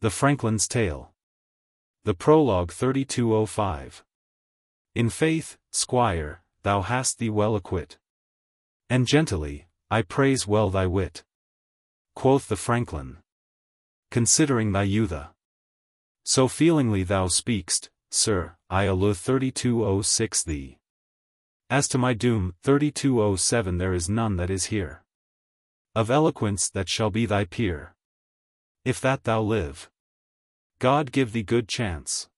The Franklin's Tale. The Prologue 3205. In faith, squire, thou hast thee well acquit. And gentilly, I praise well thy wit. Quoth the Franklin. Considering thy youtha. So feelingly thou speak'st, sir, I allow 3206 thee. As to my doom, 3207 there is none that is here. Of eloquence that shall be thy peer. If that thou live. God give thee good chance.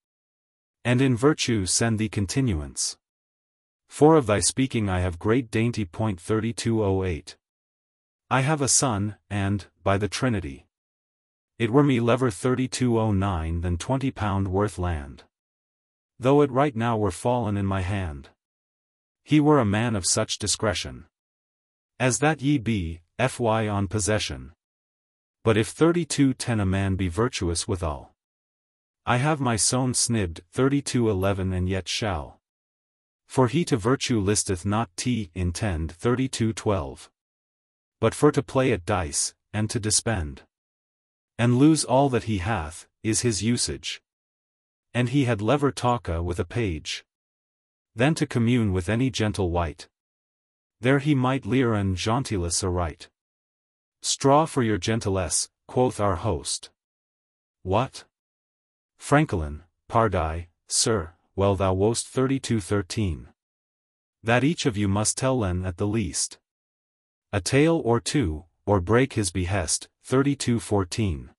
And in virtue send thee continuance. For of thy speaking I have great dainty point 3208. I have a son, and, by the Trinity, it were me lever 3209 than £20 worth land. Though it right now were fallen in my hand. He were a man of such discretion. As that ye be, fy on possession. But if 3210 a man be virtuous withal. I have my son snibbed 3211 and yet shall. For he to virtue listeth not intend 3212. But for to play at dice, and to dispend. And lose all that he hath, is his usage. And he had lever talka with a page. Than to commune with any gentle wight. There he might lear and gentilesse aright. Straw for your gentilesse, quoth our host. What? Franklin, pardie, sir, well thou wost 3213. That each of you must tell len at the least. A tale or two, or break his behest, 3214.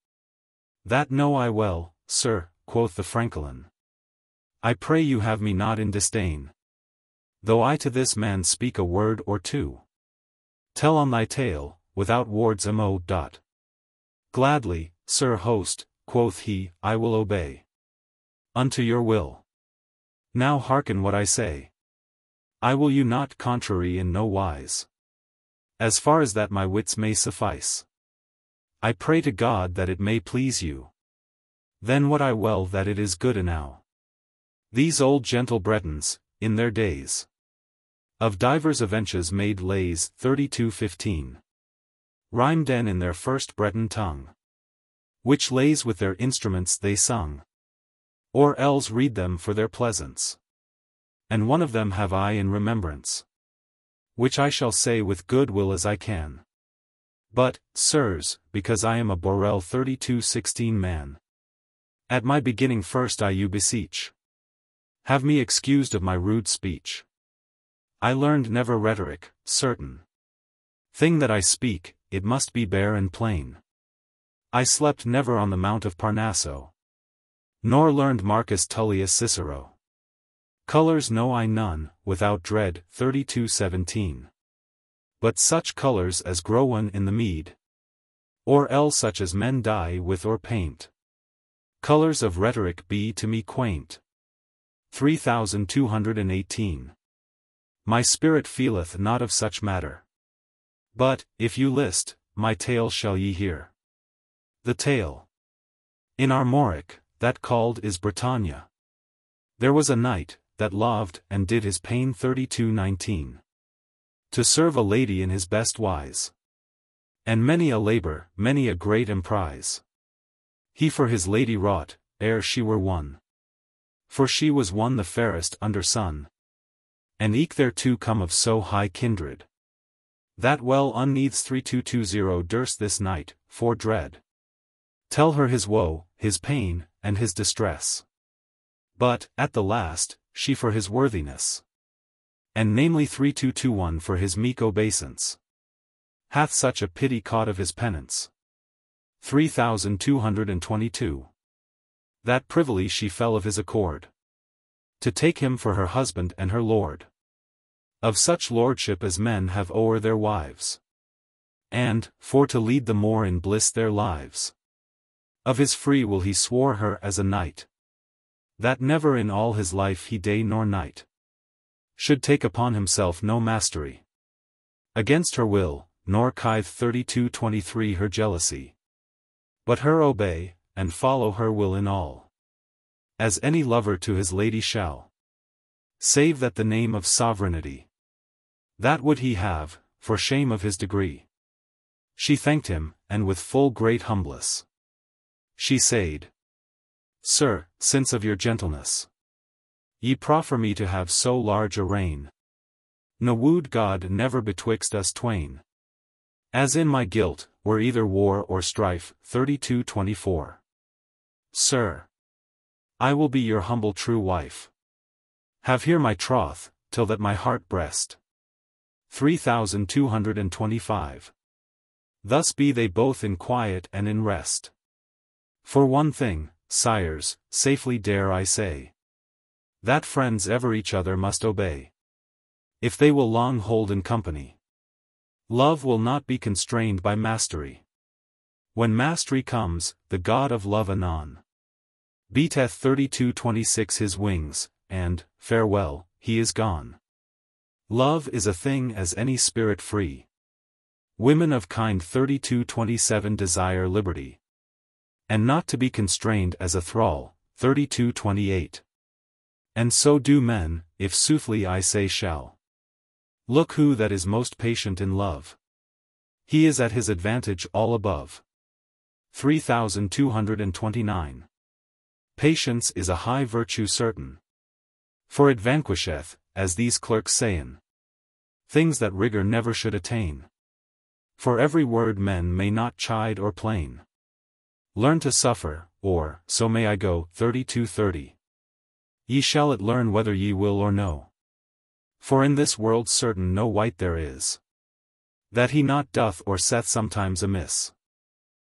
That know I well, sir, quoth the Franklin. I pray you have me not in disdain. Though I to this man speak a word or two. Tell on thy tale, without wards mo. Gladly, sir host, quoth he, I will obey. Unto your will. Now hearken what I say. I will you not contrary in no wise. As far as that my wits may suffice. I pray to God that it may please you. Then what I well that it is good enow. These old gentle Bretons, in their days. Of divers avenches made lays 3215. Rhymed den in their first Breton tongue. Which lays with their instruments they sung. Or else read them for their pleasance. And one of them have I in remembrance. Which I shall say with good will as I can. But, sirs, because I am a Borel 3216 man. At my beginning first I you beseech. Have me excused of my rude speech. I learned never rhetoric, certain. Thing that I speak, it must be bare and plain. I slept never on the Mount of Parnasso. Nor learned Marcus Tullius Cicero. Colors know I none, without dread, 3217. But such colors as growen in the mead. Or else such as men dye with or paint. Colors of rhetoric be to me quaint. 3218. My spirit feeleth not of such matter. But, if you list, my tale shall ye hear. The tale. In Armoric, that called is Bretagne. There was a knight, that loved and did his pain 3219. To serve a lady in his best wise. And many a labor, many a great emprise. He for his lady wrought, ere she were won. For she was one the fairest under sun. And eke thereto come of so high kindred. That well unneaths 3220 durst this knight, for dread. Tell her his woe, his pain, and his distress. But, at the last, she for his worthiness. And namely 3221 for his meek obeisance. Hath such a pity caught of his penance. 3222. That privily she fell of his accord. To take him for her husband and her lord. Of such lordship as men have o'er their wives. And, for to lead the more in bliss their lives. Of his free will he swore her as a knight. That never in all his life he day nor night. Should take upon himself no mastery. Against her will, nor kithe 3223 her jealousy. But her obey, and follow her will in all. As any lover to his lady shall. Save that the name of sovereignty. That would he have, for shame of his degree. She thanked him, and with full great humbless. she said. Sir, since of your gentleness ye proffer me to have so large a reign, no wood God never betwixt us twain. As in my guilt, were either war or strife. 32:24. Sir, I will be your humble true wife. Have here my troth, till that my heart breast. 3225. Thus be they both in quiet and in rest. For one thing, sires, safely dare I say, that friends ever each other must obey, if they will long hold in company. Love will not be constrained by mastery. When mastery comes, the God of love anon beateth 3226 his wings, and, farewell, he is gone. Love is a thing as any spirit free. Women of kind 3227 desire liberty, and not to be constrained as a thrall. 3228. And so do men, if soothly I say shall. Look who that is most patient in love. He is at his advantage all above. 3229. Patience is a high virtue certain, for it vanquisheth, as these clerks sayin, things that rigor never should attain. For every word men may not chide or plain. Learn to suffer, or, so may I go. 3230. Ye shall it learn whether ye will or no. For in this world certain no wight there is, that he not doth or saith sometimes amiss.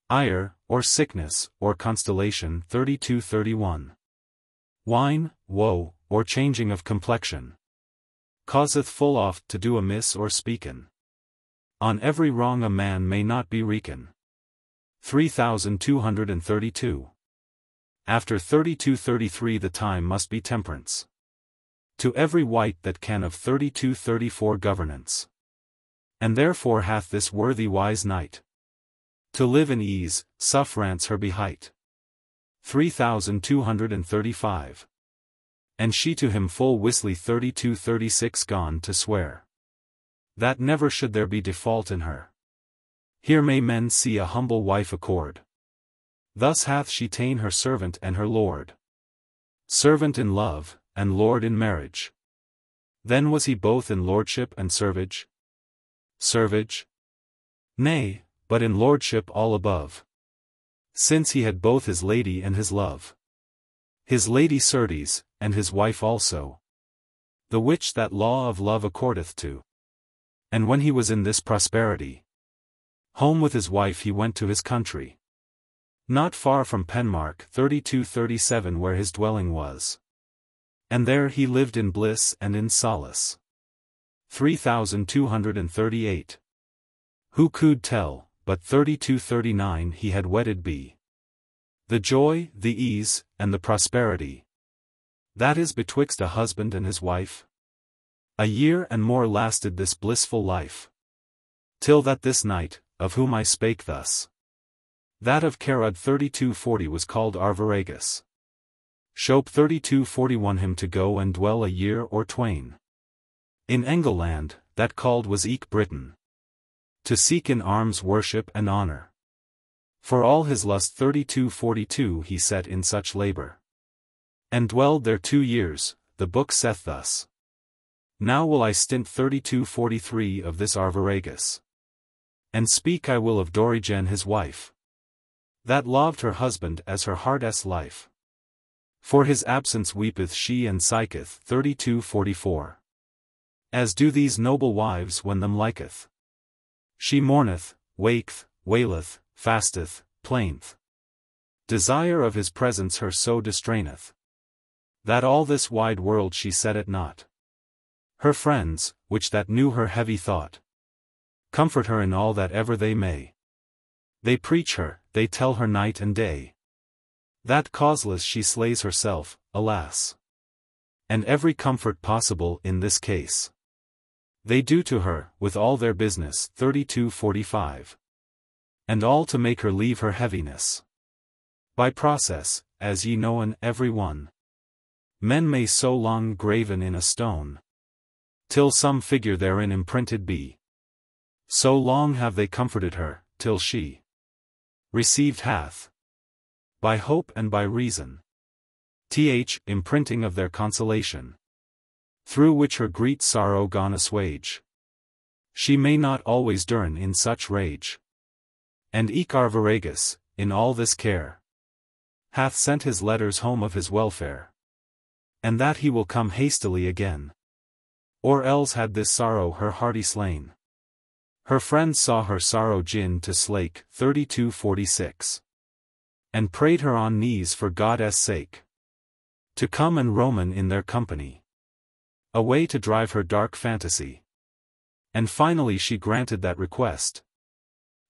Ire, or sickness, or constellation. 3231. Wine, woe, or changing of complexion, causeth full oft to do amiss or speaken. On every wrong a man may not be recon. 3232. After 3233 the time must be temperance. To every wight that can of 3234 governance. And therefore hath this worthy wise knight to live in ease, suffrance her behight. 3235. And she to him full wisely. 3236 gone to swear that never should there be default in her. Here may men see a humble wife accord. Thus hath she ta'en her servant and her lord. Servant in love, and lord in marriage. Then was he both in lordship and servage? Servage? Nay, but in lordship all above. Since he had both his lady and his love. His lady certes, and his wife also. The which that law of love accordeth to. And when he was in this prosperity, home with his wife he went to his country, not far from Penmark. 3237 where his dwelling was. And there he lived in bliss and in solace. 3238. Who could tell, but 3239 he had wedded be. The joy, the ease, and the prosperity that is betwixt a husband and his wife. A year and more lasted this blissful life, till that this night, of whom I spake thus, that of Carod 3240 was called Arviragus. Shope 3241 him to go and dwell a year or twain in Engleland, that called was eke Britain, to seek in arms worship and honor. For all his lust 3242 he set in such labor, and dwelled there 2 years. The book saith thus. Now will I stint 3243 of this Arviragus, and speak I will of Dorigen his wife, that loved her husband as her heart's life. For his absence weepeth she and sigheth. 3244. As do these noble wives when them liketh. She mourneth, waketh, waileth, fasteth, plaineth. Desire of his presence her so distraineth, that all this wide world she set at naught. Her friends, which that knew her heavy thought, comfort her in all that ever they may. They preach her, they tell her night and day, that causeless she slays herself, alas. And every comfort possible in this case they do to her, with all their business. 3245. And all to make her leave her heaviness. By process, as ye knowen every one, men may so long graven in a stone, till some figure therein imprinted be. So long have they comforted her, till she received hath By hope and by reason. Imprinting of their consolation. Through which her great sorrow gone assuage. She may not always durn in such rage. And eke our Viragus, in all this care, hath sent his letters home of his welfare. And that he will come hastily again. Or else had this sorrow her hearty slain. Her friends saw her sorrow gin to slake, 3246. And prayed her on knees for God's sake, to come and roamen in their company, away to drive her dark fantasy. And finally she granted that request,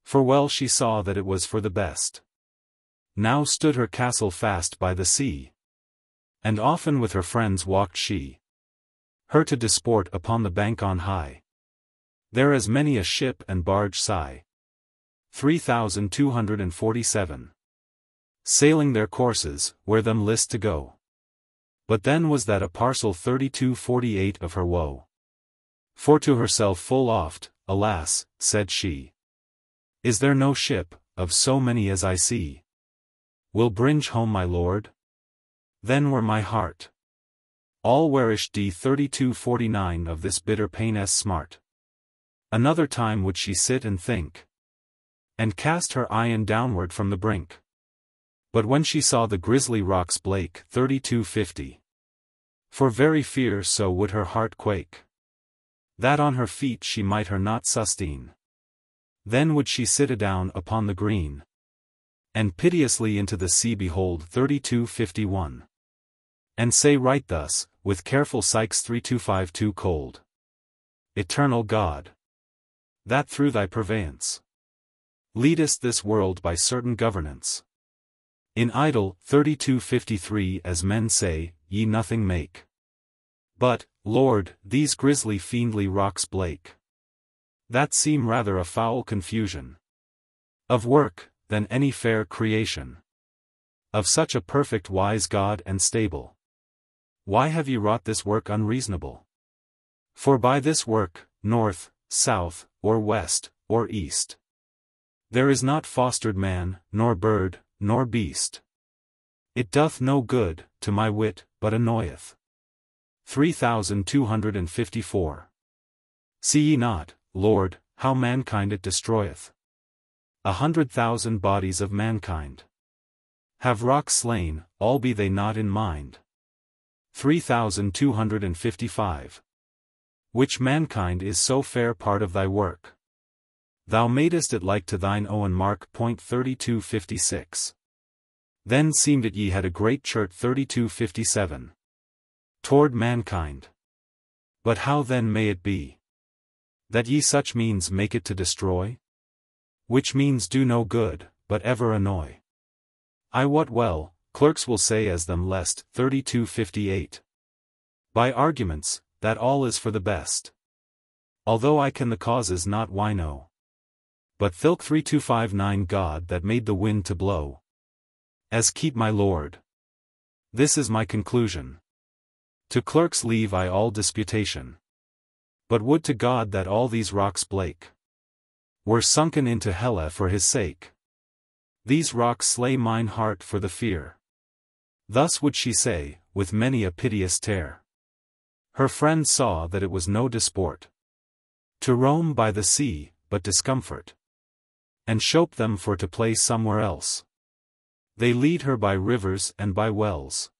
for well she saw that it was for the best. Now stood her castle fast by the sea, and often with her friends walked she, her to disport upon the bank on high. There as many a ship and barge sigh. 3247. Sailing their courses, where them list to go. But then was that a parcel 3248 of her woe. For to herself full oft, alas, said she, is there no ship, of so many as I see, will bring home my lord? Then were my heart all warish d 3249 of this bitter pain as smart. Another time would she sit and think, and cast her eyen downward from the brink. But when she saw the grisly rocks blake 3250, for very fear so would her heart quake, that on her feet she might her not sustain. Then would she sit adown upon the green, and piteously into the sea behold 3251. And say right thus, with careful Sykes 3252 cold. Eternal God, that through thy purveyance leadest this world by certain governance. In idle 3253 as men say, ye nothing make. But, Lord, these grisly fiendly rocks blake, that seem rather a foul confusion of work, than any fair creation of such a perfect wise God and stable. Why have ye wrought this work unreasonable? For by this work, north, south, or west, or east, there is not fostered man, nor bird, nor beast. It doth no good, to my wit, but annoyeth. 3254. See ye not, Lord, how mankind it destroyeth? 100,000 bodies of mankind have rocks slain, all be they not in mind. 3255. Which mankind is so fair part of thy work. Thou madest it like to thine own mark. 3256. Then seemed it ye had a great church. 3257. Toward mankind. But how then may it be that ye such means make it to destroy? Which means do no good, but ever annoy. I wot well, clerks will say as them lest. 3258. By arguments, that all is for the best. Although I can the causes not why know. But thilk 3259 God that made the wind to blow, as keep my lord. This is my conclusion. To clerks leave I all disputation. But would to God that all these rocks blake were sunken into hella for his sake. These rocks slay mine heart for the fear. Thus would she say, with many a piteous tear. Her friends saw that it was no disport to roam by the sea, but discomfort, and shope them for to play somewhere else. They lead her by rivers and by wells,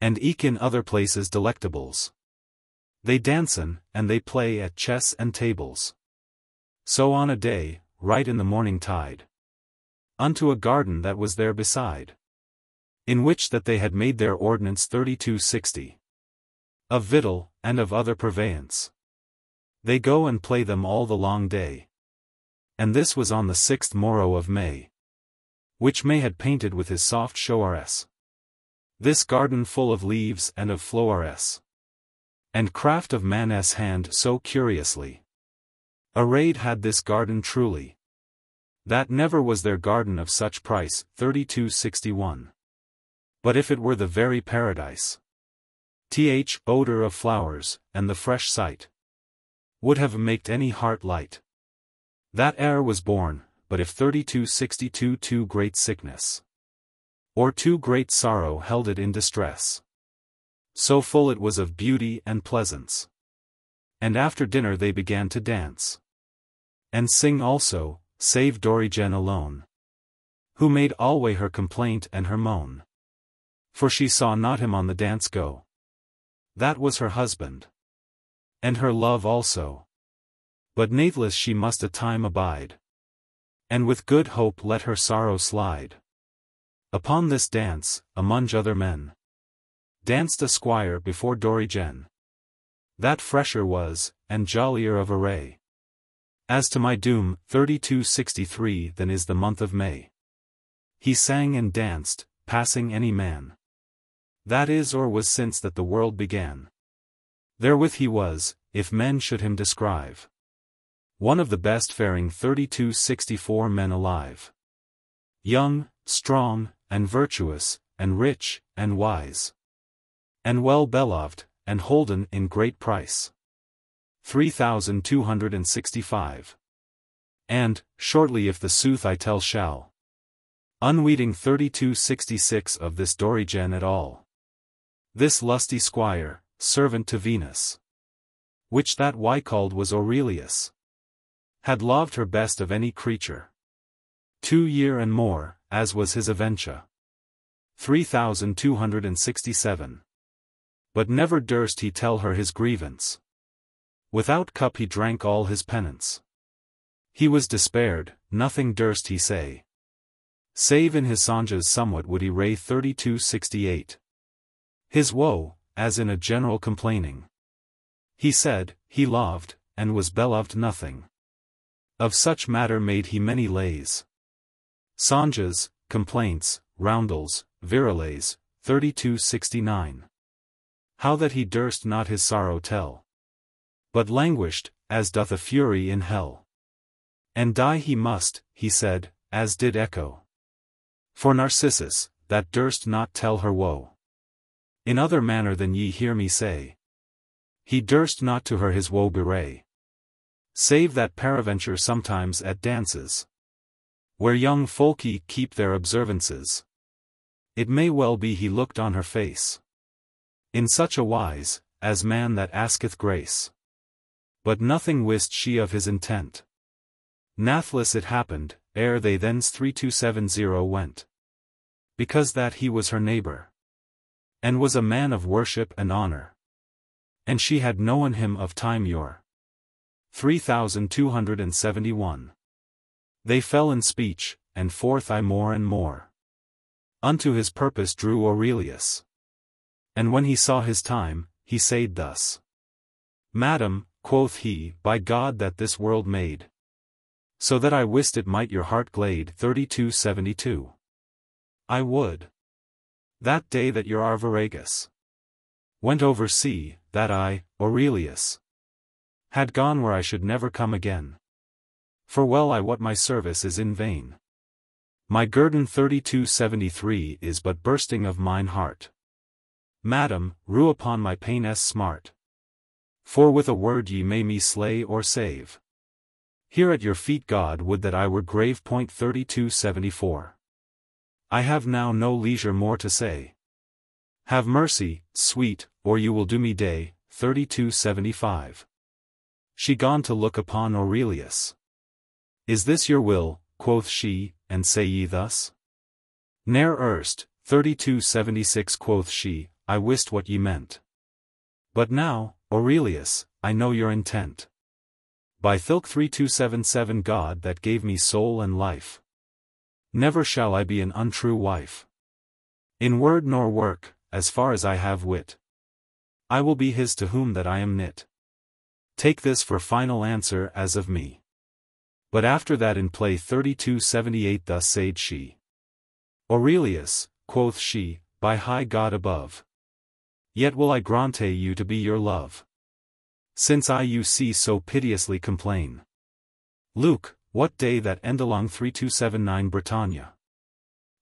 and eke in other places delectables. They dancen, and they play at chess and tables. So on a day, right in the morning tide, unto a garden that was there beside, in which that they had made their ordinance 3260. Of victual, and of other purveyance. They go and play them all the long day. And this was on the 6th morrow of May, which May had painted with his soft showeress. This garden full of leaves and of floweress, and craft of man's hand so curiously arrayed had this garden truly, that never was there garden of such price. 3261. But if it were the very paradise, odor of flowers, and the fresh sight, would have maked any heart light. That air was born, but if 3262 too great sickness or too great sorrow held it in distress. So full it was of beauty and pleasance. And after dinner they began to dance. And sing also, save Dorigen alone, who made alway her complaint and her moan. For she saw not him on the dance go. That was her husband. And her love also. But nathless she must a time abide. And with good hope let her sorrow slide. Upon this dance, among other men, danced a squire before Dorigen, that fresher was, and jollier of array. As to my doom, 3263 than is the month of May. He sang and danced, passing any man. That is or was since that the world began. Therewith he was, if men should him describe, one of the best faring 3264 men alive. Young, strong, and virtuous, and rich, and wise, and well beloved, and holden in great price. 3265. And, shortly if the sooth I tell shall, unweeting 3266 of this Dorigen at all. This lusty squire, servant to Venus, which that Wycald was Aurelius, had loved her best of any creature. 2 year and more, as was his aventure. 3267. But never durst he tell her his grievance. Without cup he drank all his penance. He was despaired, nothing durst he say, save in his songes somewhat would he ray 3268. His woe, as in a general complaining. He said, he loved, and was beloved nothing. Of such matter made he many lays. Songes, complaints, roundels, viriles, 3269. How that he durst not his sorrow tell, but languished, as doth a fury in hell. And die he must, he said, as did Echo. For Narcissus, that durst not tell her woe in other manner than ye hear me say. He durst not to her his woe bewray, save that peradventure sometimes at dances, where young folky keep their observances, it may well be he looked on her face in such a wise, as man that asketh grace. But nothing wist she of his intent. Nathless it happened, ere they thence 3270 went, because that he was her neighbor, and was a man of worship and honor, and she had known him of time yore. 3271. They fell in speech, and forth I more and more unto his purpose drew Aurelius. And when he saw his time, he said thus: Madam, quoth he, by God that this world made, so that I wist it might your heart glade 3272. I would that day that your Arviragus went over sea, that I, Aurelius, had gone where I should never come again. For well I wot my service is in vain. My guerdon 3273 is but bursting of mine heart. Madam, rue upon my pain s smart. For with a word ye may me slay or save. Here at your feet God would that I were grave. 3274. I have now no leisure more to say. Have mercy, sweet, or you will do me day. 3275. She gone to look upon Aurelius. Is this your will, quoth she, and say ye thus? Ne'er erst, 3276 quoth she, I wist what ye meant. But now, Aurelius, I know your intent. By Thilk 3277 God that gave me soul and life, never shall I be an untrue wife. In word nor work, as far as I have wit, I will be his to whom that I am knit. Take this for final answer as of me. But after that in play 3278 thus said she. Aurelius, quoth she, by high God above, yet will I grante you to be your love, since I you see so piteously complain. Luke, what day that end along 3279 Britannia,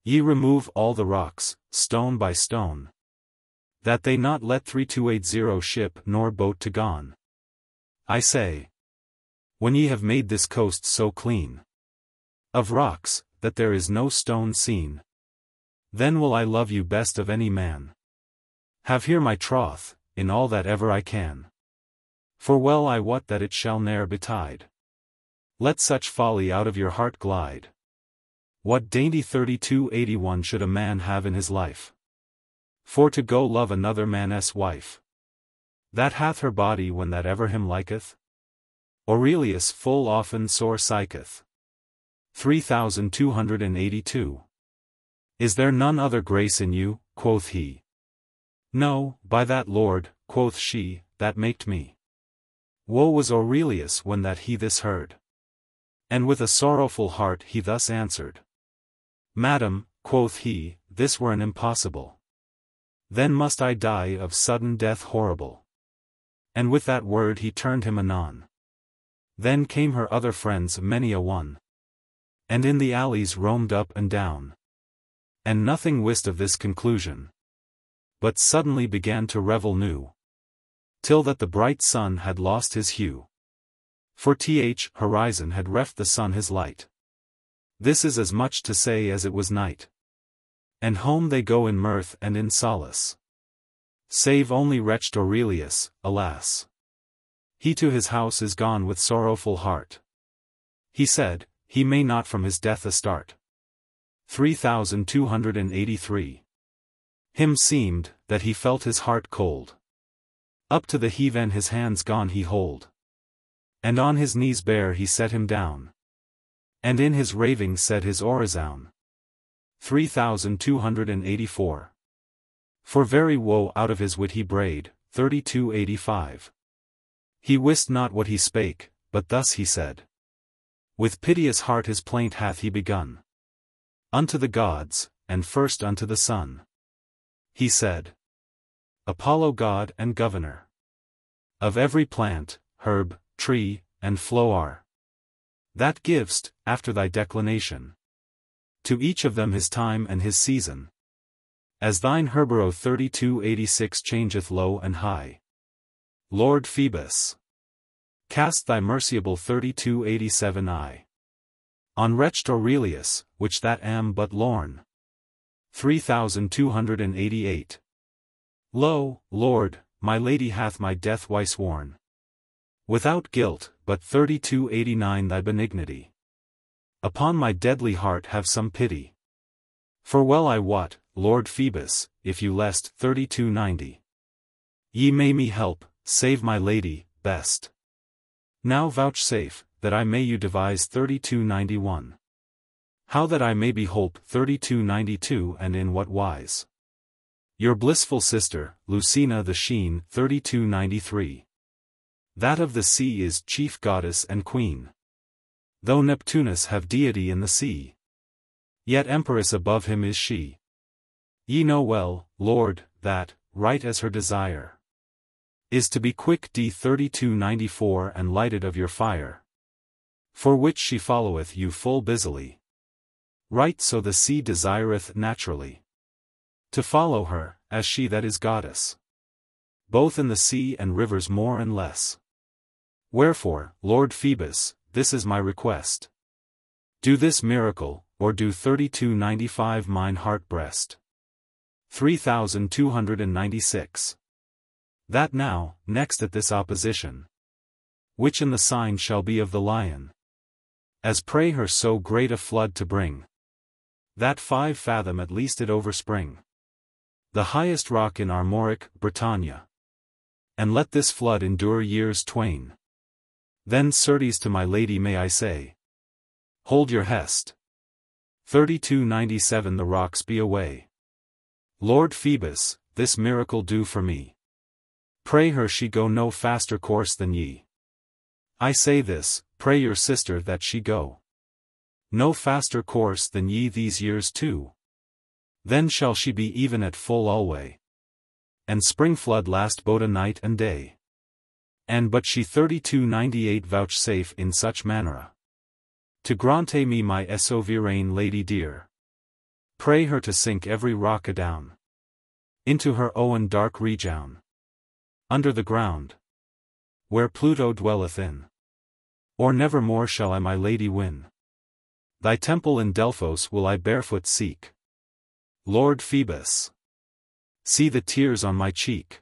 ye remove all the rocks, stone by stone, that they not let 3280 ship nor boat to gone. I say, when ye have made this coast so clean of rocks, that there is no stone seen, Then will I love you best of any man. Have here my troth, in all that ever I can. For well I wot that it shall ne'er betide. Let such folly out of your heart glide. What dainty 3281 should a man have in his life? For to go love another man's wife. That hath her body when that ever him liketh? Aurelius full often sore siketh. 3282. Is there none other grace in you, quoth he. No, by that Lord, quoth she, that maked me. Woe was Aurelius when that he this heard. And with a sorrowful heart he thus answered. Madam, quoth he, this were an impossible. Then must I die of sudden death horrible. And with that word he turned him anon. Then came her other friends many a one. And in the alleys roamed up and down. And nothing wist of this conclusion. But suddenly began to revel new. Till that the bright sun had lost his hue. For horizon had reft the sun his light. This is as much to say as it was night. And home they go in mirth and in solace. Save only wretched Aurelius, alas! He to his house is gone with sorrowful heart. He said, he may not from his death astart. 3283. Him seemed, that he felt his heart cold. Up to the heaven his hands gone he hold. And on his knees bare he set him down. And in his raving said his orison. 3284. For very woe out of his wit he brayed. 3285. He wist not what he spake, but thus he said. With piteous heart his plaint hath he begun. Unto the gods, and first unto the sun. He said. Apollo God and Governor. Of every plant, herb, tree, and flower. That givest, after thy declination. To each of them his time and his season. As thine Herbero 3286 changeth low and high. Lord Phoebus. Cast thy merciable 3287 eye. On wretched Aurelius, which that am but lorn. 3288. Lo, Lord, my lady hath my death twice sworn. Without guilt, but 3289 thy benignity. Upon my deadly heart have some pity. For well I wot, Lord Phoebus, if you lest 3290. Ye may me help, save my lady, best. Now vouchsafe, that I may you devise 3291. How that I may behold 3292 and in what wise. Your blissful sister, Lucina the Sheen 3293. That of the sea is chief goddess and queen. Though Neptunus have deity in the sea. Yet empress above him is she. Ye know well, Lord, that, right as her desire is to be quick d 3294 and lighted of your fire. For which she followeth you full busily. Right so the sea desireth naturally to follow her, as she that is goddess. Both in the sea and rivers more and less. Wherefore, Lord Phoebus, this is my request. Do this miracle, or do 3295 mine heart breast. 3296. That now, next at this opposition. Which in the sign shall be of the lion. As pray her so great a flood to bring. That 5 fathom at least it overspring. The highest rock in Armoric, Britannia. And let this flood endure years twain. Then certes to my lady may I say. Hold your hest. 3297 The rocks be away. Lord Phoebus, this miracle do for me. Pray her she go no faster course than ye. I say this, pray your sister that she go no faster course than ye these years too. Then shall she be even at full alway. And spring flood last both a night and day. And but she 3298 vouchsafe in such manner. To grante me my sovereign lady dear. Pray her to sink every rock adown. Into her own dark region. Under the ground. Where Pluto dwelleth in. Or never more shall I my lady win. Thy temple in Delphos will I barefoot seek. Lord Phoebus, see the tears on my cheek,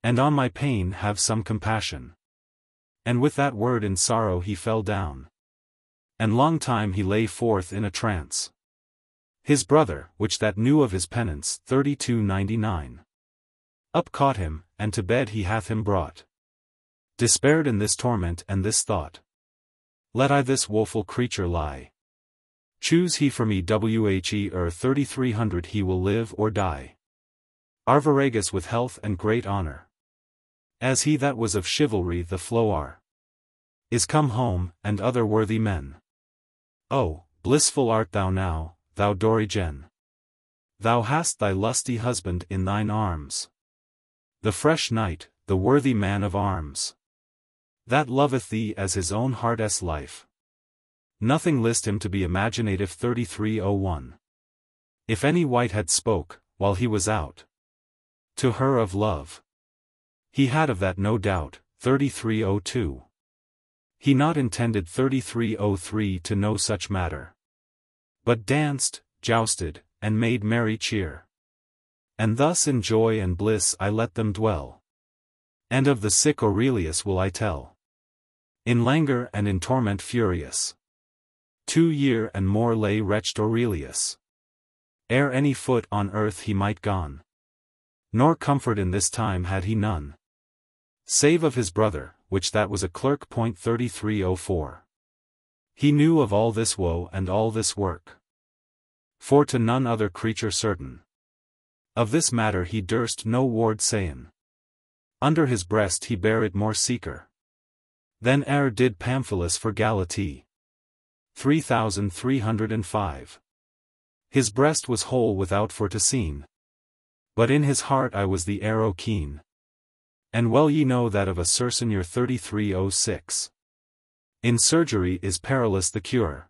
and on my pain have some compassion. And with that word in sorrow he fell down, and long time he lay forth in a trance. His brother, which that knew of his penance, 3299. Up caught him, and to bed he hath him brought. Despaired in this torment and this thought, let I this woeful creature lie. Choose he for me whe 3300 he will live or die. Arviragus with health and great honor, as he that was of chivalry the flower, is come home, and other worthy men. Oh, blissful art thou now, thou Dorigen! Thou hast thy lusty husband in thine arms, the fresh knight, the worthy man of arms, that loveth thee as his own heart's life. Nothing list him to be imaginative. 3301. If any wight had spoke, while he was out, to her of love, he had of that no doubt. 3302. He not intended. 3303 to no such matter, but danced, jousted, and made merry cheer. And thus in joy and bliss I let them dwell. And of the sick Aurelius will I tell, in languor and in torment furious. 2 year and more lay wretched Aurelius, ere any foot on earth he might gone. Nor comfort in this time had he none, save of his brother, which that was a clerk. 3304. He knew of all this woe and all this work, for to none other creature certain of this matter he durst no word sayn. Under his breast he bare it more seeker than e'er did Pamphilus for Galatea. 3305. His breast was whole without for to seen, but in his heart I was the arrow keen. And well ye know that of a Circin year 3306. In surgery is perilous the cure,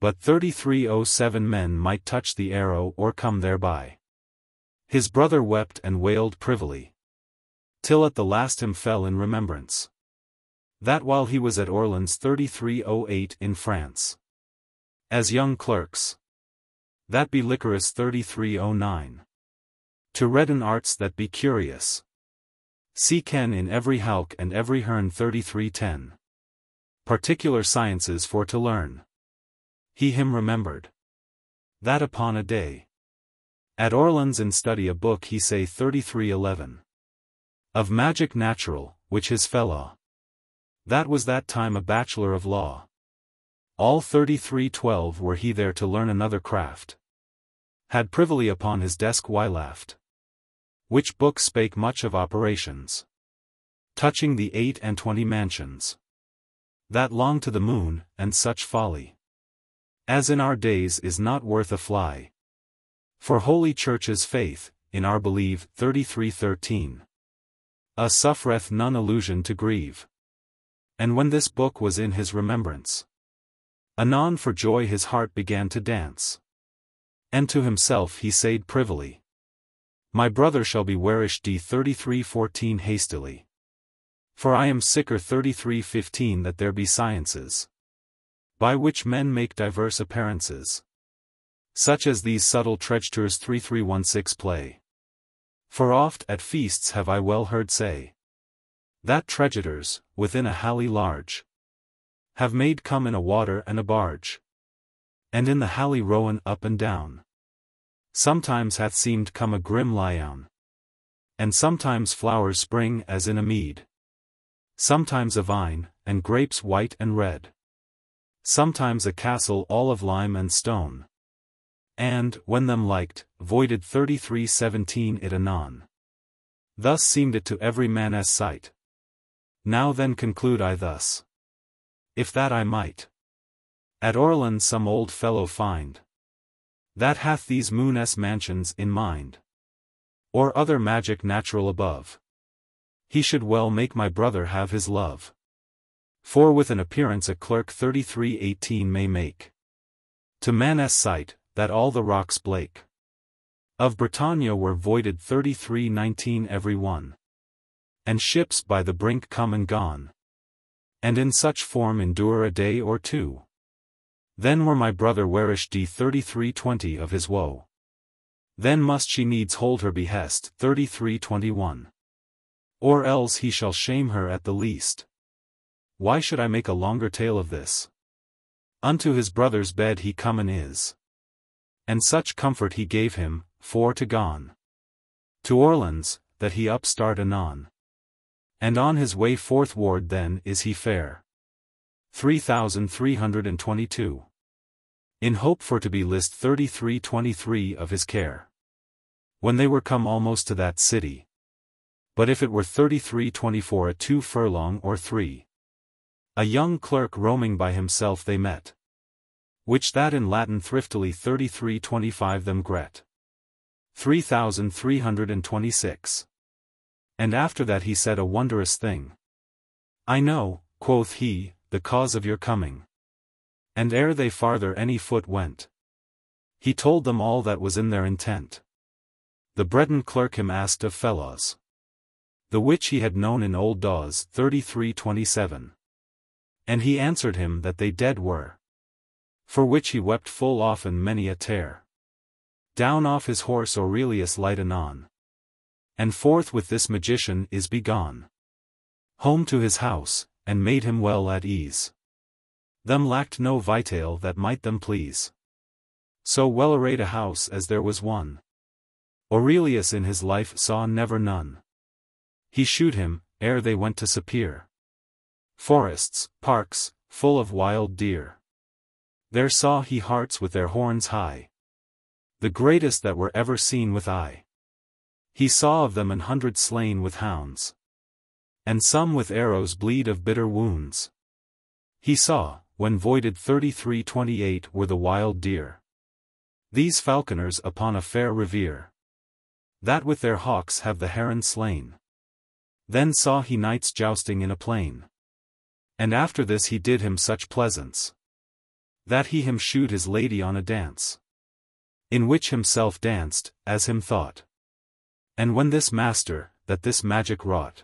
but 3307 men might touch the arrow or come thereby. His brother wept and wailed privily, till at the last him fell in remembrance, that while he was at Orleans 3308 in France, as young clerks, that be Licorice 3309, to redden arts that be curious, see ken in every halk and every hern 3310, particular sciences for to learn. He him remembered, that upon a day, at Orleans in study a book he say 3311, of magic natural, which his fellow, that was that time a bachelor of law, all 3312 were he there to learn another craft, had privily upon his desk wylaft, which book spake much of operations, touching the 28 mansions, that long to the moon, and such folly, as in our days is not worth a fly. For Holy Church's faith, in our believe 3313. Suffereth none illusion to grieve. And when this book was in his remembrance, anon for joy his heart began to dance. And to himself he said privily, my brother shall be warish. D 3314 hastily. For I am sicker. 3315 that there be sciences, by which men make diverse appearances, such as these subtle treacherous. 3316 play. For oft at feasts have I well heard say, that treacherers, within a halley large, have made come in a water and a barge, and in the halley rowen up and down. Sometimes hath seemed come a grim lion, and sometimes flowers spring as in a mead, sometimes a vine, and grapes white and red, sometimes a castle all of lime and stone, and, when them liked, voided. 3317 it anon. Thus seemed it to every man's sight. Now then conclude I thus, if that I might at Orleans some old fellow find, that hath these moon-s mansions in mind, or other magic natural above, he should well make my brother have his love. For with an appearance a clerk 3318 may make, to man's sight, that all the rocks blake of Britannia were voided. 3319 every one, and ships by the brink come and gone, and in such form endure a day or two. Then were my brother warish. D 3320 of his woe, Then must she needs hold her behest. 33:21. Or else he shall shame her at the least. Why should I make a longer tale of this? Unto his brother's bed he comen is. And such comfort he gave him, for to gone to Orleans, that he upstart anon. And on his way forthward then is he fair. 3322. In hope for to be list 33:23 of his care. When they were come almost to that city. But if it were 33:24 a 2 furlong or 3. A young clerk roaming by himself they met. Which that in Latin thriftily 33:25 them gret. 3326. And after that he said a wondrous thing. I know, quoth he, the cause of your coming. And ere they farther any foot went, he told them all that was in their intent. The Breton clerk him asked of fellows, the which he had known in old daws. 33:27. And he answered him that they dead were. For which he wept full often many a tear. Down off his horse Aurelius light anon. And forth with this magician is begone home to his house, and made him well at ease. Them lacked no vitale that might them please. So well arrayed a house as there was one. Aurelius in his life saw never none. He shewed him, ere they went to Sapir. Forests, parks, full of wild deer. There saw he harts with their horns high. The greatest that were ever seen with eye. He saw of them 100 slain with hounds. And some with arrows bleed of bitter wounds. He saw, when voided 33:28 were the wild deer. These falconers upon a fair revere. That with their hawks have the heron slain. Then saw he knights jousting in a plain. And after this he did him such pleasance, that he him shewed his lady on a dance. In which himself danced, as him thought. And when this master, that this magic wrought,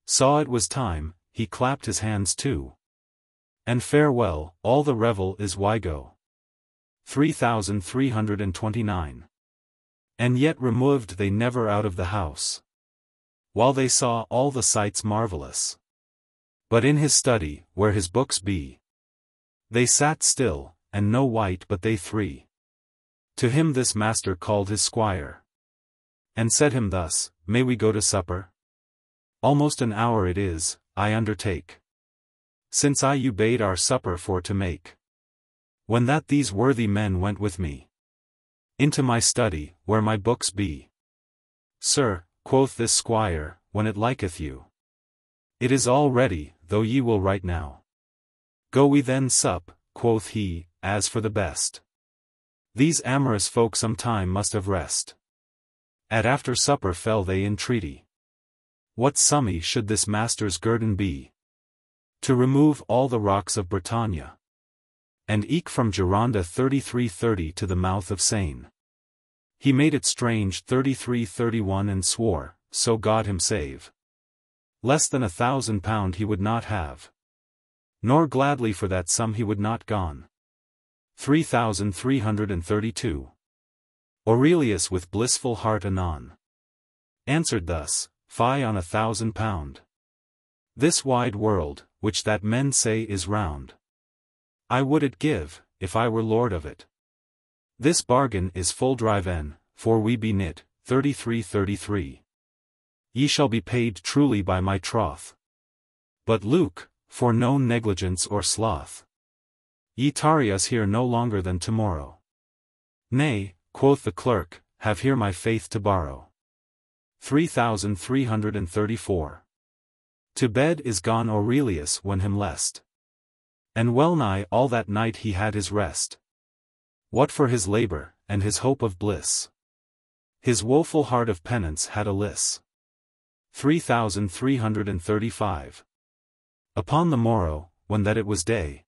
saw it was time, he clapped his hands too. And farewell, all the revel is wygo. 3329. And yet removed they never out of the house, while they saw all the sights marvellous. But in his study, where his books be, they sat still, and no wight but they three. To him this master called his squire, and said him thus, May we go to supper? Almost an hour it is, I undertake, since I you bade our supper for to make. When that these worthy men went with me into my study, where my books be. Sir, quoth this squire, when it liketh you. It is all ready, though ye will write now. Go we then sup, quoth he, as for the best. These amorous folk some time must have rest. At after supper fell they in treaty. What summy should this master's guerdon be? To remove all the rocks of Bretagne, and eke from Gironde 3330 to the mouth of Seine. He made it strange 3331 and swore, so God him save. Less than £1,000 he would not have. Nor gladly for that sum he would not gone. 3332. Aurelius with blissful heart anon answered thus, Fie on £1,000. This wide world, which that men say is round, I would it give, if I were lord of it. This bargain is full driven, for we be knit. 3333. Ye shall be paid truly by my troth. But Luke, for no negligence or sloth, ye tarry us here no longer than tomorrow. Nay, quoth the clerk, have here my faith to borrow. 3334. To bed is gone Aurelius when him lest. And well nigh all that night he had his rest. What for his labor, and his hope of bliss? His woeful heart of penance had a liss. 3335. Upon the morrow, when that it was day,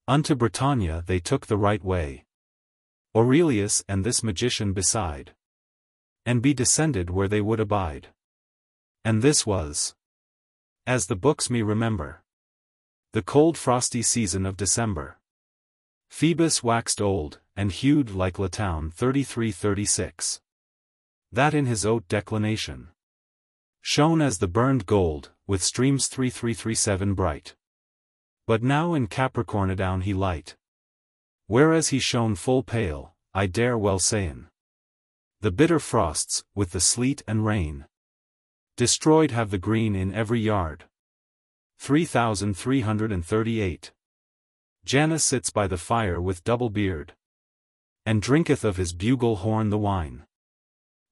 unto Bretagne they took the right way. Aurelius and this magician beside, and be descended where they would abide. And this was, as the books me remember, the cold frosty season of December. Phoebus waxed old, and hued like Latown 3336. That in his oat declination shone as the burned gold, with streams 3337 bright. But now in Capricornadown he light. Whereas he shone full pale, I dare well sayn. The bitter frosts, with the sleet and rain, destroyed have the green in every yard. 3338. Janus sits by the fire with double beard, and drinketh of his bugle horn the wine.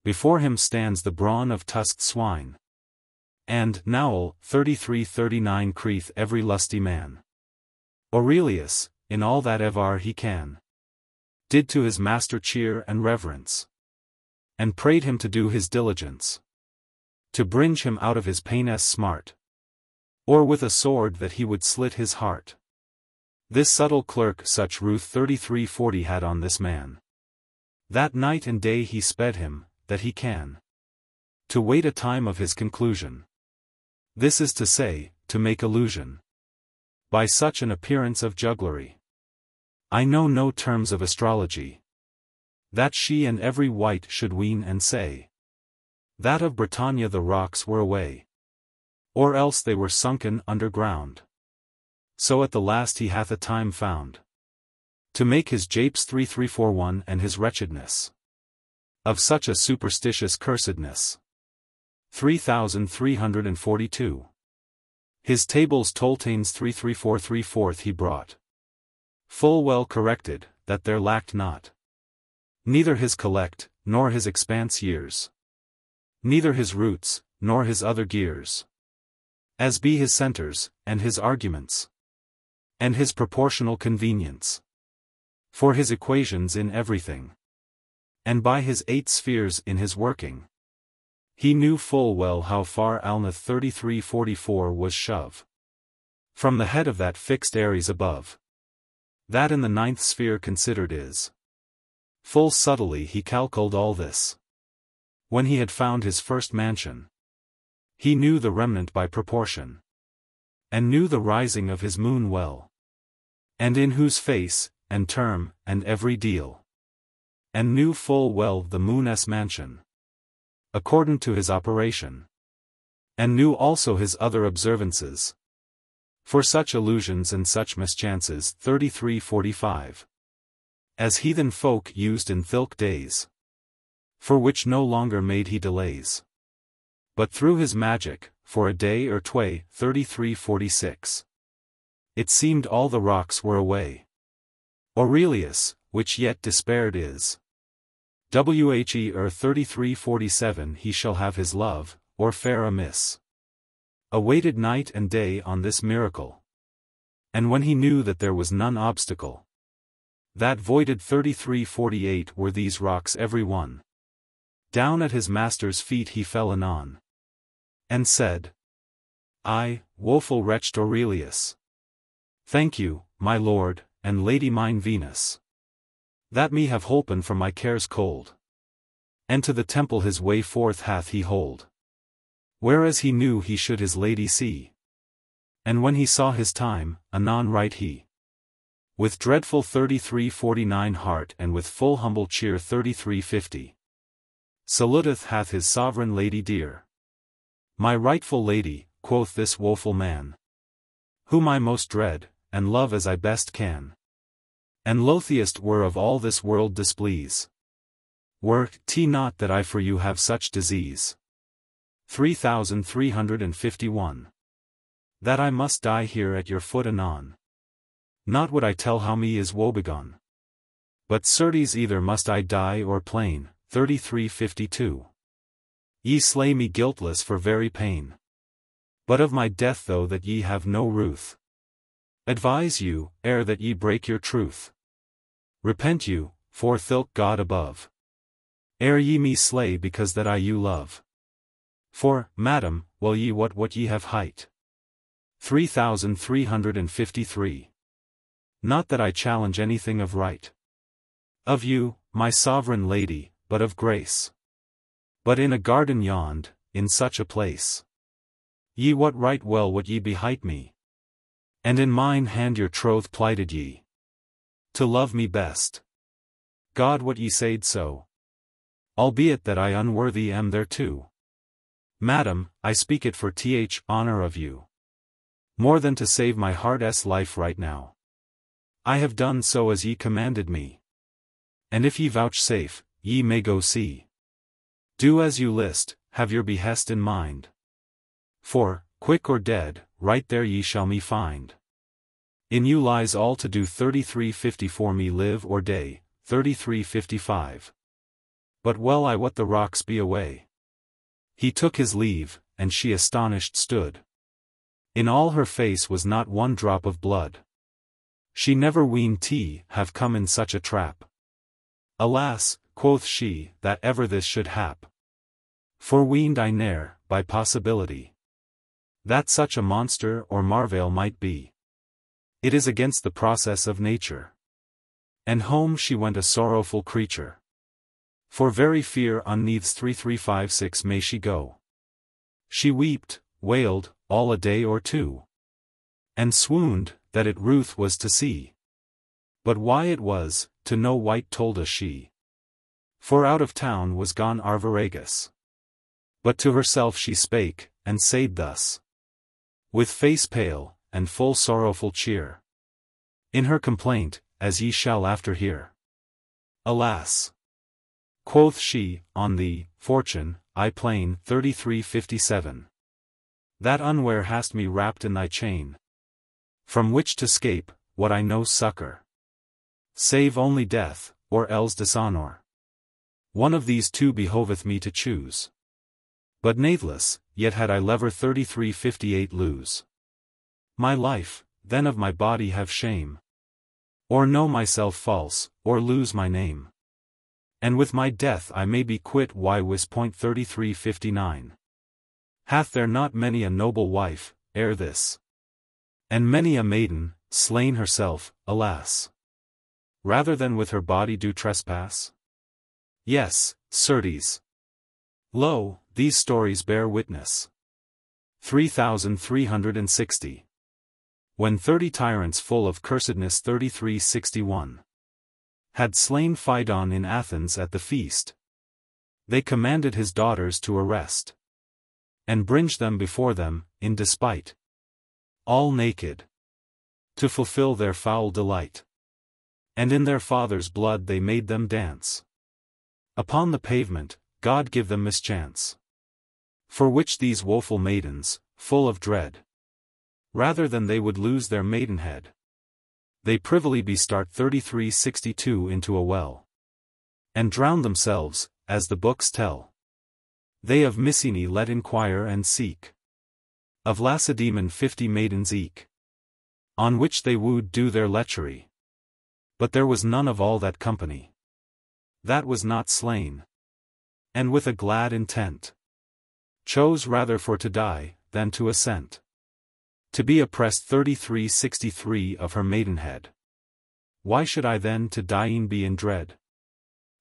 Before him stands the brawn of tusked swine. And Nowell 3339 creeth every lusty man. Aurelius, in all that ever he can, did to his master cheer and reverence, and prayed him to do his diligence, to bring him out of his painess smart, or with a sword that he would slit his heart. This subtle clerk such ruth 3340 had on this man, that night and day he sped him, that he can, to wait a time of his conclusion. This is to say, to make illusion, by such an appearance of jugglery. I know no terms of astrology, that she and every wight should ween and say, that of Britannia the rocks were away, or else they were sunken underground. So at the last he hath a time found, to make his japes 3341 and his wretchedness, of such a superstitious cursedness. 3342. His tables Toltanes 3343 he brought, full well corrected, that there lacked not neither his collect, nor his expanse years, neither his roots, nor his other gears, as be his centers, and his arguments, and his proportional convenience, for his equations in everything, and by his 8 spheres in his working. He knew full well how far Alnath 3344 was shove from the head of that fixed Aries above, that in the 9th sphere considered is. Full subtly he calculed all this. When he had found his first mansion, he knew the remnant by proportion, and knew the rising of his moon well, and in whose face, and term, and every deal, and knew full well the moon's mansion, according to his operation, and knew also his other observances, for such illusions and such mischances 3345, as heathen folk used in thilke days, for which no longer made he delays, but through his magic, for a day or tway 3346. It seemed all the rocks were away. Aurelius, which yet despaired is. Whe 3347 he shall have his love, or fare amiss. Awaited night and day on this miracle. And when he knew that there was none obstacle, that voided 3348 were these rocks every one. Down at his master's feet he fell anon, and said, I, woeful wretched Aurelius, thank you, my lord, and lady mine Venus, that me have holpen from my cares cold, and to the temple his way forth hath he hold, whereas he knew he should his lady see. And when he saw his time, anon right he, with dreadful 3349 heart and with full humble cheer 3350, saluteth hath his sovereign lady dear. My rightful lady, quoth this woeful man, whom I most dread, and love as I best can, and loathiest were of all this world displease, were 't not that I for you have such disease. 3351. That I must die here at your foot anon. Not would I tell how me is woebegone, but certes either must I die or plain. 3352. Ye slay me guiltless for very pain, but of my death though that ye have no ruth, advise you, ere that ye break your truth. Repent you, for thilke God above, ere ye me slay because that I you love. For, madam, well ye what ye have hight. 3353. Not that I challenge anything of right, of you, my sovereign lady, but of grace. But in a garden yond, in such a place, ye what right well what ye behight me, and in mine hand your troth plighted ye, to love me best. God what ye said so. Albeit that I unworthy am thereto. Madam, I speak it for honor of you. More than to save my heart's life right now. I have done so as ye commanded me. And if ye vouchsafe, ye may go see. Do as you list, have your behest in mind. For, quick or dead, right there ye shall me find. In you lies all to do 33:54 me live or day, 33:55. But well I wot the rocks be away. He took his leave, and she astonished stood. In all her face was not one drop of blood. She never weened have come in such a trap. Alas, quoth she, that ever this should hap. For weened I ne'er, by possibility, that such a monster or marvel might be. It is against the process of nature. And home she went a sorrowful creature. For very fear uneaths 3356 may she go. She wept, wailed, all a day or two. And swooned, that it ruth was to see. But why it was, to no wight told us she. For out of town was gone Arviragus. But to herself she spake, and said thus. With face pale, and full sorrowful cheer. In her complaint, as ye shall after hear. Alas! Quoth she, on thee, fortune, I plain 33:57. That unware hast me wrapped in thy chain. From which to scape, what I know succor. Save only death, or else dishonor. One of these two behoveth me to choose. But natheless, yet had I lever 33:58 lose. My life, then of my body have shame. Or know myself false, or lose my name. And with my death I may be quit why wis point 33:59. Hath there not many a noble wife, ere this? And many a maiden, slain herself, alas! Rather than with her body do trespass? Yes, certes. Lo, these stories bear witness. 3360. When 30 tyrants full of cursedness 3361. Had slain Phaedon in Athens at the feast. They commanded his daughters to arrest. And bringe them before them, in despite. All naked. To fulfill their foul delight. And in their father's blood they made them dance. Upon the pavement, God give them mischance. For which these woeful maidens, full of dread. Rather than they would lose their maidenhead. They privily bestart 3362 into a well. And drown themselves, as the books tell. They of Mycenae let inquire and seek. Of Lacedaemon 50 maidens eke. On which they would do their lechery. But there was none of all that company. That was not slain. And with a glad intent. Chose rather for to die, than to assent. To be oppressed 3363 of her maidenhead. Why should I then to dying be in dread?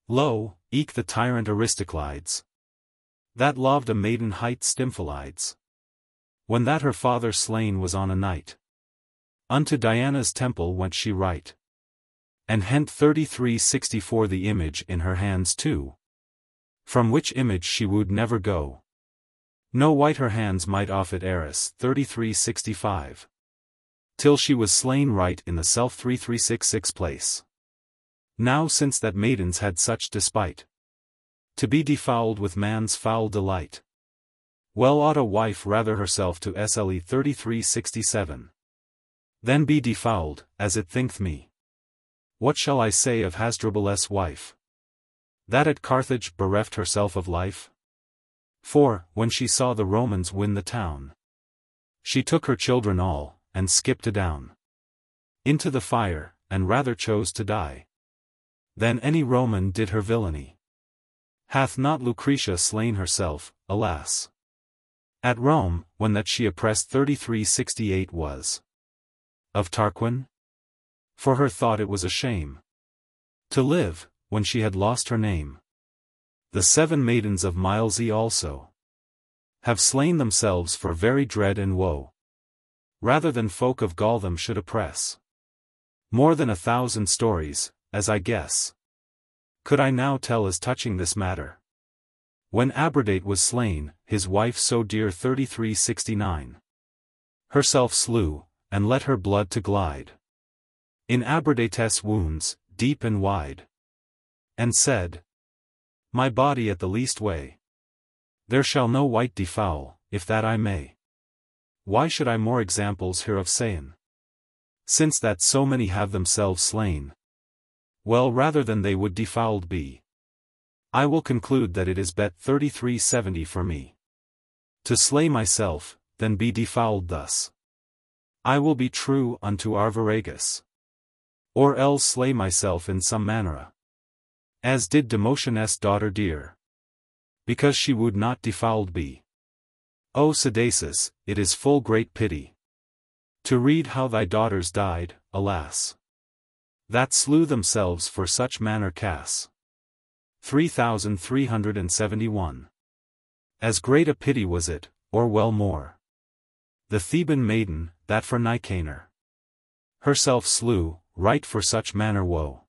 Lo, eke the tyrant Aristoclides. That loved a maiden hight Stymphalides. When that her father slain was on a night. Unto Diana's temple went she right. And hent 3364 the image in her hands too. From which image she would never go. No white her hands might off it Eris 3365. Till she was slain right in the self 3366 place. Now since that maidens had such despite. To be defouled with man's foul delight. Well ought a wife rather herself to SLE 3367. Than be defouled, as it thinketh me. What shall I say of Hasdrubal's wife? That at Carthage bereft herself of life? For, when she saw the Romans win the town, she took her children all, and skipped adown into the fire, and rather chose to die than any Roman did her villainy. Hath not Lucretia slain herself, alas? At Rome, when that she oppressed 3368 was of Tarquin? For her thought it was a shame to live, when she had lost her name. The 7 maidens of Milesy also have slain themselves for very dread and woe. Rather than folk of Gaul them should oppress. More than 1,000 stories, as I guess. could I now tell as touching this matter. When Aberdate was slain, his wife so dear 3369. Herself slew, and let her blood to glide in Aberdate's wounds, deep and wide. And said, my body at the least way, there shall no wight defoul, if that I may. Why should I more examples hereof sayn? Since that so many have themselves slain. Well, rather than they would defouled be, I will conclude that it is bet 3370 for me to slay myself, than be defouled thus. I will be true unto Arviragus, or else slay myself in some manner, as did Demotion's daughter dear, because she would not defouled be. O Sedasus, it is full great pity to read how thy daughters died, alas, that slew themselves for such manner cas. 3371. As great a pity was it, or well more, the Theban maiden, that for Nicanor herself slew, right for such manner woe.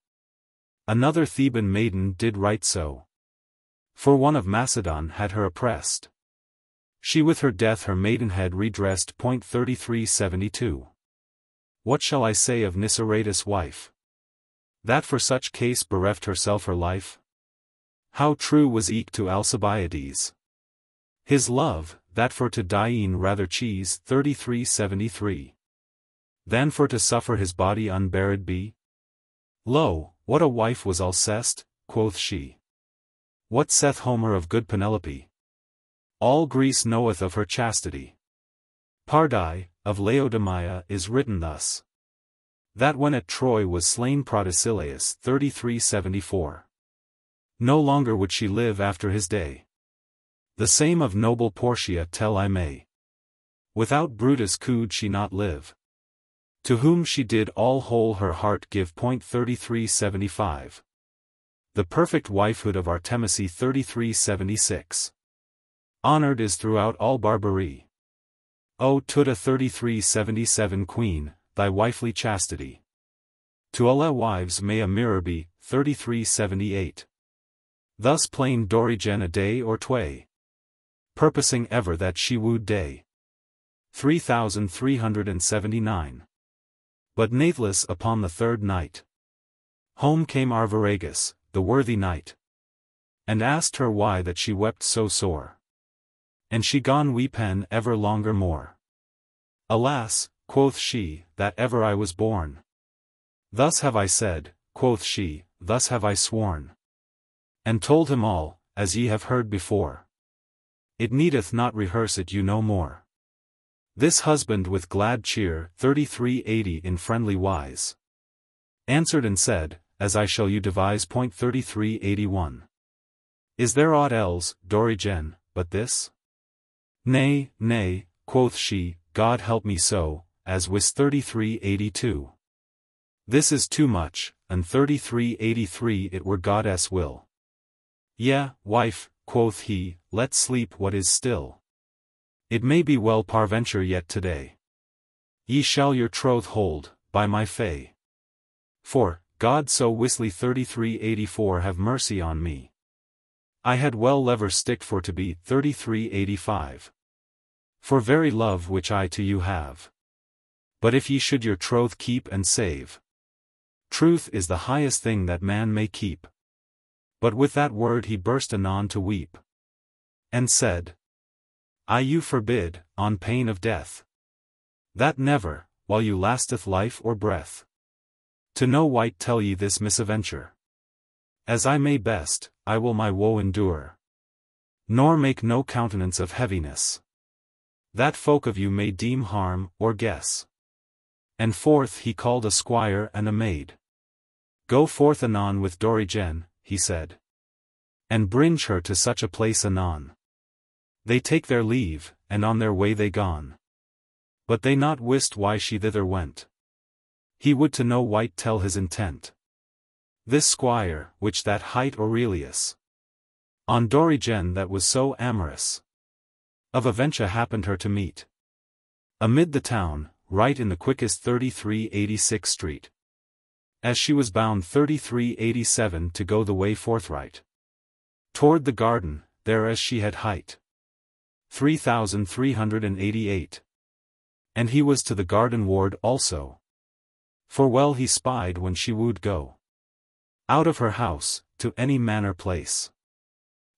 Another Theban maiden did right so, for one of Macedon had her oppressed. She with her death her maidenhead redressed. 3372. What shall I say of Niceratus' wife, that for such case bereft herself her life? How true was eke to Alcibiades his love, that for to die rather cheese. 3373. Than for to suffer his body unburied be? Lo, what a wife was Alceste, quoth she. What saith Homer of good Penelope? All Greece knoweth of her chastity. Pardai, of Laodamia is written thus, that when at Troy was slain Protesilaus. 3374. No longer would she live after his day. The same of noble Portia tell I may. Without Brutus could she not live, to whom she did all whole her heart give. 3375. The perfect wifehood of Artemisia. 3376. Honored is throughout all Barbary. O Tuda. 3377. Queen, thy wifely chastity to all our wives may a mirror be. 3378. Thus plain Dorigen a day or tway, purposing ever that she wooed day. 3379. But nathless upon the third night, home came Arviragus, the worthy knight, and asked her why that she wept so sore. And she gone weepen ever longer more. Alas, quoth she, that ever I was born. Thus have I said, quoth she, thus have I sworn. And told him all, as ye have heard before. It needeth not rehearse it you no more. This husband with glad cheer. 3380. In friendly wise answered and said, as I shall you devise. 3381. Is there aught else, Dorigen, but this? Nay, nay, quoth she, God help me so, as wis. 3382. This is too much, and 3383 it were God's will. Yea, wife, quoth he, let sleep what is still. It may be well parventure yet today. Ye shall your troth hold, by my fay. For, God so wisly. 3384 have mercy on me. I had well lever stick for to be. 3385. For very love which I to you have. But if ye should your troth keep and save, truth is the highest thing that man may keep. But with that word he burst anon to weep, and said, I you forbid, on pain of death, that never, while you lasteth life or breath, to no wight tell ye this misadventure. As I may best, I will my woe endure, nor make no countenance of heaviness, that folk of you may deem harm, or guess. And forth he called a squire and a maid. Go forth anon with Dorigen, he said, and bring her to such a place anon. They take their leave, and on their way they gone. But they not wist why she thither went. He would to no wight tell his intent. This squire, which that hight Aurelius, on Dorigen that was so amorous, of aventure happened her to meet amid the town, right in the quickest. 3386 street. As she was bound 3387 to go the way forthright toward the garden, there as she had hight 3388. And he was to the garden ward also. For well he spied when she would go out of her house, to any manner place.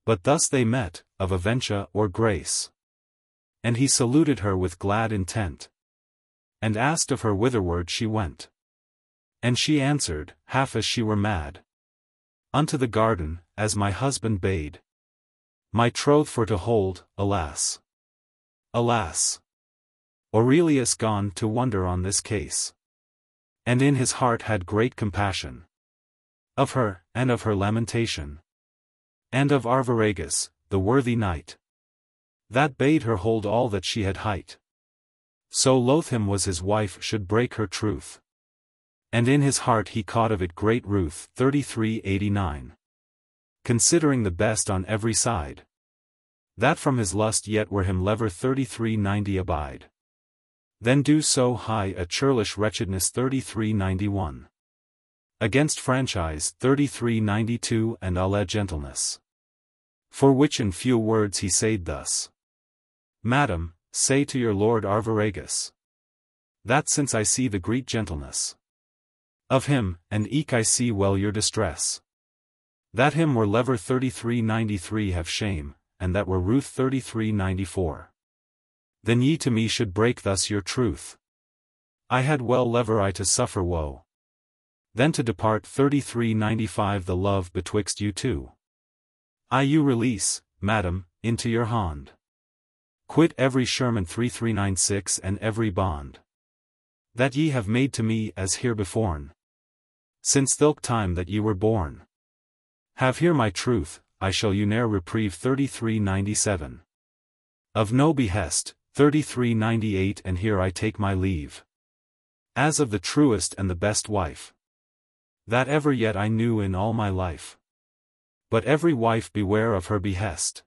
But thus they met, of aventure or grace. And he saluted her with glad intent, and asked of her whitherward she went. And she answered, half as she were mad, unto the garden, as my husband bade my troth for to hold. Alas! Alas! Aurelius gone to wonder on this case, and in his heart had great compassion of her, and of her lamentation, and of Arviragus, the worthy knight, that bade her hold all that she had hight. So loath him was his wife should break her truth, and in his heart he caught of it great ruth. 3389. Considering the best on every side, that from his lust yet were him lever. 3390 abide. Then do so high a churlish wretchedness. 3391. Against franchise. 3392 and alle gentleness. For which in few words he said thus: Madam, say to your lord Arviragus, that since I see the great gentleness of him, and eke I see well your distress, that him were lever. 3393 have shame, and that were ruth. 3394. Then ye to me should break thus your truth. I had well lever I to suffer woe, then to depart. 3395. The love betwixt you two I you release, madam, into your hand. Quit every Sherman. 3396. And every bond that ye have made to me as herebeforn, since thilke time that ye were born. Have here my truth, I shall you ne'er reprieve. 3397. Of no behest. 3398. And here I take my leave, as of the truest and the best wife that ever yet I knew in all my life. But every wife beware of her behest.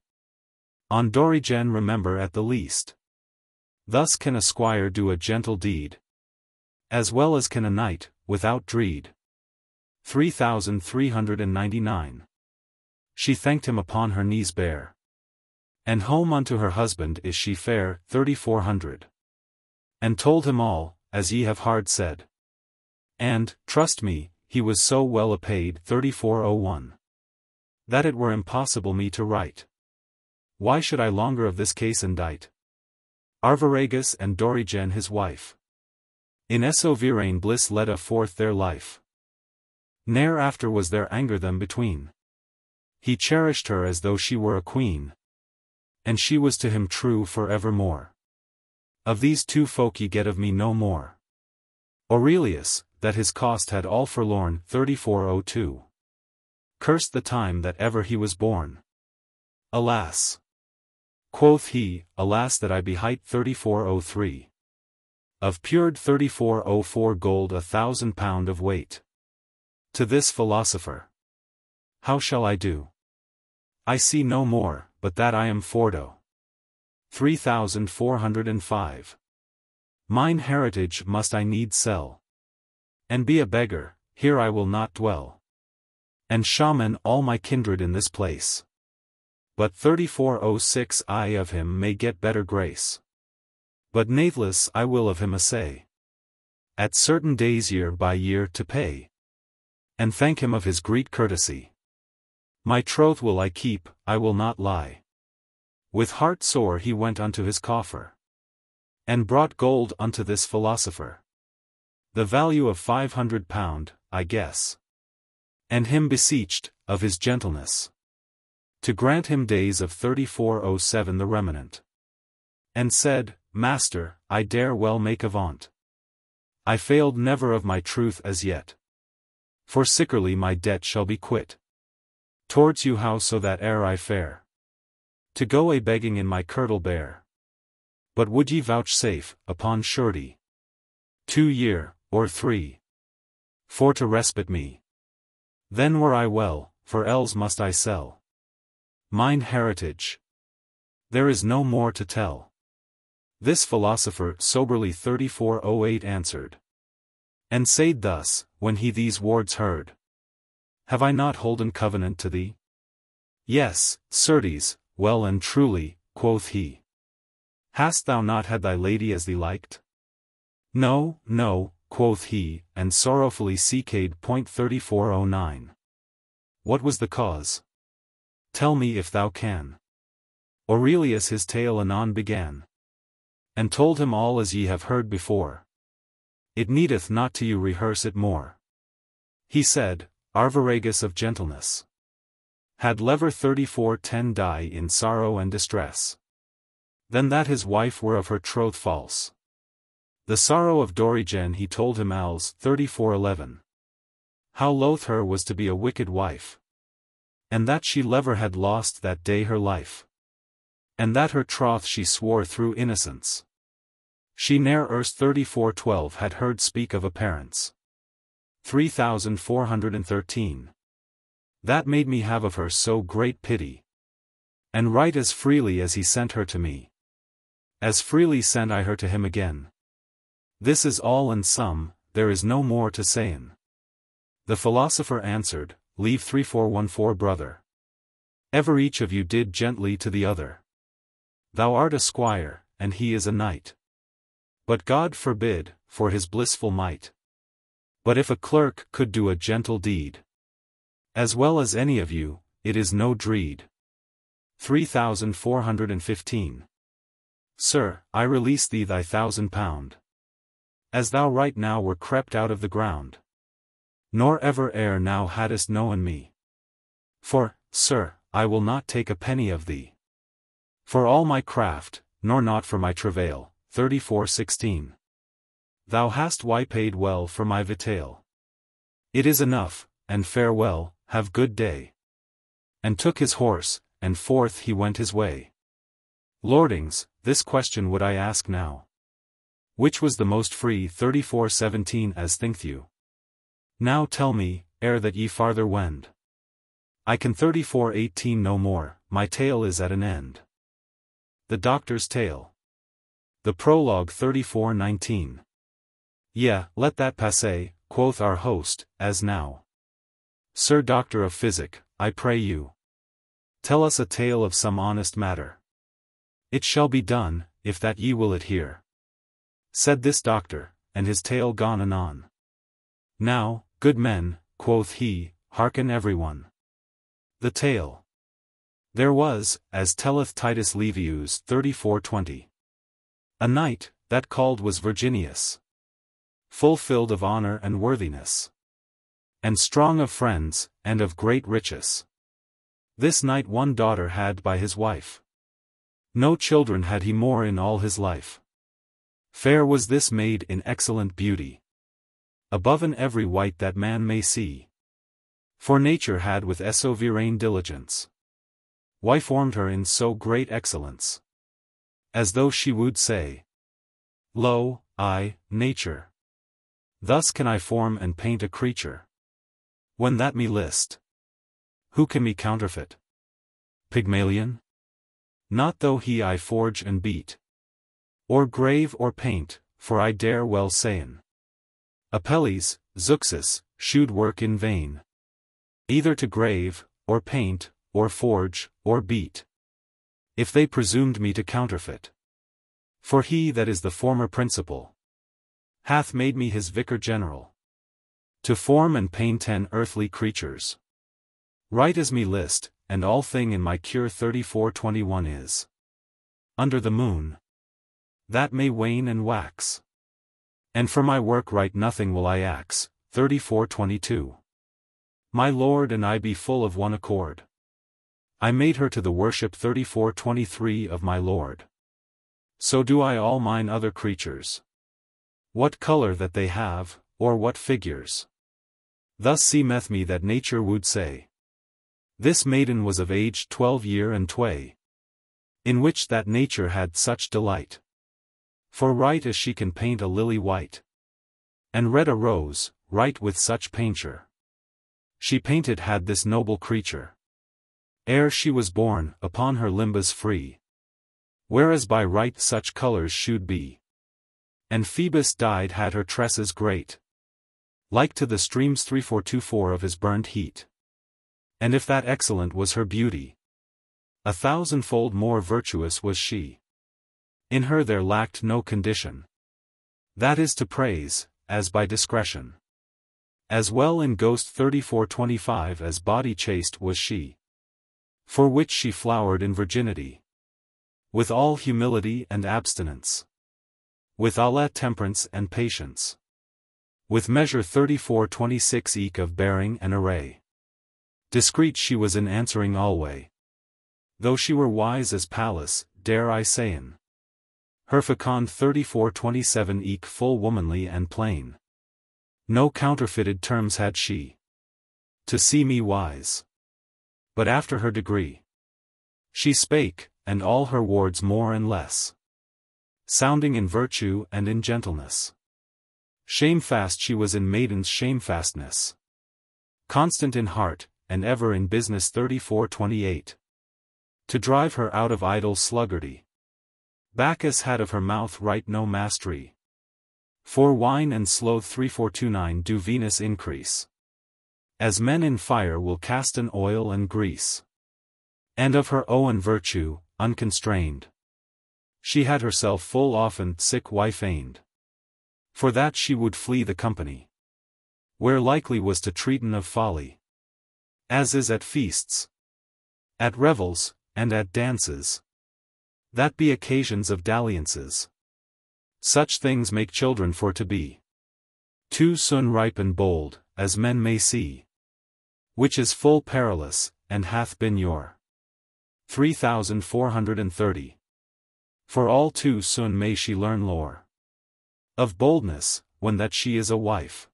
On Dorigen remember at the least. Thus can a squire do a gentle deed, as well as can a knight, without dread. 3399. She thanked him upon her knees bare, and home unto her husband is she fair. 3400. And told him all, as ye have hard said. And, trust me, he was so well apaid. 3401. That it were impossible me to write. Why should I longer of this case indite Arviragus and Dorigen his wife? In sovereign bliss led forth their life. Ne'er after was there anger them between. He cherished her as though she were a queen, and she was to him true for evermore. Of these two folk ye get of me no more. Aurelius, that his cost had all forlorn. 3402. Cursed the time that ever he was born. Alas! Quoth he, alas that I be hight. 3403. Of pured. 3404 gold 1,000 pound of weight. To this philosopher, how shall I do? I see no more, but that I am fordo. 3405. Mine heritage must I needs sell, and be a beggar, here I will not dwell, and shaman all my kindred in this place. But 3406 I of him may get better grace. But nathless I will of him assay, at certain days year by year to pay, and thank him of his great courtesy. My troth will I keep, I will not lie. With heart sore he went unto his coffer, and brought gold unto this philosopher, the value of 500 pound, I guess. And him beseeched, of his gentleness, to grant him days of 3407 the remnant. And said, Master, I dare well make avaunt. I failed never of my truth as yet. For sickerly my debt shall be quit towards you how so that ere I fare to go a begging in my kirtle bare. But would ye vouchsafe, upon surety, 2 year, or 3, for to respite me? Then were I well, for else must I sell mine heritage. There is no more to tell. This philosopher soberly. 3408 answered, And said thus, when he these words heard, Have I not holden covenant to thee? Yes, certes, well and truly, quoth he. Hast thou not had thy lady as thee liked? No, no, quoth he, and sorrowfully seekade. 3409. What was the cause? Tell me if thou can. Aurelius his tale anon began, and told him all as ye have heard before. It needeth not to you rehearse it more. He said, Arviragus of gentleness had lever 3410 die in sorrow and distress, than that his wife were of her troth false. The sorrow of Dorigen he told him als 3411. How loath her was to be a wicked wife, and that she lever had lost that day her life, and that her troth she swore through innocence. She ne'er erst 3412 had heard speak of a parents. 3413. That made me have of her so great pity, and write as freely as he sent her to me. As freely send I her to him again. This is all and some, there is no more to sayn. The philosopher answered, Leave 3414 brother. Ever each of you did gently to the other. Thou art a squire, and he is a knight. But God forbid, for his blissful might. But if a clerk could do a gentle deed, as well as any of you, it is no dread. 3415. Sir, I release thee thy £1,000. As thou right now were crept out of the ground, nor ever ere now hadst known me. For, sir, I will not take a penny of thee, for all my craft, nor not for my travail. 3416. Thou hast paid well for my vitail. It is enough, and farewell, have good day. And took his horse, and forth he went his way. Lordings, this question would I ask now. Which was the most free? 3417. As think you? Now tell me, ere that ye farther wend. I can. 3418. No more, my tale is at an end. The Doctor's Tale. The Prologue. 3419. Yea, let that passe, quoth our host, as now. Sir Doctor of Physic, I pray you, tell us a tale of some honest matter. It shall be done, if that ye will it hear. Said this doctor, and his tale gone anon. Now, good men, quoth he, hearken every one. The tale. There was, as telleth Titus Livius 3420. A knight, that called was Virginius, full-filled of honor and worthiness, and strong of friends, and of great riches. This knight one daughter had by his wife. No children had he more in all his life. Fair was this maid in excellent beauty, above in every wight that man may see. For nature had with sovereign diligence formed her in so great excellence, as though she would say, Lo, I, nature, thus can I form and paint a creature, when that me list. Who can me counterfeit? Pygmalion? Not though he I forge and beat, or grave or paint, for I dare well sayn, Apelles, Zeuxis, should work in vain, either to grave, or paint, or forge, or beat, if they presumed me to counterfeit. For he that is the former principal hath made me his vicar general, to form and paint 10 earthly creatures, right as me list, and all thing in my cure. 3421 is under the moon, that may wane and wax, and for my work right nothing will I ax. 3422. My lord and I be full of one accord. I made her to the worship. 3423 of my lord. So do I all mine other creatures. What color that they have, or what figures. Thus seemeth me that nature would say, this maiden was of age 12 year and tway, in which that nature had such delight. For right as she can paint a lily white, and red a rose, right with such painture she painted had this noble creature, ere she was born, upon her limbus free, whereas by right such colors should be. And Phoebus died had her tresses great, Like to the streams 3424 of his burnt heat. And if that excellent was her beauty, 1,000-fold more virtuous was she. In her there lacked no condition. That is to praise, as by discretion. As well in Ghost 3425 as body chaste was she. For which she flowered in virginity. With all humility and abstinence. With all temperance and patience. With measure 3426 eke of bearing and array. Discreet she was in answering alway. Though she were wise as Pallas, dare I sayn. Her fecund 3427 eke full womanly and plain. No counterfeited terms had she. To see me wise. But after her degree. She spake, and all her words more and less. Sounding in virtue and in gentleness. Shamefast she was in maiden's shamefastness. Constant in heart, and ever in business 3428. To drive her out of idle sluggardy. Bacchus had of her mouth right no mastery. For wine and sloth 3429 do Venus increase. As men in fire will cast an oil and grease. And of her own virtue, unconstrained. She had herself full often sick wife aimed. For that she would flee the company. Where likely was to treaten of folly. As is at feasts. At revels, and at dances. That be occasions of dalliances. Such things make children for to be. Too soon ripe and bold, as men may see. Which is full perilous, and hath been your. 3430. For all too soon may she learn lore. Of boldness, when that she is a wife.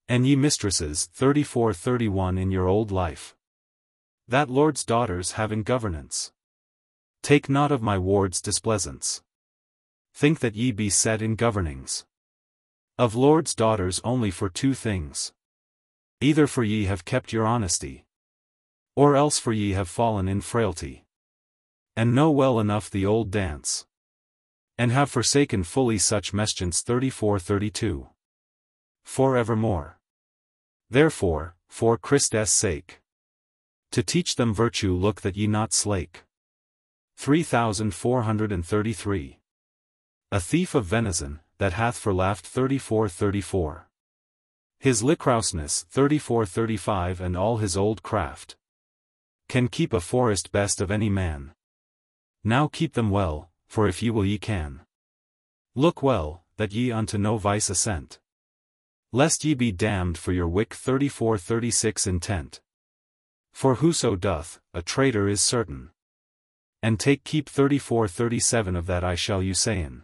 And ye mistresses 3431 in your old life. That lord's daughters have in governance. Take not of my ward's displeasance. Think that ye be set in governings. Of lords' daughters only for two things. Either for ye have kept your honesty. Or else for ye have fallen in frailty. And know well enough the old dance. And have forsaken fully such meschiance 3432. For evermore. Therefore, for Christ's sake. To teach them virtue look that ye not slake. 3433. A thief of venison, that hath for laughed 3434. His licrouseness 3435 and all his old craft. Can keep a forest best of any man. Now keep them well, for if ye will ye can. Look well, that ye unto no vice assent. Lest ye be damned for your wick 3436 intent. For whoso doth, a traitor is certain. And keep 3437 of that I shall you sayn.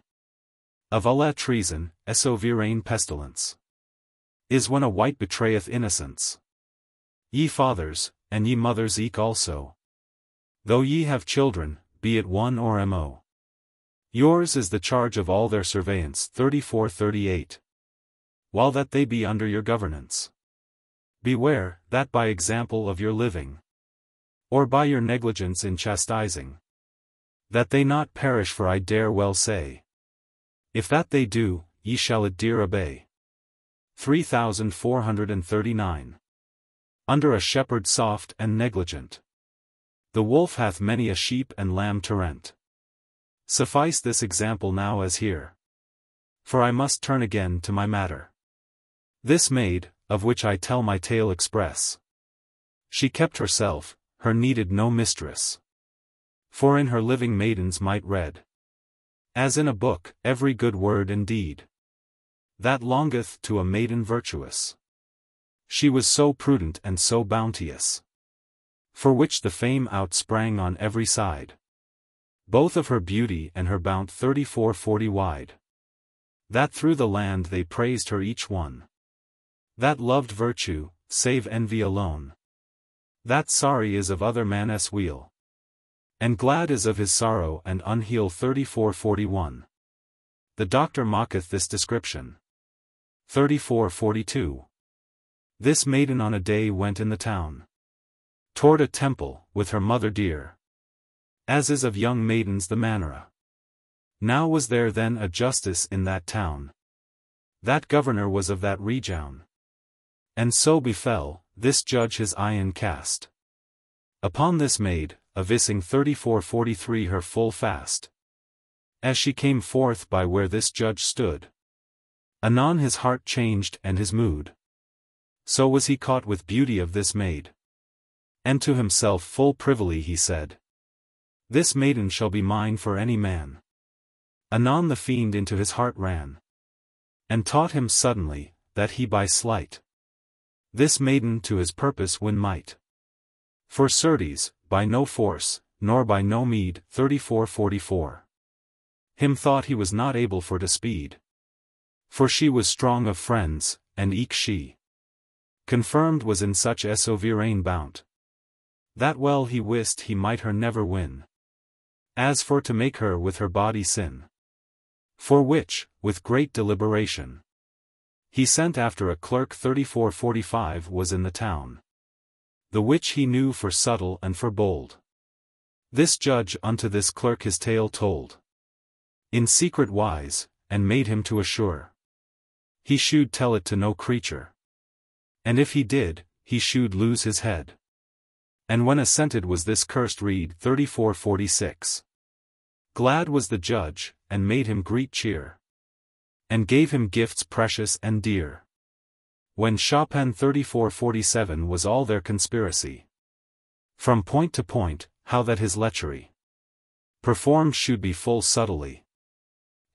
Of alla treason, eso virain pestilence. Is when a wight betrayeth innocence. Ye fathers, and ye mothers eke also. Though ye have children, be it one or mo. Yours is the charge of all their surveillance 3438. While that they be under your governance. Beware, that by example of your living. Or by your negligence in chastising. That they not perish for I dare well say. If that they do, ye shall it dear obey. 3439. Under a shepherd soft and negligent. The wolf hath many a sheep and lamb to rent. Suffice this example now as here. For I must turn again to my matter. This maid, of which I tell my tale express. She kept herself, her needed no mistress. For in her living maidens might read. As in a book, every good word and deed. That longeth to a maiden virtuous. She was so prudent and so bounteous. For which the fame outsprang on every side. Both of her beauty and her bounty 3440 wide. That through the land they praised her each one. That loved virtue, save envy alone. That sorry is of other man's weal. And glad is of his sorrow and unheal 3441. The doctor mocketh this description. 3442. This maiden on a day went in the town. Toward a temple, with her mother dear. As is of young maidens the manera. Now was there then a justice in that town. That governor was of that region. And so befell, this judge his eyen cast upon this maid, avising 3443 her full fast. As she came forth by where this judge stood, anon his heart changed and his mood. So was he caught with beauty of this maid. And to himself full privily he said, this maiden shall be mine for any man. Anon the fiend into his heart ran, and taught him suddenly, that he by sleight this maiden to his purpose win might. For certes, by no force, nor by no meed. 3444. Him thought he was not able for to speed. For she was strong of friends, and eke she confirmed was in such a sovereign bounte, that well he wist he might her never win. As for to make her with her body sin, for which, with great deliberation, he sent after a clerk. 3445 was in the town, the which he knew for subtle and for bold. This judge unto this clerk his tale told, in secret wise, and made him to assure he should tell it to no creature, and if he did, he should lose his head. And when assented was this cursed reed. 3446. Glad was the judge, and made him great cheer, and gave him gifts precious and dear. When Shipman 3447 was all their conspiracy, from point to point, how that his lechery performed should be full subtly,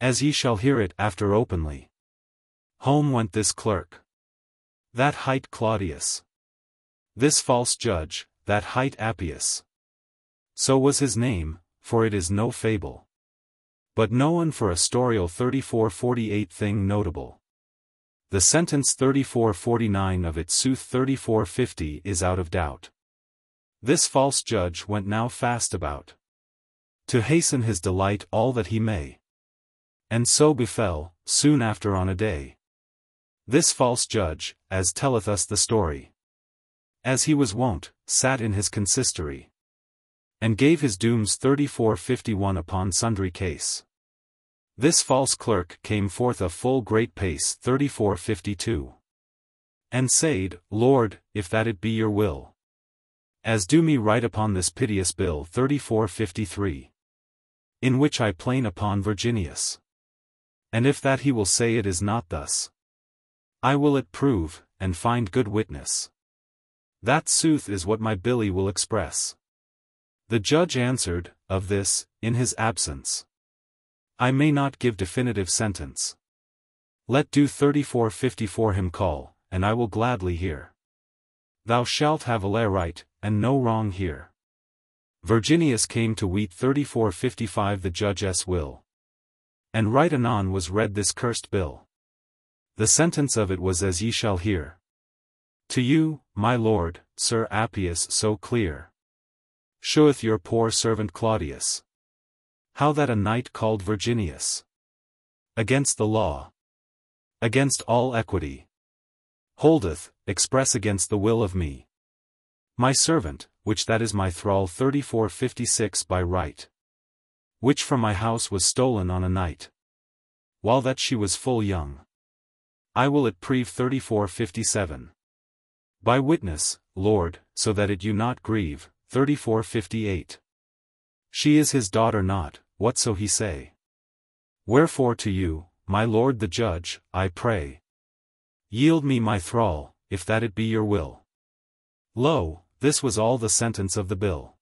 as ye shall hear it after openly. Home went this clerk, that hight Claudius, this false judge, that hight Appius. So was his name, for it is no fable, but known for a storial. 3448 thing notable. The sentence 3449 of it sooth. 3450 is out of doubt. This false judge went now fast about, to hasten his delight all that he may. And so befell, soon after on a day, this false judge, as telleth us the story, as he was wont, sat in his consistory, and gave his dooms. 3451 upon sundry case. This false clerk came forth a full great pace. 3452. And said, Lord, if that it be your will, as do me write upon this piteous bill. 3453. In which I plain upon Virginius. And if that he will say it is not thus, I will it prove, and find good witness. That sooth is what my billy will express. The judge answered, of this, in his absence, I may not give definitive sentence. Let do. 3454 him call, and I will gladly hear. Thou shalt have a right, and no wrong here. Virginius came to wheat. 3455 the judge's will. And right anon was read this cursed bill. The sentence of it was as ye shall hear. To you, my lord, Sir Appius, so clear sheweth your poor servant Claudius, how that a knight called Virginius, against the law, against all equity, holdeth, express against the will of me, my servant, which that is my thrall. 3456 by right, which from my house was stolen on a night, while that she was full young. I will it prove. 3457. By witness, Lord, so that it you not grieve. 3458. She is his daughter not, whatso he say. Wherefore to you, my lord the judge, I pray, yield me my thrall, if that it be your will. Lo, this was all the sentence of the bill.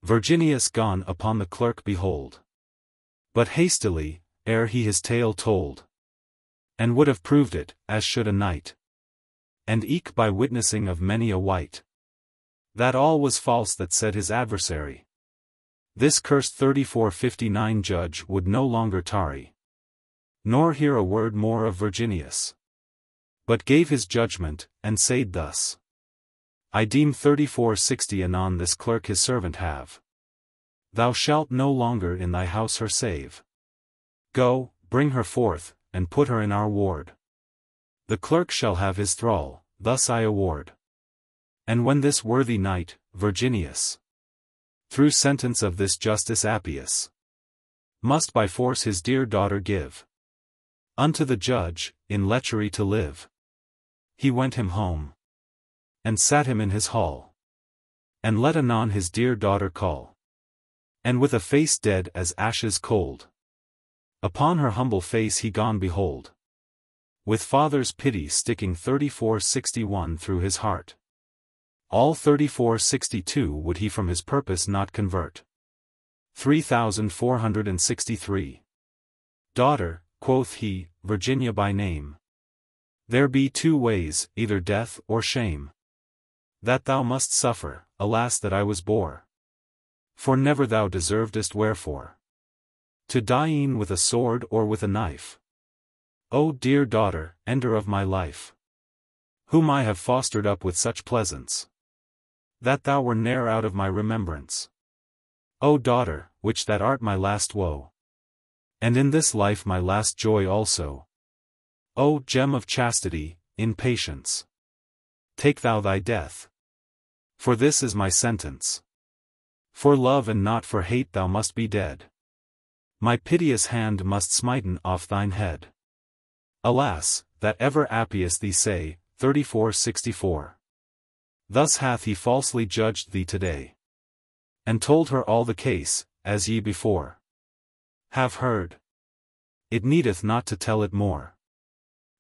Virginius gone upon the clerk behold, but hastily, ere he his tale told, and would have proved it, as should a knight, and eke by witnessing of many a wight, that all was false that said his adversary. This cursed 3459 judge would no longer tarry, nor hear a word more of Virginius, but gave his judgment, and said thus. I deem 3460 anon this clerk his servant have. Thou shalt no longer in thy house her save. Go, bring her forth, and put her in our ward. The clerk shall have his thrall, thus I award. And when this worthy knight, Virginius, through sentence of this justice Appius, must by force his dear daughter give unto the judge, in lechery to live, he went him home, and sat him in his hall, and let anon his dear daughter call. And with a face dead as ashes cold, upon her humble face he gone behold, with father's pity sticking 3461 through his heart. All 3462 would he from his purpose not convert. 3463. Daughter, quoth he, Virginia by name, there be two ways, either death or shame, that thou must suffer. Alas that I was bore, for never thou deservedest wherefore to die e'en with a sword or with a knife. O dear daughter, ender of my life, whom I have fostered up with such pleasance, that thou were ne'er out of my remembrance. O daughter, which that art my last woe, and in this life my last joy also. O gem of chastity, in patience, take thou thy death, for this is my sentence. For love and not for hate thou must be dead. My piteous hand must smiten off thine head. Alas, that ever Appius thee say, 3464. Thus hath he falsely judged thee today, and told her all the case, as ye before have heard. It needeth not to tell it more.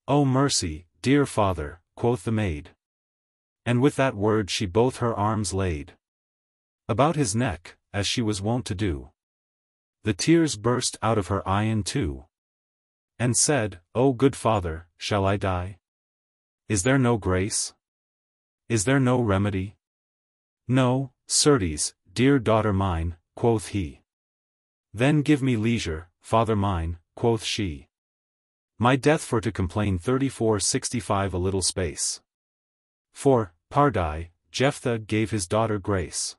O mercy, dear father, quoth the maid. And with that word she both her arms laid about his neck, as she was wont to do. The tears burst out of her eyen too, and said, O good father, shall I die? Is there no grace? Is there no remedy? No, certes, dear daughter mine, quoth he. Then give me leisure, father mine, quoth she. My death for to complain. 3465 a little space. For, pardie, Jephthah gave his daughter grace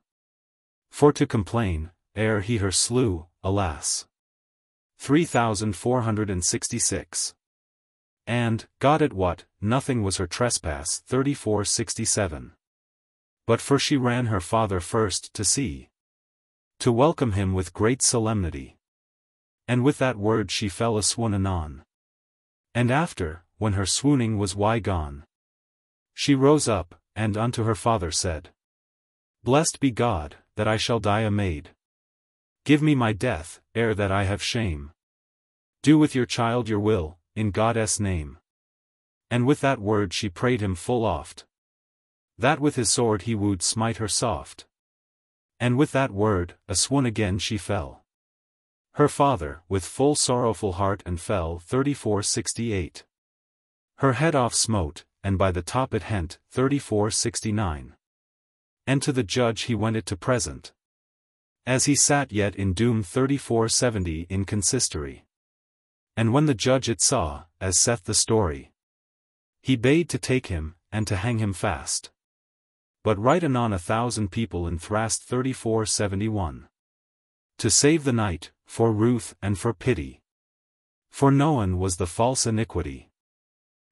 for to complain, ere he her slew, alas. 3466. And, God at what, nothing was her trespass. 3467. But for she ran her father first to see, to welcome him with great solemnity. And with that word she fell a swoon anon. And after, when her swooning was gone, she rose up, and unto her father said, Blessed be God, that I shall die a maid. Give me my death, ere that I have shame. Do with your child your will, in God's name. And with that word she prayed him full oft, that with his sword he would smite her soft. And with that word, a swoon again she fell. Her father, with full sorrowful heart and fell. 3468. Her head off smote, and by the top it hent. 3469. And to the judge he went it to present, as he sat yet in doom. 3470 in consistory. And when the judge it saw, as saith the story, he bade to take him, and to hang him fast. But right anon 1,000 people enthrust. 3471. To save the night, for ruth and for pity, for known was the false iniquity.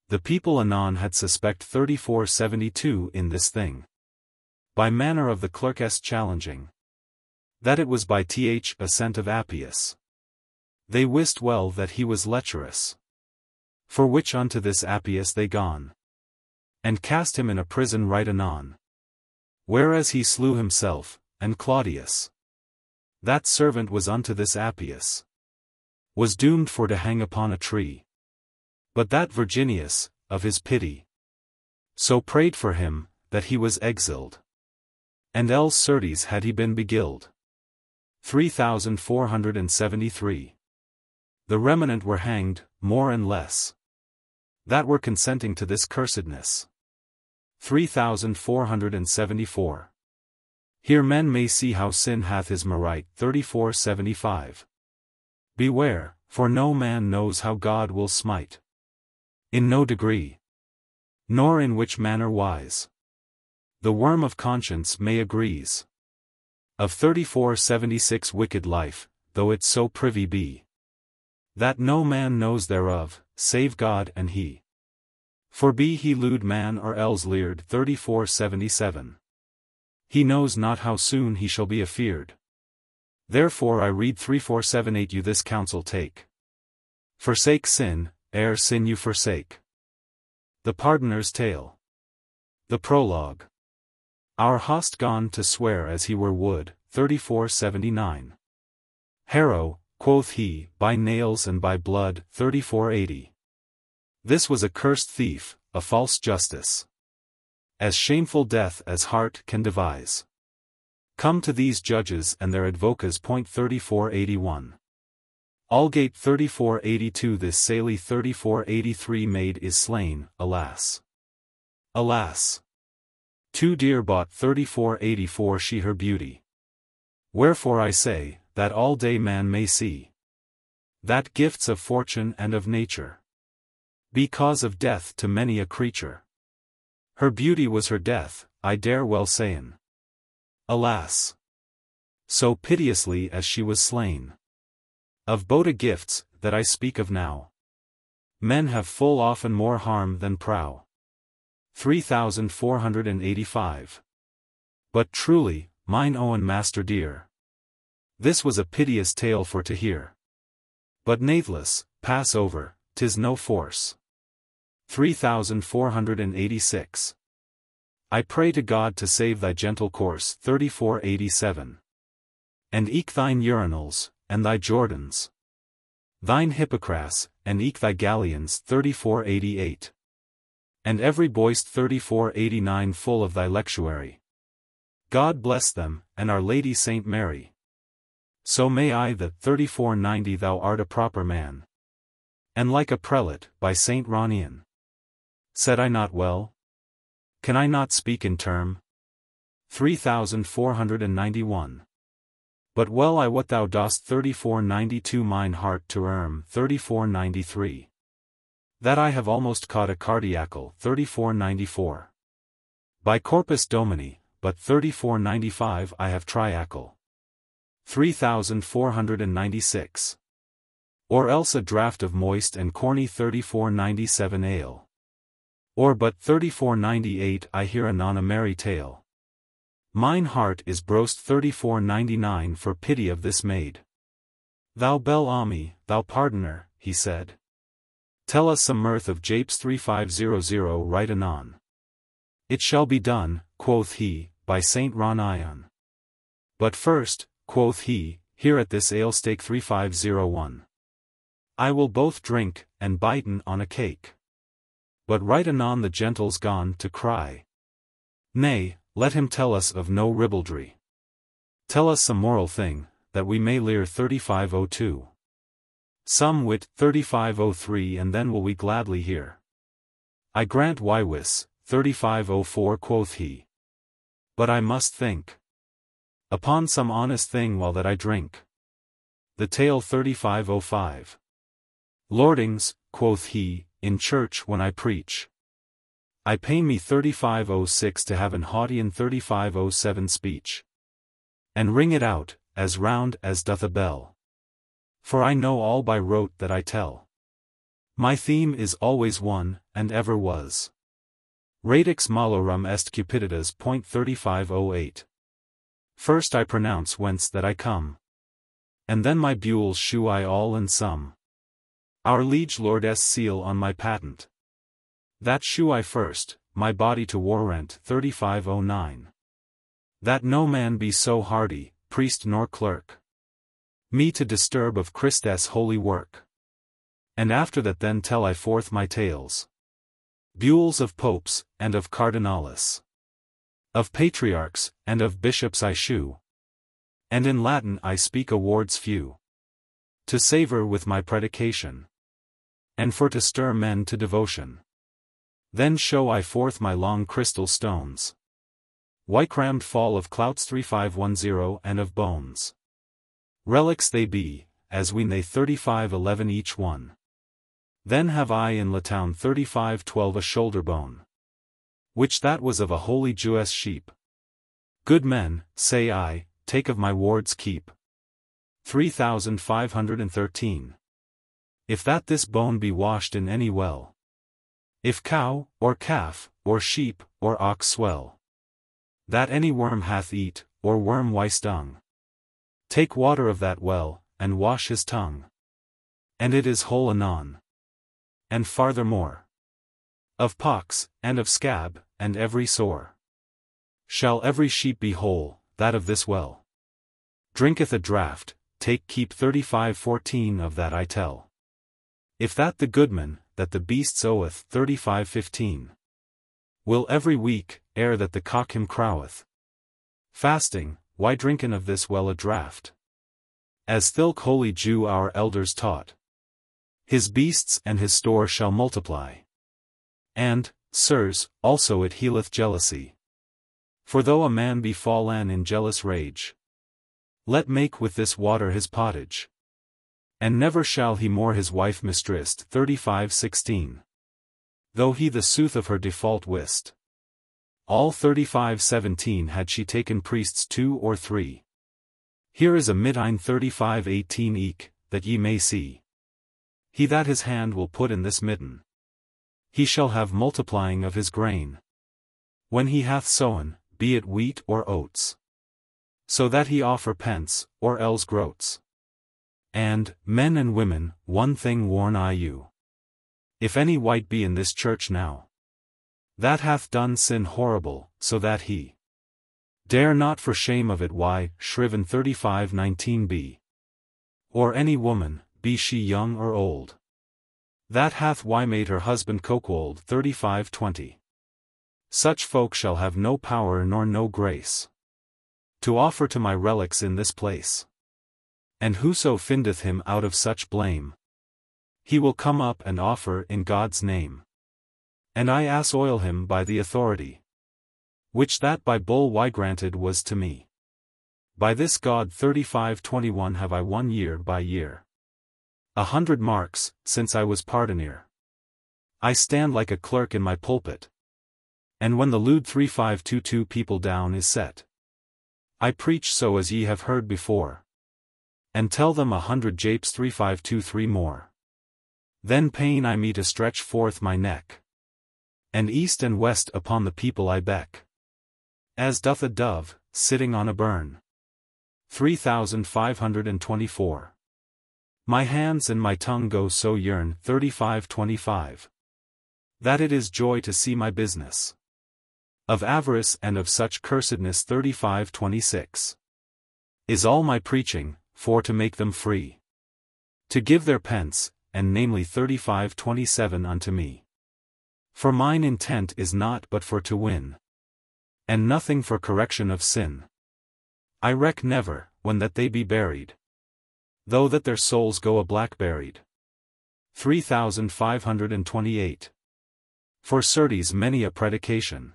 The people anon had suspect. 3472 in this thing, by manner of the clerk's challenging, that it was by th assent of Appius. They wist well that he was lecherous, for which unto this Appius they gone, and cast him in a prison right anon, whereas he slew himself, and Claudius, that servant was unto this Appius, was doomed for to hang upon a tree. But that Virginius, of his pity, so prayed for him, that he was exiled, and else certes had he been beguiled. 3473. The remnant were hanged, more and less, that were consenting to this cursedness. 3474. Here men may see how sin hath his merit. 3475. Beware, for no man knows how God will smite, in no degree, nor in which manner wise. The worm of conscience may agrees. Of 3476 wicked life, though it so privy be, that no man knows thereof, save God and he. For be he lewd man or else leered. 3477. He knows not how soon he shall be afeared. Therefore I read. 3478 You this counsel take. Forsake sin, ere sin you forsake. The Pardoner's Tale. The Prologue. Our host gone to swear as he were wood, 3479. Harrow, quoth he, by nails and by blood, 3480. This was a cursed thief, a false justice. As shameful death as heart can devise. Come to these judges and their advocas. 3481. Aldgate 3482. This Saley 3483 maid is slain, alas. Alas. Too dear bought 3484 she her beauty. Wherefore I say, that all day man may see. That gifts of fortune and of nature be cause of death to many a creature. Her beauty was her death, I dare well sayn. Alas! So piteously as she was slain. Of bote gifts, that I speak of now, men have full often more harm than prow. 3485. But truly, mine own master dear, this was a piteous tale for to hear. But nathless, pass over, 'tis no force. 3486. I pray to God to save thy gentle course. 3487. And eke thine urinals, and thy Jordans, thine Hippocras, and eke thy galleons. 3488. And every boist. 3489. Full of thy lectuary. God bless them, and Our Lady Saint Mary. So may I that. 3490. Thou art a proper man, and like a prelate, by Saint Ronian. Said I not well? Can I not speak in term? 3491. But well I what thou dost. 3492. Mine heart to erm. 3493. That I have almost caught a cardiacal. 3494. By Corpus Domini, but 3495 I have triacal. 3496. Or else a draught of moist and corny. 3497 ale. Or but 3498 I hear anon a merry tale. Mine heart is brost. 3499 For pity of this maid. Thou bel ami, thou pardoner, he said. Tell us some mirth of japes. 3500 Right anon. It shall be done, quoth he, by Saint Ronion. But first, quoth he, here at this ale stake. 3501. I will both drink, and biten on a cake. But right anon the gentle's gone to cry. Nay, let him tell us of no ribaldry. Tell us some moral thing, that we may lear. 3502. Some wit. 3503 And then will we gladly hear. I grant why wis. 3504 Quoth he. But I must think upon some honest thing while that I drink. The tale. 3505. Lordings, quoth he, in church when I preach, I pain me. 3506 To have an haughty and 3507 speech, and ring it out, as round as doth a bell. For I know all by rote that I tell. My theme is always one, and ever was. Radix malorum est cupiditas. 3508. First I pronounce whence that I come, and then my bules shew I all and some. Our liege lordess seal on my patent. That shew I first, my body to warrant. 3509. That no man be so hardy, priest nor clerk, me to disturb of Christ's holy work. And after that then tell I forth my tales. Bules of popes, and of cardinalis, of patriarchs, and of bishops I shew. And in Latin I speak awards few, to savour with my predication, and for to stir men to devotion. Then show I forth my long crystal stones, white-crammed fall of clouts. 3510 And of bones. Relics they be, as we they. 3511 Each one. Then have I in Latown. 3512 A shoulder bone, which that was of a holy Jewess sheep. Good men, say I, take of my wards keep. 3513. If that this bone be washed in any well, if cow, or calf, or sheep, or ox swell, that any worm hath eat, or worm wy stung, take water of that well, and wash his tongue, and it is whole anon. And farthermore, Of pox, and of scab, and every sore. Shall every sheep be whole, that of this well drinketh a draught, keep 35:14 of that I tell. If that the goodman, that the beasts oweth 35:15. Will every week, ere that the cock him croweth. Fasting, why drinken of this well a draught? As thilke holy Jew our elders taught. His beasts and his store shall multiply. And, sirs, also it healeth jealousy. For though a man be fallen in jealous rage, let make with this water his pottage. And never shall he more his wife mistrist 35:16. Though he the sooth of her default wist. All 35:17 had she taken priests 2 or 3. Here is a midine 35:18 eke, that ye may see. He that his hand will put in this midden, he shall have multiplying of his grain. When he hath sown, be it wheat or oats. So that he offer pence, or else groats. And, men and women, one thing warn I you. If any wight be in this church now, that hath done sin horrible, so that he dare not for shame of it why, shriven 35:19 be. Or any woman, be she young or old, that hath why made her husband cockwold 35:20. Such folk shall have no power nor no grace to offer to my relics in this place. And whoso findeth him out of such blame, he will come up and offer in God's name. And I ass oil him by the authority, which that by bull why granted was to me. By this God 35:21 have I won year by year 100 marks, since I was pardoneer. I stand like a clerk in my pulpit. And when the lewd 3522 people down is set, I preach so as ye have heard before. And tell them 100 japes 3523 more. Then pain I me to stretch forth my neck. And east and west upon the people I beck. As doth a dove, sitting on a burn. 3524. My hands and my tongue go so yearn 3525. That it is joy to see my business. Of avarice and of such cursedness 3526. Is all my preaching, for to make them free. To give their pence, and namely 3527 unto me. For mine intent is not but for to win. And nothing for correction of sin. I reck never, when that they be buried. Though that their souls go a blackberried. 3528. For certes many a predication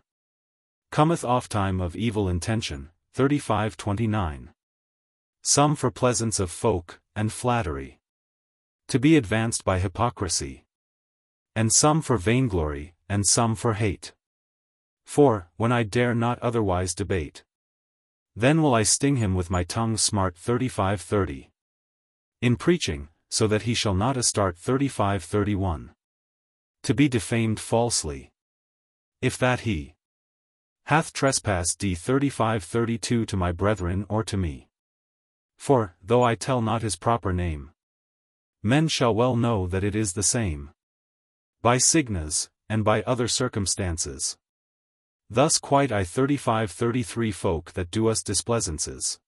cometh oft time of evil intention, 3529. Some for pleasance of folk, and flattery, to be advanced by hypocrisy. And some for vainglory, and some for hate. For, when I dare not otherwise debate, then will I sting him with my tongue smart 3530. In preaching, so that he shall not astart 3531. To be defamed falsely. If that he hath trespassed d 3532 to my brethren or to me. For, though I tell not his proper name, men shall well know that it is the same. By signas, and by other circumstances. Thus quite I 3533 folk that do us displeasances.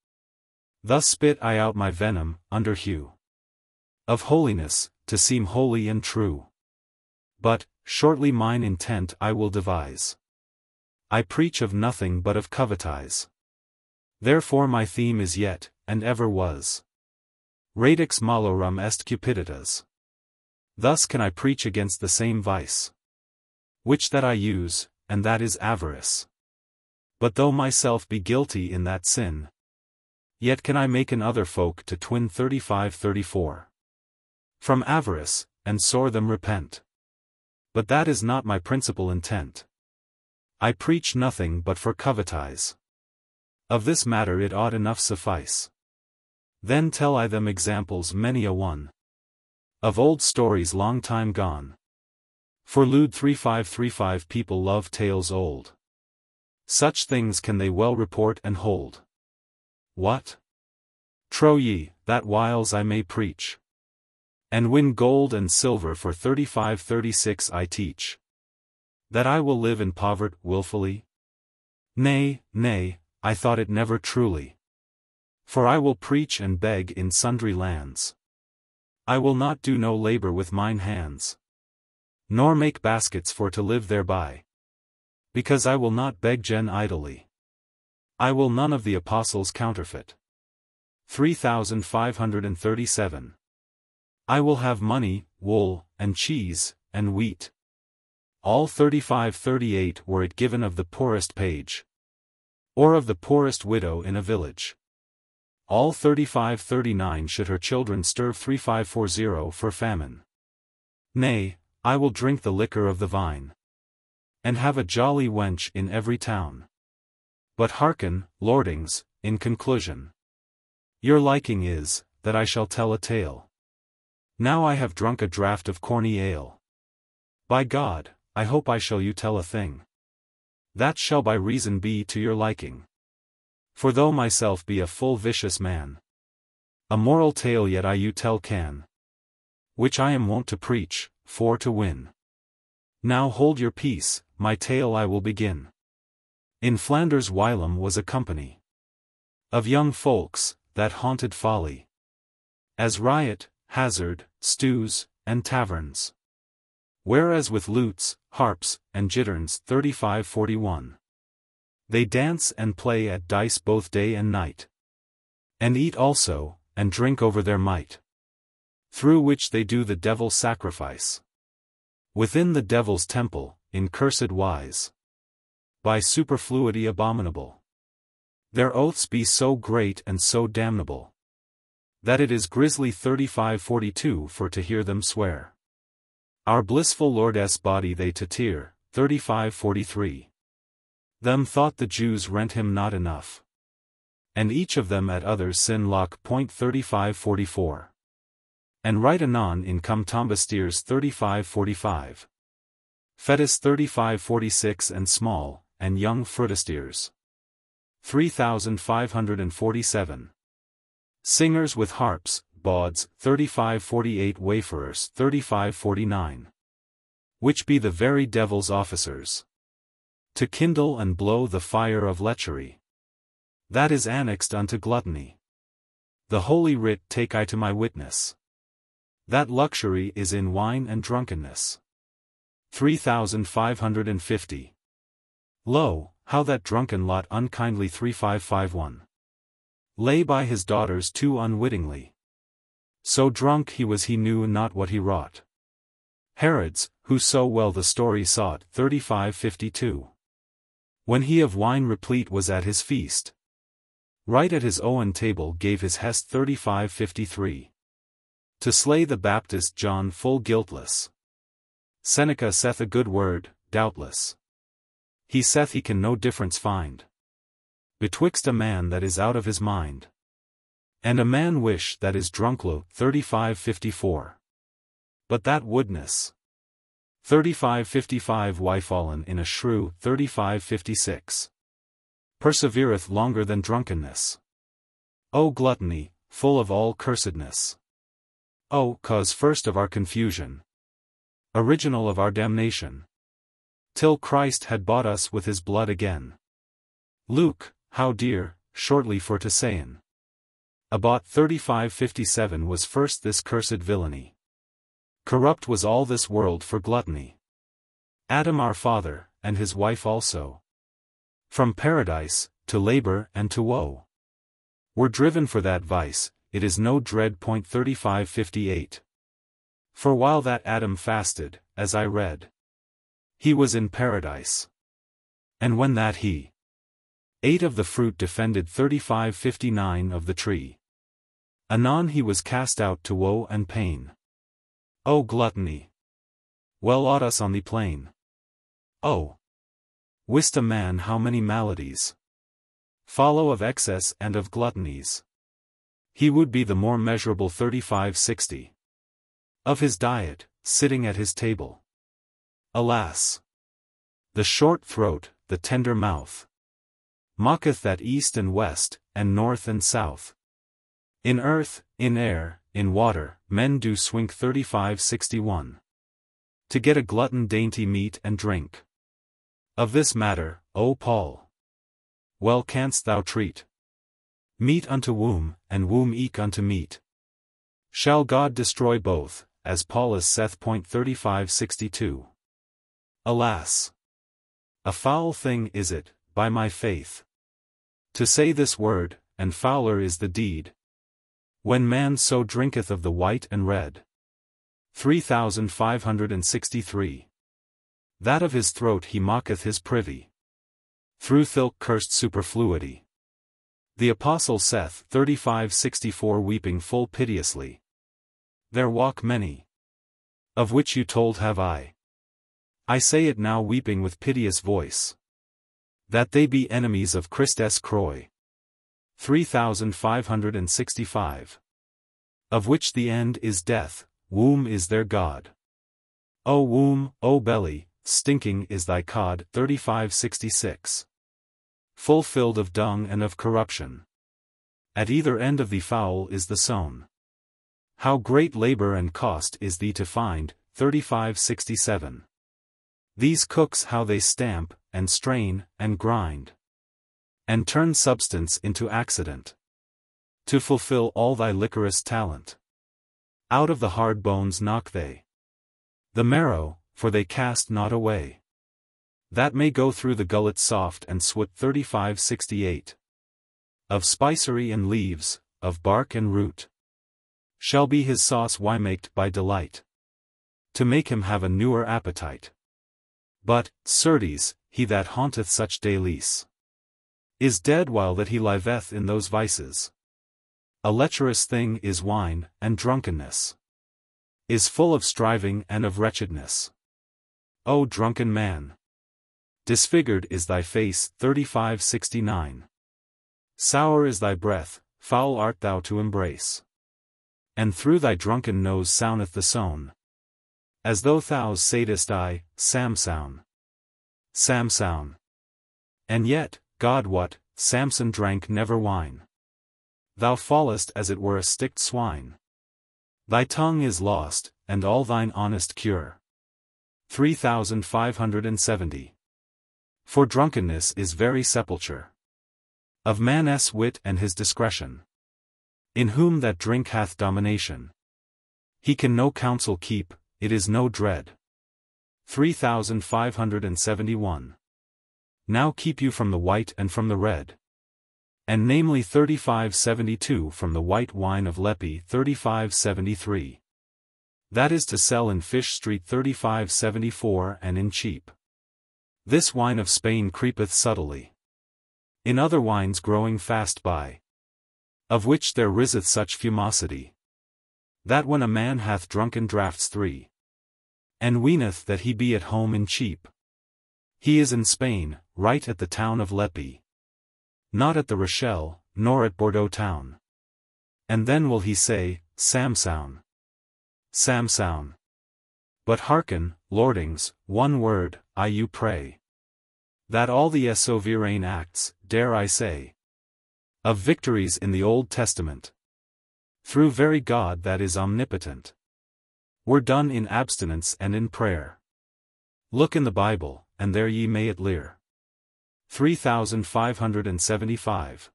Thus spit I out my venom, under hue of holiness, to seem holy and true. But, shortly mine intent I will devise. I preach of nothing but of covetise. Therefore my theme is yet, and ever was. Radix malorum est cupiditas. Thus can I preach against the same vice, which that I use, and that is avarice. But though myself be guilty in that sin, yet can I make an other folk to twin 3534. From avarice, and sore them repent. But that is not my principal intent. I preach nothing but for covetise. Of this matter it ought enough suffice. Then tell I them examples many a one. Of old stories long time gone. For lewd 3535 people love tales old. Such things can they well report and hold. What? Trow ye, that whiles I may preach, and win gold and silver for 3536 I teach. That I will live in poverty wilfully? Nay, nay, I thought it never truly. For I will preach and beg in sundry lands. I will not do no labor with mine hands, nor make baskets for to live thereby. Because I will not beg gen idly. I will none of the apostles counterfeit. 3537. I will have money, wool, and cheese, and wheat. All 3538 were it given of the poorest page, or of the poorest widow in a village. All 3539 should her children starve 3540 for famine. Nay, I will drink the liquor of the vine, and have a jolly wench in every town. But hearken, lordings, in conclusion. Your liking is, that I shall tell a tale. Now I have drunk a draught of corny ale. By God, I hope I shall you tell a thing that shall by reason be to your liking. For though myself be a full vicious man, a moral tale yet I you tell can, which I am wont to preach, for to win. Now hold your peace, my tale I will begin. In Flanders whilom was a company of young folks, that haunted folly, as riot, hazard, stews, and taverns. Whereas with lutes, harps, and jitterns 3541. They dance and play at dice both day and night. And eat also, and drink over their might. Through which they do the devil sacrifice. Within the devil's temple, in cursed wise. By superfluity abominable. Their oaths be so great and so damnable, that it is grisly 3542 for to hear them swear. Our blissful Lord's body they to tear, 3543. Them thought the Jews rent him not enough. And each of them at others sin lock. 3544. And right anon in come Tombasteers 3545. Fetus 3546 and small, and young Fruitisteers. 3547. Singers with harps, bawds 3548 wayfarers 3549. Which be the very devil's officers. To kindle and blow the fire of lechery. That is annexed unto gluttony. The Holy Writ take I to my witness. That luxury is in wine and drunkenness. 3550. Lo, how that drunken lot unkindly 3551. Lay by his daughters too unwittingly. So drunk he was he knew not what he wrought. Herod's, who so well the story sought 3552. When he of wine replete was at his feast. Right at his own table gave his hest 3553. To slay the Baptist John full guiltless. Seneca saith a good word, doubtless. He saith he can no difference find betwixt a man that is out of his mind, and a man wish that is drunklo 3554. But that woodness 3555 why fallen in a shrew 3556. Persevereth longer than drunkenness. O gluttony, full of all cursedness. O cause first of our confusion, original of our damnation, till Christ had bought us with his blood again. Luke, how dear, shortly for to sayin. About 3557 was first this cursed villainy. Corrupt was all this world for gluttony. Adam our father, and his wife also, from paradise, to labor and to woe, were driven for that vice. It is no dread. 3558. For while that Adam fasted, as I read, he was in paradise. And when that he ate of the fruit defended 3559 of the tree, anon he was cast out to woe and pain. O gluttony! Well ought us on the plain. Oh! Wist a man how many maladies follow of excess and of gluttonies, he would be the more measurable 3560. Of his diet, sitting at his table. Alas! The short throat, the tender mouth, mocketh that east and west, and north and south. In earth, in air, in water, men do swink 3561. To get a glutton dainty meat and drink. Of this matter, O Paul, well canst thou treat. Meat unto womb, and womb eke unto meat. Shall God destroy both, as Paulus saith? 3562. Alas! A foul thing is it, by my faith, to say this word, and fouler is the deed, when man so drinketh of the white and red. 3563. That of his throat he mocketh his privy, through thilke cursed superfluity. The Apostle saith, 3564, weeping full piteously, there walk many, of which you told have I say it now weeping with piteous voice, that they be enemies of Christes Croy. 3565. Of which the end is death, womb is their God. O womb, O belly, stinking is thy cod. 3566. Full filled of dung and of corruption. At either end of thee foul is the sown. How great labor and cost is thee to find. 3567. These cooks how they stamp, and strain, and grind, and turn substance into accident, to fulfill all thy liquorous talent. Out of the hard bones knock they the marrow, for they cast not away that may go through the gullet soft and sweet. 3568. Of spicery and leaves, of bark and root, shall be his sauce wymaked by delight, to make him have a newer appetite. But, certes, he that haunteth such délices is dead while that he liveth in those vices. A lecherous thing is wine, and drunkenness is full of striving and of wretchedness. O drunken man! Disfigured is thy face. 3569. Sour is thy breath, foul art thou to embrace, and through thy drunken nose soundeth the sound, as though thou saidest I, Samsoun. Samsoun. And yet, God wot, Samson drank never wine. Thou fallest as it were a sticked swine. Thy tongue is lost, and all thine honest cure. 3570. For drunkenness is very sepulture of man's wit and his discretion. In whom that drink hath domination, he can no counsel keep, it is no dread. 3571. Now keep you from the white and from the red. And namely 3572 from the white wine of Lepi. 3573. That is to sell in Fish Street. 3574 and in cheap. This wine of Spain creepeth subtly in other wines growing fast by, of which there riseth such fumosity, that when a man hath drunken draughts 3, and weeneth that he be at home in cheap, he is in Spain, right at the town of Lepi, not at the Rochelle, nor at Bordeaux town. And then will he say, Samsoun. Samsoun. But hearken, lordings, one word, I you pray, that all the sovereign acts, dare I say, of victories in the Old Testament, through very God that is omnipotent, were done in abstinence and in prayer. Look in the Bible, and there ye may it lear. 3575.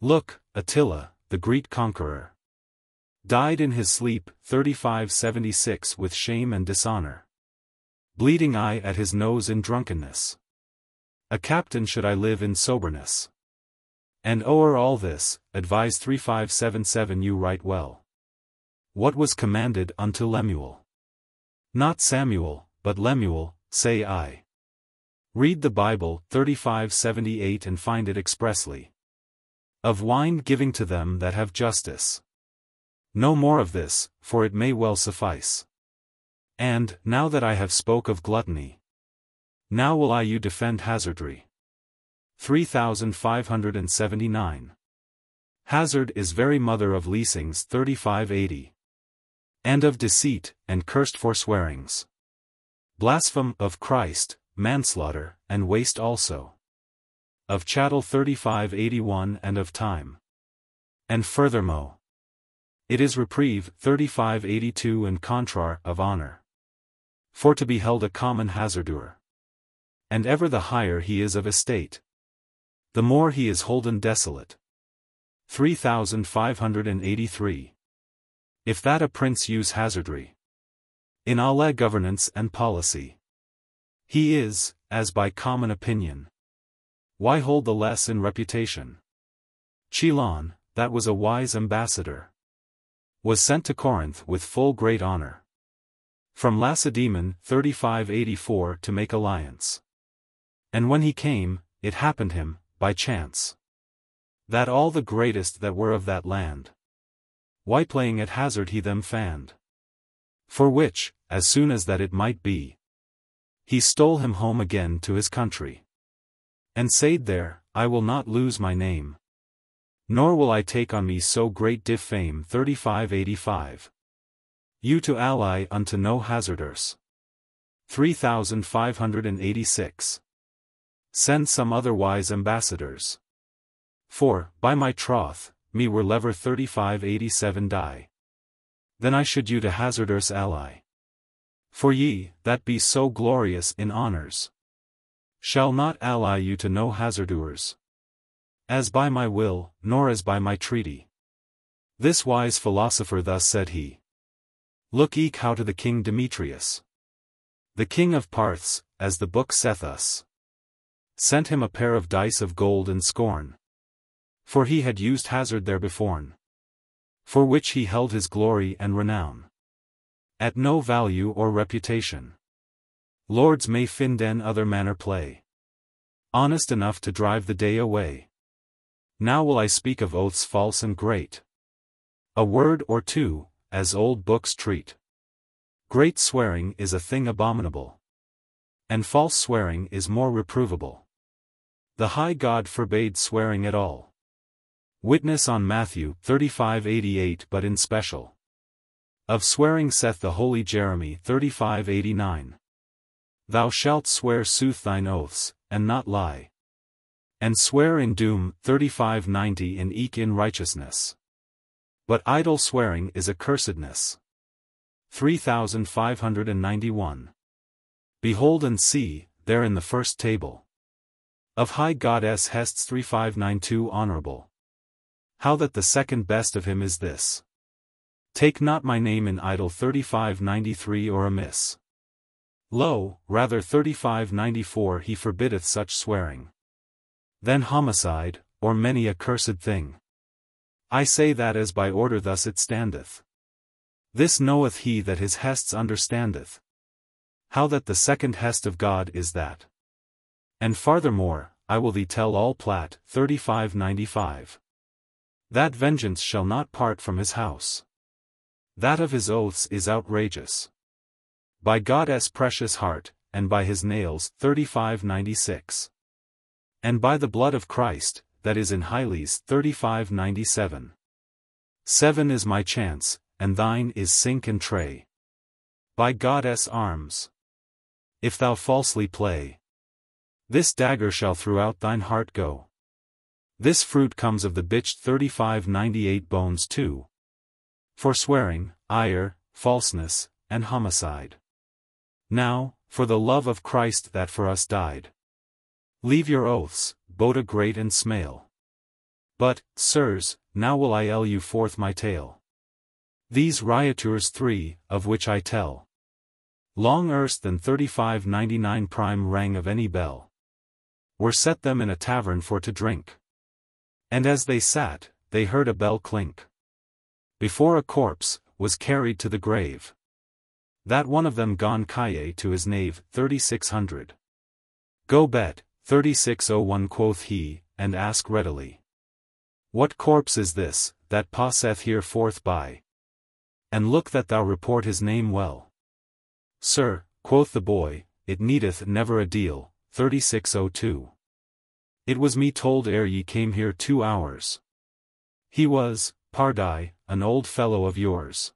Look, Attila, the Greek conqueror, died in his sleep. 3576 with shame and dishonor, bleeding eye at his nose in drunkenness. A captain should I live in soberness. And o'er all this, advise 3577 you right well. What was commanded unto Lemuel? Not Samuel, but Lemuel, say I. Read the Bible. 3578 and find it expressly. Of wine giving to them that have justice. No more of this, for it may well suffice. And, now that I have spoke of gluttony, now will I you defend hazardry. 3579. Hazard is very mother of leasings. 3580. And of deceit, and cursed forswearings. Blaspheme of Christ, manslaughter, and waste also. Of chattel. 3581 and of time. And furthermo, it is reprieve. 3582 and contrar of honor. For to be held a common hazardour, And ever the higher he is of estate, the more he is holden desolate. 3583. If that a prince use hazardry in alle governance and policy, he is, as by common opinion, why hold the less in reputation? Chilon, that was a wise ambassador, was sent to Corinth with full great honor, from Lacedaemon 3584 to make alliance. And when he came, it happened him, by chance, that all the greatest that were of that land, why playing at hazard he them fand. For which, as soon as that it might be, he stole him home again to his country, and said there, I will not lose my name, nor will I take on me so great fame. 3585. You to ally unto no hazarders. 3586. Send some other wise ambassadors. For, by my troth, me were lever 3587 die, then I should you to hazarders ally. For ye, that be so glorious in honors, shall not ally you to no hazarders, as by my will, nor as by my treaty. This wise philosopher thus said he. Look eke how to the king Demetrius, the king of Parths, as the book saith us, sent him a pair of dice of gold and scorn, for he had used hazard therebeforn, for which he held his glory and renown at no value or reputation. Lords may find en other manner play, honest enough to drive the day away. Now will I speak of oaths false and great, a word or two, as old books treat. Great swearing is a thing abominable, and false swearing is more reprovable. The high God forbade swearing at all. Witness on Matthew 3588. But in special of swearing saith the holy Jeremy 3589. Thou shalt swear sooth thine oaths, and not lie. And swear in doom 3590 and eke in righteousness. But idle swearing is accursedness. 3591. Behold and see, there in the first table of high goddess Hest's 3592 honorable, how that the second best of him is this. Take not my name in idle 3593 or amiss. Lo, rather 3594 he forbiddeth such swearing. Then homicide, or many a cursed thing. I say that as by order thus it standeth. This knoweth he that his hests understandeth, how that the second hest of God is that. And farthermore, I will thee tell all plat 3595. That vengeance shall not part from his house. That of his oaths is outrageous. By God's precious heart, and by his nails 3596. And by the blood of Christ, that is in Hyles 3597. 7 is my chance, and thine is sink and tray. By God's arms, if thou falsely play, this dagger shall throughout thine heart go. This fruit comes of the bitched 3598 bones too. For swearing, ire, falseness, and homicide. Now, for the love of Christ that for us died, leave your oaths, both great and smale. But, sirs, now will I you forth my tale. These rioteurs 3, of which I tell, long erst than 3599 prime rang of any bell, were set them in a tavern for to drink. And as they sat, they heard a bell clink. Before a corpse was carried to the grave. That one of them gone calle to his knave 3600. Go bet, 3601 quoth he, and ask readily. What corpse is this, that passeth here forth by? And look that thou report his name well. Sir, quoth the boy, it needeth never a deal, 3602. It was me told ere ye came here 2 hours. He was, pardie, an old fellow of yours.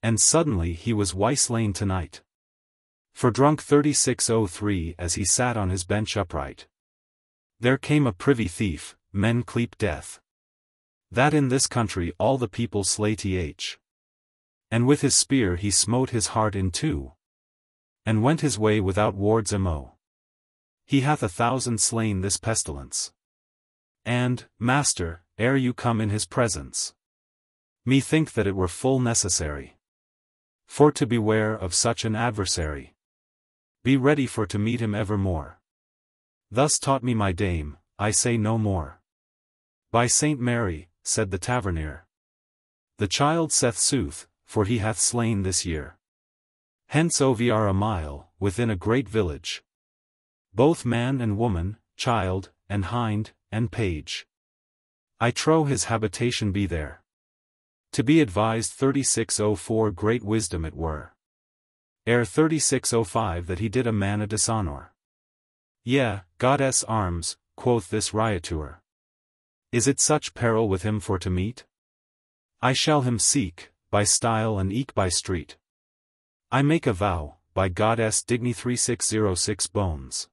And suddenly he was slain tonight. For drunk 3603 as he sat on his bench upright. There came a privy thief, men cleep death. That in this country all the people slay th. And with his spear he smote his heart in two. And went his way without wards mo. He hath 1,000 slain this pestilence. And, master, ere you come in his presence, methink that it were full necessary for to beware of such an adversary. Be ready for to meet him evermore. Thus taught me my dame, I say no more. By Saint Mary, said the tavernier, the child saith sooth, for he hath slain this year. Hence we are a mile, within a great village. Both man and woman, child, and hind, and page. I trow his habitation be there. To be advised 3604 great wisdom it were. Ere 3605 that he did a man a dishonor. Yea, goddess arms, quoth this riotour. Is it such peril with him for to meet? I shall him seek, by style and eke by street. I make a vow, by goddess digni 3606 bones.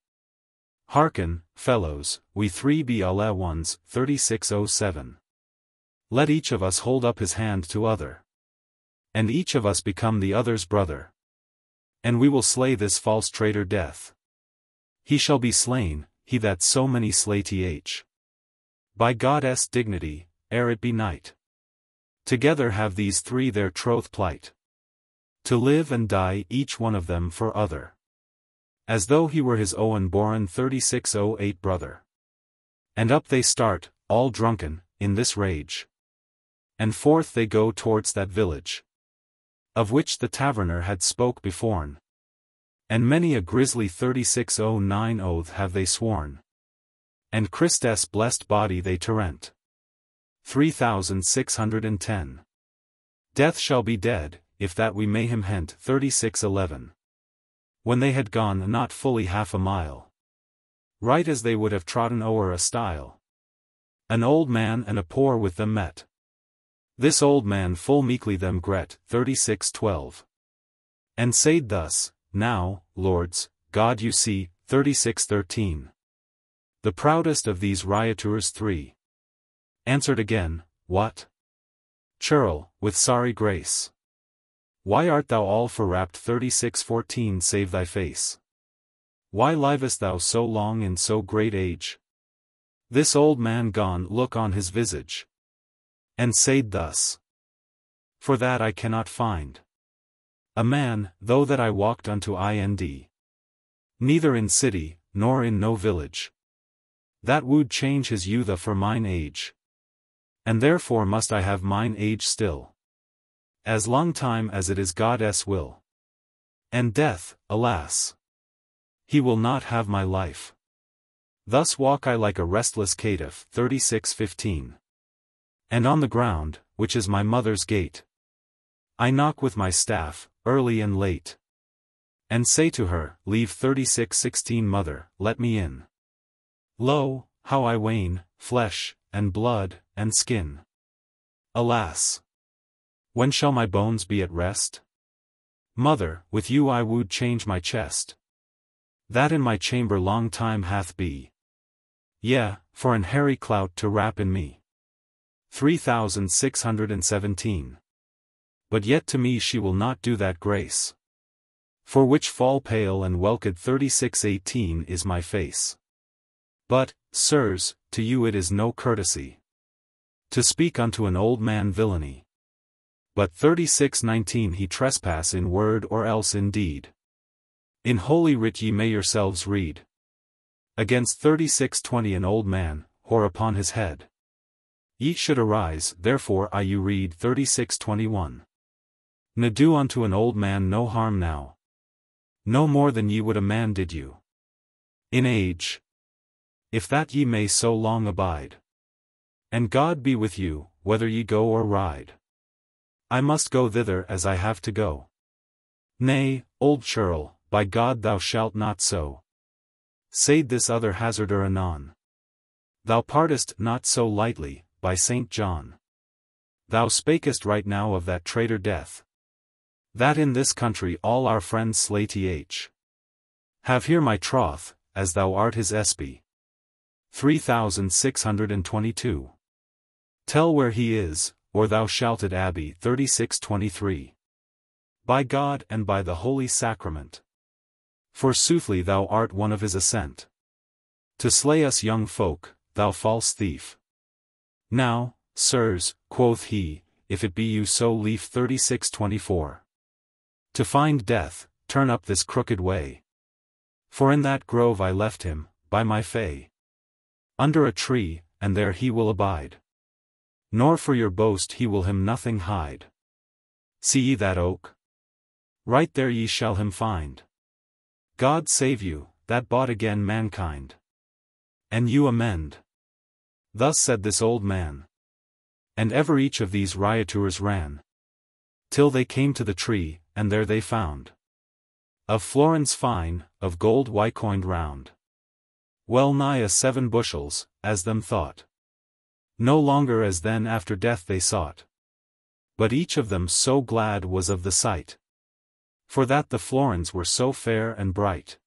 Hearken, fellows, we three be alle ones, 3607. Let each of us hold up his hand to other. And each of us become the other's brother. And we will slay this false traitor Death. He shall be slain, he that so many slay th. By goddess dignity, ere it be night. Together have these three their troth plight. To live and die each one of them for other. As though he were his own born 3608 brother. And up they start, all drunken, in this rage. And forth they go towards that village, of which the taverner had spoke beforn. And many a grisly 3609 oath have they sworn. And Christ's blessed body they torrent. 3610. Death shall be dead, if that we may him hent 3611. When they had gone not fully half a mile, right as they would have trodden o'er a stile, an old man and a poor with them met. This old man full meekly them gret, 3612. And said thus, now, lords, God you see, 3613. The proudest of these rioters three. Answered again, what? Churl, with sorry grace. Why art thou all forwrapped 3614 save thy face? Why livest thou so long in so great age? This old man gone look on his visage. And said thus. For that I cannot find a man, though that I walked unto Ind. Neither in city, nor in no village, that would change his youthe for mine age. And therefore must I have mine age still, as long time as it is God's will. And death, alas! He will not have my life. Thus walk I like a restless caitiff, 3615. And on the ground, which is my mother's gate, I knock with my staff, early and late. And say to her, leave 3616 mother, let me in. Lo, how I wane, flesh, and blood, and skin. Alas! When shall my bones be at rest? Mother, with you I would change my chest, that in my chamber long time hath be. Yea, for an hairy clout to wrap in me. 3617. But yet to me she will not do that grace, for which fall pale and welked 3618 is my face. But, sirs, to you it is no courtesy to speak unto an old man villainy. But 3619 he trespass in word or else in deed. In holy writ ye may yourselves read. Against 3620 an old man, whore upon his head. Ye should arise, therefore I you read 3621. Ne do unto an old man no harm now. No more than ye would a man did you. In age. If that ye may so long abide. And God be with you, whether ye go or ride. I must go thither as I have to go. Nay, old churl, by God thou shalt not so. Said this other hazarder anon. Thou partest not so lightly, by Saint John. Thou spakest right now of that traitor Death. That in this country all our friends slay th. Have here my troth, as thou art his espy. 3622. Tell where he is, or thou shalt at Abbey 3623. By God and by the Holy Sacrament. For soothly thou art one of his assent. To slay us young folk, thou false thief. Now, sirs, quoth he, if it be you so lief 36:24. To find death, turn up this crooked way. For in that grove I left him, by my fay. Under a tree, and there he will abide. Nor for your boast he will him nothing hide. See ye that oak? Right there ye shall him find. God save you, that bought again mankind. And you amend. Thus said this old man. And ever each of these rioters ran. Till they came to the tree, and there they found. Of florins fine, of gold wycoined round. Well nigh a 7 bushels, as them thought. No longer as then after death they sought. But each of them so glad was of the sight. For that the florins were so fair and bright.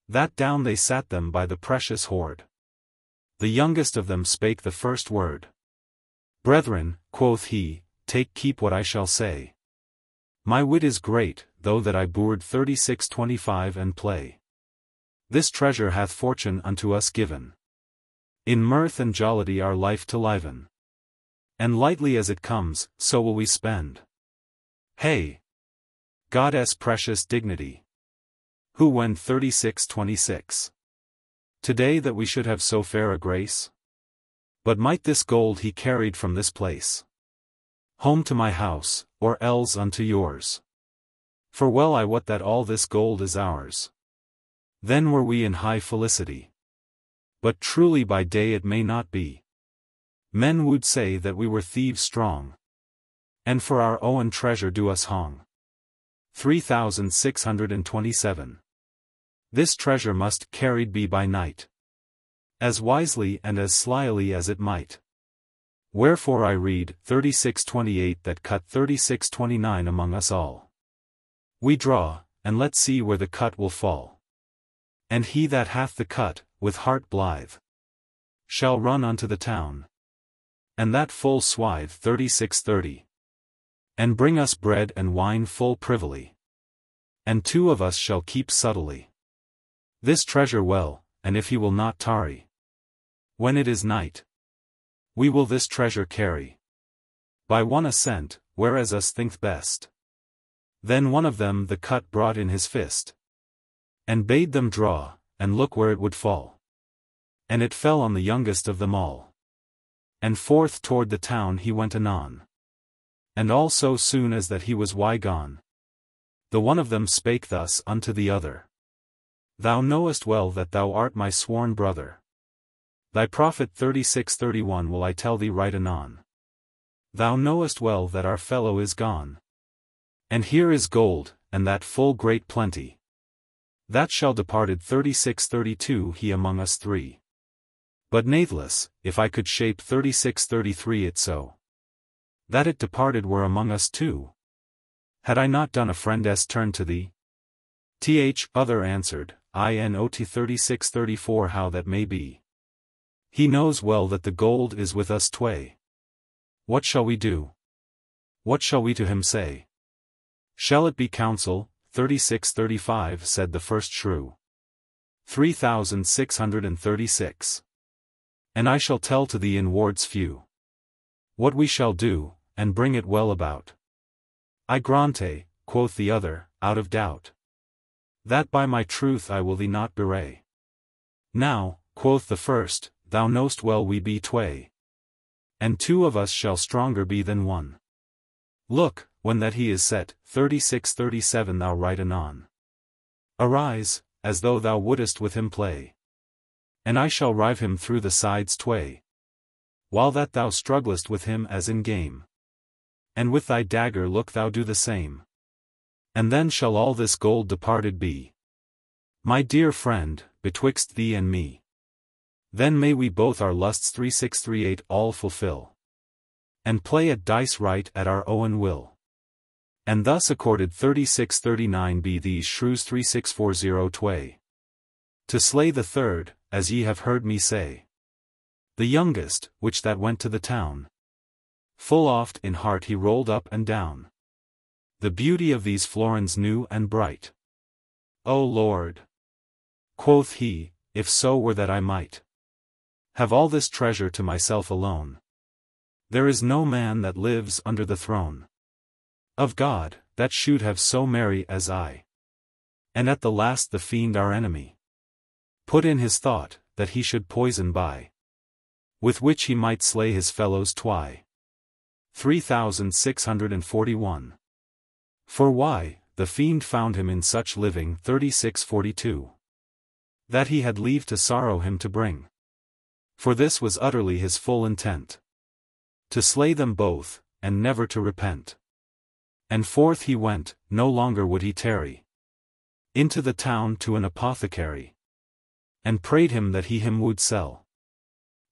That down they sat them by the precious hoard. The youngest of them spake the first word. Brethren, quoth he, take keep what I shall say. My wit is great, though that I board 36:25 and play. This treasure hath fortune unto us given. In mirth and jollity our life to liven. And lightly as it comes, so will we spend. Hey! God's precious dignity. Who went 36:26. Today that we should have so fair a grace? But might this gold he carried from this place home to my house, or else unto yours? For well I wot that all this gold is ours. Then were we in high felicity. But truly by day it may not be. Men would say that we were thieves strong. And for our own treasure do us hong. 3627. This treasure must carried be by night. As wisely and as slyly as it might. Wherefore I read 36:28 that cut 36:29 among us all. We draw, and let's see where the cut will fall. And he that hath the cut, with heart blithe, shall run unto the town. And that full swithe 36:30. And bring us bread and wine full privily. And 2 of us shall keep subtly this treasure well, and if he will not tarry, when it is night, we will this treasure carry. By one assent, whereas us think best. Then one of them the cut brought in his fist. And bade them draw, and look where it would fall. And it fell on the youngest of them all. And forth toward the town he went anon. And all so soon as that he was gone. The one of them spake thus unto the other. Thou knowest well that thou art my sworn brother. Thy profit 36:31 will I tell thee right anon. Thou knowest well that our fellow is gone. And here is gold, and that full great plenty. That shall departed 36:32 he among us 3. But nathless, if I could shape 36:33 it so, that it departed were among us 2. Had I not done a friend's turn to thee? Other answered, not 36:34 how that may be. He knows well that the gold is with us tway. What shall we do? What shall we to him say? Shall it be counsel? 36:35 said the first shrew. 3636. And I shall tell to thee in words few what we shall do, and bring it well about. I grante, quoth the other, out of doubt, that by my truth I will thee not bewray. Now, quoth the first, thou knowst well we be tway. And 2 of us shall stronger be than 1. Look, when that he is set, 36:37 thou write anon. Arise, as though thou wouldest with him play. And I shall rive him through the sides tway. While that thou strugglest with him as in game. And with thy dagger look thou do the same. And then shall all this gold departed be. My dear friend, betwixt thee and me. Then may we both our lusts 3638 all fulfill. And play at dice right at our own will. And thus accorded 3639 be these shrews 3640 tway. To slay the third, as ye have heard me say. The youngest, which that went to the town. Full oft in heart he rolled up and down. The beauty of these florins new and bright. O Lord! Quoth he, if so were that I might have all this treasure to myself alone. There is no man that lives under the throne of God, that should have so merry as I. And at the last the fiend our enemy put in his thought, that he should poison by, with which he might slay his fellows twy. 3641. For why, the fiend found him in such living 3642. That he had leave to sorrow him to bring. For this was utterly his full intent. To slay them both, and never to repent. And forth he went, no longer would he tarry. Into the town to an apothecary. And prayed him that he him would sell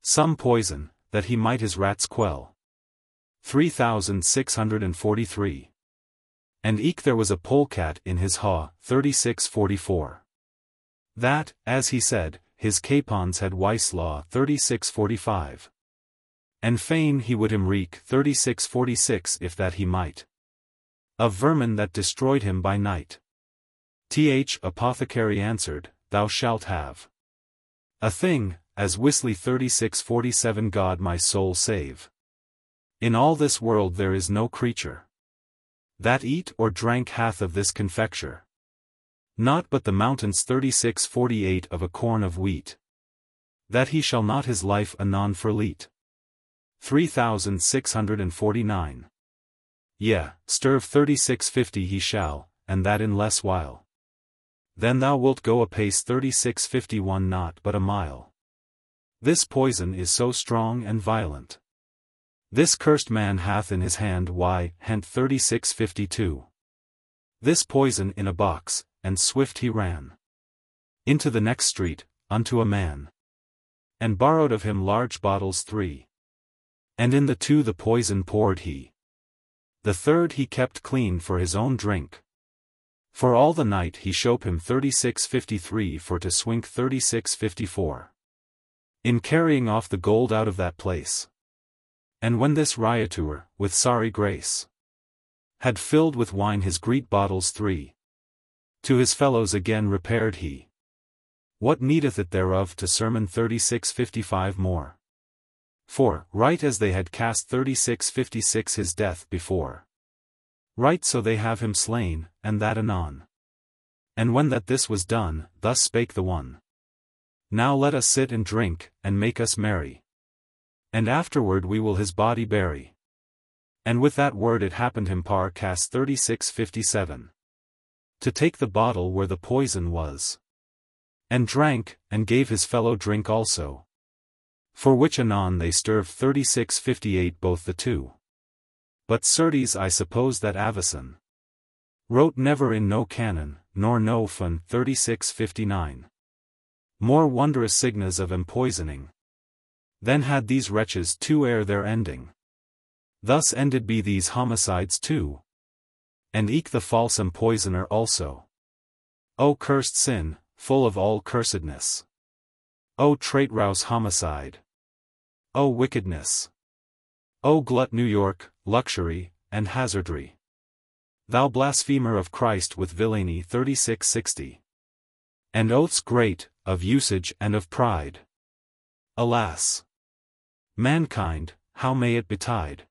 some poison, that he might his rats quell. 3643. And eke there was a polecat in his haw, 3644. That, as he said, his capons had wice law, 3645. And fain he would him wreak, 3646, if that he might. Of vermin that destroyed him by night. Th apothecary answered, thou shalt have a thing, as Whistly 3647. God my soul save. In all this world there is no creature that eat or drank hath of this confecture. Not but the mountains 3648 of a corn of wheat. That he shall not his life anon forleet. 3649. Yea, sterve 3650 he shall, and that in less while. Then thou wilt go apace 3651 not but a mile. This poison is so strong and violent. This cursed man hath in his hand hent 3652. This poison in a box, and swift he ran into the next street, unto a man, and borrowed of him large bottles 3. And in the 2 the poison poured he. The 3rd he kept clean for his own drink. For all the night he showed him 3653 for to swink 3654. In carrying off the gold out of that place. And when this riotour, with sorry grace, had filled with wine his great bottles 3, to his fellows again repaired he. What needeth it thereof to sermon 3655 more? For, right as they had cast 3656 his death before, right so they have him slain, and that anon. And when that this was done, thus spake the one. Now let us sit and drink, and make us merry. And afterward we will his body bury. And with that word it happened him par cast 3657. To take the bottle where the poison was. And drank, and gave his fellow drink also. For which anon they sterved 3658 both the 2. But certes I suppose that Avicen wrote never in no Canon, nor no fun 3659. More wondrous signas of empoisoning. Then had these wretches 2 ere their ending. Thus ended be these homicides 2. And eke the false empoisoner also. O cursed sin, full of all cursedness. O traitorous homicide. O wickedness. O glut New York, luxury, and hazardry. Thou blasphemer of Christ with villainy 3660. And oaths great, of usage and of pride. Alas! Mankind, how may it betide?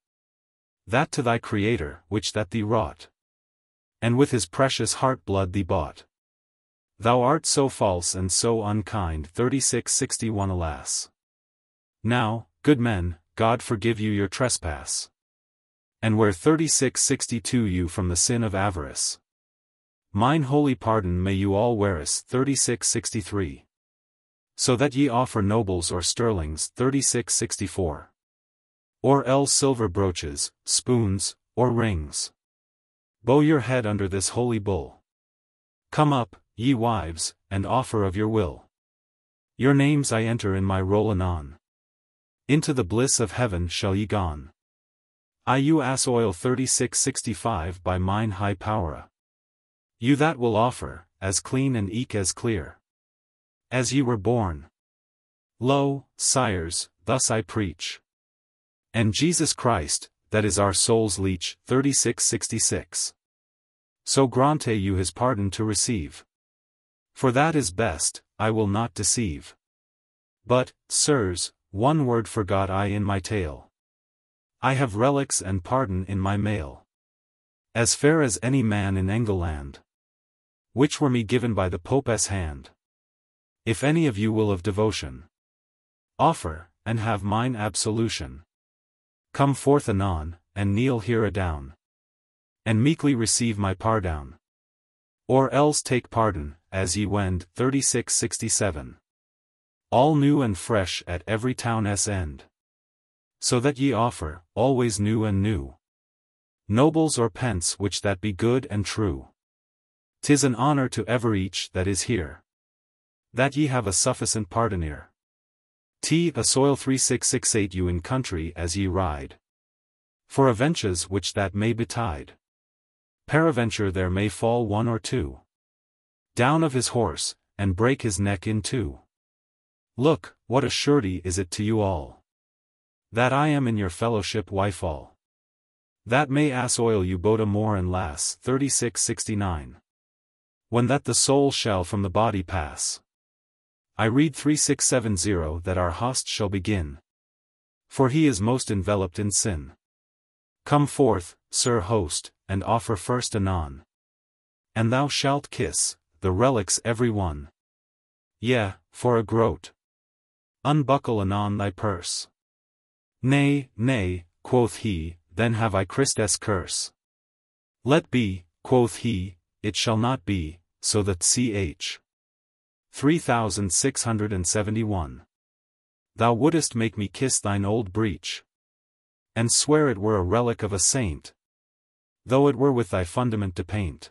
That to thy Creator, which that thee wrought, and with his precious heart blood thee bought. Thou art so false and so unkind 3661. Alas! Now, good men, God forgive you your trespass. And where 3662 you from the sin of avarice. Mine holy pardon may you all wearis 3663. So that ye offer nobles or sterlings 3664. Or else silver brooches, spoons, or rings. Bow your head under this holy bull. Come up, ye wives, and offer of your will. Your names I enter in my roll anon. Into the bliss of heaven shall ye gone. I you ass oil 3665 by mine high power. You that will offer, as clean and eke as clear as ye were born. Lo, sires, thus I preach. And Jesus Christ, that is our soul's leech 3666. So grante you his pardon to receive. For that is best, I will not deceive. But, sirs, one word forgot I in my tale. I have relics and pardon in my mail, as fair as any man in England, which were me given by the Pope's hand. If any of you will of devotion offer, and have mine absolution, come forth anon, and kneel here adown, and meekly receive my pardon. Or else take pardon, as ye wend. 3667. All new and fresh at every town's end, so that ye offer, always new and new, nobles or pence which that be good and true. 'Tis an honor to ever each that is here, that ye have a sufficient pardoner. A soil 3668 you in country as ye ride, for adventures which that may betide. Peradventure there may fall one or two down of his horse, and break his neck in two. Look, what a surety is it to you all, that I am in your fellowship withal, that may assoil you both more and lass. 3669. When that the soul shall from the body pass. I read 3670 that our host shall begin, for he is most enveloped in sin. Come forth, sir host, and offer first anon, and thou shalt kiss the relics every one. Yea, for a groat. Unbuckle anon thy purse. Nay, nay, quoth he, then have I Christ's curse. Let be, quoth he, it shall not be, so that ch. 3671. Thou wouldest make me kiss thine old breech, and swear it were a relic of a saint, though it were with thy fundament to paint.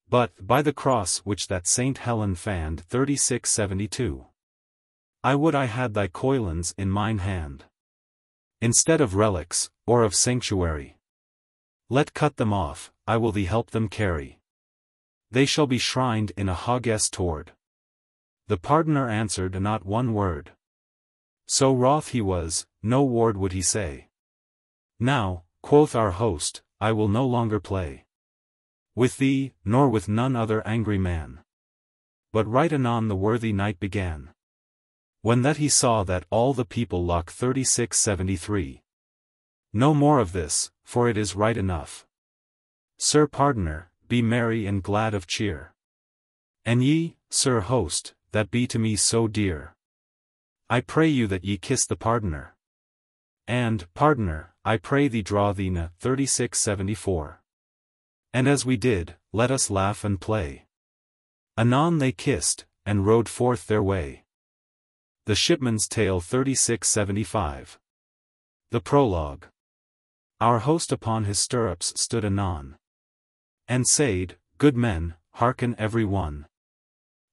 But, by the cross which that Saint Helen fanned. 3672. I would I had thy coilins in mine hand, instead of relics, or of sanctuary. Let cut them off, I will thee help them carry. They shall be shrined in a hog's tord. The pardoner answered not one word. So wroth he was, no word would he say. Now, quoth our host, I will no longer play with thee, nor with none other angry man. But right anon the worthy knight began, when that he saw that all the people lock. 3673. No more of this, for it is right enough. Sir pardoner, be merry and glad of cheer. And ye, sir host, that be to me so dear, I pray you that ye kiss the pardoner. And, pardoner, I pray thee draw thee na. 3674. And as we did, let us laugh and play. Anon they kissed, and rode forth their way. The Shipman's Tale. 3675. The Prologue. Our host upon his stirrups stood anon, and said, Good men, hearken every one.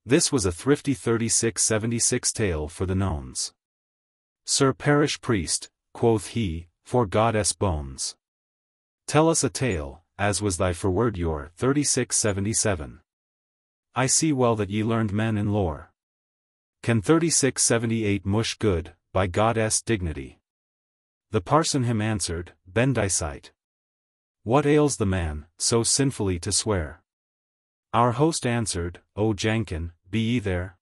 This was a thrifty 3676 tale for the nones. Sir parish priest, quoth he, for God's bones, tell us a tale, as was thy forward your. 3677. I see well that ye learned men in lore. Can 3678 mush good, by God's dignity? The parson him answered, Bend thy sight. What ails the man, so sinfully to swear? Our host answered, O Jankin, be ye there?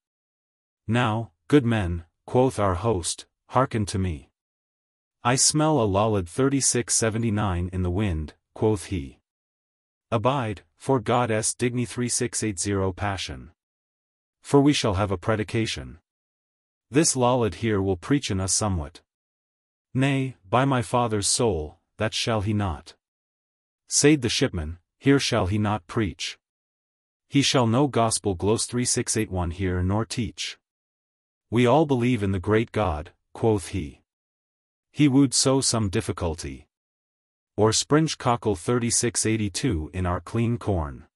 Now, good men, quoth our host, hearken to me. I smell a lollard 3679 in the wind, quoth he. Abide, for God's dignity 3680 passion. For we shall have a predication. This lollard here will preachen us somewhat. Nay, by my father's soul, that shall he not. Said the shipman, here shall he not preach. He shall no gospel gloss 3681 hear nor teach. We all believe in the great God, quoth he. He would sow some difficulty, or springe cockle 3682 in our clean corn.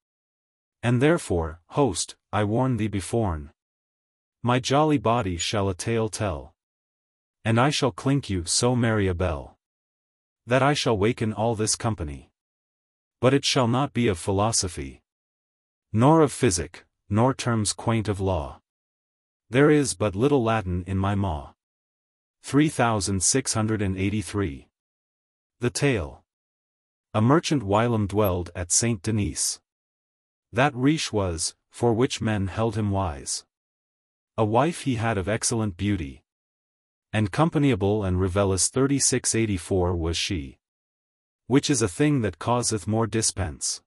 And therefore, host, I warn thee beforn, my jolly body shall a tale tell, and I shall clink you so merry a bell, that I shall waken all this company. But it shall not be of philosophy, nor of physic, nor terms quaint of law. There is but little Latin in my maw. 3683. The Tale. A merchant whilom dwelled at Saint Denis. That Riche was, for which men held him wise. A wife he had of excellent beauty, and companyable and revellous 3684 was she. Which is a thing that causeth more dispense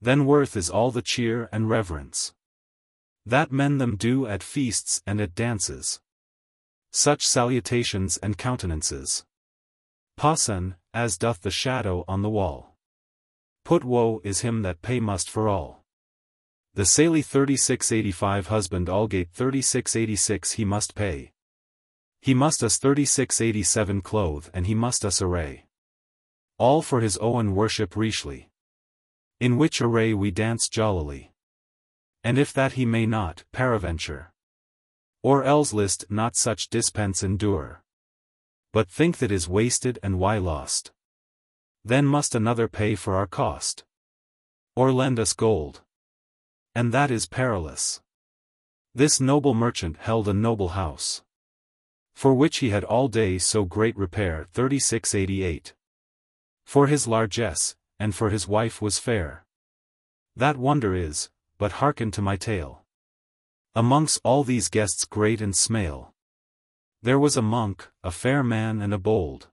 than worth is all the cheer and reverence that men them do at feasts and at dances. Such salutations and countenances Parson, as doth the shadow on the wall. Put woe is him that pay must for all. The Saley 3685 husband Aldgate 3686 he must pay. He must us 3687 clothe and he must us array. All for his own worship richly. In which array we dance jollily. And if that he may not, paraventure. Or else list not such dispense endure. But think that is wasted and why lost. Then must another pay for our cost. Or lend us gold. And that is perilous. This noble merchant held a noble house, for which he had all day so great repair 3688. For his largesse, and for his wife was fair. That wonder is, but hearken to my tale. Amongst all these guests great and smale, there was a monk, a fair man and a bold.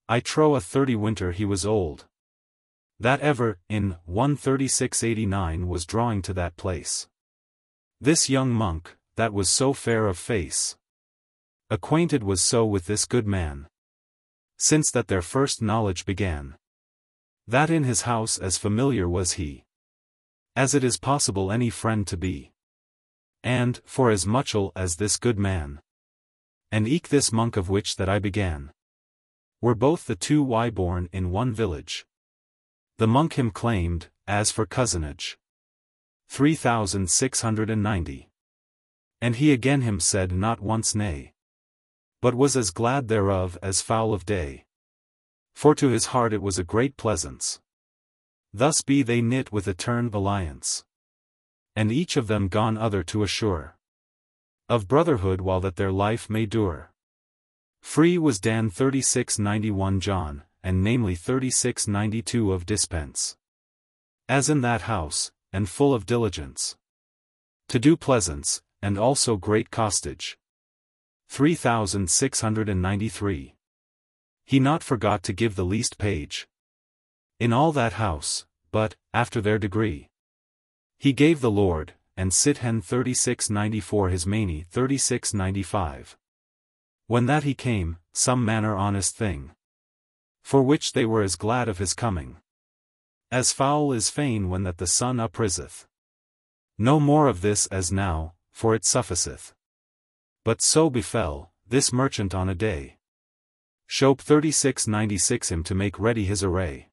I trow a 30 winter he was old. That ever, in 13689 was drawing to that place. This young monk, that was so fair of face, acquainted was so with this good man, since that their first knowledge began, that in his house as familiar was he, as it is possible any friend to be. And, for as muchal as this good man, and eke this monk of which that I began, were both the two born in one village. The monk him claimed, as for cousinage, 3690. And he again him said not once nay, but was as glad thereof as foul of day. For to his heart it was a great pleasance. Thus be they knit with etern alliance, and each of them gone other to assure of brotherhood while that their life may dure. Free was Dan 3691 John, and namely 3692 of dispense, as in that house, and full of diligence, to do pleasance, and also great costage. 3693. He not forgot to give the least page in all that house, but, after their degree, he gave the Lord, and Sithen 3694 his many 3695. When that he came, some manner honest thing, for which they were as glad of his coming, as foul is fain when that the sun upriseth. No more of this as now, for it sufficeth. But so befell, this merchant on a day, Shope 3696 him to make ready his array,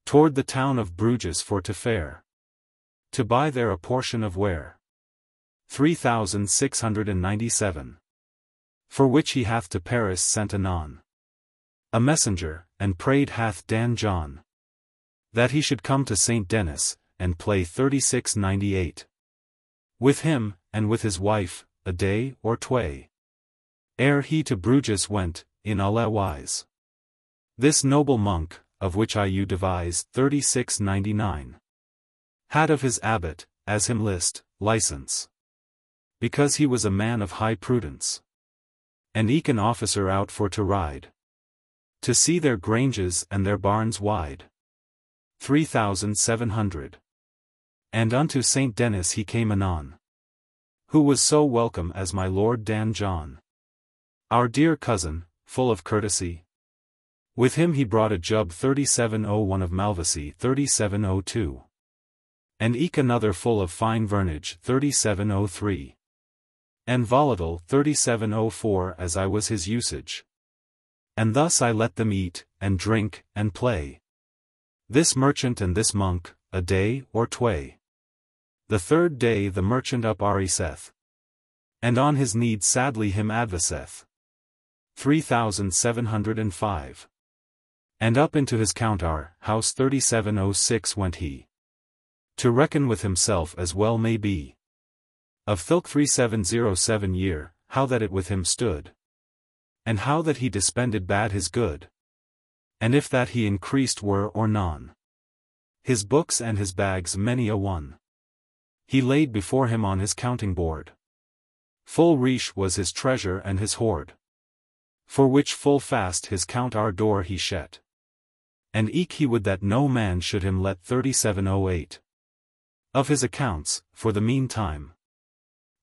toward the town of Bruges for to fare, to buy there a portion of ware. 3697. For which he hath to Paris sent anon a messenger, and prayed hath Dan John, that he should come to St. Denis, and play 3698. With him, and with his wife, a day or tway, ere he to Bruges went, in alla wise. This noble monk, of which I you devise 3699, had of his abbot, as him list, license, because he was a man of high prudence, and eke an officer out for to ride, to see their granges and their barns wide. 3700. And unto St. Denis he came anon, who was so welcome as my Lord Dan John, our dear cousin, full of courtesy. With him he brought a jub 3701 of Malvoisie 3702, and eke another full of fine vernage 3703, and volatile 3704 as I was his usage. And thus I let them eat, and drink, and play, this merchant and this monk, a day or tway. The third day the merchant up ariseth, and on his need sadly him adviseth. 3705. And up into his countar, house 3706 went he, to reckon with himself as well may be, of Thilk 3707 year, how that it with him stood, and how that he dispended bad his good, and if that he increased were or non. His books and his bags many a one, he laid before him on his counting board, Full riche was his treasure and his hoard. For which full fast his count our door he shet. And eke he would that no man should him let 3708 of his accounts, for the meantime.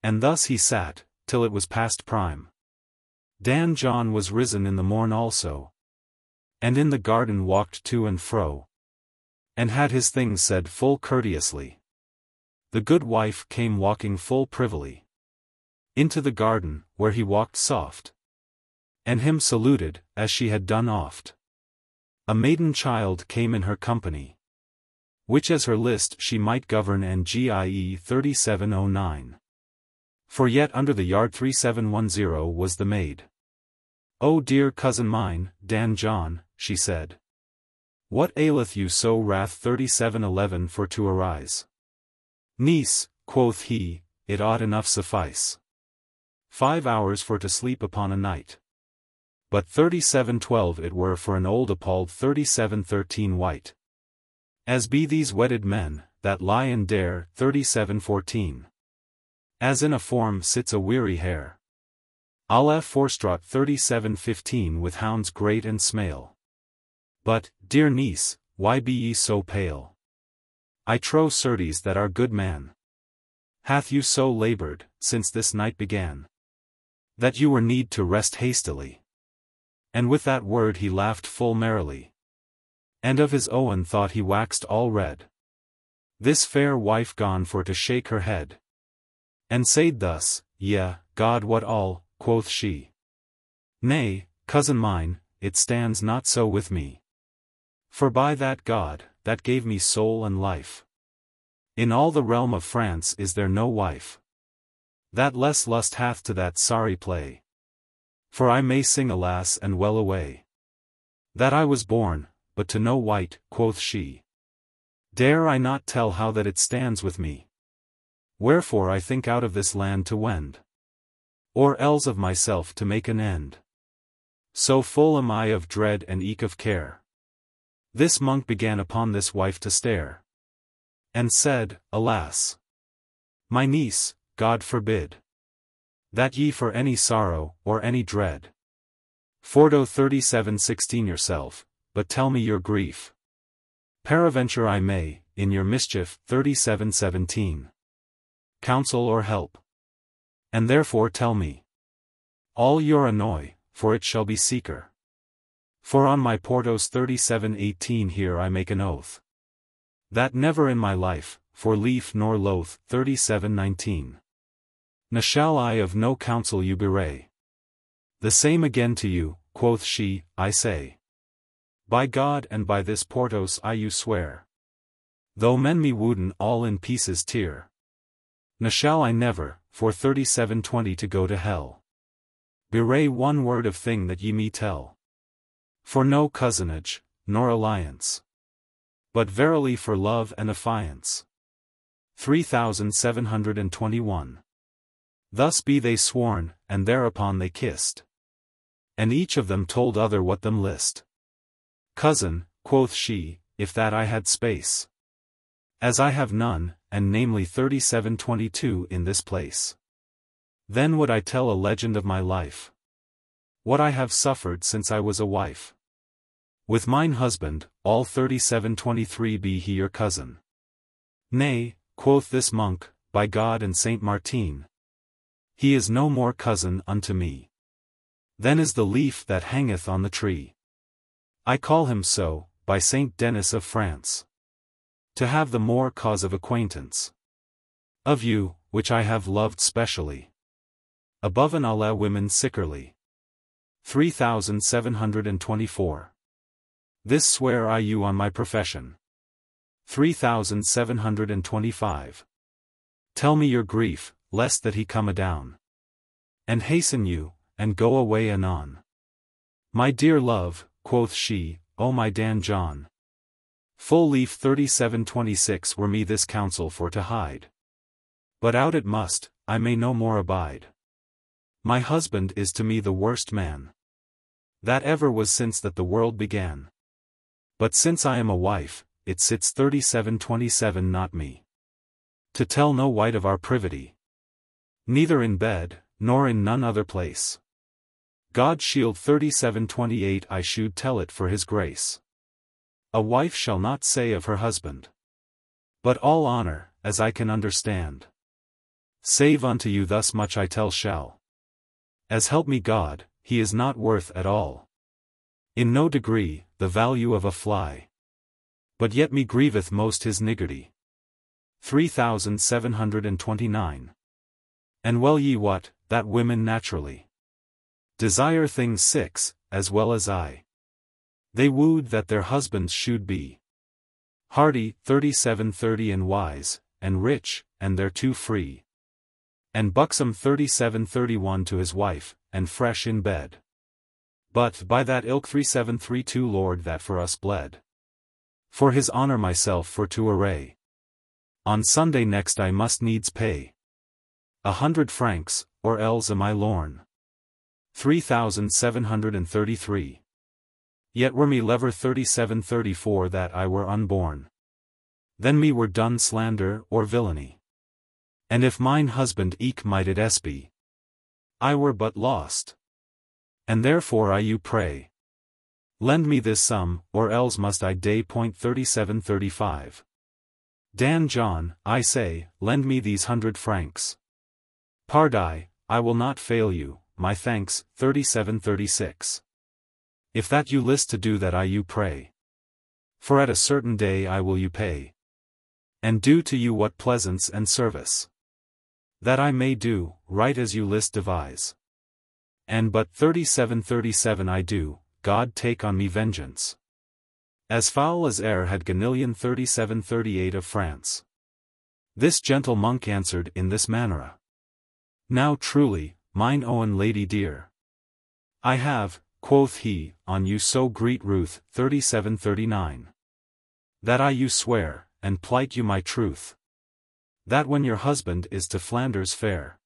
And thus he sat, till it was past prime. Dan John was risen in the morn also, and in the garden walked to and fro, and had his things said full courteously. The good wife came walking full privily into the garden, where he walked soft, and him saluted, as she had done oft. A maiden child came in her company, which as her list she might govern, and GIE 3709. For yet under the yard 3710 was the maid. "O dear cousin mine, Dan John," she said, "what aileth you so wrath 3711 for to arise?" "Niece," quoth he, "it ought enough suffice 5 hours for to sleep upon a night. But 3712 it were for an old appalled 3713 white. As be these wedded men, that lie and dare 3714. As in a form sits a weary hare. Aleph forstraught 3715 with hounds great and smale. But, dear niece, why be ye so pale? I trow certes that our good man hath you so labored, since this night began, that you were need to rest hastily." And with that word he laughed full merrily, and of his own thought he waxed all red. This fair wife gone for to shake her head, and said thus, "Yea, God, what all," quoth she. "Nay, cousin mine, it stands not so with me. For by that God, that gave me soul and life, in all the realm of France is there no wife that less lust hath to that sorry play. For I may sing alas and well away, that I was born, but to no wight," quoth she. "Dare I not tell how that it stands with me? Wherefore I think out of this land to wend, or else of myself to make an end. So full am I of dread and eke of care." This monk began upon this wife to stare, and said, "Alas, my niece, God forbid that ye for any sorrow, or any dread, fordo 3716 yourself, but tell me your grief. Peradventure I may, in your mischief 3717, counsel or help. And therefore tell me all your annoy, for it shall be seeker. For on my Portos 3718 here I make an oath, that never in my life, for lief nor loath 3719, ne shall I of no counsel you bewray. The same again to you," quoth she, "I say. By God and by this Portos I you swear, though men me wooden all in pieces tear, ne shall I never, for 3720 to go to hell, bewray one word of thing that ye me tell. For no cousinage, nor alliance, but verily for love and affiance." 3721. Thus be they sworn, and thereupon they kissed, and each of them told other what them list. "Cousin," quoth she, "if that I had space, as I have none, and namely 3722 in this place, then would I tell a legend of my life, what I have suffered since I was a wife. With mine husband, all 3723 be he your cousin." "Nay," quoth this monk, "by God and Saint Martin, he is no more cousin unto me than is the leaf that hangeth on the tree. I call him so, by Saint Denis of France, to have the more cause of acquaintance of you, which I have loved specially, above an alla women sickerly." 3724. This swear I you on my profession. 3725. Tell me your grief, lest that he come adown, and hasten you, and go away anon. "My dear love," quoth she, "O my Dan John, full leaf 3726 were me this counsel for to hide. But out it must, I may no more abide. My husband is to me the worst man that ever was since that the world began. But since I am a wife, it sits 3727 not me to tell no wight of our privity, neither in bed, nor in none other place. God shield 37:28 I should tell it for his grace. A wife shall not say of her husband, but all honor, as I can understand. Save unto you thus much I tell shall. As help me God, he is not worth at all, in no degree, the value of a fly. But yet me grieveth most his niggardly. 3729. And well ye wot, that women naturally desire things 6, as well as I. They wooed that their husbands should be hardy, 3730 and wise, and rich, and thereto free. And buxom 3731 to his wife, and fresh in bed. But by that ilk 3732 Lord that for us bled. For his honor myself for to array. On Sunday next I must needs pay 100 francs, or else am I lorn. 3733. Yet were me lever 3734 that I were unborn. Then me were done slander or villainy. And if mine husband eke might it be, I were but lost. And therefore I you pray, lend me this sum, or else must I day. 3735. Dan John, I say, lend me these 100 francs. Pardie, I will not fail you, my thanks. 3736. If that you list to do that I you pray. For at a certain day I will you pay. And do to you what pleasance and service. That I may do, right as you list devise. And but 3737 I do, God take on me vengeance. As foul as e'er had Ganilion 3738 of France. This gentle monk answered in this manner. Now truly, mine own lady dear, I have, quoth he, on you so great ruth. 3739. That I you swear, and plight you my truth, that when your husband is to Flanders fair.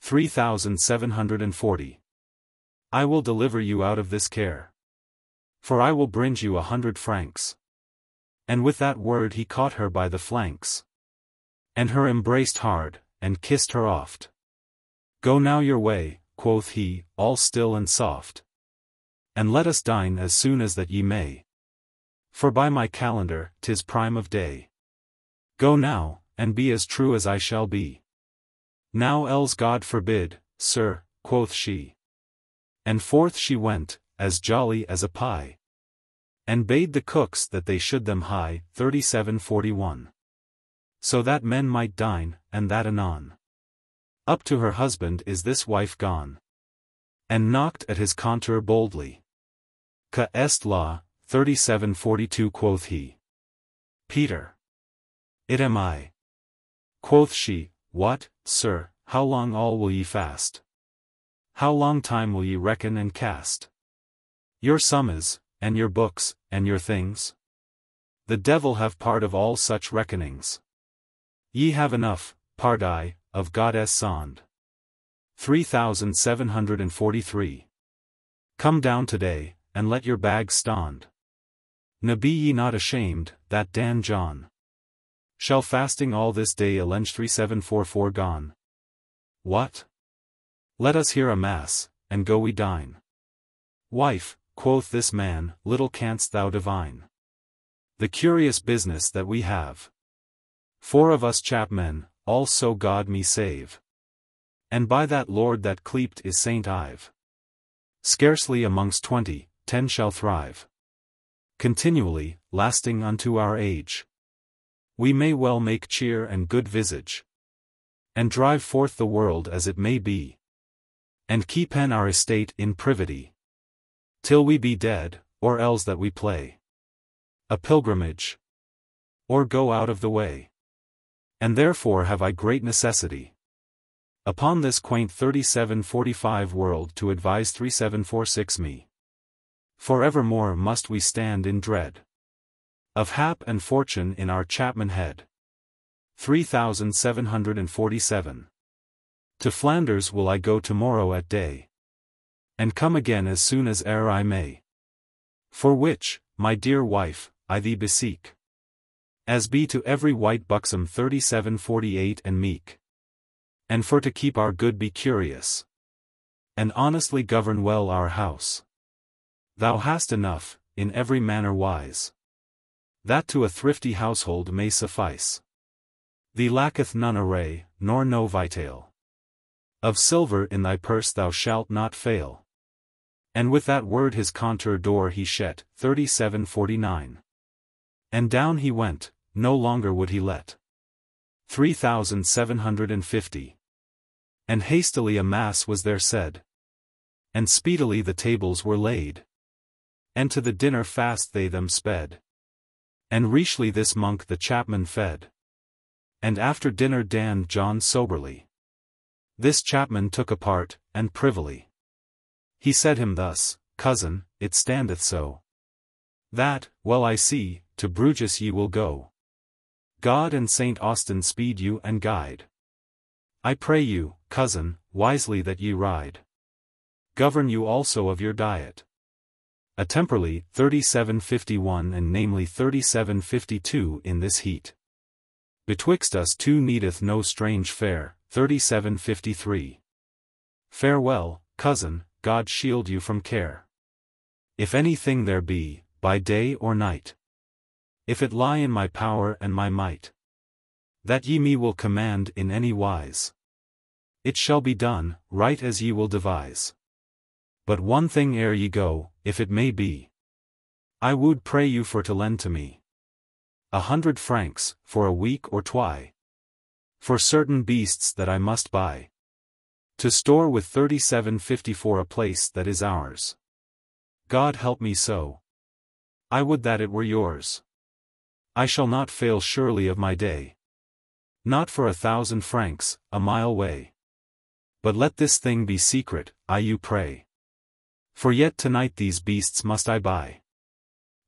3740. I will deliver you out of this care. For I will bring you 100 francs. And with that word he caught her by the flanks. And her embraced hard, and kissed her oft. Go now your way, quoth he, all still and soft. And let us dine as soon as that ye may. For by my calendar, 'tis prime of day. Go now, and be as true as I shall be. Now else God forbid, sir, quoth she. And forth she went, as jolly as a pie. And bade the cooks that they should them hie. 3741. So that men might dine, and that anon. Up to her husband is this wife gone. And knocked at his contour boldly. Que est la, 3742 quoth he. Peter. It am I. Quoth she, what, sir, how long all will ye fast? How long time will ye reckon and cast? Your summas, and your books, and your things? The devil have part of all such reckonings. Ye have enough, pardie, of Goddess Sond. 3743. Come down today, and let your bags stand. Ne be ye not ashamed, that Dan John shall fasting all this day allenge 3744 gone. What? Let us hear a mass, and go we dine. Wife, quoth this man, little canst thou divine the curious business that we have. 4 of us chapmen, all so God me save. And by that Lord that cleaped is Saint Ive. Scarcely amongst 20, 10 shall thrive. Continually, lasting unto our age. We may well make cheer and good visage. And drive forth the world as it may be. And keep our estate in privity. Till we be dead, or else that we play a pilgrimage. Or go out of the way. And therefore have I great necessity. Upon this quaint 3745 world to advise 3746 me. For evermore must we stand in dread of hap and fortune in our chapman head. 3747. To Flanders will I go tomorrow at day. And come again as soon as e'er I may. For which, my dear wife, I thee beseek. As be to every white buxom 3748 and meek. And for to keep our good be curious, and honestly govern well our house. Thou hast enough, in every manner wise, that to a thrifty household may suffice. Thee lacketh none array, nor no vitale. Of silver in thy purse thou shalt not fail. And with that word his contour door he shet. 3749. And down he went, no longer would he let. 3750. And hastily a mass was there said. And speedily the tables were laid. And to the dinner fast they them sped. And richly this monk the chapman fed. And after dinner Dan John soberly this chapman took apart, and privily he said him thus, Cousin, it standeth so, that, well I see, to Bruges ye will go. God and Saint Austin speed you and guide. I pray you, cousin, wisely that ye ride. Govern you also of your diet. Attemperly, 3751 and namely 3752 in this heat. Betwixt us two needeth no strange fare. 3753. Farewell, cousin, God shield you from care. If anything there be, by day or night, if it lie in my power and my might, that ye me will command in any wise, it shall be done, right as ye will devise. But one thing ere ye go, if it may be, I would pray you for to lend to me 100 francs, for a week or twy, for certain beasts that I must buy, to store with 3754 a place that is ours. God help me so. I would that it were yours. I shall not fail surely of my day. Not for 1,000 francs, a mile way. But let this thing be secret, I you pray. For yet tonight these beasts must I buy.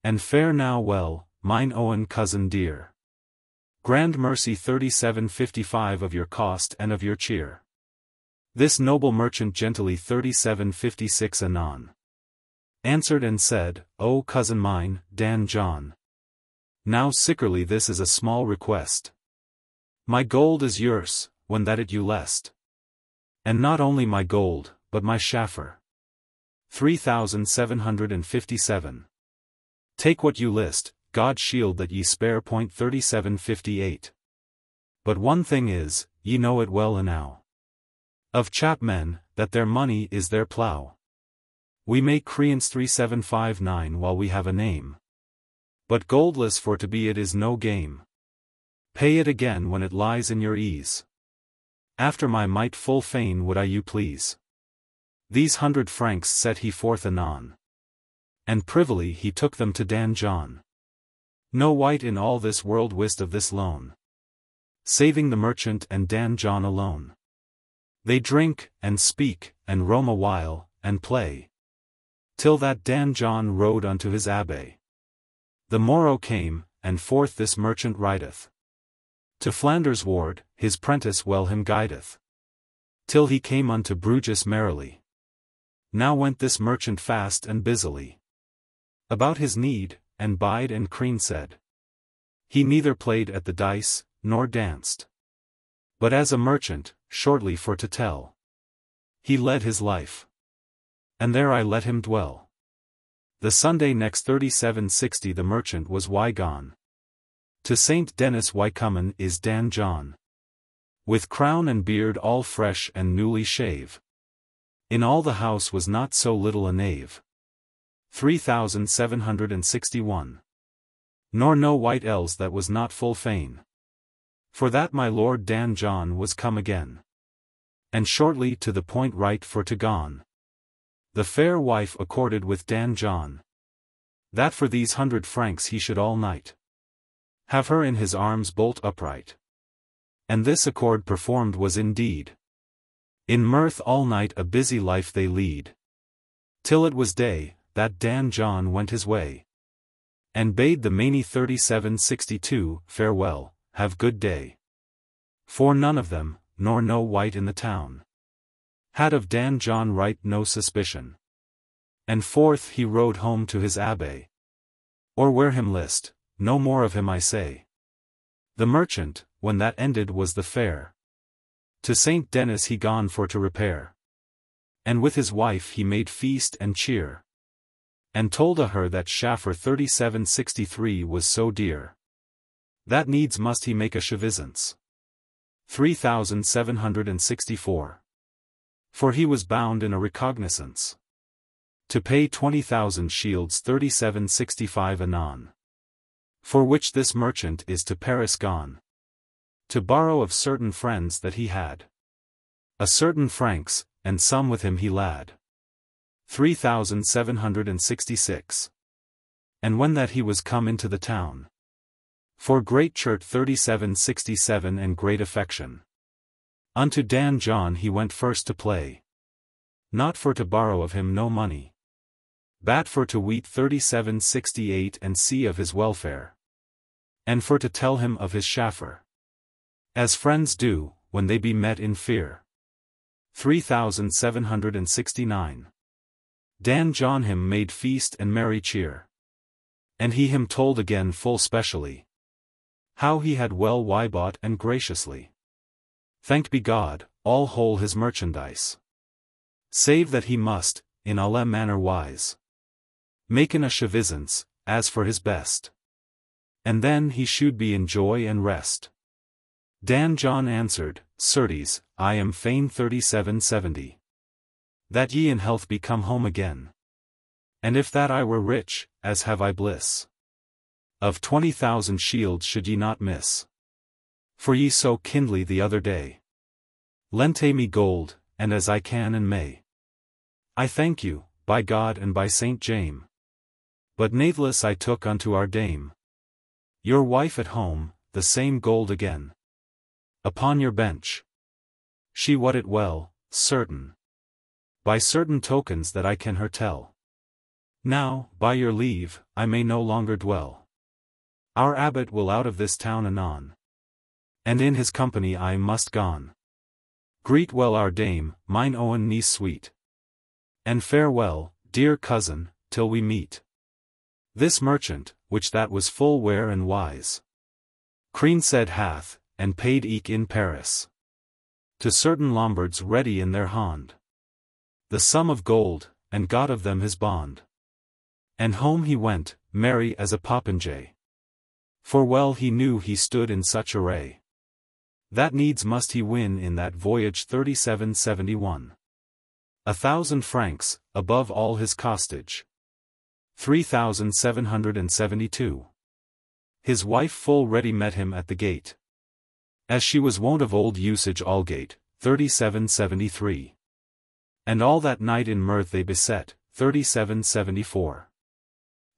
And fare now well, mine own cousin dear. Grand mercy 3755 of your cost and of your cheer. This noble merchant gently 3756 anon answered and said, O cousin mine, Dan John. Now sickerly this is a small request. My gold is yours, when that it you lest. And not only my gold, but my shaffer. 3757. Take what you list, God shield that ye spare. 3758. But one thing is, ye know it well enow, of chapmen, that their money is their plough. We make creance 3759 while we have a name. But goldless for to be it is no game. Pay it again when it lies in your ease. After my might full fain would I you please. These 100 francs set he forth anon. And privily he took them to Dan John. No wight in all this world wist of this loan, saving the merchant and Dan John alone. They drink, and speak, and roam a while, and play, till that Dan John rode unto his abbey. The morrow came, and forth this merchant rideth to Flanders ward, his prentice well him guideth, till he came unto Bruges merrily. Now went this merchant fast and busily about his need, and bide and creen said. He neither played at the dice, nor danced, but as a merchant, shortly for to tell, he led his life. And there I let him dwell. The Sunday next 3760 the merchant was gone. To St. Denis Wycomen is Dan John, with crown and beard all fresh and newly shave. In all the house was not so little a knave. 3761. Nor no wight else that was not full fain. For that my Lord Dan John was come again. And shortly to the point right for to gone. The fair wife accorded with Dan John, that for these 100 francs he should all night have her in his arms bolt upright. And this accord performed was indeed. In mirth all night a busy life they lead. Till it was day, that Dan John went his way. And bade the many 3762 farewell, have good day. For none of them, nor no wight in the town, had of Dan John right no suspicion. And forth he rode home to his abbey. Or where him list, no more of him I say. The merchant, when that ended was the fair, To Saint Denis he gone for to repair. And with his wife he made feast and cheer. And told a her that Schaffer 3763 was so dear, that needs must he make a chevisance. 3764. For he was bound in a recognizance to pay 20,000 shields 3765 anon. For which this merchant is to Paris gone, to borrow of certain friends that he had a certain francs, and some with him he lad. 3766. And when that he was come into the town, for great church 3767 and great affection, unto Dan John he went first to play, not for to borrow of him no money, but for to weet 3768 and see of his welfare, and for to tell him of his Schaffer, as friends do, when they be met in fear. 3769. Dan John him made feast and merry cheer, and he him told again full specially, how he had well bought and graciously, thanked be God, all whole his merchandise, save that he must, in alle manner wise, maken a chevisance, as for his best, and then he should be in joy and rest. Dan John answered, Certes, I am fain 3770. That ye in health be come home again. And if that I were rich, as have I bliss, of 20,000 shields should ye not miss. For ye so kindly the other day lente me gold, and as I can and may, I thank you, by God and by Saint James. But natheless I took unto our dame, your wife at home, the same gold again, upon your bench. She wot it well, certain, by certain tokens that I can her tell. Now, by your leave, I may no longer dwell. Our abbot will out of this town anon, and in his company I must gone. Greet well our dame, mine own niece sweet, and farewell, dear cousin, till we meet. This merchant, which that was full ware and wise, Creen said hath, and paid eke in Paris, to certain Lombards ready in their hond, the sum of gold, and got of them his bond. And home he went, merry as a popinjay, for well he knew he stood in such array, that needs must he win in that voyage 3771. 1,000 francs, above all his costage. 3772. His wife full ready met him at the gate, as she was wont of old usage algate. 3773. And all that night in mirth they beset. 3774.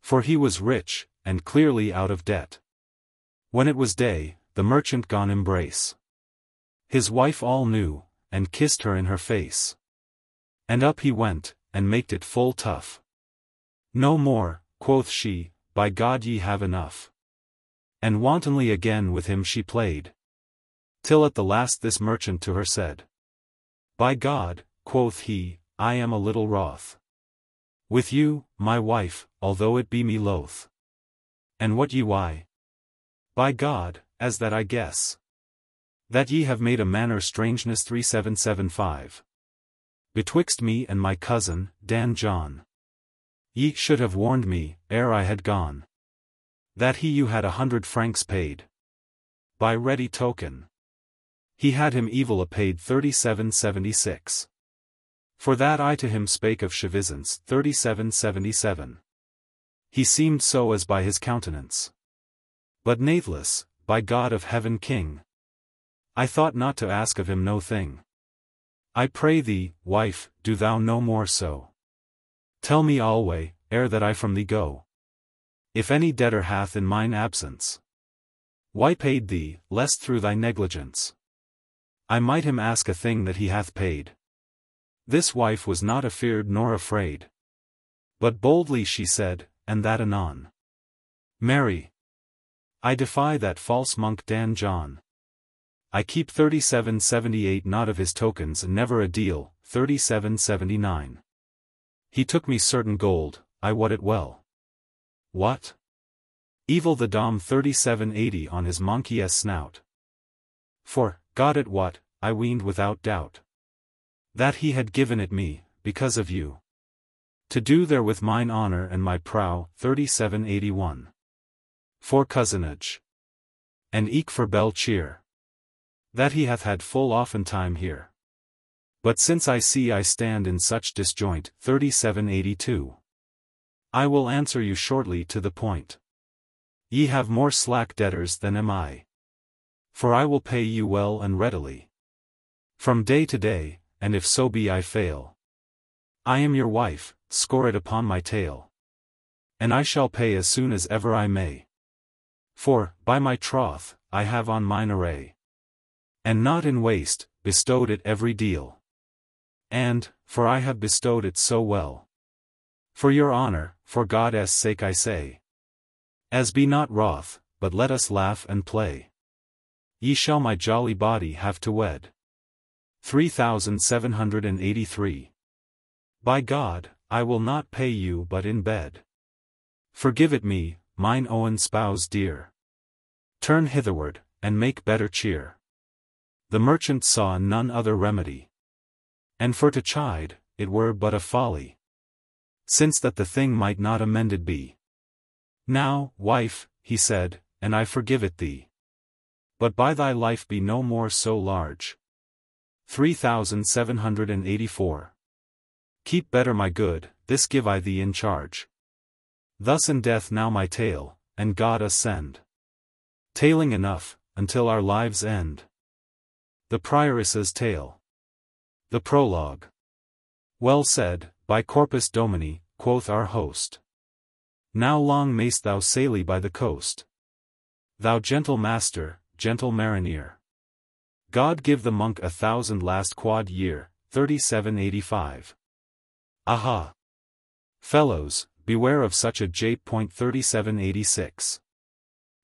For he was rich, and clearly out of debt. When it was day, the merchant gone embrace his wife all knew, and kissed her in her face. And up he went, and maked it full tough. No more, quoth she, by God ye have enough. And wantonly again with him she played, till at the last this merchant to her said, By God, quoth he, I am a little wroth with you, my wife, although it be me loath. And what ye why? By God, as that I guess, that ye have made a manner strangeness 3775. Betwixt me and my cousin, Dan John. Ye should have warned me, ere I had gone, that he you had 100 francs paid, by ready token. He had him evil paid 3776. For that I to him spake of chevisance 3777. He seemed so as by his countenance. But natheless, by God of heaven King, I thought not to ask of him no thing. I pray thee, wife, do thou no more so. Tell me alway, ere that I from thee go, if any debtor hath in mine absence, why paid thee, lest through thy negligence I might him ask a thing that he hath paid. This wife was not afeard nor afraid, but boldly she said, and that anon. Mary, I defy that false monk Dan John. I keep 3778 not of his tokens and never a deal. 3779. He took me certain gold, I wot it well. What? Evil the dom 3780 on his monkey snout. For, God it what, I weened without doubt, that he had given it me, because of you. To do therewith mine honour and my prow, 3781. For cousinage, and eke for bell cheer, that he hath had full often time here. But since I see I stand in such disjoint, 3782. I will answer you shortly to the point. Ye have more slack debtors than am I. For I will pay you well and readily, from day to day, and if so be I fail, I am your wife, score it upon my tail. And I shall pay as soon as ever I may. For, by my troth, I have on mine array, and not in waste, bestowed it every deal. And, for I have bestowed it so well, for your honour, for God's sake I say, as be not wroth, but let us laugh and play. Ye shall my jolly body have to wed. 3783. By God, I will not pay you but in bed. Forgive it me, mine own spouse dear. Turn hitherward, and make better cheer. The merchant saw none other remedy, and for to chide, it were but a folly, since that the thing might not amended be. Now, wife, he said, and I forgive it thee, but by thy life be no more so large. 3784. Keep better my good, this give I thee in charge. Thus in death now my tale, and God ascend. Tailing enough, until our lives end. The Prioress's Tale. The Prologue. Well said, by Corpus Domini, quoth our host. Now long mayst thou sail by the coast. Thou gentle master, gentle mariner. God give the monk 1,000 last quad year, 3785. Aha! Fellows, beware of such a jape. 3786.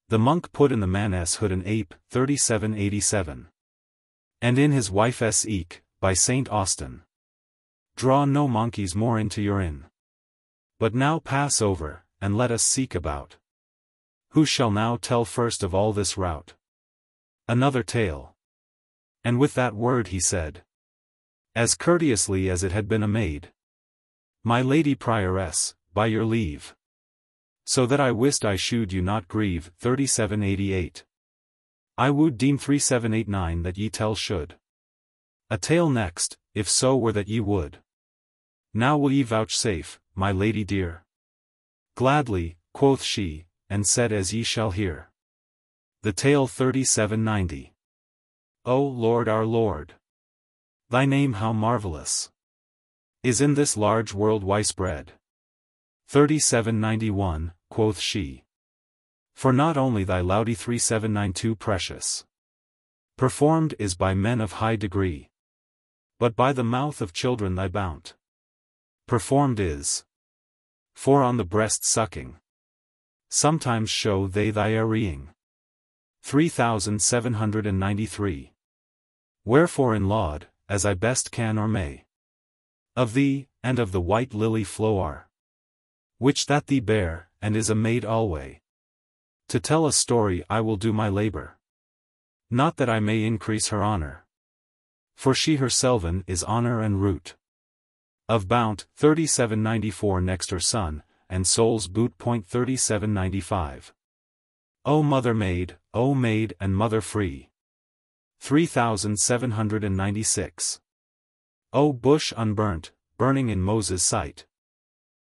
The monk put in the man's hood an ape, 3787. And in his wife's eke, by St. Austin. Draw no monkeys more into your inn. But now pass over, and let us seek about. Who shall now tell first of all this rout? Another tale. And with that word he said, as courteously as it had been a maid, my lady Prioress, by your leave. So that I wist I should you not grieve. 3788. I would deem 3789 that ye tell should. A tale next, if so were that ye would. Now will ye vouchsafe, my lady dear? Gladly, quoth she, and said as ye shall hear. The tale 3790. O Lord our Lord, thy name how marvellous is in this large world widespread. 3791, quoth she. For not only thy laudy 3792 precious performed is by men of high degree, but by the mouth of children thy bount performed is. For on the breast sucking sometimes show they thy areeing. 3793. Wherefore in laud, as I best can or may, of thee, and of the white lily flower, which that thee bear, and is a maid alway. To tell a story I will do my labour, not that I may increase her honour, for she herselven is honour and root of bount. 3794. Next her son, and soul's boot. 3795. O mother maid, O maid and mother free. 3796. O bush unburnt, burning in Moses' sight,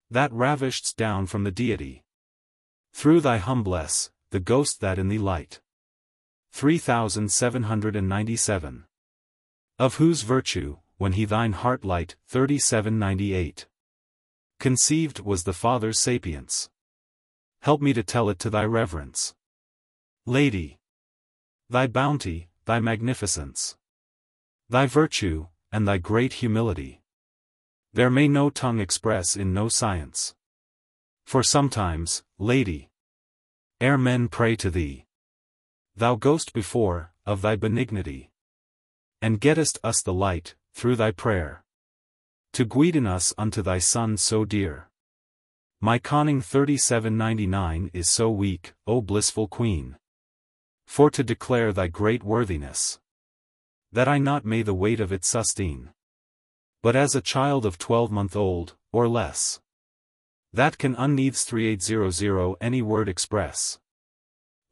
that ravishedst down from the deity, through thy humbless, the ghost that in thee light. 3797. Of whose virtue, when he thine heart light. 3798. Conceived was the Father's sapience. Help me to tell it to thy reverence, Lady. Thy bounty, thy magnificence, thy virtue, and thy great humility, there may no tongue express in no science. For sometimes, Lady, ere men pray to thee, thou goest before, of thy benignity, and gettest us the light, through thy prayer, to guiden us unto thy Son so dear. My conning 3799 is so weak, O blissful Queen, for to declare thy great worthiness. that I not may the weight of it sustain. But as a child of 12-month-old, or less, that can unneaths 3800 any word express.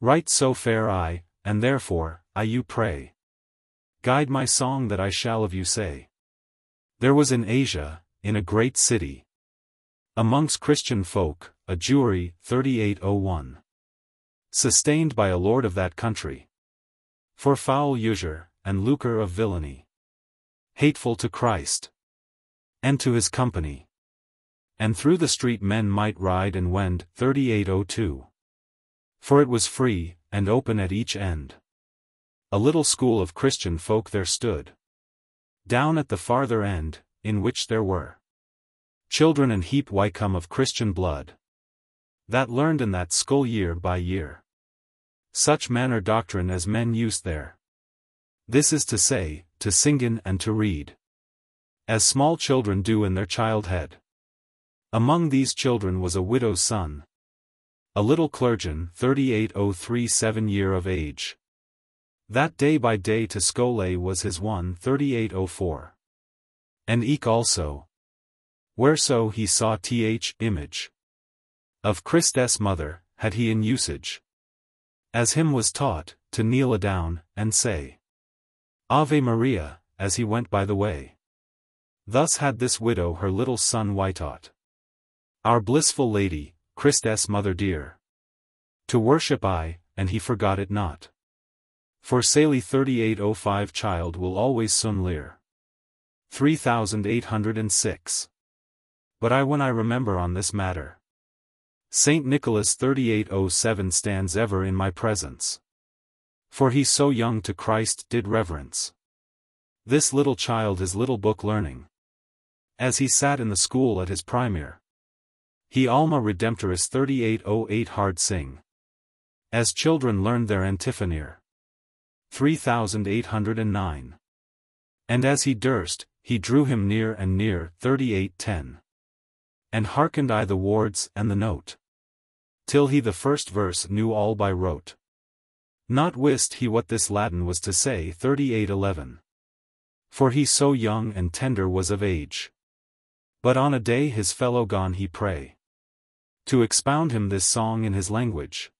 Right so fare I, and therefore, I you pray, guide my song that I shall of you say. There was in Asia, in a great city, amongst Christian folk, a Jewry, 3801. Sustained by a lord of that country, for foul usure, and lucre of villainy, hateful to Christ, and to his company. And through the street men might ride and wend, 3802. For it was free, and open at each end. A little school of Christian folk there stood, down at the farther end, in which there were children and heap wycombe of Christian blood, that learned in that school year by year such manner doctrine as men used there. This is to say, to singen and to read, as small children do in their childhead. Among these children was a widow's son, a little clergyman, 3803 year of age, that day by day to schole was his one, 3804. And eke also, whereso he saw th image of Christ's mother, had he in usage, as him was taught, to kneel adown, and say Ave Maria, as he went by the way. Thus had this widow her little son taught, our blissful Lady, Christ's mother dear, to worship I, and he forgot it not. For Saley 3805 child will always soon lear. 3806. But when I remember on this matter, Saint Nicholas 3807 stands ever in my presence. For he so young to Christ did reverence this little child his little book learning. As he sat in the school at his primere, he Alma Redemptoris 3808 hard sing, as children learned their antiphonere. 3809. And as he durst, he drew him near and near, 3810. And hearkened I the words and the note, till he the first verse knew all by rote. Not wist he what this Latin was to say, 3811. For he so young and tender was of age. But on a day his fellow gone he pray, to expound him this song in his language,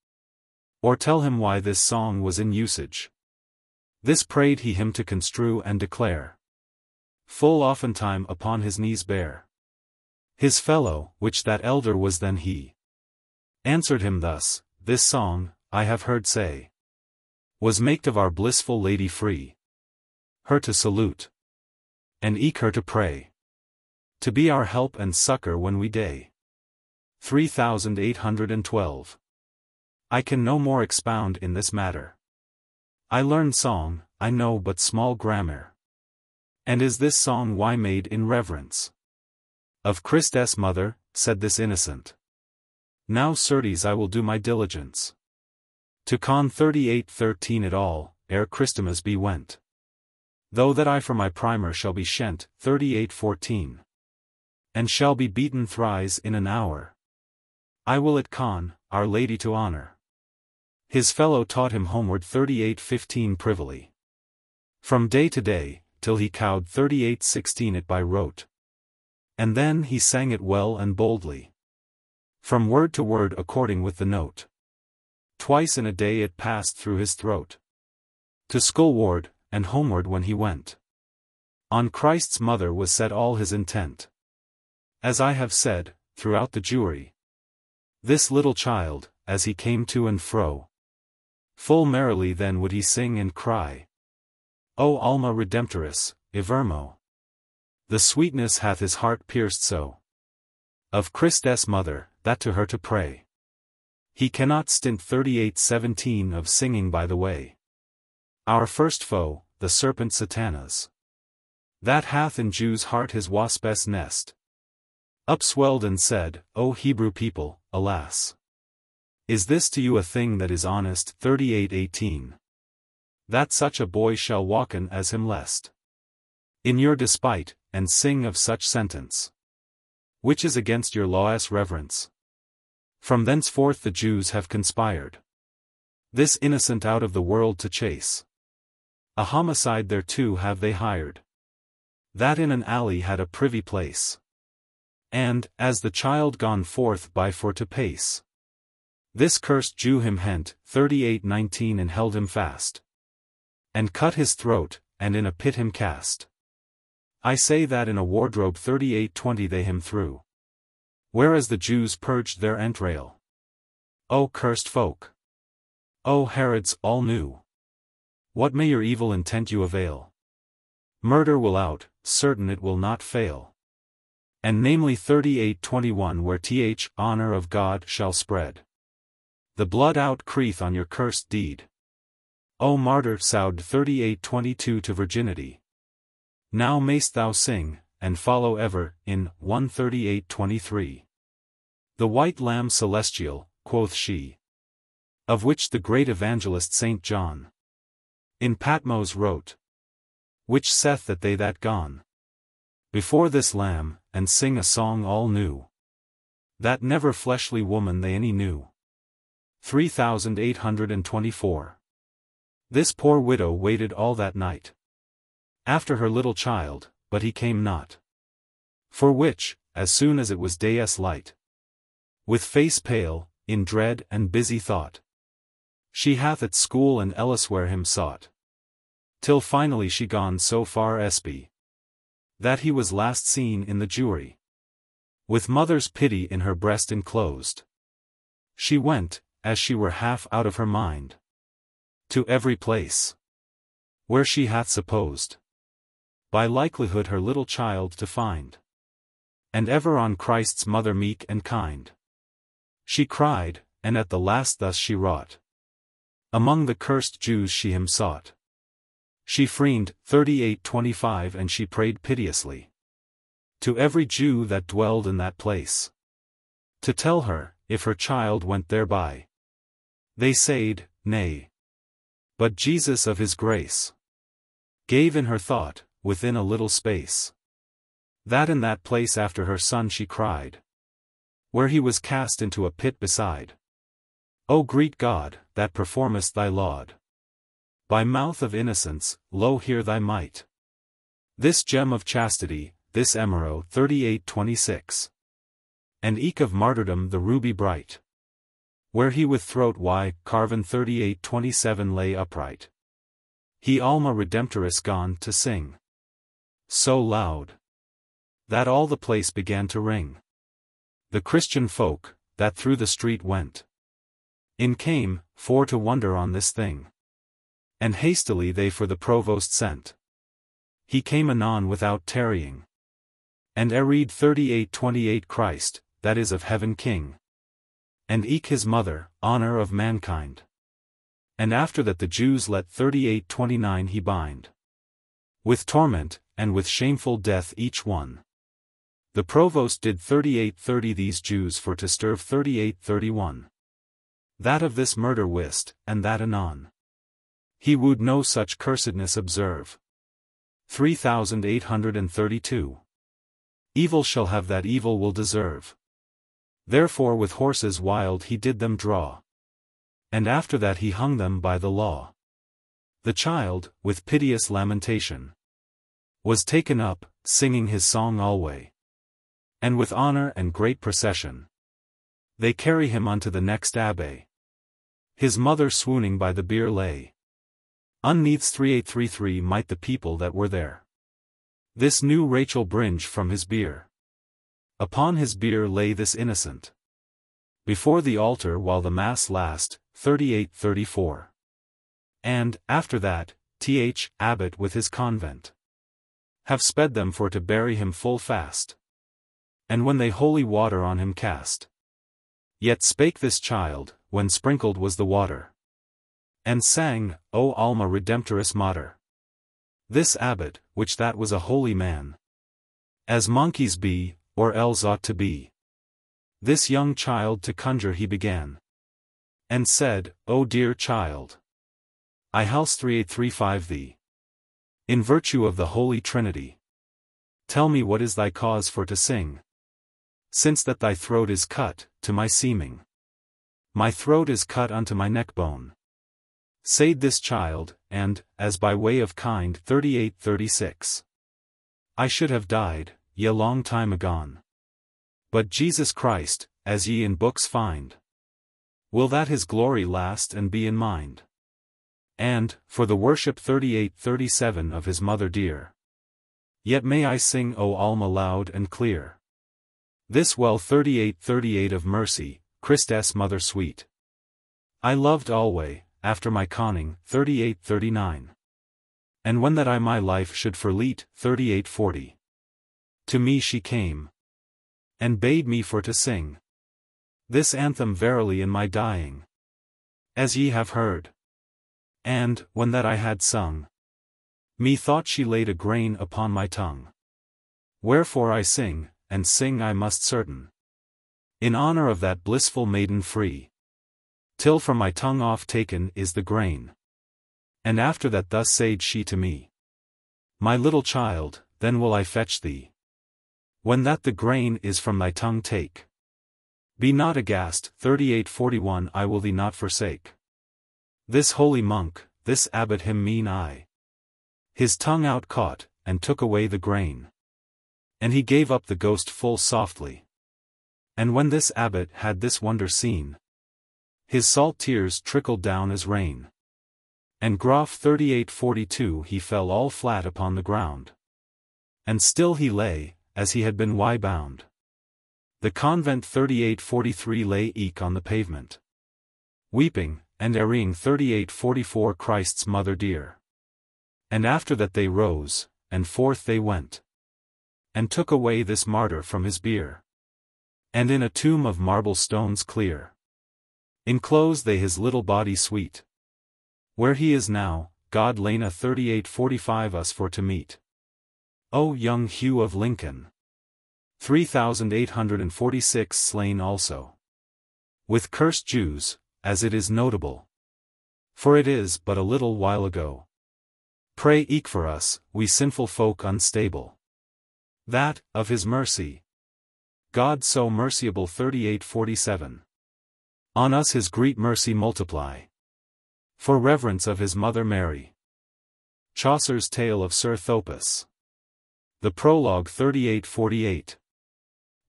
or tell him why this song was in usage. This prayed he him to construe and declare, full oftentime upon his knees bare. His fellow, which that elder was than he, answered him thus, this song, I have heard say, was maked of our blissful Lady free, her to salute, and eke her to pray, to be our help and succor when we day. 3812. I can no more expound in this matter. I learned song, I know but small grammar. And is this song why made in reverence of Christ's mother, said this innocent. Now certes I will do my diligence, to con 3813 it all, ere Christmas be went. Though that I for my primer shall be shent, 3814. And shall be beaten thrice in an hour, I will it con, Our Lady to honor. His fellow taught him homeward 3815 privily, from day to day, till he cowed 3816 it by rote. And then he sang it well and boldly, from word to word according with the note. Twice in a day it passed through his throat, to schoolward, and homeward when he went. On Christ's mother was set all his intent. As I have said, throughout the Jewry, this little child, as he came to and fro, full merrily then would he sing and cry, O Alma Redemptoris, Ivermo. The sweetness hath his heart pierced so, of Christ's mother, that to her to pray, he cannot stint 3817 of singing by the way. Our first foe, the serpent Satanas, that hath in Jews' heart his wasp's nest, upswelled and said, O Hebrew people, alas! Is this to you a thing that is honest, 3818? That such a boy shall walken as him lest, in your despite, and sing of such sentence, which is against your law's reverence. From thenceforth the Jews have conspired, this innocent out of the world to chase, A homicide thereto have they hired, that in an alley had a privy place. And, as the child gone forth by for to pace, this cursed Jew him hent, 38:19, and held him fast, and cut his throat, and in a pit him cast. I say that in a wardrobe 38:20 they him threw, whereas the Jews purged their entrail. O cursed folk! O Herods, all new! What may your evil intent you avail? Murder will out, certain it will not fail. And namely 38:21, where th honor of God shall spread the blood out creeth on your cursed deed. O martyr sowed 38:22 to virginity. Now mayst thou sing, and follow ever, in 138:23. The white lamb celestial, quoth she, of which the great evangelist Saint John in Patmos wrote, which saith that they that gone before this lamb, and sing a song all new, that never fleshly woman they any knew. 3824. This poor widow waited all that night after her little child, but he came not. For which, as soon as it was day's light, with face pale, in dread and busy thought, she hath at school and elsewhere him sought, till finally she gone so far espy, that he was last seen in the Jewry, with mother's pity in her breast enclosed. She went, as she were half out of her mind, to every place where she hath supposed by likelihood her little child to find, and ever on Christ's mother meek and kind she cried, and at the last thus she wrought. Among the cursed Jews she him sought. She friend 38:25, and she prayed piteously to every Jew that dwelled in that place, to tell her, if her child went thereby. They said, nay. But Jesus of his grace gave in her thought, within a little space, that in that place after her son she cried, where he was cast into a pit beside. O great God, that performest thy laud by mouth of innocence, lo hear thy might. This gem of chastity, this emerald 38:26. And eke of martyrdom the ruby bright, where he with throat wide carven 38:27 lay upright. He Alma Redemptoris gone to sing so loud that all the place began to ring. The Christian folk, that through the street went, in came, for to wonder on this thing. And hastily they for the provost sent. He came anon without tarrying, and read 38:28 Christ, that is of heaven King, and eke his mother, honor of mankind. And after that the Jews let 38:29 he bind, with torment, and with shameful death each one. The provost did 38:30 these Jews for to stir 38:31. That of this murder wist, and that anon. He would no such cursedness observe. 3832. Evil shall have that evil will deserve. Therefore with horses wild he did them draw, and after that he hung them by the law. The child, with piteous lamentation, was taken up, singing his song alway. And with honor and great procession, they carry him unto the next abbey. His mother swooning by the bier lay. Unneaths 3833 might the people that were there. This knew Rachel Bringe from his bier. Upon his bier lay this innocent, before the altar while the mass last, 3834. And, after that, th. Abbot with his convent have sped them for to bury him full fast. And when they holy water on him cast, yet spake this child, when sprinkled was the water, and sang, O Alma Redemptoris Mater. This abbot, which that was a holy man, as monkeys be, or else ought to be. This young child to conjure he began, and said, O dear child, I halse 3835 thee, in virtue of the Holy Trinity. Tell me what is thy cause for to sing, since that thy throat is cut, to my seeming. My throat is cut unto my neck bone. Said this child, and, as by way of kind 38:36. I should have died, ye long time agone. But Jesus Christ, as ye in books find, will that his glory last and be in mind. And, for the worship 38:37 of his mother dear, yet may I sing O Alma loud and clear. This well 38:38 of mercy, Christ's mother sweet. I loved alway, after my conning 38:39. And when that I my life should forleet 38:40. To me she came, and bade me for to sing this anthem verily in my dying, as ye have heard. And, when that I had sung, methought she laid a grain upon my tongue. Wherefore I sing, and sing I must certain, in honor of that blissful maiden free, till from my tongue off taken is the grain. And after that thus said she to me, my little child, then will I fetch thee, when that the grain is from thy tongue take. Be not aghast 38:41 I will thee not forsake. This holy monk, this abbot him mean I. His tongue out caught, and took away the grain. And he gave up the ghost full softly. And when this abbot had this wonder seen, his salt tears trickled down as rain. And groff 38:42 he fell all flat upon the ground. And still he lay, as he had been bound. The convent 38:43 lay eke on the pavement, weeping, and arrying 38:44 Christ's mother dear. And after that they rose, and forth they went, and took away this martyr from his bier. And in a tomb of marble stones clear, enclose they his little body sweet. Where he is now, God layna 38:45 us for to meet. O young Hugh of Lincoln, 3846 slain also, with cursed Jews, as it is notable. For it is but a little while ago. Pray eke for us, we sinful folk unstable, that, of his mercy, God so merciable 38:47. On us his great mercy multiply, for reverence of his mother Mary. Chaucer's Tale of Sir Thopas. The Prologue 38:48.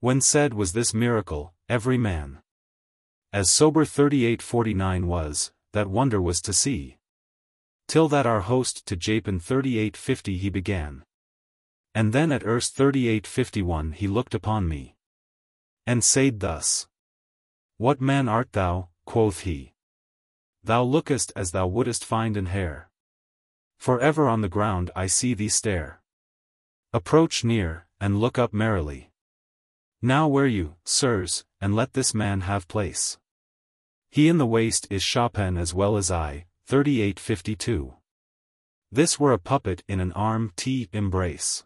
When said was this miracle, every man, as sober 38:49 was, that wonder was to see. Till that our host to japen 38:50 he began. And then at erst 38:51 he looked upon me, and said thus, What man art thou, quoth he. Thou lookest as thou wouldest find an hare. For ever on the ground I see thee stare. Approach near, and look up merrily. Now wear you, sirs, and let this man have place. He in the waist is Shipman as well as I, 38:52. This were a puppet in an arm t embrace.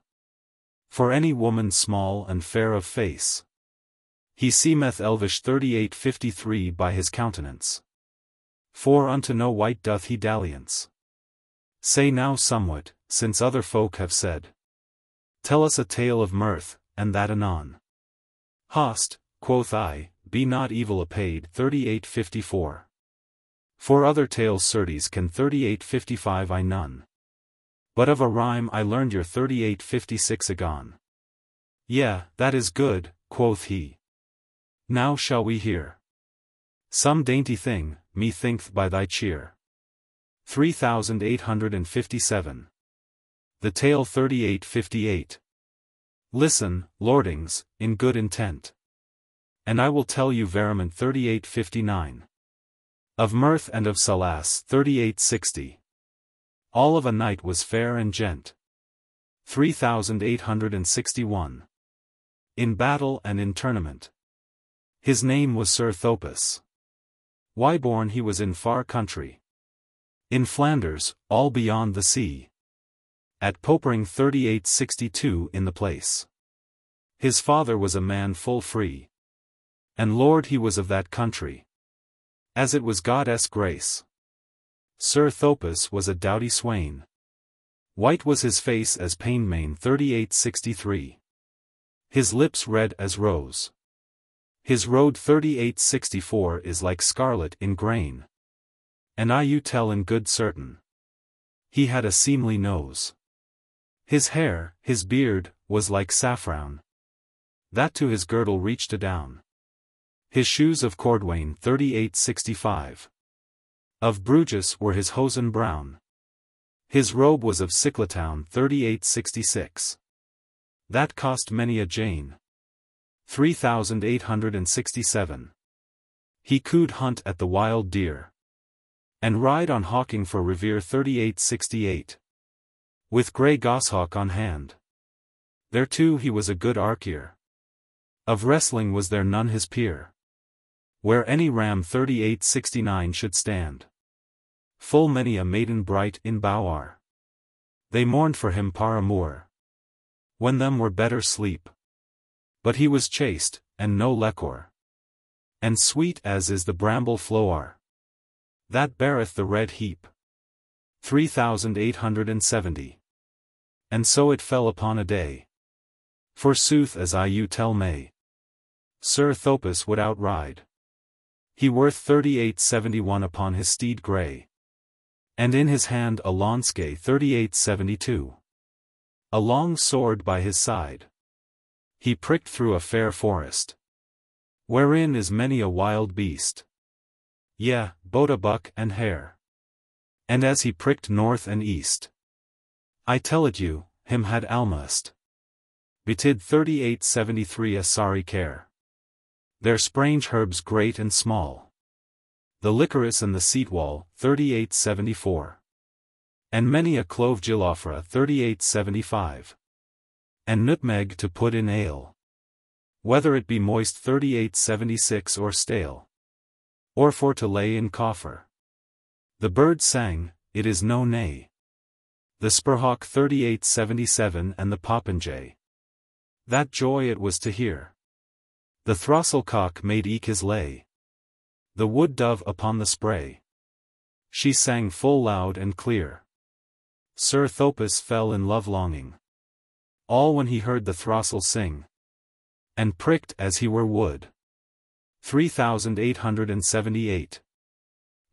For any woman small and fair of face, he seemeth elvish 38:53 by his countenance. For unto no wight doth he dalliance. Say now somewhat, since other folk have said. Tell us a tale of mirth, and that anon. Host, quoth I, be not evil apaid 38:54. For other tales certes can 38:55 I none. But of a rhyme I learned your 38:56 agone. Yea, that is good, quoth he. Now shall we hear some dainty thing, methinketh by thy cheer. 3857. The Tale 38:58. Listen, lordings, in good intent. And I will tell you veriment 38:59. Of mirth and of solace 38:60. All of a knight was fair and gent. 3861. In battle and in tournament. His name was Sir Thopas. Why born he was in far country, in Flanders, all beyond the sea. At Popering 3862 in the place. His father was a man full free, and lord he was of that country, as it was God's grace. Sir Thopas was a doughty swain. White was his face as Painmain 3863. His lips red as rose. His road 3864 is like scarlet in grain. And I you tell in good certain. He had a seemly nose. His hair, his beard, was like saffron, that to his girdle reached adown. His shoes of cordwain 3865. Of Bruges were his hosen brown. His robe was of Cyclatown 3866. That cost many a Jane. 3867. He could hunt at the wild deer, and ride on hawking for revere 3868. With grey goshawk on hand. Thereto he was a good archer. Of wrestling was there none his peer. Where any ram 3869 should stand. Full many a maiden bright in bower. They mourned for him par amour. When them were better sleep. But he was chaste, and no lechour. And sweet as is the bramble flower, that beareth the red heap. 3870. And so it fell upon a day. Forsooth as I you tell may, Sir Thopas would outride. He worth 3871 upon his steed grey. And in his hand a launskay 3872. A long sword by his side. He pricked through a fair forest, wherein is many a wild beast. Yea, both a buck and hare. And as he pricked north and east, I tell it you, him had almost betid 3873 a sorry care. Their sprange herbs great and small. The licorice and the seatwall 3874. And many a clove gilofra 3875. And nutmeg to put in ale, whether it be moist 3876 or stale, or for to lay in coffer. The bird sang, it is no nay. The spurhawk 3877 and the popinjay. That joy it was to hear. The throstlecock made eke his lay. The wood dove upon the spray. She sang full loud and clear. Sir Thopas fell in love longing. All when he heard the throstle sing. And pricked as he were wood. 3878.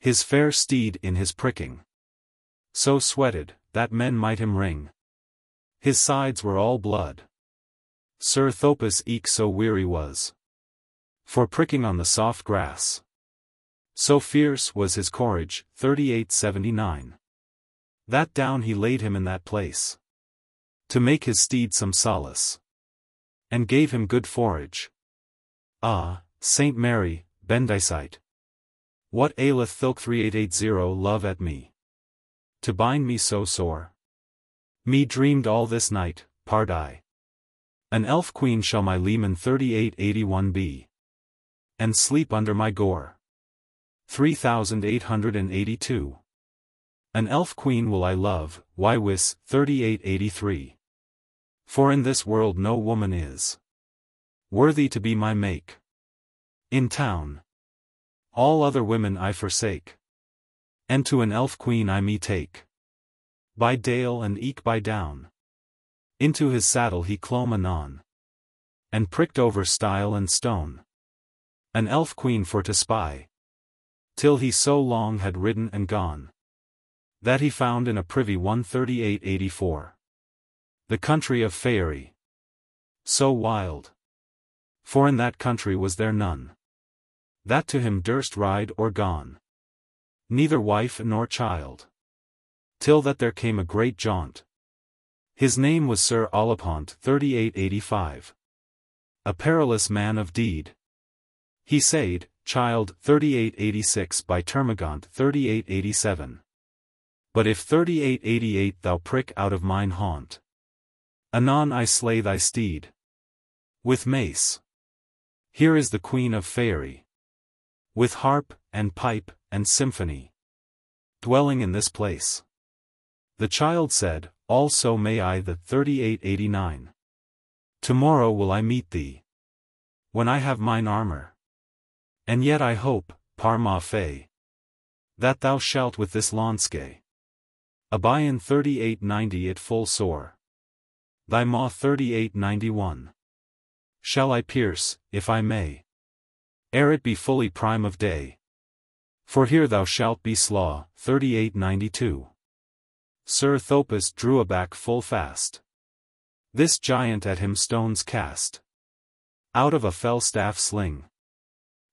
His fair steed in his pricking. So sweated, that men might him wring. His sides were all blood. Sir Thopas eke so weary was. For pricking on the soft grass. So fierce was his courage, 3879. That down he laid him in that place. To make his steed some solace. And gave him good forage. Ah, Saint Mary, bendicite. What aileth thilk 3880 love at me? To bind me so sore? Me dreamed all this night, pardie. An elf queen shall my leman 3881 be. And sleep under my gore. 3882. An elf queen will I love, why wis, 3883. For in this world no woman is worthy to be my make. In town, all other women I forsake. And to an elf queen I me take. By dale and eke by down. Into his saddle he clomb anon. And pricked over stile and stone. An elf queen for to spy. Till he so long had ridden and gone, that he found in a privy 13884. The country of Faery. So wild. For in that country was there none that to him durst ride or gone. Neither wife nor child. Till that there came a great jaunt. His name was Sir Olipont 3885. A perilous man of deed. He said, child 3886 by Termagant 3887. But if 3888 thou prick out of mine haunt, anon I slay thy steed. With mace. Here is the Queen of Faery. With harp, and pipe, and symphony. Dwelling in this place. The child said, also may I the 3889. Tomorrow will I meet thee. When I have mine armor. And yet I hope, par ma fay, that thou shalt with this launskay abye in 3890 it full sore. Thy maw 3891. Shall I pierce, if I may, ere it be fully prime of day. For here thou shalt be slaw, 3892. Sir Thopas drew aback full fast. This giant at him stones cast out of a fell staff sling.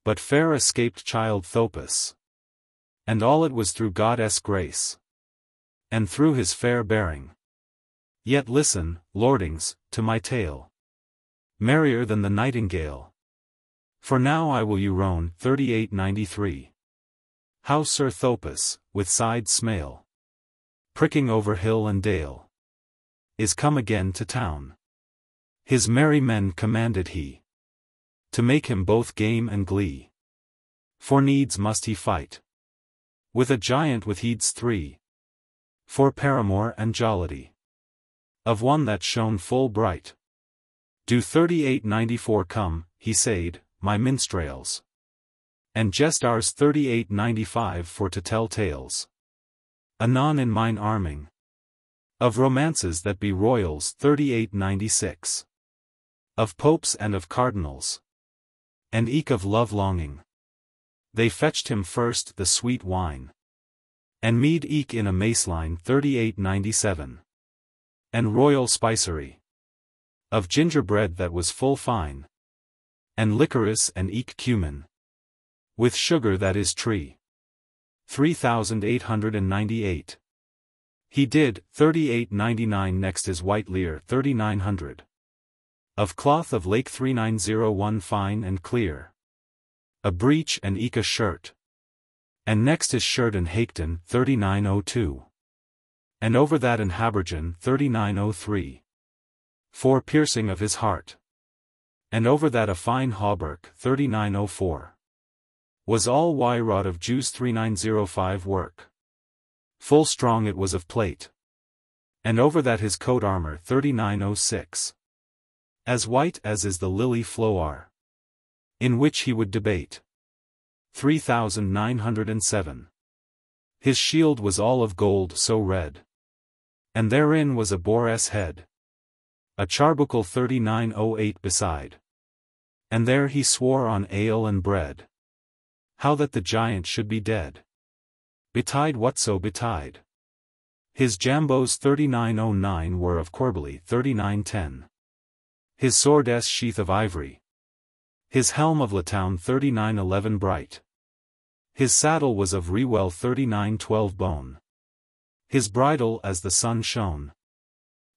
But fair escaped child Thopas, and all it was through Goddess grace, and through his fair bearing. Yet listen, lordings, to my tale, merrier than the nightingale. For now I will you roan 3893. How Sir Thopas, with side smale, pricking over hill and dale, is come again to town. His merry men commanded he, to make him both game and glee. For needs must he fight with a giant with heeds 3, for paramour and jollity of one that shone full bright. Do 3894 come, he said, my minstrels, and jest ours 3895 for to tell tales anon in mine arming of romances that be royals 3896, of popes and of cardinals, and eke of love longing. They fetched him first the sweet wine, and mead eke in a maceline 3897, and royal spicery of gingerbread that was full fine, and licorice and eke cumin, with sugar that is tree 3898. He did 3899 next his white lear 3900, of cloth of lake 3901 fine and clear, a breech and eke a shirt, and next his shirt and haketon 3902, and over that an habergeon 3903, for piercing of his heart, and over that a fine hauberk 3904, was all wyrod of Jews 3905 work, full strong it was of plate, and over that his coat armor 3906, as white as is the lily flower, in which he would debate 3907. His shield was all of gold so red, and therein was a boar's head, a charbuckle 3908 beside, and there he swore on ale and bread, how that the giant should be dead, betide whatso betide. His jambos 3909 were of corbally 3910. His sword sheath of ivory, his helm of latown 3911 bright, his saddle was of rewell 3912 bone, his bridle as the sun shone,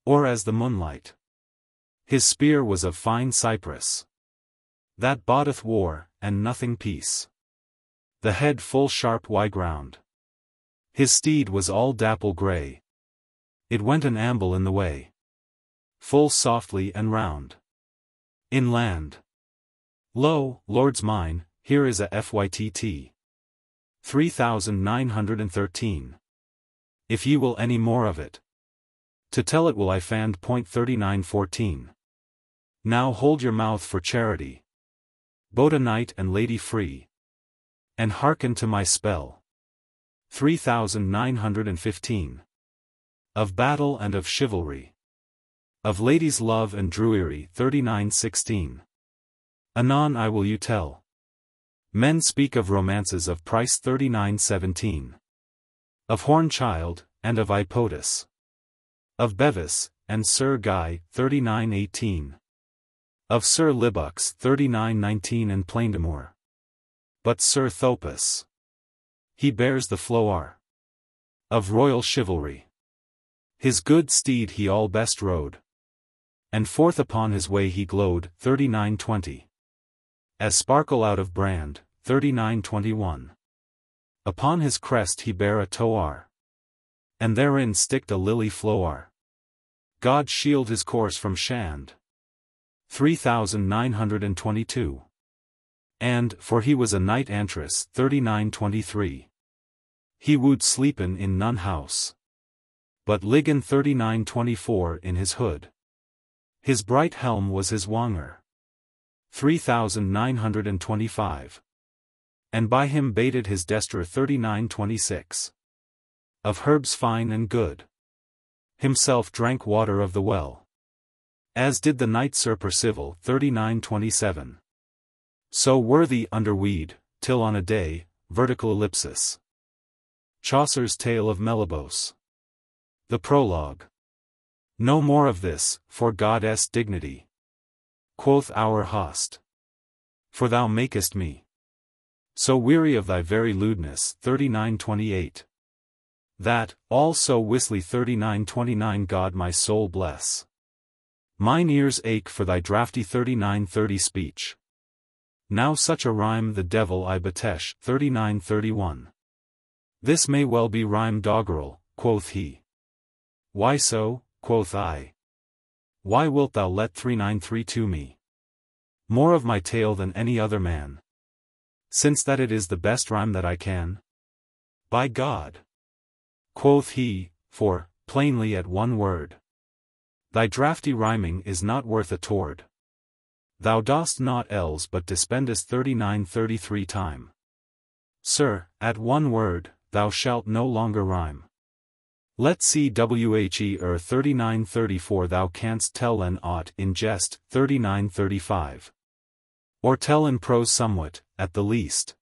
or as the moonlight, his spear was of fine cypress, that botteth war, and nothing peace, the head full sharp ground. His steed was all dapple grey, it went an amble in the way, full softly and round. In land. Lo, lords mine, here is a fytt 3913. If ye will any more of it, to tell it will I fand point 3914. Now hold your mouth for charity, both a knight and lady free, and hearken to my spell. 3915. Of battle and of chivalry, of ladies' love and druery 3916. Anon I will you tell. Men speak of romances of price 3917. Of Hornchild, and of Ipotus. Of Bevis, and Sir Guy 3918. Of Sir Libux 3919 and Plaindemour. But Sir Thopas, he bears the flower of royal chivalry. His good steed he all best rode, and forth upon his way he glode 3920. As sparkle out of brand 3921. Upon his crest he bare a toar, and therein sticked a lily flower. God shield his course from shand. 3922. And, for he was a knight antress 3923. He wooed sleepen in none house, but liggen 3924 in his hood. His bright helm was his wanger. 3925. And by him baited his destre 3926. Of herbs fine and good. Himself drank water of the well, as did the knight Sir Percival 3927. So worthy under weed, till on a day, vertical ellipsis. Chaucer's Tale of Meliboeus. The Prologue. No more of this, for God's dignity, quoth our host. For thou makest me so weary of thy very lewdness. 39:28. That, all so wisely. 39:29. God my soul bless. Mine ears ache for thy draughty. 39:30. Speech. Now such a rhyme the devil I betesh. 39:31. This may well be rhyme doggerel, quoth he. Why so, quoth I. Why wilt thou let 3932 me more of my tale than any other man? Since that it is the best rhyme that I can. By God, quoth he, for, plainly at one word, thy draughty rhyming is not worth a tord. Thou dost naught else but dispendest 39:33 time. Sir, at one word, thou shalt no longer rhyme. Let CWHE 39:34. Thou canst tell an aught in jest. 39:35. Or tell in prose somewhat, at the least,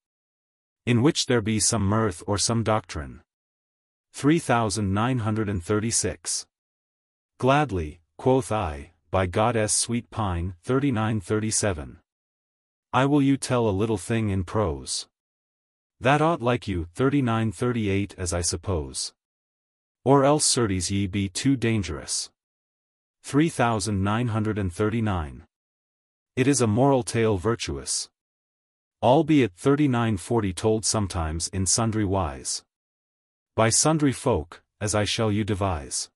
in which there be some mirth or some doctrine. 3936. Gladly, quoth I, by God's sweet pine. 39:37. I will you tell a little thing in prose. That ought like you. 39:38. As I suppose. Or else certes ye be too dangerous. 3939. It is a moral tale virtuous. Albeit 3940 told sometimes in sundry wise. By sundry folk, as I shall you devise.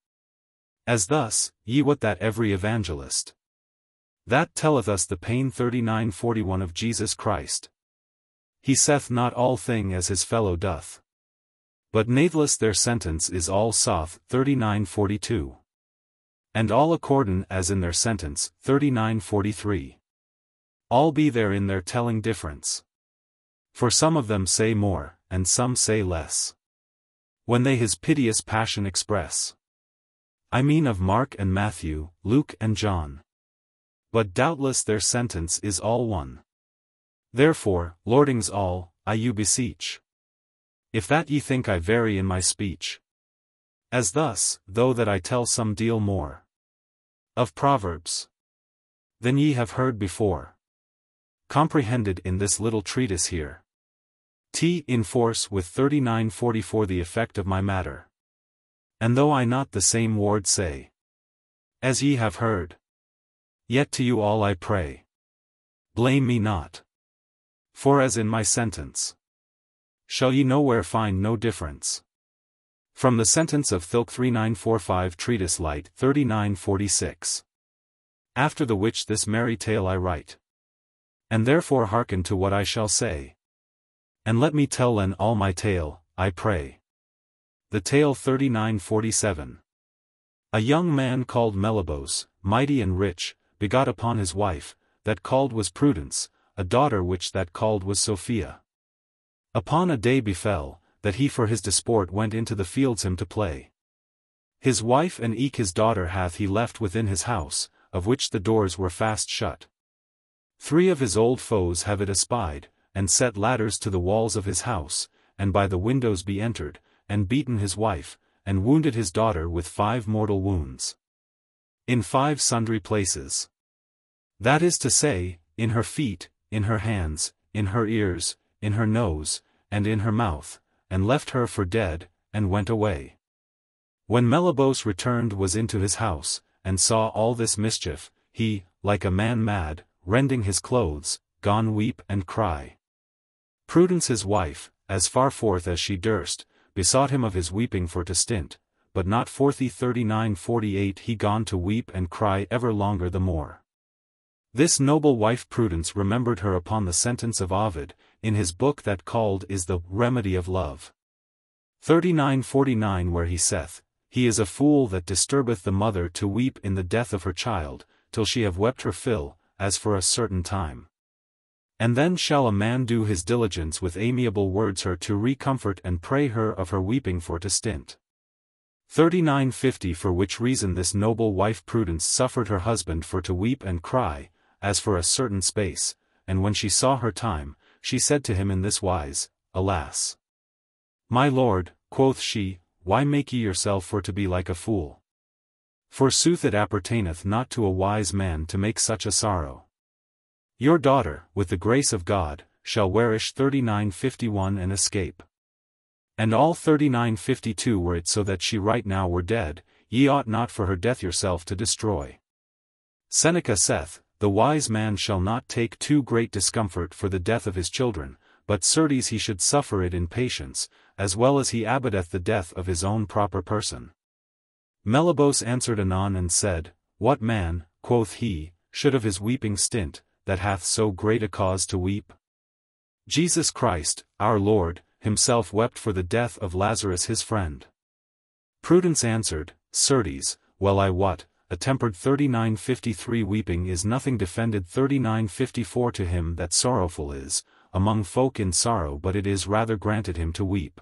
As thus, ye wot that every evangelist that telleth us the pain. 3941 of Jesus Christ. He saith not all thing as his fellow doth, but natheless their sentence is all soth. 3942. And all accordin as in their sentence. 3943. All be there in their telling difference. For some of them say more, and some say less, when they his piteous passion express. I mean of Mark and Matthew, Luke and John. But doubtless their sentence is all one. Therefore, lordings all, I you beseech, if that ye think I vary in my speech, as thus, though that I tell some deal more of Proverbs than ye have heard before, comprehended in this little treatise here, in force with 3944 the effect of my matter. And though I not the same word say as ye have heard, yet to you all I pray, blame me not. For as in my sentence, shall ye nowhere find no difference from the sentence of Thilk. 3945 Treatise Light. 3946. After the which this merry tale I write. And therefore hearken to what I shall say. And let me tell then all my tale, I pray. The tale. 3947. A young man called Meliboeus, mighty and rich, begot upon his wife, that called was Prudence, a daughter which that called was Sophia. Upon a day befell, that he for his disport went into the fields him to play. His wife and eke his daughter hath he left within his house, of which the doors were fast shut. 3 of his old foes have it espied, and set ladders to the walls of his house, and by the windows be entered, and beaten his wife, and wounded his daughter with 5 mortal wounds. In 5 sundry places. That is to say, in her feet, in her hands, in her ears, in her nose, and in her mouth, and left her for dead, and went away. When Meliboeus returned was into his house, and saw all this mischief, he, like a man mad, rending his clothes, gone weep and cry. Prudence his wife, as far forth as she durst, besought him of his weeping for to stint, but not forth. 3948 He gone to weep and cry ever longer the more. This noble wife Prudence remembered her upon the sentence of Ovid, in his book that called is the Remedy of Love. 3949 where he saith, he is a fool that disturbeth the mother to weep in the death of her child, till she have wept her fill, as for a certain time. And then shall a man do his diligence with amiable words her to recomfort and pray her of her weeping for to stint. 3950 For which reason this noble wife Prudence suffered her husband for to weep and cry, as for a certain space, and when she saw her time, she said to him in this wise, Alas! My lord, quoth she, why make ye yourself for to be like a fool? Forsooth it appertaineth not to a wise man to make such a sorrow. Your daughter, with the grace of God, shall warish 3951 and escape. And all 3952 were it so that she right now were dead, ye ought not for her death yourself to destroy. Seneca saith, the wise man shall not take too great discomfort for the death of his children, but certes he should suffer it in patience, as well as he abideth the death of his own proper person. Meliboeus answered anon and said, what man, quoth he, should of his weeping stint, that hath so great a cause to weep? Jesus Christ, our Lord, himself wept for the death of Lazarus his friend. Prudence answered, certes, well I wot, a tempered 3953 weeping is nothing defended 3954 to him that sorrowful is, among folk in sorrow but it is rather granted him to weep.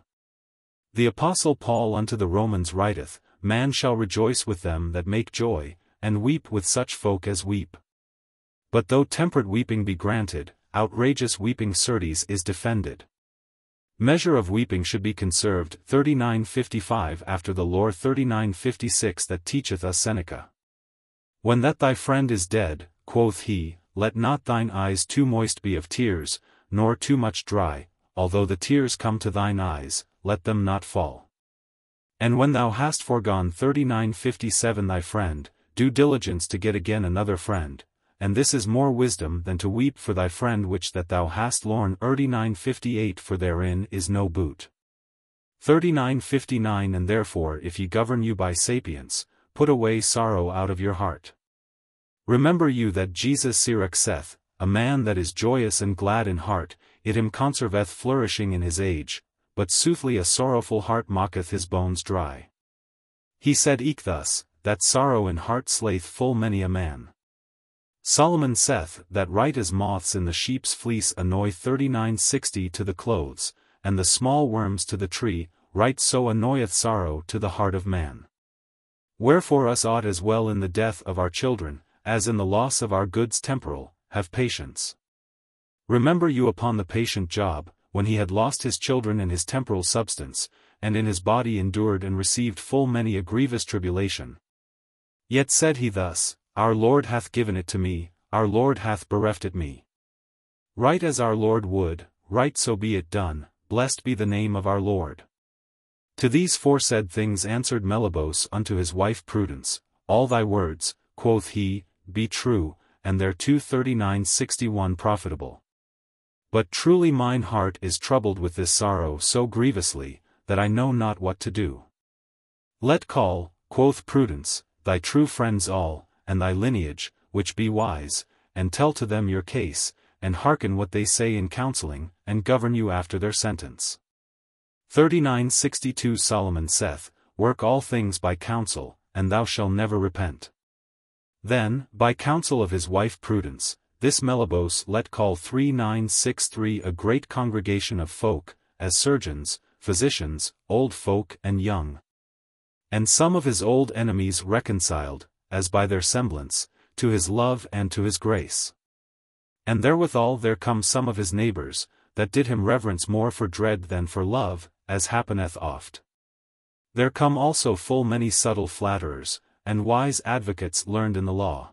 The Apostle Paul unto the Romans writeth, man shall rejoice with them that make joy, and weep with such folk as weep. But though temperate weeping be granted, outrageous weeping certes is defended. Measure of weeping should be conserved 3955 after the lore 3956 that teacheth us Seneca. When that thy friend is dead, quoth he, let not thine eyes too moist be of tears, nor too much dry, although the tears come to thine eyes, let them not fall. And when thou hast forgone 3957 thy friend, do diligence to get again another friend, and this is more wisdom than to weep for thy friend which that thou hast lorn 3958 for therein is no boot. 3959 And therefore if ye govern you by sapience, put away sorrow out of your heart. Remember you that Jesus Sirach saith, a man that is joyous and glad in heart, it him conserveth flourishing in his age, but soothly a sorrowful heart mocketh his bones dry. He said eke thus, that sorrow in heart slayeth full many a man. Solomon saith, that right as moths in the sheep's fleece annoy 3960 to the clothes, and the small worms to the tree, right so annoyeth sorrow to the heart of man. Wherefore us ought as well in the death of our children, as in the loss of our goods temporal, have patience. Remember you upon the patient Job, when he had lost his children and his temporal substance, and in his body endured and received full many a grievous tribulation. Yet said he thus, our Lord hath given it to me, our Lord hath bereft it me. Right as our Lord would, right so be it done, blessed be the name of our Lord. To these foresaid things answered Meliboeus unto his wife Prudence, all thy words, quoth he, be true, and thereto 3961 profitable. But truly mine heart is troubled with this sorrow so grievously, that I know not what to do. Let call, quoth Prudence, thy true friends all, and thy lineage, which be wise, and tell to them your case, and hearken what they say in counselling, and govern you after their sentence. 3962 Solomon saith, work all things by counsel, and thou shalt never repent. Then, by counsel of his wife Prudence, this Meliboeus let call 3963 a great congregation of folk, as surgeons, physicians, old folk and young. And some of his old enemies reconciled, as by their semblance, to his love and to his grace. And therewithal there come some of his neighbors, that did him reverence more for dread than for love, as happeneth oft. There come also full many subtle flatterers, and wise advocates learned in the law.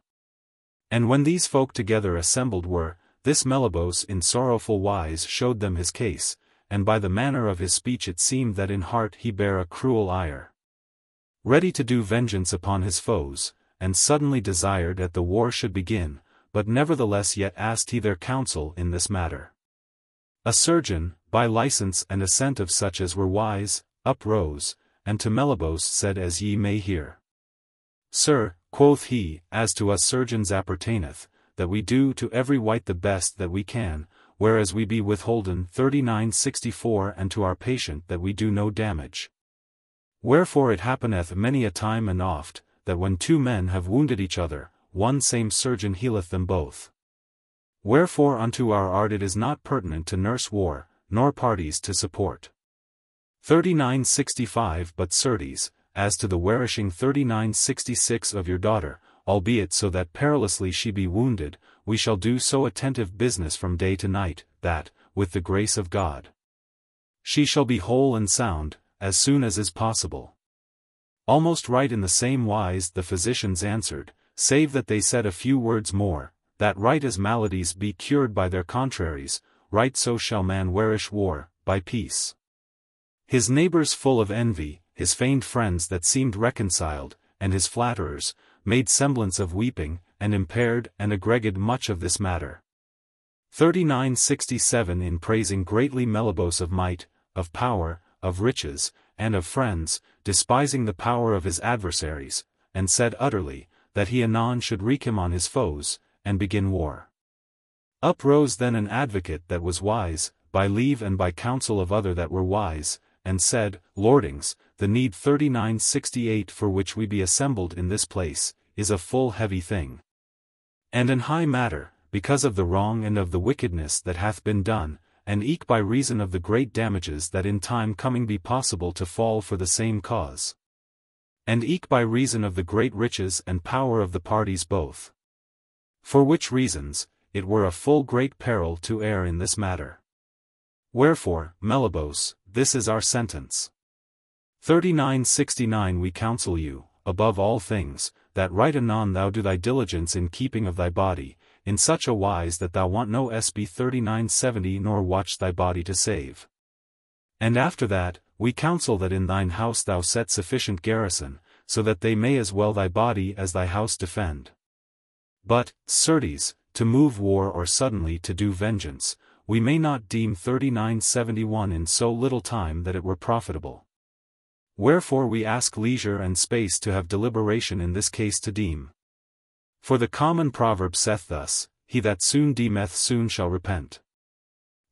And when these folk together assembled were, this Meliboeus in sorrowful wise showed them his case, and by the manner of his speech it seemed that in heart he bare a cruel ire. Ready to do vengeance upon his foes, and suddenly desired that the war should begin, but nevertheless yet asked he their counsel in this matter. A surgeon, by license and assent of such as were wise, uprose, and to Meliboeus said as ye may hear. Sir, quoth he, as to us surgeons appertaineth, that we do to every wight the best that we can, whereas we be withholden 3964 and to our patient that we do no damage. Wherefore it happeneth many a time and oft, that when two men have wounded each other, one same surgeon healeth them both. Wherefore unto our art it is not pertinent to nurse war, nor parties to support. 3965 But certes, as to the warishing 3966 of your daughter, albeit so that perilously she be wounded, we shall do so attentive business from day to night, that, with the grace of God, she shall be whole and sound, as soon as is possible. Almost right in the same wise the physicians answered, save that they said a few words more, that right as maladies be cured by their contraries, right so shall man warish war, by peace. His neighbors full of envy, his feigned friends that seemed reconciled, and his flatterers, made semblance of weeping, and impaired and aggreged much of this matter. 3967 In praising greatly Meliboeus of might, of power, of riches, and of friends, despising the power of his adversaries, and said utterly, that he anon should wreak him on his foes, and begin war. Up rose then an advocate that was wise, by leave and by counsel of other that were wise, and said, Lordings, the need 3968 for which we be assembled in this place, is a full heavy thing. And an high matter, because of the wrong and of the wickedness that hath been done, and eke by reason of the great damages that in time coming be possible to fall for the same cause. And eke by reason of the great riches and power of the parties both. For which reasons, it were a full great peril to err in this matter. Wherefore, Meliboeus, this is our sentence. 3969 We counsel you, above all things, that right anon thou do thy diligence in keeping of thy body, in such a wise that thou want no SB 3970 nor watch thy body to save. And after that, we counsel that in thine house thou set sufficient garrison, so that they may as well thy body as thy house defend. But, certes, to move war or suddenly to do vengeance, we may not deem 3971 in so little time that it were profitable. Wherefore we ask leisure and space to have deliberation in this case to deem. For the common proverb saith thus, he that soon deemeth soon shall repent.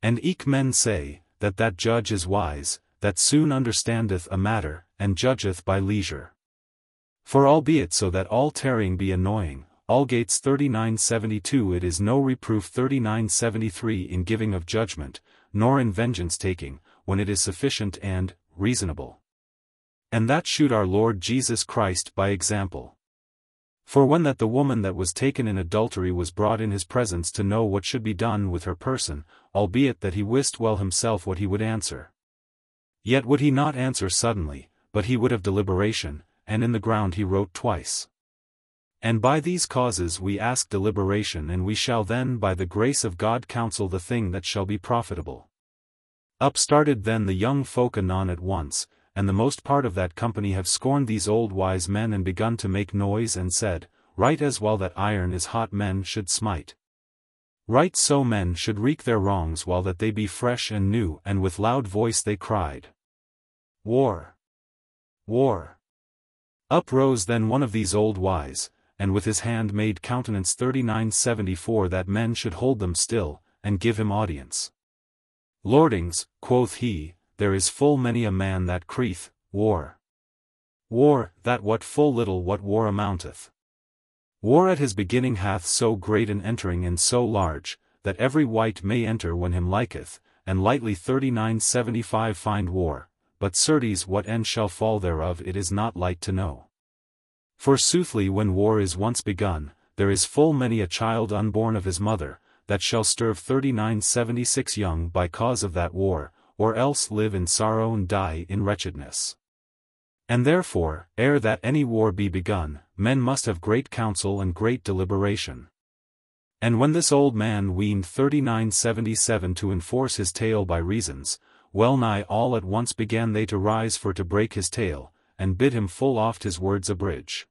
And eke men say, that that judge is wise, that soon understandeth a matter, and judgeth by leisure. For albeit so that all tarrying be annoying, all gates 3972 it is no reproof 3973 in giving of judgment, nor in vengeance taking, when it is sufficient and reasonable. And that shoot our Lord Jesus Christ by example. For when that the woman that was taken in adultery was brought in his presence to know what should be done with her person, albeit that he wist well himself what he would answer. Yet would he not answer suddenly, but he would have deliberation, and in the ground he wrote twice. And by these causes we ask deliberation, and we shall then by the grace of God counsel the thing that shall be profitable. Up started then the young folk anon at once, and the most part of that company have scorned these old wise men and begun to make noise and said, right as well that iron is hot men should smite. Right so men should wreak their wrongs while that they be fresh and new, and with loud voice they cried, War! War! Up rose then one of these old wise, and with his hand made countenance 3974 that men should hold them still, and give him audience. Lordings, quoth he, there is full many a man that crieth, War! War, that what full little what war amounteth. War at his beginning hath so great an entering and so large, that every wight may enter when him liketh, and lightly 3975 find war, but certes what end shall fall thereof it is not light to know. For soothly when war is once begun, there is full many a child unborn of his mother, that shall sterve 3976 young by cause of that war, or else live in sorrow and die in wretchedness. And therefore, ere that any war be begun, men must have great counsel and great deliberation. And when this old man weaned 3977 to enforce his tale by reasons, well nigh all at once began they to rise for to break his tale, and bid him full oft his words abridge.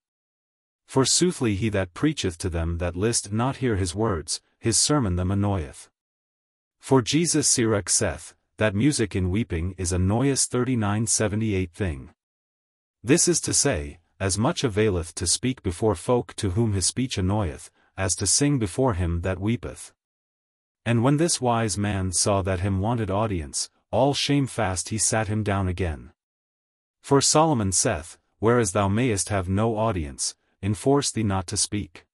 For soothly he that preacheth to them that list not hear his words, his sermon them annoyeth. For Jesus Sirach saith, that music in weeping is a noyous 3978 thing. This is to say, as much availeth to speak before folk to whom his speech annoyeth, as to sing before him that weepeth. And when this wise man saw that him wanted audience, all shamefast he sat him down again. For Solomon saith, whereas thou mayest have no audience, enforce thee not to speak.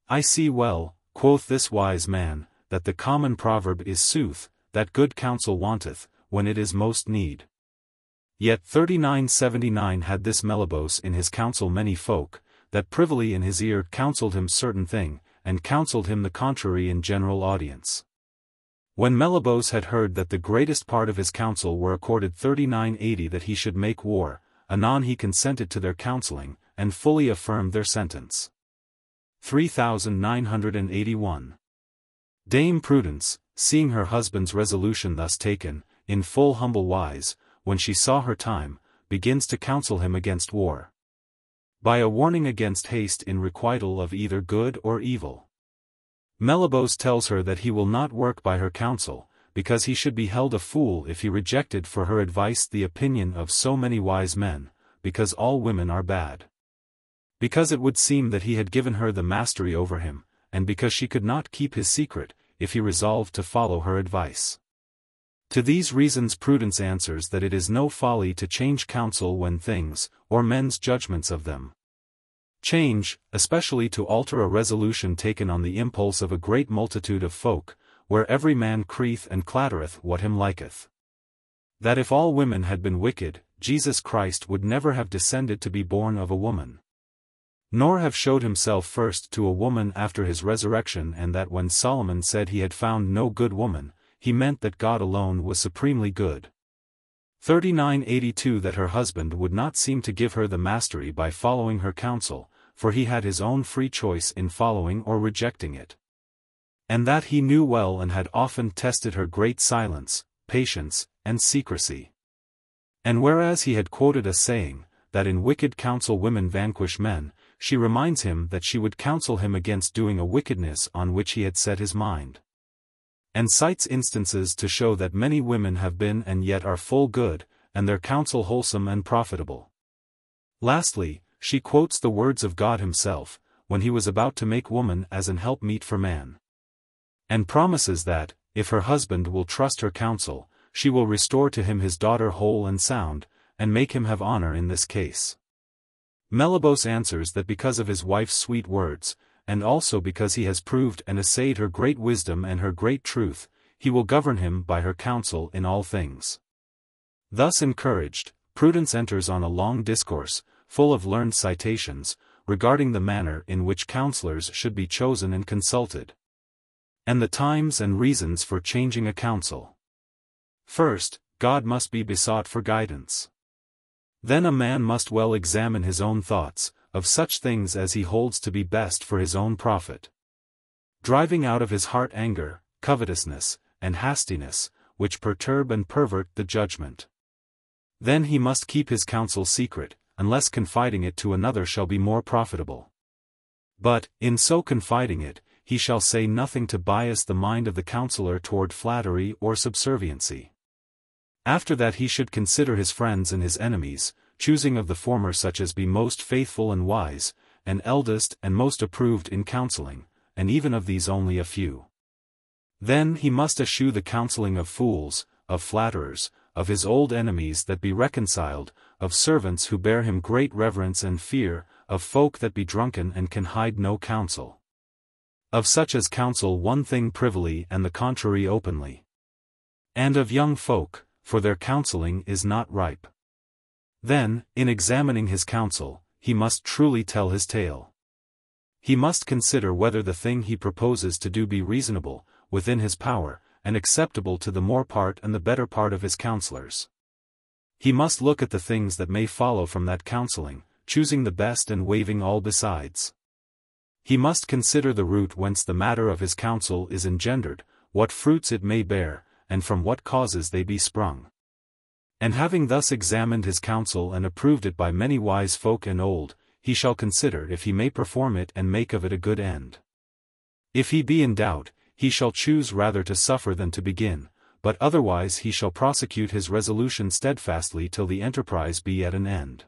I see well, quoth this wise man, that the common proverb is sooth, that good counsel wanteth, when it is most need. Yet 3979 had this Meliboeus in his counsel many folk, that privily in his ear counselled him certain thing, and counselled him the contrary in general audience. When Meliboeus had heard that the greatest part of his council were accorded 3980 that he should make war, anon he consented to their counselling, and fully affirmed their sentence. 3981. Dame Prudence, seeing her husband's resolution thus taken, in full humble wise, when she saw her time, begins to counsel him against war. By a warning against haste in requital of either good or evil. Meliboeus tells her that he will not work by her counsel, because he should be held a fool if he rejected for her advice the opinion of so many wise men, because all women are bad. Because it would seem that he had given her the mastery over him, and because she could not keep his secret, if he resolved to follow her advice. To these reasons Prudence answers that it is no folly to change counsel when things, or men's judgments of them, change, especially to alter a resolution taken on the impulse of a great multitude of folk, where every man crieth and clattereth what him liketh. That if all women had been wicked, Jesus Christ would never have descended to be born of a woman, nor have showed himself first to a woman after his resurrection, and that when Solomon said he had found no good woman, he meant that God alone was supremely good. 3982 That her husband would not seem to give her the mastery by following her counsel, for he had his own free choice in following or rejecting it. And that he knew well and had often tested her great silence, patience, and secrecy. And whereas he had quoted a saying, that in wicked counsel women vanquish men, she reminds him that she would counsel him against doing a wickedness on which he had set his mind. And cites instances to show that many women have been and yet are full good, and their counsel wholesome and profitable. Lastly, she quotes the words of God himself, when he was about to make woman as an helpmeet for man. And promises that, if her husband will trust her counsel, she will restore to him his daughter whole and sound, and make him have honor in this case. Meliboeus answers that because of his wife's sweet words, and also because he has proved and essayed her great wisdom and her great truth, he will govern him by her counsel in all things. Thus encouraged, Prudence enters on a long discourse, full of learned citations, regarding the manner in which counselors should be chosen and consulted, and the times and reasons for changing a counsel. First, God must be besought for guidance. Then a man must well examine his own thoughts, of such things as he holds to be best for his own profit, driving out of his heart anger, covetousness, and hastiness, which perturb and pervert the judgment. Then he must keep his counsel secret, unless confiding it to another shall be more profitable. But, in so confiding it, he shall say nothing to bias the mind of the counselor toward flattery or subserviency. After that he should consider his friends and his enemies, choosing of the former such as be most faithful and wise, and eldest and most approved in counseling, and even of these only a few. Then he must eschew the counselling of fools, of flatterers, of his old enemies that be reconciled, of servants who bear him great reverence and fear, of folk that be drunken and can hide no counsel, of such as counsel one thing privily and the contrary openly, and of young folk, for their counselling is not ripe. Then, in examining his counsel, he must truly tell his tale. He must consider whether the thing he proposes to do be reasonable, within his power, and acceptable to the more part and the better part of his counselors. He must look at the things that may follow from that counselling, choosing the best and waiving all besides. He must consider the root whence the matter of his counsel is engendered, what fruits it may bear, and from what causes they be sprung. And having thus examined his counsel and approved it by many wise folk and old, he shall consider if he may perform it and make of it a good end. If he be in doubt, he shall choose rather to suffer than to begin, but otherwise he shall prosecute his resolution steadfastly till the enterprise be at an end.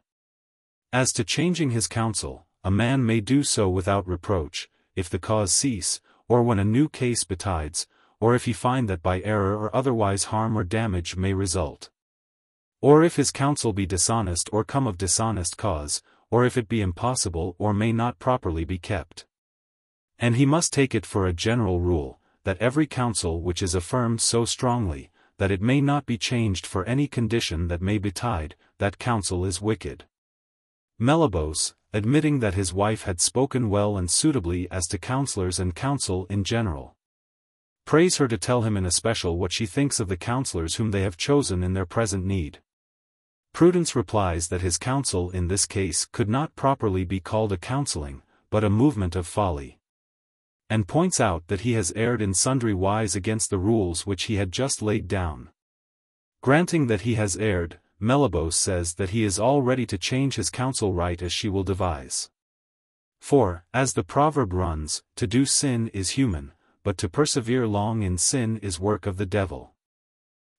As to changing his counsel, a man may do so without reproach, if the cause cease, or when a new case betides, or if he find that by error or otherwise harm or damage may result. Or if his counsel be dishonest or come of dishonest cause, or if it be impossible or may not properly be kept. And he must take it for a general rule, that every counsel which is affirmed so strongly, that it may not be changed for any condition that may betide, that counsel is wicked. Meliboeus, admitting that his wife had spoken well and suitably as to counselors and counsel in general, prays her to tell him in especial what she thinks of the counselors whom they have chosen in their present need. Prudence replies that his counsel in this case could not properly be called a counseling, but a movement of folly. And points out that he has erred in sundry wise against the rules which he had just laid down. Granting that he has erred, Meliboeus says that he is all ready to change his counsel right as she will devise. For, as the proverb runs, to do sin is human, but to persevere long in sin is work of the devil.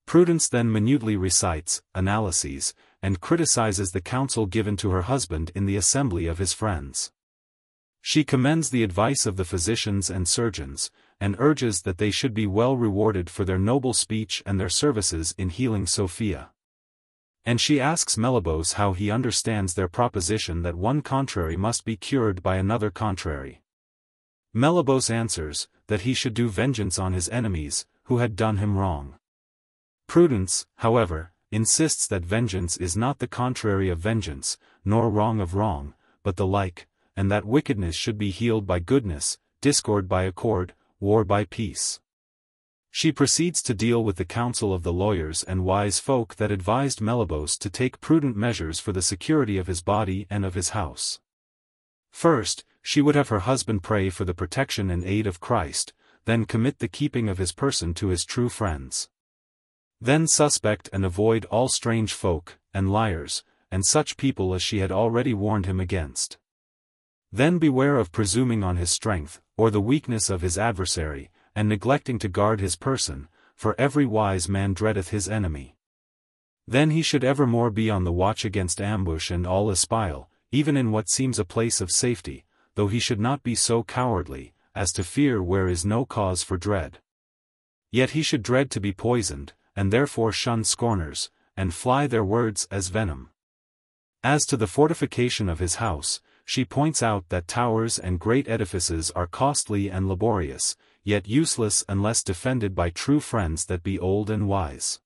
Prudence then minutely recites, analyses, and criticizes the counsel given to her husband in the assembly of his friends. She commends the advice of the physicians and surgeons, and urges that they should be well rewarded for their noble speech and their services in healing Sophia. And she asks Meliboeus how he understands their proposition that one contrary must be cured by another contrary. Meliboeus answers, that he should do vengeance on his enemies, who had done him wrong. Prudence, however, insists that vengeance is not the contrary of vengeance, nor wrong of wrong, but the like, and that wickedness should be healed by goodness, discord by accord, war by peace. She proceeds to deal with the counsel of the lawyers and wise folk that advised Meliboeus to take prudent measures for the security of his body and of his house. First, she would have her husband pray for the protection and aid of Christ, then commit the keeping of his person to his true friends. Then suspect and avoid all strange folk, and liars, and such people as she had already warned him against. Then beware of presuming on his strength, or the weakness of his adversary, and neglecting to guard his person, for every wise man dreadeth his enemy. Then he should evermore be on the watch against ambush and all espial, even in what seems a place of safety, though he should not be so cowardly, as to fear where is no cause for dread. Yet he should dread to be poisoned, and therefore shun scorners, and fly their words as venom. As to the fortification of his house, she points out that towers and great edifices are costly and laborious, yet useless unless defended by true friends that be old and wise.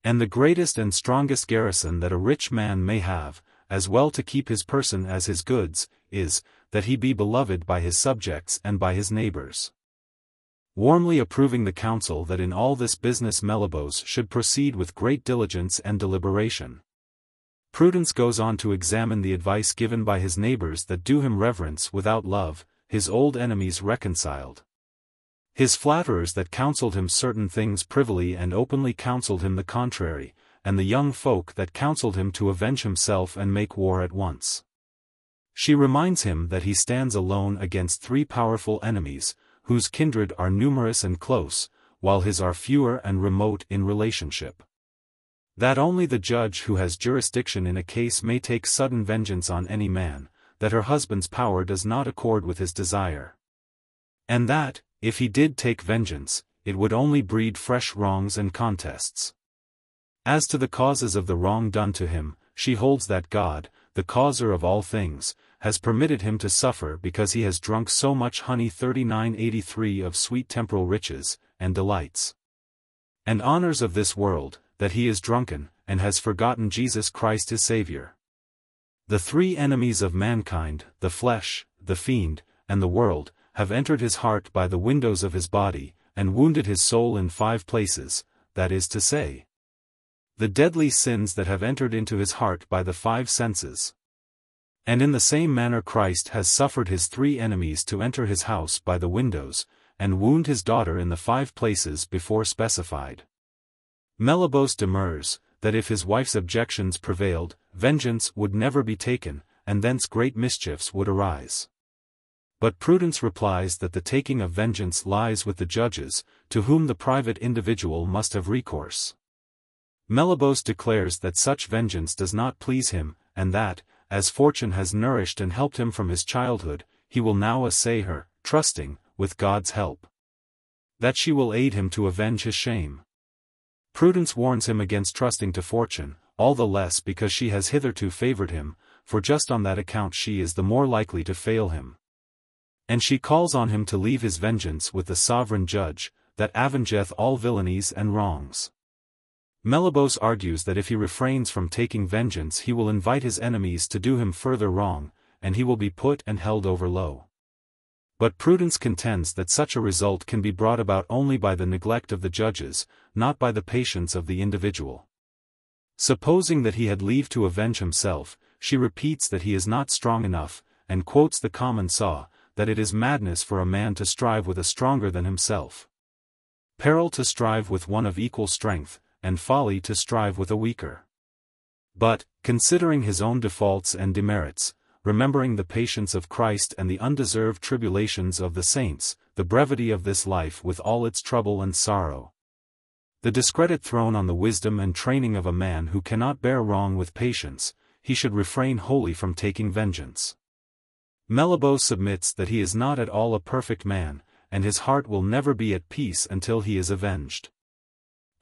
And the greatest and strongest garrison that a rich man may have, as well to keep his person as his goods, is, that he be beloved by his subjects and by his neighbors. Warmly approving the counsel that in all this business Meliboeus should proceed with great diligence and deliberation. Prudence goes on to examine the advice given by his neighbors that do him reverence without love, his old enemies reconciled. His flatterers that counselled him certain things privily and openly counselled him the contrary, and the young folk that counselled him to avenge himself and make war at once. She reminds him that he stands alone against three powerful enemies, whose kindred are numerous and close, while his are fewer and remote in relationship. That only the judge who has jurisdiction in a case may take sudden vengeance on any man, that her husband's power does not accord with his desire. And that, if he did take vengeance, it would only breed fresh wrongs and contests. As to the causes of the wrong done to him, she holds that God, the causer of all things, has permitted him to suffer because he has drunk so much honey 3983 of sweet temporal riches, and delights, and honors of this world, that he is drunken, and has forgotten Jesus Christ his Saviour. The three enemies of mankind, the flesh, the fiend, and the world, have entered his heart by the windows of his body, and wounded his soul in 5 places, that is to say, the deadly sins that have entered into his heart by the 5 senses. And in the same manner Christ has suffered his 3 enemies to enter his house by the windows, and wound his daughter in the 5 places before specified. Meliboeus demurs, that if his wife's objections prevailed, vengeance would never be taken, and thence great mischiefs would arise. But Prudence replies that the taking of vengeance lies with the judges, to whom the private individual must have recourse. Meliboeus declares that such vengeance does not please him, and that, as fortune has nourished and helped him from his childhood, he will now essay her, trusting, with God's help, that she will aid him to avenge his shame. Prudence warns him against trusting to fortune, all the less because she has hitherto favored him, for just on that account she is the more likely to fail him. And she calls on him to leave his vengeance with the sovereign judge, that avengeth all villainies and wrongs. Meliboeus argues that if he refrains from taking vengeance he will invite his enemies to do him further wrong, and he will be put and held over low. But prudence contends that such a result can be brought about only by the neglect of the judges, not by the patience of the individual. Supposing that he had leave to avenge himself, she repeats that he is not strong enough, and quotes the common saw, that it is madness for a man to strive with a stronger than himself. Peril to strive with one of equal strength, and folly to strive with a weaker. But, considering his own defaults and demerits, remembering the patience of Christ and the undeserved tribulations of the saints, the brevity of this life with all its trouble and sorrow, the discredit thrown on the wisdom and training of a man who cannot bear wrong with patience, he should refrain wholly from taking vengeance. Meliboeus submits that he is not at all a perfect man, and his heart will never be at peace until he is avenged.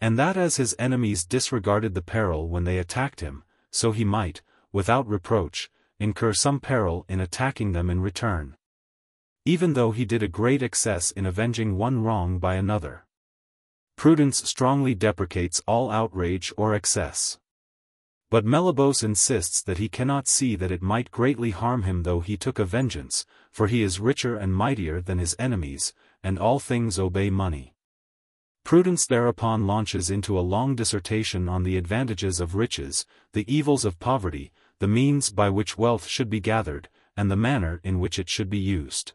And that as his enemies disregarded the peril when they attacked him, so he might, without reproach, incur some peril in attacking them in return, even though he did a great excess in avenging one wrong by another. Prudence strongly deprecates all outrage or excess. But Meliboeus insists that he cannot see that it might greatly harm him though he took a vengeance, for he is richer and mightier than his enemies, and all things obey money. Prudence thereupon launches into a long dissertation on the advantages of riches, the evils of poverty, the means by which wealth should be gathered, and the manner in which it should be used.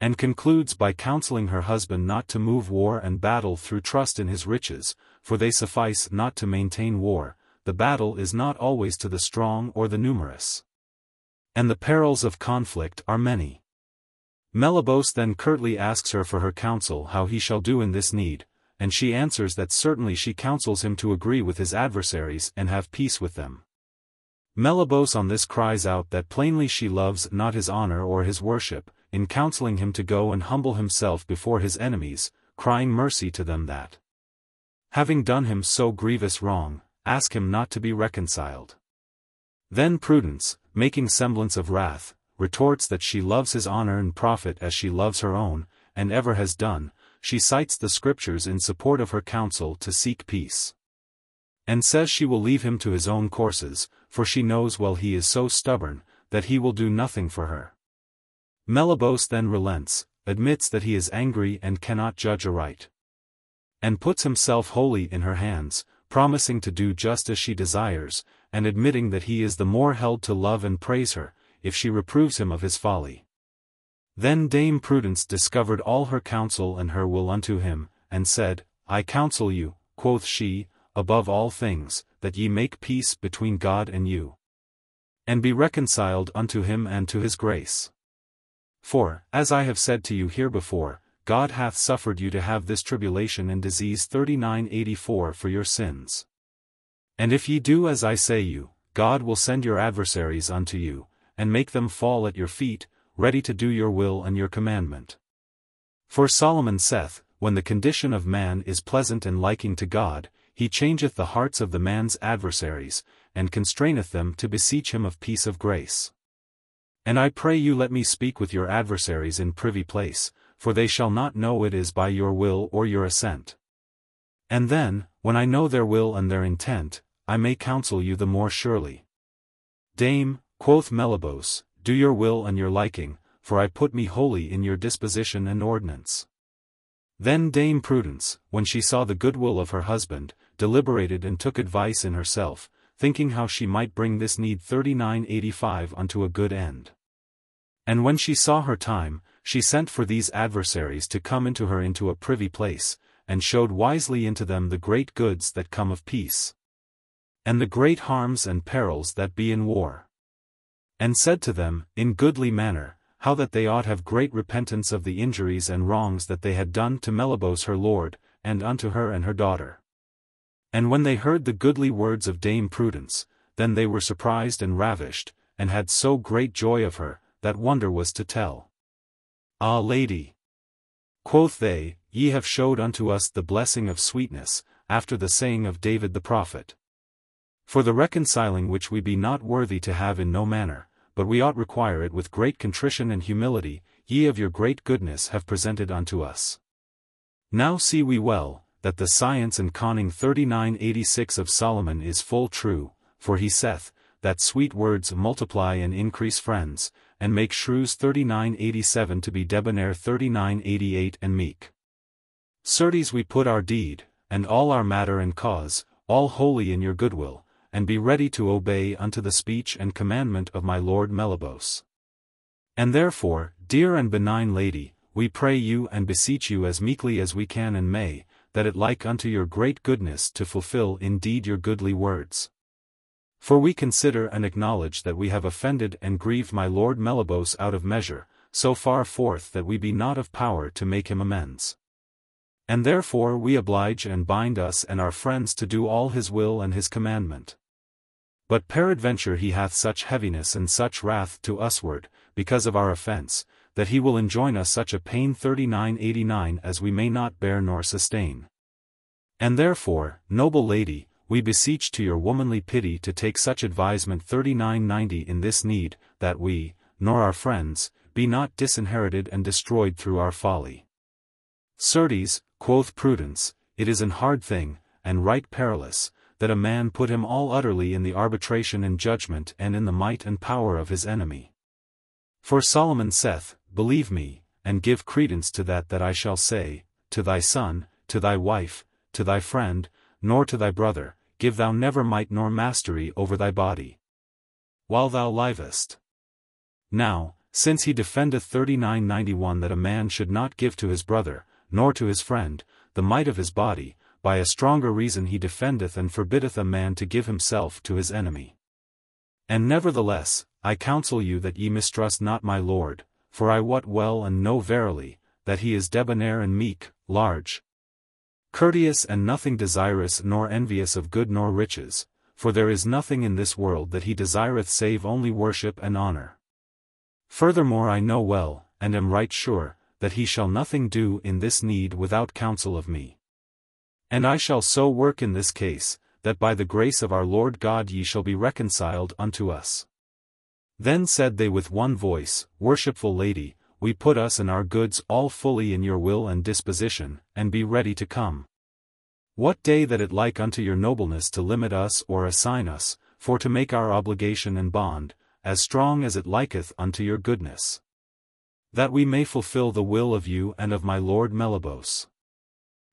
And concludes by counseling her husband not to move war and battle through trust in his riches, for they suffice not to maintain war, the battle is not always to the strong or the numerous. And the perils of conflict are many. Meliboeus then curtly asks her for her counsel how he shall do in this need, and she answers that certainly she counsels him to agree with his adversaries and have peace with them. Meliboeus on this cries out that plainly she loves not his honor or his worship, in counseling him to go and humble himself before his enemies, crying mercy to them that, having done him so grievous wrong, ask him not to be reconciled. Then Prudence, making semblance of wrath, retorts that she loves his honor and profit as she loves her own, and ever has done. She cites the scriptures in support of her counsel to seek peace, and says she will leave him to his own courses, for she knows well he is so stubborn, that he will do nothing for her. Meliboeus then relents, admits that he is angry and cannot judge aright, and puts himself wholly in her hands, promising to do just as she desires, and admitting that he is the more held to love and praise her, if she reproves him of his folly. Then Dame Prudence discovered all her counsel and her will unto him, and said, I counsel you, quoth she, above all things, that ye make peace between God and you, and be reconciled unto him and to his grace. For, as I have said to you herebefore, God hath suffered you to have this tribulation and disease 3984 for your sins. And if ye do as I say you, God will send your adversaries unto you, and make them fall at your feet, ready to do your will and your commandment. For Solomon saith, when the condition of man is pleasant and liking to God, he changeth the hearts of the man's adversaries, and constraineth them to beseech him of peace of grace. And I pray you let me speak with your adversaries in privy place, for they shall not know it is by your will or your assent. And then, when I know their will and their intent, I may counsel you the more surely. Dame, quoth Meliboeus, do your will and your liking, for I put me wholly in your disposition and ordinance. Then Dame Prudence, when she saw the goodwill of her husband, deliberated and took advice in herself, thinking how she might bring this need 3985 unto a good end. And when she saw her time, she sent for these adversaries to come into her into a privy place, and showed wisely into them the great goods that come of peace, and the great harms and perils that be in war. And said to them, in goodly manner, how that they ought have great repentance of the injuries and wrongs that they had done to Meliboeus her lord, and unto her and her daughter. And when they heard the goodly words of Dame Prudence, then they were surprised and ravished, and had so great joy of her, that wonder was to tell. Ah, lady, quoth they, ye have showed unto us the blessing of sweetness, after the saying of David the prophet. For the reconciling which we be not worthy to have in no manner, but we ought require it with great contrition and humility, ye of your great goodness have presented unto us. Now see we well, that the science and conning 3986 of Solomon is full true, for he saith, that sweet words multiply and increase friends, and make shrews 3987 to be debonair 3988 and meek. Certes we put our deed, and all our matter and cause, all wholly in your goodwill, and be ready to obey unto the speech and commandment of my lord Meliboeus. And therefore, dear and benign lady, we pray you and beseech you as meekly as we can and may, that it like unto your great goodness to fulfill indeed your goodly words. For we consider and acknowledge that we have offended and grieved my lord Meliboeus out of measure, so far forth that we be not of power to make him amends. And therefore we oblige and bind us and our friends to do all his will and his commandment. But peradventure he hath such heaviness and such wrath to usward, because of our offence, that he will enjoin us such a pain 3989 as we may not bear nor sustain. And therefore, noble lady, we beseech to your womanly pity to take such advisement 3990 in this need, that we, nor our friends, be not disinherited and destroyed through our folly. Certes, quoth Prudence, it is an hard thing, and right perilous, that a man put him all utterly in the arbitration and judgment and in the might and power of his enemy. For Solomon saith, believe me, and give credence to that I shall say, to thy son, to thy wife, to thy friend, nor to thy brother, give thou never might nor mastery over thy body, while thou livest. Now, since he defendeth 3991 that a man should not give to his brother, nor to his friend, the might of his body, by a stronger reason he defendeth and forbiddeth a man to give himself to his enemy. And nevertheless, I counsel you that ye mistrust not my lord, for I wot well and know verily, that he is debonair and meek, large, courteous and nothing desirous nor envious of good nor riches, for there is nothing in this world that he desireth save only worship and honor. Furthermore I know well, and am right sure, that he shall nothing do in this need without counsel of me. And I shall so work in this case, that by the grace of our Lord God ye shall be reconciled unto us. Then said they with one voice, Worshipful lady, we put us and our goods all fully in your will and disposition, and be ready to come. What day that it like unto your nobleness to limit us or assign us, for to make our obligation and bond, as strong as it liketh unto your goodness, that we may fulfill the will of you and of my lord Meliboeus.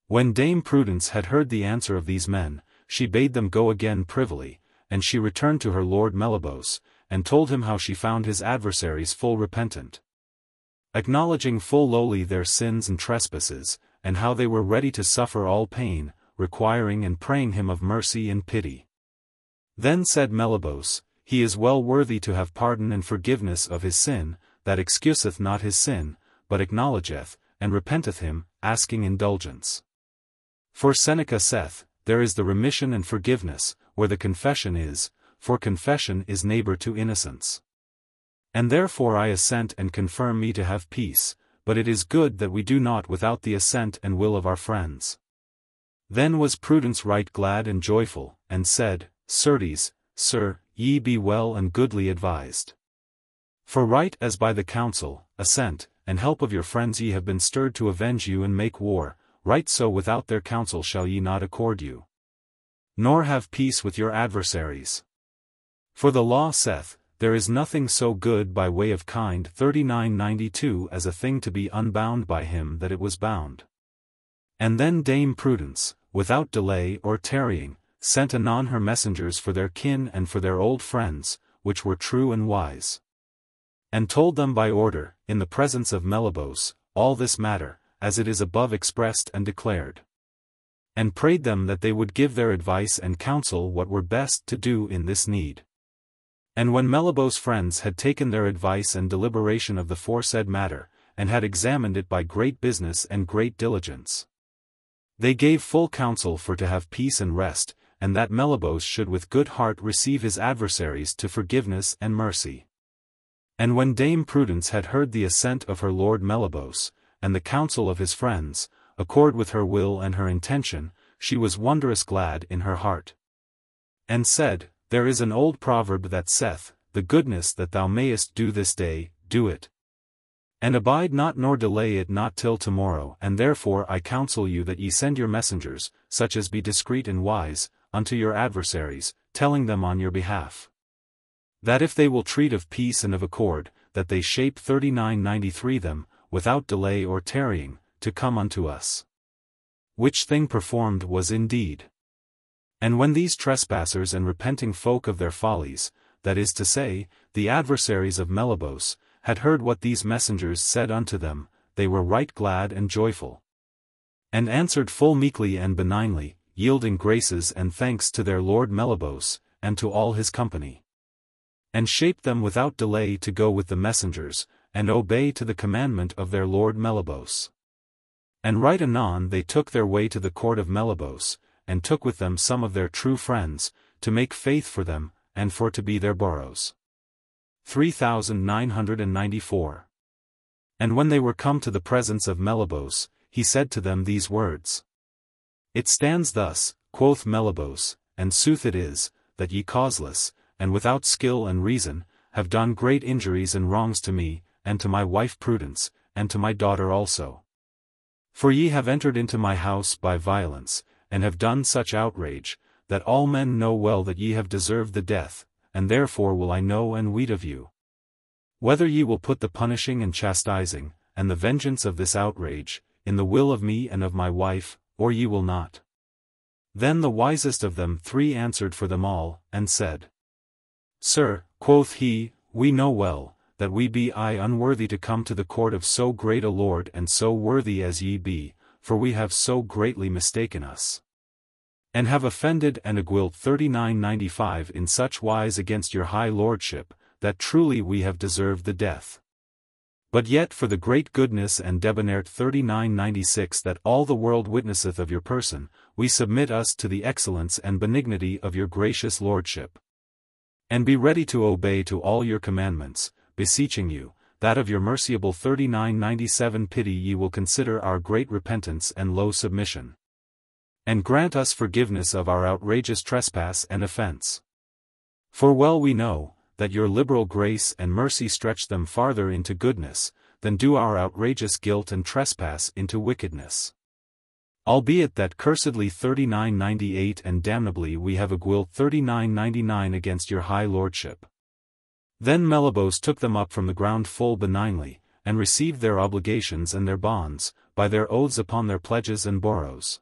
When Dame Prudence had heard the answer of these men, she bade them go again privily, and she returned to her lord Meliboeus, and told him how she found his adversaries full repentant, acknowledging full lowly their sins and trespasses, and how they were ready to suffer all pain, requiring and praying him of mercy and pity. Then said Meliboeus, He is well worthy to have pardon and forgiveness of his sin, that excuseth not his sin, but acknowledgeth, and repenteth him, asking indulgence. For Seneca saith, there is the remission and forgiveness, where the confession is, for confession is neighbor to innocence. And therefore I assent and confirm me to have peace, but it is good that we do not without the assent and will of our friends. Then was Prudence right glad and joyful, and said, Certes, sir, ye be well and goodly advised. For right as by the counsel, assent, and help of your friends ye have been stirred to avenge you and make war, right so without their counsel shall ye not accord you, nor have peace with your adversaries. For the law saith, there is nothing so good by way of kind 3992 as a thing to be unbound by him that it was bound. And then Dame Prudence, without delay or tarrying, sent anon her messengers for their kin and for their old friends, which were true and wise, and told them by order, in the presence of Meliboeus, all this matter, as it is above expressed and declared, and prayed them that they would give their advice and counsel what were best to do in this need. And when Meliboeus' friends had taken their advice and deliberation of the foresaid matter, and had examined it by great business and great diligence, they gave full counsel for to have peace and rest, and that Meliboeus should with good heart receive his adversaries to forgiveness and mercy. And when Dame Prudence had heard the assent of her lord Meliboeus, and the counsel of his friends, accord with her will and her intention, she was wondrous glad in her heart, and said, There is an old proverb that saith, The goodness that thou mayest do this day, do it, and abide not nor delay it not till tomorrow. And therefore I counsel you that ye send your messengers, such as be discreet and wise, unto your adversaries, telling them on your behalf, That if they will treat of peace and of accord, that they shape 3993 them, without delay or tarrying, to come unto us. Which thing performed was indeed. And when these trespassers and repenting folk of their follies, that is to say, the adversaries of Meliboeus, had heard what these messengers said unto them, they were right glad and joyful. And answered full meekly and benignly, yielding graces and thanks to their lord Meliboeus, and to all his company. And shaped them without delay to go with the messengers, and obey to the commandment of their lord Meliboeus. And right anon they took their way to the court of Meliboeus, and took with them some of their true friends, to make faith for them, and for to be their boroughs. 3994. And when they were come to the presence of Meliboeus, he said to them these words. It stands thus, quoth Meliboeus, and sooth it is, that ye causeless, and without skill and reason, have done great injuries and wrongs to me, and to my wife Prudence, and to my daughter also. For ye have entered into my house by violence, and have done such outrage, that all men know well that ye have deserved the death, and therefore will I know and weet of you. Whether ye will put the punishing and chastising, and the vengeance of this outrage, in the will of me and of my wife, or ye will not. Then the wisest of them three answered for them all, and said, Sir, quoth he, we know well, that we be unworthy to come to the court of so great a lord and so worthy as ye be, for we have so greatly mistaken us. And have offended and aguilt 3995 in such wise against your high lordship, that truly we have deserved the death. But yet for the great goodness and debonair 3996 that all the world witnesseth of your person, we submit us to the excellence and benignity of your gracious lordship. And be ready to obey to all your commandments, beseeching you, that of your merciable 3997 pity ye will consider our great repentance and low submission. And grant us forgiveness of our outrageous trespass and offense. For well we know, that your liberal grace and mercy stretch them farther into goodness, than do our outrageous guilt and trespass into wickedness. Albeit that cursedly 3998 and damnably we have aguilt 3999 against your high lordship. Then Meliboeus took them up from the ground full benignly, and received their obligations and their bonds, by their oaths upon their pledges and boroughs.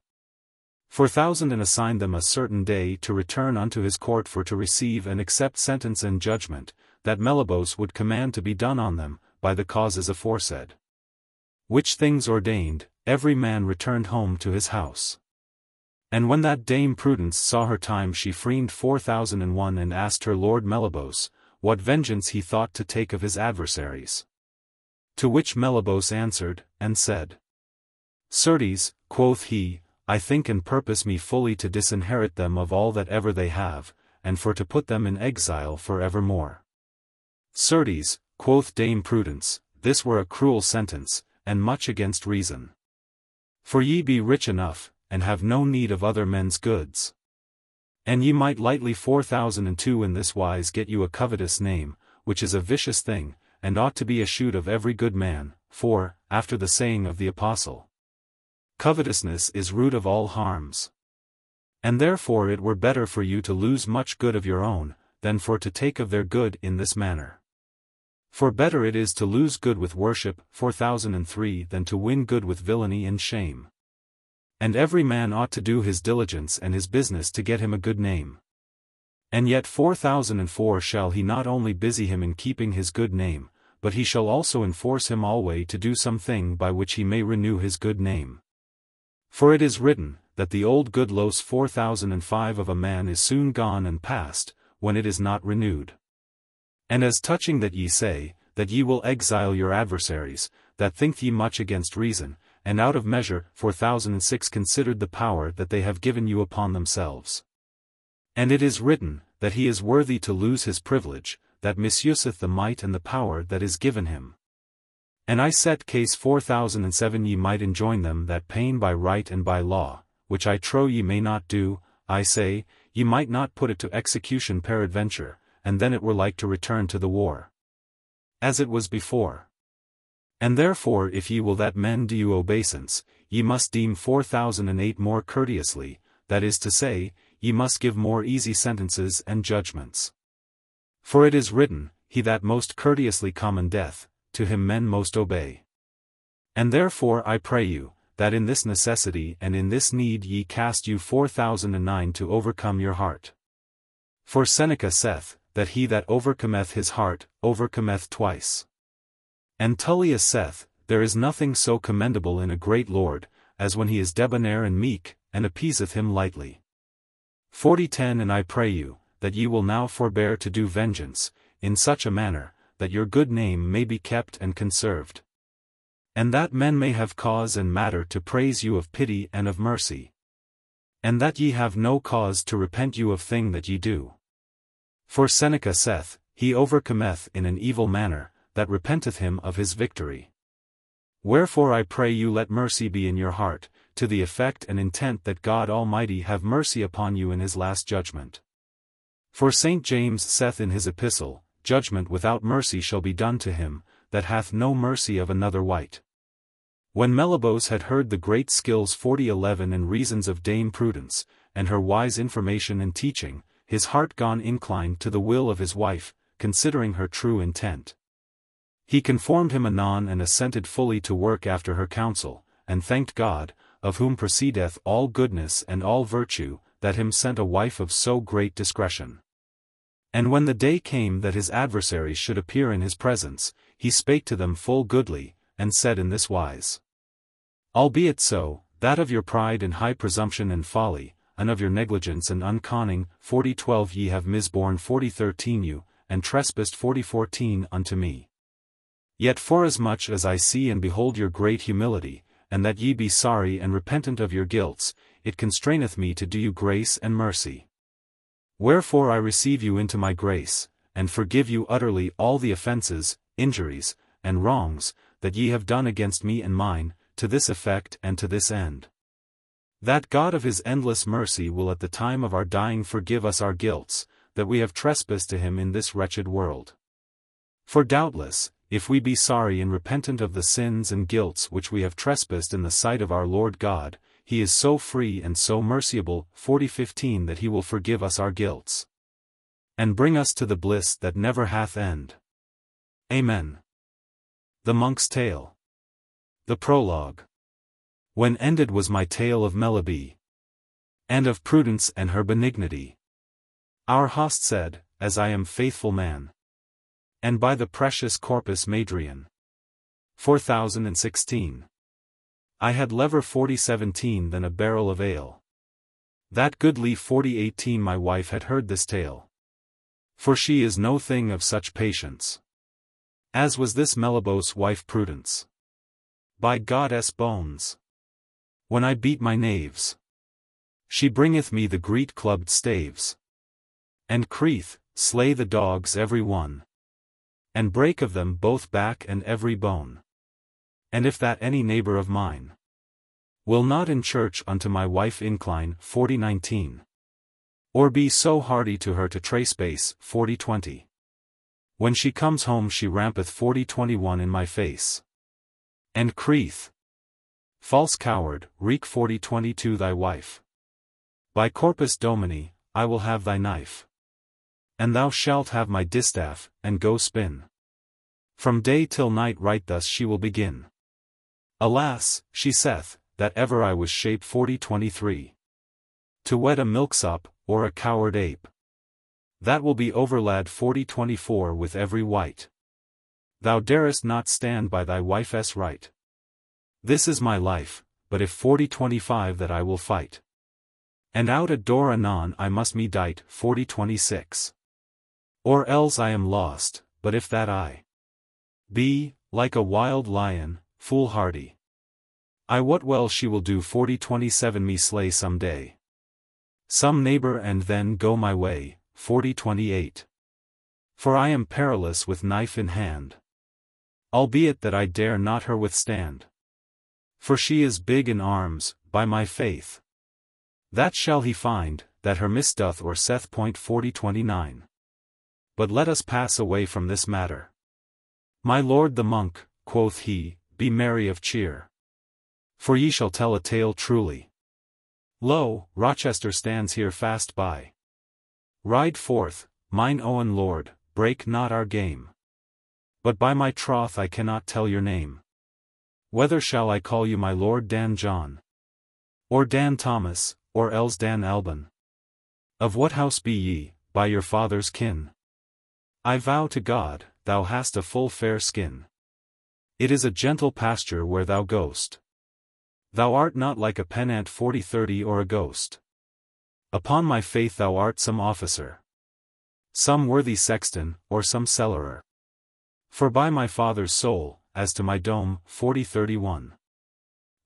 4000 and assigned them a certain day to return unto his court for to receive and accept sentence and judgment, that Meliboeus would command to be done on them, by the causes aforesaid. Which things ordained, every man returned home to his house. And when that Dame Prudence saw her time she freened 4001 and asked her lord Meliboeus, what vengeance he thought to take of his adversaries. To which Meliboeus answered, and said, Certes, quoth he, I think and purpose me fully to disinherit them of all that ever they have, and for to put them in exile for evermore. Certes, quoth Dame Prudence, this were a cruel sentence, and much against reason. For ye be rich enough, and have no need of other men's goods. And ye might lightly 4002 in this wise get you a covetous name, which is a vicious thing, and ought to be eschewed of every good man, for, after the saying of the Apostle, covetousness is root of all harms. And therefore it were better for you to lose much good of your own, than for to take of their good in this manner. For better it is to lose good with worship, 4003, than to win good with villainy and shame. And every man ought to do his diligence and his business to get him a good name. And yet 4004 shall he not only busy him in keeping his good name, but he shall also enforce him alway to do some thing by which he may renew his good name. For it is written, that the old good los 4005 of a man is soon gone and past, when it is not renewed. And as touching that ye say, that ye will exile your adversaries, that think ye much against reason, and out of measure 4006 considered the power that they have given you upon themselves. And it is written, that he is worthy to lose his privilege, that misuseth the might and the power that is given him. And I set case 4007 ye might enjoin them that pain by right and by law, which I trow ye may not do, I say, ye might not put it to execution peradventure, and then it were like to return to the war, as it was before. And therefore if ye will that men do you obeisance, ye must deem 4008 more courteously, that is to say, ye must give more easy sentences and judgments. For it is written, He that most courteously commendeth, to him men most obey. And therefore I pray you, that in this necessity and in this need ye cast you 4009 to overcome your heart. For Seneca saith, that he that overcometh his heart, overcometh twice. And Tullius saith, there is nothing so commendable in a great lord, as when he is debonair and meek, and appeaseth him lightly. 40:10 And I pray you, that ye will now forbear to do vengeance, in such a manner, that your good name may be kept and conserved. And that men may have cause and matter to praise you of pity and of mercy. And that ye have no cause to repent you of thing that ye do. For Seneca saith, he overcometh in an evil manner, that repenteth him of his victory. Wherefore I pray you let mercy be in your heart, to the effect and intent that God Almighty have mercy upon you in his last judgment. For St. James saith in his epistle, Judgment without mercy shall be done to him, that hath no mercy of another wight. When Meliboeus had heard the great skills 40:11 and reasons of Dame Prudence, and her wise information and teaching, his heart gone inclined to the will of his wife, considering her true intent. He conformed him anon and assented fully to work after her counsel, and thanked God, of whom proceedeth all goodness and all virtue, that him sent a wife of so great discretion. And when the day came that his adversaries should appear in his presence, he spake to them full goodly, and said in this wise. Albeit so, that of your pride and high presumption and folly, and of your negligence and unconning, 40:12 ye have misborne 40:13 you, and trespassed 40:14 unto me. Yet forasmuch as I see and behold your great humility, and that ye be sorry and repentant of your guilts, it constraineth me to do you grace and mercy. Wherefore I receive you into my grace, and forgive you utterly all the offences, injuries, and wrongs, that ye have done against me and mine, to this effect and to this end. That God of his endless mercy will at the time of our dying forgive us our guilts, that we have trespassed to him in this wretched world. For doubtless, if we be sorry and repentant of the sins and guilts which we have trespassed in the sight of our Lord God, he is so free and so merciable, 40:15 that he will forgive us our guilts, and bring us to the bliss that never hath end. Amen. The Monk's Tale. The Prologue. When ended was my tale of Meliboeus, and of Prudence and her benignity. Our host said, as I am faithful man, and by the precious Corpus Madrian. 4016. I had lever 4017 than a barrel of ale. That goodly 4018 my wife had heard this tale. For she is no thing of such patience, as was this Meliboeus' wife Prudence. By God's bones, when I beat my knaves, she bringeth me the great-clubbed staves, and creeth, slay the dogs every one, and break of them both back and every bone. And if that any neighbor of mine will not in church unto my wife incline, 4019, or be so hardy to her to trespass, 4020, when she comes home she rampeth 4021 in my face, and creeth, false coward, wreak 4022 thy wife. By Corpus Domini, I will have thy knife, and thou shalt have my distaff, and go spin. From day till night right thus she will begin. Alas, she saith, that ever I was shape 4023. To wed a milksop, or a coward ape. That will be overlad 4024 with every wight. Thou darest not stand by thy wife's right. This is my life, but if 4025 that I will fight. And out at door anon I must me dight, 4026. Or else I am lost, but if that I be, like a wild lion, foolhardy, I wot well she will do 4027 me slay some day. Some neighbor and then go my way, 4028. For I am perilous with knife in hand, albeit that I dare not her withstand. For she is big in arms, by my faith. That shall he find, that her misdoth or saith. 4029. But let us pass away from this matter. My lord the monk, quoth he, be merry of cheer, for ye shall tell a tale truly. Lo, Rochester stands here fast by. Ride forth, mine own lord, break not our game. But by my troth I cannot tell your name. Whether shall I call you my Lord Dan John? Or Dan Thomas, or else Dan Alban? Of what house be ye, by your father's kin? I vow to God, thou hast a full fair skin. It is a gentle pasture where thou goest. Thou art not like a pennant 40-30 or a ghost. Upon my faith thou art some officer. Some worthy sexton, or some cellarer. For by my father's soul, as to my dome, 40-31.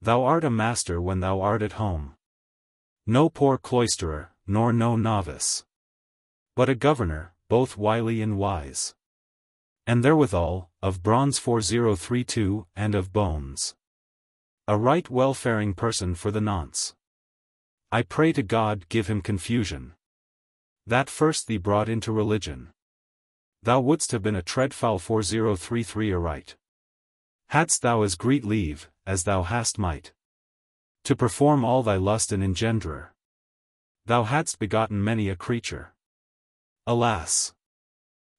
Thou art a master when thou art at home. No poor cloisterer, nor no novice. But a governor, both wily and wise. And therewithal, of bronze 4032, and of bones. A right well-faring person for the nonce. I pray to God give him confusion. That first thee brought into religion. Thou wouldst have been a treadfowl 4033 aright. Hadst thou as great leave, as thou hast might. To perform all thy lust and engenderer. Thou hadst begotten many a creature. Alas!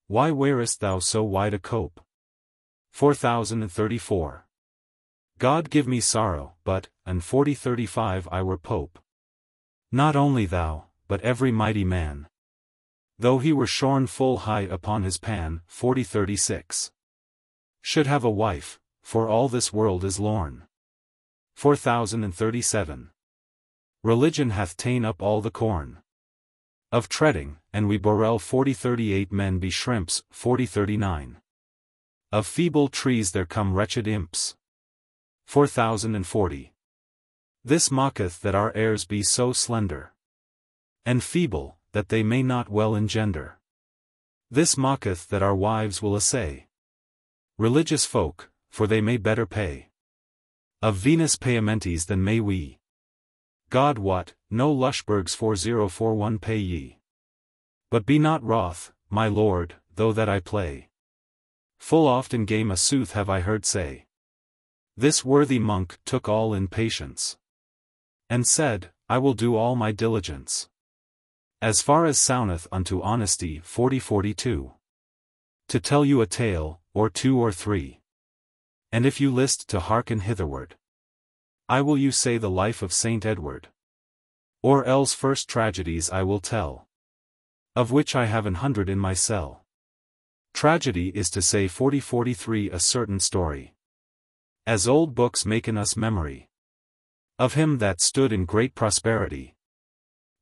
Why wearest thou so wide a cope? 4034. God give me sorrow, but, an 4035 I were pope. Not only thou, but every mighty man. Though he were shorn full high upon his pan, 4036. Should have a wife, for all this world is lorn. 4037. Religion hath ta'en up all the corn of treading, and we borel 4038 men be shrimps, 4039. Of feeble trees there come wretched imps. 4040. This mocketh that our heirs be so slender and feeble, that they may not well engender. This mocketh that our wives will essay religious folk, for they may better pay of Venus paymentes than may we. God wot, no Lushbergs 4041 pay ye. But be not wroth, my lord, though that I play. Full oft in game a sooth have I heard say. This worthy monk took all in patience, and said, I will do all my diligence. As far as soundeth unto honesty 4042. To tell you a tale, or two or three. And if you list to hearken hitherward, I will you say the life of Saint Edward. Or else first tragedies I will tell, of which I have 100 in my cell. Tragedy is to say 4043 a certain story. As old books maken us memory of him that stood in great prosperity,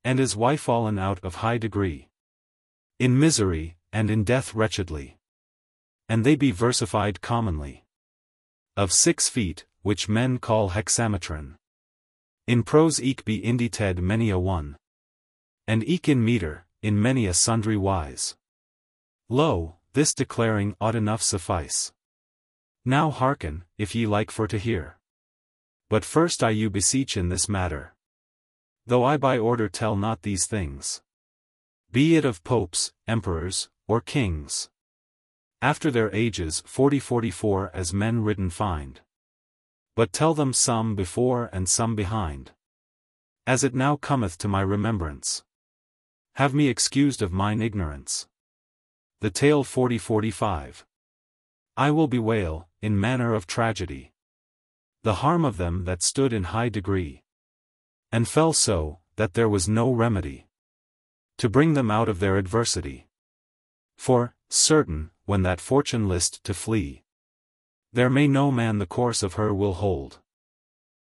and his wife fallen out of high degree, in misery, and in death wretchedly. And they be versified commonly. Of 6 feet, which men call hexametron. In prose eke be indited many a one. And eke in metre, in many a sundry wise. Lo, this declaring ought enough suffice. Now hearken, if ye like for to hear. But first I you beseech in this matter. Though I by order tell not these things. Be it of popes, emperors, or kings. After their ages 4044 as men written find. But tell them some before and some behind. As it now cometh to my remembrance. Have me excused of mine ignorance. The tale 4045. I will bewail, in manner of tragedy, the harm of them that stood in high degree, and fell so, that there was no remedy to bring them out of their adversity. For, certain, when that fortune list to flee, there may no man the course of her will hold.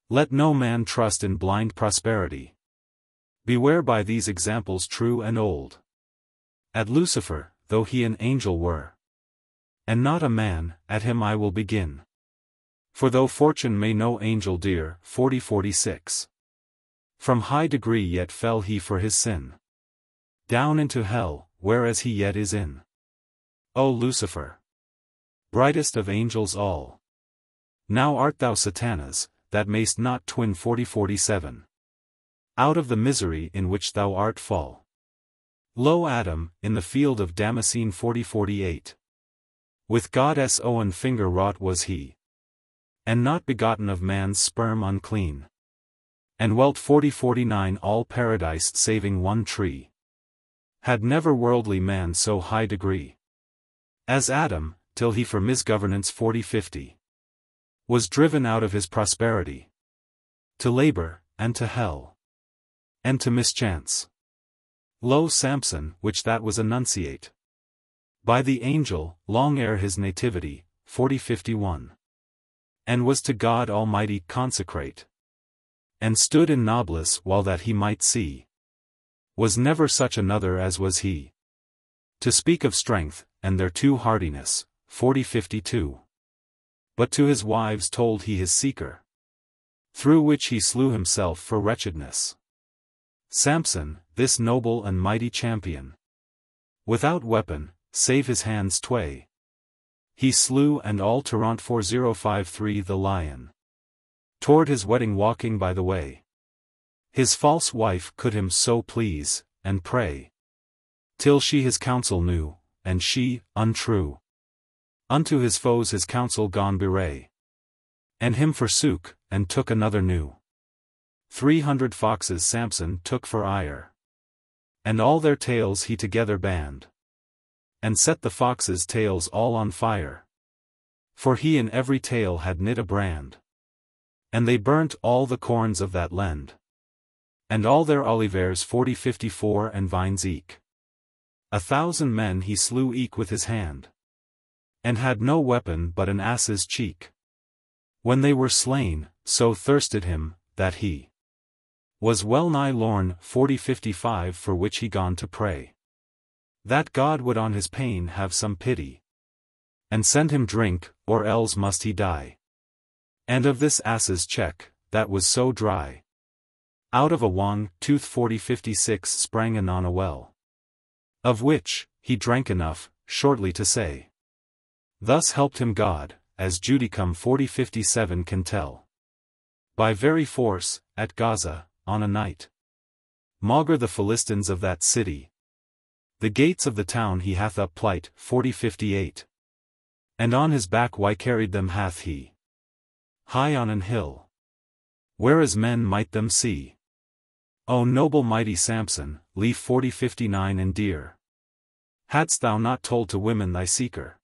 Let no man trust in blind prosperity. Beware by these examples true and old. At Lucifer, though he an angel were, and not a man, at him I will begin. For though fortune may no angel dear, 4046. From high degree yet fell he for his sin down into hell, whereas he yet is in. O Lucifer, brightest of angels all, now art thou Satanas, that mayst not twin 4047. Out of the misery in which thou art fall. Lo Adam, in the field of Damascene 4048. With Goddess Owen finger wrought was he, and not begotten of man's sperm unclean. And welt 4049 all paradise saving one tree. Had never worldly man so high degree. As Adam, till he for misgovernance 40-50 was driven out of his prosperity, to labor, and to hell, and to mischance. Lo Samson, which that was annunciate by the angel, long ere his nativity, 40-51. And was to God Almighty consecrate, and stood in noblesse while that he might see. Was never such another as was he. To speak of strength, and thereto hardiness, 40-52. But to his wives told he his seeker, through which he slew himself for wretchedness. Samson, this noble and mighty champion, without weapon, save his hands tway, he slew and all Tarrant 4053 the lion. Toward his wedding walking by the way, his false wife could him so please, and pray, till she his counsel knew, and she, untrue, unto his foes his counsel gone bewray, and him forsook, and took another new. 300 foxes Samson took for ire, and all their tails he together band, and set the foxes' tails all on fire, for he in every tail had knit a brand, and they burnt all the corns of that land, and all their olivers 40-54 and vines eke. 1,000 men he slew eke with his hand, and had no weapon but an ass's cheek. When they were slain, so thirsted him, that he was well nigh lorn 40-55 for which he gone to pray, that God would on his pain have some pity, and send him drink, or else must he die. And of this ass's cheek, that was so dry, out of a wan tooth 40-56 sprang anon a well, of which, he drank enough, shortly to say. Thus helped him God, as Judicum 40-57 can tell. By very force, at Gaza, on a night, maugre the Philistines of that city. The gates of the town he hath upplight 40-58. And on his back why carried them hath he, high on an hill, whereas men might them see. O noble mighty Samson, leaf 40-59 and dear, hadst thou not told to women thy seeker,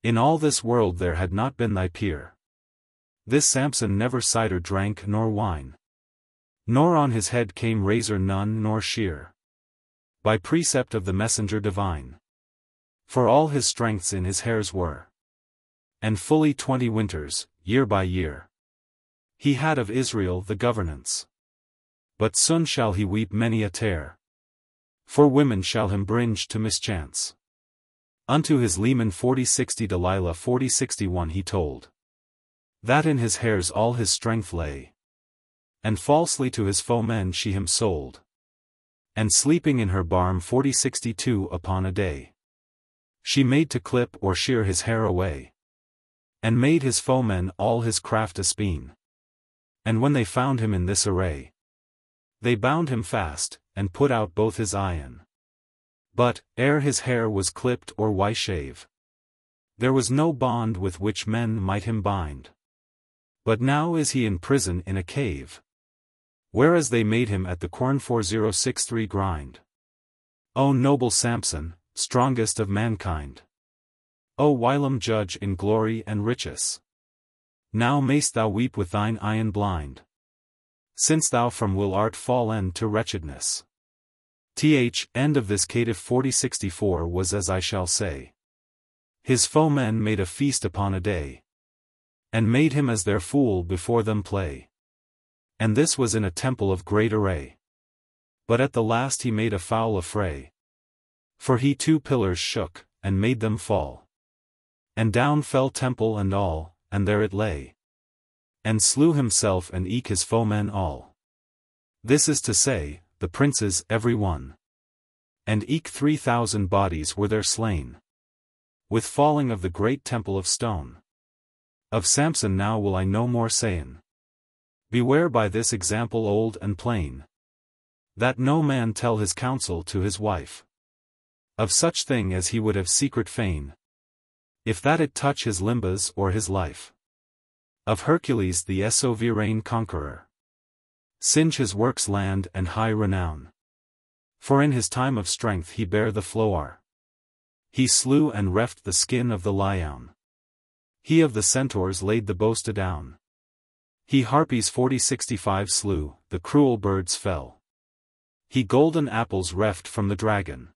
in all this world there had not been thy peer. This Samson never cider drank nor wine, nor on his head came razor none nor shear, by precept of the messenger divine. For all his strengths in his hairs were, and fully 20 winters, year by year, he had of Israel the governance. But soon shall he weep many a tear, for women shall him bringe to mischance. Unto his leman 40-60 Delilah 40-61 he told, that in his hairs all his strength lay, and falsely to his foemen she him sold, and sleeping in her barm 40-62 upon a day, she made to clip or shear his hair away, and made his foemen all his craft a speen. And when they found him in this array, they bound him fast, and put out both his eyen. But, ere his hair was clipped or why shave, there was no bond with which men might him bind. But now is he in prison in a cave, whereas they made him at the quern 4063 grind. O noble Samson, strongest of mankind! O whilom judge in glory and riches! Now mayst thou weep with thine eyen blind, since thou from will art fallen to wretchedness. End of this caitiff 40-64 was as I shall say. His foemen made a feast upon a day, and made him as their fool before them play. And this was in a temple of great array. But at the last he made a foul affray, for he 2 pillars shook, and made them fall. And down fell temple and all, and there it lay, and slew himself and eke his foemen all. This is to say, the princes every one. And eke 3,000 bodies were there slain, with falling of the great temple of stone. Of Samson now will I no more sayn. Beware by this example old and plain, that no man tell his counsel to his wife, of such thing as he would have secret fain, if that it touch his limbs or his life. Of Hercules the sovereign conqueror, singe his works land and high renown, for in his time of strength he bare the floor. He slew and reft the skin of the lion. He of the centaurs laid the boast adown. He harpies 4065 slew, the cruel birds fell. He golden apples reft from the dragon.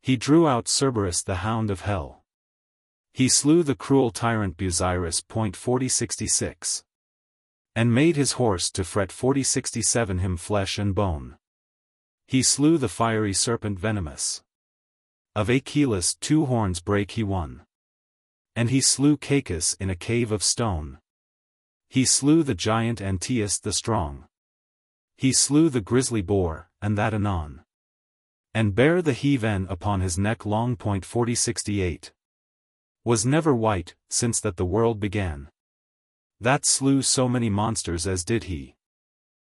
He drew out Cerberus the hound of hell. He slew the cruel tyrant Busiris. 4066. And made his horse to fret. 4067 him flesh and bone. He slew the fiery serpent venomous. Of Achilles 2 horns brake he one. And he slew Cacus in a cave of stone. He slew the giant Antaeus the strong. He slew the grizzly boar, and that anon. And bare the he-ven upon his neck long. 4068. Was never wight, since that the world began. That slew so many monsters as did he.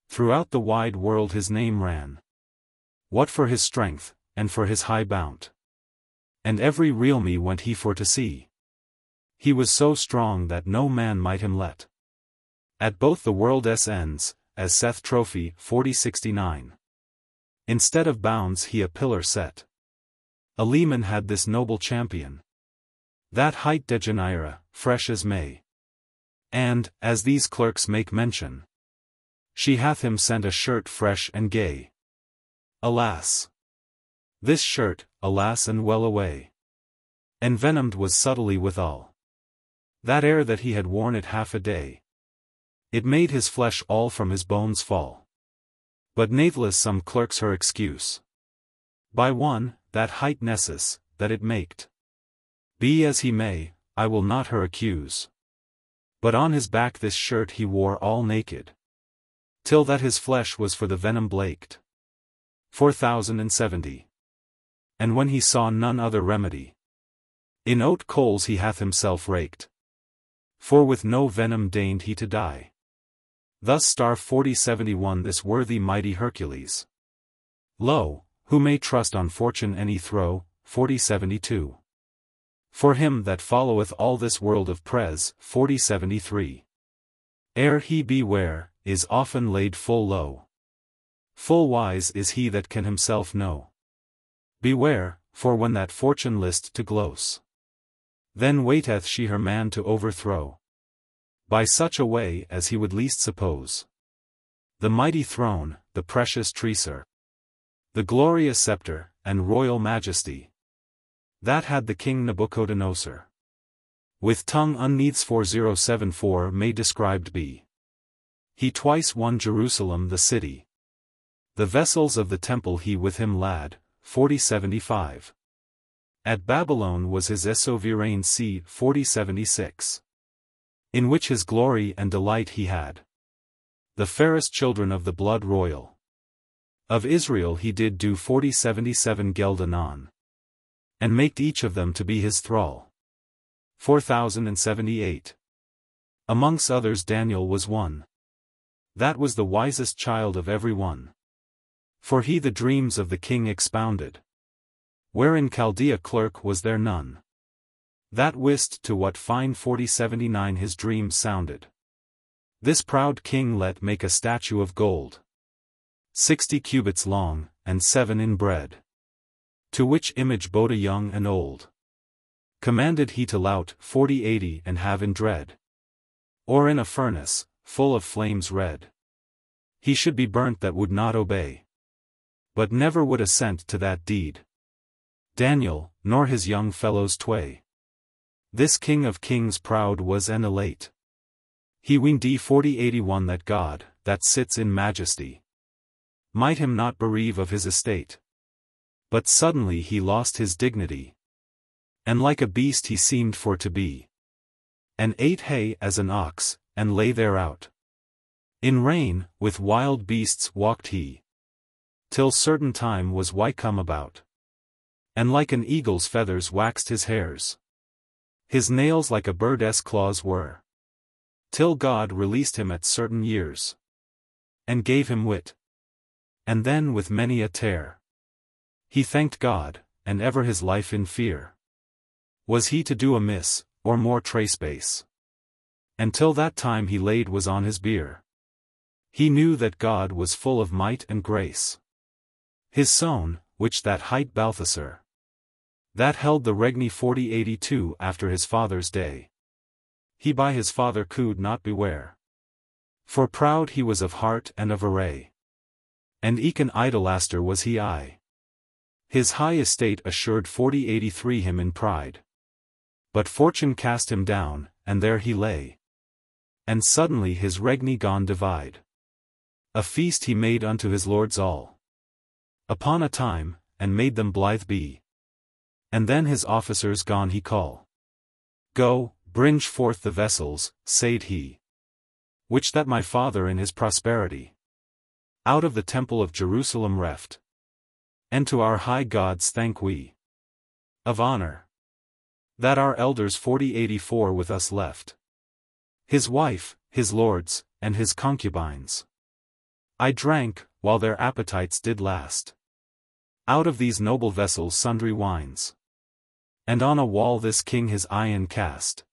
Throughout the wide world his name ran. What for his strength, and for his high bounty. And every realme went he for to see. He was so strong that no man might him let. At both the world's ends, as saith Trophy. 4069. Instead of bounds he a pillar set. A leman had this noble champion. That hight Dejanira, fresh as May. And, as these clerks make mention, she hath him sent a shirt fresh and gay. Alas! This shirt, alas and well away. Envenomed was subtly withal. That ere that he had worn it half a day, it made his flesh all from his bones fall. But nathless some clerks her excuse. By one, that hight Nessus, that it maked. Be as he may, I will not her accuse. But on his back this shirt he wore all naked. Till that his flesh was for the venom blaked. 4070. And when he saw none other remedy, in oat coals he hath himself raked. For with no venom deigned he to die. Thus starve. 4071 this worthy mighty Hercules. Lo, who may trust on fortune any throw. 4072. For him that followeth all this world of pres. 4073. Ere he beware, is often laid full low. Full wise is he that can himself know. Beware, for when that fortune list to gloss, then waiteth she her man to overthrow. By such a way as he would least suppose. The mighty throne, the precious treasure, the glorious scepter, and royal majesty, that had the king Nabuchodonosor. With tongue unneaths 4074 may described be. He twice won Jerusalem the city. The vessels of the temple he with him lad. 4075. At Babylon was his sovereign seat. 4076. In which his glory and delight he had. The fairest children of the blood royal. Of Israel he did do 4077 geld anon. And maked each of them to be his thrall. 4078. Amongst others Daniel was one. That was the wisest child of every one. For he the dreams of the king expounded. Wherein Chaldea clerk was there none. That wist to what fine 4079 his dreams sounded. This proud king let make a statue of gold, 60 cubits long, and 7 in bread. To which image Boda young and old commanded he to lout 4080 and have in dread. Or in a furnace, full of flames red, he should be burnt that would not obey. But never would assent to that deed Daniel, nor his young fellows tway. This king of kings proud was and elate. He weened 4081 that God, that sits in majesty, might him not bereave of his estate. But suddenly he lost his dignity, and like a beast he seemed for to be, and ate hay as an ox, and lay thereout. In rain, with wild beasts walked he, till certain time was come about. And like an eagle's feathers waxed his hairs. His nails like a bird's claws were. Till God released him at certain years, and gave him wit. And then with many a tear, he thanked God, and ever his life in fear. Was he to do amiss, or more trace base? And till that time he laid was on his bier. He knew that God was full of might and grace. His son, which that hight Balthasar, That held the regni 4082 after his father's day. He by his father could not beware. For proud he was of heart and of array. And eke an idolaster was he aye. His high estate assured 4083 him in pride. But fortune cast him down, and there he lay. And suddenly his regni gone divide. A feast he made unto his lords all. Upon a time, and made them blithe be. And then his officers gone he call. Go, bring forth the vessels, said he. Which that my father in his prosperity out of the temple of Jerusalem reft. And to our high gods thank we. Of honor. That our elders 4084 with us left. His wife, his lords, and his concubines. I drank, while their appetites did last. Out of these noble vessels sundry wines. And on a wall this king his eyen cast.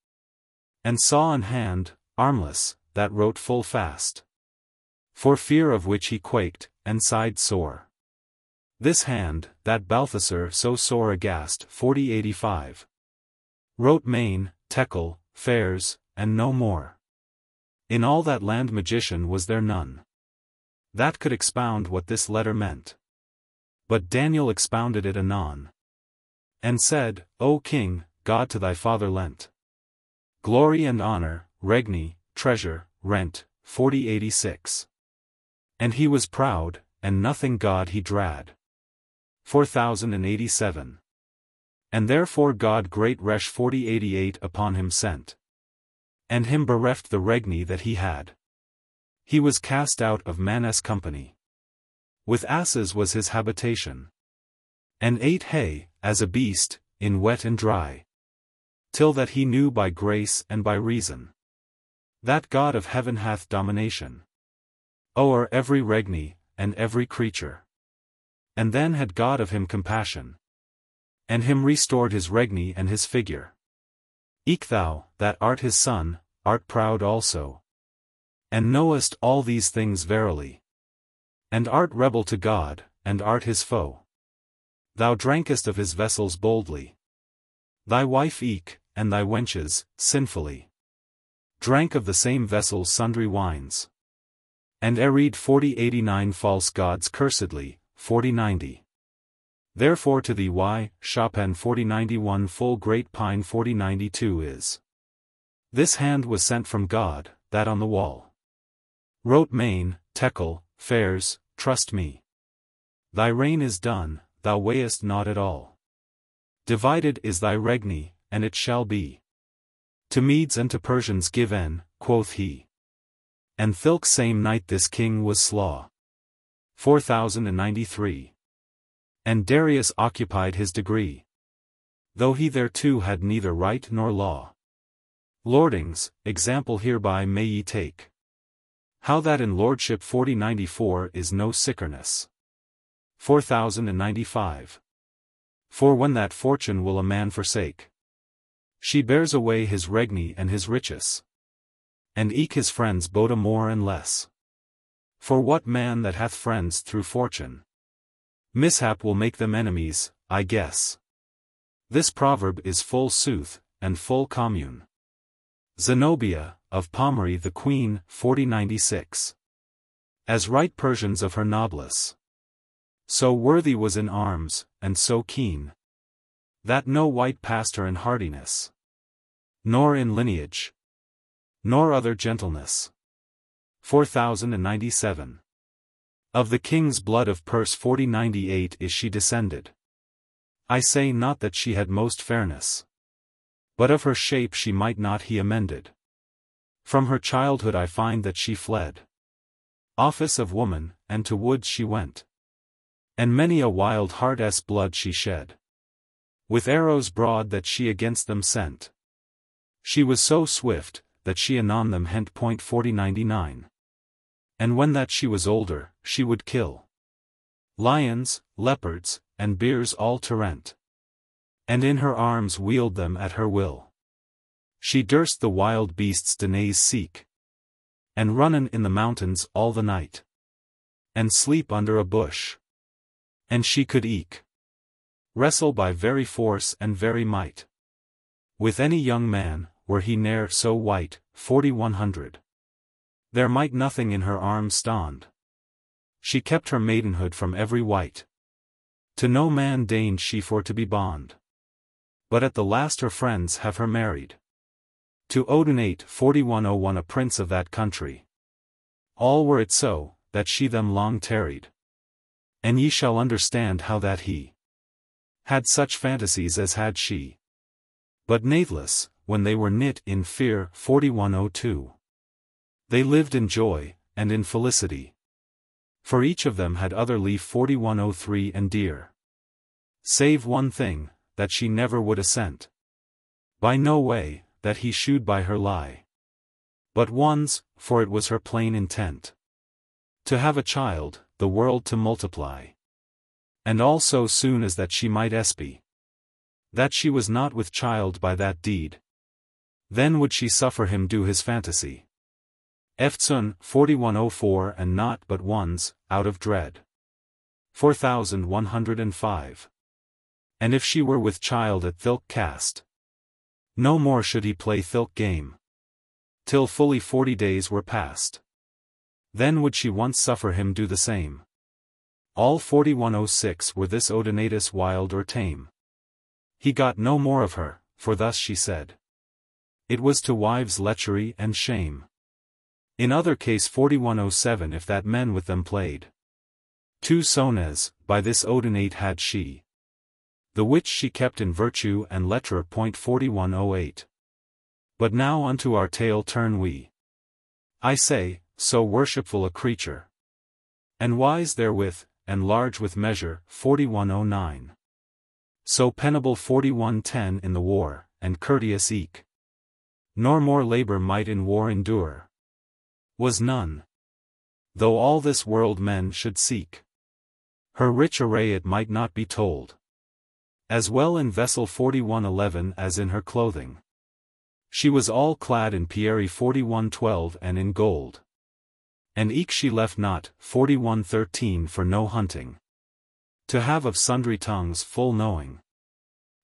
And saw an hand, armless, that wrote full fast. For fear of which he quaked, and sighed sore. This hand, that Balthasar so sore aghast 4085. Wrote Main, Tekel, Fairs, and no more. In all that land magician was there none that could expound what this letter meant. But Daniel expounded it anon. And said, O king, God to thy father lent glory and honor, regni, treasure, rent, 4086. And he was proud, and nothing God he drad. 4087. And therefore God great resh 4088 upon him sent. And him bereft the regni that he had. He was cast out of man's company. With asses was his habitation. And ate hay, as a beast, in wet and dry. Till that he knew by grace and by reason that God of heaven hath domination o'er every regni, and every creature. And then had God of him compassion. And him restored his regni and his figure. Eke thou, that art his son, art proud also. And knowest all these things verily. And art rebel to God, and art his foe. Thou drankest of his vessels boldly. Thy wife eke, and thy wenches, sinfully. Drank of the same vessels sundry wines. And erred 4089 false gods cursedly, 4090. Therefore to thee Shipman 4091 full great pine 4092 is. This hand was sent from God, that on the wall wrote Main, Tekel, Fairs, trust me. Thy reign is done, thou weighest not at all. Divided is thy regni, and it shall be. To Medes and to Persians given, quoth he. And thilke same night this king was slaw. 4093. And Darius occupied his degree. Though he thereto had neither right nor law. Lordings, example hereby may ye take. How that in lordship 4094 is no sickerness. 4095. For when that fortune will a man forsake, she bears away his regni and his riches. And eke his friends bode a more and less. For what man that hath friends through fortune? Mishap will make them enemies, I guess. This proverb is full sooth, and full commune. Zenobia, of Pomery the queen, 4096. As right Persians of her noblesse. So worthy was in arms, and so keen, that no wight passed her in hardiness, nor in lineage, nor other gentleness. 4097. Of the king's blood of Perse 4098 is she descended. I say not that she had most fairness, but of her shape she might not he amended. From her childhood I find that she fled office of woman, and to woods she went. And many a wild hart's blood she shed, with arrows broad that she against them sent. She was so swift, that she anon them hent point 4099. And when that she was older, she would kill lions, leopards, and bears all to rent. And in her arms wield them at her will. She durst the wild beasts denays seek, and runnen in the mountains all the night, and sleep under a bush. And she could eke wrestle by very force and very might. With any young man, were he ne'er so white, 4100. There might nothing in her arms stand. She kept her maidenhood from every wight. To no man deigned she for to be bond. But at the last her friends have her married. To Odenate 4101, a prince of that country. All were it so, that she them long tarried. And ye shall understand how that he had such fantasies as had she. But natheless, when they were knit in fear 4102. They lived in joy, and in felicity. For each of them had other leaf 4103 and dear. Save one thing, that she never would assent. By no way, that he should by her lie. But one's, for it was her plain intent. To have a child, the world to multiply. And all so soon as that she might espy that she was not with child by that deed. Then would she suffer him do his fantasy. Eftsoon 4104, and not but ones, out of dread. 4105. And if she were with child at thilk cast, no more should he play thilk game. Till fully 40 days were past. Then would she once suffer him do the same. All 4106 were this Odenatus wild or tame. He got no more of her, for thus she said. It was to wives lechery and shame. In other case 4107, if that men with them played. Two sones, by this Odenate had she. The which she kept in virtue and lecher. 4108. But now unto our tale turn we. I say, so worshipful a creature. And wise therewith, and large with measure 4109. So penible 4110 in the war, and courteous eke. Nor more labor might in war endure. Was none. Though all this world men should seek. Her rich array it might not be told. As well in vessel 4111 as in her clothing. She was all clad in pierry 4112 and in gold. And eke she left not 4113 for no hunting. To have of sundry tongues full knowing.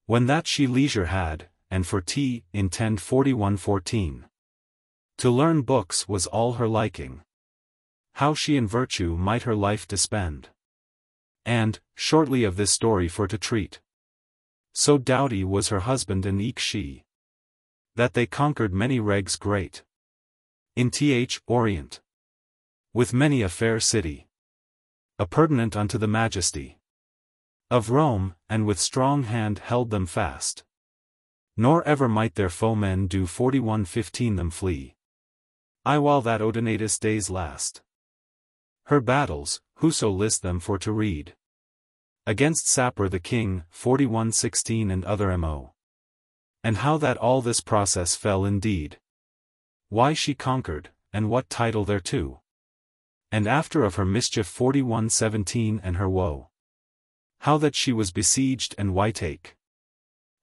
When that she leisure had, and for tea, intend 4114. To learn books was all her liking. How she in virtue might her life dispend. And, shortly of this story for to treat. So doughty was her husband and eke she. That they conquered many regs great. In Orient. With many a fair city. Appurtenant unto the majesty of Rome, and with strong hand held them fast. Nor ever might their foemen do 4115 them flee. I while that Odenatus days last. Her battles, whoso list them for to read. Against Sapor the king, 4116 and other mo. And how that all this process fell indeed. Why she conquered, and what title thereto. And after of her mischief 4117 and her woe. How that she was besieged and whiteake.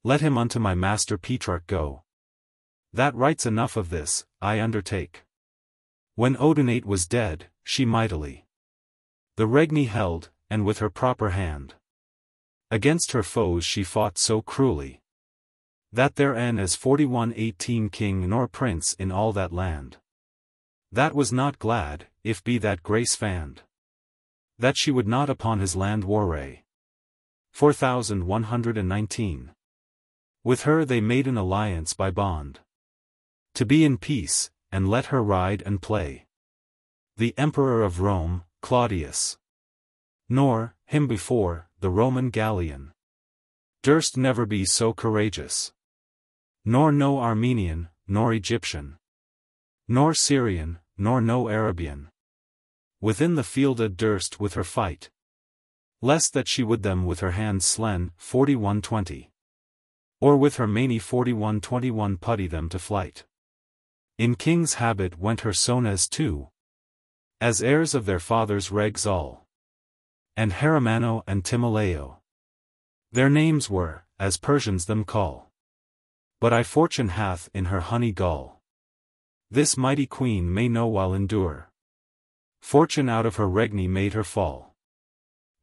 Let him unto my master Petrarch go. That writes enough of this, I undertake. When Odenate was dead, she mightily the Regni held, and with her proper hand. Against her foes she fought so cruelly. That there en as 4118 king nor prince in all that land. That was not glad, if be that grace fand. That she would not upon his land warray. 4119. With her they made an alliance by bond. To be in peace, and let her ride and play. The Emperor of Rome, Claudius. Nor, him before, the Roman Gallian. Durst never be so courageous. Nor no Armenian, nor Egyptian. Nor Syrian, nor no Arabian. Within the fielda durst with her fight. Lest that she would them with her hands slen, 4120. Or with her many 4121 putty them to flight. In king's habit went her sones too. As heirs of their fathers regs all. And Haramano and Timoleo. Their names were, as Persians them call. But I fortune hath in her honey gall. This mighty queen may no while endure. Fortune out of her regni made her fall.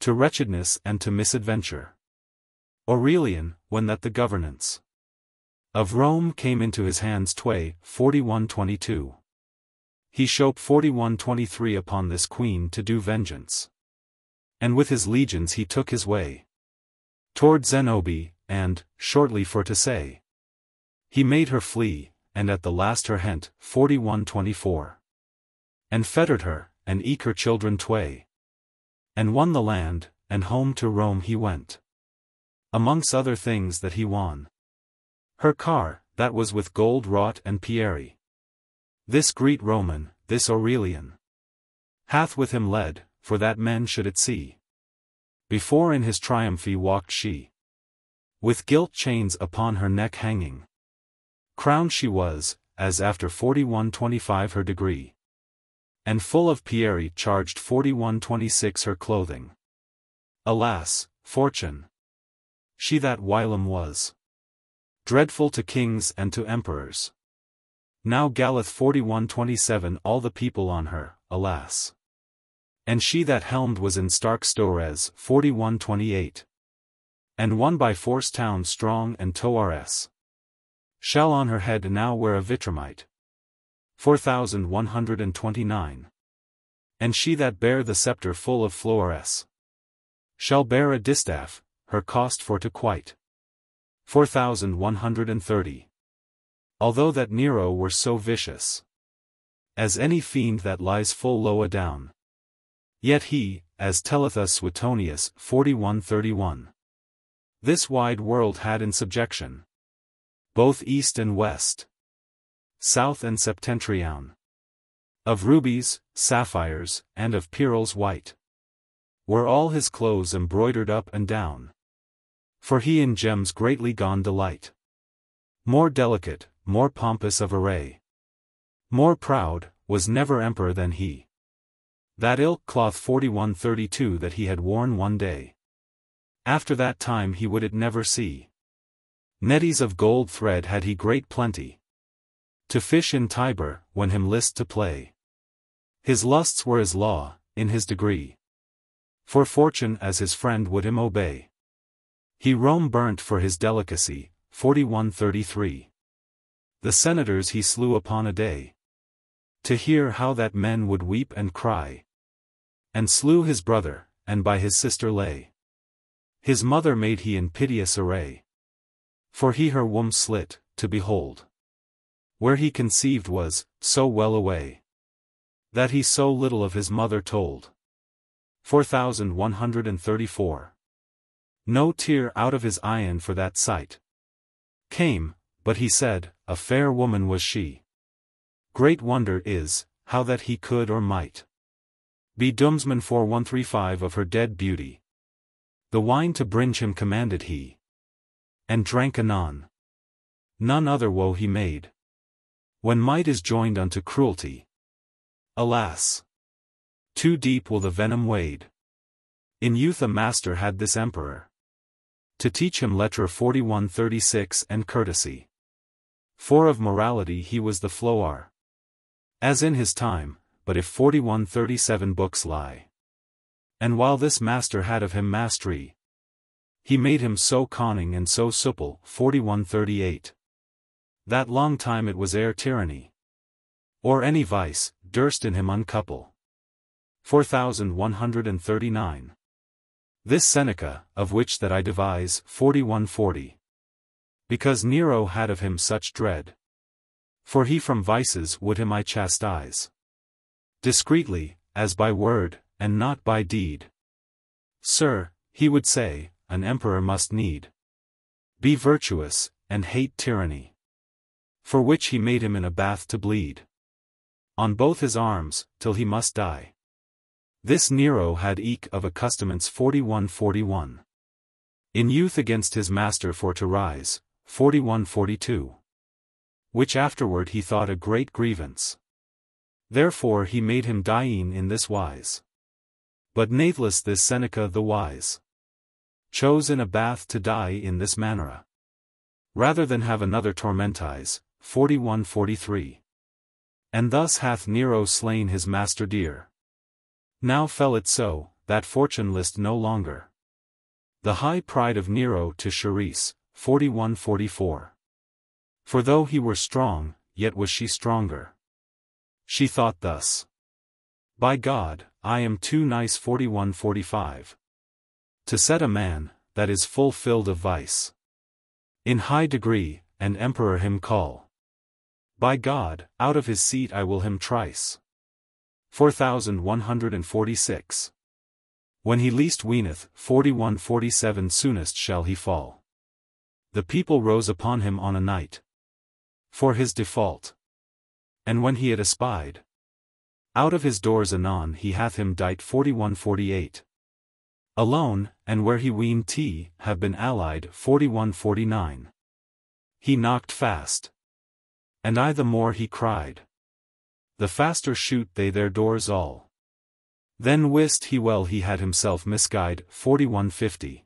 To wretchedness and to misadventure. Aurelian, when that the governance of Rome came into his hands 4122. He showed 4123 upon this queen to do vengeance. And with his legions he took his way toward Zenobia, and, shortly for to say, he made her flee, and at the last her hent, 4124. And fettered her, and eke her children tway. And won the land, and home to Rome he went. Amongst other things that he won, her car, that was with gold wrought and pierry. This great Roman, this Aurelian, hath with him led, for that men should it see. Before in his triumph he walked she, with gilt chains upon her neck hanging. Crowned she was, as after 4125 her degree. And full of pierry charged 4126 her clothing. Alas, fortune! She that whilom was dreadful to kings and to emperors. Now galleth 4127 all the people on her, alas. And she that helmed was in stark stores 4128. And won by force town strong and Prioress. Shall on her head now wear a vitramite. 4129. And she that bare the sceptre full of flores shall bear a distaff, her cost for to quite. 4130. Although that Nero were so vicious as any fiend that lies full low adown, yet he, as telleth us Suetonius 4131, this wide world had in subjection, both east and west, south and septentrion, of rubies, sapphires, and of pearls white, were all his clothes embroidered up and down. For he in gems greatly gone delight. More delicate, more pompous of array, more proud, was never emperor than he. That ilk cloth 4132 that he had worn one day, after that time he would it never see. Netties of gold thread had he great plenty, to fish in Tiber, when him list to play. His lusts were as law, in his degree. For fortune as his friend would him obey. He Rome burnt for his delicacy, 4133. The senators he slew upon a day, to hear how that men would weep and cry. And slew his brother, and by his sister lay. His mother made he in piteous array. For he her womb slit, to behold. Where he conceived was, so well away, that he so little of his mother told. 4134. No tear out of his eyen for that sight came, but he said, a fair woman was she. Great wonder is, how that he could or might be doomsman 4135 of her dead beauty. The wine to bringe him commanded he, and drank anon. None other woe he made, when might is joined unto cruelty. Alas! Too deep will the venom wade. In youth a master had this emperor, to teach him lettre 4136 and courtesy. For of morality he was the flower, as in his time, but if 4137 books lie. And while this master had of him mastery, he made him so conning and so supple 4138. That long time it was ere tyranny, or any vice, durst in him uncouple. 4139. This Seneca, of which that I devise 4140. Because Nero had of him such dread. For he from vices would him I chastise. Discreetly, as by word, and not by deed. Sir, he would say, an emperor must need be virtuous, and hate tyranny. For which he made him in a bath to bleed on both his arms, till he must die. This Nero had eke of accustoments 4141. In youth against his master for to rise, 4142. Which afterward he thought a great grievance. Therefore he made him dying in this wise. But nathless this Seneca the wise chose in a bath to die in this manera, rather than have another tormentize, 4143. And thus hath Nero slain his master dear. Now fell it so, that fortune list no longer The high pride of Nero to Charisse, 41-44. For though he were strong, yet was she stronger. She thought thus. By God, I am too nice 41-45. To set a man, that is full filled of vice. In high degree, and emperor him call. By God, out of his seat I will him trice. 4146. When he least weeneth, 41-47 soonest shall he fall. The people rose upon him on a night. For his default. And when he had espied. Out of his doors anon he hath him dight 41-48. Alone, and where he weened have been allied 41-49. He knocked fast. And I the more he cried. The faster shoot they their doors all. Then wist he well he had himself misguide 41-50.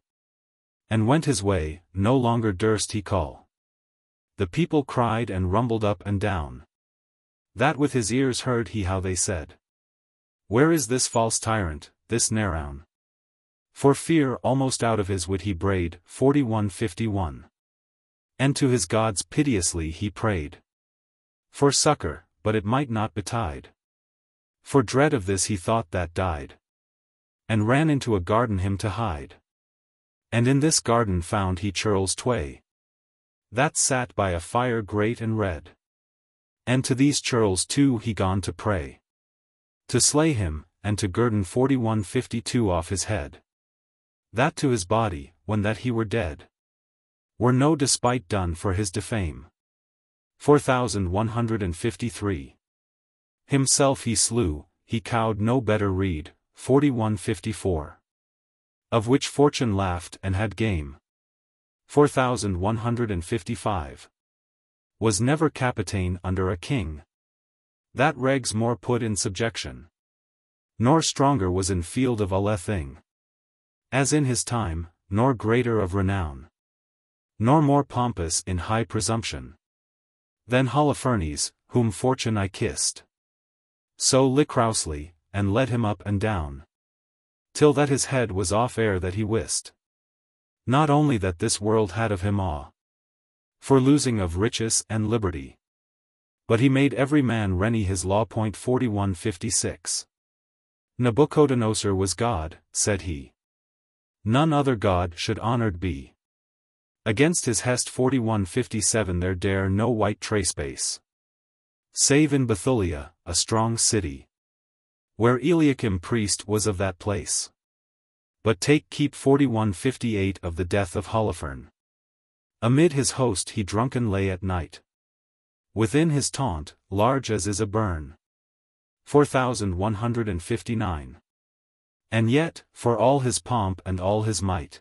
And went his way, no longer durst he call. The people cried and rumbled up and down. That with his ears heard he how they said. Where is this false tyrant, this Neroun? For fear almost out of his wit he brayed 41-51. And to his gods piteously he prayed. For succor, but it might not betide. For dread of this he thought that died. And ran into a garden him to hide. And in this garden found he churls tway. That sat by a fire great and red. And to these churls too he gone to pray. To slay him, and to guerdon 41-52 off his head. That to his body, when that he were dead. Were no despite done for his defame. 4153. Himself he slew, he cowed no better reed, 41-54. Of which fortune laughed and had game. 4155. Was never capitaine under a king. That regs more put in subjection. Nor stronger was in field of alle thing. As in his time, nor greater of renown. Nor more pompous in high presumption. Than Holofernes, whom fortune I kissed. So licrousely, and led him up and down. Till that his head was off ere that he wist. Not only that this world had of him awe. For losing of riches and liberty. But he made every man reny his law. 4156. Nabuchodonosor was God, said he. None other God should honored be. Against his hest 4157 there dare no white trace base. Save in Bethulia, a strong city. Where Eliakim priest was of that place. But keep 4158 of the death of Holofernes. Amid his host he drunken lay at night. Within his taunt, large as is a burn. 4159. And yet, for all his pomp and all his might.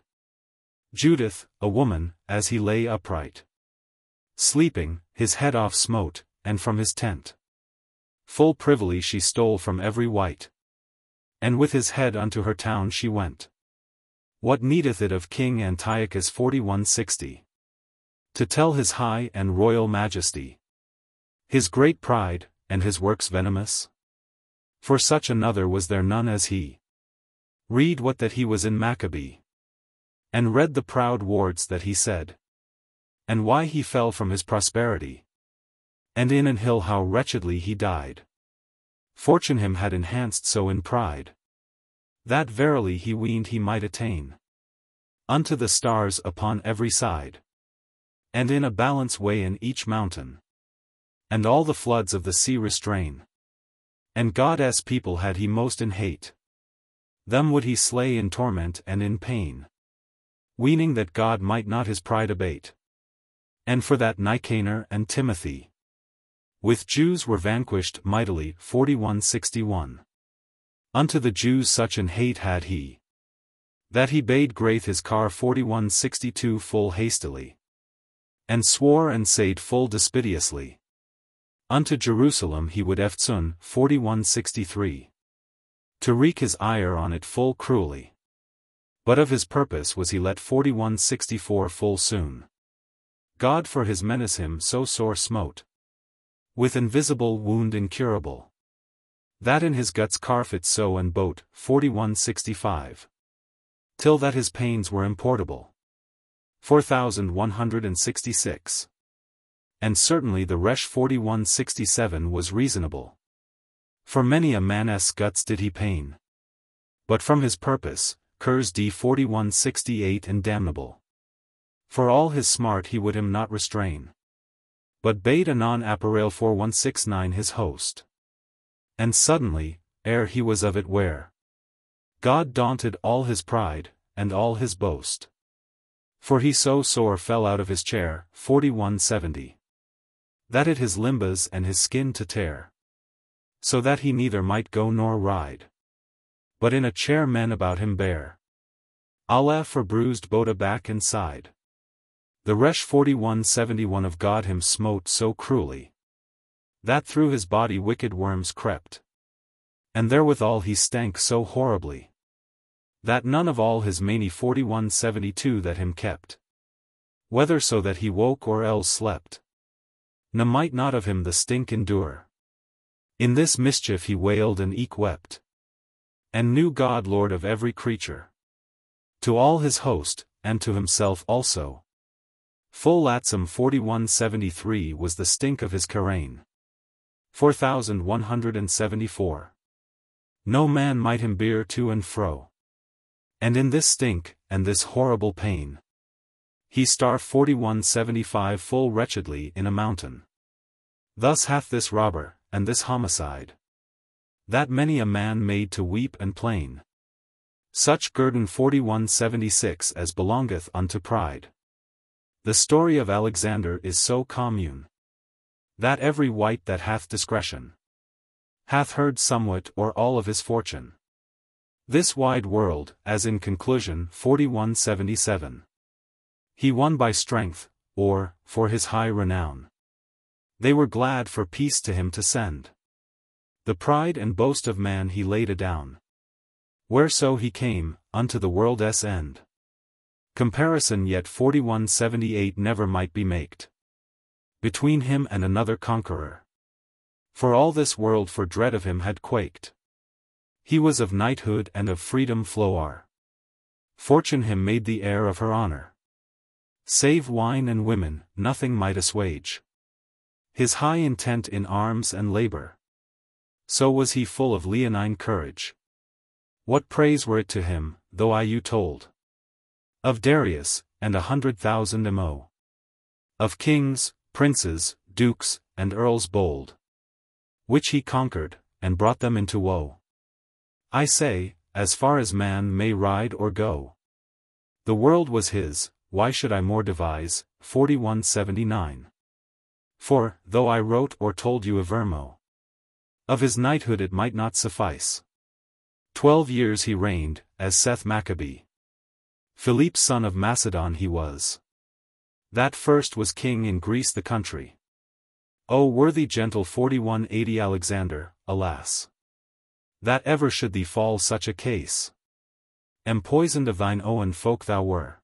Judith, a woman, as he lay upright. Sleeping, his head off smote, and from his tent. Full privily she stole from every wight. And with his head unto her town she went. What needeth it of King Antiochus 4160? To tell his high and royal majesty. His great pride, and his works venomous? For such another was there none as he. Read what that he was in Maccabee. And read the proud words that he said. And why he fell from his prosperity. And in an hill how wretchedly he died. Fortune him had enhanced so in pride. That verily he weened he might attain. Unto the stars upon every side. And in a balance weigh in each mountain. And all the floods of the sea restrain. And God's people had he most in hate. Them would he slay in torment and in pain. Weening that God might not his pride abate. And for that Nicanor and Timothy. With Jews were vanquished mightily 4161. Unto the Jews such an hate had he. That he bade graith his car 4162 full hastily. And swore and said full dispiteously. Unto Jerusalem he would eftsoon 4163. To wreak his ire on it full cruelly. But of his purpose was he let 4164 full soon. God for his menace him so sore smote. With invisible wound incurable. That in his guts carfit so and boat 4165. till that his pains were importable. 4166. And certainly the Resh 4167 was reasonable. For many a man's guts did he pain. But from his purpose, curs d 4168 and damnable. For all his smart he would him not restrain. But bade anon apparel 4169 his host. And suddenly, ere he was of it ware, God daunted all his pride, and all his boast. For he so sore fell out of his chair, 4170. That it his limbs and his skin to tear. So that he neither might go nor ride. But in a chair men about him bare. Allah for bruised both a back and side. The Resh 4171 of God him smote so cruelly, that through his body wicked worms crept. And therewithal he stank so horribly, that none of all his many 4172 that him kept, whether so that he woke or else slept, ne might not of him the stink endure. In this mischief he wailed and eke wept, and knew God Lord of every creature, to all his host, and to himself also. Full latsum 4173 was the stink of his carrain. 4174. No man might him bear to and fro. And in this stink, and this horrible pain, he starved 4175 full wretchedly in a mountain. Thus hath this robber, and this homicide, that many a man made to weep and plain. Such guerdon 4176 as belongeth unto pride. The story of Alexander is so commune, that every wight that hath discretion hath heard somewhat or all of his fortune. This wide world, as in conclusion 4177, he won by strength, or, for his high renown. They were glad for peace to him to send. The pride and boast of man he laid adown. Whereso he came, unto the world's end. Comparison yet 4178 never might be maked between him and another conqueror. For all this world for dread of him had quaked. He was of knighthood and of freedom flower. Fortune him made the heir of her honor. Save wine and women, nothing might assuage his high intent in arms and labor. So was he full of leonine courage. What praise were it to him, though I you told of Darius, and 100,000 mo. Of kings, princes, dukes, and earls bold, which he conquered, and brought them into woe. I say, as far as man may ride or go. The world was his, why should I more devise? 4179. For, though I wrote or told you avermo of his knighthood it might not suffice. 12 years he reigned, as Seth Maccabee. Philippe's son of Macedon he was. That first was king in Greece the country. O worthy gentle 4180 Alexander, alas, that ever should thee fall such a case. Empoisoned of thine own folk thou were.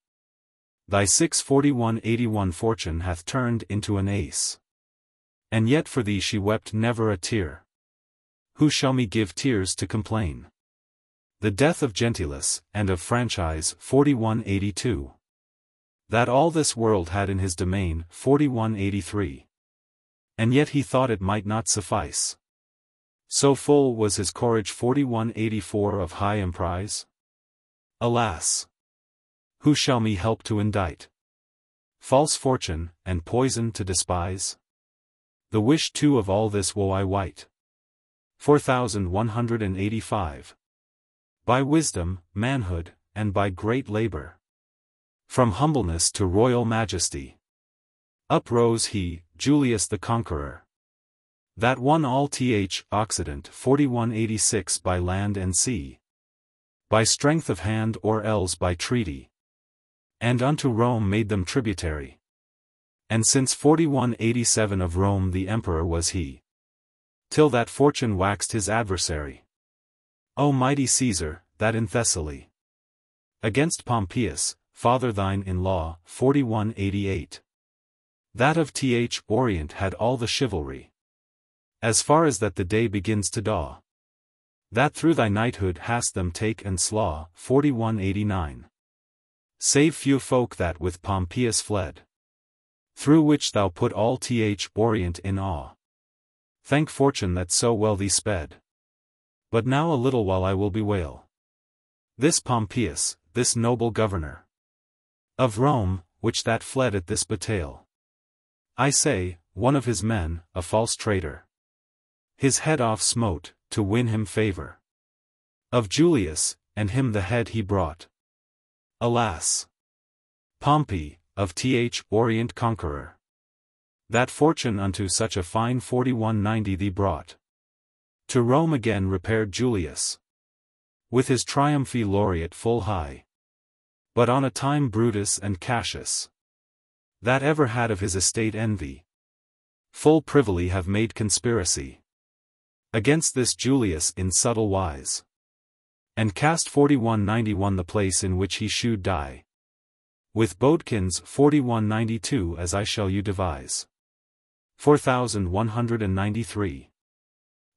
Thy 64181 fortune hath turned into an ace. And yet for thee she wept never a tear. Who shall me give tears to complain? The death of Gentillus, and of franchise 4182. That all this world had in his domain 4183. And yet he thought it might not suffice. So full was his courage 4184 of high emprise. Alas! Who shall me help to indict? False fortune, and poison to despise? The wish too of all this woe I wite. 4185. By wisdom, manhood, and by great labor. From humbleness to royal majesty. Uprose he, Julius the Conqueror. That won all Occident 4186 by land and sea. By strength of hand or else by treaty. And unto Rome made them tributary. And since 4187 of Rome the emperor was he. Till that fortune waxed his adversary. O mighty Caesar, that in Thessaly, against Pompeius, father thine in law, 4188. That of Orient had all the chivalry. As far as that the day begins to daw. That through thy knighthood hast them take and slaw. 4189. Save few folk that with Pompeius fled. Through which thou put all Orient in awe. Thank fortune that so well thee sped. But now a little while I will bewail this Pompeius, this noble governor of Rome, which that fled at this bataille. I say, one of his men, a false traitor, his head off smote, to win him favor of Julius, and him the head he brought. Alas! Pompey, of Orient conqueror, that fortune unto such a fine 4190 thee brought. To Rome again repaired Julius, with his triumphi laureate full high. But on a time Brutus and Cassius, that ever had of his estate envy, full privily have made conspiracy against this Julius in subtle wise, and cast 4191 the place in which he should die. With bodekins 4192 as I shall you devise. 4193.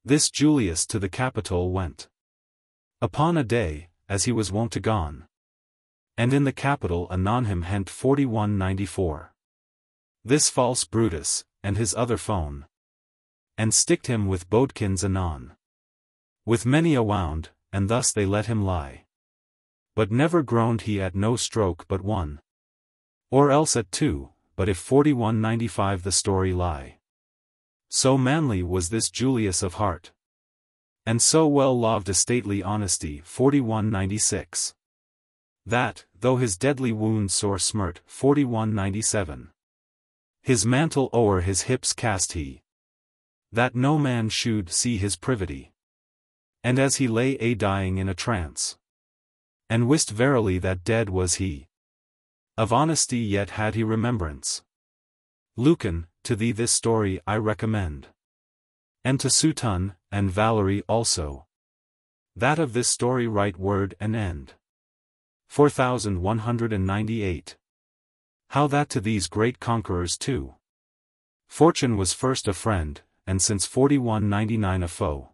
This Julius to the Capitol went upon a day, as he was wont to gone. And in the Capitol anon him hent 4194. This false Brutus, and his other phone, and sticked him with bodekins anon, with many a wound, and thus they let him lie. But never groaned he at no stroke but one, or else at two, but if 4195 the story lie. So manly was this Julius of heart, and so well loved a stately honesty 4196. That, though his deadly wound sore smirt 4197, his mantle o'er his hips cast he, that no man should see his privity. And as he lay a-dying in a trance, and wist verily that dead was he, of honesty yet had he remembrance. Lucan, to thee this story I recommend, and to Sueton, and Valerie also, that of this story write word and end. 4198. How that to these great conquerors too, fortune was first a friend, and since 4199 a foe.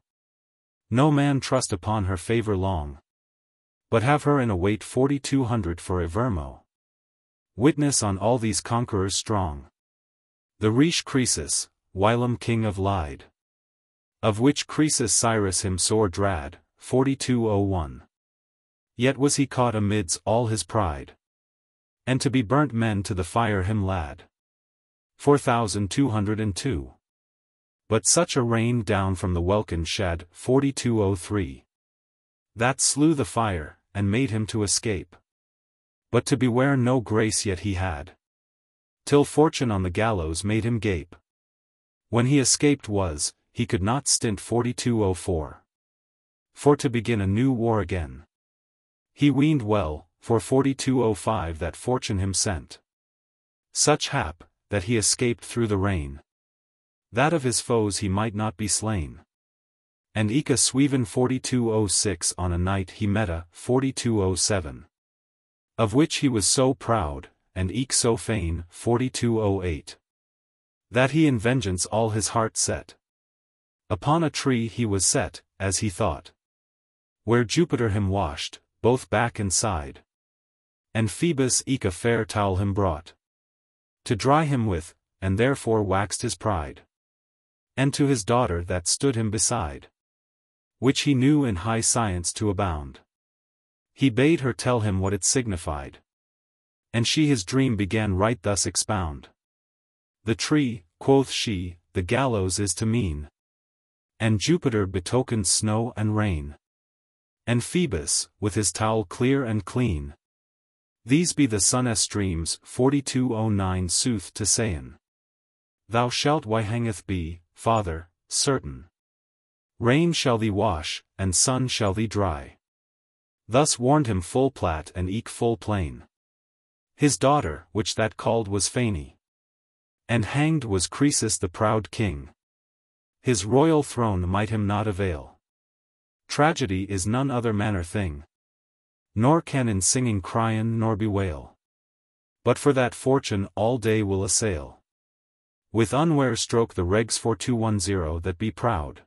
No man trust upon her favor long, but have her in a weight 4200 for Evermo. Witness on all these conquerors strong. The Riche Croesus, whilom king of Lyde, of which Croesus Cyrus him sore drad, 4201. Yet was he caught amidst all his pride, and to be burnt men to the fire him lad. 4202. But such a rain down from the welkin shed 4203. That slew the fire, and made him to escape. But to beware no grace yet he had, till fortune on the gallows made him gape. When he escaped was, he could not stint 4204. For to begin a new war again. He weened well, for 4205 that fortune him sent such hap, that he escaped through the rain, that of his foes he might not be slain. And eke a sweven 4206 on a night he met a 4207. Of which he was so proud, and eke so fain 4208. That he in vengeance all his heart set. Upon a tree he was set, as he thought, where Jupiter him washed, both back and side. And Phoebus eke a fair towel him brought, to dry him with, and therefore waxed his pride. And to his daughter that stood him beside, which he knew in high science to abound, he bade her tell him what it signified. And she his dream began right thus expound. The tree, quoth she, the gallows is to mean, and Jupiter betokens snow and rain. And Phoebus, with his towel clear and clean, these be the sun's streams 4209 sooth to sayn. Thou shalt why hangeth be, father, certain. Rain shall thee wash, and sun shall thee dry. Thus warned him full plat and eke full plain. His daughter, which that called was Phane, and hanged was Croesus the proud king. His royal throne might him not avail. Tragedy is none other manner thing, nor can in singing cryin nor bewail. But for that fortune all day will assail, with unware stroke the regs 4210 that be proud.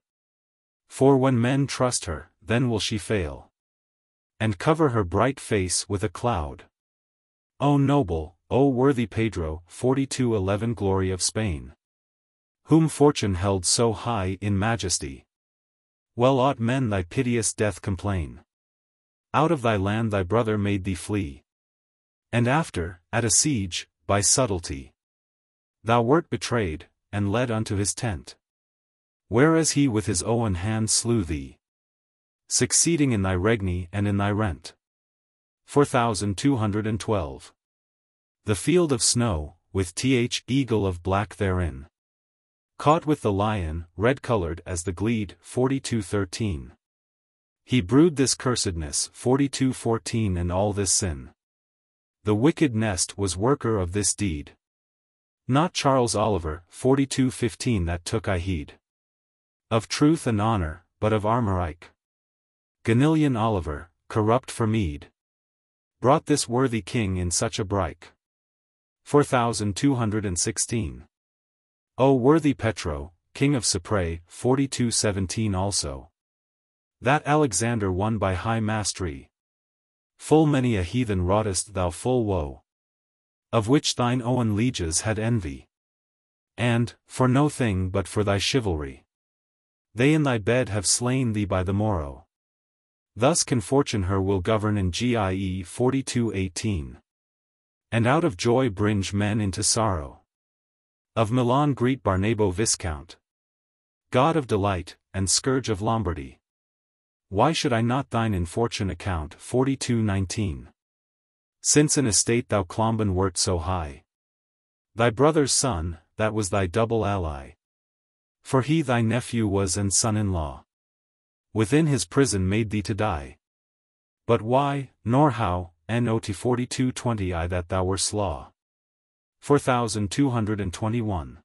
For when men trust her, then will she fail, and cover her bright face with a cloud. O noble, O worthy Pedro, 4211 Glory of Spain, whom fortune held so high in majesty, well ought men thy piteous death complain. Out of thy land thy brother made thee flee, and after, at a siege, by subtlety, thou wert betrayed, and led unto his tent, whereas he with his own hand slew thee, succeeding in thy regni and in thy rent. 4212. The field of snow, with eagle of black therein, caught with the lion, red-colored as the glede. 4213. He brewed this cursedness. 4214. And all this sin. The wicked nest was worker of this deed. Not Charles Oliver. 4215. That took I heed of truth and honor, but of Armorique. Ganilian Oliver, corrupt for mead, brought this worthy king in such a brike. 4216. O worthy Petro, king of Cypre. 4217 also. That Alexander won by high mastery. Full many a heathen wroughtest thou full woe, of which thine own lieges had envy. And, for no thing but for thy chivalry, they in thy bed have slain thee by the morrow. Thus can fortune her will govern in Gie. 4218. And out of joy bringe men into sorrow. Of Milan greet Barnabo Viscount, God of delight, and scourge of Lombardy. Why should I not thine in fortune account? 4219. Since in estate thou clomben wert so high, thy brother's son, that was thy double ally. For he thy nephew was and son-in-law, within his prison made thee to die. But why, nor how, Endnotes 4220 I that thou were slaw. 4221.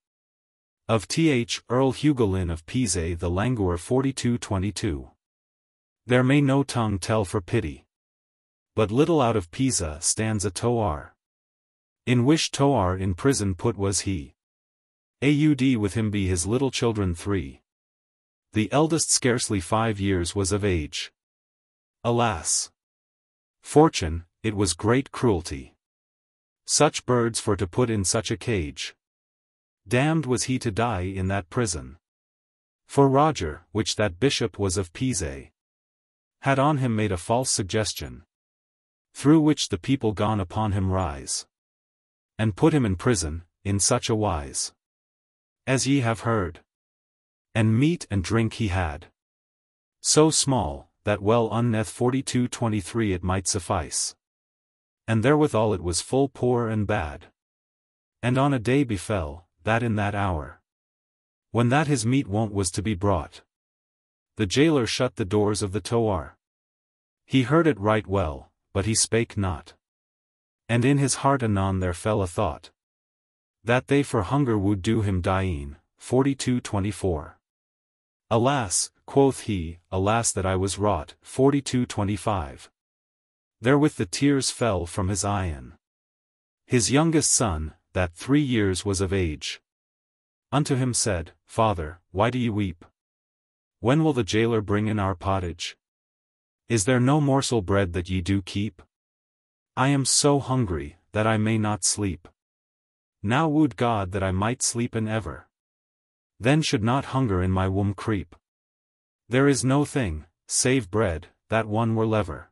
Of Earl Hugolin of Pise the languor. 4222. There may no tongue tell for pity, but little out of Pisa stands a Toar, in which Toar in prison put was he. Aud with him be his little children 3. The eldest scarcely 5 years was of age. Alas! Fortune, it was great cruelty, such birds for to put in such a cage. Damned was he to die in that prison. For Roger, which that bishop was of Pise, had on him made a false suggestion, through which the people gone upon him rise, and put him in prison, in such a wise, as ye have heard. And meat and drink he had, so small, that well unneth 4223 it might suffice. And therewithal it was full poor and bad. And on a day befell, that in that hour, when that his meat wont was to be brought, the jailer shut the doors of the Toar. He heard it right well, but he spake not. And in his heart anon there fell a thought, that they for hunger would do him dying. 4224. Alas, quoth he, alas that I was wrought. 4225. Therewith the tears fell from his eyen. His youngest son, that 3 years was of age, unto him said, Father, why do ye weep? When will the jailer bring in our pottage? Is there no morsel bread that ye do keep? I am so hungry, that I may not sleep. Now would God that I might sleep in ever. Then should not hunger in my womb creep. There is no thing, save bread, that one were lever.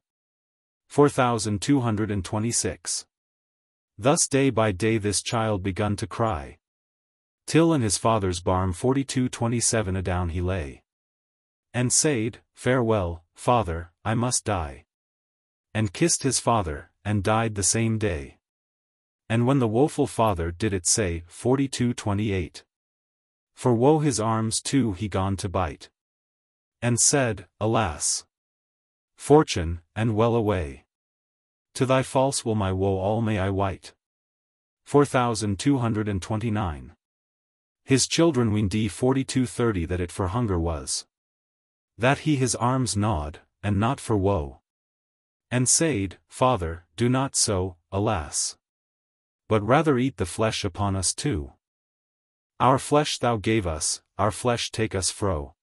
4226. Thus day by day this child begun to cry, till in his father's barm. 4227 adown he lay, and said, Farewell, father, I must die. And kissed his father, and died the same day. And when the woeful father did it say. 4228. For woe his arms too he gone to bite, and said, Alas! Fortune, and well away. To thy false will my woe all may I wite. 4229. His children weened 4230 that it for hunger was, that he his arms gnawed, and not for woe. And said, Father, do not so, alas! But rather eat the flesh upon us too. Our flesh thou gave us, our flesh take us fro.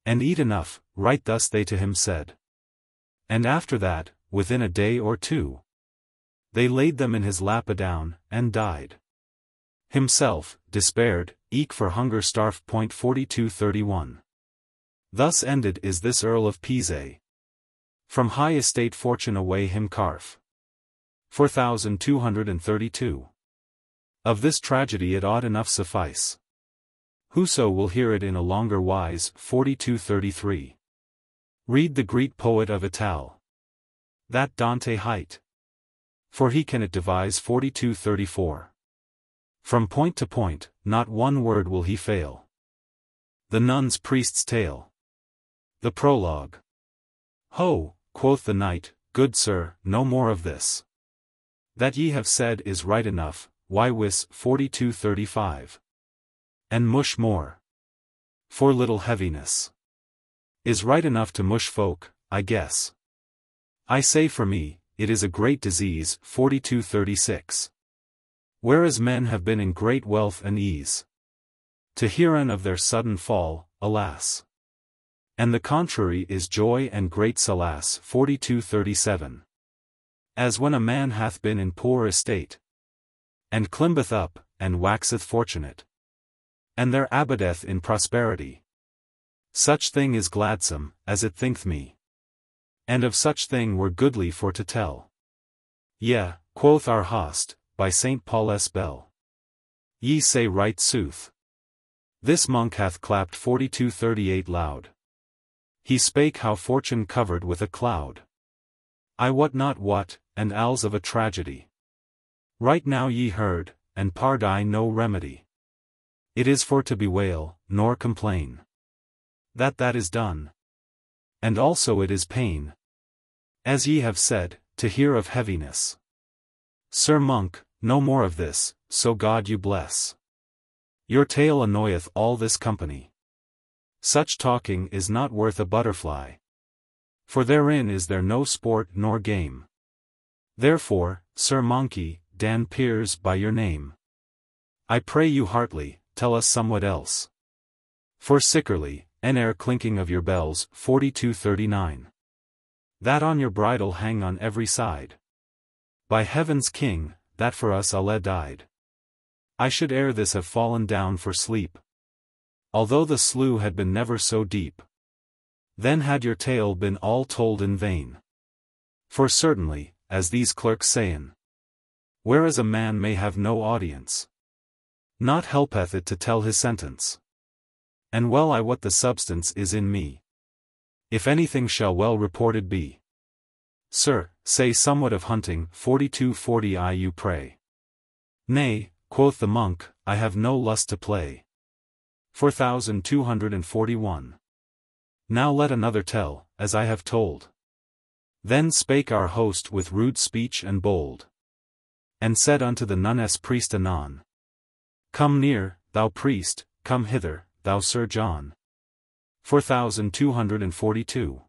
And eat enough, right thus they to him said. And after that, within a day or two, they laid them in his lap adown, and died. Himself, despaired, eke for hunger starved. 4231. Thus ended is this Earl of Pise. From high estate fortune away him carf. 4232. Of this tragedy it ought enough suffice. Whoso will hear it in a longer wise. 4233. Read the Greek poet of Ital. That Dante hight. For he can it devise. 4234. From point to point, not one word will he fail. The nun's priest's tale. The prologue. Ho, quoth the knight, good sir, no more of this. That ye have said is right enough, why wis. 4235. And mush more. For little heaviness is right enough to mush folk, I guess. I say for me, it is a great disease. 4236. Whereas men have been in great wealth and ease, to herein of their sudden fall, alas. And the contrary is joy and great solace. 4237. As when a man hath been in poor estate, and climbeth up, and waxeth fortunate, and there abideth in prosperity. Such thing is gladsome, as it thinketh me. And of such thing were goodly for to tell. Yea, quoth our host, by St. Paul's bell. Ye say right sooth. This monk hath clapped. 4238 loud. He spake how fortune covered with a cloud. I wot not what, and alls of a tragedy. Right now ye heard, and pard I no remedy. It is for to bewail, nor complain. That is done. And also it is pain. As ye have said, to hear of heaviness. Sir monk, no more of this, so God you bless. Your tale annoyeth all this company. Such talking is not worth a butterfly. For therein is there no sport nor game. Therefore, Sir Monkey, Dan Piers by your name, I pray you heartily, tell us somewhat else. For sickerly, an air clinking of your bells. 4239. That on your bridle hang on every side. By heaven's king, that for us Allah died. I should ere this have fallen down for sleep, although the slough had been never so deep. Then had your tale been all told in vain. For certainly, as these clerks sayin, whereas a man may have no audience, naught helpeth it to tell his sentence. And well I wot the substance is in me, if anything shall well reported be. Sir, say somewhat of hunting. 4240 I you pray. Nay, quoth the monk, I have no lust to play. 4241. Now let another tell, as I have told. Then spake our host with rude speech and bold, and said unto the nunnes priest anon, Come near, thou priest, come hither, thou Sir John. 4242.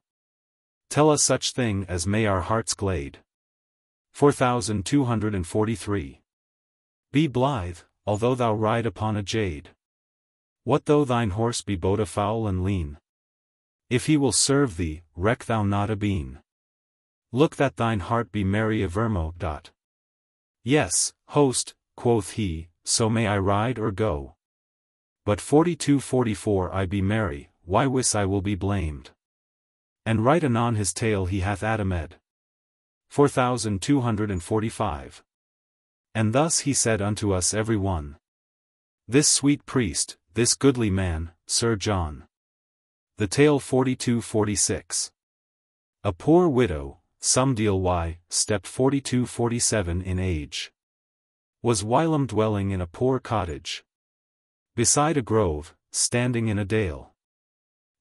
Tell us such thing as may our hearts glade. 4243. Be blithe, although thou ride upon a jade. What though thine horse be both foul and lean? If he will serve thee, reck thou not a bean. Look that thine heart be merry evermo. Yes, host, quoth he, so may I ride or go. But 4244 I be merry, why wis I will be blamed. And right anon his tale he hath adamed. 4245. And thus he said unto us every one, This sweet priest, this goodly man, Sir John. The tale. 4246. A poor widow, some deal why, stepped 4247 in age, was whilom dwelling in a poor cottage, beside a grove, standing in a dale.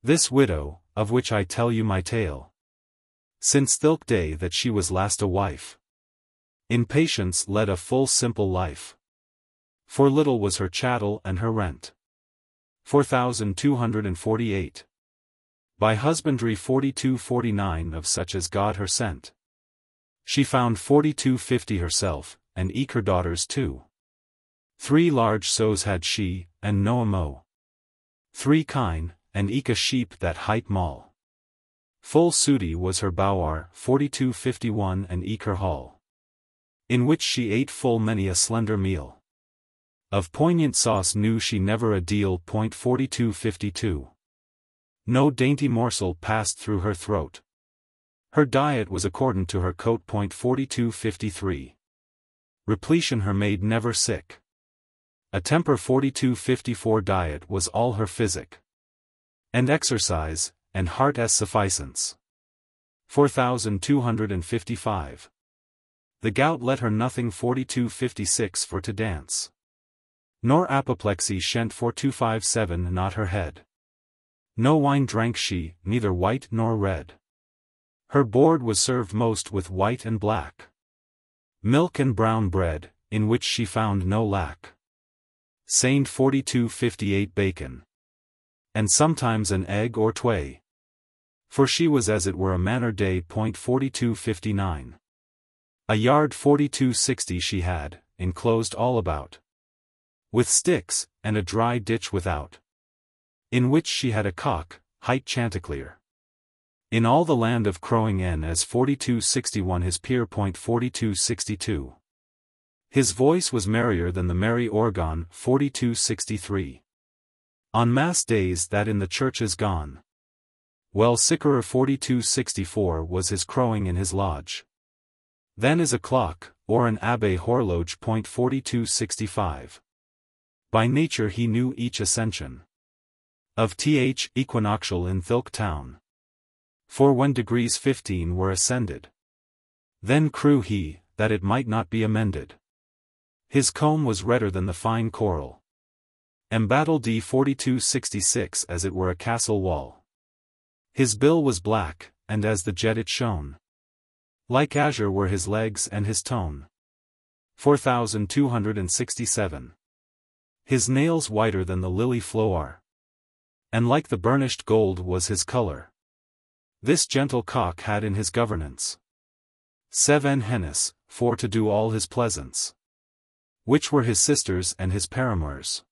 This widow, of which I tell you my tale, since thilk day that she was last a wife, in patience led a full simple life. For little was her chattel and her rent. 4248. By husbandry. 4249 of such as God her sent. She found 4250 herself, and eke her daughters too. 3 large sows had she, and no mo. 3 kine, and eke a sheep that hight mall. Full sooty was her bower, 4251 and eke her hall, in which she ate full many a slender meal. Of poignant sauce knew she never a deal. 4252. No dainty morsel passed through her throat. Her diet was accordant to her coat. 4253. Repletion her made never sick. A temper. 4254. Diet was all her physic, and exercise, and heart as sufficance. 4255. The gout let her nothing. 4256. For to dance, nor apoplexy shent. 4257. Not her head. No wine drank she, neither white nor red. Her board was served most with white and black milk and brown bread, in which she found no lack. Saint 4258. Bacon, and sometimes an egg or tway, for she was as it were a manor day. 4259. A yard. 4260. She had, enclosed all about, with sticks, and a dry ditch without, in which she had a cock, hight Chanticleer. In all the land of crowing as 4261 his peer. 4262. His voice was merrier than the merry organ. 4263. On mass days that in the churches gone, well sicker. 4264 was his crowing in his lodge, than is a clock, or an abbey horloge. 4265. By nature he knew each ascension of th equinoctial in Thilk town. For when degrees 15 were ascended, then crew he, that it might not be amended. His comb was redder than the fine coral, embattled. 4266 as it were a castle wall. His bill was black, and as the jet it shone, like azure were his legs and his tone. 4267. His nails whiter than the lily flower, and like the burnished gold was his color. This gentle cock had in his governance 7 hennes, for to do all his pleasance, which were his sisters and his paramours,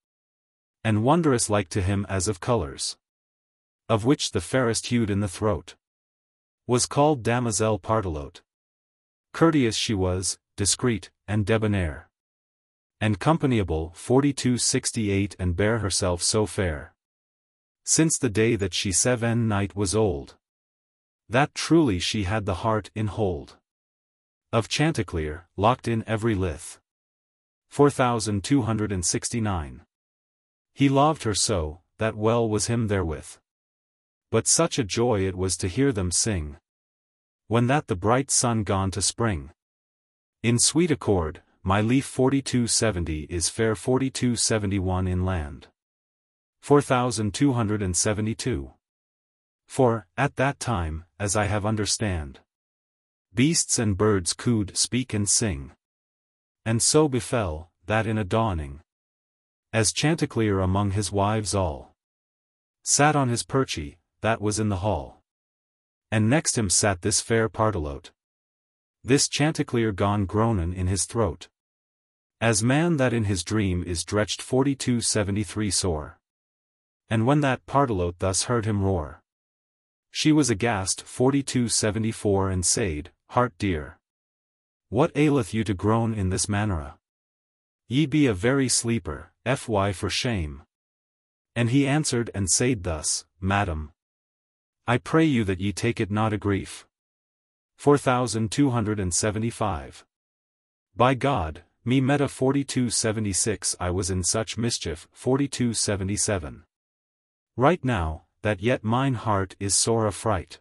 and wondrous like to him as of colors, of which the fairest hued in the throat was called Damosel Partelote. Courteous she was, discreet, and debonair, and companyable. 4268. And bare herself so fair, since the day that she 7 night was old, that truly she had the heart in hold of Chanticleer, locked in every lith. 4269. He loved her so, that well was him therewith. But such a joy it was to hear them sing, when that the bright sun gone to spring, in sweet accord. My leaf. 4270 is fair. 4271 in land. 4272. For, at that time, as I have understand, beasts and birds cooed, speak and sing. And so befell, that in a dawning, as Chanticleer among his wives all sat on his perchy, that was in the hall, and next him sat this fair Partelote, this Chanticleer gone groanin' in his throat, as man that in his dream is dretched. 4273 sore. And when that Partelote thus heard him roar, she was aghast. 4274 and said, Heart dear, what aileth you to groan in this manera? Ye be a very sleeper, fy for shame. And he answered and said thus, Madam, I pray you that ye take it not a grief. 4275. By God, me meta. 4276 I was in such mischief. 4277. Right now, that yet mine heart is sore affright.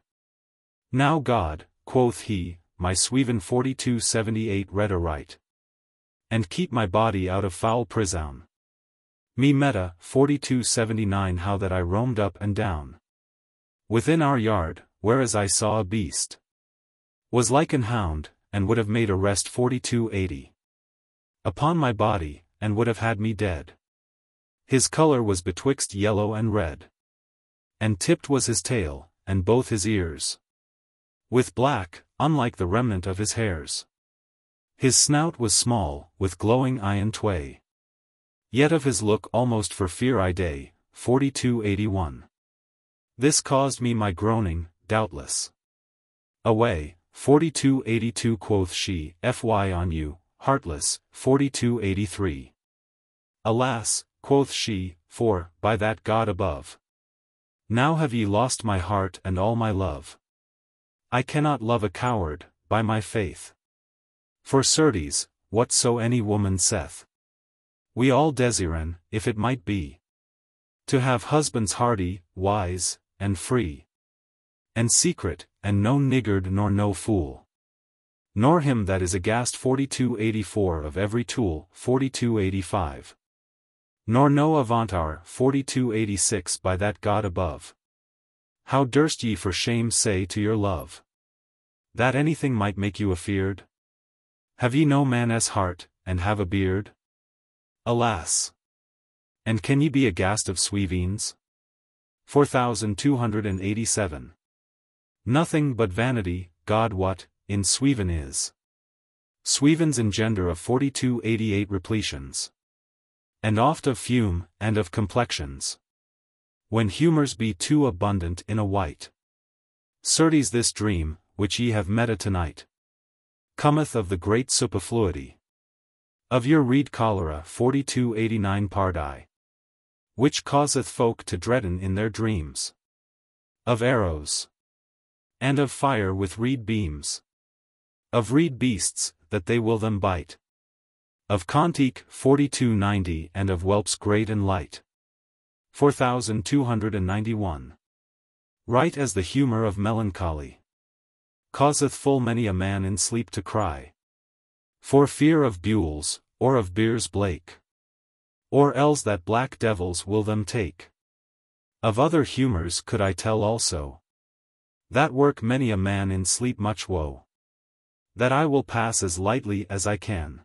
Now God, quoth he, my sweven. 4278 read aright, and keep my body out of foul prison. Me meta. 4279 How that I roamed up and down within our yard, whereas I saw a beast was like an hound, and would have made a rest. 4280. Upon my body, and would have had me dead. His color was betwixt yellow and red, and tipped was his tail, and both his ears with black, unlike the remnant of his hairs. His snout was small, with glowing eye and tway, yet of his look almost for fear I day. 4281. This caused me my groaning, doubtless. Away, 4282 quoth she, fy on you, heartless, 4283. Alas, quoth she, for, by that God above, now have ye lost my heart and all my love. I cannot love a coward, by my faith. For certes, whatso any woman saith, we all desiren, if it might be, to have husbands hardy, wise, and free, and secret, and no niggard nor no fool, nor him that is aghast 4284 of every tool 4285. Nor no avantar 4286 by that God above. How durst ye for shame say to your love, that anything might make you afeard? Have ye no man's heart, and have a beard? Alas! And can ye be aghast of sweeveens? 4287. Nothing but vanity, God what, in sweven is. Swevens engender of 4288 repletions. And oft of fume, and of complexions. When humours be too abundant in a wight. Certes this dream, which ye have meta tonight, cometh of the great superfluity of your reed cholera 4289 pardi, which causeth folk to dreaden in their dreams of arrows, and of fire with reed beams, of reed beasts, that they will them bite, of contique 4290 and of whelps great and light. 4291. Right as the humour of melancholy causeth full many a man in sleep to cry, for fear of bules, or of beers blake, or else that black devils will them take. Of other humours could I tell also, that work many a man in sleep much woe, that I will pass as lightly as I can.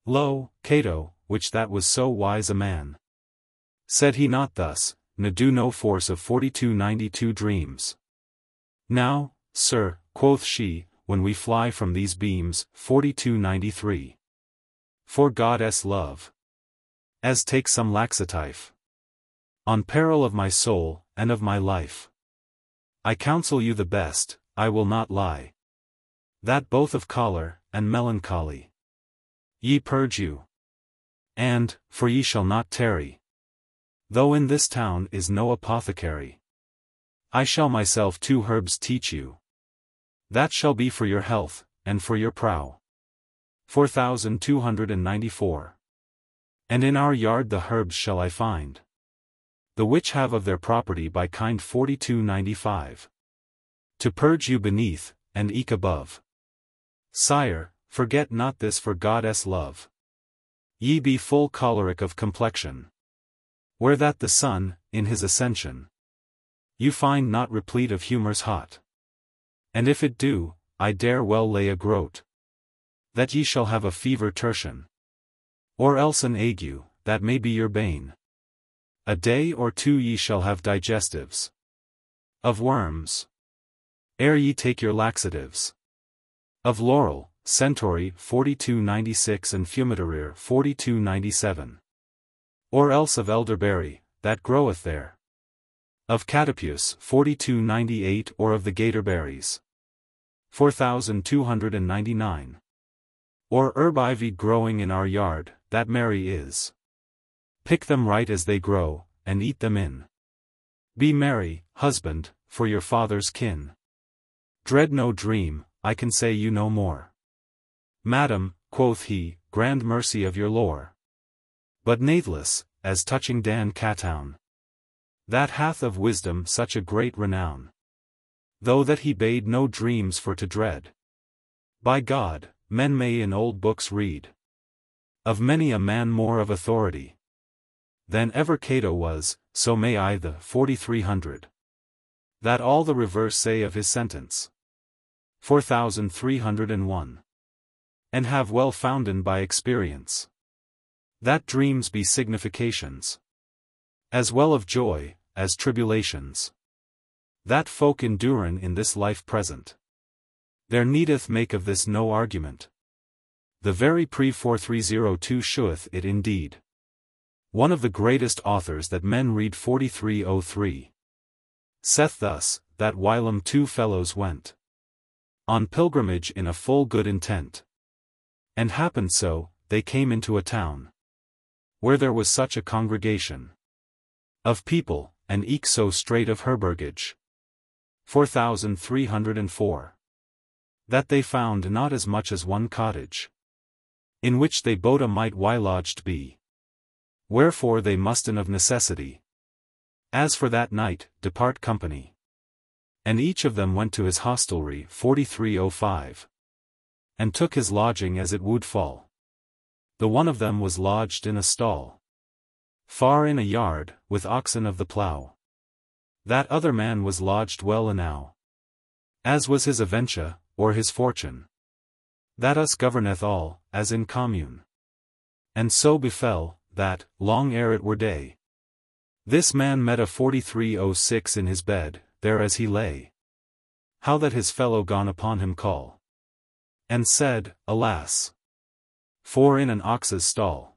Lo, Cato, which that was so wise a man, said he not thus, ne do no force of 4292 dreams. Now, sir, quoth she, when we fly from these beams, 4293. For Goddess love, as take some laxative, on peril of my soul, and of my life, I counsel you the best, I will not lie, that both of choler, and melancholy, ye purge you. And, for ye shall not tarry, though in this town is no apothecary, I shall myself 2 herbs teach you, that shall be for your health, and for your prow. 4294. And in our yard the herbs shall I find, the which have of their property by kind 4295, to purge you beneath, and eke above. Sire, forget not this for Goddess love. Ye be full choleric of complexion, where that the sun, in his ascension, you find not replete of humours hot. And if it do, I dare well lay a groat, that ye shall have a fever tertian, or else an ague, that may be your bane. A day or 2 ye shall have digestives of worms, ere ye take your laxatives. Of laurel, centaury 4296 and fumitorir 4297. Or else of elderberry, that groweth there. Of catapeus 4298 or of the gatorberries. 4299. Or herb ivy growing in our yard, that merry is. Pick them right as they grow, and eat them in. Be merry, husband, for your father's kin. Dread no dream, I can say you no more. Madam, quoth he, grand mercy of your lore. But nathless, as touching Dan Catown, that hath of wisdom such a great renown, though that he bade no dreams for to dread. By God, men may in old books read of many a man more of authority than ever Cato was, so may I the 4300. That all the reverse say of his sentence. 4301. And have well founden by experience, that dreams be significations, as well of joy, as tribulations, that folk enduren in this life present. There needeth make of this no argument. The very Pre 4302 sheweth it indeed. One of the greatest authors that men read 4303. Saith thus, that whilom two fellows went on pilgrimage in a full good intent. And happened so, they came into a town, where there was such a congregation of people, and eke so strait of herbergage, 4304, that they found not as much as one cottage, in which they both might why lodged be. Wherefore they musten of necessity, as for that night, depart company. And each of them went to his hostelry 4305, and took his lodging as it would fall. The one of them was lodged in a stall, far in a yard, with oxen of the plough. That other man was lodged well enow, as was his aventure, or his fortune, that us governeth all, as in commune. And so befell, that, long ere it were day, this man met a 4306 in his bed, there as he lay. How that his fellow gone upon him call, and said, Alas! For in an ox's stall,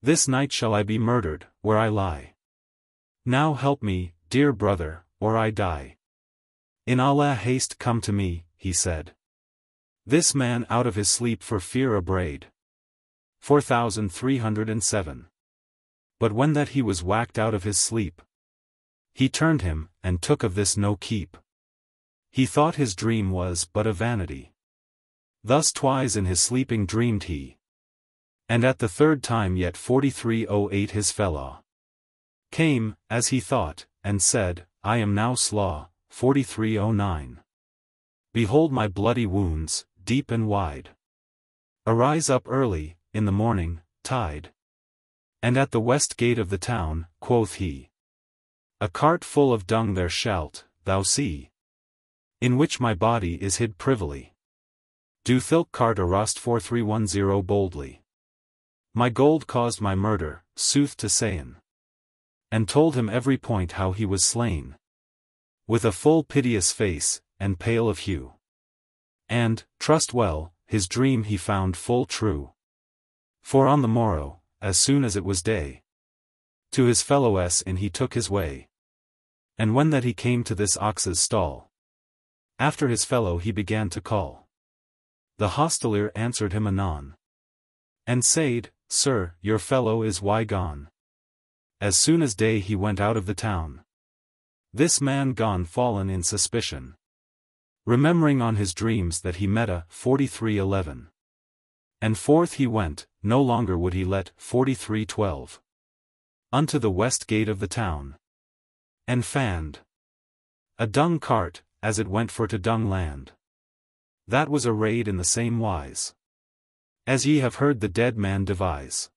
this night shall I be murdered, where I lie. Now help me, dear brother, or I die. In Allah haste come to me, he said. This man out of his sleep for fear abraid. 4307. But when that he was whacked out of his sleep, he turned him, and took of this no keep. He thought his dream was but a vanity. Thus twice in his sleeping dreamed he. And at the third time yet 4308 his fellow came, as he thought, and said, I am now slaw, 4309. Behold my bloody wounds, deep and wide. Arise up early, in the morning, tide. And at the west gate of the town, quoth he, a cart full of dung there shalt, thou see, in which my body is hid privily. Do thilk cart arrest 4310 boldly. My gold caused my murder, sooth to sayn. And told him every point how he was slain. With a full piteous face, and pale of hue. And, trust well, his dream he found full true. For on the morrow, as soon as it was day, to his fellowes in he took his way. And when that he came to this ox's stall, after his fellow he began to call. The hostelier answered him anon, and said, Sir, your fellow is why gone. As soon as day he went out of the town. This man gone fallen in suspicion, remembering on his dreams that he met a 4311. And forth he went, no longer would he let 4312 unto the west gate of the town, and fand a dung cart, as it went for to dung land. That was arrayed in the same wise, as ye have heard the dead man devise.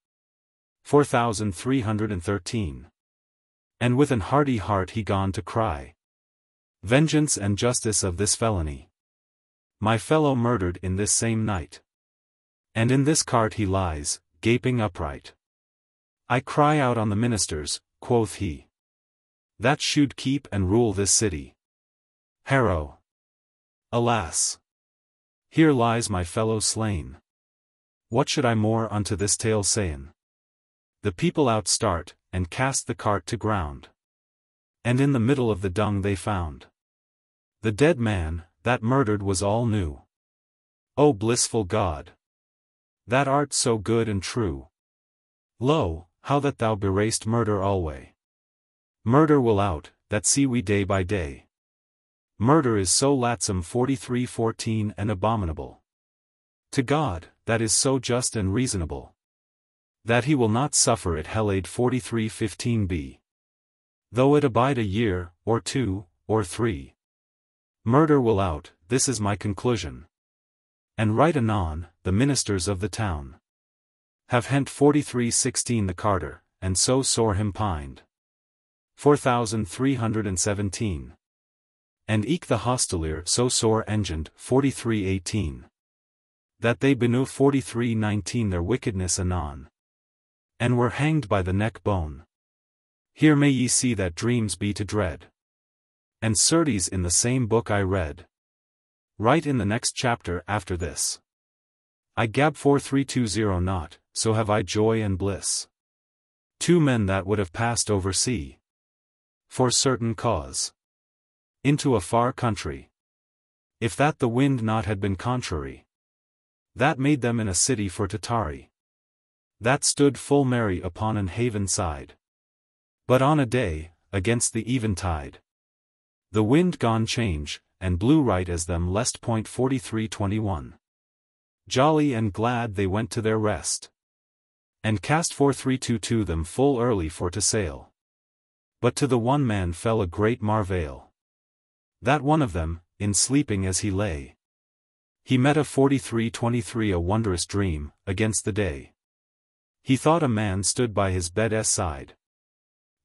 4313. And with an hearty heart he gone to cry, vengeance and justice of this felony. My fellow murdered in this same night. And in this cart he lies, gaping upright. I cry out on the ministers, quoth he, that should keep and rule this city. Harrow! Alas! Here lies my fellow slain. What should I more unto this tale sayn? The people out start, and cast the cart to ground. And in the middle of the dung they found the dead man, that murdered was all new. O blissful God! That art so good and true. Lo, how that thou beraced murder alway. Murder will out, that see we day by day. Murder is so latsome 4314 and abominable. To God, that is so just and reasonable, that he will not suffer it hellade 4315b. Though it abide a year, or two, or three. Murder will out, this is my conclusion. And right anon, the ministers of the town have hent 4316 the carter, and so sore him pined. 4317. And eke the hostelier so sore engined 4318. That they benew 4319 their wickedness anon, and were hanged by the neck bone. Here may ye see that dreams be to dread. And certes in the same book I read, right in the next chapter after this. I gab 4320 not, so have I joy and bliss. Two men that would have passed over sea, for certain cause. into a far country. If that the wind not had been contrary, that made them in a city for to tarry, that stood full merry upon an haven side. But on a day, against the eventide, the wind gone change, and blew right as them lest. 43:21. Jolly and glad they went to their rest, and cast 4322 them full early for to sail. But to the one man fell a great marvail, that one of them, in sleeping as he lay, he met a 43:23 a wondrous dream, against the day. He thought a man stood by his bed's side,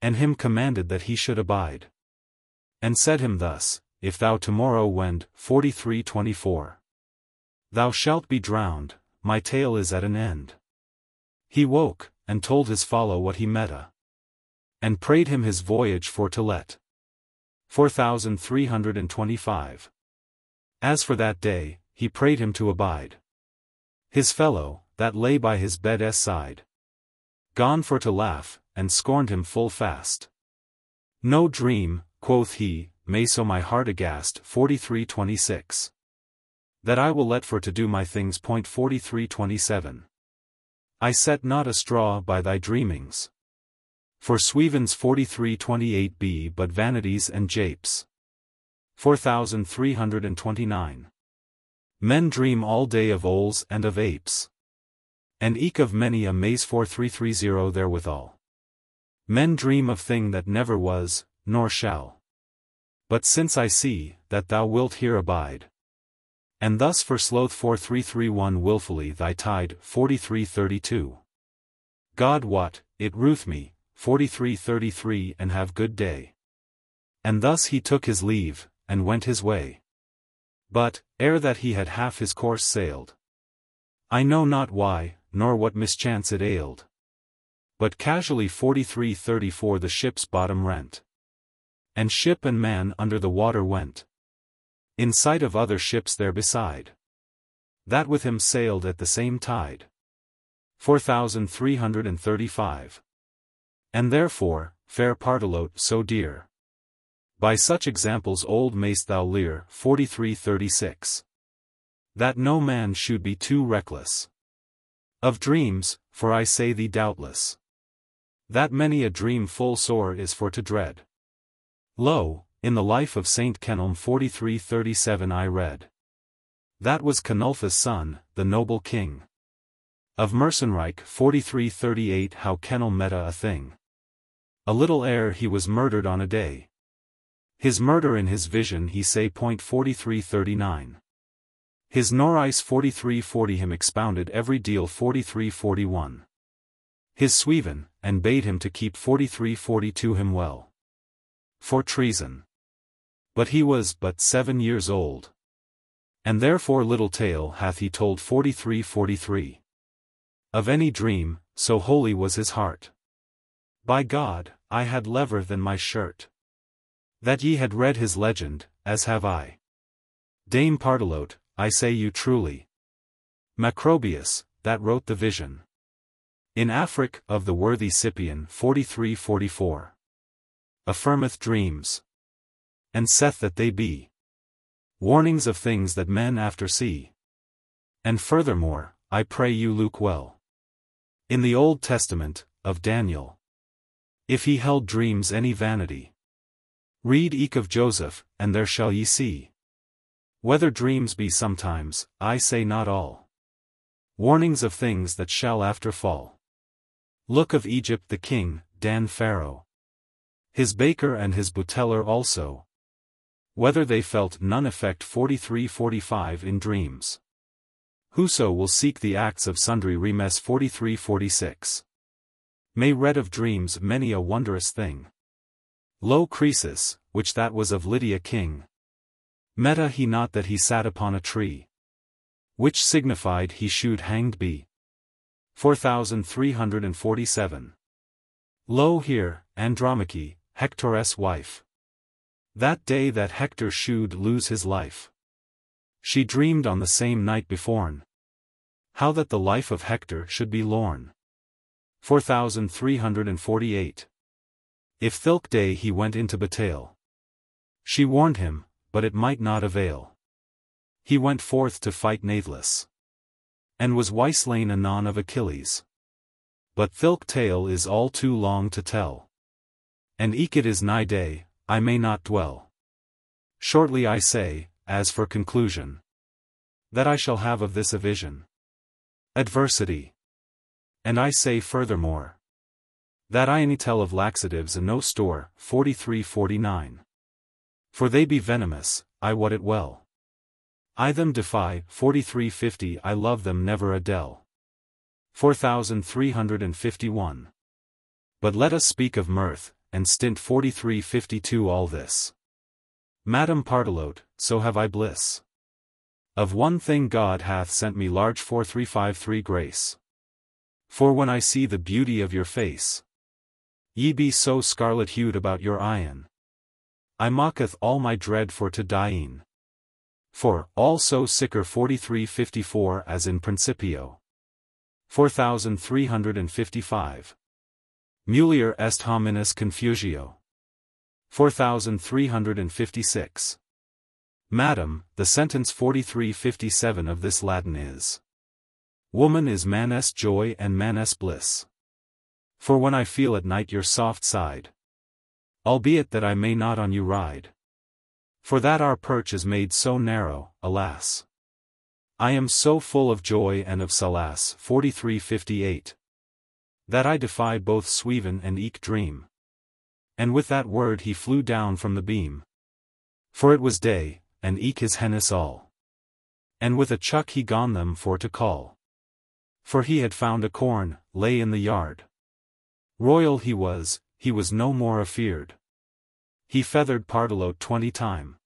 and him commanded that he should abide, and said him thus, if thou tomorrow wend, 43:24, thou shalt be drowned, my tale is at an end. He woke, and told his follow what he meta, and prayed him his voyage for to let. 4325. As for that day, he prayed him to abide. His fellow, that lay by his bed's side, gone for to laugh, and scorned him full fast. No dream, quoth he, may so my heart aghast. 4326. That I will let for to do my things. 4327. I set not a straw by thy dreamings. For Swevens 4328 be but vanities and japes. 4329. Men dream all day of owls and of apes, and eke of many a maze. 4330 therewithal. Men dream of thing that never was, nor shall. But since I see, that thou wilt here abide, and thus for sloth. 4331 wilfully thy tide. 4332. God wot, it ruth me. 4333 and have good day. And thus he took his leave, and went his way. But, ere that he had half his course sailed, I know not why, nor what mischance it ailed, but casually. 4334 the ship's bottom rent, and ship and man under the water went, in sight of other ships there beside, that with him sailed at the same tide. 4335. And therefore, fair Partelote so dear, by such examples old mayst thou lear. 4336. That no man should be too reckless of dreams, for I say thee doubtless, that many a dream full sore is for to dread. Lo, in the life of Saint Canon 4337 I read, that was Canulphus' son, the noble king of Mercenreich. 4338 how Canon meta a thing. A little ere he was murdered on a day. His murder in his vision he say. 4339. His Norice 4340 him expounded every deal. 4341. His Sweven, and bade him to keep. 4342 him well for treason. But he was but 7 years old, and therefore little tale hath he told. 4343. Of any dream, so holy was his heart. By God, I had lever than my shirt, that ye had read his legend, as have I. Dame Partelote, I say you truly. Macrobius, that wrote the vision in Afric of the worthy Scipion. 4344. Affirmeth dreams, and saith that they be warnings of things that men after see. And furthermore, I pray you look well in the Old Testament, of Daniel, if he held dreams any vanity. Read eke of Joseph, and there shall ye see whether dreams be sometimes, I say not all, warnings of things that shall after fall. Look of Egypt the king, Dan Pharaoh, his baker and his buteller also, whether they felt none effect. 4345 in dreams. Whoso will seek the acts of sundry remes. 4346. May read of dreams many a wondrous thing. Lo Croesus, which that was of Lydia king, meta he not that he sat upon a tree, which signified he should hanged be. 4347. Lo here, Andromache, Hector's wife. That day that Hector should lose his life, she dreamed on the same night beforn, how that the life of Hector should be lorn. 4348. If thilke day he went into battail, She warned him, but it might not avail. He went forth to fight natheless, and was wyslain anon of Achilles. But thilke tale is all too long to tell, and eke it is nigh day, I may not dwell. Shortly I say, as for conclusion, that I shall have of this a vision. Adversity. And I say furthermore, that I any tell of laxatives and no store, 43-49. For they be venomous, I wot it well. I them defy, 43-50. I love them never a del. 4351. But let us speak of mirth, and stint 43-52 all this. Madam Partelote, so have I bliss. Of one thing God hath sent me large 4353 grace. For when I see the beauty of your face, ye be so scarlet-hued about your eyen, I mocketh all my dread for to diein. For, all so sicker 4354 as in principio. 4355. Mulier est hominis confusio. 4356. Madam, the sentence 4357 of this Latin is: Woman is man's joy and man's bliss. For when I feel at night your soft side, albeit that I may not on you ride, for that our perch is made so narrow, alas, I am so full of joy and of solace 4358, that I defy both sweven and eke dream. And with that word he flew down from the beam. For it was day, and eke his hennes all. And with a chuck he gone them for to call. For he had found a corn, lay in the yard. Royal he was no more afeard. He feathered Partelote 20 time.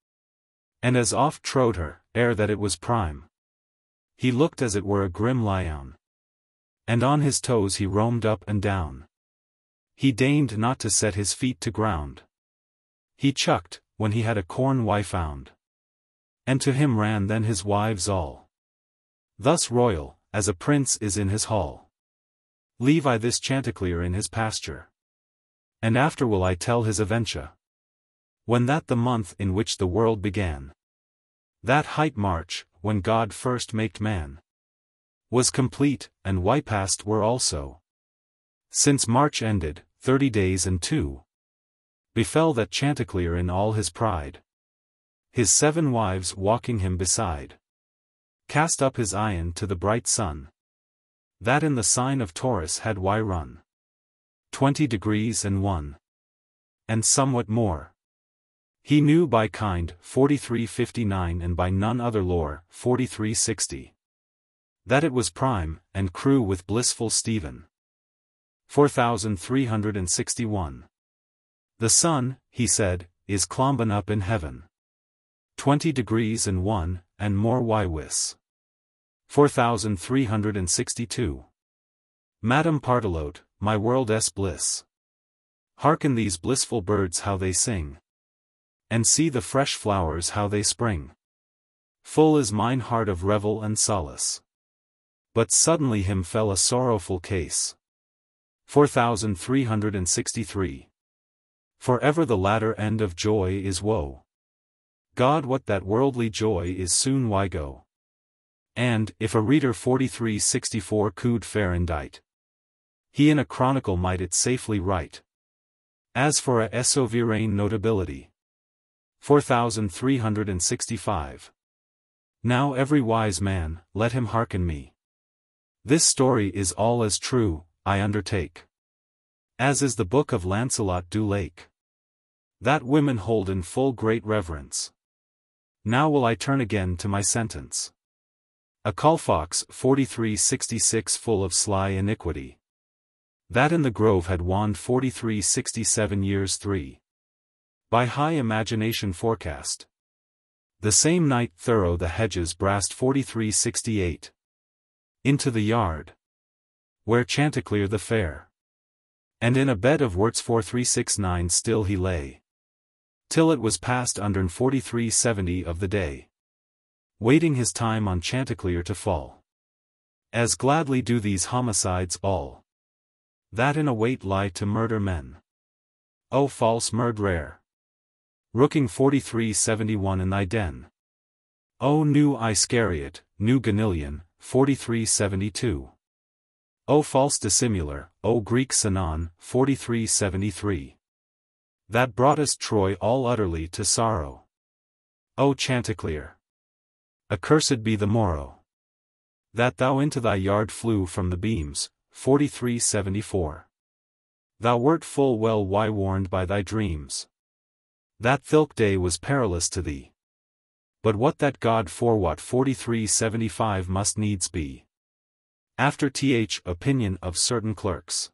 And as oft trode her, ere that it was prime. He looked as it were a grim lion. And on his toes he roamed up and down. He deigned not to set his feet to ground. He chucked, when he had a corn found. And to him ran then his wives all. Thus royal, as a prince is in his hall. Leave I this Chanticleer in his pasture. And after will I tell his aventure. When that the month in which the world began, that hight March, when God first maked man, was complete, and past were also. Since March ended, 30 days and 2. Befell that Chanticleer in all his pride, his 7 wives walking him beside, cast up his eyen to the bright sun, that in the sign of Taurus had run 20 degrees and 1. And somewhat more. He knew by kind, 4359, and by none other lore, 4360. That it was prime, and crew with blissful Stephen. 4361. The sun, he said, is clomben up in heaven. 20 degrees and 1, and more wis. 4362. Madam Partelote, my world's bliss. Hearken these blissful birds how they sing. And see the fresh flowers how they spring. Full is mine heart of revel and solace. But suddenly him fell a sorrowful case. 4363. For ever the latter end of joy is woe. God what that worldly joy is soon go. And, if a reader 4364 could fair indite, he in a chronicle might it safely write. As for a sovereign notability. 4365. Now every wise man, let him hearken me. This story is all as true, I undertake, as is the book of Lancelot du Lake, that women hold in full great reverence. Now will I turn again to my sentence. A Colfox 4366 full of sly iniquity, that in the grove had wand 4367 years 3. By high imagination forecast. The same night thorough the hedges brast 4368. Into the yard, where Chanticleer the fair, and in a bed of worts 4369 still he lay, till it was past undern 4370 of the day, waiting his time on Chanticleer to fall. As gladly do these homicides all, that in a wait lie to murder men. O false murderer! Rooking 4371 in thy den. O new Iscariot, new Ganilion, 4372. O false dissimular, O Greek Sinon, 4373. That broughtest Troy all utterly to sorrow. O Chanticleer. Accursed be the morrow. That thou into thy yard flew from the beams, 4374. Thou wert full well warned by thy dreams. That thilke day was perilous to thee. But what that God forwot 4375 must needs be. After opinion of certain clerks.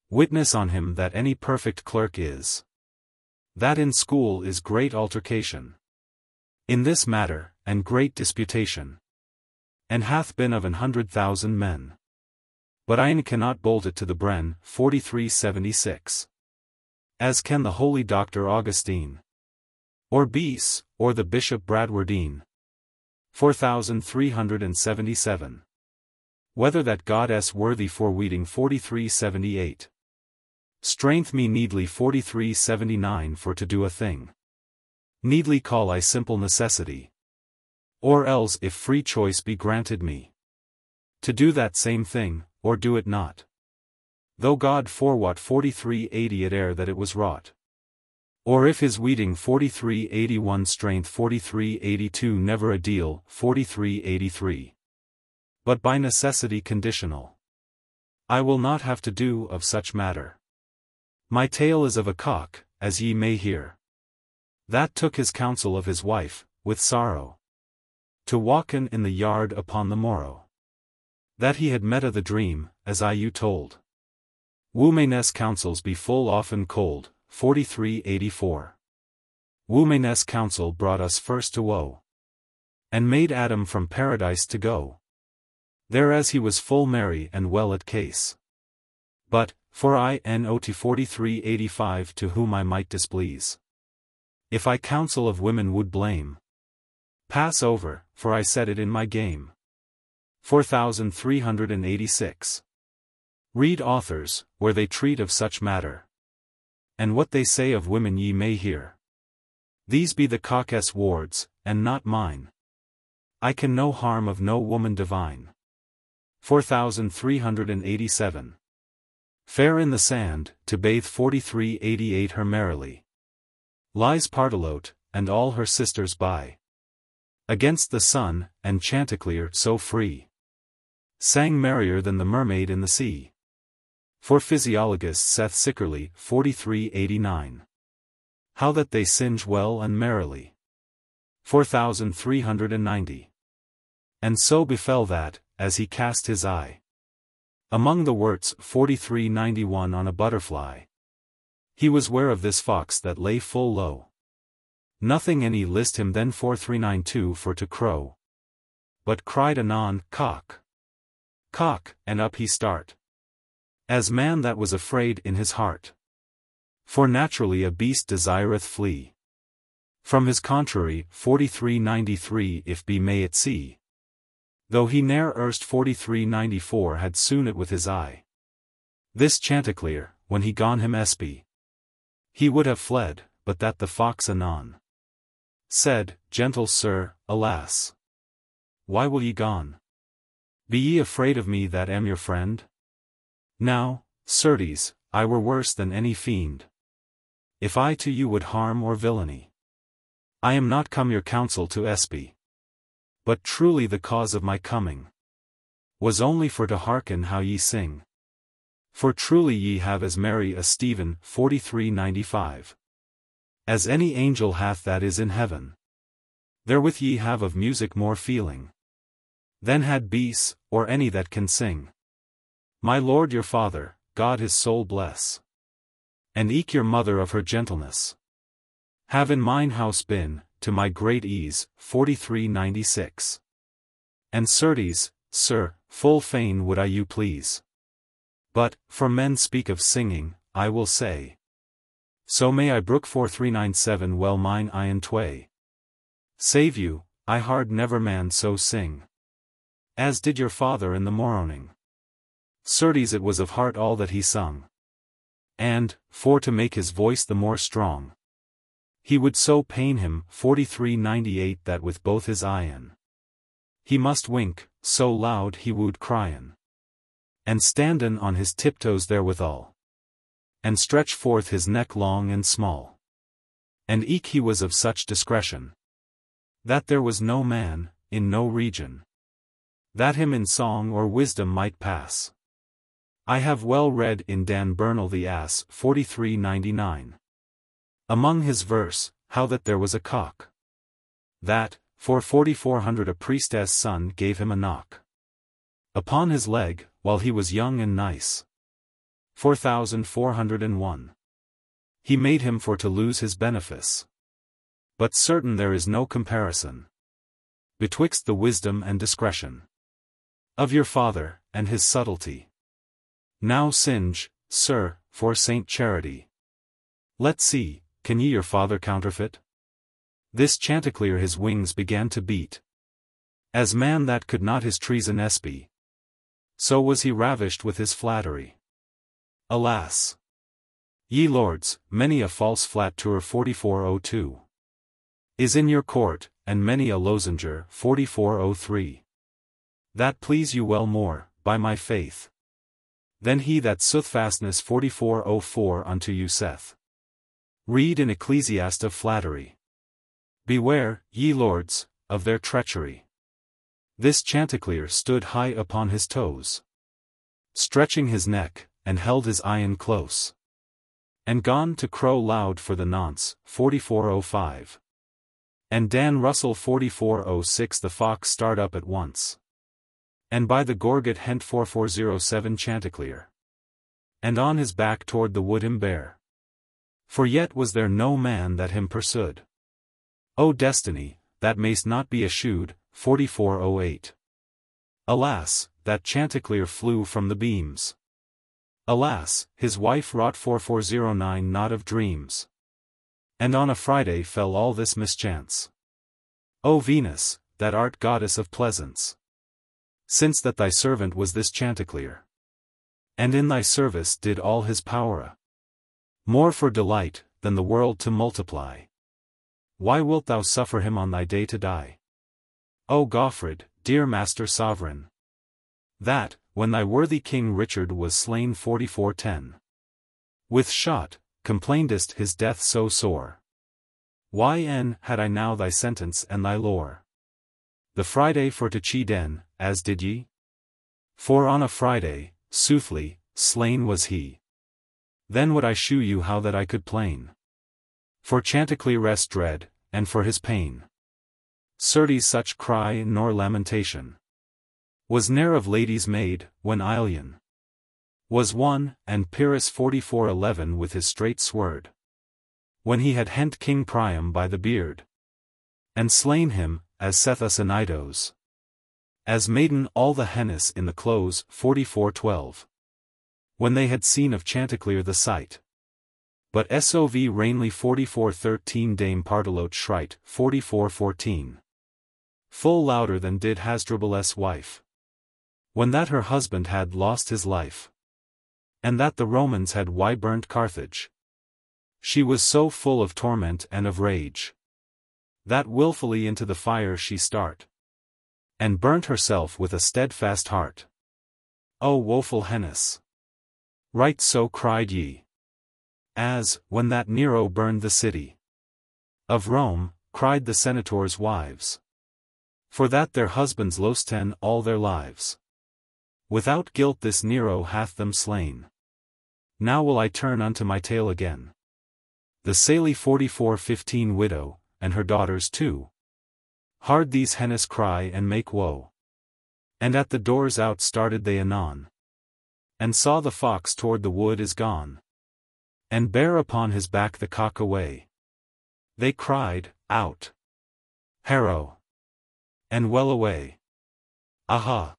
Witness on him that any perfect clerk is. That in school is great altercation. In this matter, and great disputation. And hath been of 100,000 men. But I cannot bolt it to the bren, 4376. As can the holy Dr. Augustine. Or Bees, or the Bishop Bradwardine. 4377. Whether that goddess worthy for weeding 4378. Strength me needly 4379 for to do a thing. Needly call I simple necessity. Or else if free choice be granted me. To do that same thing, or do it not. Though God forwot 4380 it ere that it was wrought. Or if his weeding 4381 strength 4382 never a deal 4383. But by necessity conditional. I will not have to do of such matter. My tale is of a cock, as ye may hear. That took his counsel of his wife, with sorrow. To walken in the yard upon the morrow. That he had met a the dream, as I you told. Woman's counsels be full often cold, 4384. Woman's counsel brought us first to woe. And made Adam from paradise to go. Thereas he was full merry and well at case. But, for I not 4385 to whom I might displease. If I counsel of women would blame. Pass over, for I said it in my game. 4386. Read authors, where they treat of such matter. And what they say of women ye may hear. These be the cock's wards, and not mine. I can no harm of no woman divine. 4387. Fair in the sand, to bathe 4388 her merrily. Lies Partelote, and all her sisters by. Against the sun, and Chanticleer so free. Sang merrier than the mermaid in the sea. For Physiologus saith sickerly, 4389. How that they singe well and merrily. 4390. And so befell that, as he cast his eye among the worts 4391 on a butterfly, he was ware of this fox that lay full low. Nothing any list him then 4392 for to crow, but cried anon, cock, cock, and up he start, as man that was afraid in his heart. For naturally a beast desireth flee from his contrary 4393 if be may it see. Though he ne'er erst 4394 had soon it with his eye. This Chanticleer, when he gone him espy, he would have fled, but that the fox anon said, Gentle sir, alas! Why will ye gone? Be ye afraid of me that am your friend? Now, certes, I were worse than any fiend. If I to you would harm or villainy, I am not come your counsel to espy. But truly the cause of my coming was only for to hearken how ye sing. For truly ye have as merry a Stephen 4395. As any angel hath that is in heaven. Therewith ye have of music more feeling than had beasts, or any that can sing. My lord your father, God his soul bless. And eke your mother of her gentleness. Have in mine house been, to my great ease, 4396. And certes, sir, full fain would I you please. But, for men speak of singing, I will say. So may I brook 4397 well mine eyen tway. Save you, I hard never man so sing. As did your father in the morning. Certes it was of heart all that he sung. And, for to make his voice the more strong, He would so pain him 4398 that with both his eyen he must wink, so loud he would cryin. And standen on his tiptoes therewithal. And stretch forth his neck long and small. And eke he was of such discretion, that there was no man, in no region, that him in song or wisdom might pass. I have well read in Dan Bernal the Ass 4399. Among his verse, how that there was a cock, that, for 4400 a priestess' son gave him a knock upon his leg, while he was young and nice. 4401. He made him for to lose his benefice. But certain there is no comparison betwixt the wisdom and discretion of your father, and his subtlety. Now singe, sir, for Saint Charity. Let's see, can ye your father counterfeit? This Chanticleer his wings began to beat, as man that could not his treason espy. So was he ravished with his flattery. Alas! Ye lords, many a false flatterer 4402 is in your court, and many a lozenger 4403 that please you well more, by my faith, than he that soothfastness 4404 unto you saith. Read in Ecclesiast of flattery. Beware, ye lords, of their treachery. This Chanticleer stood high upon his toes, stretching his neck, and held his eyen close, and gone to crow loud for the nonce 4405. And Dan Russell 4406 the fox start up at once, and by the gorget hent 4407 Chanticleer, and on his back toward the wood him bare. For yet was there no man that him pursued. O destiny, that mayst not be eschewed, 4408. Alas, that Chanticleer flew from the beams. Alas, his wife wrought 4409 not of dreams. And on a Friday fell all this mischance. O Venus, that art goddess of pleasance, since that thy servant was this Chanticleer, and in thy service did all his power more for delight, than the world to multiply. Why wilt thou suffer him on thy day to die? O Goffred, dear master sovereign, that, when thy worthy King Richard was slain 4410 with shot, complainedest his death so sore. Yn had I now thy sentence and thy lore. The Friday for to cheat den, as did ye? For on a Friday, soothly, slain was he. Then would I shew you how that I could plain. For Chanticleer's dread, and for his pain. Certes such cry nor lamentation was ne'er of ladies made, when Aelian was won, and Pyrrhus 4411 with his straight sword, when he had hent King Priam by the beard, and slain him, as saith us Endnotes, as maiden all the hennes in the close 4412, when they had seen of Chanticleer the sight. But sov Rainley 4413 Dame Partelote Shrite 4414. Full louder than did Hasdrubal's wife, when that her husband had lost his life, and that the Romans had burnt Carthage. She was so full of torment and of rage, that wilfully into the fire she start, and burnt herself with a steadfast heart. O woeful hennes! Right so cried ye. As, when that Nero burned the city of Rome, cried the senators' wives, for that their husbands losten all their lives. Without guilt this Nero hath them slain. Now will I turn unto my tale again. The Sallie 4415 widow, and her daughters too. Hard these hennes cry and make woe. And at the doors out started they anon, and saw the fox toward the wood is gone, and bare upon his back the cock away. They cried, out, harrow, and well away. Aha!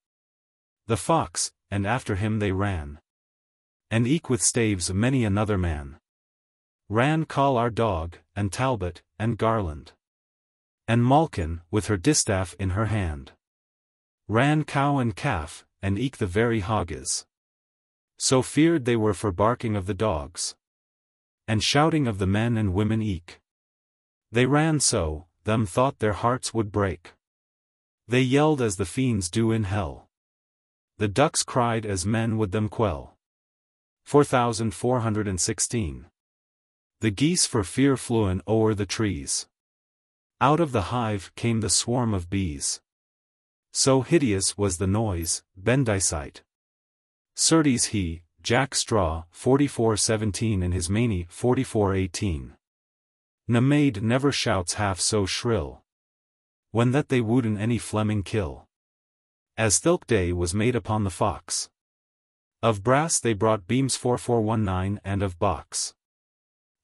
The fox, and after him they ran. And eke with staves many another man ran Call our dog, and Talbot, and Garland. And Malkin, with her distaff in her hand, ran cow and calf, and eke the very hogges. So feared they were for barking of the dogs, and shouting of the men and women eke. They ran so, them thought their hearts would break. They yelled as the fiends do in hell. The ducks cried as men would them quell. 4416. The geese for fear flewen o'er the trees. Out of the hive came the swarm of bees. So hideous was the noise, bendicite. Certes he, Jack Straw, 4417 in his many, 4418. Na maid never shouts half so shrill. When that they wouldn't any Fleming kill. As thilk day was made upon the fox. Of brass they brought beams 4419 and of box.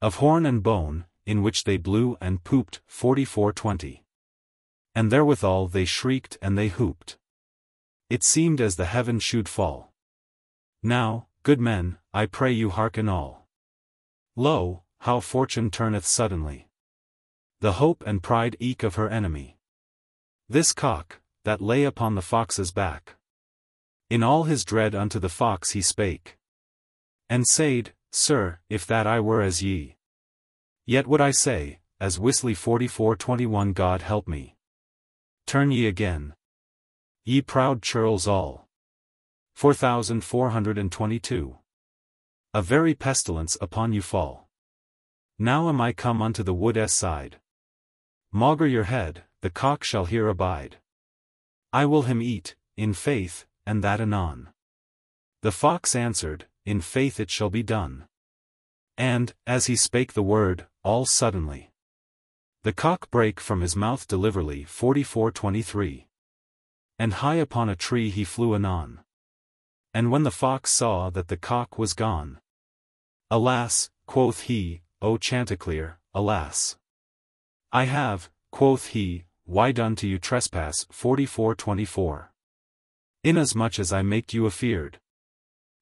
Of horn and bone, in which they blew and pooped, 4420. And therewithal they shrieked and they hooped. It seemed as the heaven should fall. Now, good men, I pray you hearken all. Lo, how fortune turneth suddenly. The hope and pride eke of her enemy. This cock, that lay upon the fox's back. In all his dread unto the fox he spake. And said, Sir, if that I were as ye. Yet would I say, as Whistly 4421 God help me. Turn ye again. Ye proud churls all. 4422. A very pestilence upon you fall. Now am I come unto the wood's side. Maugre your head, the cock shall here abide. I will him eat, in faith, and that anon. The fox answered, In faith it shall be done. And, as he spake the word, all suddenly, the cock brake from his mouth deliverly 4423. And high upon a tree he flew anon. And when the fox saw that the cock was gone, Alas, quoth he, O Chanticleer, alas. I have, quoth he, why done to you trespass 4424. Inasmuch as I maked you afeard.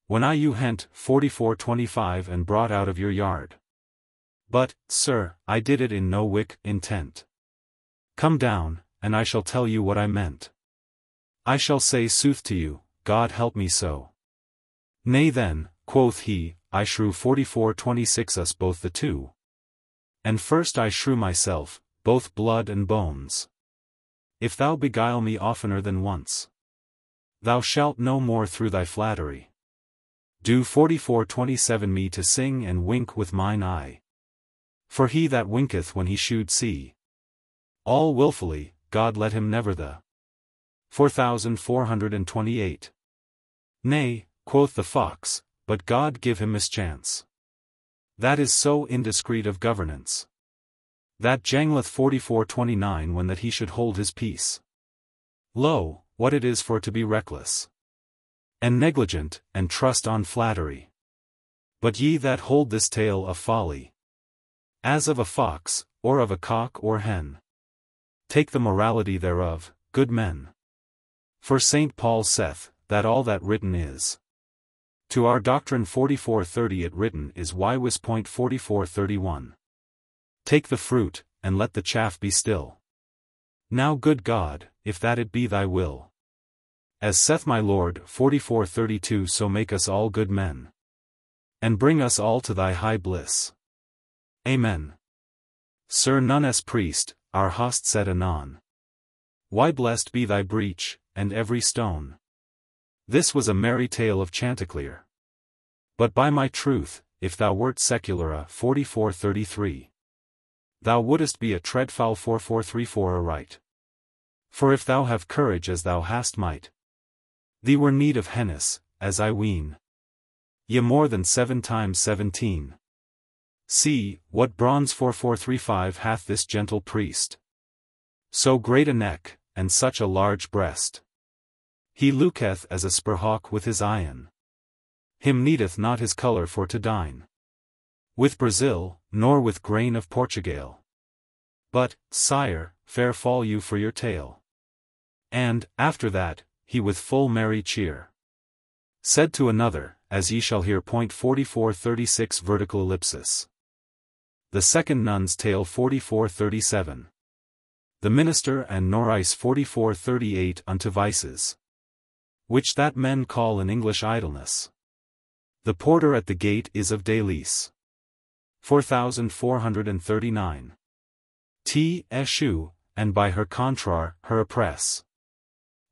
When I you hent 4425 and brought out of your yard. But, sir, I did it in no wick intent. Come down, and I shall tell you what I meant. I shall say sooth to you, God help me so. Nay then, quoth he, I shrew 4426 us both the two. And first I shrew myself, both blood and bones. If thou beguile me oftener than once, thou shalt no more through thy flattery. Do 4427 me to sing and wink with mine eye. For he that winketh when he should see all wilfully, God let him never the. 4428. Nay, quoth the fox, but God give him mischance. That is so indiscreet of governance. That jangleth 4429 when that he should hold his peace. Lo, what it is for to be reckless and negligent, and trust on flattery. But ye that hold this tale of folly, as of a fox, or of a cock or hen, take the morality thereof, good men. For St. Paul saith, that all that written is. To our doctrine 4430 it written is Ywis. 4431. Take the fruit, and let the chaff be still. Now good God, if that it be thy will. As saith my Lord 4432, so make us all good men. And bring us all to thy high bliss. Amen. Sir none as priest, our host said anon. Why blessed be thy breach, and every stone. This was a merry tale of Chanticleer. But by my truth, if thou wert seculara 4433. Thou wouldest be a treadfowl 4434 aright. For if thou have courage as thou hast might, thee were need of hennis, as I ween. Ye more than 7 times 17. See, what bronze 4435 hath this gentle priest. So great a neck, and such a large breast. He looketh as a spurhawk with his eyen. Him needeth not his colour for to dine with Brazil, nor with grain of Portugal. But, sire, fair fall you for your tale. And, after that, he with full merry cheer said to another, as ye shall hear. 4436 vertical ellipsis. The second nun's tale 4437. The minister and Norris 4438 unto vices, which that men call in English idleness. The porter at the gate is of Dalice. 4439. T-eschew, and by her contrar, her oppress.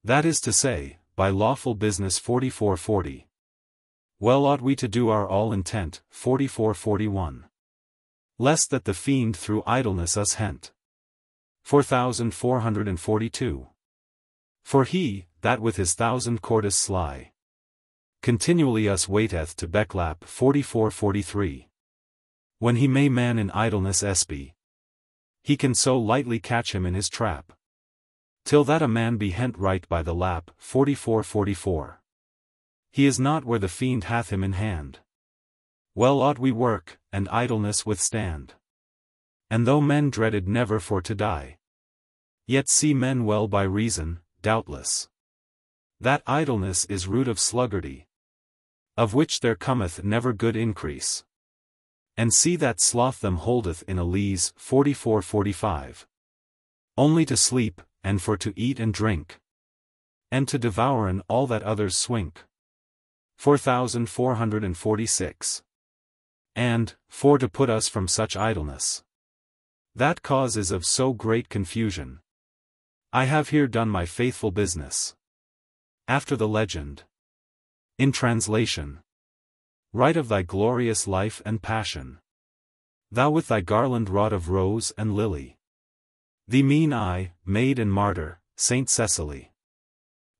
That is to say, by lawful business 4440. Well ought we to do our all intent, 4441. Lest that the fiend through idleness us hent. 4442. For he, that with his 1,000 cordis sly, continually us waiteth to becklap 4443. When he may man in idleness espy, he can so lightly catch him in his trap. Till that a man be hent right by the lap 4444. He is not where the fiend hath him in hand. Well ought we work, and idleness withstand. And though men dreaded never for to die, yet see men well by reason, doubtless, that idleness is root of sluggardy, of which there cometh never good increase. And see that sloth them holdeth in a lees 4445. Only to sleep, and for to eat and drink, and to devouren all that others swink. 4446. And, for to put us from such idleness, that cause is of so great confusion, I have here done my faithful business. After the legend, in translation, write of thy glorious life and passion. Thou with thy garland wrought of rose and lily, thee mean I, maid and martyr, Saint Cecily.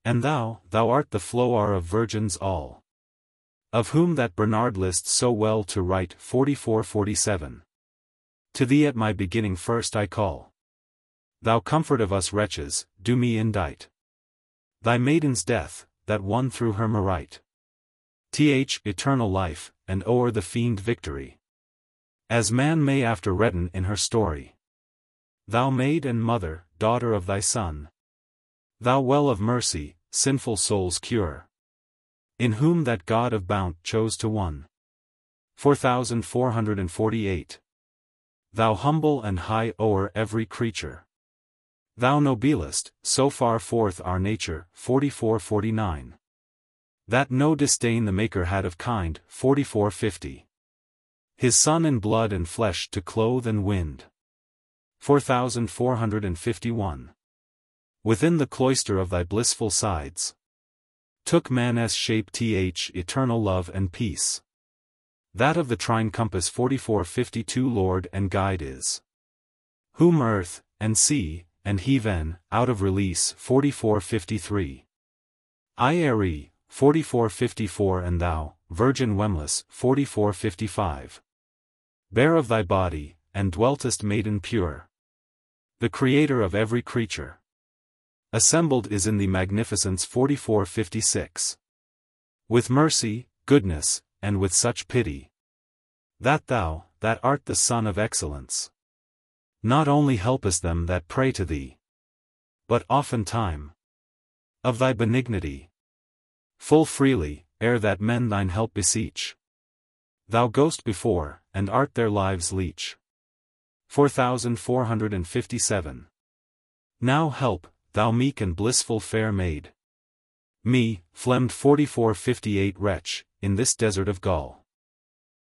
And thou art the flower of virgins all, of whom that Bernard lists so well to write 4447. To thee at my beginning first I call. Thou comfort of us wretches, do me indite thy maiden's death, that won through her merite. Eternal life, and o'er the fiend victory, as man may after redden in her story. Thou maid and mother, daughter of thy Son, thou well of mercy, sinful souls cure, in whom that God of bounty chose to won. 4448. Thou humble and high o'er every creature, thou nobilest, so far forth our nature 4449. That no disdain the Maker had of kind 4450. His Son in blood and flesh to clothe and wind. 4451. Within the cloister of thy blissful sides, took man as shape eternal love and peace. That of the trine compass 4452 Lord and Guide is. Whom earth, and sea, and heaven, out of release 4453. Iere, 4454 and thou, Virgin Wemless 4455. Bare of thy body, and dweltest maiden pure. The Creator of every creature, assembled is in thee magnificence 4456. With mercy, goodness, and with such pity, that thou, that art the Son of excellence, not only helpest them that pray to thee, but oftentime, of thy benignity, full freely, ere that men thine help beseech, thou goest before, and art their lives' leech. 4457. Now help, thou meek and blissful fair maid, me, phlegmed 4458 wretch, in this desert of Gaul.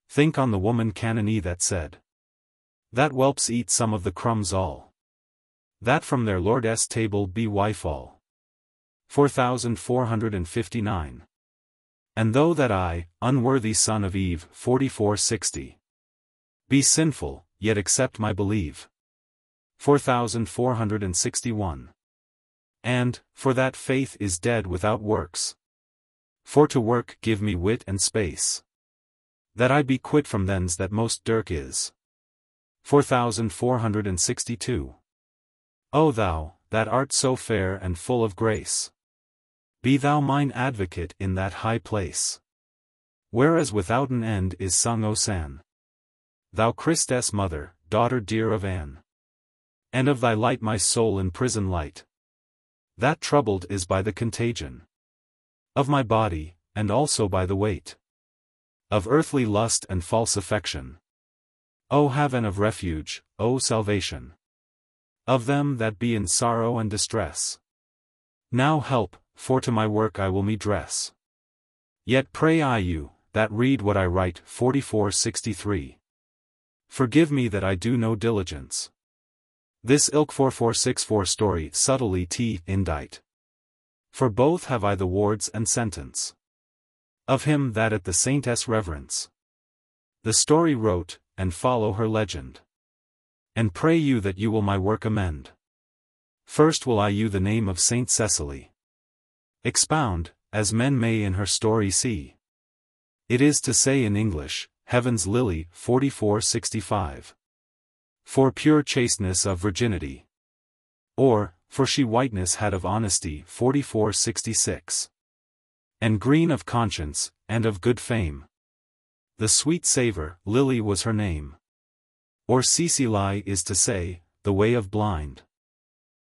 Think on the woman Canon that said, that whelps eat some of the crumbs all, that from their lord's table be wife all. 4459. And though that I, unworthy son of Eve 4460, be sinful, yet accept my believe. 4461. And, for that faith is dead without works. For to work give me wit and space, that I be quit from thens that most dirk is. 4462. O thou, that art so fair and full of grace, be thou mine advocate in that high place, whereas without an end is sung Osan. Thou Christ's mother, daughter dear of Anne, and of thy light my soul in prison light, that troubled is by the contagion of my body, and also by the weight of earthly lust and false affection. O haven of refuge, O salvation of them that be in sorrow and distress. Now help, for to my work I will me dress. Yet pray I you, that read what I write 4463. Forgive me that I do no diligence. This ilk 4464 story subtly t indite. For both have I the wards and sentence of him that at the saintess reverence the story wrote, and follow her legend. And pray you that you will my work amend. First will I you the name of Saint Cecily expound, as men may in her story see. It is to say in English, Heaven's Lily 4465. For pure chasteness of virginity. Or, for she whiteness had of honesty 4466. And green of conscience, and of good fame. The sweet savour, Lily was her name. Or Cecily is to say, the way of blind.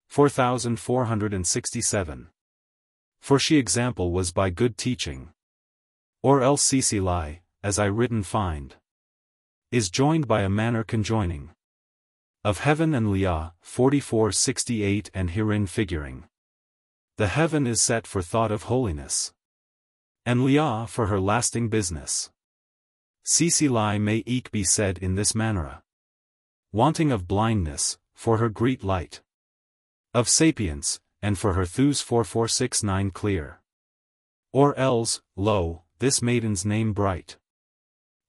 4467. For she example was by good teaching. Or else Cecily, as I written find, is joined by a manner conjoining. Of heaven and Leah, 4468 and herein figuring. The heaven is set for thought of holiness. And Leah for her lasting business. Cecily may eke be said in this manner. Wanting of blindness, for her great light. Of sapience, and for her thews 4469 clear. Or else, lo, this maiden's name bright.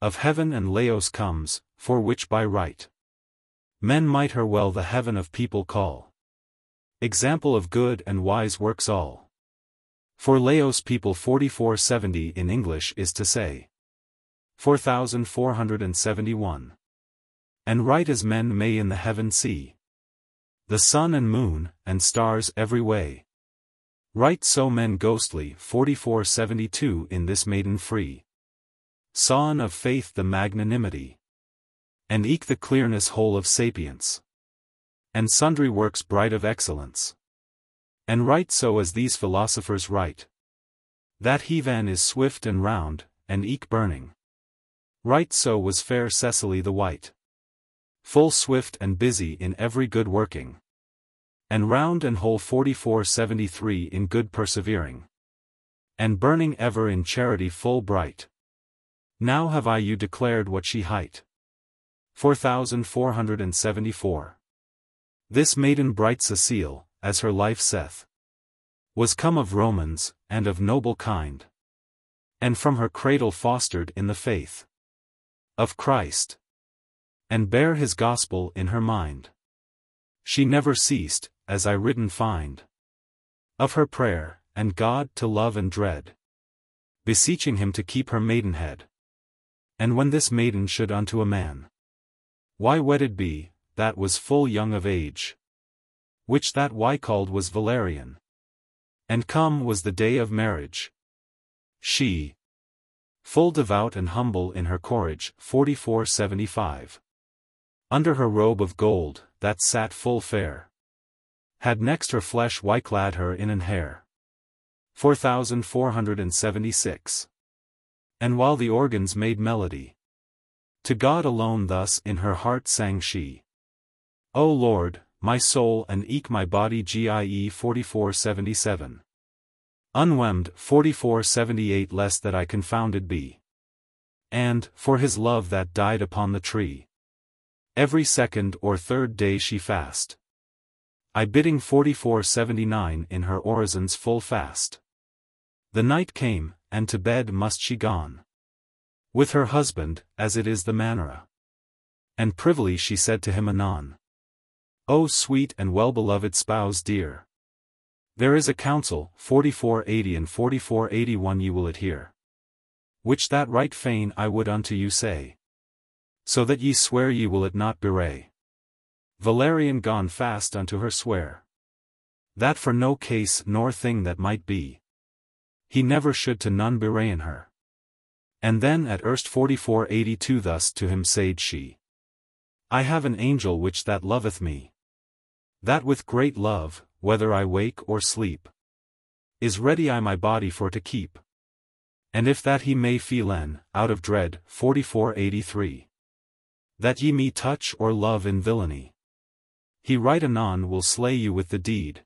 Of heaven and Laos comes, for which by right men might her well the heaven of people call. Example of good and wise works all. For Laos people 4470 in English is to say. 4471. And right as men may in the heaven see the sun and moon, and stars every way. Right so men ghostly 4472 in this maiden free. Sawn of faith the magnanimity. And eke the clearness whole of sapience. And sundry works bright of excellence. And right so as these philosophers write. That heaven is swift and round, and eke burning. Right so was fair Cecily the white. Full swift and busy in every good working. And round and whole 4473 in good persevering. And burning ever in charity full bright. Now have I you declared what she hight. 4474. This maiden bright Cecile, as her life saith, was come of Romans, and of noble kind. And from her cradle fostered in the faith of Christ. And bare his gospel in her mind. She never ceased, as I written find, of her prayer, and God to love and dread, beseeching him to keep her maidenhead. And when this maiden should unto a man why wedded be, that was full young of age, which that why called was Valerian. And come was the day of marriage. She, full devout and humble in her courage 4475. Under her robe of gold, that sat full fair, had next her flesh why clad her in an hair. 4476. And while the organs made melody, to God alone thus in her heart sang she. O Lord, my soul and eke my body GIE 4477. Unwemmed 4478 lest that I confounded be. And, for his love that died upon the tree, every second or third day she fast. I bidding 4479 in her orisons full fast. The night came, and to bed must she gone. With her husband, as it is the manner. And privily she said to him anon. O sweet and well-beloved spouse dear! There is a counsel, 4480 and 4481 ye will adhere. Which that right fain I would unto you say. So that ye swear ye will it not bewray. Valerian gone fast unto her swear. That for no case nor thing that might be. He never should to none bewrayen her. And then at erst 4482 thus to him said she. I have an angel which that loveth me. That with great love, whether I wake or sleep, is ready I my body for to keep. And if that he may feelen, out of dread, 4483. That ye me touch or love in villainy. He right anon will slay you with the deed.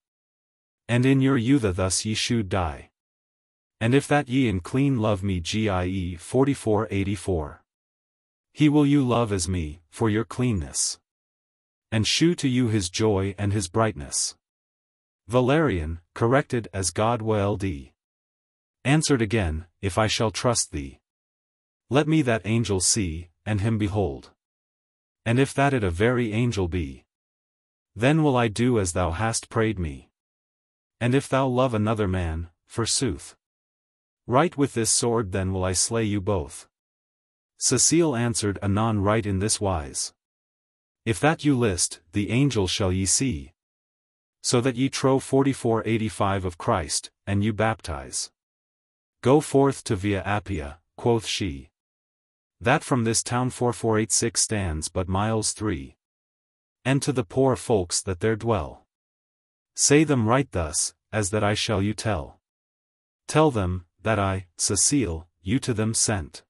And in your youthe thus ye should die. And if that ye in clean love me GIE 4484. He will you love as me, for your cleanness. and shew to you his joy and his brightness. Valerian, corrected as God willed, answered again, if I shall trust thee, let me that angel see, and him behold. And if that it a very angel be, then will I do as thou hast prayed me. And if thou love another man, forsooth, right with this sword then will I slay you both. Cecile answered anon right in this wise. If that you list, the angel shall ye see. So that ye trow 4485 of Christ, and you baptize. Go forth to Via Appia, quoth she. That from this town 4486 stands but miles 3. And to the poor folks that there dwell, say them right thus, as that I shall you tell. Tell them, that I, Cecile, you to them sent,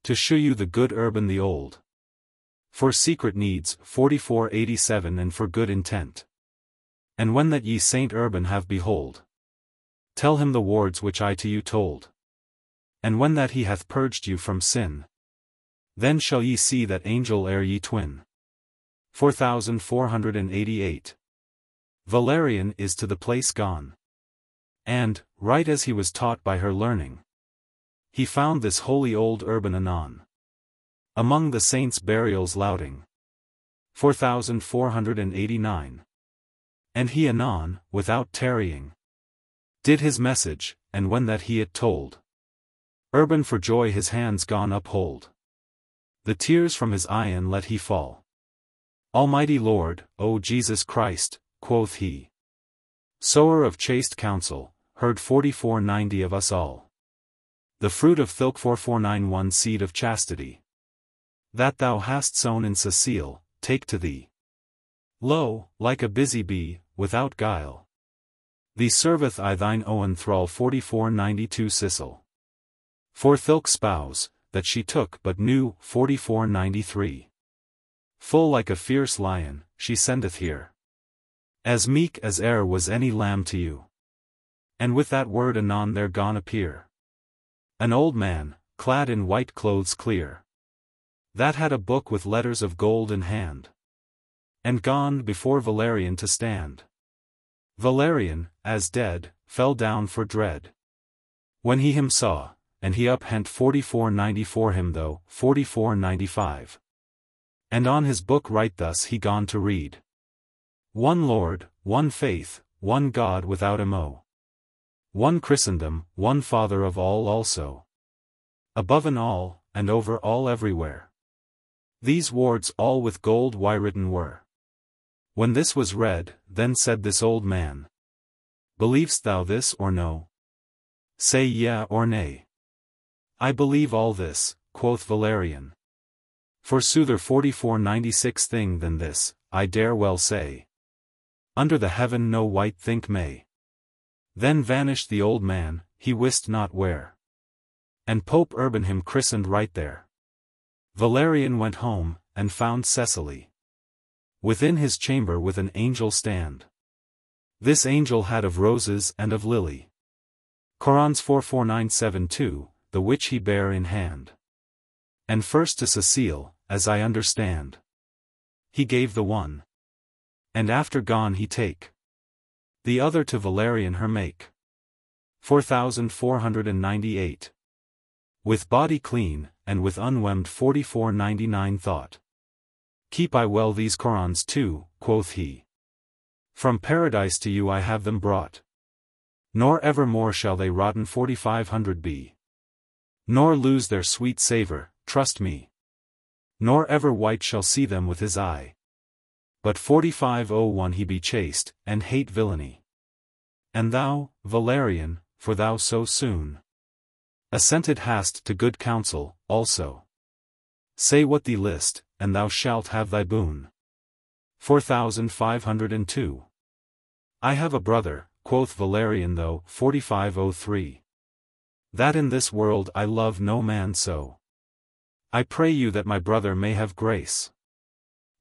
to shew you the good Urban the old. For secret needs 4487 and for good intent. And when that ye Saint Urban have behold, tell him the words which I to you told. And when that he hath purged you from sin, then shall ye see that angel ere ye twin. 4488. Valerian is to the place gone. And, right as he was taught by her learning, he found this holy old Urban anon among the saints' burials lauding. 4489. And he anon, without tarrying, did his message, and when that he it told, Urban for joy his hands gone uphold. The tears from his eyen let he fall. Almighty Lord, O Jesus Christ, quoth he, sower of chaste counsel, heard 4490 of us all. The fruit of Thilk 4491 seed of chastity, that thou hast sown in Cecile, take to thee. Lo, like a busy bee, without guile, thee serveth I thine own thrall 4492 Sicil. For Thilk spouse, that she took but knew 4493. Full like a fierce lion, she sendeth here, as meek as e'er was any lamb to you. And with that word anon there gone appear an old man, clad in white clothes clear, that had a book with letters of gold in hand, and gone before Valerian to stand. Valerian, as dead, fell down for dread, when he him saw, and he uphent 4494 him though 4495. And on his book right thus he gone to read. One Lord, one faith, one God without a mo. One Christendom, one Father of all also. Above and all, and over all everywhere. These words all with gold why written were. When this was read, then said this old man, believest thou this or no? Say yea or nay. I believe all this, quoth Valerian. Forsoother 4496 thing than this, I dare well say. Under the heaven no wight think may. Then vanished the old man, he wist not where. And Pope Urban him christened right there. Valerian went home, and found Cecily within his chamber with an angel stand. This angel had of roses and of lily corons 44972, the which he bare in hand. And first to Cecile, as I understand, he gave the one, and after gone he take the other to Valerian her make. 4498. With body clean, and with unwemmed 4499 thought. Keep I well these corons too, quoth he. From paradise to you I have them brought. Nor evermore shall they rotten 4500 be. Nor lose their sweet savour, trust me. Nor ever wight shall see them with his eye. But 4501 he be chaste, and hate villainy. And thou, Valerian, for thou so soon assented hast to good counsel, also. Say what thee list, and thou shalt have thy boon. 4502. I have a brother, quoth Valerian though 4503. That in this world I love no man so. I pray you that my brother may have grace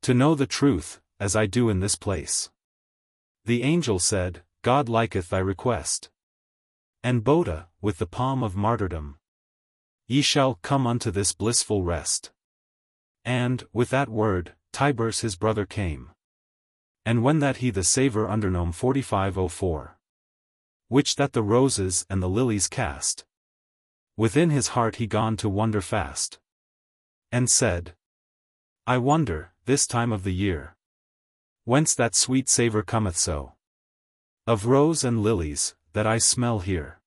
to know the truth, as I do in this place. The angel said, God liketh thy request. And Boda, with the palm of martyrdom, ye shall come unto this blissful rest. And, with that word, Tibers his brother came. And when that he the savour undernome 4504. Which that the roses and the lilies cast. Within his heart he gone to wonder fast. And said, I wonder, this time of the year, whence that sweet savour cometh so, of rose and lilies, that I smell here.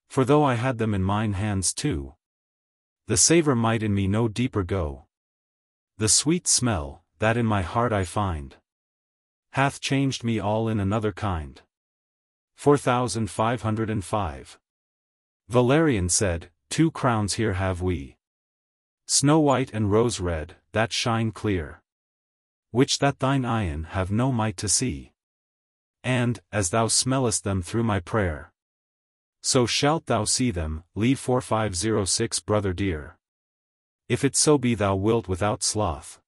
For though I had them in mine hands too, the savour might in me no deeper go. The sweet smell, that in my heart I find, hath changed me all in another kind. 4505. Valerian said, 2 crowns here have we, snow white and rose red, that shine clear, which that thine eyen have no might to see. And, as thou smellest them through my prayer, so shalt thou see them. Leave 4506 brother dear. If it so be thou wilt without sloth,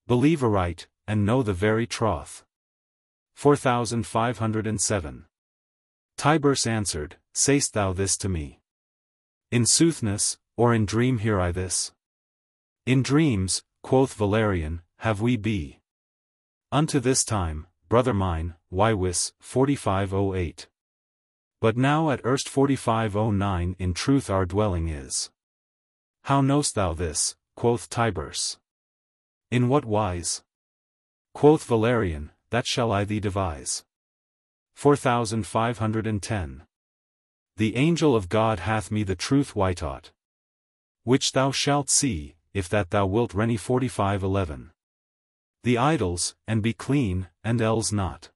believe aright, and know the very troth. 4507. Tibers answered, Say'st thou this to me? In soothness, or in dream hear I this? In dreams, quoth Valerian, have we be. Unto this time, brother mine, why wis, 4508. But now at erst 4509 in truth our dwelling is. How knowst thou this, quoth Tibers? In what wise? Quoth Valerian, that shall I thee devise. 4510. The angel of God hath me the truth taught, which thou shalt see, if that thou wilt reny 4511. The idols, and be clean, and else not.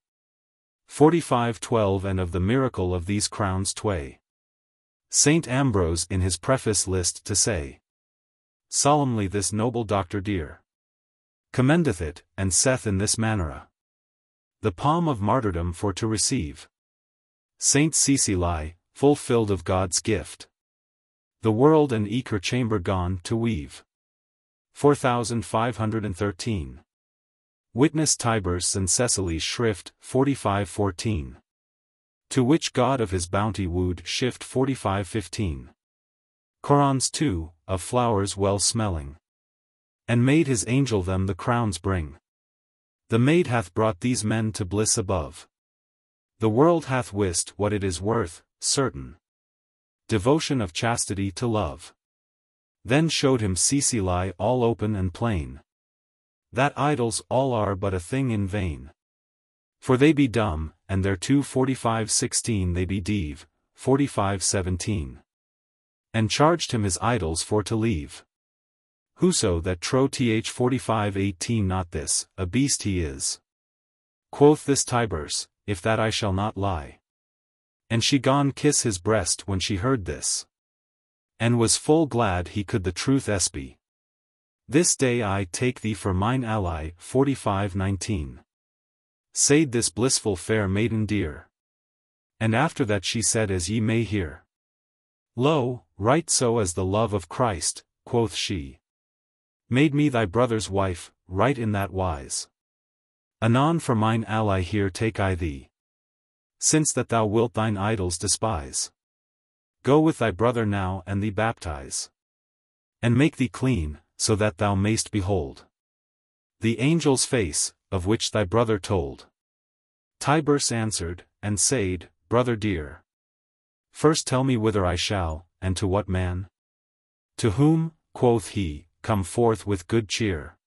4512. And of the miracle of these crowns tway, Saint Ambrose in his preface list to say, solemnly this noble doctor dear commendeth it, and saith in this manera, the palm of martyrdom for to receive. Saint Cecily, full filled of God's gift, the world and eke her chamber gone to weave. 4513. Witness Tibers and Cecily's shrift, 4514. To which God of his bounty wooed shift 4515. Corons too, of flowers well smelling, and made his angel them the crowns bring. The maid hath brought these men to bliss above. The world hath wist what it is worth, certain devotion of chastity to love. Then showed him Cecily all open and plain, that idols all are but a thing in vain. For they be dumb, and thereto 4516 they be deave, 4517. And charged him his idols for to leave. Whoso that trow th 4518 not this, a beast he is. Quoth this Tibers, if that I shall not lie. And she gone kiss his breast when she heard this, and was full glad he could the truth espy. This day I take thee for mine ally, 4519. Said this blissful fair maiden dear. And after that she said as ye may hear. Lo, right so as the love of Christ, quoth she, made me thy brother's wife, right in that wise. Anon for mine ally here take I thee, since that thou wilt thine idols despise. Go with thy brother now and thee baptize, and make thee clean, so that thou mayst behold the angel's face, of which thy brother told. Tibers answered, and said, brother dear, first tell me whither I shall, and to what man? To whom, quoth he, come forth with good cheer.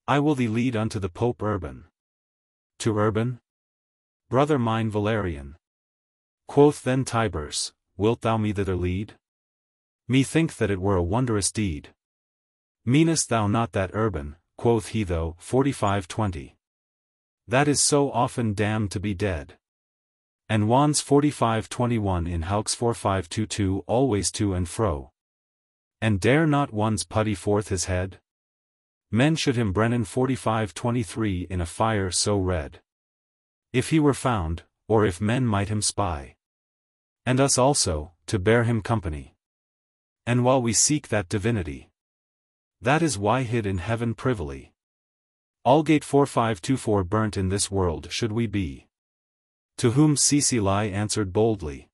I will thee lead unto the Pope Urban. To Urban? Brother mine Valerian. Quoth then Tibers, wilt thou me thither lead? Methink that it were a wondrous deed. Meanest thou not that Urban, quoth he though, 4520. That is so often damned to be dead. And wans 4521 in Haux 4522 always to and fro. And dare not once putty forth his head? Men should him Brennan 4523 in a fire so red. If he were found, or if men might him spy. And us also, to bear him company. And while we seek that divinity, that is why hid in heaven privily. Allgate 4524 burnt in this world should we be. To whom Cecily answered boldly,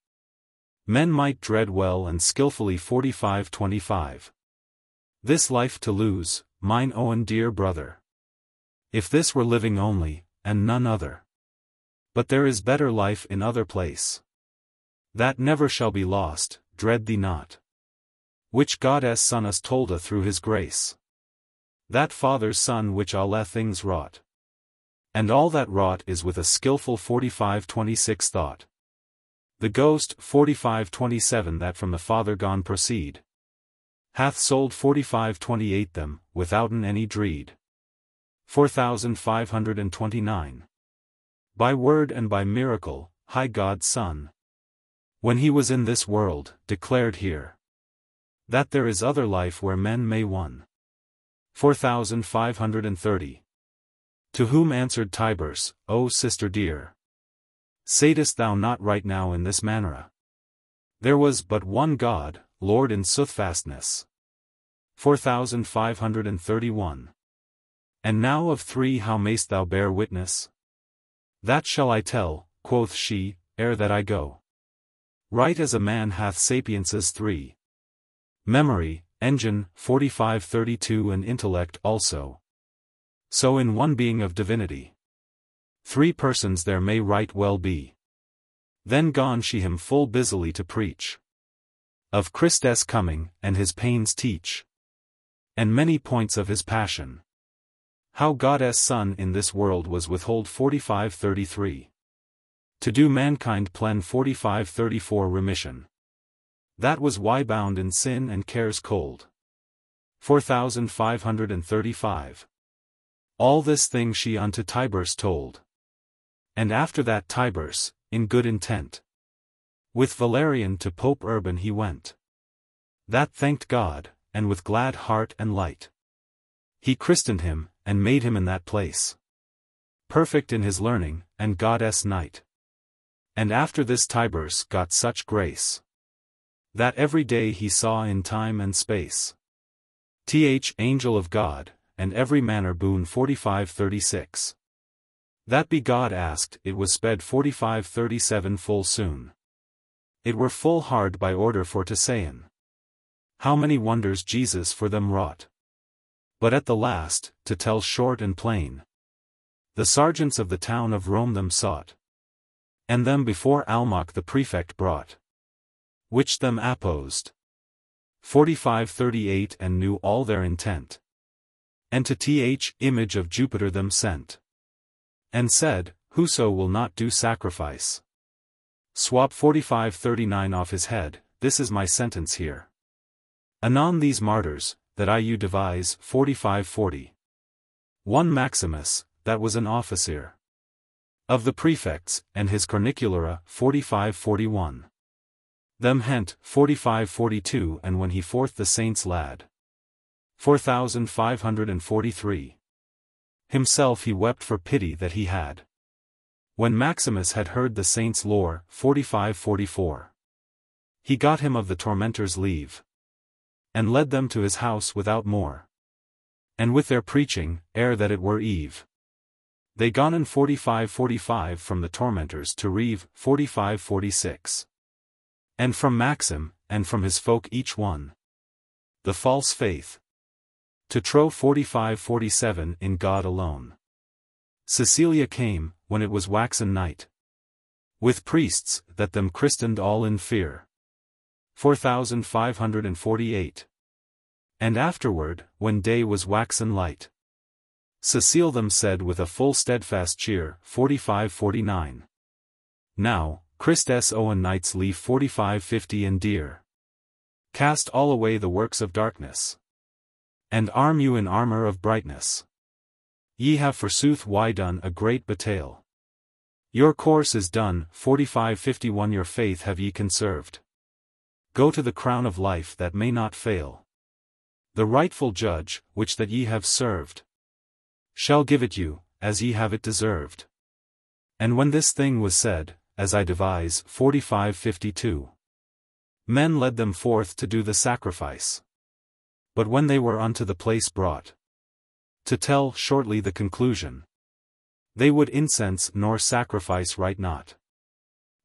men might dread well and skilfully 4525. This life to lose, mine own dear brother, If this were living only, and none other. But there is better life in other place. That never shall be lost, dread thee not. Which God Son us tolda through his grace. That Father's Son which all things wrought. And all that wrought is with a skilful 45:26 thought. The Ghost 45:27 that from the Father gone proceed. Hath sold 45:28 them, withouten any dreed. 4529. By word and by miracle, high God's Son. When he was in this world, declared here. That there is other life where men may one. 4530. To whom answered Tibers, O sister dear. Saidest thou not right now in this manner? There was but one God, Lord in soothfastness. 4531. And now of three how mayst thou bear witness? That shall I tell, quoth she, ere that I go. Right as a man hath sapiences three. Memory, engine, 4532 and intellect also. So in one being of divinity. Three persons there may right well be. Then gone she him full busily to preach. Of Christ's coming, and his pains teach. And many points of his passion. How God's Son in this world was withhold 4533. To do mankind plen 4534 remission. That was why bound in sin and cares cold. 4535. All this thing she unto Tibers told. And after that Tibers, in good intent. With Valerian to Pope Urban he went. That thanked God, and with glad heart and light. He christened him, and made him in that place. Perfect in his learning, and God's knight. And after this Tibers got such grace. That every day he saw in time and space. Angel of God, and every manner boon 4536. That be God asked, it was sped 4537 full soon. It were full hard by order for to sayn. How many wonders Jesus for them wrought. But at the last, to tell short and plain. The sergeants of the town of Rome them sought. And them before Almach the prefect brought. Which them apposed. 4538 and knew all their intent. And to image of Jupiter them sent. And said, whoso will not do sacrifice. Swap 4539 off his head, this is my sentence here. Anon these martyrs, that I you devise 4540. One Maximus, that was an officer. Of the prefects, and his corniculara 4541. Them hent 4542 and when he forth the saints lad. 4543. Himself he wept for pity that he had. When Maximus had heard the saints' lore 4544. He got him of the tormentors leave. And led them to his house without more. And with their preaching, ere that it were eve. They gone in 4545 from the tormentors to Reeve 4546. And from Maxim, and from his folk each one. The false faith. To trow 4547 in God alone. Cecilia came, when it was waxen night. With priests, that them christened all in fear. 4548. And afterward, when day was waxen light. Cecile them said with a full steadfast cheer 4549. Now, Christ's own knights leave 4550 and dear. Cast all away the works of darkness. And arm you in armor of brightness. Ye have forsooth done a great battail. Your course is done 4551 your faith have ye conserved. Go to the crown of life that may not fail. The rightful judge, which that ye have served, shall give it you, as ye have it deserved. And when this thing was said, as I devise 4552. Men led them forth to do the sacrifice. But when they were unto the place brought, to tell shortly the conclusion, they would incense nor sacrifice right not.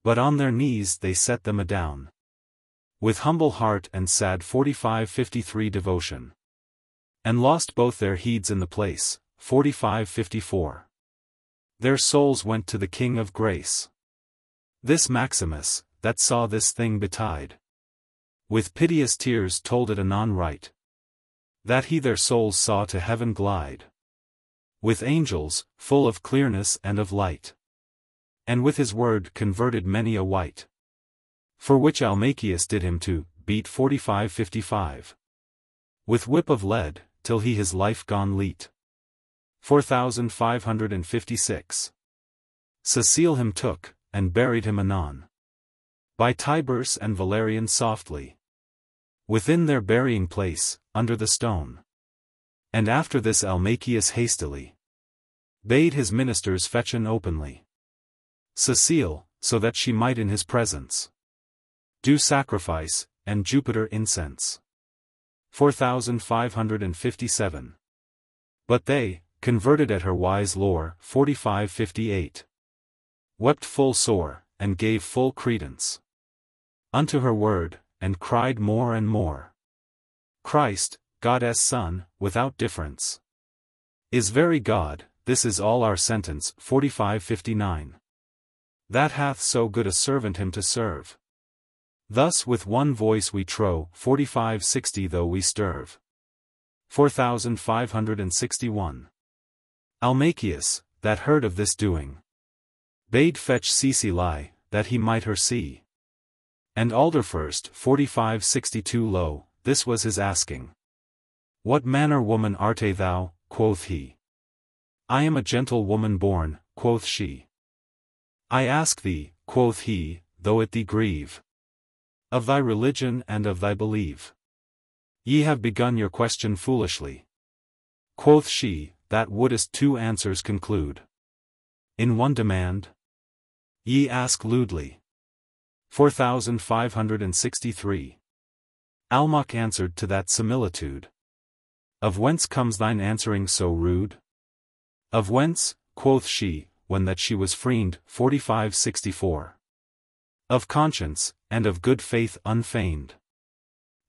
But on their knees they set them adown. With humble heart and sad 4553 devotion. And lost both their heeds in the place, 45:54. Their souls went to the King of Grace. This Maximus, that saw this thing betide, with piteous tears told it anon right, that he their souls saw to heaven glide, with angels, full of clearness and of light, and with his word converted many a wight, for which Almachius did him to beat 45:55, with whip of lead, till he his life gone leet. 4556. Cecile him took, and buried him anon, by Tiburce and Valerian softly, within their burying place, under the stone. And after this Almachius hastily bade his ministers fetchen openly Cecile, so that she might in his presence do sacrifice, and Jupiter incense. 4557. But they, converted at her wise lore, 45:58, wept full sore, and gave full credence unto her word, and cried more and more, Christ, God's Son, without difference, is very God, this is all our sentence. 45:59. That hath so good a servant him to serve. Thus with one voice we trow. 45:60. Though we sterve. 4561. Almachius, that heard of this doing, bade fetch Cecile, that he might her see. And Alderfirst. 45:62. Lo, this was his asking. What manner woman art thou? Quoth he. I am a gentle woman born, quoth she. I ask thee, quoth he, though it thee grieve, of thy religion and of thy belief. Ye have begun your question foolishly. Quoth she, that wouldest two answers conclude in one demand? Ye ask lewdly. 4563. Almach answered to that similitude. Of whence comes thine answering so rude? Of whence, quoth she, when that she was freened. 4564. Of conscience, and of good faith unfeigned.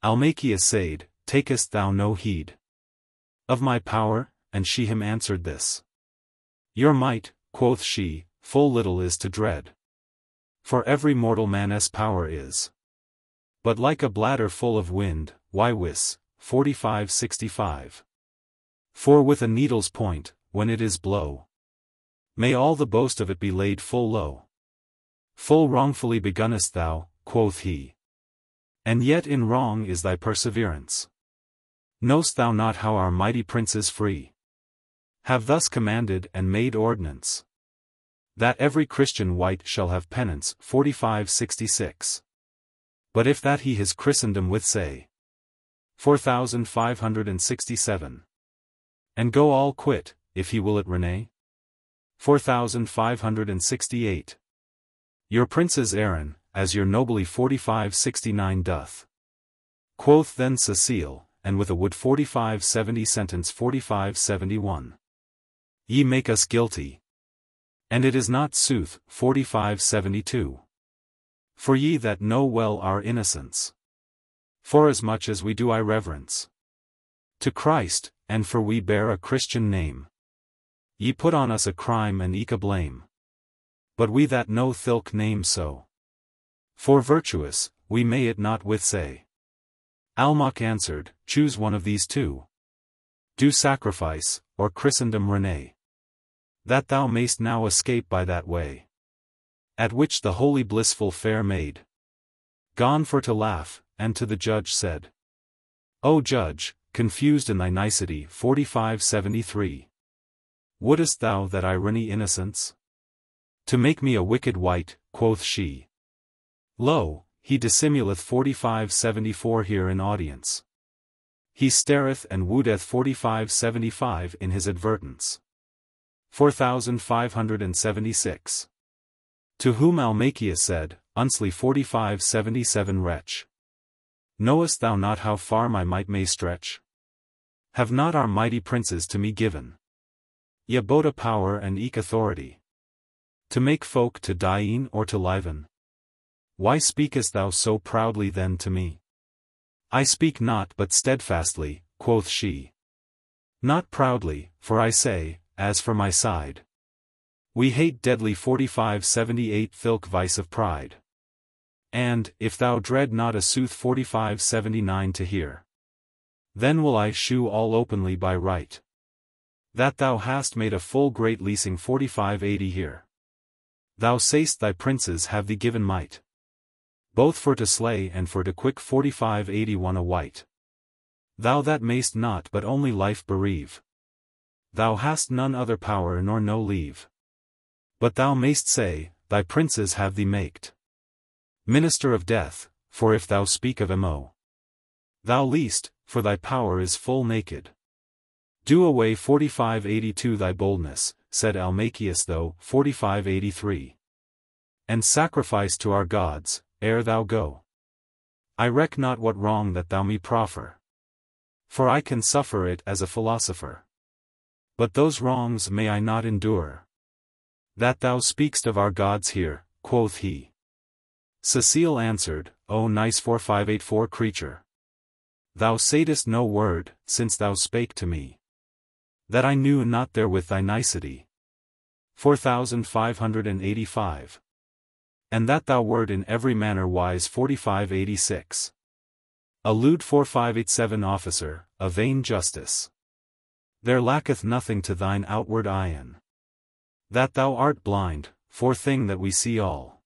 Almachius said, takest thou no heed of my power? And she him answered this. Your might, quoth she, full little is to dread. For every mortal man's power is but like a bladder full of wind. Why wis. 4565. For with a needle's point, when it is blow, may all the boast of it be laid full low. Full wrongfully begunnest thou, quoth he. And yet in wrong is thy perseverance. Know'st thou not how our mighty princes free have thus commanded and made ordinance, that every Christian wight shall have penance. 4566. But if that he his Christendom with say. 4567. And go all quit, if he will it renee. 4568. Your prince's Aaron, as your nobly. 4569 doth. Quoth then Cecile, and with a wood. 4570 sentence. 4571. Ye make us guilty. And it is not sooth. 4572. For ye that know well our innocence, forasmuch as we do I reverence to Christ, and for we bear a Christian name, ye put on us a crime and eke a blame. But we that know thilke name so, for virtuous, we may it not with say. Almach answered, choose one of these two. Do sacrifice, or Christendom renee, that thou mayst now escape by that way. At which the holy blissful fair maid, gone for to laugh, and to the judge said, O judge, confused in thy nicety. 4573. Wouldest thou that I renie innocence? To make me a wicked wight, quoth she. Lo, he dissimuleth. 4574. Here in audience he stareth and woodeth. 4575. In his advertence. 4576. To whom Almachius said, Unsly. 4577. Wretch, knowest thou not how far my might may stretch? Have not our mighty princes to me given ye both a power and eke authority, to make folk to diein or to liven? Why speakest thou so proudly then to me? I speak not but steadfastly, quoth she. Not proudly, for I say, as for my side. We hate deadly 4578 thilk vice of pride. And, if thou dread not a sooth 4579 to hear, then will I shew all openly by right, that thou hast made a full great leasing 4580 here. Thou say'st thy princes have thee given might, both for to slay and for to quick 4581 a wight. Thou that mayst not but only life bereave, thou hast none other power nor no leave. But thou mayst say, thy princes have thee maked minister of death, for if thou speak of mo, thou least, for thy power is full naked. Do away 4582 thy boldness, said Meliboeus though 4583. And sacrifice to our gods, ere thou go. I reck not what wrong that thou me proffer, for I can suffer it as a philosopher. But those wrongs may I not endure, that thou speak'st of our gods here, quoth he. Cecile answered, O nice 4584 creature, thou saidst no word, since thou spake to me, that I knew not therewith thy nicety. 4585. And that thou wert in every manner wise 4586. Allude 4587 officer, a vain justice. There lacketh nothing to thine outward eyen, that thou art blind, for thing that we see all,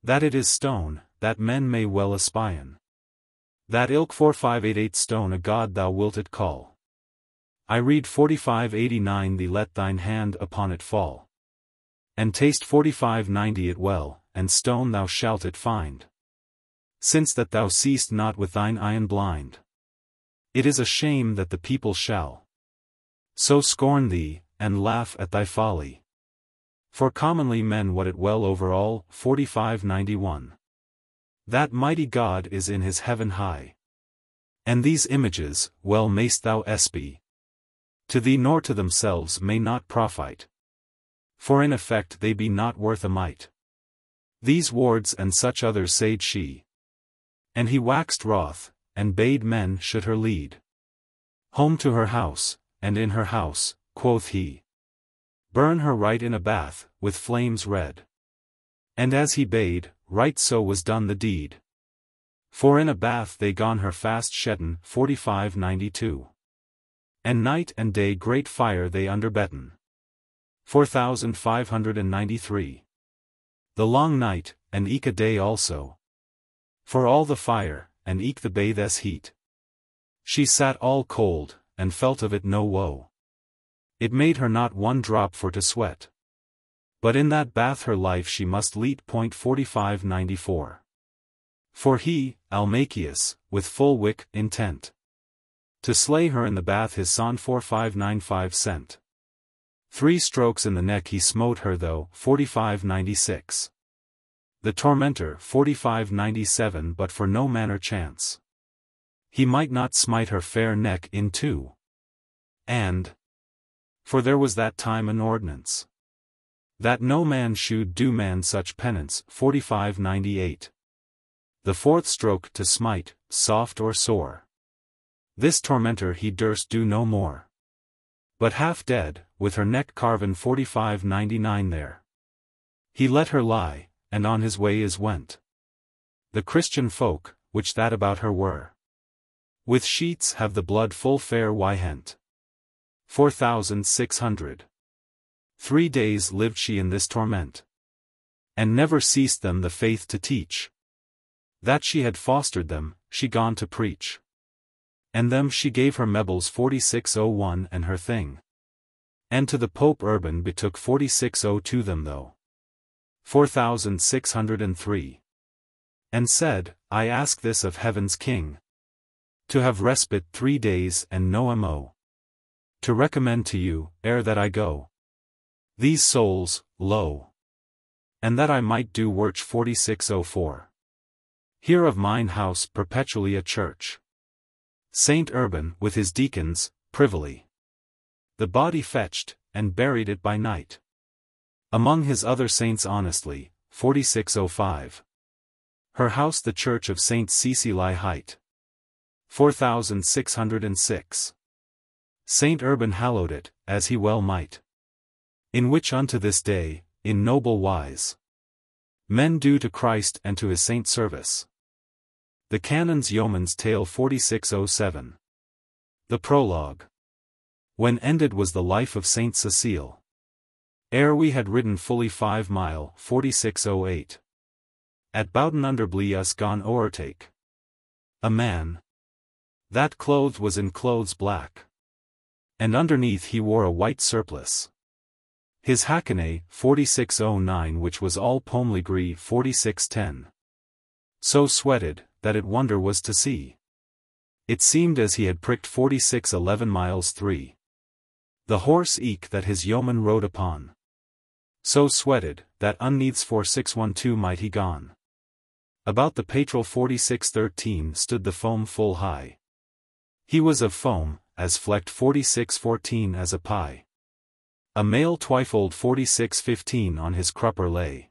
that it is stone, that men may well espien. That ilk 4588 stone a god thou wilt it call. I read 4589 thee let thine hand upon it fall, and taste 4590 it well, and stone thou shalt it find. Since that thou seest not with thine eyen blind, it is a shame that the people shall so scorn thee, and laugh at thy folly. For commonly men wot it well over all. 4591. That mighty God is in his heaven high. And these images, well mayst thou espy, to thee nor to themselves may not profite, for in effect they be not worth a mite. These wards and such others said she. And he waxed wroth, and bade men should her lead home to her house, and in her house, quoth he, burn her right in a bath, with flames red. And as he bade, right so was done the deed. For in a bath they gone her fast shedden. 4592. And night and day great fire they underbetten. 4593. The long night, and eke a day also, for all the fire, and eke the bathes heat, she sat all cold, and felt of it no woe. It made her not one drop for to sweat, but in that bath her life she must lead. 4594. For he, Meliboeus, with full wick intent to slay her in the bath his son 4595 sent. 3 strokes in the neck he smote her though. 4596. The tormentor 4597 but for no manner chance, he might not smite her fair neck in two. And, for there was that time an ordinance, that no man should do man such penance. 4598. The 4th stroke to smite, soft or sore, this tormentor he durst do no more, but half dead, with her neck carven. 4599 there he let her lie, and on his way is went. The Christian folk, which that about her were, with sheets have the blood full fair hent. 4600. 3 days lived she in this torment, and never ceased them the faith to teach, that she had fostered them, she gone to preach. And them she gave her mebles 4601 and her thing. And to the Pope Urban betook 4602 them though. 4603. And said, I ask this of heaven's king, to have respite 3 days and no mo, to recommend to you, ere that I go, these souls, lo, and that I might do work. 4604. Here of mine house perpetually a church, Saint Urban with his deacons, privily, the body fetched, and buried it by night, among his other saints honestly. 4605. Her house the church of Saint Cecily hight. 4606. Saint Urban hallowed it, as he well might. In which unto this day, in noble wise, men do to Christ and to his saint service. The Canon's Yeoman's Tale 4607. The Prologue. When ended was the life of Saint Cecile. Ere we had ridden fully 5 mile 4608. At Bowden under us gone o'ertake a man, that clothed was in clothes black, and underneath he wore a white surplice. His hackney 4609 which was all pomely gris 4610. So sweated, that it wonder was to see. It seemed as he had pricked 4611 miles 3. The horse eke that his yeoman rode upon. So sweated, that unneaths 4612 might he gone. About the patrol 4613 stood the foam full high. He was of foam, as flecked 4614 as a pie. A male twyfold 4615 on his crupper lay.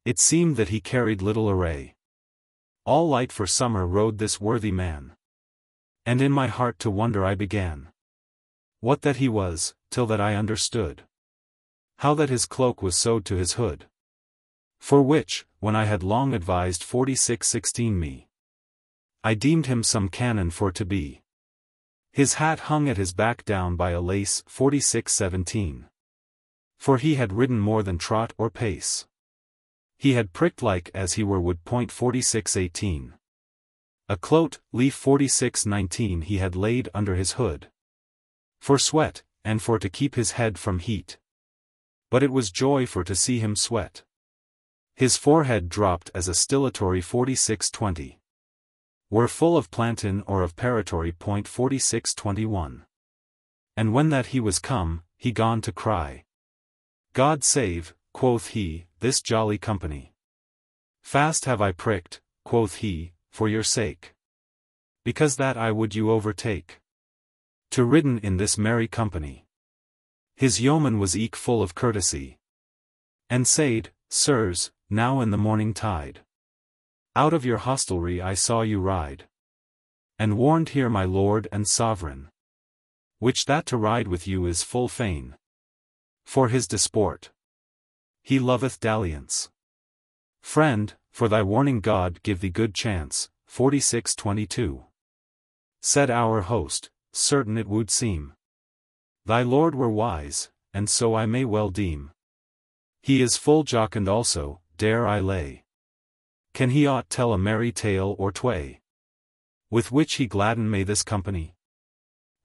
It seemed that he carried little array. All light for summer rode this worthy man. And in my heart to wonder I began. What that he was, till that I understood. How that his cloak was sewed to his hood. For which, when I had long advised 4616 me, I deemed him some Canon for to be. His hat hung at his back down by a lace 4617. For he had ridden more than trot or pace. He had pricked like as he were wood point 4618. A cloat, leaf 4619 he had laid under his hood. For sweat, and for to keep his head from heat. But it was joy for to see him sweat. His forehead dropped as a stillatory 4620. Were full of plantain or of paratory point 4621. And when that he was come, he gone to cry. God save, quoth he, this jolly company. Fast have I pricked, quoth he, for your sake. Because that I would you overtake. To ridden in this merry company. His yeoman was eke full of courtesy. And said, Sirs, now in the morning tide, out of your hostelry I saw you ride. And warned here my lord and sovereign, which that to ride with you is full fain. For his disport. He loveth dalliance. Friend, for thy warning God give thee good chance, 4622. Said our host, certain it would seem. Thy lord were wise, and so I may well deem. He is full jocund also, dare I lay. Can he aught tell a merry tale or tway, with which he gladden may this company?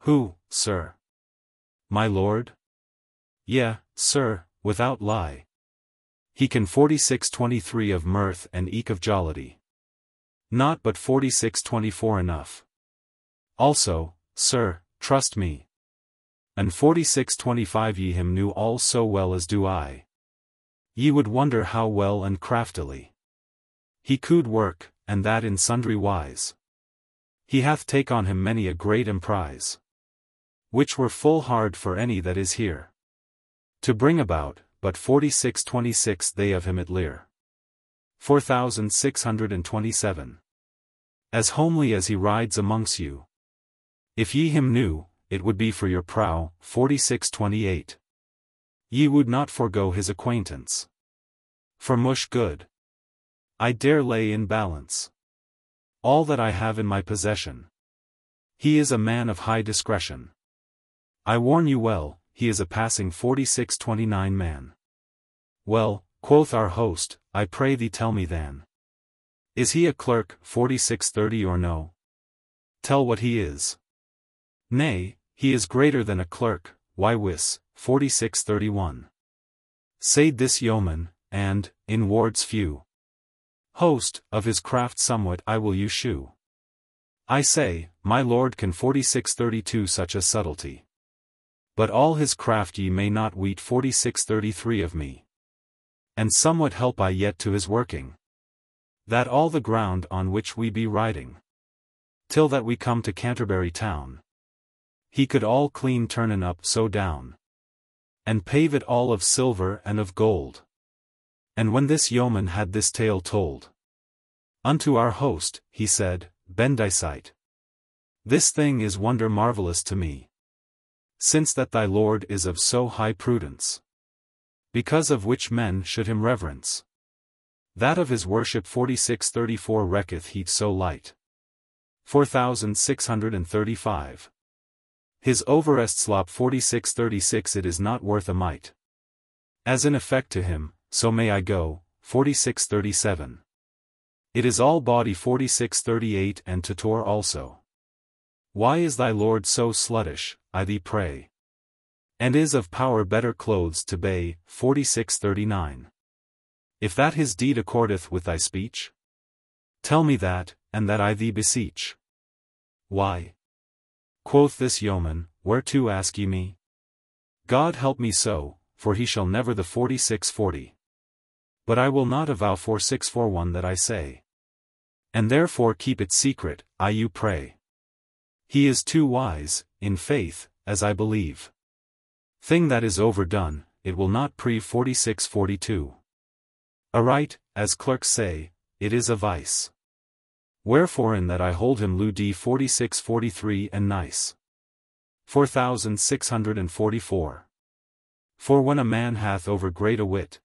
Who, sir? My lord? Yea, sir, without lie. He can 4623 of mirth and eke of jollity. Not but 4624 enough. Also, sir, trust me. And 4625 ye him knew all so well as do I. Ye would wonder how well and craftily he could work, and that in sundry wise. He hath take on him many a great emprise, which were full hard for any that is here to bring about, but 4626 they of him at Lear. 4627. As homely as he rides amongst you. If ye him knew, it would be for your prow, 4628. Ye would not forego his acquaintance. For mush good, I dare lay in balance all that I have in my possession. He is a man of high discretion. I warn you well, he is a passing 4629 man. Well, quoth our host, I pray thee tell me then. Is he a clerk, 4630 or no? Tell what he is. Nay, he is greater than a clerk, why wis, 4631. Said this yeoman, and, in words few, host, of his craft somewhat I will you shew. I say, my lord can 4632 such a subtlety. But all his craft ye may not weet 4633 of me. And somewhat help I yet to his working. That all the ground on which we be riding, till that we come to Canterbury town, he could all clean turnen up so down, and pave it all of silver and of gold. And when this yeoman had this tale told unto our host, he said, Bendicite, this thing is wonder marvellous to me. since that thy lord is of so high prudence. Because of which men should him reverence. That of his worship 4634 recketh he so light. 4635. His overestslop 4636 it is not worth a mite. As in effect to him, so may I go, 4637. It is all body 4638 and tutor also. Why is thy lord so sluttish, I thee pray? And is of power better clothes to bay, 4639. If that his deed accordeth with thy speech? Tell me that, and that I thee beseech. Why? Quoth this yeoman, whereto ask ye me? God help me so, for he shall never the 4640. But I will not avow 4641 that I say. And therefore keep it secret, I you pray. He is too wise, in faith, as I believe. Thing that is overdone, it will not prove 4642. Aright, as clerks say, it is a vice. Wherefore in that I hold him lewd 4643 and nice. 4644. For when a man hath over great a wit,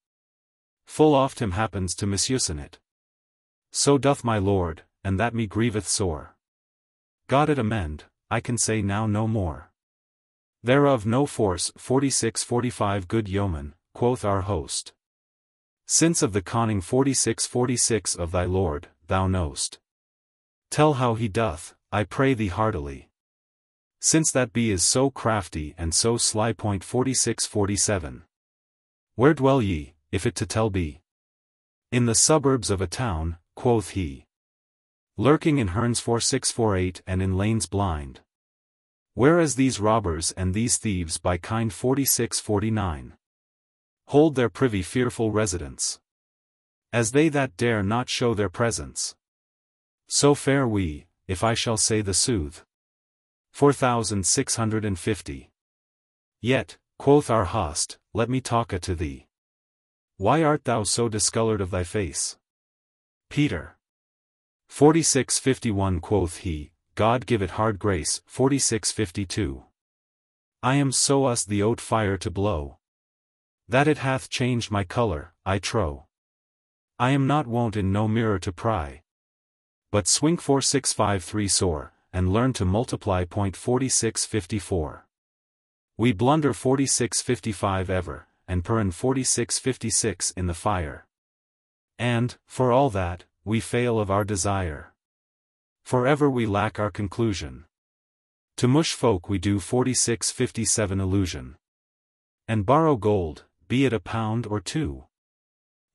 full oft him happens to misusen it. So doth my lord, and that me grieveth sore. God it amend, I can say now no more. Thereof no force 4645 good yeoman, quoth our host. Since of the conning 4646 of thy lord, thou know'st. Tell how he doth, I pray thee heartily. Since that be is so crafty and so sly. 4647. Where dwell ye, if it to tell be? In the suburbs of a town, quoth he. Lurking in herns 4648 and in lanes blind. Whereas these robbers and these thieves by kind 4649. Hold their privy fearful residence. As they that dare not show their presence. So fare we, if I shall say the sooth. 4650. Yet, quoth our host, let me talk to thee. Why art thou so discolored of thy face? Peter. 4651 quoth he, God give it hard grace. 4652. I am so us the oat fire to blow, that it hath changed my color, I trow. I am not wont in no mirror to pry, but swink 4653 sore, and learn to multiply. 4654. We blunder 4655 ever, and purrin 4656 in the fire. And, for all that, we fail of our desire. Forever we lack our conclusion. To mush folk we do 4657 illusion. And borrow gold, be it a pound or two,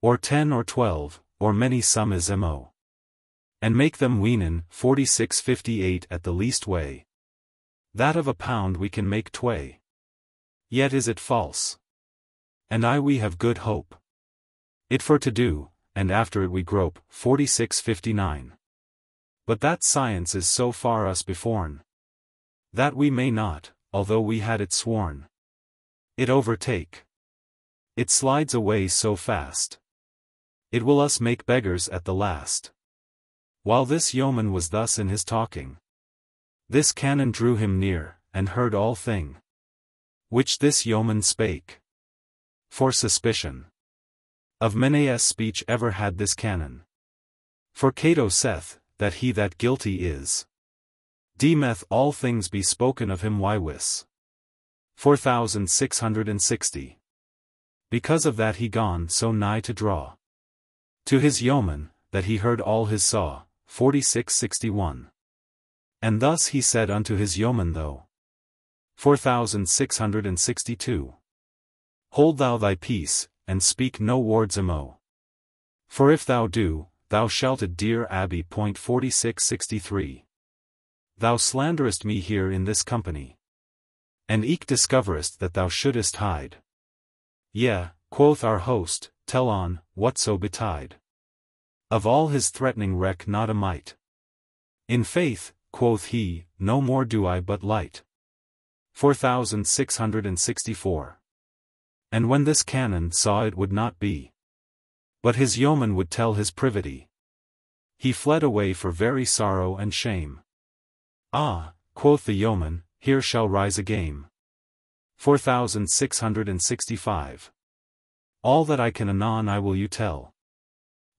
or 10 or 12, or many some as mo. And make them weenen 4658 at the least way. That of a pound we can make tway. Yet is it false. And we have good hope. It for to do, and after it we grope. 4659. But that science is so far us beforn, that we may not, although we had it sworn, it overtake. It slides away so fast. It will us make beggars at the last. While this yeoman was thus in his talking, this Canon drew him near, and heard all thing which this yeoman spake. For suspicion of Meliboeus' speech ever had this Canon. For Cato saith, that he that guilty is, deemeth all things be spoken of him wis. 4660. Because of that he gone so nigh to draw to his yeoman, that he heard all his saw. 4661. And thus he said unto his yeoman though. 4662. Hold thou thy peace, and speak no words mo. For if thou do, thou shalt at dear Abbey. 4663. Thou slanderest me here in this company, and eke discoverest that thou shouldest hide. Yea, quoth our host, tell on, whatso betide. Of all his threatening reck not a mite. In faith, quoth he, no more do I but light. 4664. And when this Canon saw it would not be, but his yeoman would tell his privity, he fled away for very sorrow and shame. Ah, quoth the yeoman, here shall rise a game. 4665. All that I can anon I will you tell.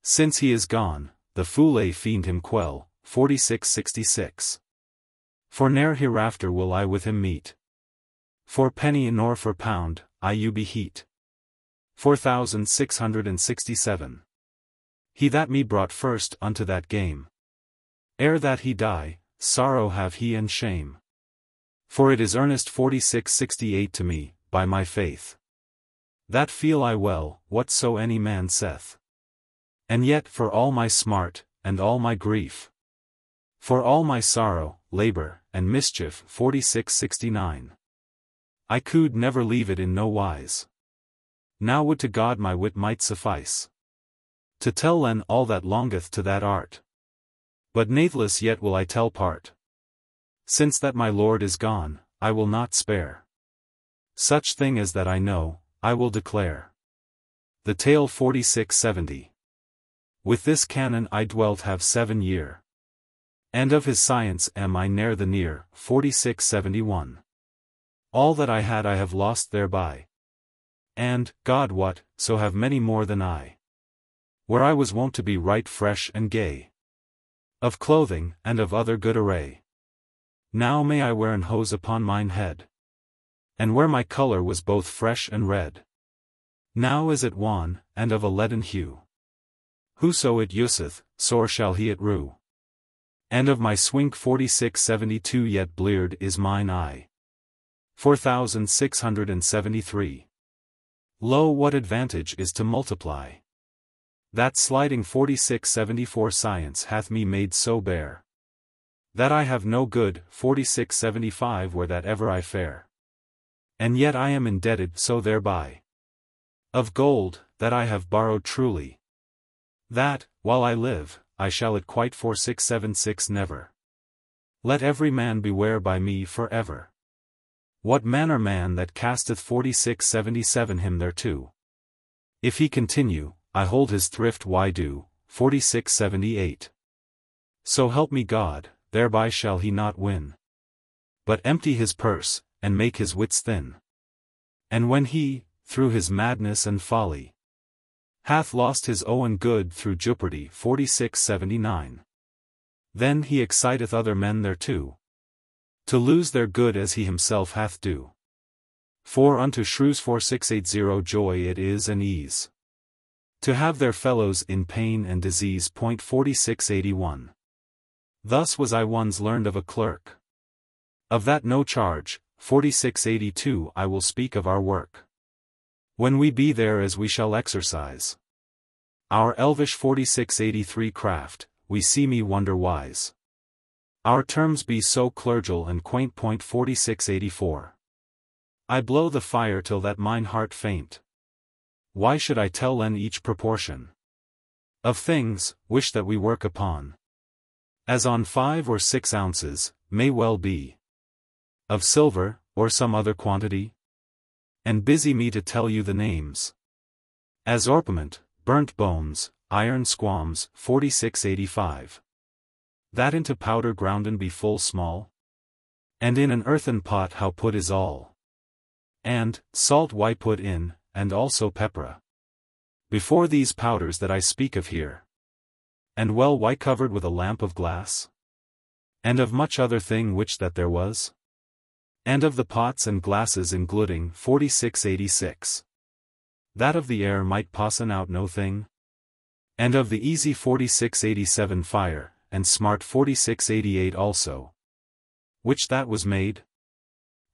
Since he is gone, the foule fiend him quell. 4666. For ne'er hereafter will I with him meet. For penny nor for pound, I you beheat. 4667. He that me brought first unto that game. Ere that he die, sorrow have he and shame. For it is earnest 4668 to me, by my faith. That feel I well, whatso any man saith. And yet for all my smart, and all my grief. For all my sorrow, labor, and mischief 4669. I could never leave it in no wise. Now would to God my wit might suffice. To tell len all that longeth to that art. But nathless yet will I tell part. Since that my Lord is gone, I will not spare. Such thing as that I know, I will declare. The tale 4670. With this Canon I dwelt have 7 year. And of his science am I ne'er the near. 4671. All that I had I have lost thereby. And, God wot, so have many more than I. Where I was wont to be right fresh and gay. Of clothing, and of other good array. Now may I wear an hose upon mine head. And where my colour was both fresh and red. Now is it wan, and of a leaden hue. Whoso it useth, sore shall he it rue. And of my swink 4672 yet bleared is mine eye. 4673. Lo, what advantage is to multiply! That sliding 4674 science hath me made so bare. That I have no good 4675 where that ever I fare. And yet I am indebted so thereby. Of gold, that I have borrowed truly. That, while I live, I shall it quite 4676 never. Let every man beware by me for ever. What manner man that casteth 4677 him thereto? If he continue, I hold his thrift why do, 4678. So help me God, thereby shall he not win. But empty his purse, and make his wits thin. And when he, through his madness and folly, hath lost his own good through jeopardy 4679. Then he exciteth other men thereto. To lose their good as he himself hath do. For unto shrews 4680 joy it is and ease. To have their fellows in pain and disease. 4681. Thus was I once learned of a clerk. Of that no charge, 4682 I will speak of our work. When we be there as we shall exercise our elvish 4683 craft, we see me wonder wise. Our terms be so clergal and quaint. 4684. I blow the fire till that mine heart faint. Why should I tell len each proportion of things, wish that we work upon, as on 5 or 6 ounces, may well be, of silver, or some other quantity? And busy me to tell you the names. As orpiment, burnt bones, iron squams, 4685. That into powder grounden be full small? And in an earthen pot how put is all? And, salt why put in, and also pepper. Before these powders that I speak of here. And well why covered with a lamp of glass? And of much other thing which that there was? And of the pots and glasses in glutting 4686. That of the air might passen out no thing? And of the easy 4687 fire, and smart 4688 also. Which that was made?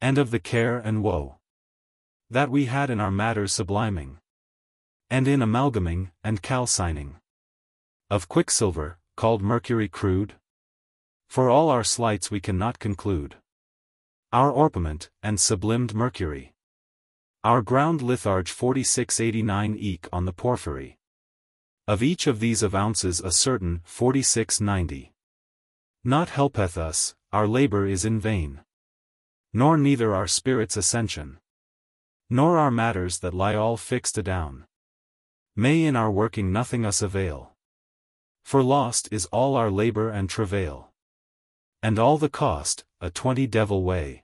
And of the care and woe that we had in our matters subliming, and in amalgaming, and calcining. Of quicksilver, called mercury crude? For all our sleights we cannot conclude. Our orpiment, and sublimed mercury. Our ground litharge 4689 eke on the porphyry. Of each of these of ounces a certain 4690. Not helpeth us, our labor is in vain. Nor neither our spirit's ascension. Nor our matters that lie all fixed adown. May in our working nothing us avail. For lost is all our labor and travail. And all the cost, a 20 devil way.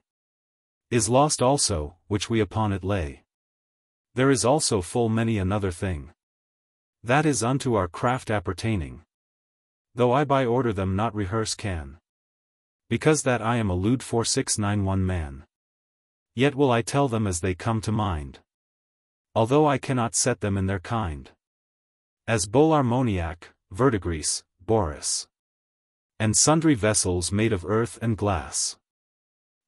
is lost also, which we upon it lay. There is also full many another thing that is unto our craft appertaining, though I by order them not rehearse can, because that I am a lewd 4691 man. Yet will I tell them as they come to mind, although I cannot set them in their kind. As bowl armoniac, verdigris, boris, and sundry vessels made of earth and glass.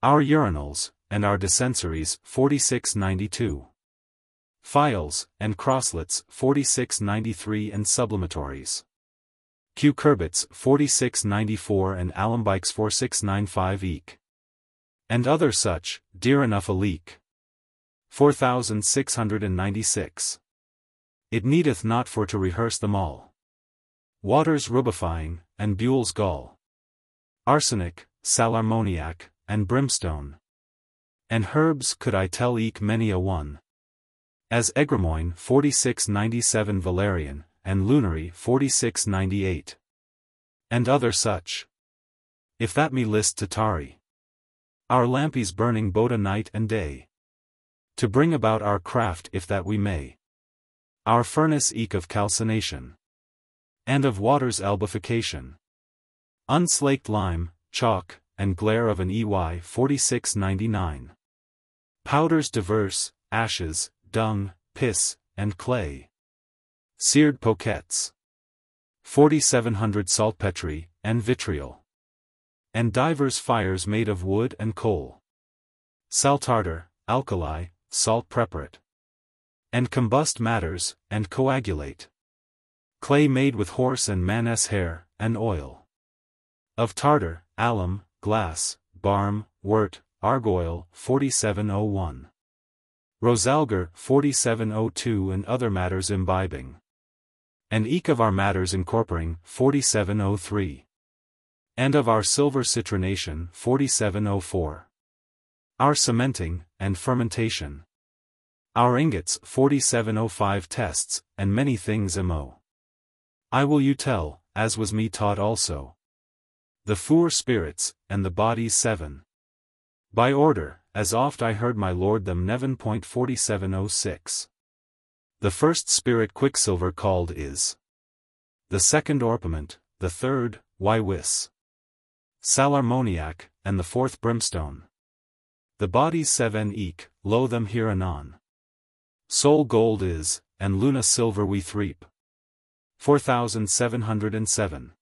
Our urinals, and our dissensories, 4692. Phials, and crosslets, 4693 and sublimatories. Cucurbits, 4694 and alembics 4695 eke. And other such, dear enough a leak. 4696. It needeth not for to rehearse them all. Waters rubifying, and Buell's gall. Arsenic, sal armoniac, and brimstone. And herbs could I tell eke many a one. As egremoine 4697 valerian, and lunary 4698. And other such. If that me list to tarry. Our lampies burning both a night and day. To bring about our craft if that we may. Our furnace eke of calcination. And of water's albification. Unslaked lime, chalk, and glare of an EY 4699. Powders diverse, ashes, dung, piss, and clay. Seared poquettes. 4700 saltpetre, and vitriol. And divers fires made of wood and coal. Sal tartar, alkali, salt preparate. And combust matters, and coagulate. Clay made with horse and man's hair, and oil. Of tartar, alum, glass, barm, wort, argoil, 4701. Rosalgar, 4702 and other matters imbibing. And eke of our matters incorporing, 4703. And of our silver citronation, 4704. Our cementing, and fermentation. Our ingots, 4705 tests, and many things mo. I will you tell, as was me taught also. The four spirits, and the bodies 7. By order, as oft I heard my lord them neven. 4706. The first spirit quicksilver called is. The second orpiment, the third, wis. Sal armoniac, and the fourth brimstone. The bodies 7 eke, lo them here anon. Sol gold is, and luna silver we threep. 4707.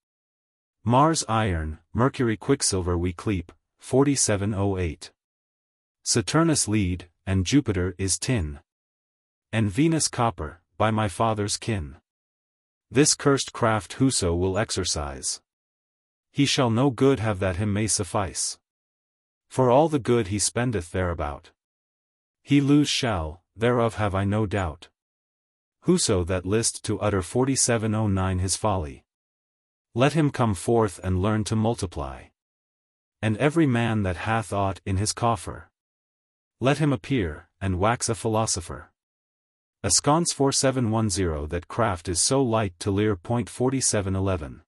Mars iron, Mercury quicksilver we cleep, 4708. Saturnus lead, and Jupiter is tin. And Venus copper, by my father's kin. This cursed craft whoso will exercise. He shall no good have that him may suffice. For all the good he spendeth thereabout. He lose shall, thereof have I no doubt. Whoso that list to utter 4709 his folly. Let him come forth and learn to multiply. And every man that hath aught in his coffer. Let him appear, and wax a philosopher. Ascons 4710 that craft is so light to lear. 4711.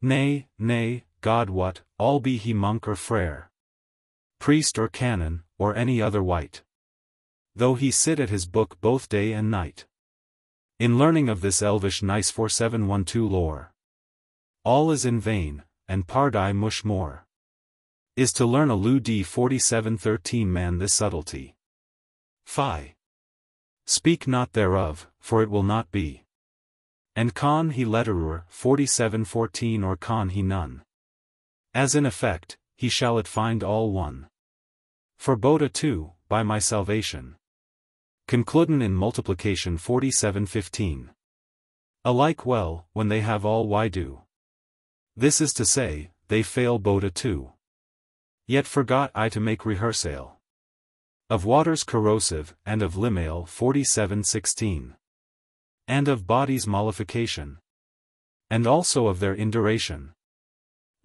Nay, nay, God what, all be he monk or frere. Priest or canon, or any other wight. Though he sit at his book both day and night. In learning of this elvish nice 4712 lore. All is in vain, and pardai much more. Is to learn a Lou D 4713 man this subtlety. Phi. Speak not thereof, for it will not be. And con he letterer 4714 or con he none. As in effect, he shall it find all one. For Boda too, by my salvation. Concluden in multiplication 4715. Alike well, when they have all why do. This is to say, they fail Boda too. Yet forgot I to make rehearsal. Of waters corrosive, and of limail 4716. And of bodies mollification. And also of their induration.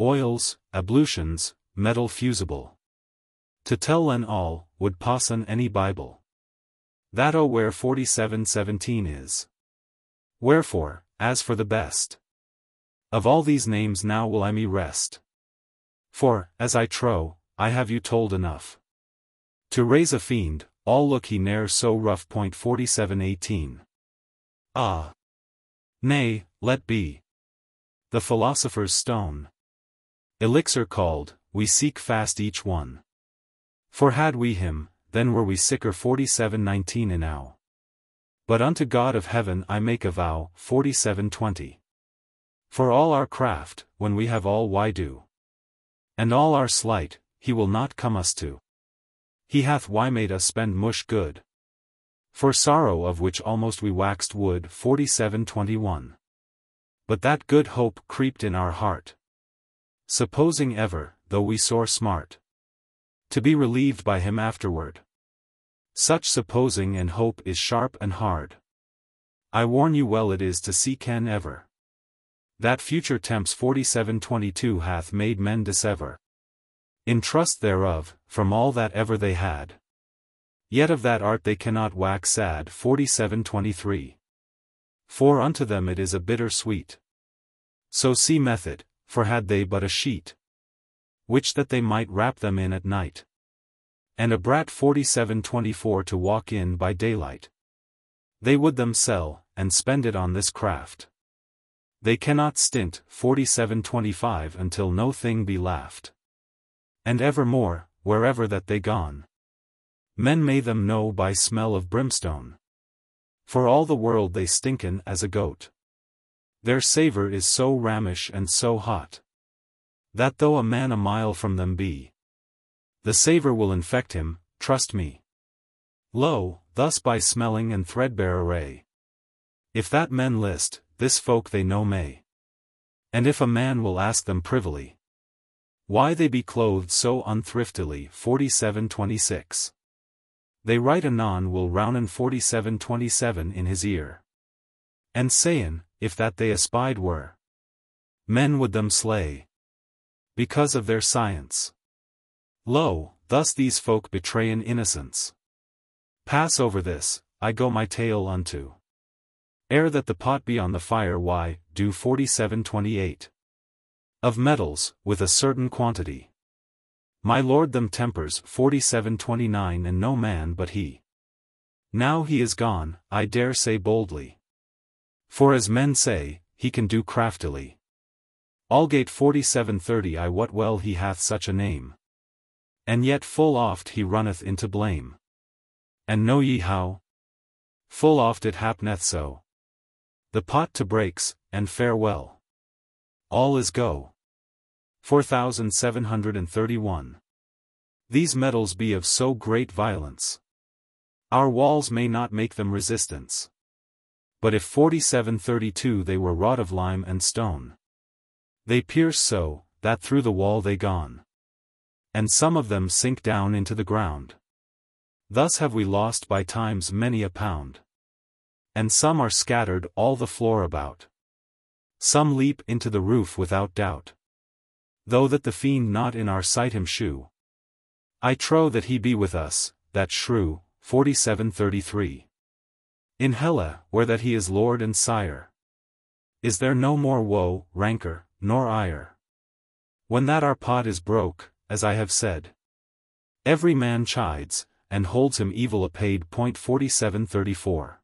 Oils, ablutions, metal fusible. To tell en all, would passon any Bible. That o where 4717 is. Wherefore, as for the best. Of all these names now will I me rest. For, as I trow, I have you told enough. To raise a fiend, all look he ne'er so rough. 4718. Ah! Nay, let be. The philosopher's stone. Elixir called, we seek fast each one. For had we him, then were we sicker. 4719 enow. But unto God of heaven I make a vow. 4720. For all our craft, when we have all why do. And all our sleight, he will not come us to. He hath why made us spend mush good. For sorrow of which almost we waxed wood. 4721. But that good hope creeped in our heart. Supposing ever, though we sore smart, to be relieved by him afterward. Such supposing and hope is sharp and hard. I warn you well it is to seek can ever. That future temps. 4722 hath made men dissever. In trust thereof, from all that ever they had. Yet of that art they cannot wax sad. 4723. For unto them it is a bitter sweet. So see method, for had they but a sheet, which that they might wrap them in at night, and a brat. 4724 to walk in by daylight, they would them sell, and spend it on this craft. They cannot stint. 4725 until no thing be laughed. And evermore, wherever that they gone, men may them know by smell of brimstone. For all the world they stinken as a goat. Their savour is so rammish and so hot, that though a man a mile from them be, the savour will infect him, trust me. Lo, thus by smelling and threadbare array, if that men list, this folk they know may. And if a man will ask them privily, why they be clothed so unthriftily. 4726. They right anon will rounen. 4727 in his ear, and sayin, if that they espied were, men would them slay, because of their science. Lo, thus these folk betrayen innocence. Pass over this, I go my tale unto. Ere that the pot be on the fire, why, do. 4728. Of metals, with a certain quantity, my lord them tempers. 4729 and no man but he. Now he is gone, I dare say boldly. For as men say, he can do craftily. Aldgate. 4730 I wot well he hath such a name. And yet full oft he runneth into blame. And know ye how? Full oft it hapneth so. The pot to breaks, and farewell. All is go. 4731. These metals be of so great violence, our walls may not make them resistance. But if 4732 they were wrought of lime and stone, they pierce so, that through the wall they gone. And some of them sink down into the ground. Thus have we lost by times many a pound. And some are scattered all the floor about. Some leap into the roof without doubt. Though that the fiend not in our sight him shew, I trow that he be with us, that shrew. 4733. In Hela, where that he is lord and sire, is there no more woe, rancor, nor ire? When that our pot is broke, as I have said, every man chides, and holds him evil apaid. 4734.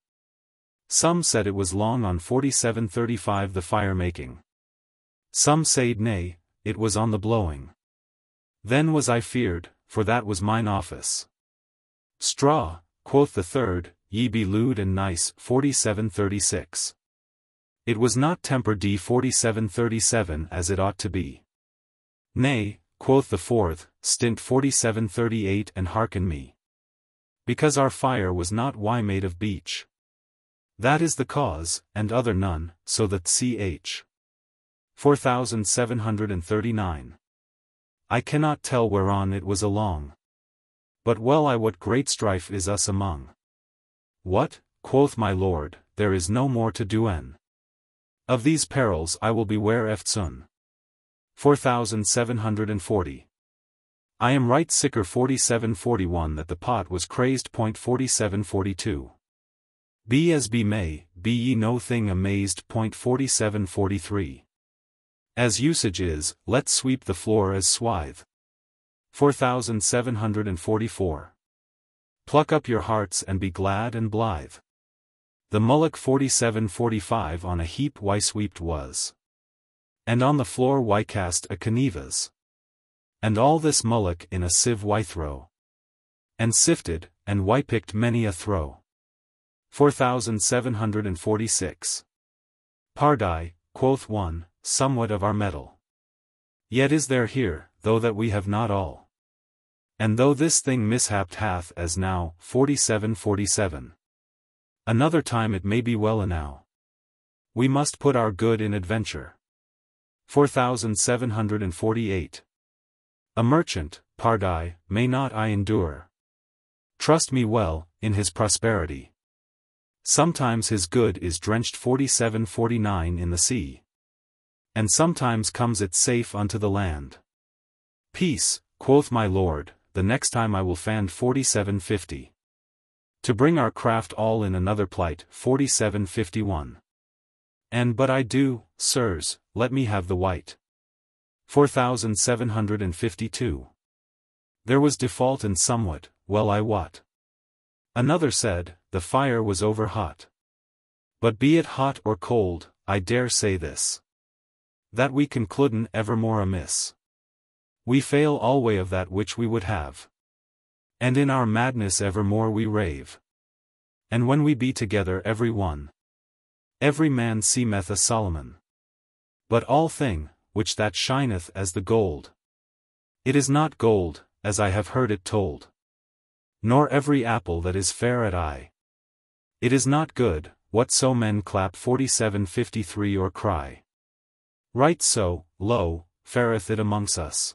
Some said it was long on. 4735 the fire making. Some said nay, it was on the blowing. Then was I feared, for that was mine office. Straw, quoth the third, ye be lewd and nice. 4736. It was not tempered. 4737 as it ought to be. Nay, quoth the fourth, stint. 4738 and hearken me. Because our fire was not why made of beech. That is the cause, and other none, so that ch. 4739. I cannot tell whereon it was along. But well I wot great strife is us among. What, quoth my lord, there is no more to doen. Of these perils I will beware eftsoon. 4740. I am right sicker. 4741 that the pot was crazed. 4742. Be as be may, be ye no thing amazed. 4743. As usage is, let's sweep the floor as swithe. 4744. Pluck up your hearts and be glad and blithe. The mullock 4745 on a heap why sweeped was. And on the floor why cast a canevas. And all this mullock in a sieve why throw. And sifted, and why picked many a throw. 4746. Pardie, quoth one, somewhat of our metal. Yet is there here, though that we have not all. And though this thing mishapped hath as now, 4747. Another time it may be well enow. We must put our good in adventure. 4748. A merchant, pardie, may not I endure. Trust me well, in his prosperity. Sometimes his good is drenched 4749 in the sea. And sometimes comes it safe unto the land. Peace, quoth my lord, the next time I will fand 4750. To bring our craft all in another plight 4751. And but I do, sirs, let me have the white. 4752. There was default in somewhat, well I wot. Another said, the fire was over hot. But be it hot or cold, I dare say this. That we concluden evermore amiss. We fail alway of that which we would have. And in our madness evermore we rave. And when we be together every one, every man seemeth a Solomon. But all thing, which that shineth as the gold, it is not gold, as I have heard it told. Nor every apple that is fair at eye, it is not good, whatso men clap 4753 or cry. Right so, lo, fareth it amongst us.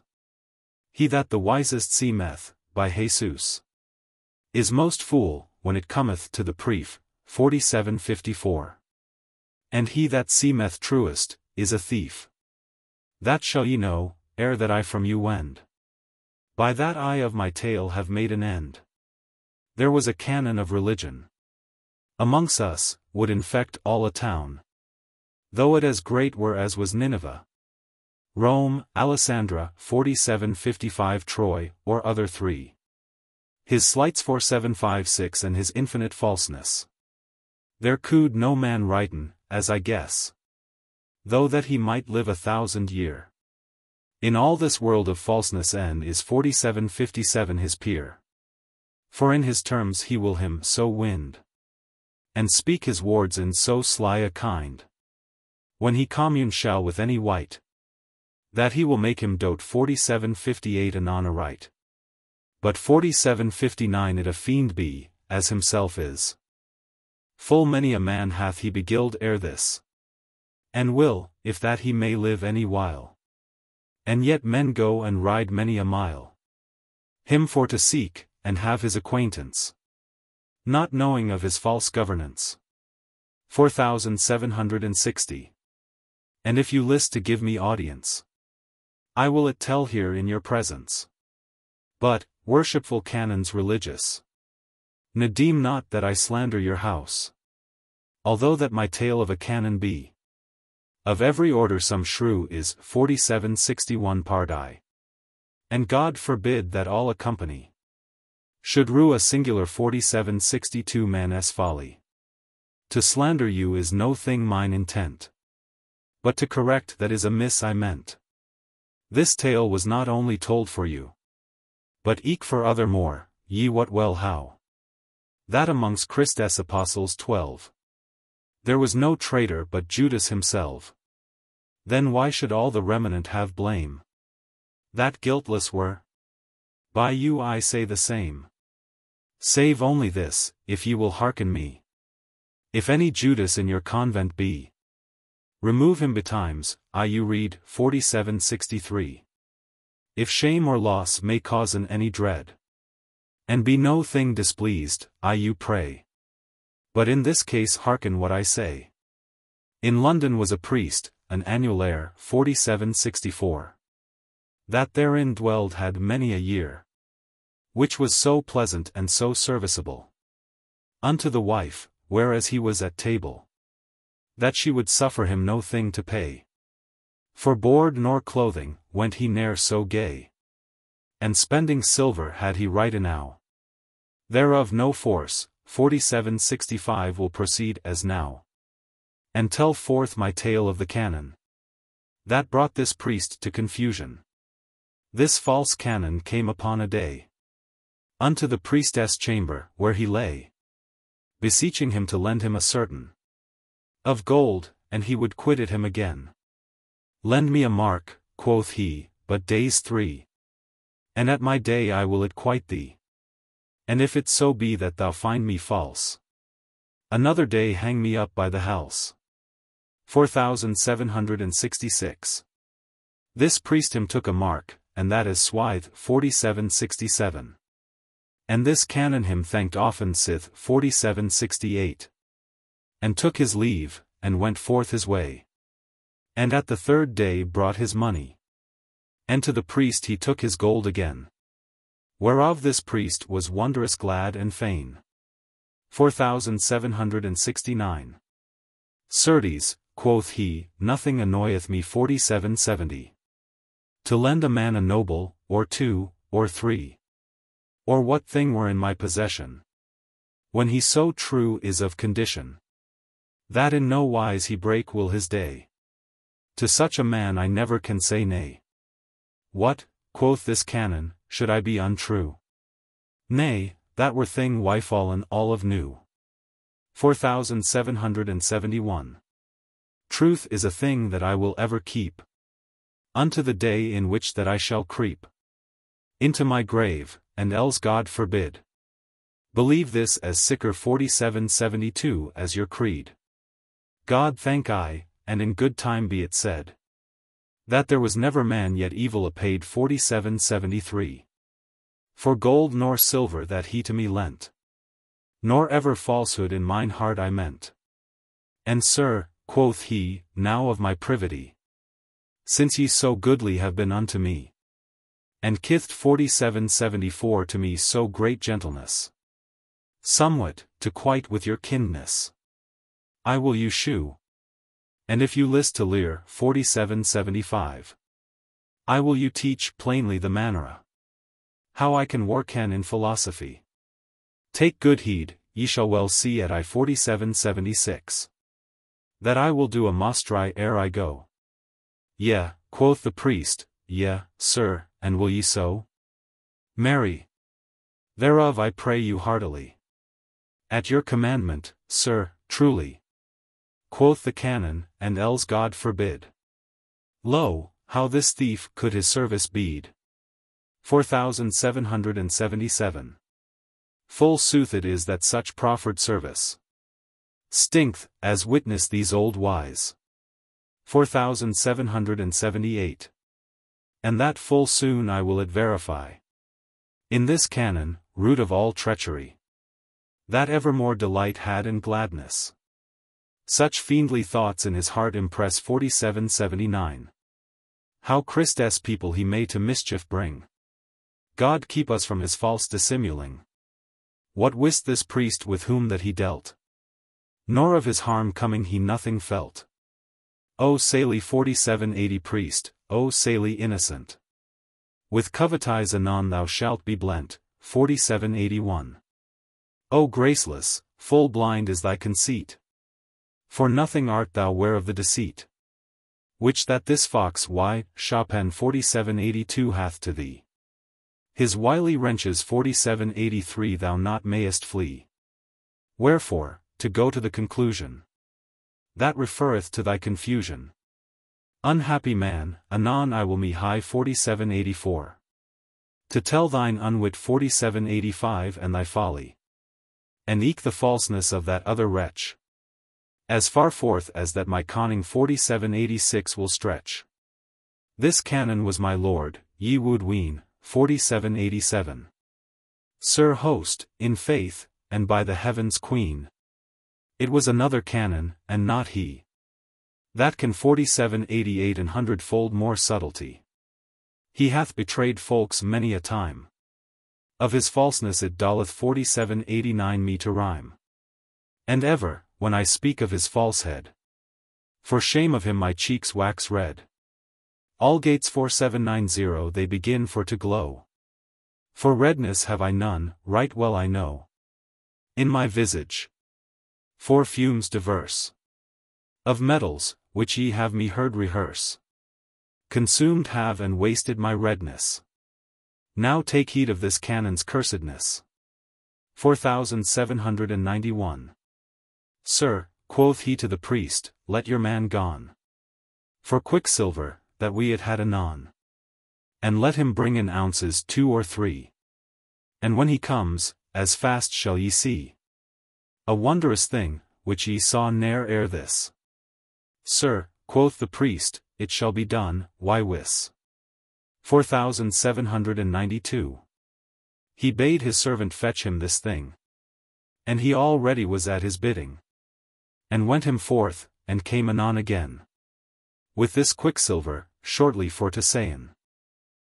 He that the wisest seemeth, by Jesus, is most fool, when it cometh to the proof, 4754. And he that seemeth truest, is a thief. That shall ye know, ere that I from you wend. By that I of my tale have made an end. There was a canon of religion amongst us, would infect all a town. Though it as great were as was Nineveh, Rome, Alessandra, 4755 Troy, or other three. His slights 4756 and his infinite falseness. There could no man writen, as I guess. Though that he might live 1,000 year. In all this world of falseness N is 4757 his peer. For in his terms he will him so wind. And speak his words in so sly a kind. When he commune shall with any wight, that he will make him dote 4758 anon aright. But 4759 it a fiend be, as himself is. Full many a man hath he beguiled ere this. And will, if that he may live any while. And yet men go and ride many a mile. Him for to seek, and have his acquaintance. Not knowing of his false governance. 4760. And if you list to give me audience, I will it tell here in your presence. But, worshipful canons religious, ne deem not that I slander your house. Although that my tale of a canon be. Of every order some shrew is 4761 pardie. And God forbid that all a company should rue a singular 4762 man's folly. To slander you is no thing mine intent. But to correct that is amiss I meant. This tale was not only told for you, but eke for other more, ye wot well how. That amongst Christ's apostles 12. There was no traitor but Judas himself. Then why should all the remnant have blame? That guiltless were? By you I say the same. Save only this, if ye will hearken me. If any Judas in your convent be, remove him betimes, I you read 4763. If shame or loss may causen any dread, and be no thing displeased, I you pray. But in this case hearken what I say. In London was a priest, an annulaire 4764. That therein dwelled had many a year. Which was so pleasant and so serviceable unto the wife, whereas he was at table, that she would suffer him no thing to pay. For board nor clothing, went he ne'er so gay. And spending silver had he right enow. Thereof no force, 4765 will proceed as now. And tell forth my tale of the canon that brought this priest to confusion. This false canon came upon a day unto the priestess' chamber, where he lay, beseeching him to lend him a certain of gold, and he would quit it him again. Lend me a mark, quoth he, but days 3. And at my day I will it quite thee. And if it so be that thou find me false, another day hang me up by the house. 4766. This priest him took a mark, and that is swithe 4767. And this canon him thanked often sith 4768. And took his leave, and went forth his way. And at the third day brought his money. And to the priest he took his gold again. Whereof this priest was wondrous glad and fain. 4769. Certes, quoth he, nothing annoyeth me 4770. To lend a man a noble, or 2, or 3. Or what thing were in my possession. When he so true is of condition, that in no wise he break will his day. To such a man I never can say nay. What, quoth this canon, should I be untrue? Nay, that were thing why fallen all of new. 4771. Truth is a thing that I will ever keep, unto the day in which that I shall creep into my grave, and else God forbid. Believe this as sicker 4772 as your creed. God thank I, and in good time be it said, that there was never man yet evil apaid 4773. For gold nor silver that he to me lent, nor ever falsehood in mine heart I meant. And sir, quoth he, now of my privity, since ye so goodly have been unto me, and kith 4774 to me so great gentleness, somewhat, to quite with your kindness, I will you shew. And if you list to lear 4775, I will you teach plainly the manner how I can work in philosophy. Take good heed, ye shall well see at I 4776. That I will do a mostri ere I go. Yea, quoth the priest, yea, sir, and will ye so? Marry. Thereof I pray you heartily. At your commandment, sir, truly. Quoth the canon, and else God forbid. Lo, how this thief could his service bead. 4777. Full sooth it is that such proffered service stinkth, as witness these old wise. 4778. And that full soon I will it verify. In this canon, root of all treachery, that evermore delight had in gladness. Such fiendly thoughts in his heart impress 4779. How Christ's people he may to mischief bring. God keep us from his false dissimuling. What wist this priest with whom that he dealt? Nor of his harm coming he nothing felt. O Saley 4780 priest, O Saley innocent. With covetise anon thou shalt be blent, 4781. O graceless, full blind is thy conceit. For nothing art thou ware of the deceit, which that this fox Chopin 4782 hath to thee. His wily wrenches 4783 thou not mayest flee. Wherefore, to go to the conclusion that referreth to thy confusion. Unhappy man, anon I will me high 4784. To tell thine unwit 4785 and thy folly. And eke the falseness of that other wretch. As far forth as that my conning 4786 will stretch. This canon was my lord, ye would ween, 4787. Sir host, in faith, and by the heavens queen. It was another canon, and not he. That can 4788 an hundredfold more subtlety. He hath betrayed folks many a time. Of his falseness it dolleth 4789 me to rhyme. And ever, when I speak of his falsehead, for shame of him my cheeks wax red. All gates 4790 they begin for to glow. For redness have I none, right well I know. In my visage. For fumes diverse. Of metals, which ye have me heard rehearse. Consumed have and wasted my redness. Now take heed of this canon's cursedness. 4791. Sir, quoth he to the priest, let your man gone. For quicksilver, that we it had anon. And let him bring in ounces 2 or 3. And when he comes, as fast shall ye see a wondrous thing, which ye saw ne'er ere this. Sir, quoth the priest, it shall be done, why wis. 4792. He bade his servant fetch him this thing. And he already was at his bidding. And went him forth, and came anon again. With this quicksilver, shortly for to sayn.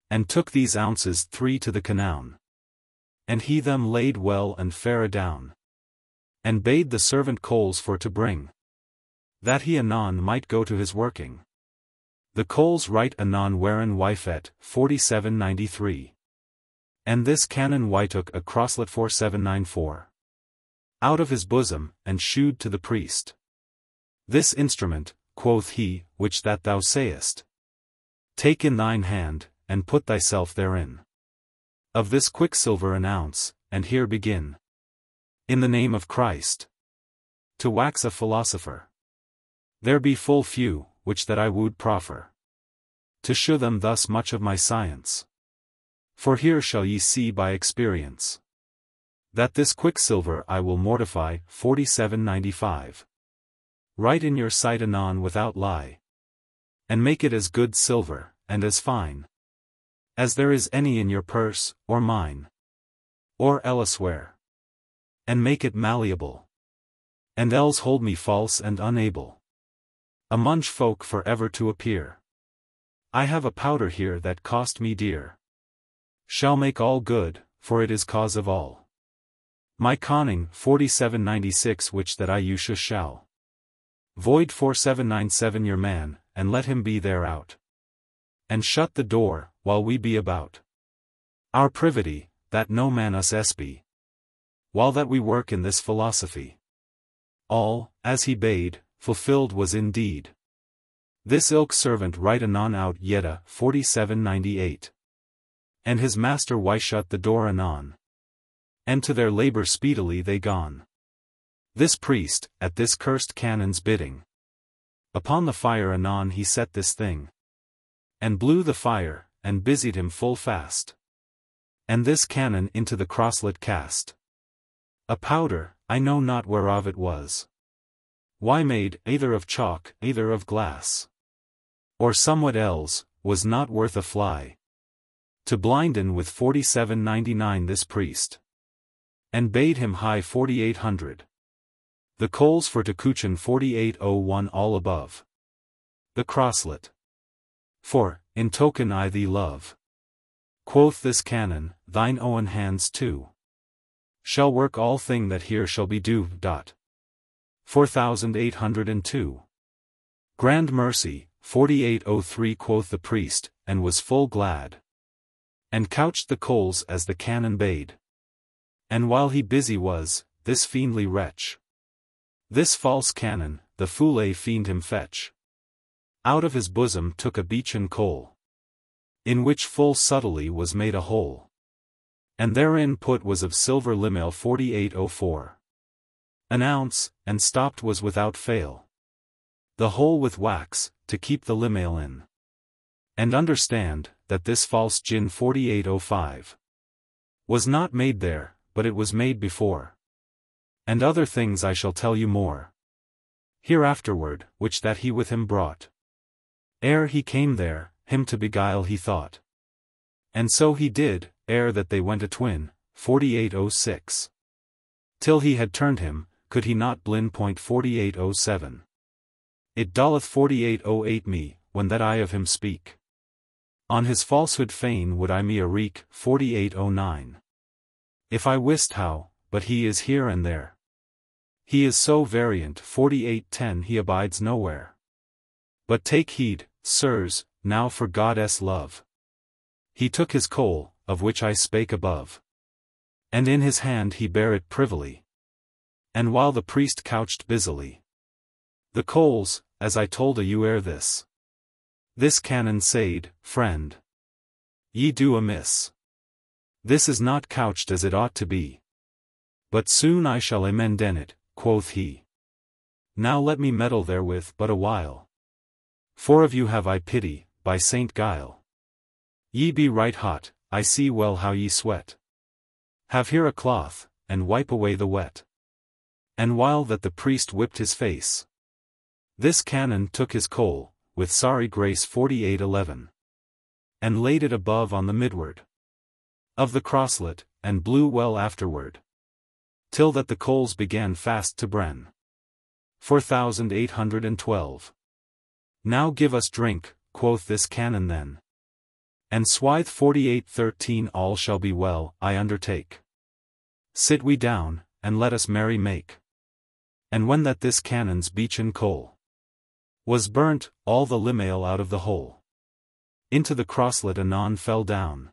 And took these ounces 3 to the Canon. And he them laid well and fair adown. And bade the servant coals for to bring. That he anon might go to his working. The coals right anon wherein wifet, 4793. And this Canon took a crosslet 4794. Out of his bosom, and shewed to the priest. This instrument, quoth he, which that thou sayest. Take in thine hand, and put thyself therein. Of this quicksilver an ounce, and here begin. In the name of Christ. To wax a philosopher. There be full few, which that I would proffer. To shew them thus much of my science. For here shall ye see by experience. That this quicksilver I will mortify, 4795. Write in your sight anon without lie. And make it as good silver, and as fine. As there is any in your purse, or mine. Or elsewhere. And make it malleable. And else hold me false and unable. Among folk for ever to appear. I have a powder here that cost me dear. Shall make all good, for it is cause of all. My conning, 4796 which that I use shall. Void 4797 your man, and let him be there out. And shut the door, while we be about. Our privity, that no man us espy. While that we work in this philosophy. All, as he bade, fulfilled was indeed. This ilk servant right anon out yeta, 4798. And his master shut the door anon. And to their labor speedily they gone. This priest, at this cursed canon's bidding. Upon the fire anon he set this thing. And blew the fire, and busied him full fast. And this canon into the crosslet cast. A powder, I know not whereof it was. Why made, either of chalk, either of glass. Or somewhat else, was not worth a fly. To blinden with 4799 this priest. And bade him high 4800. The coals for to couchen 4801 all above. The crosslet. For, in token I thee love. Quoth this canon, thine own hands too. Shall work all thing that here shall be due. 4802. Grand mercy, 4803 quoth the priest, and was full glad. And couched the coals as the canon bade. And while he busy was, this fiendly wretch. This false canon, the foule fiend him fetch. Out of his bosom took a beechen coal. In which full subtly was made a hole. And therein put was of silver limail 4804. An ounce, and stopped was without fail. The hole with wax, to keep the limail in. And understand, that this false gin 4805. Was not made there, but it was made before. And other things I shall tell you more. Hereafterward, which that he with him brought. Ere he came there, him to beguile he thought. And so he did, ere that they went a twin, 4806. Till he had turned him, could he not blind point 4807. It dolleth 4808 me, when that I of him speak. On his falsehood fain would I me a wreak, 4809. If I wist how, but he is here and there. He is so variant 4810 he abides nowhere. But take heed, sirs, now for God's love. He took his coal, of which I spake above. And in his hand he bare it privily. And while the priest couched busily the coals, as I told you ere this Canon said, Friend, ye do amiss. This is not couched as it ought to be. But soon I shall amend it, quoth he. Now let me meddle therewith but a while. For of you have I pity, by Saint Guile. Ye be right hot, I see well how ye sweat. Have here a cloth, and wipe away the wet. And while that the priest whipped his face, this Canon took his coal, with sorry grace 48:11. And laid it above on the midward of the crosslet, and blew well afterward, till that the coals began fast to brenn. 4812. Now give us drink, quoth this Canon then. And swithe 48:13 all shall be well, I undertake. Sit we down, and let us merry make. And when that this Canon's beechen coal was burnt, all the limail out of the hole into the crosslet anon fell down.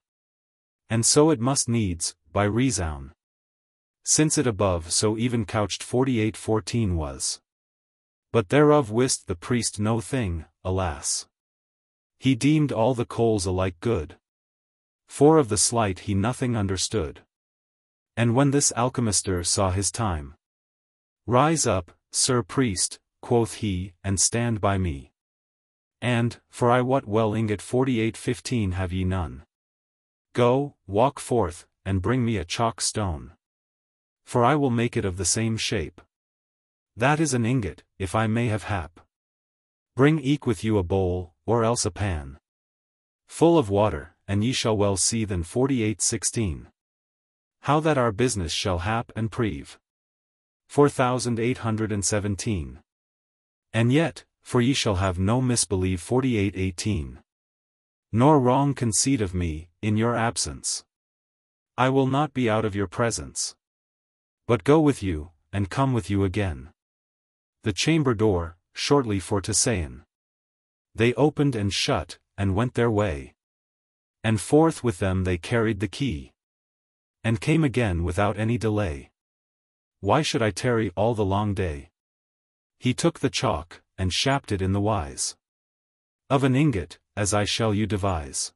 And so it must needs, by resound, since it above so even couched 48:14 was. But thereof wist the priest no thing, alas. He deemed all the coals alike good, for of the sleight he nothing understood. And when this alchemister saw his time rise up, Sir Priest, quoth he, and stand by me. And, for I wot well ingot 48:15 have ye none. Go, walk forth, and bring me a chalk stone. For I will make it of the same shape. That is an ingot, if I may have hap. Bring eke with you a bowl, or else a pan full of water, and ye shall well see then 48:16. How that our business shall hap and preve. 4817. And yet, for ye shall have no misbelieve 48:18. Nor wrong conceit of me, in your absence. I will not be out of your presence, but go with you, and come with you again. The chamber door, shortly for to sayn. They opened and shut, and went their way. And forth with them they carried the key, and came again without any delay. Why should I tarry all the long day? He took the chalk, and shapped it in the wise of an ingot, as I shall you devise.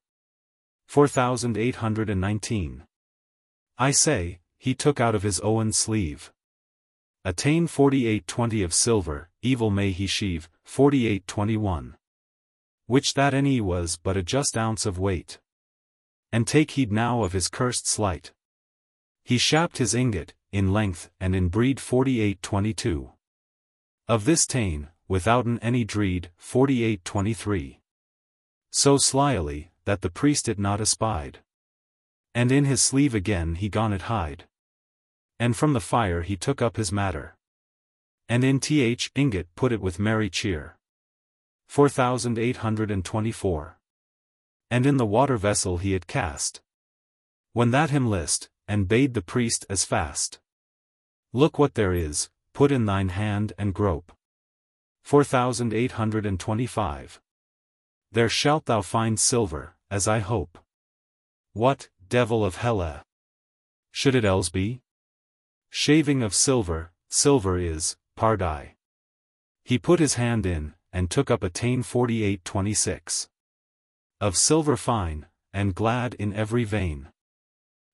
4819. I say, he took out of his owen sleeve a tane 4820 of silver, evil may he sheave, 4821. Which that any was but a just ounce of weight. And take heed now of his cursed sleight. He shapped his ingot, in length and in breed 4822. Of this tane, withouten any dreed, 4823. So slyly, that the priest it not espied. And in his sleeve again he gone it hide. And from the fire he took up his matter. And in th ingot put it with merry cheer. 4824. And in the water vessel he it cast. When that him list, and bade the priest as fast. Look what there is, put in thine hand and grope. 4825. There shalt thou find silver, as I hope. What, devil of hell, should it else be? Shaving of silver, silver is, pardie. He put his hand in, and took up a tane 4826. Of silver fine, and glad in every vein.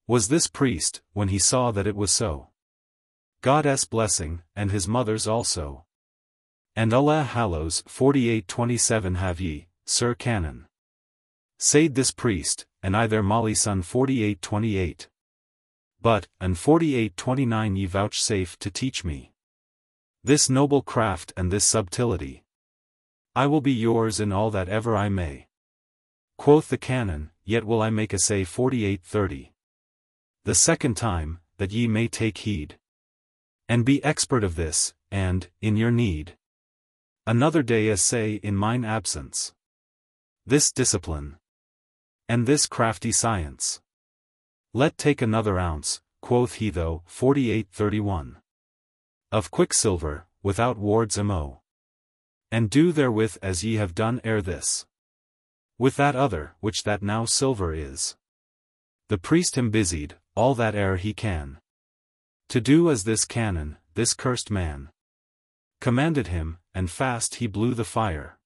Was this priest, when he saw that it was so. God's blessing, and his mother's also. And Allah hallows 4827 have ye, Sir Canon. Said this priest, and I their molly son 4828. But, and 4829 ye vouchsafe to teach me this noble craft and this subtility. I will be yours in all that ever I may. Quoth the Canon, yet will I make assay 4830. The second time, that ye may take heed. And be expert of this, and, in your need. Another day assay in mine absence. This discipline. And this crafty science. Let take another ounce, quoth he though, 4831. Of quicksilver, without wards mo. And do therewith as ye have done ere this. With that other, which that now silver is. The priest him busied, all that ere he can, to do as this Canon, this cursed man, commanded him, and fast he blew the fire,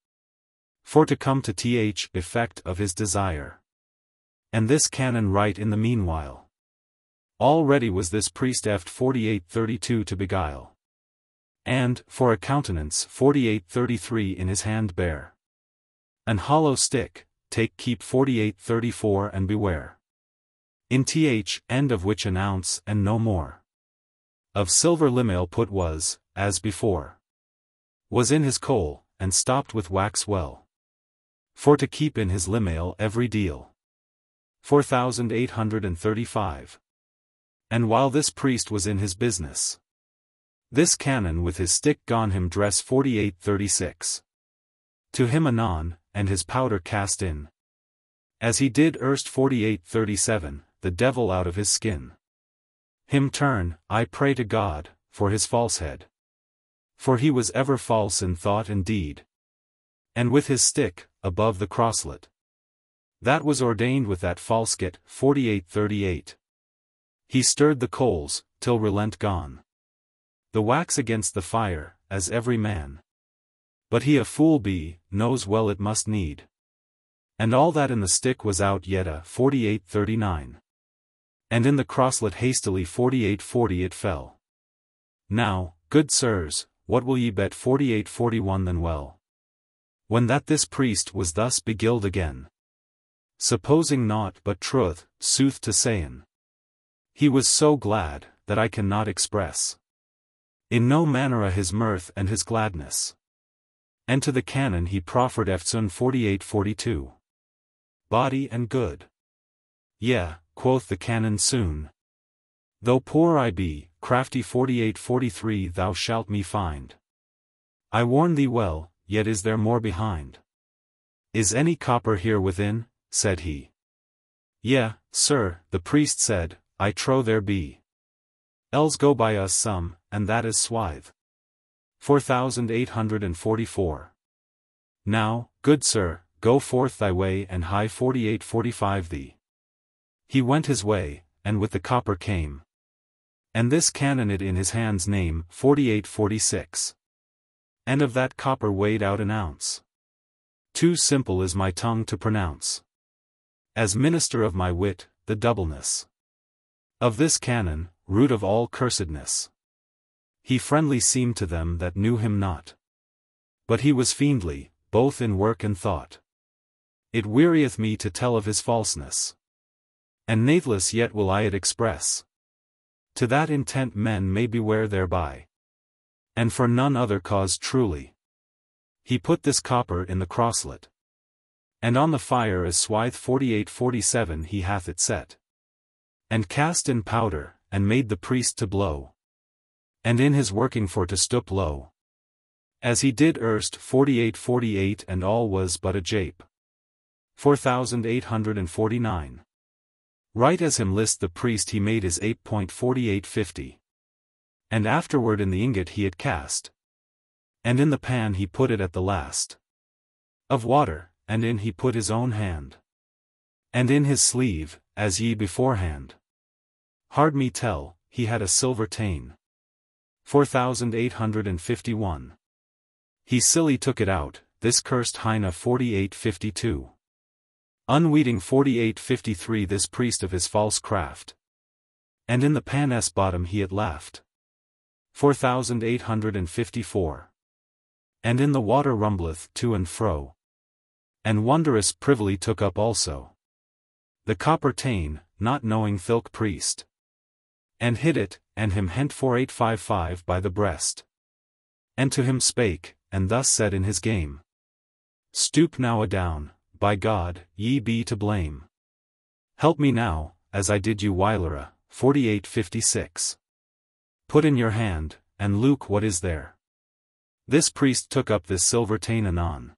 for to come to th effect of his desire. And this Canon right in the meanwhile. Already was this priest eft 48:32 to beguile. And, for a countenance 48:33 in his hand bear an hollow stick, take keep 48:34 and beware. In th end of which an ounce and no more of silver limail put was, as before, was in his coal, and stopped with wax well, for to keep in his limail every deal. 4835. And while this priest was in his business, this Canon with his stick gone him dress 48:36. To him anon, and his powder cast in, as he did erst 48:37, the devil out of his skin. Him turn, I pray to God, for his falsehead. For he was ever false in thought and deed. And with his stick, above the crosslet, that was ordained with that false get, 48:38. He stirred the coals, till relent gone the wax against the fire, as every man. But he a fool be, knows well it must need. And all that in the stick was out yet a 48:39. And in the crosslet hastily 48:40 it fell. Now, good sirs, what will ye bet 48:41 then well? When that this priest was thus beguiled again, supposing naught but truth, sooth to sayin', he was so glad, that I cannot express in no manner a his mirth and his gladness. And to the Canon he proffered eftsoon 48:42. Body and good. Yea, quoth the Canon soon. Though poor I be, crafty 48:43 thou shalt me find. I warn thee well, yet is there more behind. Is any copper here within? Said he. Yea, sir, the priest said, I trow there be. Else go by us some, and that is swithe. 4844. Now, good sir, go forth thy way and hie 48:45 thee. He went his way, and with the copper came. And this Canon it in his hand's name, 48:46. And of that copper weighed out an ounce. Too simple is my tongue to pronounce. As minister of my wit, the doubleness of this Canon, root of all cursedness. He friendly seemed to them that knew him not. But he was fiendly, both in work and thought. It wearieth me to tell of his falseness. And nathless yet will I it express. To that intent men may beware thereby. And for none other cause truly. He put this copper in the crosslet. And on the fire as swithe 48:47 he hath it set. And cast in powder, and made the priest to blow. And in his working for to stoop low. As he did erst 48:48 and all was but a jape. 4849. Right as him list the priest he made his 8.4850. And afterward in the ingot he it cast. And in the pan he put it at the last. Of water, and in he put his own hand. And in his sleeve, as ye beforehand. Hard me tell, he had a silver tane. 4851. He silly took it out, this cursed hyena 4852. Unweeting 4853 this priest of his false craft. And in the pan's bottom he it laughed. 4854. And in the water rumbleth to and fro. And wondrous privily took up also the copper tane, not knowing thilke priest. And hid it, and him hent 4855 by the breast. And to him spake, and thus said in his game. Stoop now adown, by God, ye be to blame. Help me now, as I did you whilera, 4856. Put in your hand, and look what is there. This priest took up this silver tane anon.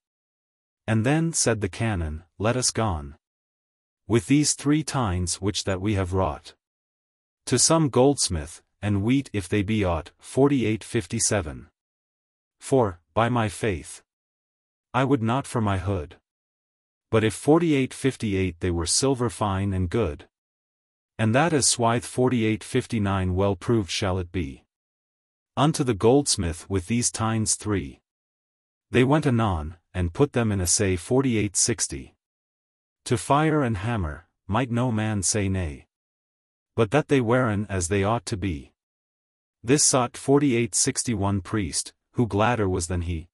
And then said the Canon, let us gone. With these 3 tines which that we have wrought. To some goldsmith, and weet if they be aught, 4857. For, by my faith, I would not for my hood. But if 4858 they were silver fine and good, And that as Swithe 4859 well proved shall it be. Unto the goldsmith with these tines 3. They went anon, and put them in assay 4860. To fire and hammer, might no man say nay. But that they weren as they ought to be. This sought 4861 priest, who gladder was than he.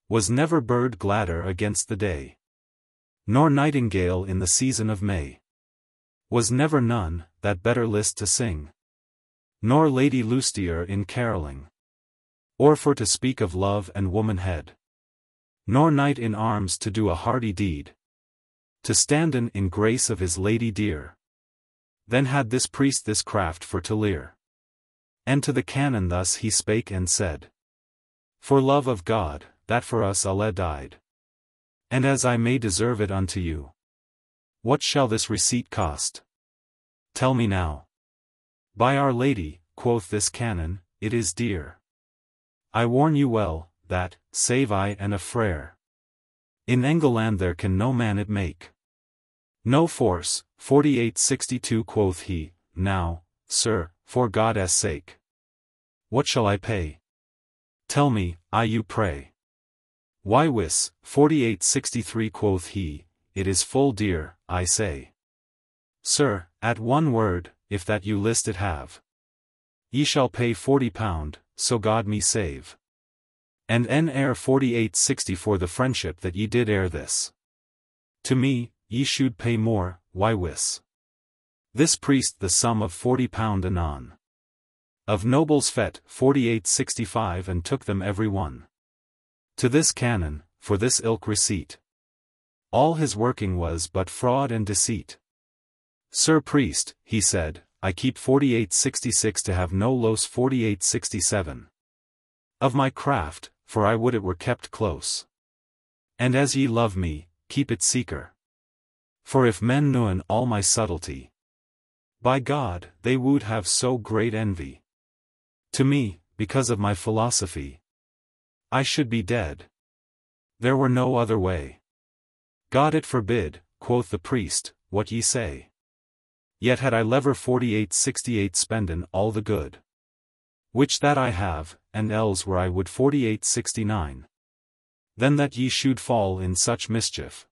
Was never bird gladder against the day. Nor nightingale in the season of May. Was never none, that better list to sing. Nor lady lustier in carolling. Or for to speak of love and womanhead. Nor knight in arms to do a hardy deed. To standen in grace of his lady dear. Then had this priest this craft for to lear. And to the Canon thus he spake and said. For love of God, that for us Allah died. And as I may deserve it unto you. What shall this receipt cost? Tell me now. By Our Lady, quoth this Canon, it is dear. I warn you well, that, save I and a frere. In England there can no man it make. No force, 4862 quoth he, now, sir, for God's sake. What shall I pay? Tell me, I you pray. Why wis, 4863 quoth he, it is full dear, I say. Sir, at one word, if that you list it have. Ye shall pay £40, so God me save. And ere 4860 for the friendship that ye did ere this. To me, ye should pay more, why wis. This priest the sum of £40 anon. Of nobles fet 4865 and took them every one. To this Canon, for this ilk receipt. All his working was but fraud and deceit. Sir Priest, he said, I keep 4866 to have no loss 4867. Of my craft, for I would it were kept close. And as ye love me, keep it secret. For if men knewen all my subtlety, by God, they would have so great envy. To me, because of my philosophy, I should be dead. There were no other way. God it forbid, quoth the priest, what ye say. Yet had I lever 4868 spenden all the good. Which that I have, and else where I would 4869. Then that ye should fall in such mischief.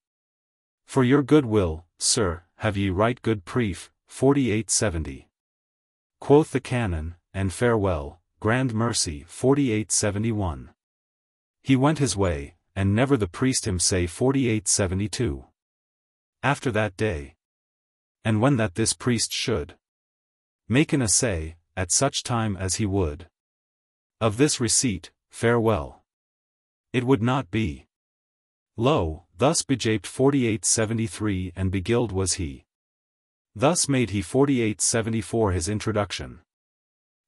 For your good will, sir, have ye right good prief, 4870. Quoth the Canon, and farewell, grand mercy 4871. He went his way, and never the priest him say 4872. After that day. And when that this priest should make an assay, at such time as he would. Of this receipt, farewell. It would not be. Lo, thus bejaped 4873 and beguiled was he. Thus made he 4874 his introduction.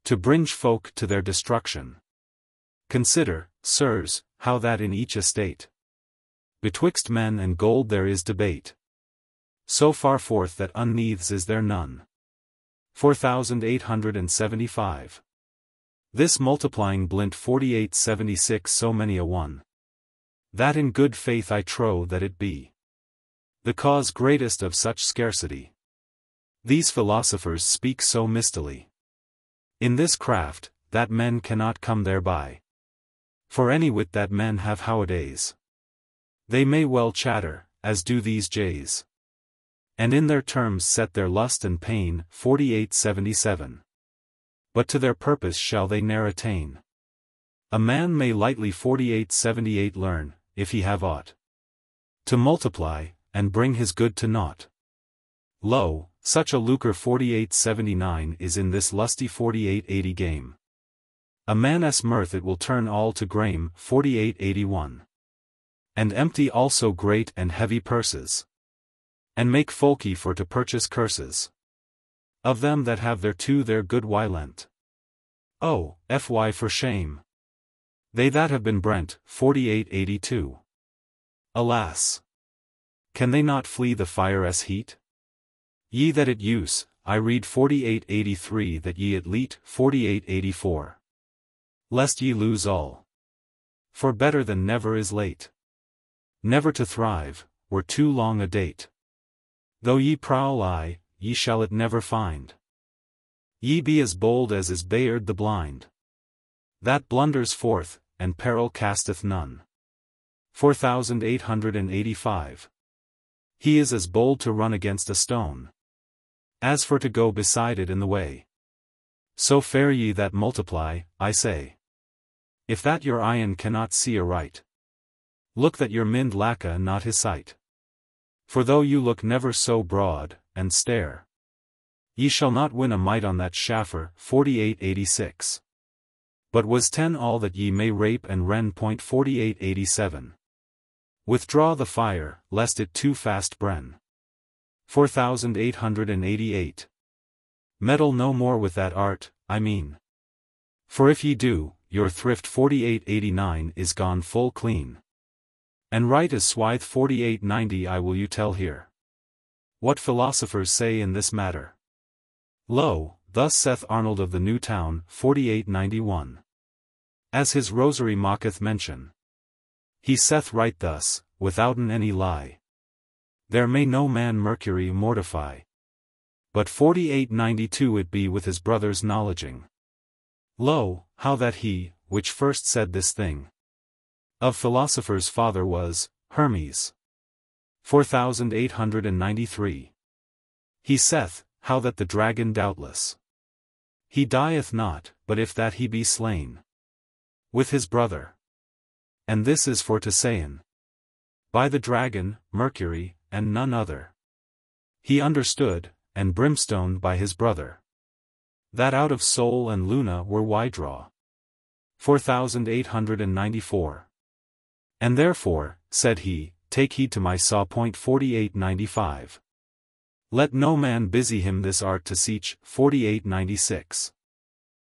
To bring folk to their destruction. Consider, sirs, how that in each estate, betwixt men and gold there is debate. So far forth that uneaths is there none. 4875. This multiplying blint 4876 so many a one. That in good faith I trow that it be the cause greatest of such scarcity. These philosophers speak so mistily. In this craft, that men cannot come thereby. For any wit that men have howadays. They may well chatter, as do these jays. And in their terms set their lust and pain, 4877. But to their purpose shall they ne'er attain. A man may lightly 4878 learn, if he have aught to multiply, and bring his good to naught. Lo, such a lucre 4879 is in this lusty 4880 game. A man's mirth it will turn all to grame, 4881. And empty also great and heavy purses. And make folky for to purchase curses. Of them that have thereto their good wylent. Oh, fy for shame. They that have been brent, 4882. Alas! Can they not flee the fire's heat? Ye that it use, I read 4883 that ye it leet, 4884. Lest ye lose all. For better than never is late. Never to thrive, were too long a date. Though ye prowl ye shall it never find. Ye be as bold as is Bayard the blind, that blunders forth, and peril casteth none. 4885. He is as bold to run against a stone, as for to go beside it in the way. So fare ye that multiply, I say. If that your eyen cannot see aright, look that your mind lacka not his sight. For though you look never so broad, and stare, ye shall not win a mite on that schaffer. 4886. But was 10 all that ye may rape and rend. 4887. Withdraw the fire, lest it too fast brenn. 4888. Meddle no more with that art, I mean. For if ye do, your thrift. 4889 is gone full clean. And right as swithe. 4890 I will you tell here what philosophers say in this matter. Lo, thus saith Arnold of the New Town. 4891. As his rosary mocketh mention, he saith right thus, withouten any lie. There may no man Mercury mortify. But 4892 it be with his brother's knowledging. Lo, how that he, which first said this thing, of philosophers' father was, Hermes. 4893. He saith, how that the dragon doubtless, he dieth not, but if that he be slain with his brother. And this is for to sayn, by the dragon, Mercury, and none other, he understood, and brimstone by his brother, that out of Sol and Luna were wydraw. 4894. And therefore, said he, take heed to my saw. 4895. Let no man busy him this art to seech. 4896.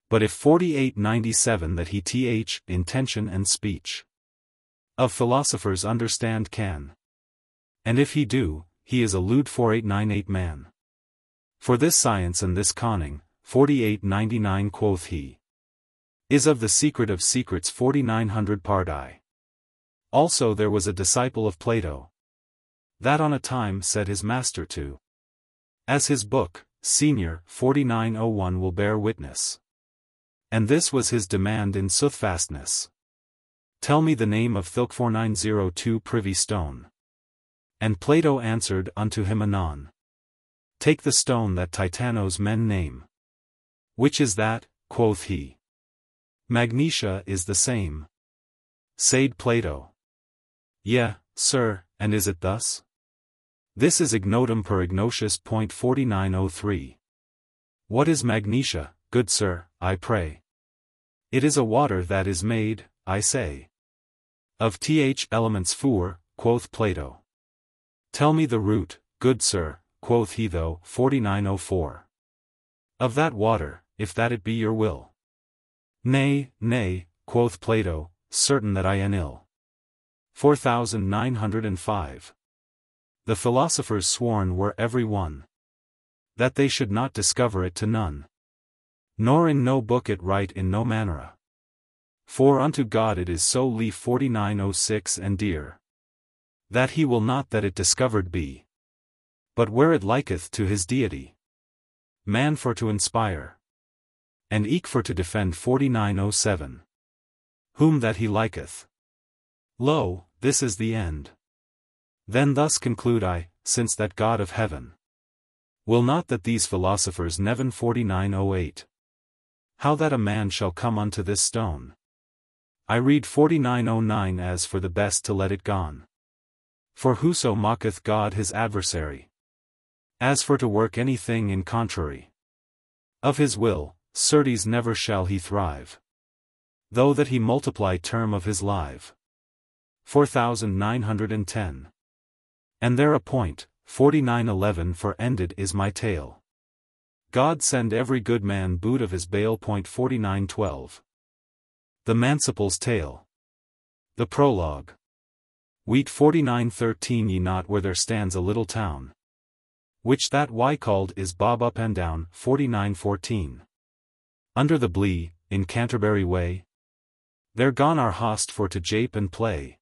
But if 4897 that he th intention and speech of philosophers understand can. And if he do, he is a lewd. 4898 man. For this science and this conning. 4899 quoth he, is of the secret of secrets. 4900 pardai. Also there was a disciple of Plato, that on a time said his master to, as his book, Senior. 4901 will bear witness. And this was his demand in soothfastness. Tell me the name of Thilk. 4902 privy stone. And Plato answered unto him anon, take the stone that Titanos men name. Which is that, quoth he. Magnesia is the same. Said Plato. Yea, sir, and is it thus? This is ignotum per ignatius. 4903. What is magnesia, good sir, I pray? It is a water that is made, I say, of th elements 4, quoth Plato. Tell me the root, good sir, quoth he. Though. 4904. Of that water, if that it be your will. Nay, nay, quoth Plato, certain that I am ill. 4905. The philosophers sworn were every one, that they should not discover it to none, nor in no book it write in no manera. For unto God it is so lief. 4906 and dear, that he will not that it discovered be, but where it liketh to his deity, man for to inspire, and eke for to defend. 4907. Whom that he liketh. Lo, this is the end. Then thus conclude I, since that God of heaven will not that these philosophers neven. 4908. How that a man shall come unto this stone. I read. 4909 as for the best to let it gone. For whoso mocketh God his adversary, as for to work any thing in contrary of his will, certes never shall he thrive, though that he multiply term of his life. 4910. And there a point. 4911 for ended is my tale. God send every good man boot of his bail. 4912. The Manciple's tale. The prologue. Wheat. 4913 Ye not where there stands a little town, which that y called is Bob up and down. 4914. Under the Blee, in Canterbury way, there gone our host for to jape and play.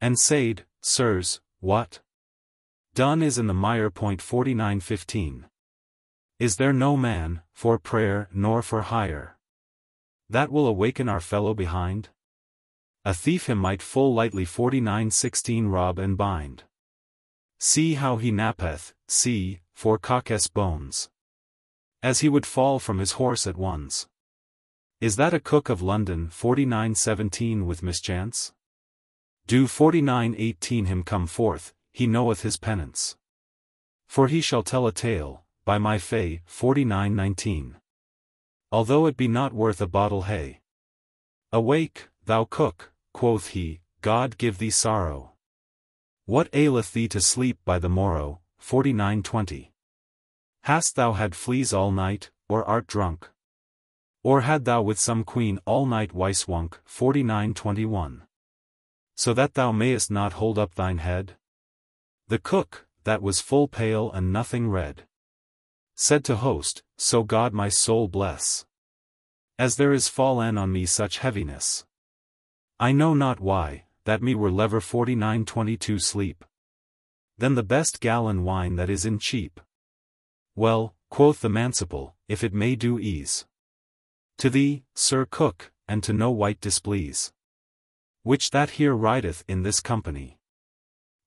And said, sirs, what Done is in the mire. 49:15. Is there no man, for prayer nor for hire, that will awaken our fellow behind? A thief him might full lightly. 49:16. Rob and bind. See how he nappeth, see, for cockes bones, as he would fall from his horse at once. Is that a cook of London? 49:17. With mischance? Do 49:18. Him come forth, he knoweth his penance. For he shall tell a tale, by my fay. 49:19. Although it be not worth a bottle hay. Awake, thou cook, quoth he, God give thee sorrow. What aileth thee to sleep by the morrow? 49:20. Hast thou had fleas all night, or art drunk? Or had thou with some queen all night wisewunk? 49:21. So that thou mayest not hold up thine head? The cook, that was full pale and nothing red, said to host, so God my soul bless, as there is fallen on me such heaviness, I know not why, that me were lever. 49:22. Sleep than the best gallon wine that is in cheap. Well, quoth the Manciple, if it may do ease to thee, Sir Cook, and to no wight displease, which that here rideth in this company,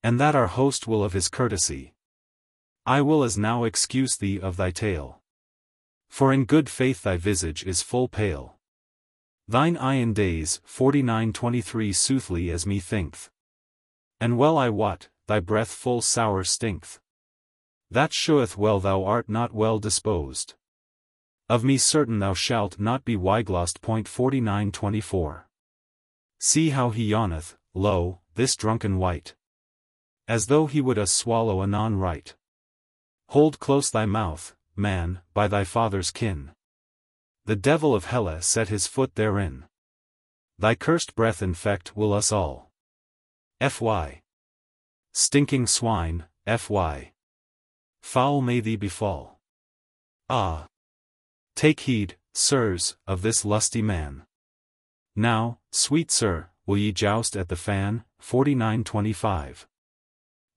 and that our host will of his courtesy, I will as now excuse thee of thy tale. For in good faith thy visage is full pale. Thine eye in days. 49:23. Soothly as me thinkth, and well I wot, thy breath full sour stinkt. That sheweth well thou art not well disposed. Of me certain thou shalt not be wyglost. 49:24. See how he yawneth, lo, this drunken wight, as though he would us swallow anon right. Hold close thy mouth, man, by thy father's kin. The devil of Helle set his foot therein. Thy cursed breath infect will us all. Fy. Stinking swine, fy. Foul may thee befall. Ah! Take heed, sirs, of this lusty man. Now, sweet sir, will ye joust at the fan? 49:25.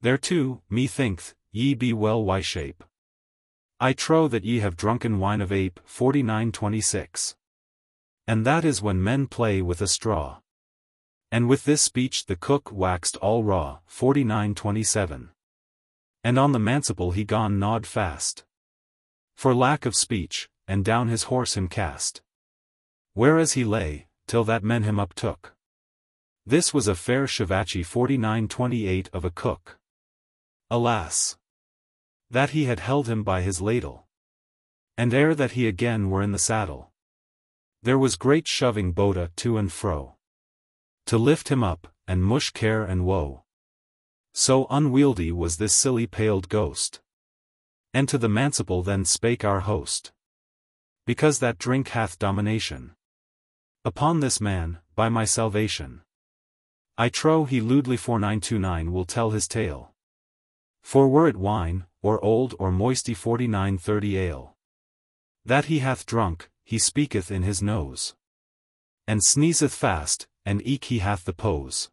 Thereto, methinketh, ye be well wyshape. I trow that ye have drunken wine of ape. 49:26. And that is when men play with a straw. And with this speech the cook waxed all raw. 49:27. And on the Manciple he gone gnawed fast, for lack of speech, and down his horse him cast. Whereas he lay, till that men him uptook. This was a fair shivachi. 49:28. Of a cook. Alas! That he had held him by his ladle. And ere that he again were in the saddle, there was great shoving boda to and fro, to lift him up, and mush care and woe. So unwieldy was this silly paled ghost. And to the Manciple then spake our host, because that drink hath domination upon this man, by my salvation, I trow he lewdly. 4929 will tell his tale. For were it wine, or old or moisty. 49:30 ale, that he hath drunk, he speaketh in his nose, and sneezeth fast, and eke he hath the pose.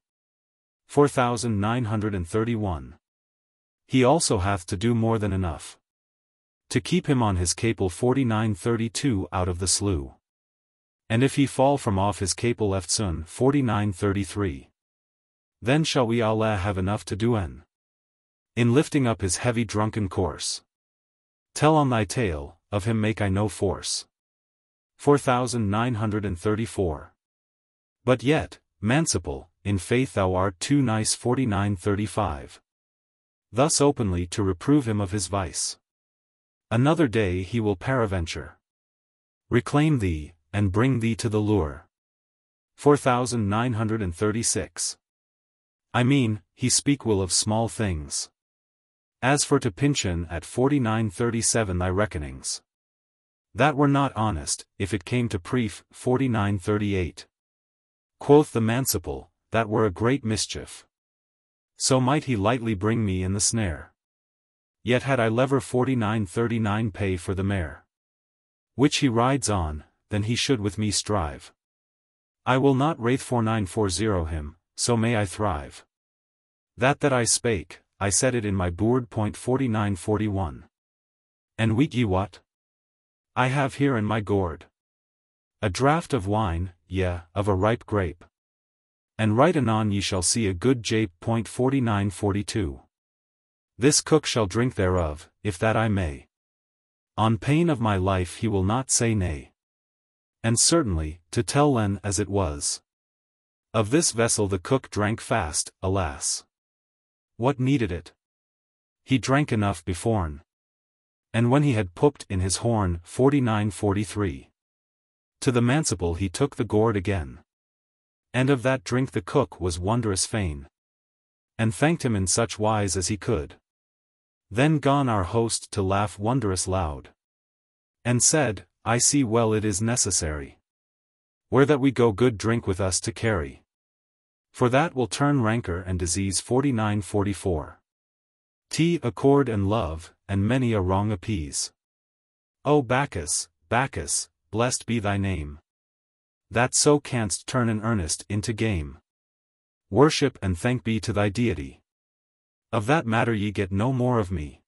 4931. He also hath to do more than enough to keep him on his capel. 49:32 Out of the slough. And if he fall from off his capel left soon. 49:33. Then shall we Allah have enough to do in lifting up his heavy drunken corse. Tell on thy tale, of him make I no force. 4934. But yet, Manciple, in faith thou art too nice. 49:35. Thus openly to reprove him of his vice. Another day he will paraventure reclaim thee, and bring thee to the lure. 4936. I mean, he speak will of small things. As for to pincheon at 4937 thy reckonings, that were not honest, if it came to prief. 4938. Quoth the Manciple, that were a great mischief. So might he lightly bring me in the snare. Yet had I lever. 4939 pay for the mare which he rides on, then he should with me strive. I will not wraith. 4940 him, so may I thrive. That I spake, I said it in my boord. 4941. And weet ye what? I have here in my gourd a draught of wine, of a ripe grape. And right anon ye shall see a good jape. 4942. This cook shall drink thereof, if that I may. On pain of my life he will not say nay. And certainly, to tell Len as it was, of this vessel the cook drank fast, alas! What needed it? He drank enough beforn. And when he had pupped in his horn. 4943. To the Manciple he took the gourd again. And of that drink the cook was wondrous fain. And thanked him in such wise as he could. Then gone our host to laugh wondrous loud. And said, I see well it is necessary, where that we go good drink with us to carry. For that will turn rancor and disease. 4944. Accord and love, and many a wrong appease. O Bacchus, Bacchus, blessed be thy name, that so canst turn an earnest into game. Worship and thank be to thy deity. Of that matter ye get no more of me.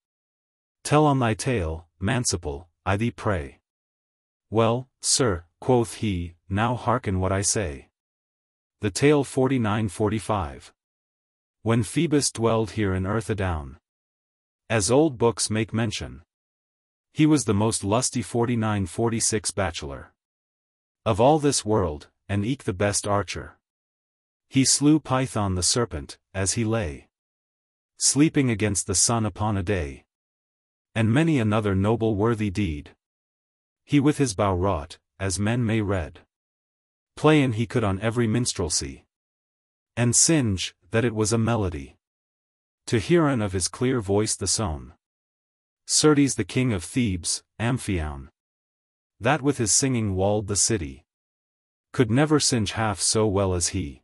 Tell on thy tale, Manciple, I thee pray. Well, sir, quoth he, now hearken what I say. The tale. 4945. When Phoebus dwelled here in earth adown, as old books make mention, he was the most lusty. 4946 bachelor of all this world, and eke the best archer. He slew Python the serpent, as he lay sleeping against the sun upon a day. And many another noble worthy deed he with his bow wrought, as men may read. Playin he could on every minstrelsy, and singe, that it was a melody to hearin of his clear voice the sone. Certes the king of Thebes, Amphion, that with his singing walled the city, could never singe half so well as he.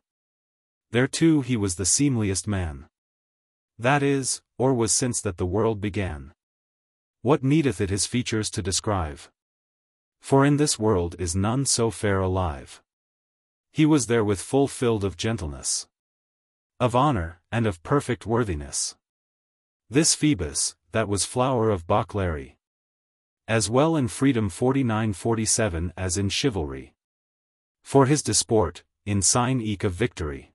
Thereto he was the seemliest man, that is, or was since that the world began. What needeth it his features to describe? For in this world is none so fair alive. He was therewith full filled of gentleness, of honor, and of perfect worthiness. This Phoebus, that was flower of Bacchary, as well in freedom. 4947 as in chivalry. For his disport, in sign eke of victory.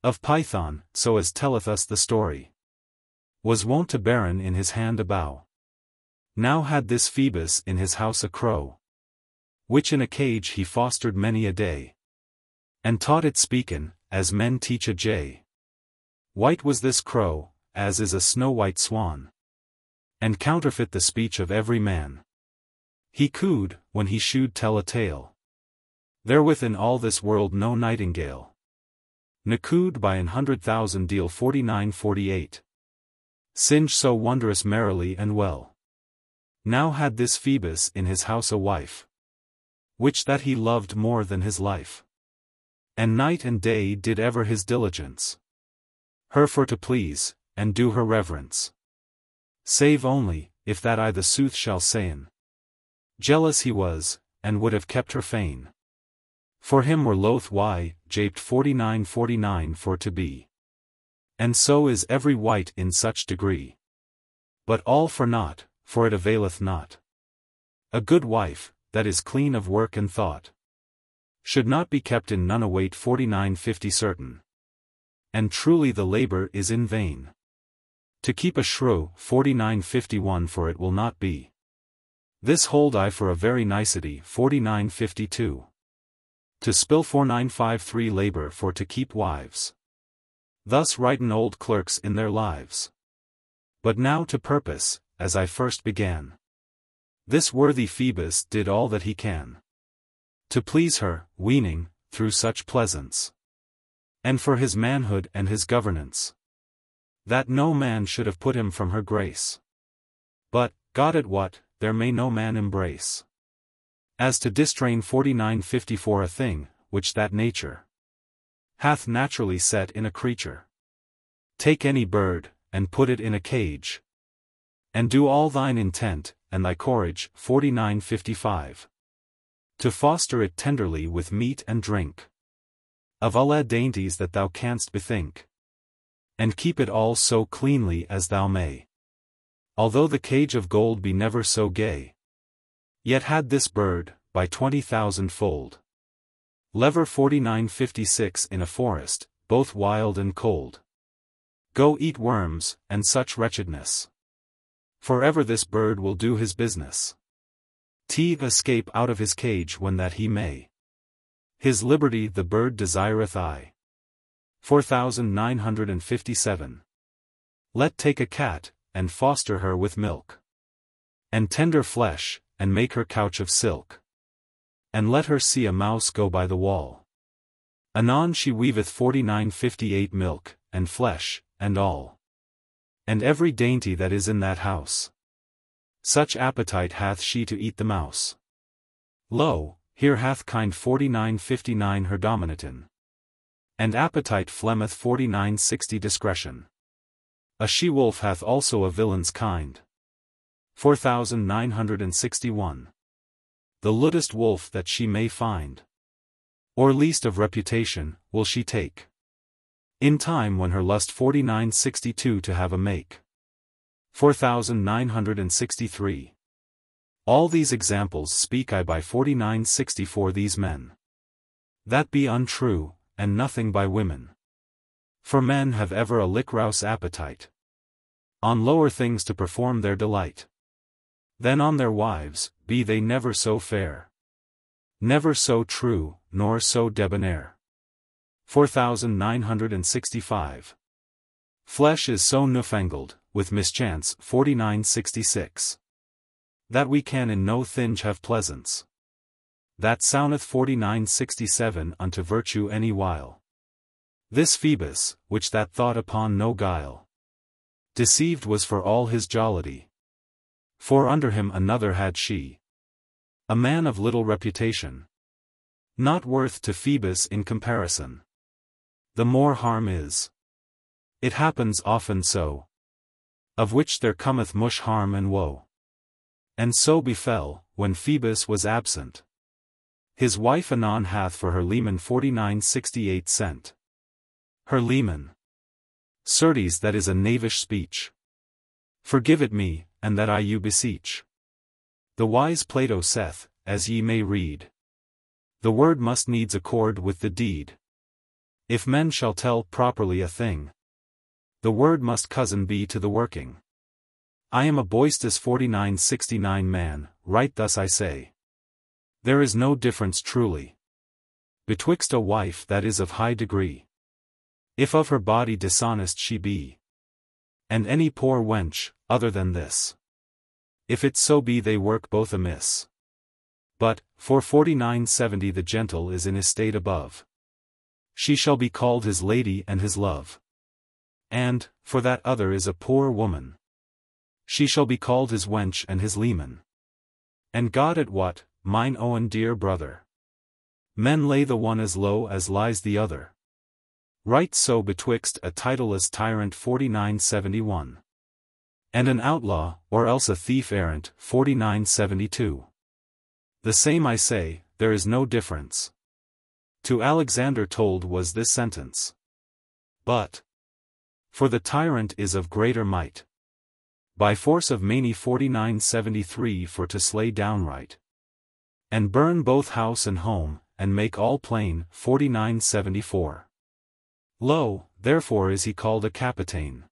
Of Python, so as telleth us the story, was wont to bearen in his hand a bow. Now had this Phoebus in his house a crow, which in a cage he fostered many a day, and taught it speakin, as men teach a jay. White was this crow, as is a snow-white swan, and counterfeit the speech of every man. He cooed, when he should tell a tale. Therewith in all this world no nightingale ne cooed by 100,000 deal. 4948. Singe so wondrous merrily and well. Now had this Phoebus in his house a wife, which that he loved more than his life, and night and day did ever his diligence, her for to please, and do her reverence. Save only, if that I the sooth shall sayn, jealous he was, and would have kept her fain. For him were loath why, japed. 4949 for to be. And so is every wight in such degree. But all for naught, for it availeth not. A good wife, that is clean of work and thought, should not be kept in none await. 4950 certain. And truly the labor is in vain. To keep a shrew. 4951 for it will not be. This hold I for a very nicety. 4952. To spill. 4953 labor for to keep wives. Thus writen old clerks in their lives. But now to purpose, as I first began. This worthy Phoebus did all that he can to please her, weaning, through such pleasance, and for his manhood and his governance, that no man should have put him from her grace. But, God at what, there may no man embrace. As to distrain. 4954 a thing, which that nature hath naturally set in a creature. Take any bird, and put it in a cage, and do all thine intent, and thy courage. 4955. To foster it tenderly with meat and drink, of all dainties that thou canst bethink. and keep it all so cleanly as thou may. Although the cage of gold be never so gay, yet had this bird, by 20,000-fold, lever 4956 in a forest, both wild and cold. Go eat worms, and such wretchedness. Forever this bird will do his business. Escape out of his cage when that he may. His liberty the bird desireth I. 4957. Let take a cat, and foster her with milk, and tender flesh, and make her couch of silk. And let her see a mouse go by the wall. Anon she weaveth 4958 milk, and flesh, and all. And every dainty that is in that house. Such appetite hath she to eat the mouse. Lo, here hath kind 4959 her dominatin. And appetite flemmeth 4960 discretion. A she-wolf hath also a villain's kind. 4961. The lutest wolf that she may find, or least of reputation, will she take. In time when her lust 4962 to have a make. 4963. All these examples speak I by 4964 these men. That be untrue, and nothing by women. For men have ever a lick-rouse appetite, on lower things to perform their delight, than on their wives, be they never so fair, never so true, nor so debonair. 4965. Flesh is so newfangled, with mischance 4966, that we can in no thing have pleasance. That soundeth 4967 unto virtue any while. This Phoebus, which that thought upon no guile, deceived was for all his jollity. For under him another had she, a man of little reputation, not worth to Phoebus in comparison. The more harm is. It happens often so, of which there cometh much harm and woe. And so befell, when Phoebus was absent, his wife anon hath for her leman 4968 sent. Her leman. Certes that is a knavish speech. Forgive it me, and that I you beseech. The wise Plato saith, as ye may read, the word must needs accord with the deed. If men shall tell properly a thing, the word must cousin be to the working. I am a boistous 4969 man, right thus I say. There is no difference truly betwixt a wife that is of high degree, if of her body dishonest she be, and any poor wench, other than this, if it so be they work both amiss. But, for 4970 the gentle is in estate above. She shall be called his lady and his love. And, for that other is a poor woman, she shall be called his wench and his leman. And God at what, mine own dear brother? Men lay the one as low as lies the other. Right so betwixt a titleless tyrant 4971, and an outlaw, or else a thief errant 4972. The same I say, there is no difference. To Alexander told was this sentence. But, for the tyrant is of greater might, by force of many 4973 for to slay downright, and burn both house and home, and make all plain 4974. Lo, therefore is he called a capitaine.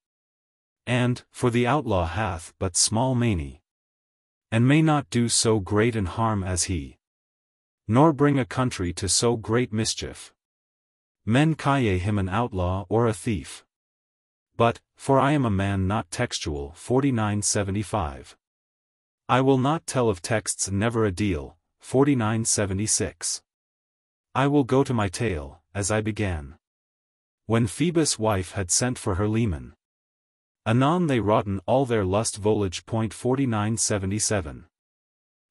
And, for the outlaw hath but small many, and may not do so great an harm as he, nor bring a country to so great mischief. Men call him an outlaw or a thief. But, for I am a man not textual 4975. I will not tell of texts never a deal, 4976. I will go to my tale, as I began. When Phoebus' wife had sent for her leman, anon they wroughten all their lust volage. 4977.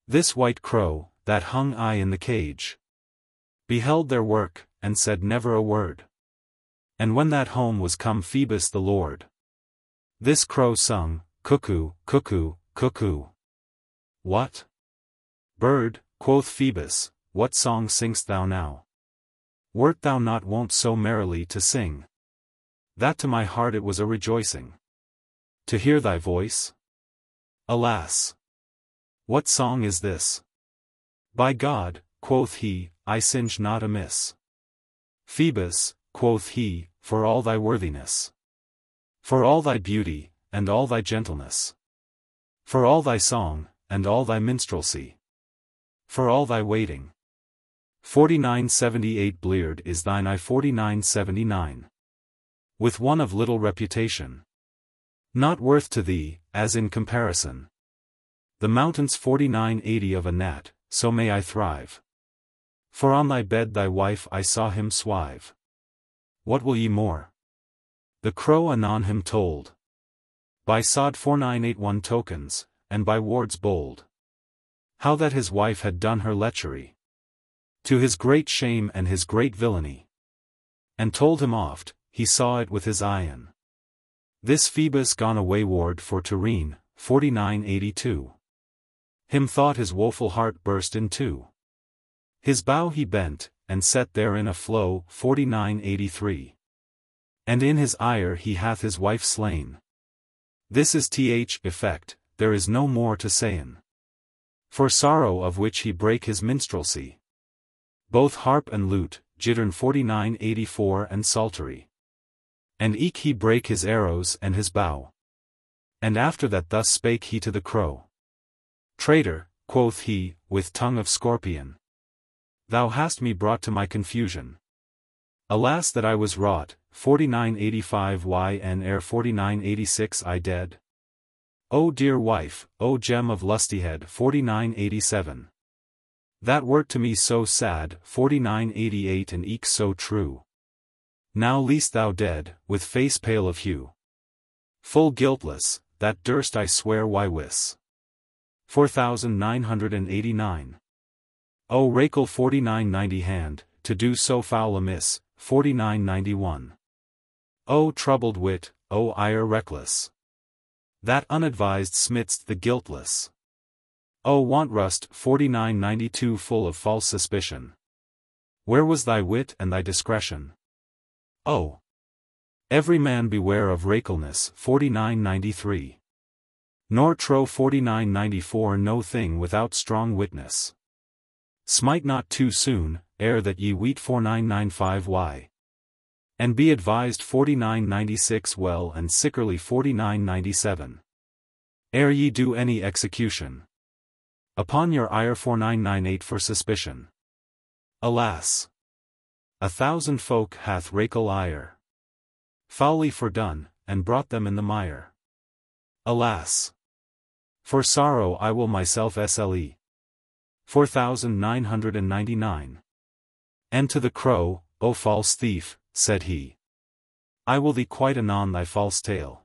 This white crow, that hung I in the cage, beheld their work, and said never a word. And when that home was come Phoebus the Lord, this crow sung, cuckoo, cuckoo, cuckoo. What? Bird, quoth Phoebus, what song sing'st thou now? Wert thou not wont so merrily to sing? that to my heart it was a rejoicing. To hear thy voice? Alas! What song is this? By God, quoth he, I singe not amiss. Phoebus, quoth he, for all thy worthiness. For all thy beauty, and all thy gentleness. For all thy song, and all thy minstrelsy. For all thy waiting. 4978 Bleared is thine eye 4979. With one of little reputation. Not worth to thee, as in comparison. The mountains 4980 of a gnat, so may I thrive. For on thy bed thy wife I saw him swive. What will ye more? The crow anon him told. By sod 4981 tokens, and by wards bold. How that his wife had done her lechery. To his great shame and his great villainy. And told him oft, he saw it with his eyen. This Phoebus gone away ward for Tyrrhene, 4982. Him thought his woeful heart burst in two. His bow he bent, and set therein a flow, 4983. And in his ire he hath his wife slain. This is th effect, there is no more to sayn. For sorrow of which he brake his minstrelsy. Both harp and lute, jittern 4984 and psaltery. And eke he brake his arrows and his bow. And after that thus spake he to the crow. Traitor, quoth he, with tongue of scorpion. Thou hast me brought to my confusion. Alas that I was wrought, 4985 yn ere 4986 I dead. O dear wife, O gem of lustihead 4987. That wert to me so sad 4988 and eke so true. Now least thou dead, with face pale of hue. Full guiltless, that durst I swear why wis. 4989. O Rachel 4990 hand, to do so foul amiss, 4991. O troubled wit, O ire reckless. That unadvised smidst the guiltless. O wantrust 4992 full of false suspicion. Where was thy wit and thy discretion? O! Every man beware of Rachelness 4993. Nor trow 4994 no thing without strong witness. Smite not too soon, ere that ye weet 4995 and be advised 4996 well and sickerly 4997. Ere ye do any execution. Upon your ire 4998 for suspicion. Alas! 1,000 folk hath Rachel ire. Foully fordone, and brought them in the mire. Alas! For sorrow I will myself sle. 4999. And to the crow, O false thief, said he. I will thee quite anon thy false tale.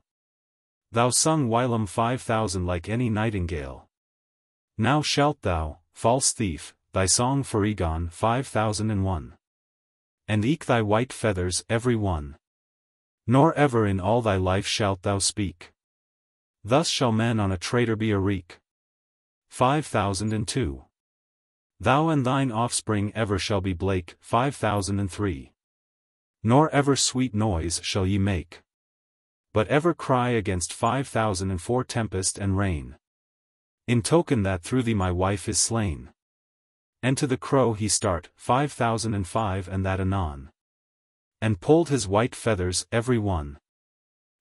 Thou sung whilom 5000 like any nightingale. Now shalt thou, false thief, thy song foregone 5001. And eke thy white feathers every one. Nor ever in all thy life shalt thou speak. Thus shall men on a traitor be a reek. 5002. Thou and thine offspring ever shall be blake 5003. Nor ever sweet noise shall ye make. But ever cry against 5004 tempest and rain. In token that through thee my wife is slain. And to the crow he start 5005 and that anon. And pulled his white feathers every one.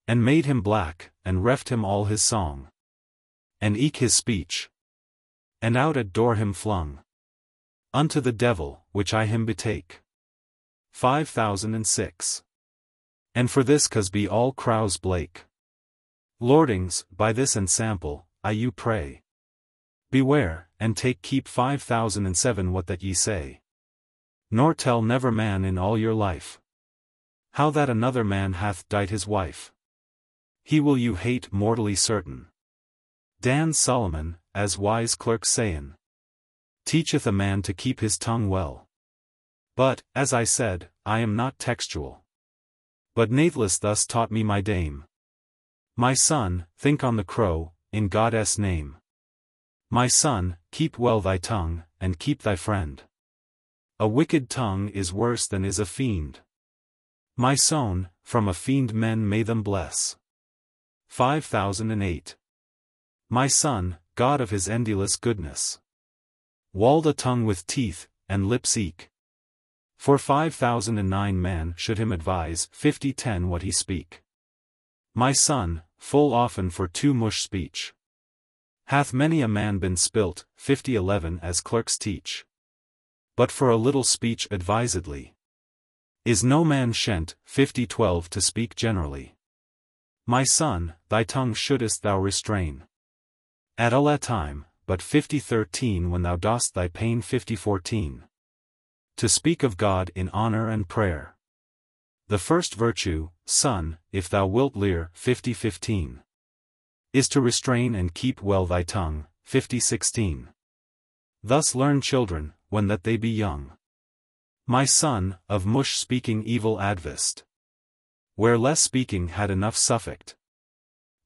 And made him black, and reft him all his song. And eke his speech. And out at door him flung. Unto the devil, which I him betake. 5006. And for this cause be all crows blake. Lordings, by this ensample, I you pray. Beware, and take keep 5007 what that ye say. Nor tell never man in all your life. How that another man hath dight his wife. He will you hate mortally certain. Dan Solomon, as wise clerk sayin'. Teacheth a man to keep his tongue well. But, as I said, I am not textual. But nathless thus taught me my dame. My son, think on the crow, in God's name. My son, keep well thy tongue, and keep thy friend. A wicked tongue is worse than is a fiend. My son, from a fiend men may them bless. 5008. My son, God of his endless goodness, walled a tongue with teeth, and lips eke. For 5009 man should him advise 5010 what he speak. My son, full often for too much speech, hath many a man been spilt, 5011 as clerks teach. But for a little speech advisedly, is no man shent, 5012 to speak generally. My son, thy tongue shouldest thou restrain at all that time, but 5013 when thou dost thy pain 5014. To speak of God in honor and prayer. The first virtue, son, if thou wilt lear 5015. Is to restrain and keep well thy tongue, 5016. Thus learn children, when that they be young. My son, of mush speaking evil advist. Where less speaking had enough suffect.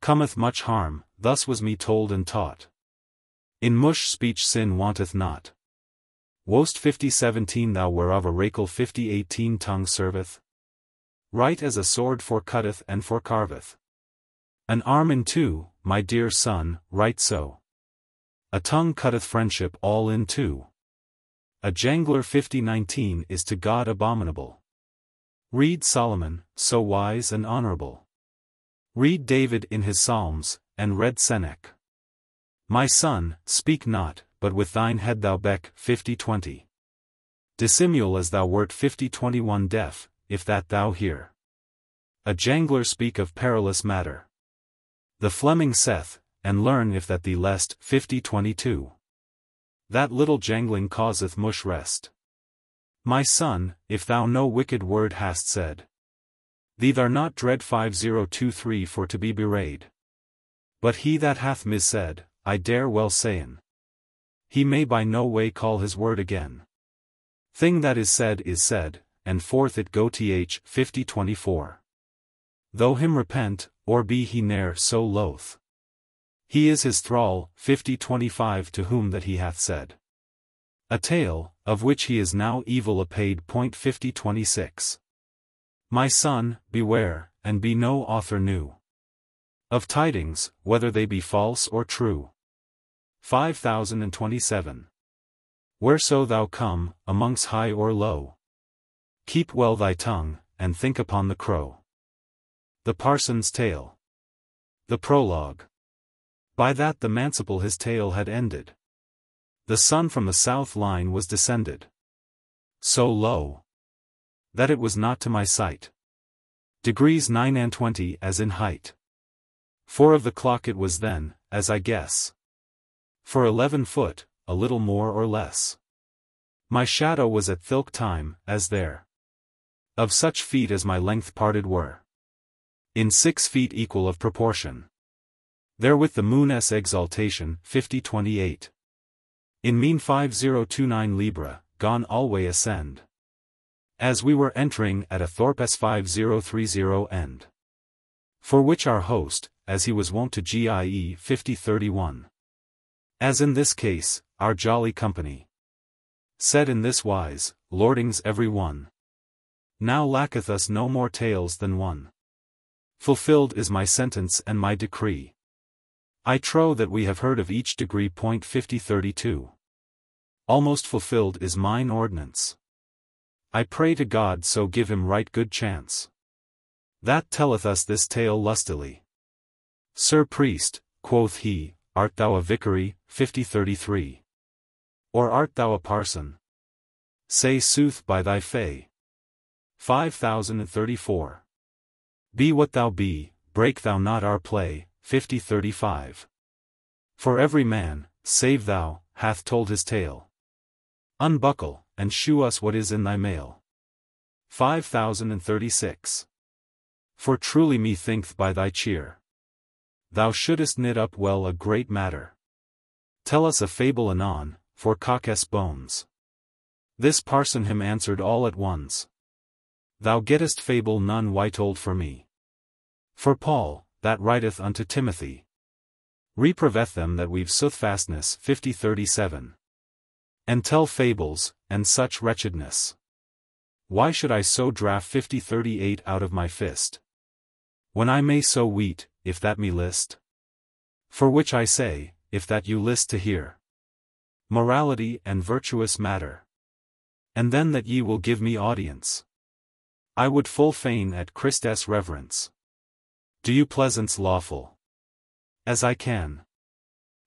Cometh much harm, thus was me told and taught. In mush speech sin wanteth not. Wost 5017 thou whereof a rakel 5018 tongue serveth. Right as a sword forecutteth and forecarveth an arm in two, my dear son, right so. A tongue cutteth friendship all in two. A jangler 5019 is to God abominable. Read Solomon, so wise and honorable. Read David in his Psalms, and read Senec. My son, speak not, but with thine head thou beck 5020. Dissimule as thou wert 5021 deaf, if that thou hear. A jangler speak of perilous matter. The Fleming saith, and learn if that thee lest 5022. That little jangling causeth mush rest. My son, if thou no wicked word hast said, thee thou not dread 5023 for to be bewrayed. But he that hath missaid, I dare well sayn, he may by no way call his word again. Thing that is said, and forth it go th 5024. Though him repent, or be he ne'er so loath, he is his thrall, 5025 to whom that he hath said a tale, of which he is now evil apaid. 5026. My son, beware, and be no author new of tidings, whether they be false or true. 5027. Whereso thou come, amongst high or low, keep well thy tongue, and think upon the crow. The Parson's Tale. The Prologue. By that the Manciple his tale had ended. The sun from the south line was descended so low that it was not to my sight. Degrees 9 and 20 as in height. 4 of the clock it was then, as I guess. For 11 foot, a little more or less. My shadow was at thilk time, as there. Of such feet as my length parted were. In 6 feet equal of proportion. Therewith the moon's exaltation, 5028. In mean 5029 libra, gone alway ascend. As we were entering at a Thopas 5030 end. For which our host, as he was wont to GIE 5031. As in this case, our jolly company said in this wise, lordings every one. Now lacketh us no more tales than one. Fulfilled is my sentence and my decree. I trow that we have heard of each degree. 5032. Almost fulfilled is mine ordinance. I pray to God so give him right good chance. That telleth us this tale lustily. Sir Priest, quoth he, art thou a vicary? 5033. Or art thou a parson? Say sooth by thy fay. 5034. Be what thou be, break thou not our play. 5035. For every man, save thou, hath told his tale. Unbuckle, and shew us what is in thy mail. 5036. For truly me thinketh by thy cheer, thou shouldest knit up well a great matter. Tell us a fable anon, for cock's bones. This parson him answered all at once. Thou gettest fable none white old for me. For Paul, that writeth unto Timothy, reproveth them that weave soothfastness. 5037. And tell fables, and such wretchedness. why should I so draft 5038 out of my fist? When I may sow wheat, if that me list? For which I say, if that you list to hear morality and virtuous matter, and then that ye will give me audience, I would full fain at Christes reverence do you pleasance lawful, as I can.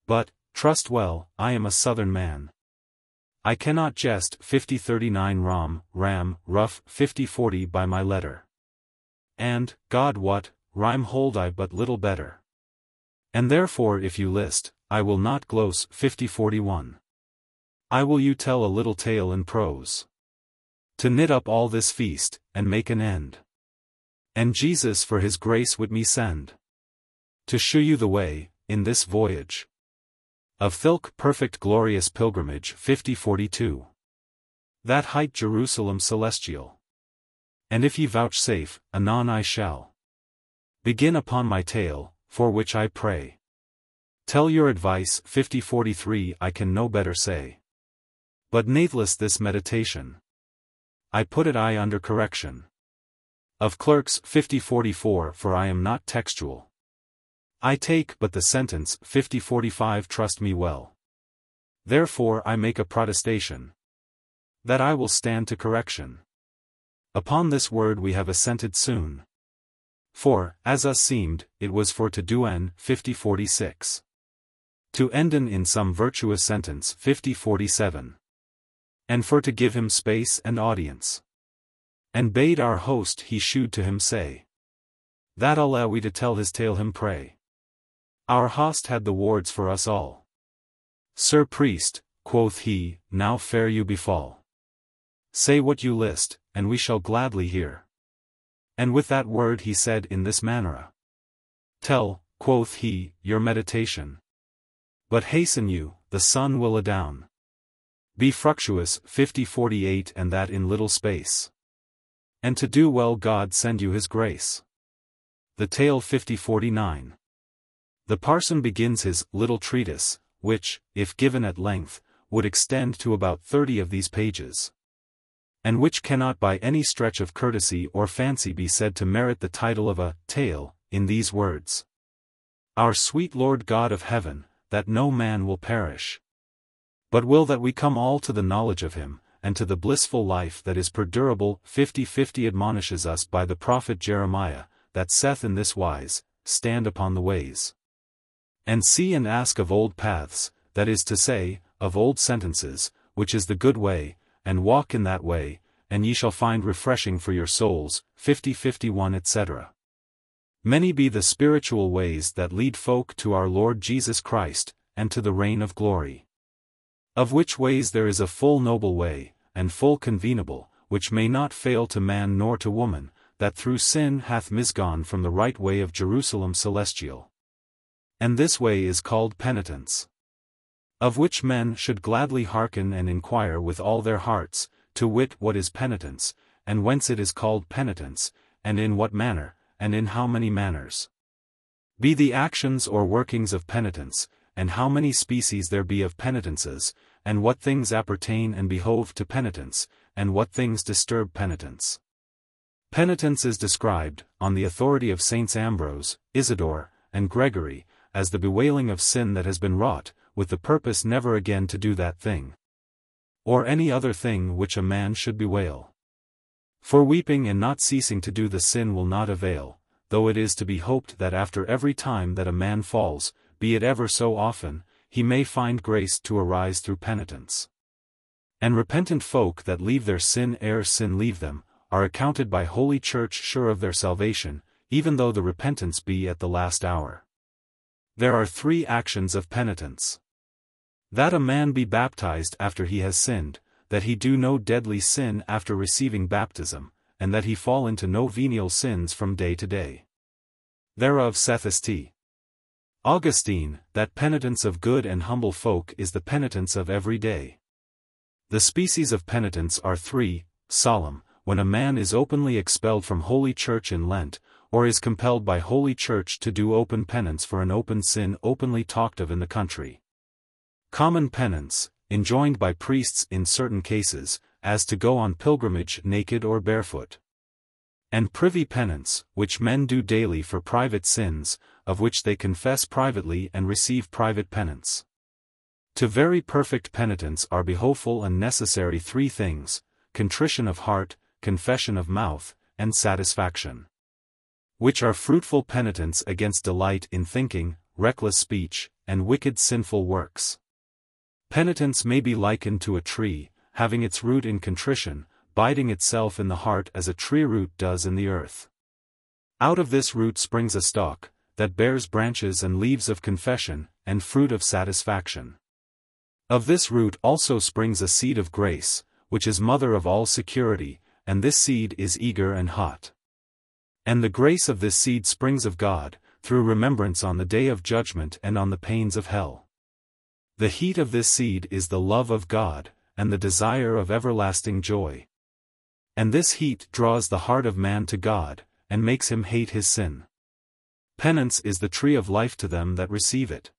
But, trust well, I am a southern man. I cannot jest 5039 ram, rough 5040 by my letter. And, God wot, rhyme hold I but little better. And therefore if you list, I will not glose 5041. I will you tell a little tale in prose, to knit up all this feast, and make an end. And Jesus for his grace would me send, to shew you the way, in this voyage of thilke perfect glorious pilgrimage 5042. That hight Jerusalem celestial. And if ye vouchsafe, anon I shall begin upon my tale, for which I pray. Tell your advice 5043 I can no better say. But nathless this meditation, I put it I under correction of clerks 5044 for I am not textual. I take but the sentence 5045 trust me well. Therefore I make a protestation that I will stand to correction. Upon this word we have assented soon. For, as us seemed, it was for to do en 5046. To enden in some virtuous sentence 5047. And for to give him space and audience. And bade our host he should to him say, that allow we to tell his tale him pray. Our host had the wards for us all. Sir Priest, quoth he, now fare you befall. Say what you list, and we shall gladly hear. And with that word he said in this manner. Tell, quoth he, your meditation. But hasten you, the sun will adown. Be fructuous 5048 and that in little space. And to do well God send you his grace. The tale 5049. The parson begins his little treatise, which, if given at length, would extend to about 30 of these pages, and which cannot by any stretch of courtesy or fancy be said to merit the title of a tale, in these words. Our sweet Lord God of heaven, that no man will perish, but will that we come all to the knowledge of him, and to the blissful life that is perdurable 5050 admonishes us by the prophet Jeremiah, that saith in this wise, stand upon the ways. And see and ask of old paths, that is to say, of old sentences, which is the good way, and walk in that way, and ye shall find refreshing for your souls, 5051 etc. Many be the spiritual ways that lead folk to our Lord Jesus Christ, and to the reign of glory. Of which ways there is a full noble way, and full convenable, which may not fail to man nor to woman, that through sin hath misgone from the right way of Jerusalem celestial. And this way is called penitence. Of which men should gladly hearken and inquire with all their hearts, to wit what is penitence, and whence it is called penitence, and in what manner, and in how many manners be the actions or workings of penitence, and how many species there be of penitences, and what things appertain and behove to penitence, and what things disturb penitence. Penitence is described, on the authority of Saints Ambrose, Isidore, and Gregory, as the bewailing of sin that has been wrought, with the purpose never again to do that thing, or any other thing which a man should bewail. For weeping and not ceasing to do the sin will not avail, though it is to be hoped that after every time that a man falls, be it ever so often, he may find grace to arise through penitence. And repentant folk that leave their sin ere sin leave them, are accounted by Holy Church sure of their salvation, even though the repentance be at the last hour. There are 3 actions of penitence. That a man be baptized after he has sinned, that he do no deadly sin after receiving baptism, and that he fall into no venial sins from day to day. Thereof saith St. Augustine, that penitence of good and humble folk is the penitence of every day. The species of penitence are 3, solemn, when a man is openly expelled from Holy Church in Lent, or is compelled by Holy Church to do open penance for an open sin openly talked of in the country. Common penance, enjoined by priests in certain cases, as to go on pilgrimage naked or barefoot. And privy penance, which men do daily for private sins, of which they confess privately and receive private penance. To very perfect penitence are behoveful and necessary three things: contrition of heart, confession of mouth, and satisfaction. Which are fruitful penitence against delight in thinking, reckless speech, and wicked sinful works. Penitence may be likened to a tree, having its root in contrition, biding itself in the heart as a tree root does in the earth. Out of this root springs a stalk, that bears branches and leaves of confession, and fruit of satisfaction. Of this root also springs a seed of grace, which is mother of all security, and this seed is eager and hot. And the grace of this seed springs of God, through remembrance on the day of judgment and on the pains of hell. The heat of this seed is the love of God, and the desire of everlasting joy. And this heat draws the heart of man to God, and makes him hate his sin. Penance is the tree of life to them that receive it.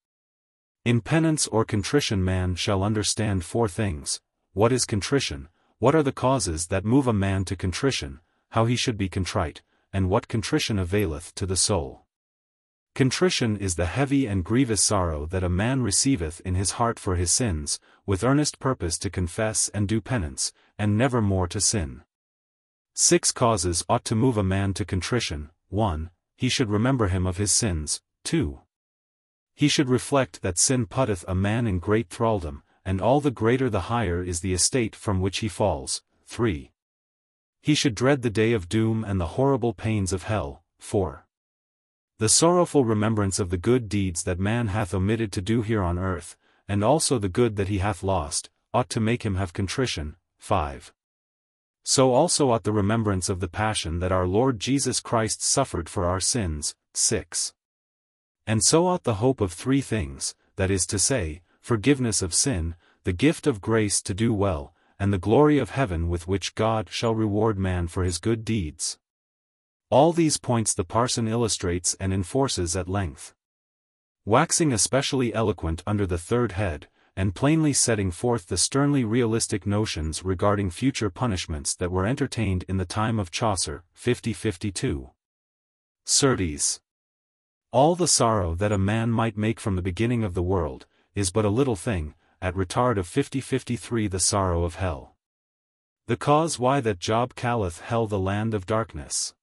In penance or contrition man shall understand four things: what is contrition, what are the causes that move a man to contrition, how he should be contrite, and what contrition availeth to the soul. Contrition is the heavy and grievous sorrow that a man receiveth in his heart for his sins, with earnest purpose to confess and do penance, and never more to sin. 6 causes ought to move a man to contrition. 1. He should remember him of his sins. 2. He should reflect that sin putteth a man in great thraldom, and all the greater the higher is the estate from which he falls. 3. He should dread the day of doom and the horrible pains of hell. 4. The sorrowful remembrance of the good deeds that man hath omitted to do here on earth, and also the good that he hath lost, ought to make him have contrition. 5. So also ought the remembrance of the passion that our Lord Jesus Christ suffered for our sins. 6. And so ought the hope of 3 things, that is to say, forgiveness of sin, the gift of grace to do well, and the glory of heaven with which God shall reward man for his good deeds. All these points the parson illustrates and enforces at length. Waxing especially eloquent under the 3rd head, and plainly setting forth the sternly realistic notions regarding future punishments that were entertained in the time of Chaucer. 50-52. Certes, all the sorrow that a man might make from the beginning of the world, is but a little thing, at retard of 50-53 the sorrow of hell. The cause why that Job calleth hell the land of darkness.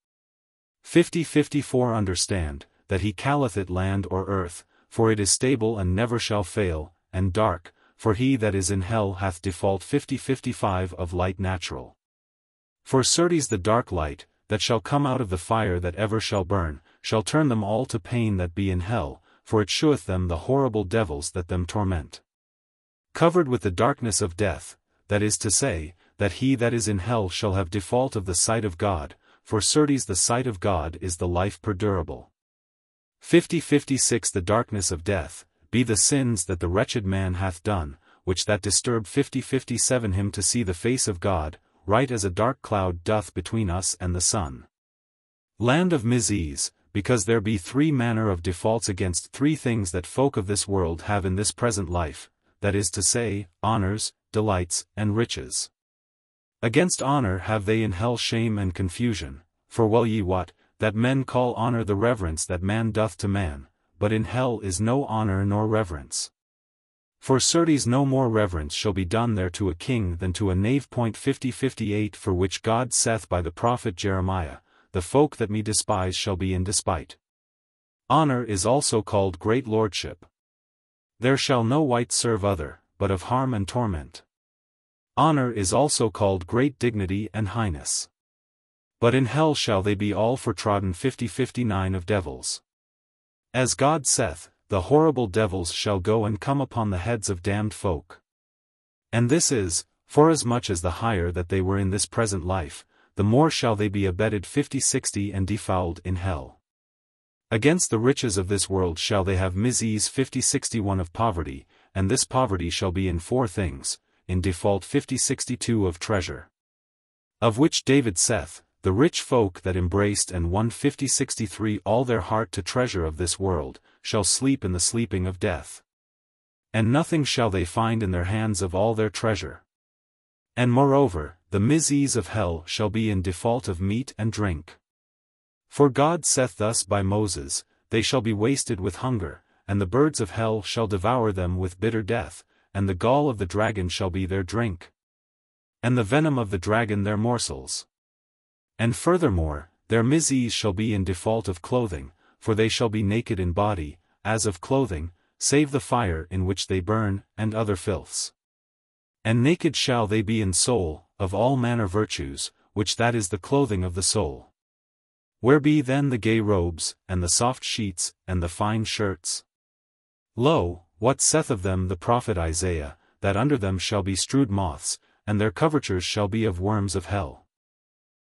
50-54 Understand, that he calleth it land or earth, for it is stable and never shall fail, and dark, for he that is in hell hath default. 50-55 Of light natural. For certes the dark light, that shall come out of the fire that ever shall burn, shall turn them all to pain that be in hell, for it sheweth them the horrible devils that them torment. Covered with the darkness of death, that is to say, that he that is in hell shall have default of the sight of God, for certes the sight of God is the life perdurable. 50-56 The darkness of death, be the sins that the wretched man hath done, which that disturb. 50-57 Him to see the face of God, right as a dark cloud doth between us and the sun. Land of misease, because there be 3 manner of defaults against 3 things that folk of this world have in this present life, that is to say, honors, delights, and riches. Against honor have they in hell shame and confusion, for well ye wot, that men call honor the reverence that man doth to man, but in hell is no honor nor reverence. For certes no more reverence shall be done there to a king than to a knave. 50-58 For which God saith by the prophet Jeremiah, the folk that me despise shall be in despite. Honor is also called great lordship. There shall no wight serve other, but of harm and torment. Honor is also called great dignity and highness. But in hell shall they be all fortrodden. 50-59 Of devils. As God saith, the horrible devils shall go and come upon the heads of damned folk. And this is, forasmuch as the higher that they were in this present life, the more shall they be abetted. 50-60 And defouled in hell. Against the riches of this world shall they have misease. 50-61 Of poverty, and this poverty shall be in 4 things, in default. 50-62 Of treasure. Of which David saith, the rich folk that embraced and won. 50-63 All their heart to treasure of this world, shall sleep in the sleeping of death. And nothing shall they find in their hands of all their treasure. And moreover, the misease of hell shall be in default of meat and drink. For God saith thus by Moses, they shall be wasted with hunger, and the birds of hell shall devour them with bitter death, and the gall of the dragon shall be their drink, and the venom of the dragon their morsels. And furthermore, their misease shall be in default of clothing, for they shall be naked in body, as of clothing, save the fire in which they burn, and other filths. And naked shall they be in soul, of all manner virtues, which that is the clothing of the soul. Where be then the gay robes, and the soft sheets, and the fine shirts? Lo, what saith of them the prophet Isaiah, that under them shall be strewed moths, and their covertures shall be of worms of hell.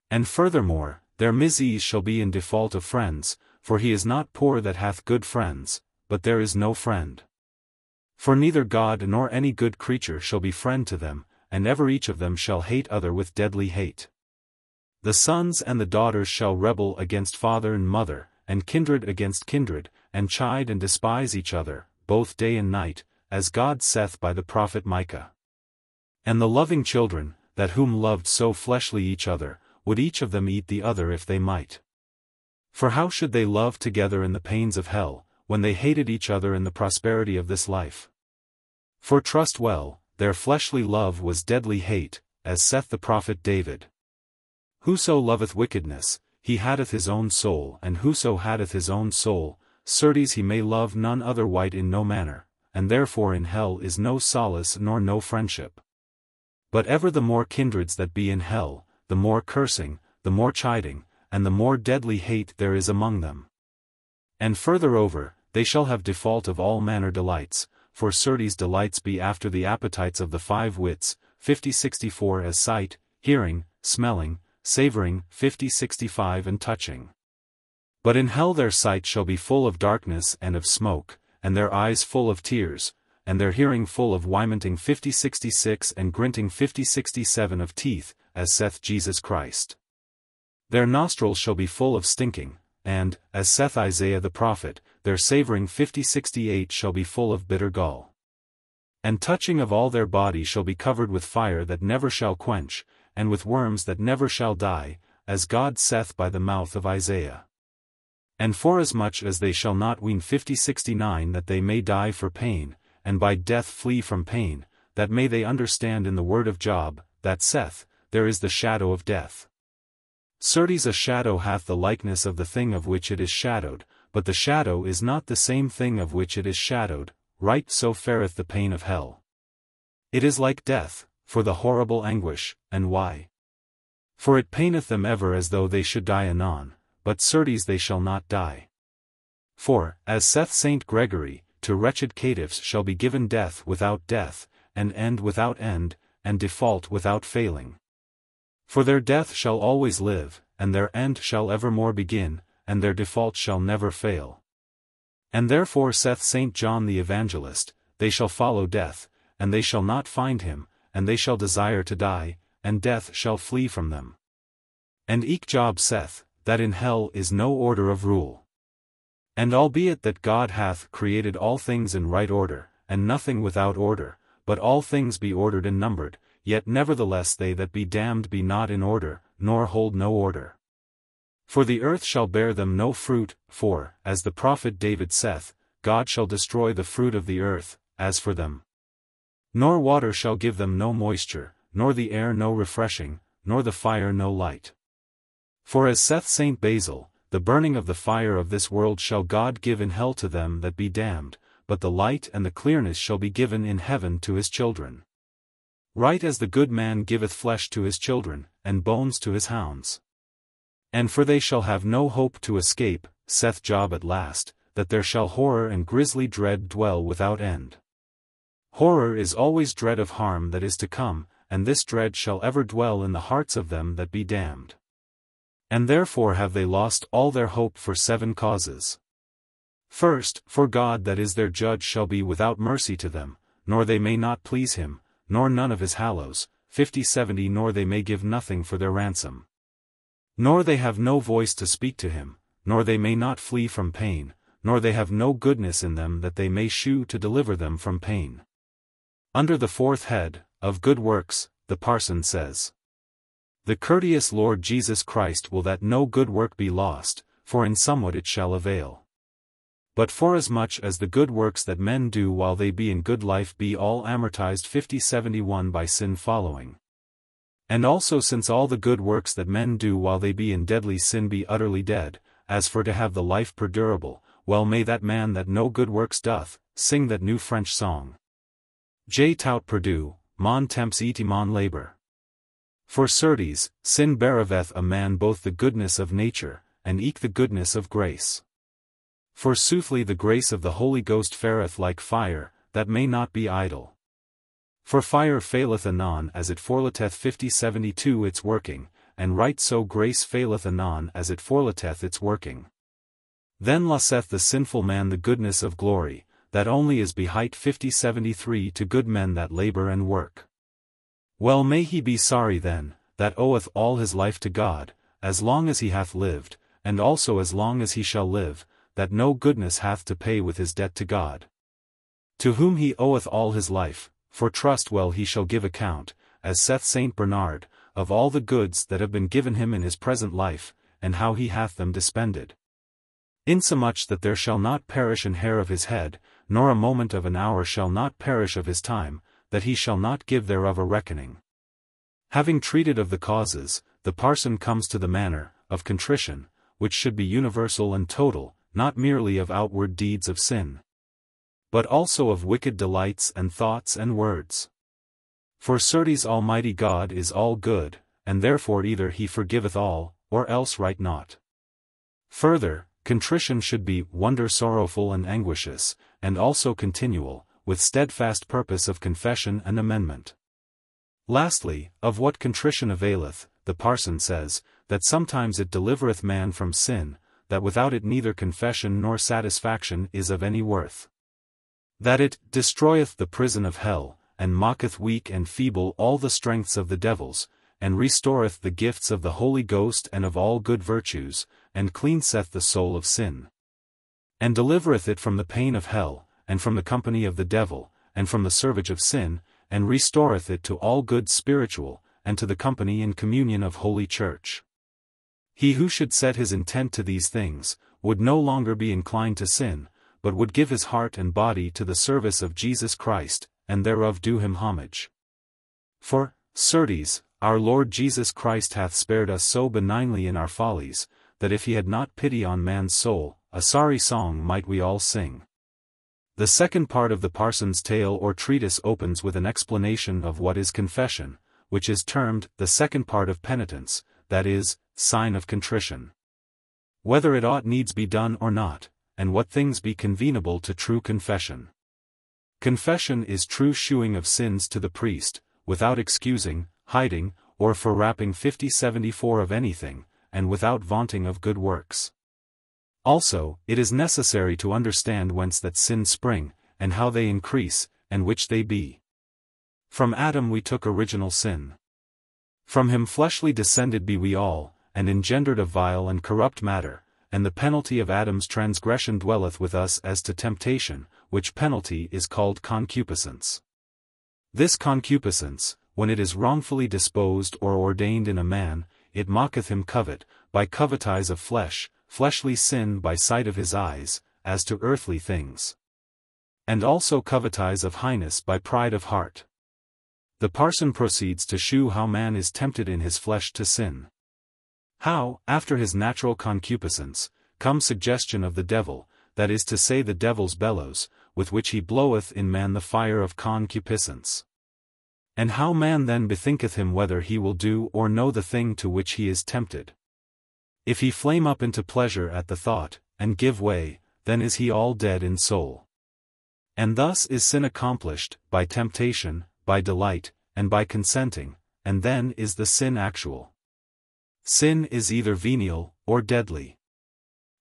And furthermore, their misease shall be in default of friends, for he is not poor that hath good friends, but there is no friend. For neither God nor any good creature shall be friend to them, and ever each of them shall hate other with deadly hate. The sons and the daughters shall rebel against father and mother, and kindred against kindred, and chide and despise each other, both day and night, as God saith by the prophet Micah. And the loving children, that whom loved so fleshly each other, would each of them eat the other if they might. For how should they love together in the pains of hell, when they hated each other in the prosperity of this life? For trust well, their fleshly love was deadly hate, as saith the prophet David. Whoso loveth wickedness, he hateth his own soul, and whoso hateth his own soul, certes he may love none other white in no manner, and therefore in hell is no solace nor no friendship. But ever the more kindreds that be in hell, the more cursing, the more chiding, and the more deadly hate there is among them. And further over, they shall have default of all manner delights, for certes delights be after the appetites of the five wits, 50-64 as sight, hearing, smelling, savouring, 50-65 and touching. But in hell their sight shall be full of darkness and of smoke, and their eyes full of tears, and their hearing full of wymenting 50-66 and grinting 50-67 of teeth, as saith Jesus Christ. Their nostrils shall be full of stinking, and, as saith Isaiah the prophet, their savouring 50-68 shall be full of bitter gall. And touching of all their body shall be covered with fire that never shall quench, and with worms that never shall die, as God saith by the mouth of Isaiah. And forasmuch as they shall not wean 50-69 that they may die for pain, and by death flee from pain, that may they understand in the word of Job, that saith, there is the shadow of death. Certes a shadow hath the likeness of the thing of which it is shadowed, but the shadow is not the same thing of which it is shadowed, right so fareth the pain of hell. It is like death, for the horrible anguish, and why? For it paineth them ever as though they should die anon, but certes they shall not die. For, as saith Saint Gregory, to wretched caitiffs shall be given death without death, and end without end, and default without failing. For their death shall always live, and their end shall evermore begin, and their default shall never fail. And therefore saith Saint John the Evangelist, they shall follow death, and they shall not find him, and they shall desire to die, and death shall flee from them. And eke Job saith, that in hell is no order of rule. And albeit that God hath created all things in right order, and nothing without order, but all things be ordered and numbered, yet nevertheless they that be damned be not in order, nor hold no order. For the earth shall bear them no fruit, for, as the prophet David saith, God shall destroy the fruit of the earth, as for them. Nor water shall give them no moisture, nor the air no refreshing, nor the fire no light. For as saith Saint Basil, the burning of the fire of this world shall God give in hell to them that be damned, but the light and the clearness shall be given in heaven to his children. Right as the good man giveth flesh to his children, and bones to his hounds. And for they shall have no hope to escape, saith Job at last, that there shall horror and grisly dread dwell without end. Horror is always dread of harm that is to come, and this dread shall ever dwell in the hearts of them that be damned. And therefore have they lost all their hope for 7 causes. First, for God that is their judge shall be without mercy to them, nor they may not please him, nor none of his hallows, 50-70 nor they may give nothing for their ransom. Nor they have no voice to speak to him, nor they may not flee from pain, nor they have no goodness in them that they may shew to deliver them from pain. Under the 4th head, of good works, the parson says. The courteous Lord Jesus Christ will that no good work be lost, for in somewhat it shall avail. But forasmuch as the good works that men do while they be in good life be all amortized 50-71 by sin following. And also since all the good works that men do while they be in deadly sin be utterly dead, as for to have the life perdurable, well may that man that no good works doth, sing that new French song. J. Tout perdu, mon temps et mon labor. For certes, sin beareth a man both the goodness of nature, and eke the goodness of grace. For soothly the grace of the Holy Ghost fareth like fire, that may not be idle. For fire faileth anon as it forleteth 50-72 its working, and right so grace faileth anon as it forleteth its working. Then losseth the sinful man the goodness of glory, that only is behight 50-73 to good men that labor and work. Well may he be sorry then, that oweth all his life to God, as long as he hath lived, and also as long as he shall live, that no goodness hath to pay with his debt to God. To whom he oweth all his life, for trust well he shall give account, as saith Saint Bernard, of all the goods that have been given him in his present life, and how he hath them dispended. Insomuch that there shall not perish an hair of his head, nor a moment of an hour shall not perish of his time, that he shall not give thereof a reckoning. Having treated of the causes, the parson comes to the manner of contrition, which should be universal and total, not merely of outward deeds of sin, but also of wicked delights and thoughts and words. For certes Almighty God is all good, and therefore either he forgiveth all, or else right not. Further, contrition should be wonder sorrowful and anguishous, and also continual, with steadfast purpose of confession and amendment. Lastly, of what contrition availeth, the parson says, that sometimes it delivereth man from sin, that without it neither confession nor satisfaction is of any worth. That it destroyeth the prison of hell, and mocketh weak and feeble all the strengths of the devils, and restoreth the gifts of the Holy Ghost and of all good virtues, and cleanseth the soul of sin. And delivereth it from the pain of hell, and from the company of the devil, and from the servage of sin, and restoreth it to all good spiritual, and to the company and communion of Holy Church. He who should set his intent to these things, would no longer be inclined to sin, but would give his heart and body to the service of Jesus Christ, and thereof do him homage. For, certes, our Lord Jesus Christ hath spared us so benignly in our follies, that if he had not pity on man's soul, a sorry song might we all sing. The second part of the parson's tale or treatise opens with an explanation of what is confession, which is termed the second part of penitence, that is, sign of contrition. Whether it ought needs be done or not, and what things be convenable to true confession. Confession is true shewing of sins to the priest, without excusing, hiding, or forwrapping 50-74 of anything, and without vaunting of good works. Also, it is necessary to understand whence that sins spring, and how they increase, and which they be. From Adam we took original sin. From him fleshly descended be we all, and engendered of vile and corrupt matter, and the penalty of Adam's transgression dwelleth with us as to temptation, which penalty is called concupiscence. This concupiscence, when it is wrongfully disposed or ordained in a man, it mocketh him covet, by covetise of flesh, fleshly sin by sight of his eyes, as to earthly things. And also covetise of highness by pride of heart. The parson proceeds to shew how man is tempted in his flesh to sin. How, after his natural concupiscence, comes suggestion of the devil, that is to say the devil's bellows, with which he bloweth in man the fire of concupiscence. And how man then bethinketh him whether he will do or know the thing to which he is tempted. If he flame up into pleasure at the thought, and give way, then is he all dead in soul. And thus is sin accomplished, by temptation, by delight, and by consenting, and then is the sin actual. Sin is either venial, or deadly.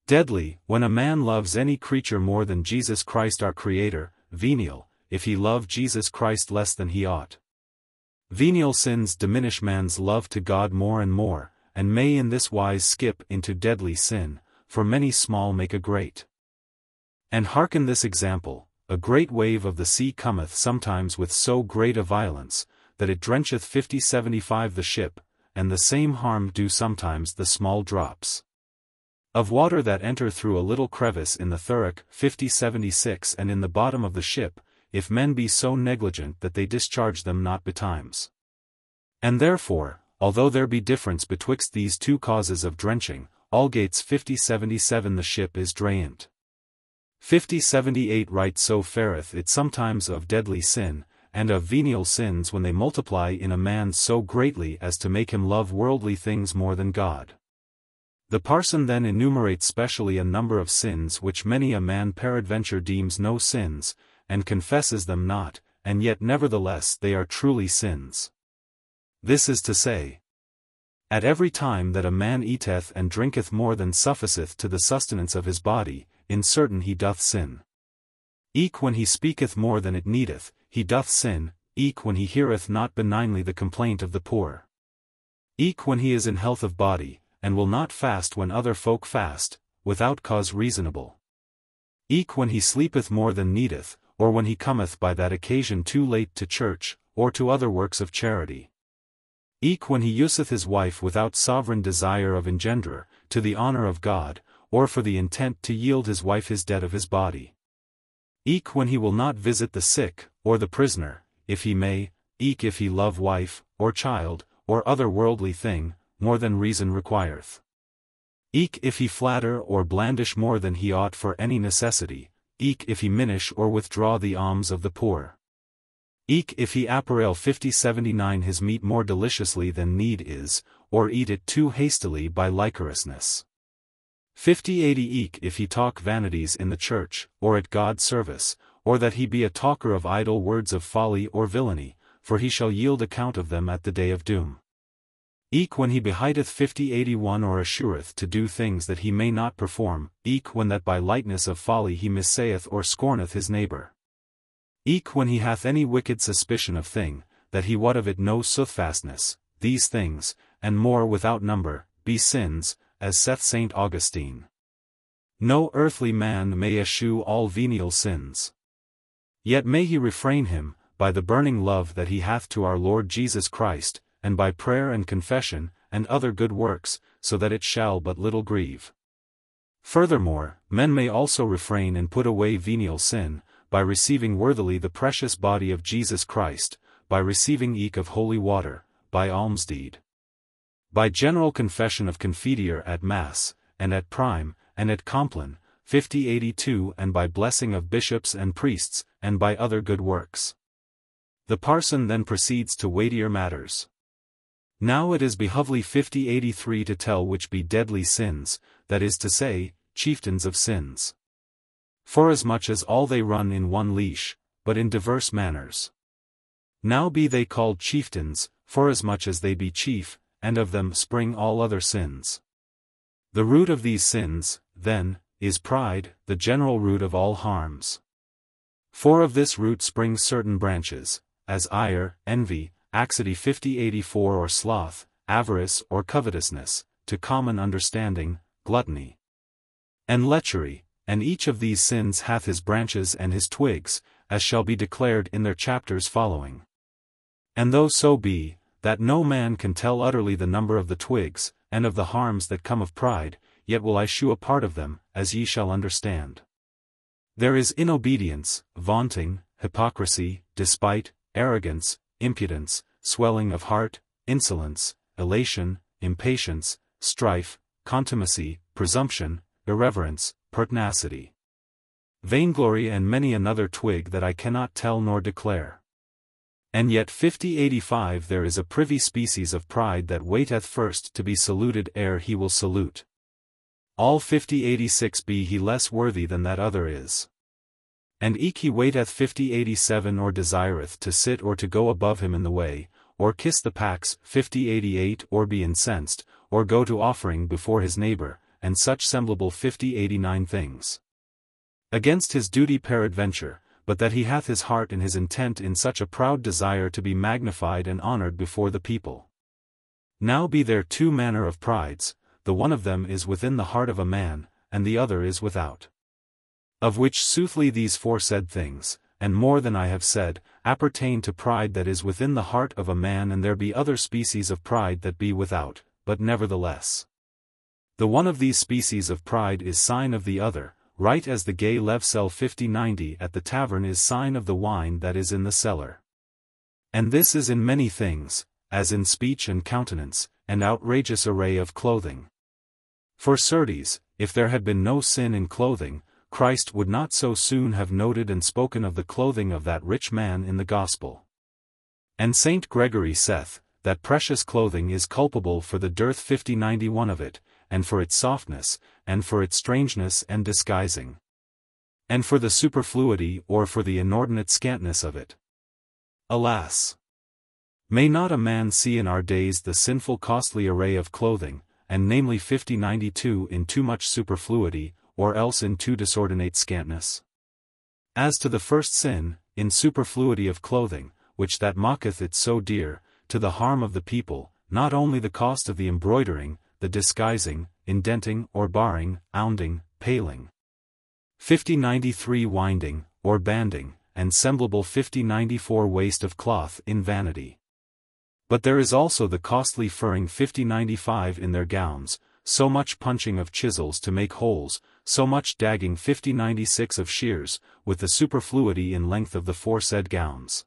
Deadly, when a man loves any creature more than Jesus Christ our Creator; venial, if he love Jesus Christ less than he ought. Venial sins diminish man's love to God more and more, and may in this wise skip into deadly sin, for many small make a great. And hearken this example: a great wave of the sea cometh sometimes with so great a violence, that it drencheth 50-75 the ship, and the same harm do sometimes the small drops of water that enter through a little crevice in the thuric 50-76 and in the bottom of the ship, if men be so negligent that they discharge them not betimes. And therefore, although there be difference betwixt these two causes of drenching, algates 50-77 the ship is drained. 50-78 right so fareth it sometimes of deadly sin, and of venial sins when they multiply in a man so greatly as to make him love worldly things more than God. The parson then enumerates specially a number of sins which many a man peradventure deems no sins, and confesses them not, and yet nevertheless they are truly sins. This is to say, at every time that a man eateth and drinketh more than sufficeth to the sustenance of his body, in certain he doth sin. Eke when he speaketh more than it needeth, he doth sin, eke when he heareth not benignly the complaint of the poor. Eke when he is in health of body, and will not fast when other folk fast, without cause reasonable. Eke when he sleepeth more than needeth, or when he cometh by that occasion too late to church, or to other works of charity. Eke when he useth his wife without sovereign desire of engenderer, to the honor of God, or for the intent to yield his wife his debt of his body. Eke when he will not visit the sick, or the prisoner, if he may, eke if he love wife, or child, or other worldly thing, more than reason requireth. Eke if he flatter or blandish more than he ought for any necessity, eke if he minish or withdraw the alms of the poor. Eke if he apparel 50-79 his meat more deliciously than need is, or eat it too hastily by licorousness. 50-80 eke if he talk vanities in the church, or at God's service, or that he be a talker of idle words of folly or villainy, for he shall yield account of them at the day of doom. Eke when he behideth 50-81 or assureth to do things that he may not perform, eke when that by lightness of folly he missaith or scorneth his neighbor. Eke when he hath any wicked suspicion of thing, that he wot of it no soothfastness, these things, and more without number, be sins, as saith St. Augustine. No earthly man may eschew all venial sins. Yet may he refrain him, by the burning love that he hath to our Lord Jesus Christ, and by prayer and confession, and other good works, so that it shall but little grieve. Furthermore, men may also refrain and put away venial sin, by receiving worthily the precious body of Jesus Christ, by receiving eke of holy water, by almsdeed. By general confession of confiteor at Mass, and at Prime, and at Compline, 50-82 and by blessing of bishops and priests, and by other good works. The parson then proceeds to weightier matters. Now it is behovely 50-83 to tell which be deadly sins, that is to say, chieftains of sins. Forasmuch as all they run in one leash, but in diverse manners. Now be they called chieftains, forasmuch as they be chief, and of them spring all other sins. The root of these sins, then, is pride, the general root of all harms. For of this root spring certain branches, as ire, envy, anxiety 50-84 or sloth, avarice or covetousness, to common understanding, gluttony, and lechery, and each of these sins hath his branches and his twigs, as shall be declared in their chapters following. And though so be, that no man can tell utterly the number of the twigs, and of the harms that come of pride, yet will I shew a part of them, as ye shall understand. There is inobedience, vaunting, hypocrisy, despite, arrogance, impudence, swelling of heart, insolence, elation, impatience, strife, contumacy, presumption, irreverence, pertinacity, vainglory and many another twig that I cannot tell nor declare. And yet 50-85 there is a privy species of pride that waiteth first to be saluted ere he will salute. All 50-86 be he less worthy than that other is. And eke he waiteth 50-87 or desireth to sit or to go above him in the way, or kiss the pax 50-88 or be incensed, or go to offering before his neighbor, and such semblable 50-89 things. Against his duty peradventure, but that he hath his heart and his intent in such a proud desire to be magnified and honored before the people. Now be there two manner of prides, the one of them is within the heart of a man, and the other is without. Of which soothly these foresaid things, and more than I have said, appertain to pride that is within the heart of a man, and there be other species of pride that be without, but nevertheless. The one of these species of pride is sign of the other, right as the gay levsel 5090 at the tavern is sign of the wine that is in the cellar. And this is in many things, as in speech and countenance, and outrageous array of clothing. For certes, if there had been no sin in clothing, Christ would not so soon have noted and spoken of the clothing of that rich man in the Gospel. And Saint Gregory saith, that precious clothing is culpable for the dearth 5091 of it, and for its softness, and for its strangeness and disguising. And for the superfluity or for the inordinate scantness of it. Alas! May not a man see in our days the sinful costly array of clothing, and namely 5092 in too much superfluity, or else in too disordinate scantness? As to the first sin, in superfluity of clothing, which that mocketh it so dear, to the harm of the people, not only the cost of the embroidering, the disguising, indenting or barring, ounding, paling. 5093 winding, or banding, and semblable 5094 waste of cloth in vanity. But there is also the costly furring 5095 in their gowns, so much punching of chisels to make holes, so much dagging 5096 of shears, with the superfluity in length of the foresaid gowns.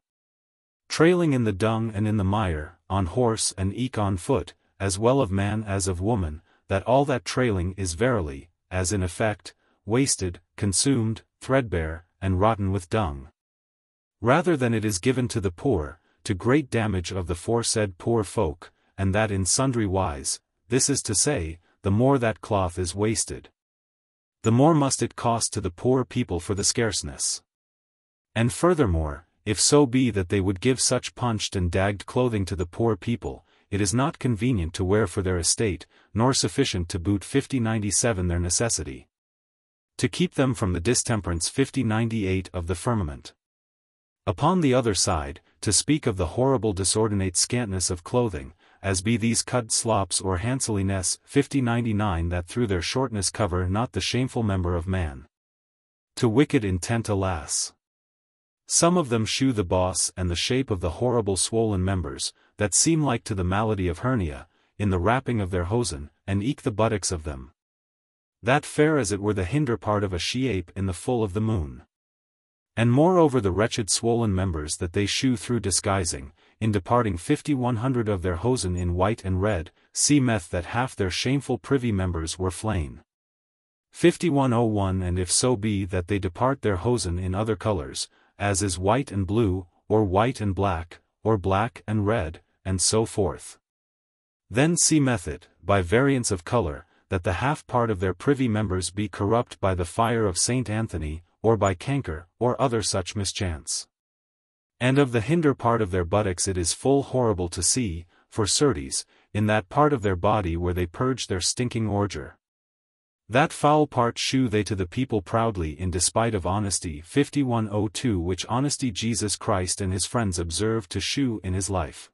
Trailing in the dung and in the mire, on horse and eke on foot, as well of man as of woman, that all that trailing is verily, as in effect, wasted, consumed, threadbare, and rotten with dung. Rather than it is given to the poor, to great damage of the foresaid poor folk, and that in sundry wise, this is to say, the more that cloth is wasted, the more must it cost to the poor people for the scarceness. And furthermore, if so be that they would give such punched and dagged clothing to the poor people, it is not convenient to wear for their estate, nor sufficient to boot 5097 their necessity. To keep them from the distemperance 5098 of the firmament. Upon the other side, to speak of the horrible disordinate scantness of clothing, as be these cut slops or hanseliness 5099 that through their shortness cover not the shameful member of man. To wicked intent alas! Some of them shew the boss and the shape of the horrible swollen members, that seem like to the malady of hernia, in the wrapping of their hosen, and eke the buttocks of them. That fair as it were the hinder part of a she-ape in the full of the moon. And moreover the wretched swollen members that they shew through disguising, in departing 5100 of their hosen in white and red, seemeth that half their shameful privy members were flain. 5101 And if so be that they depart their hosen in other colors, as is white and blue, or white and black, or black and red, and so forth. Then seemeth it, by variance of color, that the half part of their privy members be corrupt by the fire of Saint Anthony, or by canker, or other such mischance. And of the hinder part of their buttocks it is full horrible to see, for certes, in that part of their body where they purge their stinking ordure. That foul part shew they to the people proudly in despite of honesty 5102 which honesty Jesus Christ and his friends observed to shew in his life.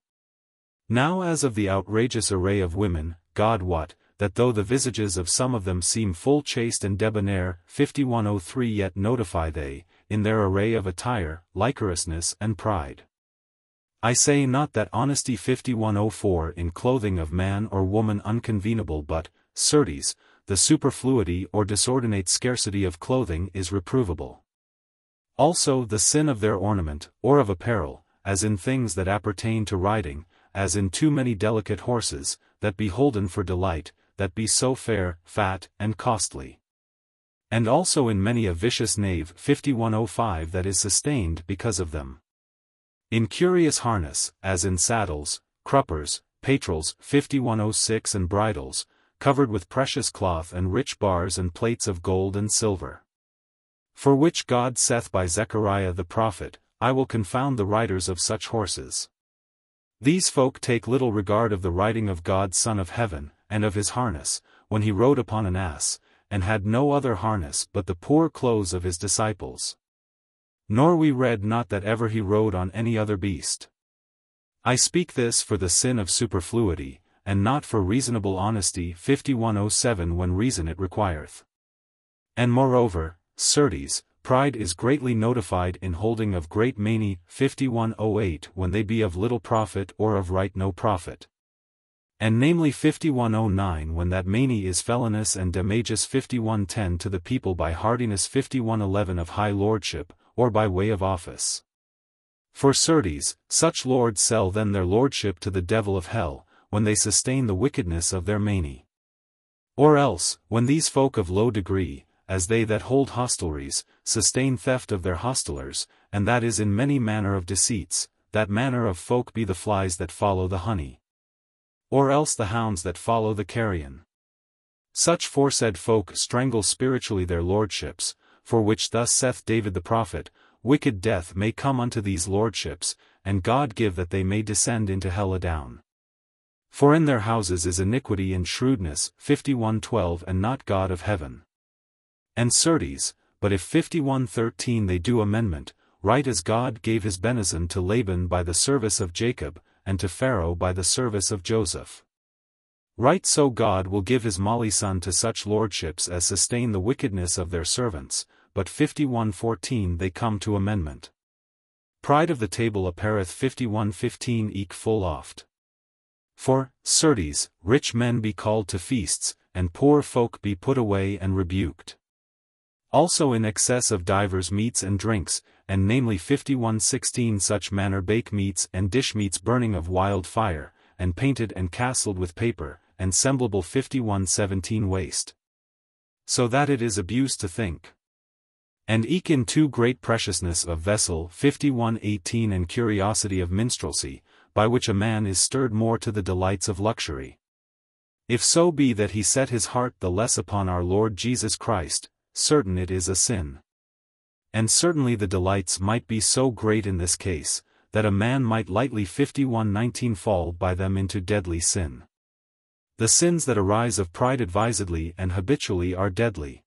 Now as of the outrageous array of women, God wot, that though the visages of some of them seem full chaste and debonair 5103 yet notify they, in their array of attire, licorousness and pride. I say not that honesty 5104 in clothing of man or woman unconvenable but, certes, the superfluity or disordinate scarcity of clothing is reprovable. Also the sin of their ornament, or of apparel, as in things that appertain to riding, as in too many delicate horses, that be holden for delight, that be so fair, fat, and costly. And also in many a vicious knave 5105 that is sustained because of them. In curious harness, as in saddles, cruppers, patrals 5106 and bridles, covered with precious cloth and rich bars and plates of gold and silver. For which God saith by Zechariah the prophet, I will confound the riders of such horses. These folk take little regard of the riding of God's Son of Heaven, and of his harness, when he rode upon an ass, and had no other harness but the poor clothes of his disciples. Nor we read not that ever he rode on any other beast. I speak this for the sin of superfluity, and not for reasonable honesty 5107 when reason it requireth. And moreover, certes, pride is greatly notified in holding of great many, 5108 when they be of little profit or of right no profit. And namely 5109 when that many is felonious and damages 5110 to the people by hardiness 5111 of high lordship, or by way of office. For certes, such lords sell then their lordship to the devil of hell, when they sustain the wickedness of their many. Or else, when these folk of low degree, as they that hold hostelries, sustain theft of their hostelers, and that is in many manner of deceits, that manner of folk be the flies that follow the honey. Or else the hounds that follow the carrion. Such foresaid folk strangle spiritually their lordships, for which thus saith David the prophet, wicked death may come unto these lordships, and God give that they may descend into hell adown. For in their houses is iniquity and shrewdness, 51:12 and not God of heaven. And certes, but if 51:13 they do amendment, right as God gave his benison to Laban by the service of Jacob, and to Pharaoh by the service of Joseph. Right so God will give his molly son to such lordships as sustain the wickedness of their servants, but 51:14 they come to amendment. Pride of the table appareth 51:15 eke full oft. For, certes, rich men be called to feasts, and poor folk be put away and rebuked. Also in excess of divers meats and drinks, and namely 51:16 such manner bake meats and dish meats burning of wild fire, and painted and castled with paper, and semblable 51:17 waste. So that it is abuse to think. And eke in too great preciousness of vessel 51:18 and curiosity of minstrelsy, by which a man is stirred more to the delights of luxury. If so be that he set his heart the less upon our Lord Jesus Christ, certain it is a sin. And certainly the delights might be so great in this case, that a man might lightly 51:19 fall by them into deadly sin. The sins that arise of pride advisedly and habitually are deadly.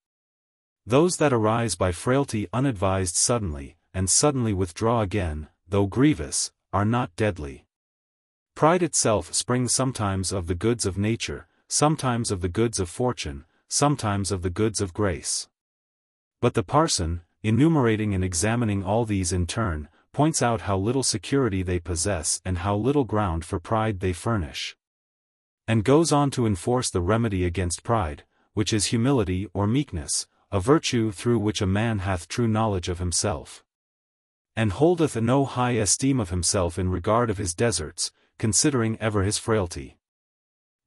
Those that arise by frailty unadvised suddenly, and suddenly withdraw again, though grievous, are not deadly. Pride itself springs sometimes of the goods of nature, sometimes of the goods of fortune, sometimes of the goods of grace. But the parson, enumerating and examining all these in turn, points out how little security they possess and how little ground for pride they furnish. And goes on to enforce the remedy against pride, which is humility or meekness, a virtue through which a man hath true knowledge of himself. And holdeth no high esteem of himself in regard of his deserts, considering ever his frailty.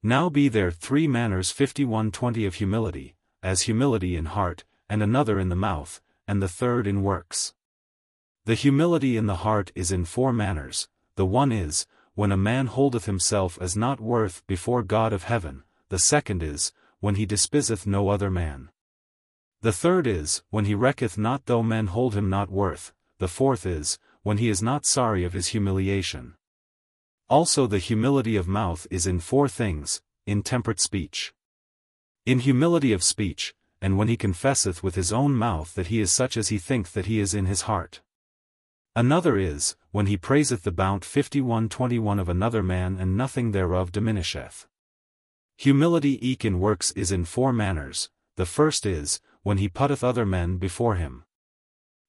Now be there three manners 51:20 of humility, as humility in heart, and another in the mouth, and the third in works. The humility in the heart is in four manners. The one is, when a man holdeth himself as not worth before God of heaven. The second is, when he despiseth no other man. The third is, when he recketh not though men hold him not worth. The fourth is, when he is not sorry of his humiliation. Also the humility of mouth is in four things: in temperate speech, in humility of speech, and when he confesseth with his own mouth that he is such as he thinketh that he is in his heart. Another is, when he praiseth the bounty 51:21 of another man and nothing thereof diminisheth. Humility eke in works is in four manners. The first is, when he putteth other men before him.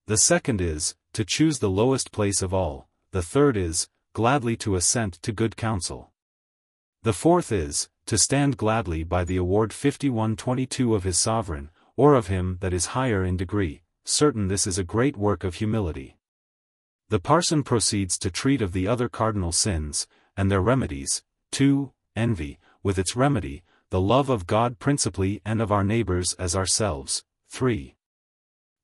The second is, to choose the lowest place of all. The third is, gladly to assent to good counsel. The fourth is, to stand gladly by the award 51:22 of his sovereign, or of him that is higher in degree, certain this is a great work of humility. The parson proceeds to treat of the other cardinal sins, and their remedies. 2. Envy, with its remedy, the love of God principally and of our neighbors as ourselves. 3.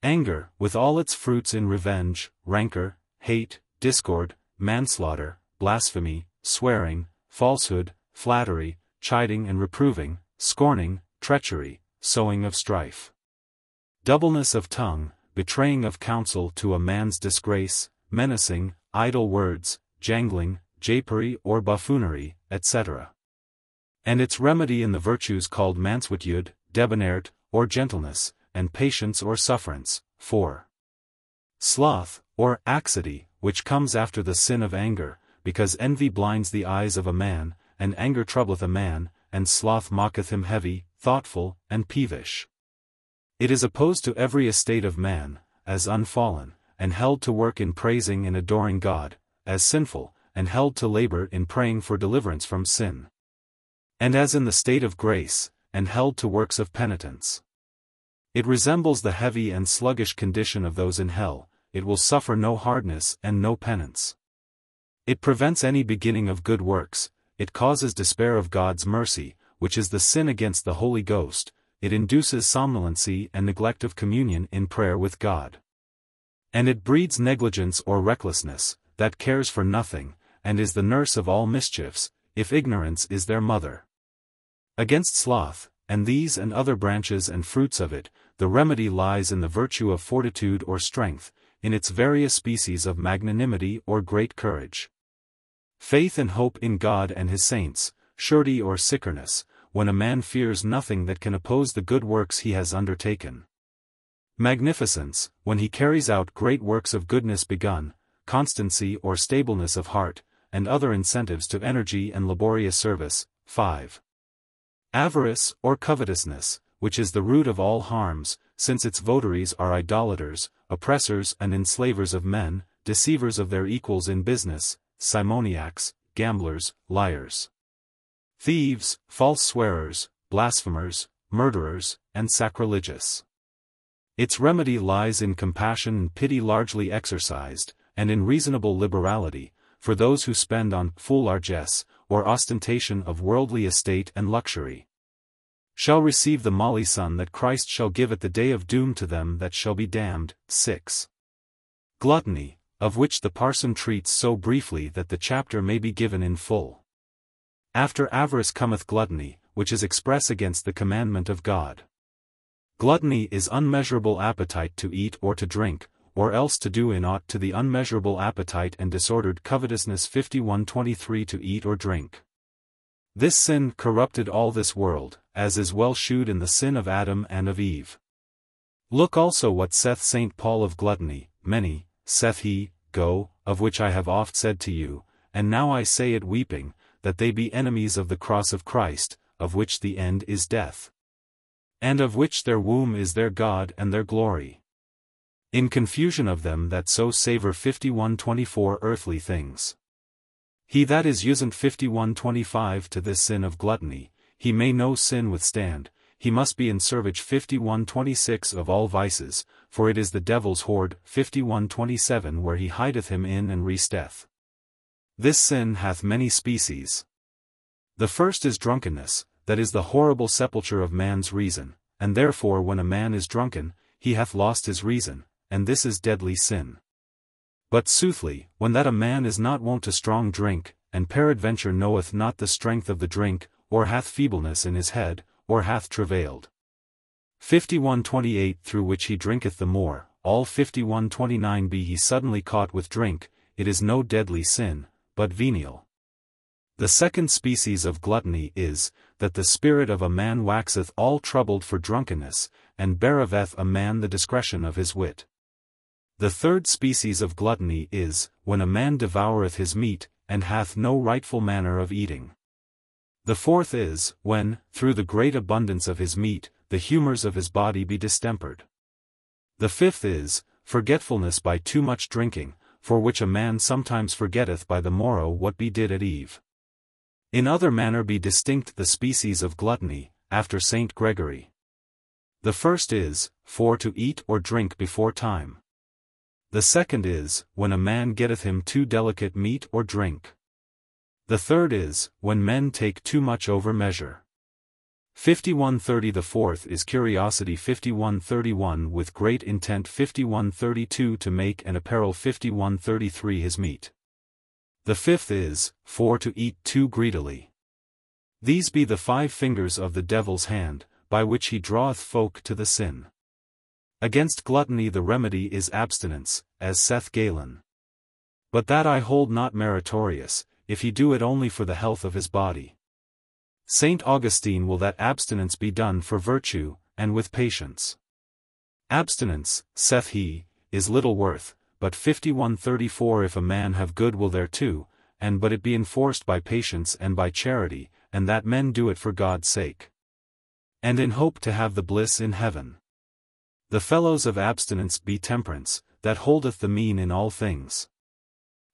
Anger, with all its fruits in revenge, rancor, hate, discord, manslaughter, blasphemy, swearing, falsehood, flattery, chiding and reproving, scorning, treachery, sowing of strife. Doubleness of tongue, betraying of counsel to a man's disgrace, menacing, idle words, jangling, japery or buffoonery, etc. And its remedy in the virtues called mansuetude, debonairte, or gentleness, and patience or sufferance. 4. Sloth, or laxity, which comes after the sin of anger, because envy blinds the eyes of a man, and anger troubleth a man, and sloth mocketh him heavy, thoughtful, and peevish. It is opposed to every estate of man, as unfallen, and held to work in praising and adoring God, as sinful, and held to labor in praying for deliverance from sin. And as in the state of grace, and held to works of penitence. It resembles the heavy and sluggish condition of those in hell, it will suffer no hardness and no penance. It prevents any beginning of good works, it causes despair of God's mercy, which is the sin against the Holy Ghost, it induces somnolency and neglect of communion in prayer with God. And it breeds negligence or recklessness, that cares for nothing, and is the nurse of all mischiefs, if ignorance is their mother. Against sloth, and these and other branches and fruits of it, the remedy lies in the virtue of fortitude or strength, in its various species of magnanimity or great courage. Faith and hope in God and his saints, surety or sickerness, when a man fears nothing that can oppose the good works he has undertaken. Magnificence, when he carries out great works of goodness begun, constancy or stableness of heart, and other incentives to energy and laborious service. 5. Avarice or covetousness, which is the root of all harms, since its votaries are idolaters, oppressors and enslavers of men, deceivers of their equals in business, simoniacs, gamblers, liars, thieves, false swearers, blasphemers, murderers, and sacrilegious. Its remedy lies in compassion and pity largely exercised, and in reasonable liberality, for those who spend on fool largesse, or ostentation of worldly estate and luxury, shall receive the malison that Christ shall give at the day of doom to them that shall be damned. 6. Gluttony, of which the parson treats so briefly that the chapter may be given in full. After avarice cometh gluttony, which is express against the commandment of God. Gluttony is unmeasurable appetite to eat or to drink, or else to do in aught to the unmeasurable appetite and disordered covetousness. 51:23 To eat or drink. This sin corrupted all this world, as is well shewed in the sin of Adam and of Eve. Look also what saith St. Paul of gluttony, many, saith he, go, of which I have oft said to you, and now I say it weeping, that they be enemies of the cross of Christ, of which the end is death, and of which their womb is their God and their glory. In confusion of them that so savour. 51:24 Earthly things. He that is usant. 51:25 To this sin of gluttony, he may no sin withstand, he must be in servage. 51:26 Of all vices, for it is the devil's hoard. 51:27 Where he hideth him in and resteth. This sin hath many species. The first is drunkenness, that is the horrible sepulture of man's reason, and therefore when a man is drunken, he hath lost his reason, and this is deadly sin. But soothly, when that a man is not wont to strong drink, and peradventure knoweth not the strength of the drink, or hath feebleness in his head, or hath travailed. 51:28 Through which he drinketh the more, all. 51:29 Be he suddenly caught with drink, it is no deadly sin, but venial. The second species of gluttony is, that the spirit of a man waxeth all troubled for drunkenness, and beareth a man the discretion of his wit. The third species of gluttony is, when a man devoureth his meat, and hath no rightful manner of eating. The fourth is, when, through the great abundance of his meat, the humours of his body be distempered. The fifth is, forgetfulness by too much drinking, for which a man sometimes forgetteth by the morrow what be did at eve. In other manner be distinct the species of gluttony, after St. Gregory. The first is, for to eat or drink before time. The second is, when a man getteth him too delicate meat or drink. The third is, when men take too much over measure. 51:30 The fourth is curiosity. 51:31 With great intent. 51:32 To make and apparel. 51:33 His meat. The fifth is, for to eat too greedily. These be the 5 fingers of the devil's hand, by which he draweth folk to the sin. Against gluttony the remedy is abstinence, as saith Galen. But that I hold not meritorious, if he do it only for the health of his body. St. Augustine will that abstinence be done for virtue, and with patience. Abstinence, saith he, is little worth, but 51:34 If a man have good will thereto, and but it be enforced by patience and by charity, and that men do it for God's sake, and in hope to have the bliss in heaven. The fellows of abstinence be temperance, that holdeth the mean in all things.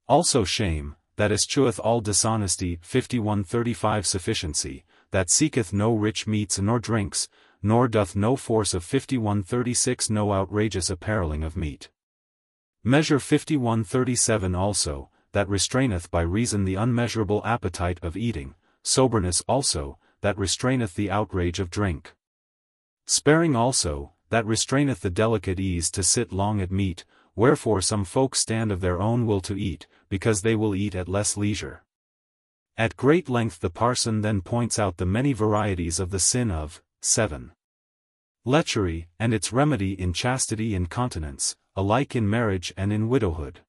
Also shame, that escheweth all dishonesty. 51:35 Sufficiency, that seeketh no rich meats nor drinks, nor doth no force of. 51:36 No outrageous appareling of meat. Measure. 51:37 Also, that restraineth by reason the unmeasurable appetite of eating, soberness also, that restraineth the outrage of drink. Sparing also, that restraineth the delicate ease to sit long at meat, wherefore some folk stand of their own will to eat, because they will eat at less leisure. At great length the parson then points out the many varieties of the sin of 7. Lechery, and its remedy in chastity and continence, alike in marriage and in widowhood.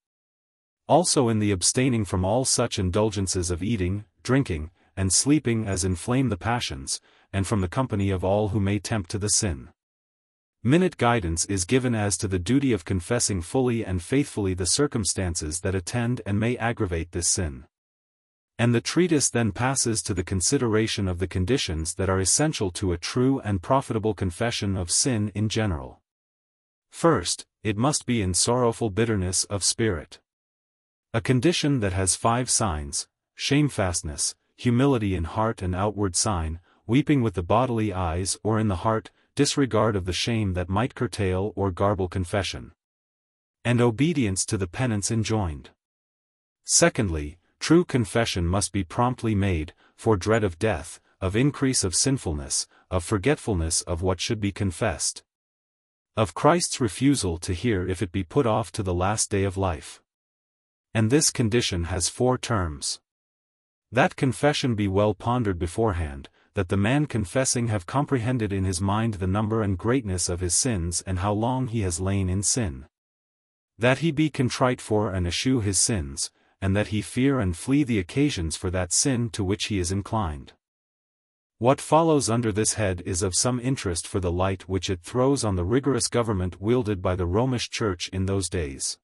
Also in the abstaining from all such indulgences of eating, drinking, and sleeping as inflame the passions, and from the company of all who may tempt to the sin. Minute guidance is given as to the duty of confessing fully and faithfully the circumstances that attend and may aggravate this sin. And the treatise then passes to the consideration of the conditions that are essential to a true and profitable confession of sin in general. First, it must be in sorrowful bitterness of spirit. A condition that has 5 signs: shamefastness, humility in heart and outward sign, weeping with the bodily eyes or in the heart, disregard of the shame that might curtail or garble confession, and obedience to the penance enjoined. Secondly, true confession must be promptly made, for dread of death, of increase of sinfulness, of forgetfulness of what should be confessed, of Christ's refusal to hear if it be put off to the last day of life. And this condition has 4 terms. That confession be well pondered beforehand, that the man confessing have comprehended in his mind the number and greatness of his sins and how long he has lain in sin. That he be contrite for and eschew his sins, and that he fear and flee the occasions for that sin to which he is inclined. What follows under this head is of some interest for the light which it throws on the rigorous government wielded by the Romish Church in those days.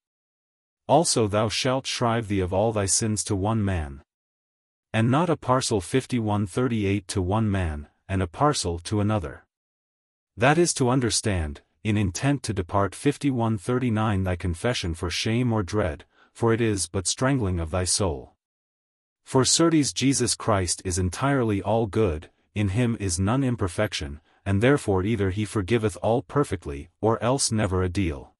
Also thou shalt shrive thee of all thy sins to one man, and not a parcel. 51:38 To one man, and a parcel to another. That is to understand, in intent to depart. 51:39 Thy confession for shame or dread, for it is but strangling of thy soul. For certes Jesus Christ is entirely all good, in him is none imperfection, and therefore either he forgiveth all perfectly, or else never a deal.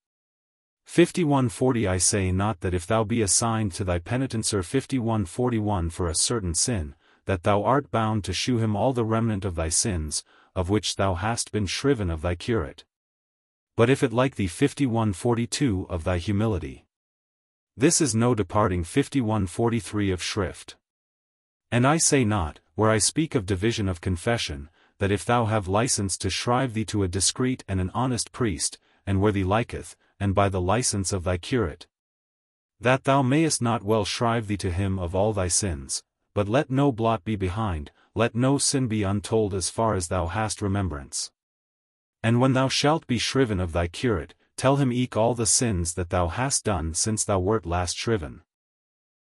51:40 I say not that if thou be assigned to thy penitencer. 51:41 For a certain sin, that thou art bound to shew him all the remnant of thy sins, of which thou hast been shriven of thy curate. But if it like thee. 51:42 Of thy humility. This is no departing. 51:43 Of shrift. And I say not, where I speak of division of confession, that if thou have license to shrive thee to a discreet and an honest priest, and where thee liketh, and by the license of thy curate, that thou mayest not well shrive thee to him of all thy sins, but let no blot be behind, let no sin be untold as far as thou hast remembrance. And when thou shalt be shriven of thy curate, tell him eke all the sins that thou hast done since thou wert last shriven.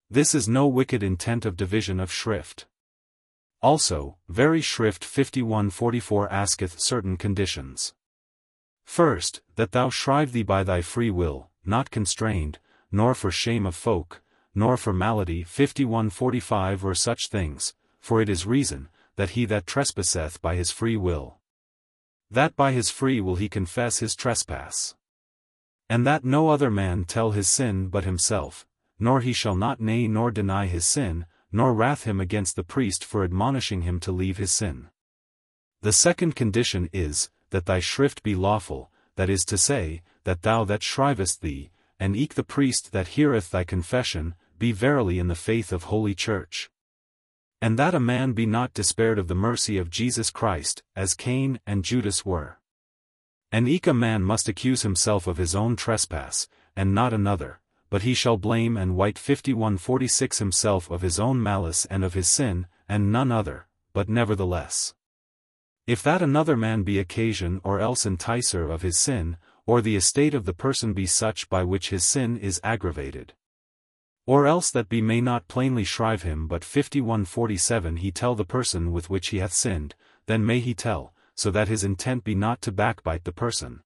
This is no wicked intent of division of shrift. Also, very shrift. 51:44 Asketh certain conditions. First, that thou shrive thee by thy free will, not constrained, nor for shame of folk, nor for malady. 51:45 Or such things, for it is reason, that he that trespasseth by his free will, that by his free will he confess his trespass. And that no other man tell his sin but himself, nor he shall not nay nor deny his sin, nor wrath him against the priest for admonishing him to leave his sin. The second condition is, that thy shrift be lawful, that is to say, that thou that shrivest thee, and eke the priest that heareth thy confession, be verily in the faith of Holy Church. And that a man be not despaired of the mercy of Jesus Christ, as Cain and Judas were. And eke a man must accuse himself of his own trespass, and not another, but he shall blame and wite. 51:46 Himself of his own malice and of his sin, and none other, but nevertheless, if that another man be occasion or else enticer of his sin, or the estate of the person be such by which his sin is aggravated, or else that be may not plainly shrive him but. 51:47 He tell the person with which he hath sinned, then may he tell, so that his intent be not to backbite the person.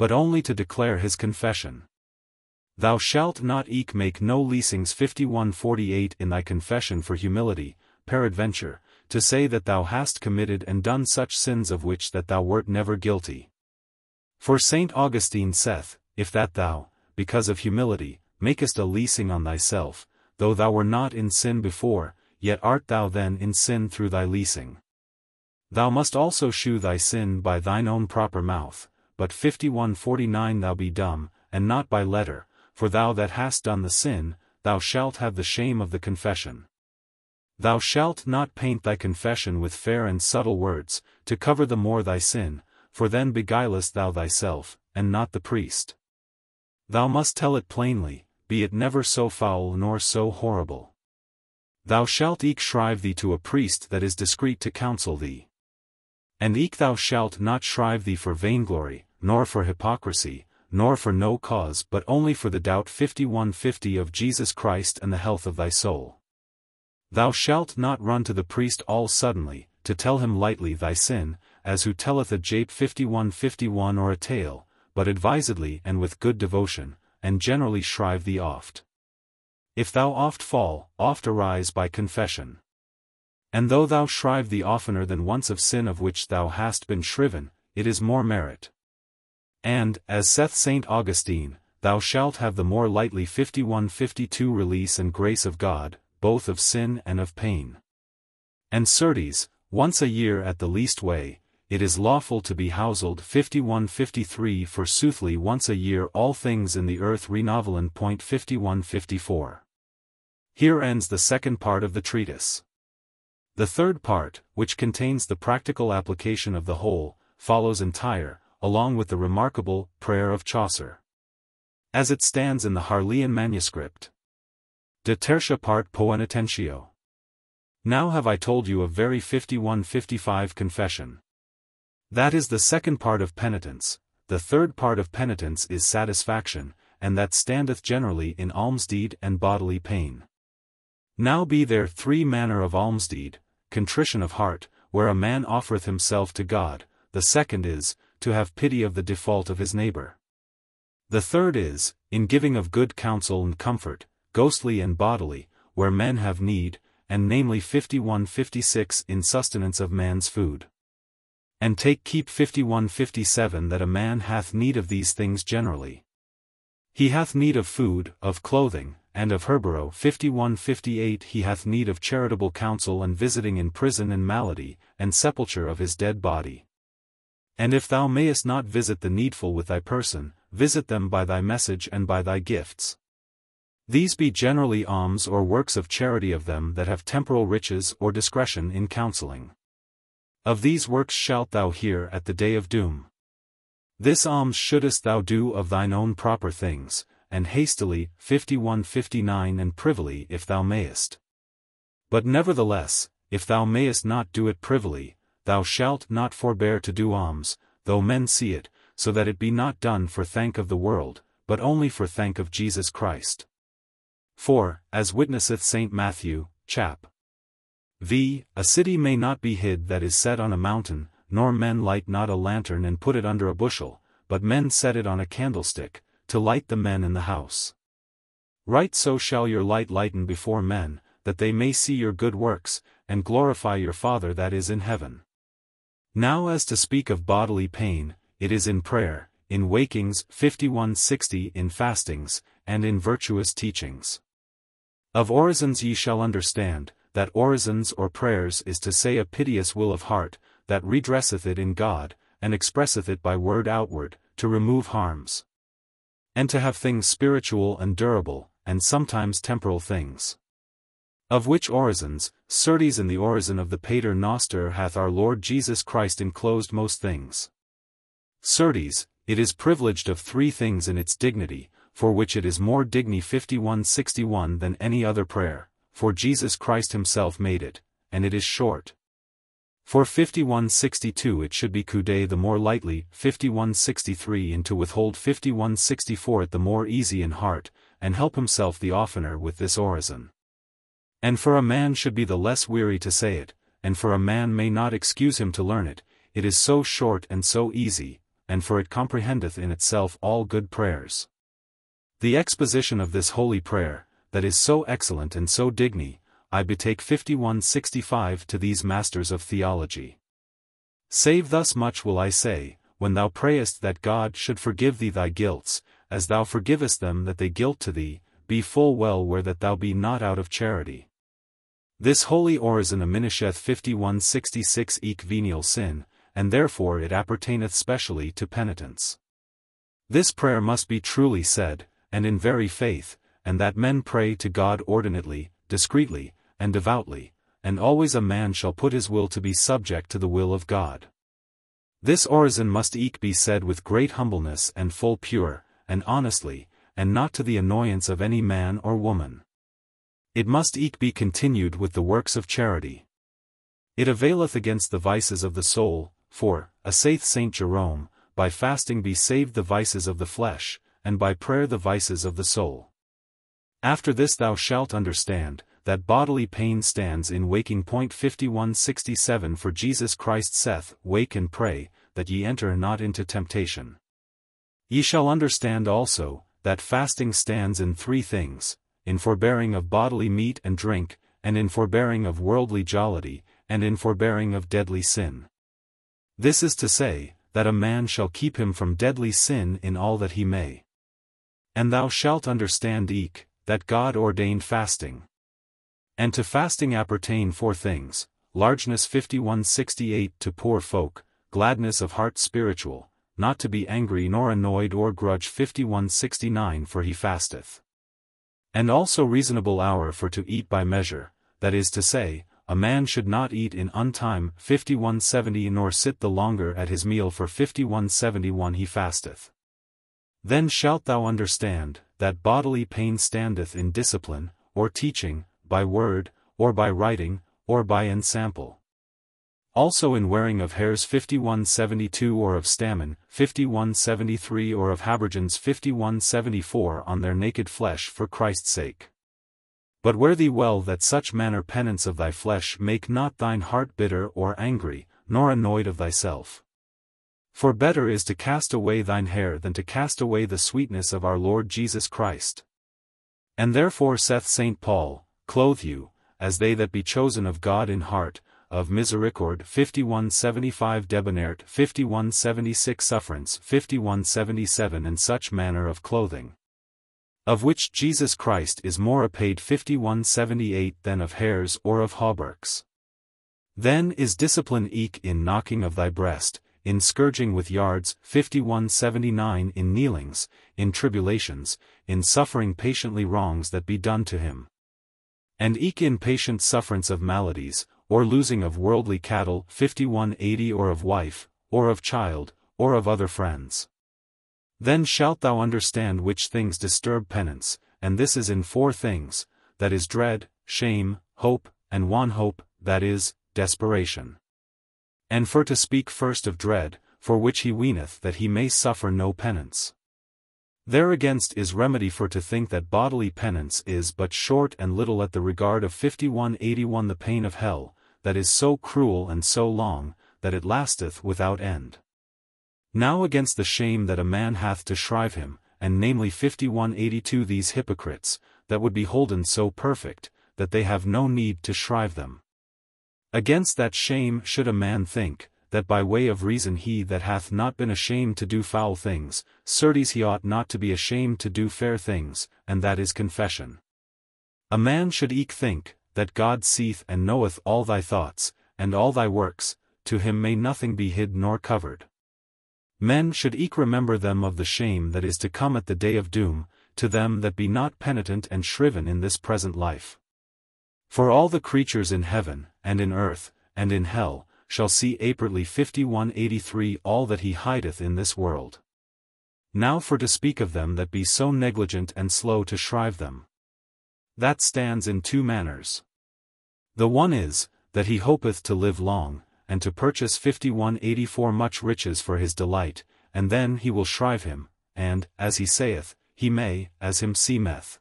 but only to declare his confession. Thou shalt not eke make no leasings 51:48 in thy confession for humility, peradventure, to say that thou hast committed and done such sins of which that thou wert never guilty. For St. Augustine saith, if that thou, because of humility, makest a leasing on thyself, though thou were not in sin before, yet art thou then in sin through thy leasing. Thou must also shew thy sin by thine own proper mouth, but 51:49 thou be dumb, and not by letter, for thou that hast done the sin, thou shalt have the shame of the confession. Thou shalt not paint thy confession with fair and subtle words, to cover the more thy sin, for then beguilest thou thyself, and not the priest. Thou must tell it plainly, be it never so foul nor so horrible. Thou shalt eke shrive thee to a priest that is discreet to counsel thee. And eke thou shalt not shrive thee for vainglory, nor for hypocrisy, nor for no cause but only for the doubt 51:50 of Jesus Christ and the health of thy soul. Thou shalt not run to the priest all suddenly, to tell him lightly thy sin, as who telleth a jape 51:51 or a tale, but advisedly and with good devotion, and generally shrive thee oft. If thou oft fall, oft arise by confession. And though thou shrive thee oftener than once of sin of which thou hast been shriven, it is more merit. And, as saith St. Augustine, thou shalt have the more lightly 51:52 release and grace of God, both of sin and of pain. And certes, once a year at the least way, it is lawful to be houseled 51:53 for soothly once a year all things in the earth renovelen. 51:54. Here ends the second part of the treatise. The third part, which contains the practical application of the whole, follows entire, along with the remarkable Prayer of Chaucer, as it stands in the Harleian manuscript. De tertia part poenitentio. Now have I told you a very 51:55 confession. That is the second part of penitence. The third part of penitence is satisfaction, and that standeth generally in almsdeed and bodily pain. Now be there three manner of almsdeed: contrition of heart, where a man offereth himself to God; the second is, to have pity of the default of his neighbor. The third is, in giving of good counsel and comfort, ghostly and bodily, where men have need, and namely 51:56 in sustenance of man's food. And keep 51:57 that a man hath need of these things generally. He hath need of food, of clothing, and of herboro. 51:58 He hath need of charitable counsel and visiting in prison and malady, and sepulture of his dead body. And if thou mayest not visit the needful with thy person, visit them by thy message and by thy gifts. These be generally alms or works of charity of them that have temporal riches or discretion in counselling. Of these works shalt thou hear at the day of doom. This alms shouldest thou do of thine own proper things, and hastily, 51:59 and privily if thou mayest. But nevertheless, if thou mayest not do it privily, thou shalt not forbear to do alms, though men see it, so that it be not done for thank of the world, but only for thank of Jesus Christ. For, as witnesseth St. Matthew, chap. v. A city may not be hid that is set on a mountain, nor men light not a lantern and put it under a bushel, but men set it on a candlestick, to light the men in the house. Right so shall your light lighten before men, that they may see your good works, and glorify your Father that is in heaven. Now as to speak of bodily pain, it is in prayer, in wakings, 51:60 in fastings, and in virtuous teachings. Of orisons ye shall understand, that orisons or prayers is to say a piteous will of heart, that redresseth it in God, and expresseth it by word outward, to remove harms. And to have things spiritual and durable, and sometimes temporal things. Of which orisons, certes in the orison of the Pater Noster hath our Lord Jesus Christ enclosed most things. Certes, it is privileged of three things in its dignity, for which it is more digni 51:61 than any other prayer, for Jesus Christ himself made it, and it is short. For 51:62 it should be coudé the more lightly, 51:63 and to withhold 51:64 it the more easy in heart, and help himself the oftener with this orison. And for a man should be the less weary to say it, and for a man may not excuse him to learn it, it is so short and so easy, and for it comprehendeth in itself all good prayers. The exposition of this holy prayer, that is so excellent and so digny, I betake 5165 to these masters of theology. Save thus much will I say, when thou prayest that God should forgive thee thy guilts, as thou forgivest them that they guilt to thee, be full well aware that thou be not out of charity. This holy orison aminisheth 5166 eke venial sin, and therefore it appertaineth specially to penitence. This prayer must be truly said, and in very faith, and that men pray to God ordinately, discreetly, and devoutly, and always a man shall put his will to be subject to the will of God. This orison must eke be said with great humbleness and full pure, and honestly, and not to the annoyance of any man or woman. It must eke be continued with the works of charity. It availeth against the vices of the soul, for, saith Saint Jerome, by fasting be saved the vices of the flesh, and by prayer the vices of the soul. After this thou shalt understand, that bodily pain stands in waking. 5167 For Jesus Christ saith, Wake and pray, that ye enter not into temptation. Ye shall understand also, that fasting stands in three things, in forbearing of bodily meat and drink, and in forbearing of worldly jollity, and in forbearing of deadly sin. This is to say, that a man shall keep him from deadly sin in all that he may. And thou shalt understand eke, that God ordained fasting. And to fasting appertain four things: largeness 5168 to poor folk, gladness of heart spiritual, not to be angry nor annoyed or grudge 5169 For he fasteth. And also reasonable hour for to eat by measure, that is to say, a man should not eat in untime 5170 nor sit the longer at his meal for 5171 he fasteth. Then shalt thou understand, that bodily pain standeth in discipline, or teaching, by word, or by writing, or by ensample. Also in wearing of hairs 5172 or of stammen 5173 or of habergeons 5174 on their naked flesh for Christ's sake. But wear thee well that such manner penance of thy flesh make not thine heart bitter or angry, nor annoyed of thyself. For better is to cast away thine hair than to cast away the sweetness of our Lord Jesus Christ. And therefore saith St. Paul, Clothe you, as they that be chosen of God in heart, of misericord 5175 debonaire 5176 sufferance 5177 and such manner of clothing. Of which Jesus Christ is more apaid 5178 than of hairs or of hauberks. Then is discipline eke in knocking of thy breast, in scourging with yards 5179 in kneelings, in tribulations, in suffering patiently wrongs that be done to him. And eke in patient sufferance of maladies, or losing of worldly cattle 5180 or of wife, or of child, or of other friends. Then shalt thou understand which things disturb penance, and this is in four things, that is dread, shame, hope, and wanhope, that is, desperation. And for to speak first of dread, for which he weeneth that he may suffer no penance. Thereagainst is remedy for to think that bodily penance is but short and little at the regard of 5181 the pain of hell, that is so cruel and so long, that it lasteth without end. Now against the shame that a man hath to shrive him, and namely 5182 these hypocrites, that would be holden so perfect, that they have no need to shrive them. Against that shame should a man think, that by way of reason he that hath not been ashamed to do foul things, certes he ought not to be ashamed to do fair things, and that is confession. A man should eke think, that God seeth and knoweth all thy thoughts, and all thy works, to him may nothing be hid nor covered. Men should eke remember them of the shame that is to come at the day of doom, to them that be not penitent and shriven in this present life. For all the creatures in heaven, and in earth, and in hell, shall see apertly 5183 all that he hideth in this world. Now for to speak of them that be so negligent and slow to shrive them. That stands in two manners. The one is, that he hopeth to live long, and to purchase 5184 much riches for his delight, and then he will shrive him, and, as he saith, he may, as him seemeth,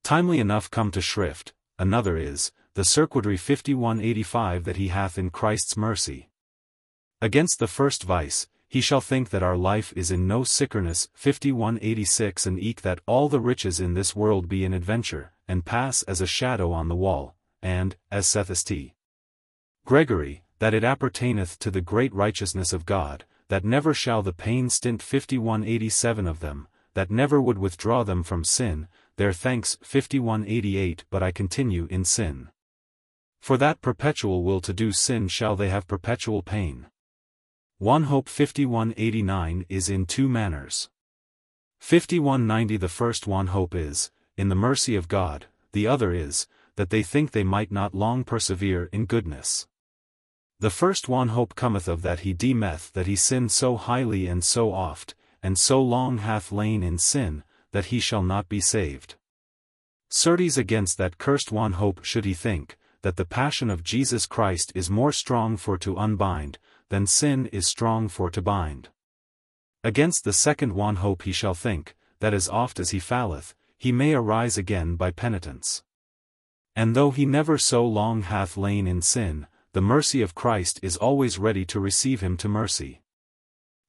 timely enough come to shrift. Another is, the circuitry 5185 that he hath in Christ's mercy. Against the first vice, he shall think that our life is in no sickerness. 5186 And eke that all the riches in this world be in adventure, and pass as a shadow on the wall, and, as saith St. Gregory, that it appertaineth to the great righteousness of God, that never shall the pain stint. 5187 Of them, that never would withdraw them from sin, their thanks. 5188 But I continue in sin. For that perpetual will to do sin shall they have perpetual pain. One hope. 5189 Is in two manners. 5190 The first one hope is, in the mercy of God, the other is, that they think they might not long persevere in goodness. The first one hope cometh of that he deemeth that he sinned so highly and so oft, and so long hath lain in sin, that he shall not be saved. Certes against that cursed one hope should he think, that the passion of Jesus Christ is more strong for to unbind, than sin is strong for to bind. Against the second one hope he shall think, that as oft as he falleth, he may arise again by penitence. And though he never so long hath lain in sin, the mercy of Christ is always ready to receive him to mercy.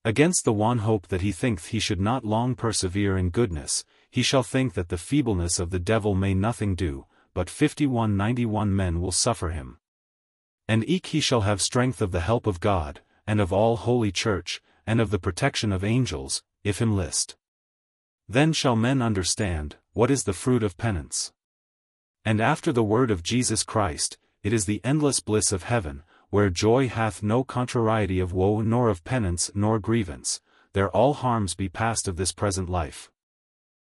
Against the one hope that he thinketh he should not long persevere in goodness, he shall think that the feebleness of the devil may nothing do, but 5191 men will suffer him. And eke he shall have strength of the help of God, and of all holy church, and of the protection of angels, if him list. Then shall men understand, what is the fruit of penance. And after the word of Jesus Christ, it is the endless bliss of heaven, where joy hath no contrariety of woe nor of penance nor grievance, there all harms be past of this present life.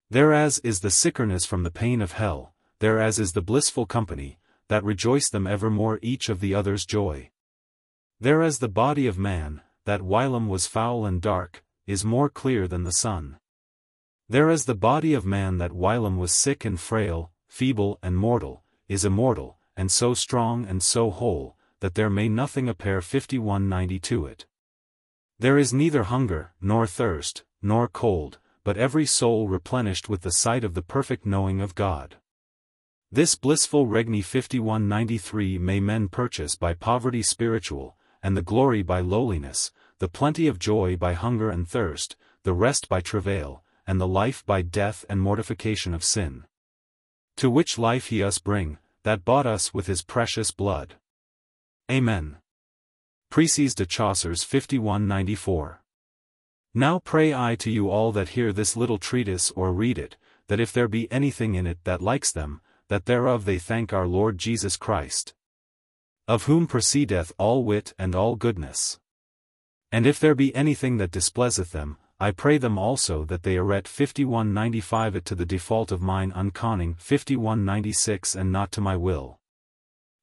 Thereas is the sickerness from the pain of hell, thereas is the blissful company, that rejoice them evermore each of the other's joy. Thereas the body of man, that whilom was foul and dark, is more clear than the sun. Thereas the body of man that whilom was sick and frail, feeble and mortal, is immortal, and so strong and so whole, that there may nothing appear. 5190 To it. There is neither hunger, nor thirst, nor cold, but every soul replenished with the sight of the perfect knowing of God. This blissful regni. 5193 May men purchase by poverty spiritual, and the glory by lowliness, the plenty of joy by hunger and thirst, the rest by travail, and the life by death and mortification of sin. To which life he us bring, that bought us with his precious blood. Amen. Preces de Chaucer's 5194. Now pray I to you all that hear this little treatise or read it, that if there be anything in it that likes them, that thereof they thank our Lord Jesus Christ, of whom proceedeth all wit and all goodness. And if there be anything that displeaseth them, I pray them also that they arret. 5195 It to the default of mine unconning. 5196 And not to my will.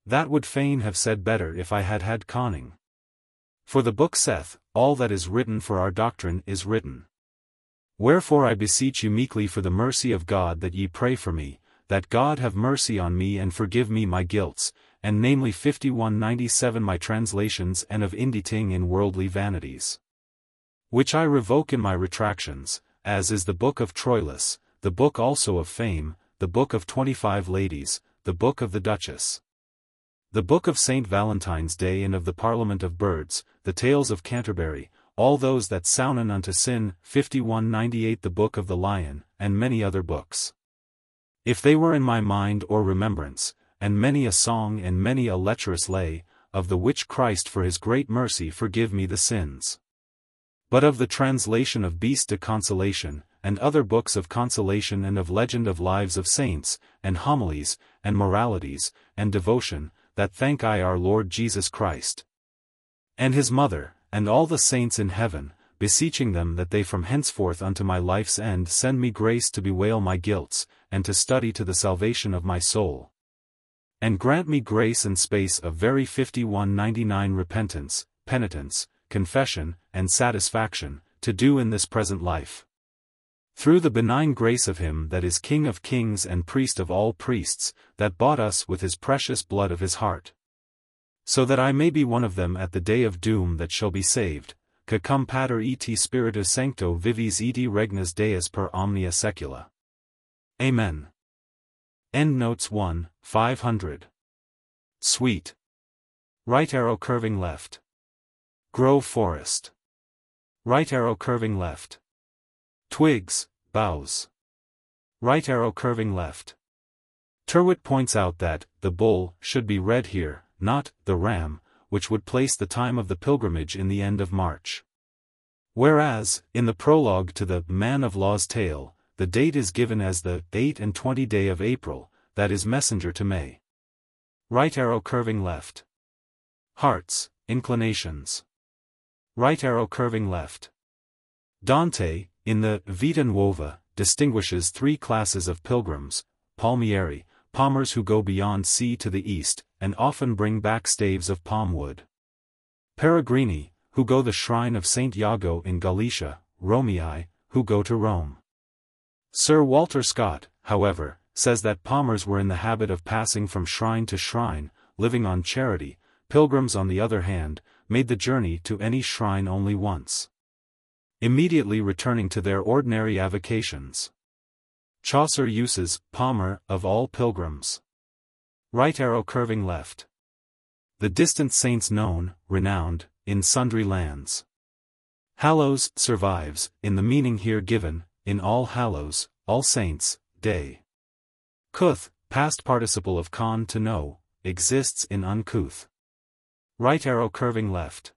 That would fain have said better if I had had conning. For the book saith, all that is written for our doctrine is written. Wherefore I beseech you meekly for the mercy of God that ye pray for me, that God have mercy on me and forgive me my guilts, and namely 5197 my translations and of inditing in worldly vanities, which I revoke in my retractions, as is the book of Troilus, the book also of Fame, the book of 25 Ladies, the book of the Duchess, the book of St. Valentine's Day and of the Parliament of Birds, the Tales of Canterbury, all those that sounen unto sin. 5198 The book of the Lion, and many other books. If they were in my mind or remembrance, and many a song and many a lecherous lay, of the which Christ for his great mercy forgive me the sins. But of the translation of Beasts de Consolation, and other books of consolation and of legend of lives of saints, and homilies, and moralities, and devotion, that thank I our Lord Jesus Christ, and his mother, and all the saints in heaven, beseeching them that they from henceforth unto my life's end send me grace to bewail my guilts, and to study to the salvation of my soul. And grant me grace and space of very 5199 repentance, penitence, confession, and satisfaction, to do in this present life. Through the benign grace of him that is King of kings and Priest of all priests, that bought us with his precious blood of his heart. So that I may be one of them at the day of doom that shall be saved, que cum pater et spiritus sancto vivis et regnas Deus per omnia secula. Amen. Endnotes 1, 500. Sweet. Right arrow curving left. Grove Forest. Right arrow curving left. Twigs, boughs. Right arrow curving left. Tyrwhitt points out that the bull should be read here, not the ram, which would place the time of the pilgrimage in the end of March. Whereas, in the prologue to the Man of Law's Tale, the date is given as the 28th day of April, that is messenger to May. Right arrow curving left. Hearts, inclinations. Right arrow curving left. Dante, in the Vita Nuova, distinguishes three classes of pilgrims: palmieri, palmers who go beyond sea to the east, and often bring back staves of palm wood. Peregrini, who go the shrine of Saint Iago in Galicia; Romii, who go to Rome. Sir Walter Scott, however, says that palmers were in the habit of passing from shrine to shrine, living on charity. Pilgrims, on the other hand, made the journey to any shrine only once, immediately returning to their ordinary avocations. Chaucer uses palmer of all pilgrims. Right arrow curving left. The distant saints known, renowned, in sundry lands. Hallows survives, in the meaning here given, in All Hallows, All Saints' Day. Couth, past participle of con to know, exists in uncouth. Right arrow curving left.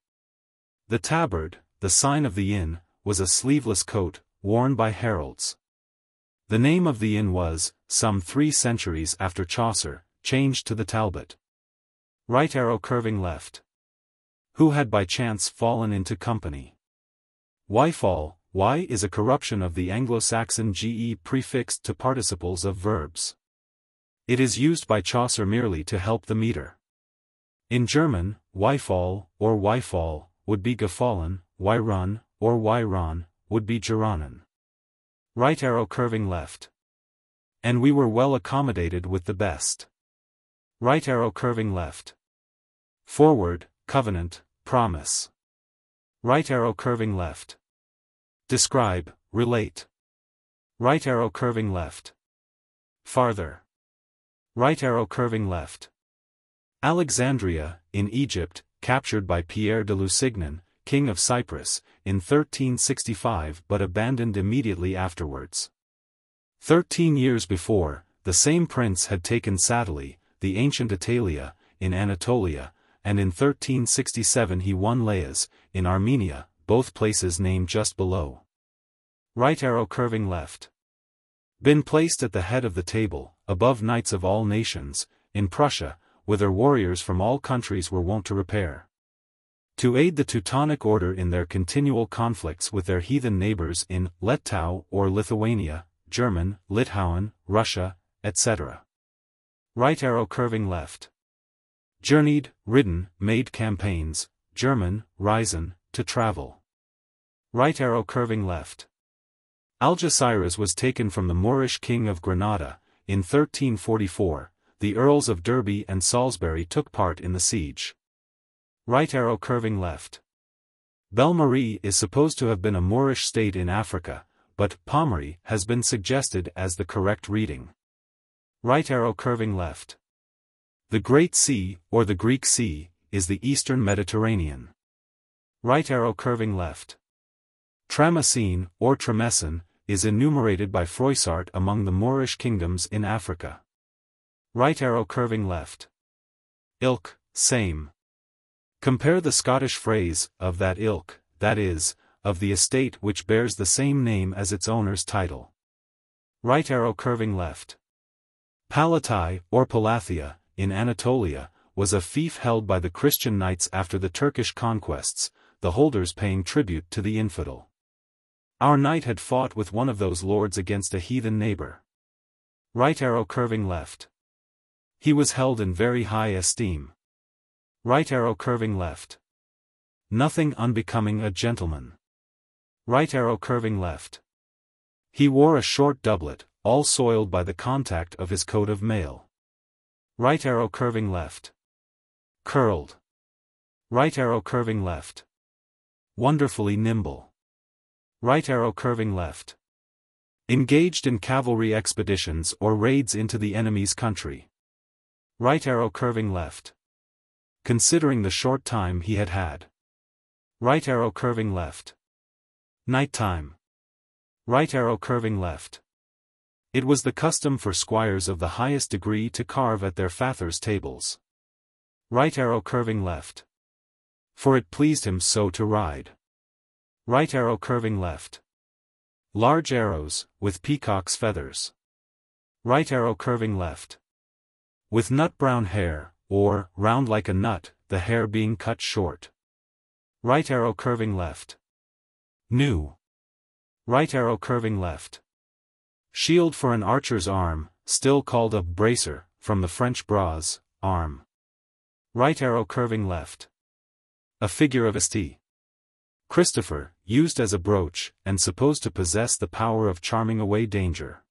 The tabard, the sign of the inn, was a sleeveless coat, worn by heralds. The name of the inn was, some 3 centuries after Chaucer, changed to the Talbot. Right arrow curving left. Who had by chance fallen into company. Why fall? Y is a corruption of the Anglo-Saxon ge prefixed to participles of verbs. It is used by Chaucer merely to help the meter. In German, why fall, or why fall, would be gefallen; why run, or why ron, would be geranen. Right arrow curving left. And we were well accommodated with the best. Right arrow curving left. Forward, covenant, promise. Right arrow curving left. Describe, relate. Right arrow curving left. Farther. Right arrow curving left. Alexandria, in Egypt, captured by Pierre de Lusignan, king of Cyprus, in 1365 but abandoned immediately afterwards. 13 years before, the same prince had taken Sadali, the ancient Italia, in Anatolia, and in 1367 he won Laias, in Armenia, both places named just below. Right arrow curving left. Been placed at the head of the table, above knights of all nations, in Prussia, whither warriors from all countries were wont to repair. To aid the Teutonic order in their continual conflicts with their heathen neighbors in Lettau or Lithuania, German, Litauen, Russia, etc. Right arrow curving left. Journeyed, ridden, made campaigns, German, reisen, to travel. Right arrow curving left. Algeciras was taken from the Moorish king of Granada, in 1344, the Earls of Derby and Salisbury took part in the siege. Right arrow curving left. Belle-Marie is supposed to have been a Moorish state in Africa, but Pommery has been suggested as the correct reading. Right arrow curving left. The Great Sea, or the Greek Sea, is the Eastern Mediterranean. Right arrow curving left. Tramacene, or Tramessin, is enumerated by Froissart among the Moorish kingdoms in Africa. Right arrow curving left. Ilk, same. Compare the Scottish phrase, of that ilk, that is, of the estate which bears the same name as its owner's title. Right arrow curving left. Palatai, or Palathia, in Anatolia, was a fief held by the Christian knights after the Turkish conquests, the holders paying tribute to the infidel. Our knight had fought with one of those lords against a heathen neighbor. Right arrow curving left. He was held in very high esteem. Right arrow curving left. Nothing unbecoming a gentleman. Right arrow curving left. He wore a short doublet, all soiled by the contact of his coat of mail. Right arrow curving left. Curled. Right arrow curving left. Wonderfully nimble. Right arrow curving left. Engaged in cavalry expeditions or raids into the enemy's country. Right arrow curving left. Considering the short time he had had. Right arrow curving left. Night time. Right arrow curving left. It was the custom for squires of the highest degree to carve at their fathers' tables. Right arrow curving left. For it pleased him so to ride. Right arrow curving left. Large arrows, with peacock's feathers. Right arrow curving left. With nut brown hair, or, round like a nut, the hair being cut short. Right arrow curving left. New. Right arrow curving left. Shield for an archer's arm, still called a bracer, from the French bras, arm. Right arrow curving left. A figure of St. Christopher, used as a brooch, and supposed to possess the power of charming away danger.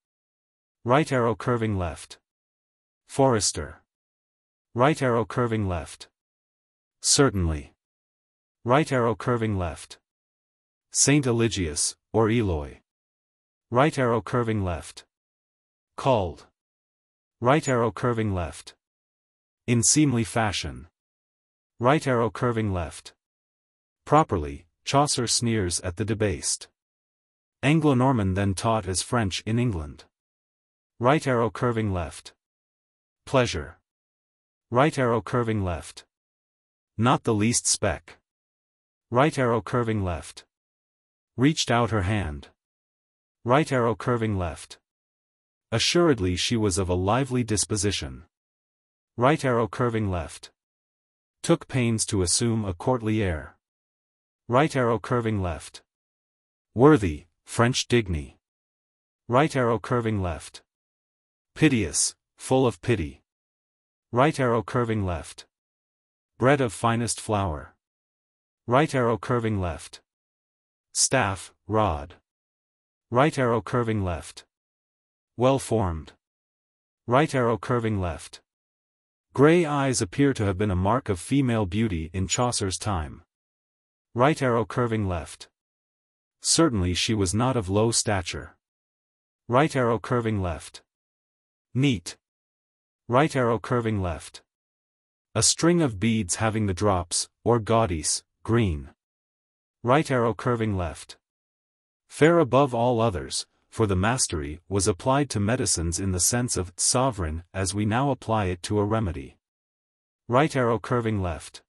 Right arrow curving left. Forester. Right arrow curving left. Certainly. Right arrow curving left. Saint Eligius, or Eloy. Right arrow curving left. Called. Right arrow curving left. In seemly fashion. Right arrow curving left. Properly, Chaucer sneers at the debased. Anglo-Norman then taught as French in England. Right arrow curving left. Pleasure. Right arrow curving left. Not the least speck. Right arrow curving left. Reached out her hand. Right arrow curving left. Assuredly she was of a lively disposition. Right arrow curving left. Took pains to assume a courtly air. Right arrow curving left. Worthy, French dignity. Right arrow curving left. Piteous, full of pity. Right arrow curving left. Bread of finest flour. Right arrow curving left. Staff, rod. Right arrow curving left. Well formed. Right arrow curving left. Grey eyes appear to have been a mark of female beauty in Chaucer's time. Right arrow curving left. Certainly she was not of low stature. Right arrow curving left. Neat. Right arrow curving left. A string of beads having the drops, or gaudies, green. Right arrow curving left. Fair above all others, for the mastery was applied to medicines in the sense of sovereign as we now apply it to a remedy. Right arrow curving left.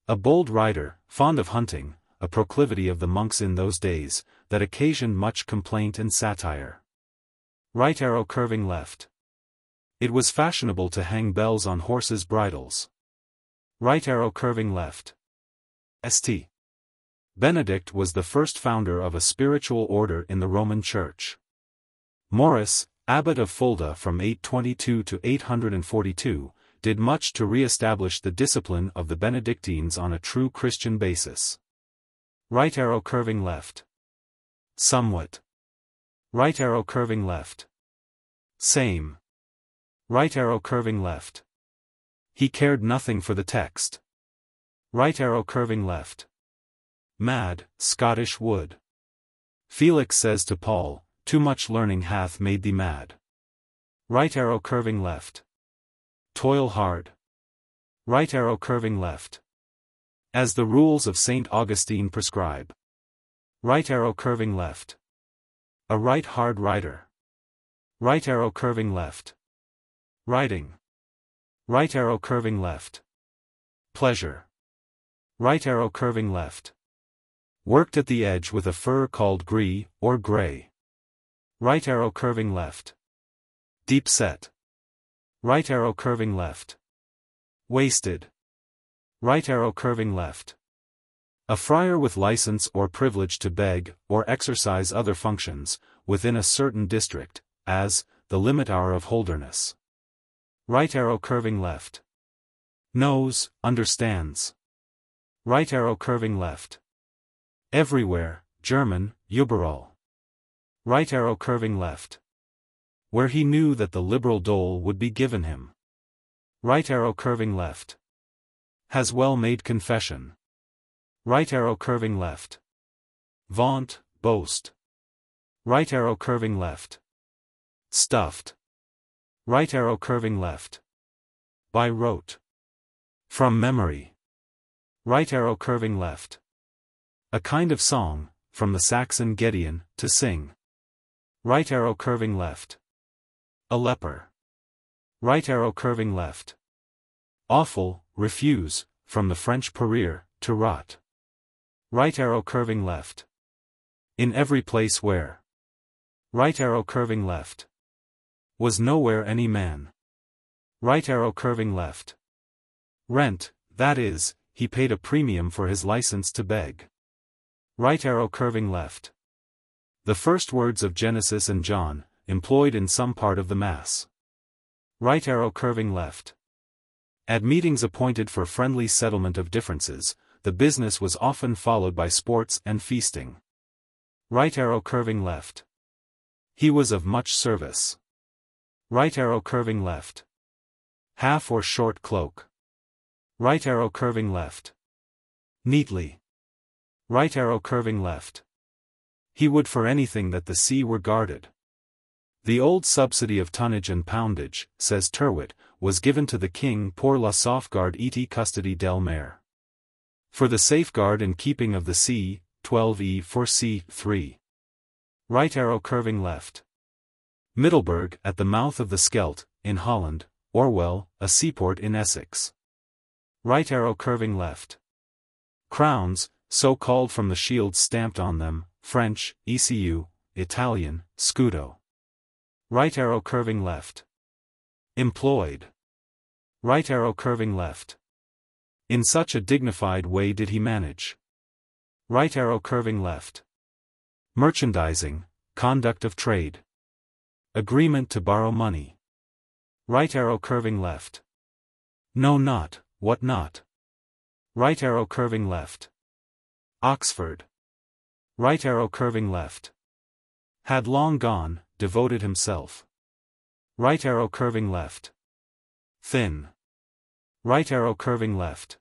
A bold rider, fond of hunting, a proclivity of the monks in those days, that occasioned much complaint and satire. Right arrow curving left. It was fashionable to hang bells on horses' bridles. Right arrow curving left. St. Benedict was the first founder of a spiritual order in the Roman Church. Maurice, abbot of Fulda from 822 to 842, did much to re-establish the discipline of the Benedictines on a true Christian basis. Right arrow curving left. Somewhat. Right arrow curving left. Same. Right arrow curving left. He cared nothing for the text. Right arrow curving left. Mad, Scottish wood. Felix says to Paul, too much learning hath made thee mad. Right arrow curving left. Toil hard. Right arrow curving left. As the rules of St. Augustine prescribe. Right arrow curving left. A right hard rider. Right arrow curving left. Riding. Right arrow curving left. Pleasure. Right arrow curving left. Worked at the edge with a fur called gris, or gray. Right arrow curving left. Deep set. Right arrow curving left. Wasted. Right arrow curving left. A friar with license or privilege to beg, or exercise other functions, within a certain district, as, the limit hour of holderness. Right arrow curving left. Knows, understands. Right arrow curving left. Everywhere, German, überall. Right arrow curving left. Where he knew that the liberal dole would be given him. Right arrow curving left. Has well made confession. Right arrow curving left. Vaunt, boast. Right arrow curving left. Stuffed. Right arrow curving left. By rote. From memory. Right arrow curving left. A kind of song, from the Saxon Gedeon, to sing. Right arrow curving left. A leper. Right arrow curving left. Awful, refuse, from the French perir, to rot. Right arrow curving left. In every place where. Right arrow curving left. Was nowhere any man. Right arrow curving left. Rent, that is, he paid a premium for his license to beg. Right arrow curving left. The first words of Genesis and John, employed in some part of the Mass. Right arrow curving left. At meetings appointed for friendly settlement of differences, the business was often followed by sports and feasting. Right arrow curving left. He was of much service. Right arrow curving left. Half or short cloak. Right arrow curving left. Neatly. Right arrow curving left. He would for anything that the sea were guarded. The old subsidy of tonnage and poundage, says Tyrwhitt, was given to the king pour la sauvegarde et custody del mer. For the safeguard and keeping of the sea, 12e for c. 3. Right arrow curving left. Middelburg, at the mouth of the Scheldt, in Holland, Orwell, a seaport in Essex. Right arrow curving left. Crowns, so called from the shields stamped on them, French, ECU, Italian, scudo. Right arrow curving left. Employed. Right arrow curving left. In such a dignified way did he manage. Right arrow curving left. Merchandising, conduct of trade. Agreement to borrow money. Right arrow curving left. No not, what not. Right arrow curving left. Oxford. Right arrow curving left. Had long gone, devoted himself. Right arrow curving left. Thin. Right arrow curving left.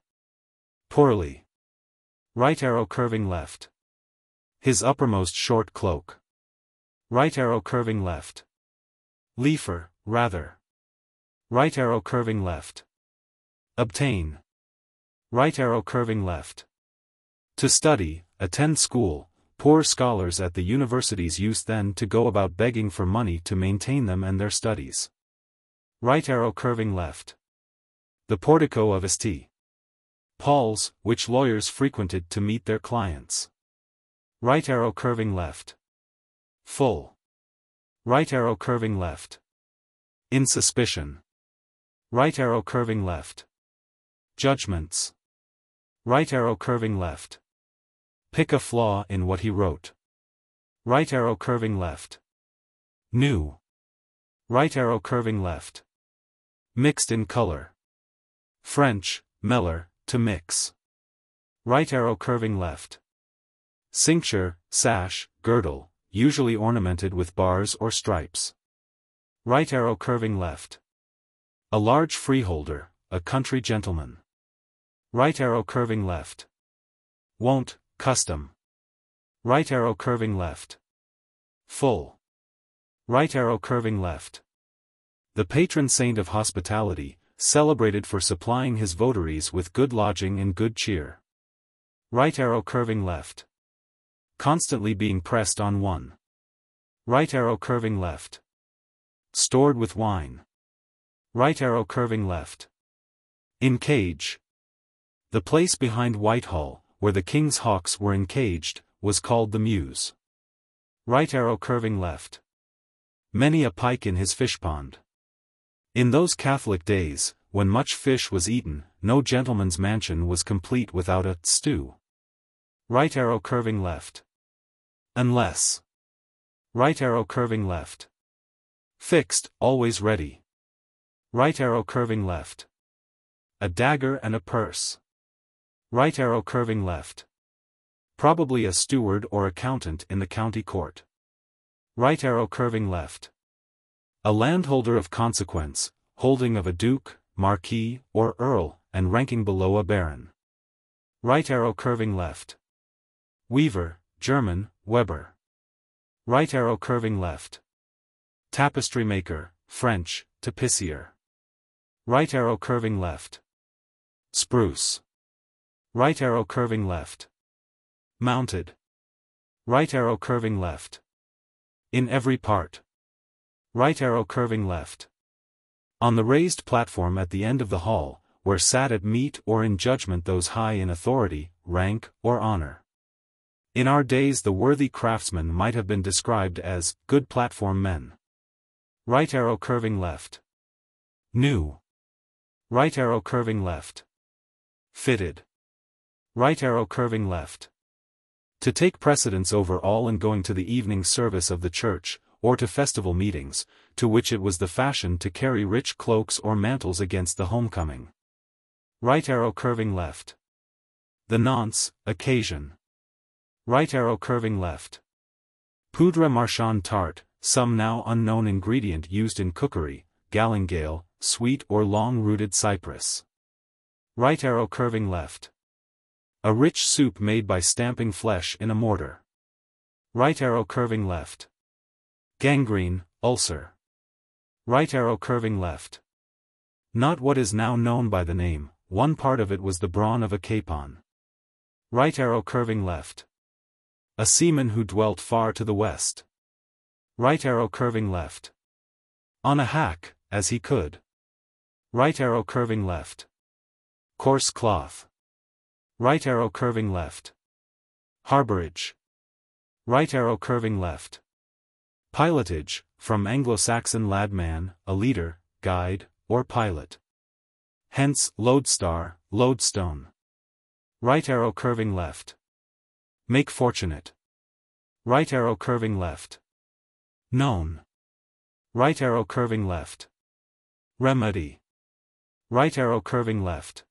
Poorly. Right arrow curving left. His uppermost short cloak. Right arrow curving left. Leafer, rather. Right arrow curving left. Obtain. Right arrow curving left. To study, attend school. Poor scholars at the universities used then to go about begging for money to maintain them and their studies. Right arrow curving left. The portico of St. Paul's, which lawyers frequented to meet their clients. Right arrow curving left. Full. Right arrow curving left. In suspicion. Right arrow curving left. Judgments. Right arrow curving left. Pick a flaw in what he wrote. Right arrow curving left. New. Right arrow curving left. Mixed in color. French, meller, to mix. Right arrow curving left. Cincture, sash, girdle, usually ornamented with bars or stripes. Right arrow curving left. A large freeholder, a country gentleman. Right arrow curving left. Wont, custom. Right arrow curving left. Full. Right arrow curving left. The patron saint of hospitality, celebrated for supplying his votaries with good lodging and good cheer. Right arrow curving left. Constantly being pressed on one. Right arrow curving left. Stored with wine. Right arrow curving left. In cage. The place behind Whitehall, where the king's hawks were encaged, was called the Mews. Right arrow curving left. Many a pike in his fishpond. In those Catholic days, when much fish was eaten, no gentleman's mansion was complete without a stew. Right arrow curving left. Unless. Right arrow curving left. Fixed, always ready. Right arrow curving left. A dagger and a purse. Right arrow curving left. Probably a steward or accountant in the county court. Right arrow curving left. A landholder of consequence, holding of a duke, marquis, or earl, and ranking below a baron. Right arrow curving left. Weaver, German, Weber. Right arrow curving left. Tapestry maker, French, tapissier. Right arrow curving left. Spruce. Right arrow curving left. Mounted. Right arrow curving left. In every part. Right arrow curving left. On the raised platform at the end of the hall, where sat at meat or in judgment those high in authority, rank, or honor. In our days the worthy craftsmen might have been described as good platform men. Right arrow curving left. New. Right arrow curving left. Fitted. Right arrow curving left. To take precedence over all and going to the evening service of the church, or to festival meetings, to which it was the fashion to carry rich cloaks or mantles against the homecoming. Right arrow curving left. The nonce, occasion. Right arrow curving left. Poudre marchande tart, some now unknown ingredient used in cookery, galingale, sweet or long-rooted cypress. Right arrow curving left. A rich soup made by stamping flesh in a mortar. Right arrow curving left. Gangrene, ulcer. Right arrow curving left. Not what is now known by the name, one part of it was the brawn of a capon. Right arrow curving left. A seaman who dwelt far to the west. Right arrow curving left. On a hack, as he could. Right arrow curving left. Coarse cloth. Right arrow curving left. Harborage. Right arrow curving left. Pilotage, from Anglo-Saxon ladman, a leader, guide, or pilot. Hence, lodestar, lodestone. Right arrow curving left. Make fortunate. Right arrow curving left. Known. Right arrow curving left. Remedy. Right arrow curving left.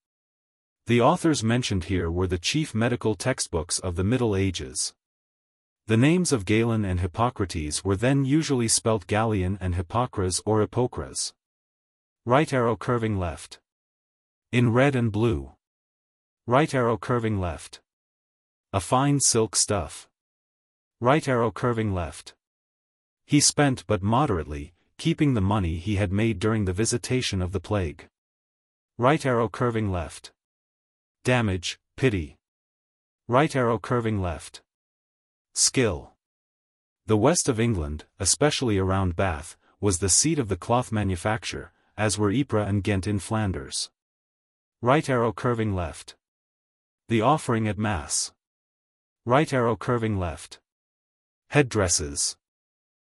The authors mentioned here were the chief medical textbooks of the Middle Ages. The names of Galen and Hippocrates were then usually spelt Gallian and Hippocras or Hippocras. Right arrow curving left. In red and blue. Right arrow curving left. A fine silk stuff. Right arrow curving left. He spent but moderately, keeping the money he had made during the visitation of the plague. Right arrow curving left. Damage, pity. Right arrow curving left. Skill. The west of England, especially around Bath, was the seat of the cloth manufacture, as were Ypres and Ghent in Flanders. Right arrow curving left. The offering at Mass. Right arrow curving left. Headdresses.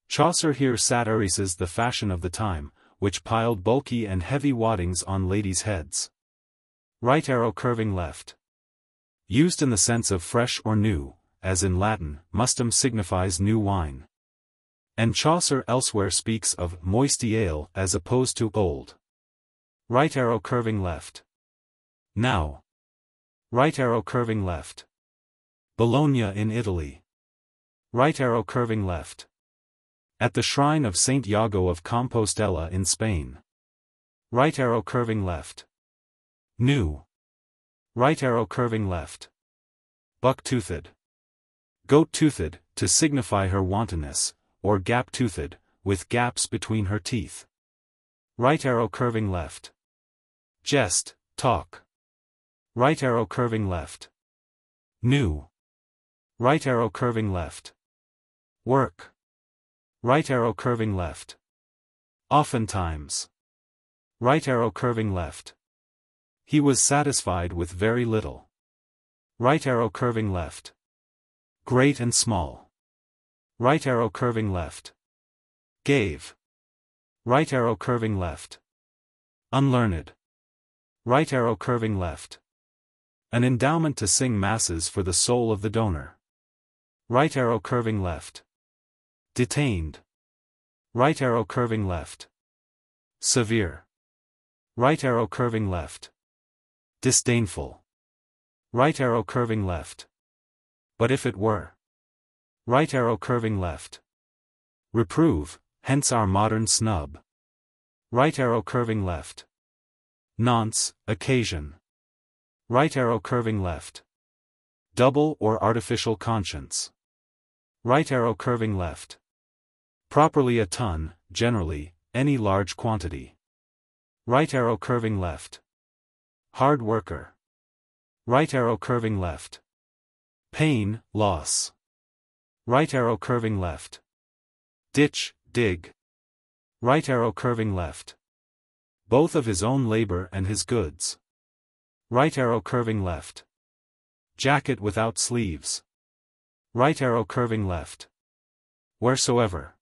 Chaucer here satirises the fashion of the time, which piled bulky and heavy waddings on ladies' heads. Right arrow curving left. Used in the sense of fresh or new, as in Latin, mustum signifies new wine. And Chaucer elsewhere speaks of moisty ale as opposed to old. Right arrow curving left. Now. Right arrow curving left. Bologna in Italy. Right arrow curving left. At the shrine of Saint Iago of Compostela in Spain. Right arrow curving left. New. Right arrow curving left. Buck-toothed. Goat-toothed, to signify her wantonness, or gap-toothed, with gaps between her teeth. Right arrow curving left. Jest, talk. Right arrow curving left. New. Right arrow curving left. Work. Right arrow curving left. Oftentimes. Right arrow curving left. He was satisfied with very little. Right arrow curving left. Great and small. Right arrow curving left. Gave. Right arrow curving left. Unlearned. Right arrow curving left. An endowment to sing masses for the soul of the donor. Right arrow curving left. Detained. Right arrow curving left. Severe. Right arrow curving left. Disdainful. Right arrow curving left. But if it were. Right arrow curving left. Reprove, hence our modern snub. Right arrow curving left. Nonce, occasion. Right arrow curving left. Double or artificial conscience. Right arrow curving left. Properly a ton, generally, any large quantity. Right arrow curving left. Hard worker. Right arrow curving left. Pain, loss. Right arrow curving left. Ditch, dig. Right arrow curving left. Both of his own labor and his goods. Right arrow curving left. Jacket without sleeves. Right arrow curving left. Wheresoever.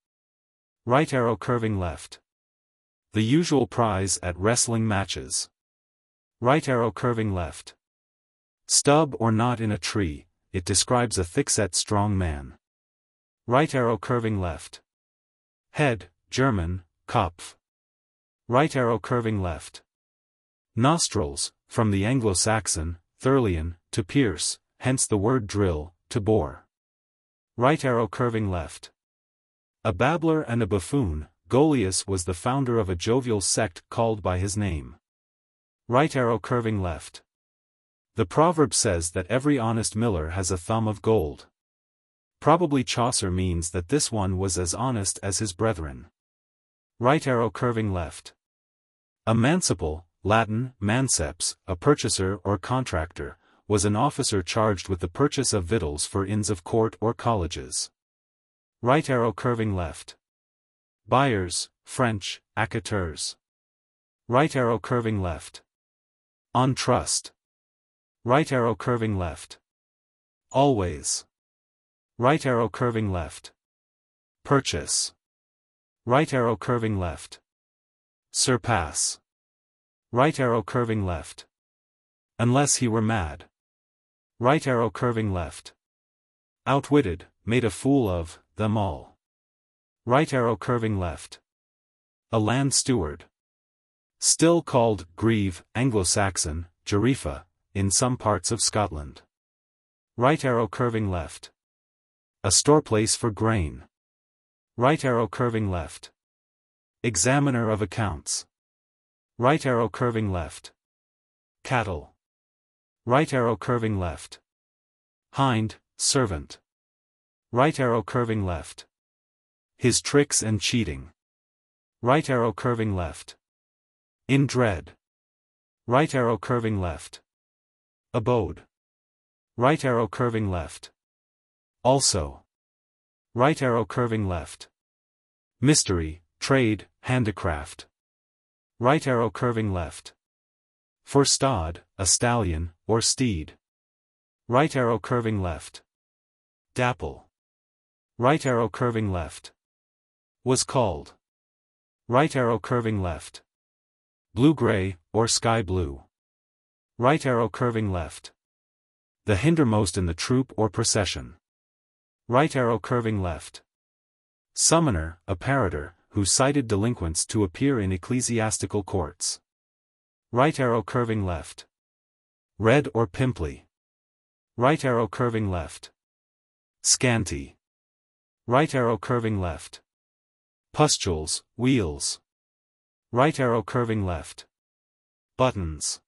Right arrow curving left. The usual prize at wrestling matches. Right arrow curving left. Stub or knot in a tree, it describes a thick-set strong man. Right arrow curving left. Head, German, Kopf. Right arrow curving left. Nostrils, from the Anglo-Saxon, thurlian, to pierce, hence the word drill, to bore. Right arrow curving left. A babbler and a buffoon, Golius was the founder of a jovial sect called by his name. Right arrow curving left. The proverb says that every honest miller has a thumb of gold. Probably Chaucer means that this one was as honest as his brethren. Right arrow curving left. A manciple, Latin, manceps, a purchaser or contractor, was an officer charged with the purchase of victuals for inns of court or colleges. Right arrow curving left. Buyers, French, acquiteurs. Right arrow curving left. On trust. Right arrow curving left. Always. Right arrow curving left. Purchase. Right arrow curving left. Surpass. Right arrow curving left. Unless he were mad. Right arrow curving left. Outwitted, made a fool of, them all. Right arrow curving left. A land steward. Still called grieve, Anglo-Saxon, Jarifa, in some parts of Scotland. Right arrow curving left. A storeplace for grain. Right arrow curving left. Examiner of accounts. Right arrow curving left. Cattle. Right arrow curving left. Hind, servant. Right arrow curving left. His tricks and cheating. Right arrow curving left. In dread. Right arrow curving left. Abode. Right arrow curving left. Also. Right arrow curving left. Mystery, trade, handicraft. Right arrow curving left. For stod, a stallion, or steed. Right arrow curving left. Dapple. Right arrow curving left. Was called. Right arrow curving left. Blue-gray, or sky blue. Right arrow curving left. The hindermost in the troop or procession. Right arrow curving left. Summoner, a parator, who cited delinquents to appear in ecclesiastical courts. Right arrow curving left. Red or pimply. Right arrow curving left. Scanty. Right arrow curving left. Pustules, wheels. Right arrow curving left. Buttons.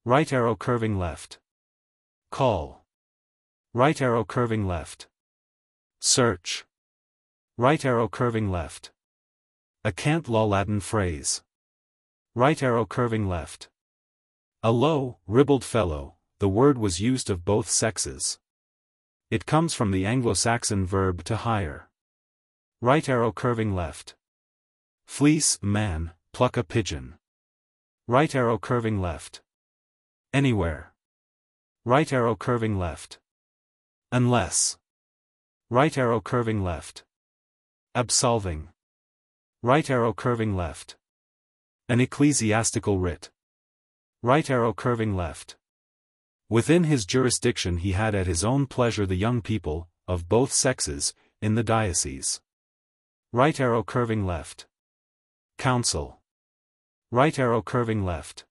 Right arrow curving left. Call. Right arrow curving left. Search. Right arrow curving left. A cant law Latin phrase. Right arrow curving left. A low, ribald fellow, the word was used of both sexes. It comes from the Anglo-Saxon verb to hire. Right arrow curving left. Fleece, man, pluck a pigeon. Right arrow curving left. Anywhere. Right arrow curving left. Unless. Right arrow curving left. Absolving. Right arrow curving left. An ecclesiastical writ. Right arrow curving left. Within his jurisdiction he had at his own pleasure the young people, of both sexes, in the diocese. Right arrow curving left. Council. Right arrow curving left.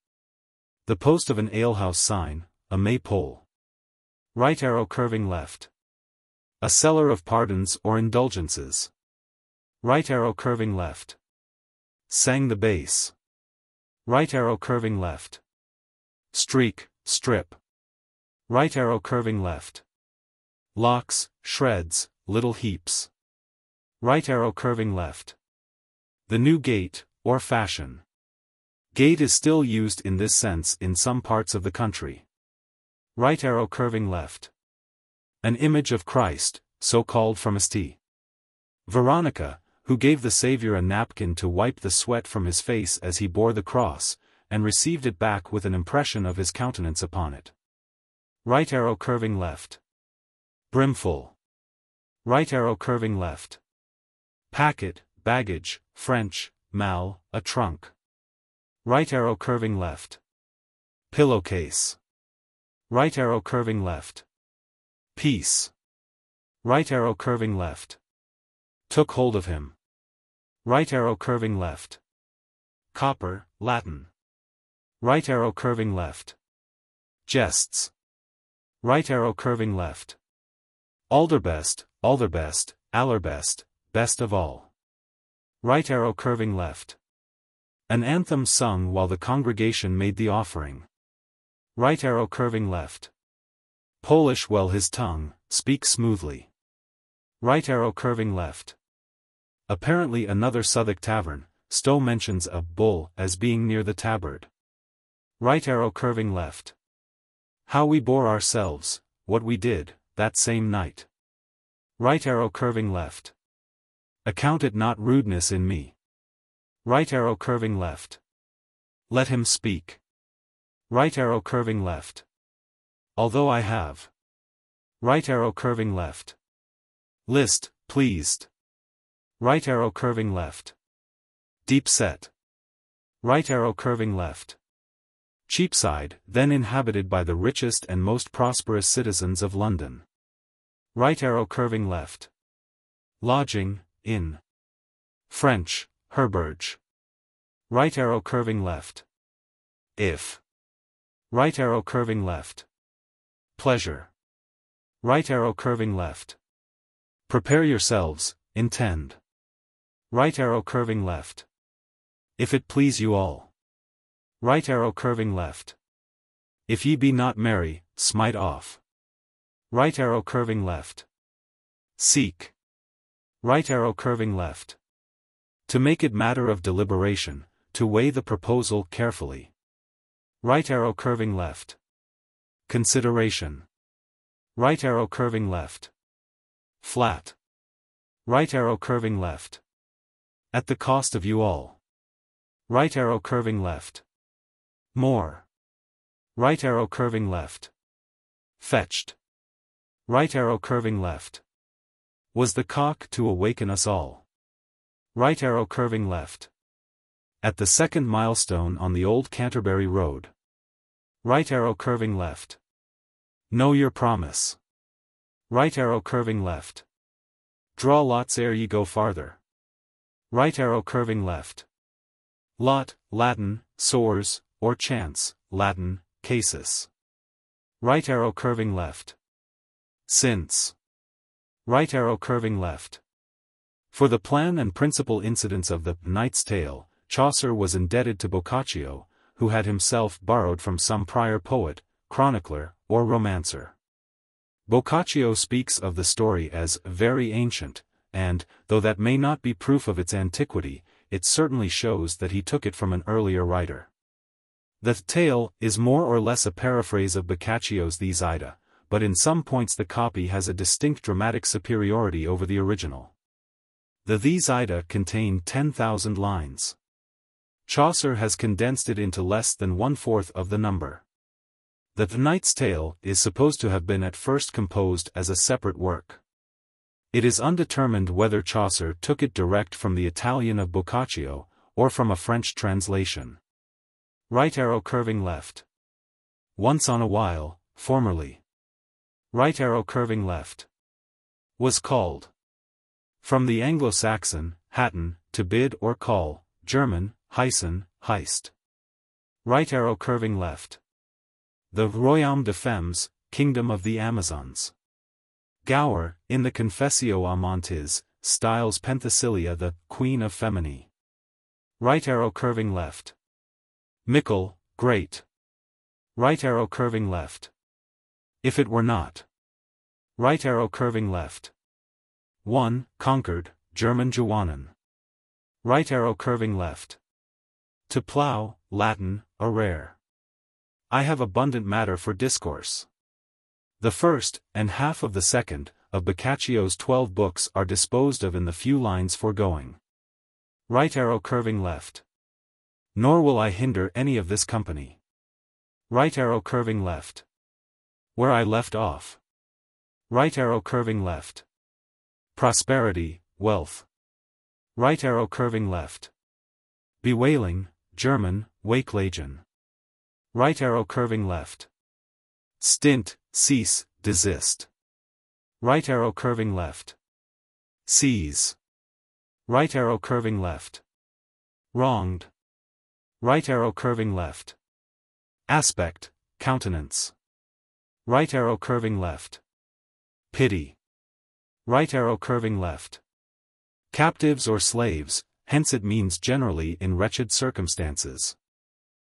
The post of an alehouse sign, a maypole. Right arrow curving left. A seller of pardons or indulgences. Right arrow curving left. Sang the bass. Right arrow curving left. Streak, strip. Right arrow curving left. Locks, shreds, little heaps. Right arrow curving left. The new gate, or fashion. Gate is still used in this sense in some parts of the country. Right arrow curving left. An image of Christ, so called from St. Veronica, who gave the Saviour a napkin to wipe the sweat from his face as he bore the cross, and received it back with an impression of his countenance upon it. Right arrow curving left. Brimful. Right arrow curving left. Packet, baggage, French, mal, a trunk. Right arrow curving left. Pillowcase. Right arrow curving left. Piece. Right arrow curving left. Took hold of him. Right arrow curving left. Copper, Latin. Right arrow curving left. Jests. Right arrow curving left. Alderbest, alderbest, allerbest, best of all. Right arrow curving left. An anthem sung while the congregation made the offering. Right arrow curving left. Polish well his tongue, speak smoothly. Right arrow curving left. Apparently another Southwark tavern, Stowe mentions a bull as being near the tabard. Right arrow curving left. How we bore ourselves, what we did, that same night. Right arrow curving left. Account it not rudeness in me. Right arrow curving left. Let him speak. Right arrow curving left. Although I have. Right arrow curving left. List, pleased. Right arrow curving left. Deep set. Right arrow curving left. Cheapside, then inhabited by the richest and most prosperous citizens of London. Right arrow curving left. Lodging, inn. French, herberge. Right arrow curving left. If. Right arrow curving left. Pleasure. Right arrow curving left. Prepare yourselves, intend. Right arrow curving left. If it please you all. Right arrow curving left. If ye be not merry, smite off. Right arrow curving left. Seek. Right arrow curving left. To make it matter of deliberation, to weigh the proposal carefully. Right arrow curving left. Consideration. Right arrow curving left. Flat. Right arrow curving left. At the cost of you all. Right arrow curving left. More. Right arrow curving left. Fetched. Right arrow curving left. Was the cock to awaken us all? Right arrow curving left. At the second milestone on the old Canterbury road. Right arrow curving left. Know your promise. Right arrow curving left. Draw lots ere ye go farther. Right arrow curving left. Lot, Latin, soars, or chance, Latin, casus. Right arrow curving left. Since. Right arrow curving left. For the plan and principal incidents of the Knight's Tale, Chaucer was indebted to Boccaccio, who had himself borrowed from some prior poet, chronicler, or romancer. Boccaccio speaks of the story as very ancient, and, though that may not be proof of its antiquity, it certainly shows that he took it from an earlier writer. The tale is more or less a paraphrase of Boccaccio's These Ida, but in some points the copy has a distinct dramatic superiority over the original. The These Ida contained 10,000 lines. Chaucer has condensed it into less than 1/4 of the number. The Knight's Tale is supposed to have been at first composed as a separate work. It is undetermined whether Chaucer took it direct from the Italian of Boccaccio, or from a French translation. Right arrow curving left. Once on a while, formerly. Right arrow curving left. Was called. From the Anglo-Saxon, hatten, to bid or call, German, heißen, heist. Right arrow curving left. The Royaume des Femmes, Kingdom of the Amazons. Gower, in the Confessio Amantis, styles Penthesilea the Queen of Femini. Right arrow curving left. Mickle, great. Right arrow curving left. If it were not. Right arrow curving left. 1. Conquered, German Johannen. Right arrow curving left. To plough, Latin, arere. I have abundant matter for discourse. The first, and half of the second, of Boccaccio's 12 books are disposed of in the few lines foregoing. Right arrow curving left. Nor will I hinder any of this company. Right arrow curving left. Where I left off. Right arrow curving left. Prosperity, wealth. Right arrow curving left. Bewailing, German, Wakelegen. Right arrow curving left. Stint, cease, desist. Right arrow curving left. Seize. Right arrow curving left. Wronged. Right arrow curving left. Aspect, countenance. Right arrow curving left. Pity. Right arrow curving left. Captives or slaves, hence it means generally in wretched circumstances.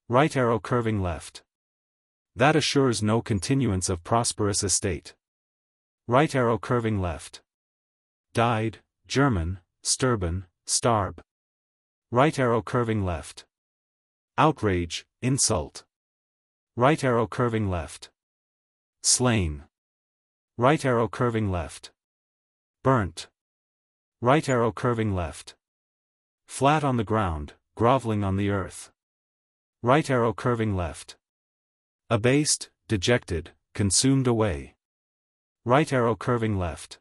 Right arrow curving left. That assures no continuance of prosperous estate. Right arrow curving left. Died, German, sterben, starb. Right arrow curving left. Outrage, insult. Right arrow curving left. Slain. Right arrow curving left. Burnt. Right arrow curving left. Flat on the ground, groveling on the earth. Right arrow curving left. Abased, dejected, consumed away. Right arrow curving left.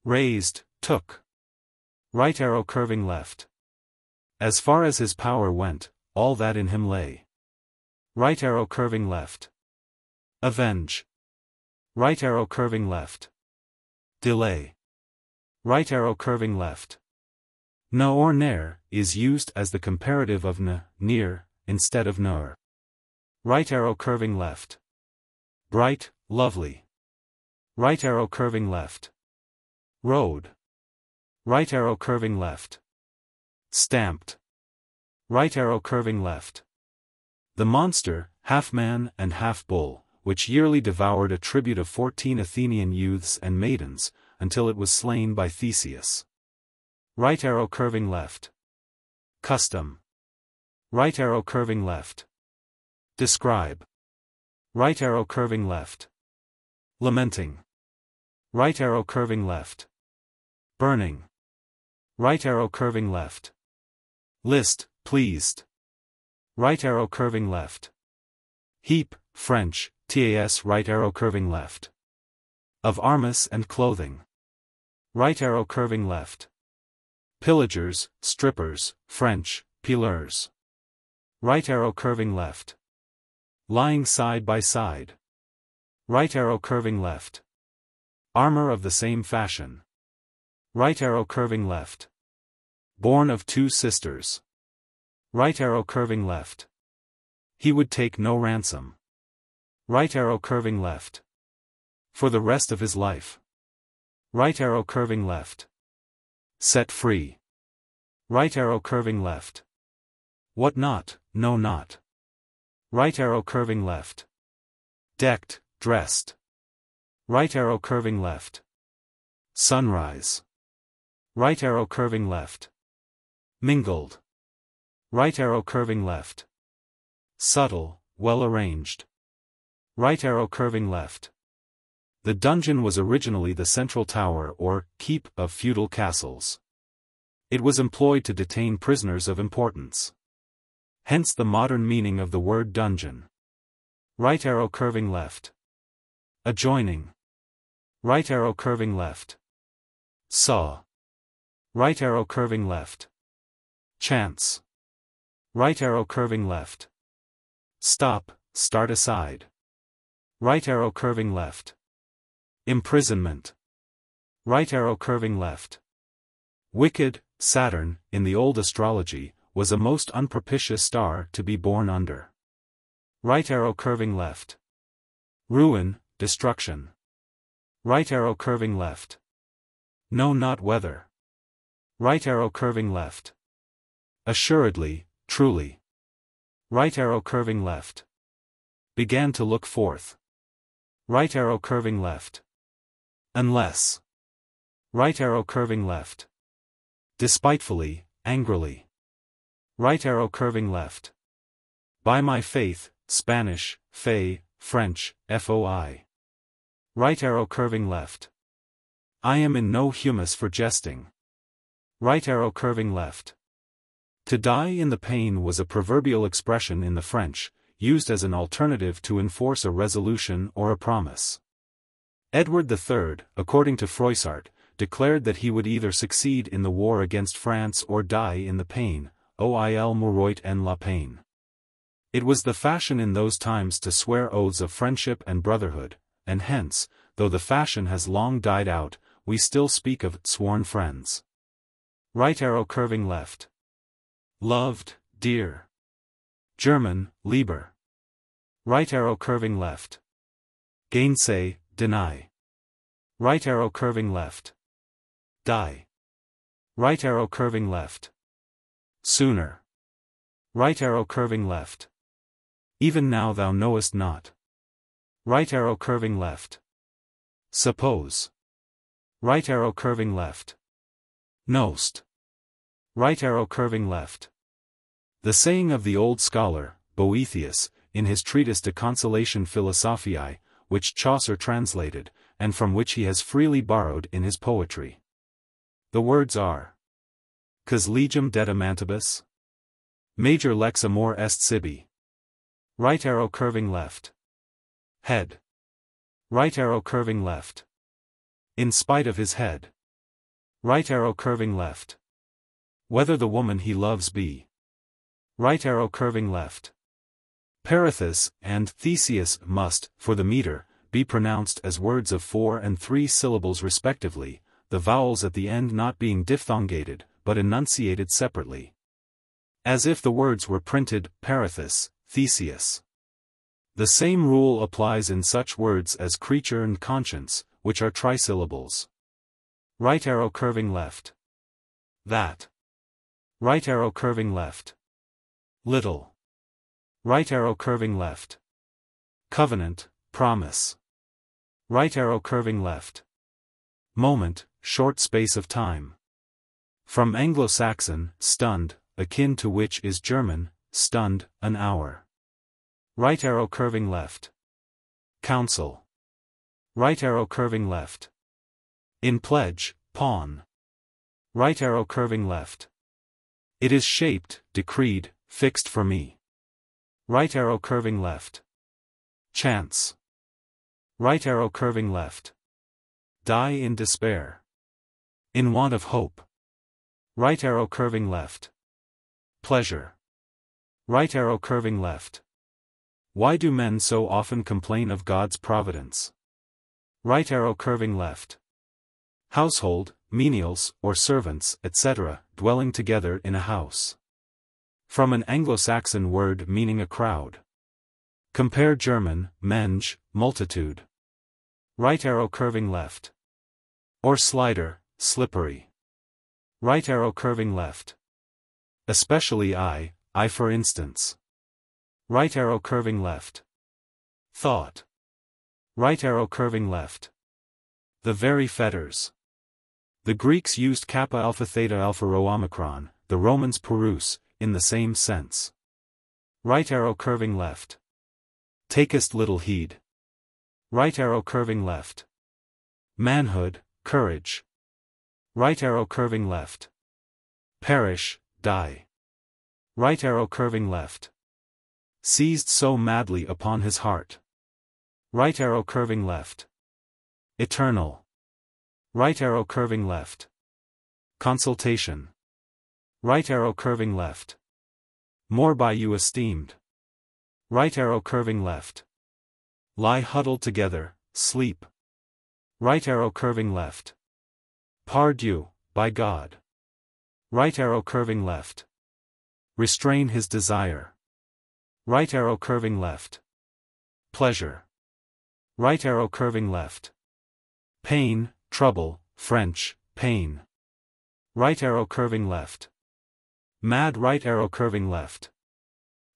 Raised, took. Right arrow curving left. As far as his power went, all that in him lay. Right arrow curving left. Avenge. Right arrow curving left. Delay. Right arrow curving left. No or ne'er is used as the comparative of n, near, instead of nor. Right arrow curving left. Bright, lovely. Right arrow curving left. Road. Right arrow curving left. Stamped. Right arrow curving left. The monster, half man and half bull, which yearly devoured a tribute of 14 Athenian youths and maidens, until it was slain by Theseus. Right arrow curving left. Custom. Right arrow curving left. Describe. Right arrow curving left. Lamenting. Right arrow curving left. Burning. Right arrow curving left. List, pleased. Right arrow curving left. Heap, French, TAS right arrow curving left. Of armas and clothing. Right arrow curving left. Pillagers, strippers, French, pilleurs. Right arrow curving left. Lying side by side. Right arrow curving left. Armor of the same fashion. Right arrow curving left. Born of 2 sisters. Right arrow curving left. He would take no ransom. Right arrow curving left. For the rest of his life. Right arrow curving left. Set free. Right arrow curving left. What not, no not. Right arrow curving left. Decked, dressed. Right arrow curving left. Sunrise. Right arrow curving left. Mingled. Right arrow curving left. Subtle, well arranged. Right arrow curving left. The dungeon was originally the central tower or keep of feudal castles. It was employed to detain prisoners of importance. Hence the modern meaning of the word dungeon. Right arrow curving left. Adjoining. Right arrow curving left. Saw. Right arrow curving left. Chance. Right arrow curving left. Stop, start aside. Right arrow curving left. Imprisonment. Right arrow curving left. Wicked, Saturn, in the old astrology, was a most unpropitious star to be born under. Right arrow curving left. Ruin, destruction. Right arrow curving left. Know not whether. Right arrow curving left. Assuredly, truly. Right arrow curving left. Began to look forth. Right arrow curving left. Unless. Right arrow curving left. Despitefully, angrily. Right arrow curving left. By my faith, Spanish, fe, French, foi. Right arrow curving left. I am in no humus for jesting. Right arrow curving left. To die in the pain was a proverbial expression in the French, used as an alternative to enforce a resolution or a promise. Edward III, according to Froissart, declared that he would either succeed in the war against France or die in the pain, oil mouroit en la peine. It was the fashion in those times to swear oaths of friendship and brotherhood, and hence, though the fashion has long died out, we still speak of sworn friends. Right arrow curving left. Loved, dear. German, Lieber. Right arrow curving left. Gainsay, deny. Right arrow curving left. Die. Right arrow curving left. Sooner. Right arrow curving left. Even now thou knowest not. Right arrow curving left. Suppose. Right arrow curving left. Knowst. Right arrow curving left. The saying of the old scholar, Boethius, in his treatise De Consolation Philosophiae, which Chaucer translated, and from which he has freely borrowed in his poetry. The words are: Cos legem detta mantibus? Major lex amor est sibi. Right arrow curving left. Head. Right arrow curving left. In spite of his head. Right arrow curving left. Whether the woman he loves be. Right arrow curving left. Perithous and Theseus must, for the meter, be pronounced as words of 4 and 3 syllables respectively, the vowels at the end not being diphthongated, but enunciated separately. As if the words were printed, Perithous, Theseus. The same rule applies in such words as creature and conscience, which are trisyllables. Right arrow curving left. That. Right arrow curving left. Little. Right arrow curving left. Covenant, promise. Right arrow curving left. Moment, short space of time. From Anglo-Saxon, stunned, akin to which is German, stunned, an hour. Right arrow curving left. Counsel. Right arrow curving left. In pledge, pawn. Right arrow curving left. It is shaped, decreed, fixed for me. Right arrow curving left. Chance. Right arrow curving left. Die in despair. In want of hope. Right arrow curving left. Pleasure. Right arrow curving left. Why do men so often complain of God's providence? Right arrow curving left. Household, menials, or servants, etc., dwelling together in a house. From an Anglo-Saxon word meaning a crowd. Compare German, Menge, multitude. Right arrow curving left. Or slider, slippery. Right arrow curving left. Especially I for instance. Right arrow curving left. Thought. Right arrow curving left. The very fetters. The Greeks used kappa alpha theta alpha rho omicron, the Romans purus, in the same sense. Right arrow curving left. Takest little heed. Right arrow curving left. Manhood, courage. Right arrow curving left. Perish, die. Right arrow curving left. Seized so madly upon his heart. Right arrow curving left. Eternal. Right arrow curving left. Consultation. Right arrow curving left. More by you esteemed. Right arrow curving left. Lie huddled together, sleep. Right arrow curving left. Pardieu, by God. Right arrow curving left. Restrain his desire. Right arrow curving left. Pleasure. Right arrow curving left. Pain, trouble, French, pain. Right arrow curving left. Mad right arrow curving left.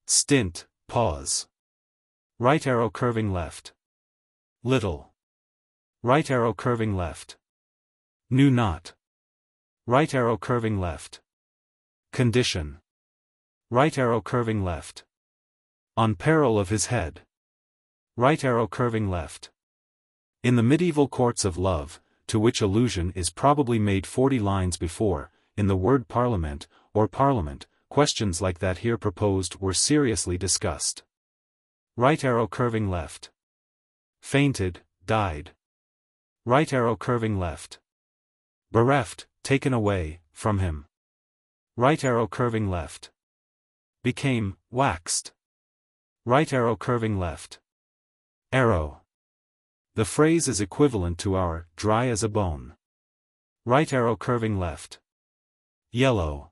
Stint, pause. Right arrow curving left. Little. Right arrow curving left. Knew not. Right arrow curving left. Condition. Right arrow curving left. On peril of his head. Right arrow curving left. In the medieval courts of love, to which allusion is probably made 40 lines before, in the word parliament, or parliament. Questions like that here proposed were seriously discussed. Right arrow curving left. Fainted, died. Right arrow curving left. Bereft, taken away, from him. Right arrow curving left. Became, waxed. Right arrow curving left. Arrow. The phrase is equivalent to our, dry as a bone. Right arrow curving left. Yellow.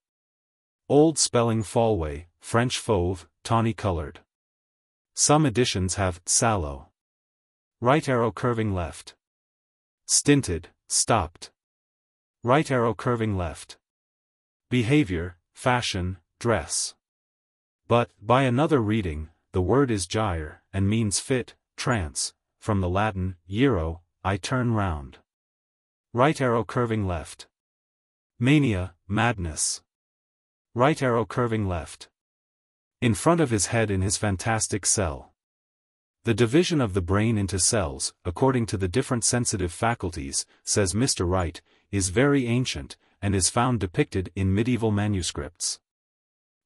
Old spelling Fallway, French fauve, tawny colored. Some editions have, sallow. Right arrow curving left. Stinted, stopped. Right arrow curving left. Behavior, fashion, dress. But, by another reading, the word is gyre, and means fit, trance, from the Latin, gyro, I turn round. Right arrow curving left. Mania, madness. Right arrow curving left. In front of his head in his fantastic cell. The division of the brain into cells, according to the different sensitive faculties, says Mr. Wright, is very ancient, and is found depicted in medieval manuscripts.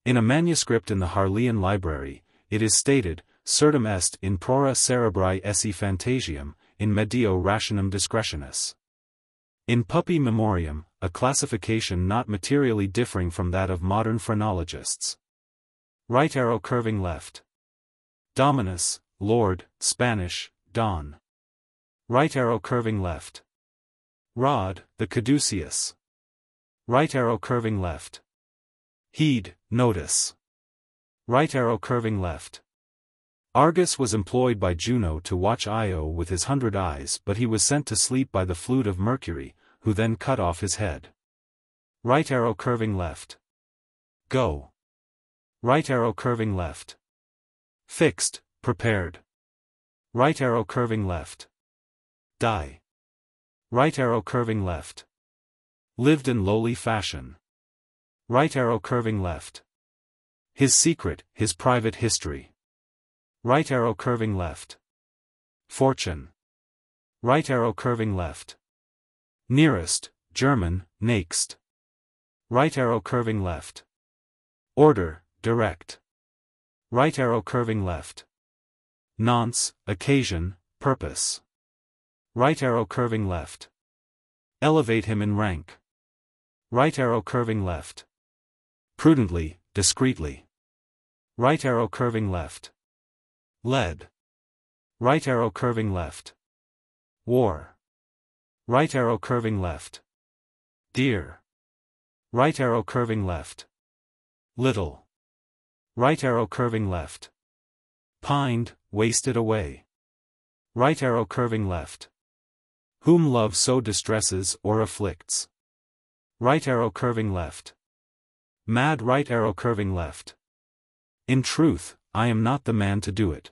In a manuscript in the Harleian Library, it is stated, certum est in prora cerebri esse phantasium, in medio rationem discretionis. In Puppy Memoriam, a classification not materially differing from that of modern phrenologists. Right arrow curving left. Dominus, Lord, Spanish, Don. Right arrow curving left. Rod, the caduceus. Right arrow curving left. Heed, notice. Right arrow curving left. Argus was employed by Juno to watch Io with his 100 eyes, but he was sent to sleep by the flute of Mercury, who then cut off his head. Right arrow curving left. Go. Right arrow curving left. Fixed, prepared. Right arrow curving left. Die. Right arrow curving left. Lived in lowly fashion. Right arrow curving left. His secret, his private history. Right arrow curving left. Fortune. Right arrow curving left. Nearest, German, nächst. Right arrow curving left. Order, direct. Right arrow curving left. Nonce, occasion, purpose. Right arrow curving left. Elevate him in rank. Right arrow curving left. Prudently, discreetly. Right arrow curving left. Led. Right arrow curving left. War. Right arrow curving left. Dear. Right arrow curving left. Little. Right arrow curving left. Pined, wasted away. Right arrow curving left. Whom love so distresses or afflicts. Right arrow curving left. Mad right arrow curving left. In truth, I am not the man to do it.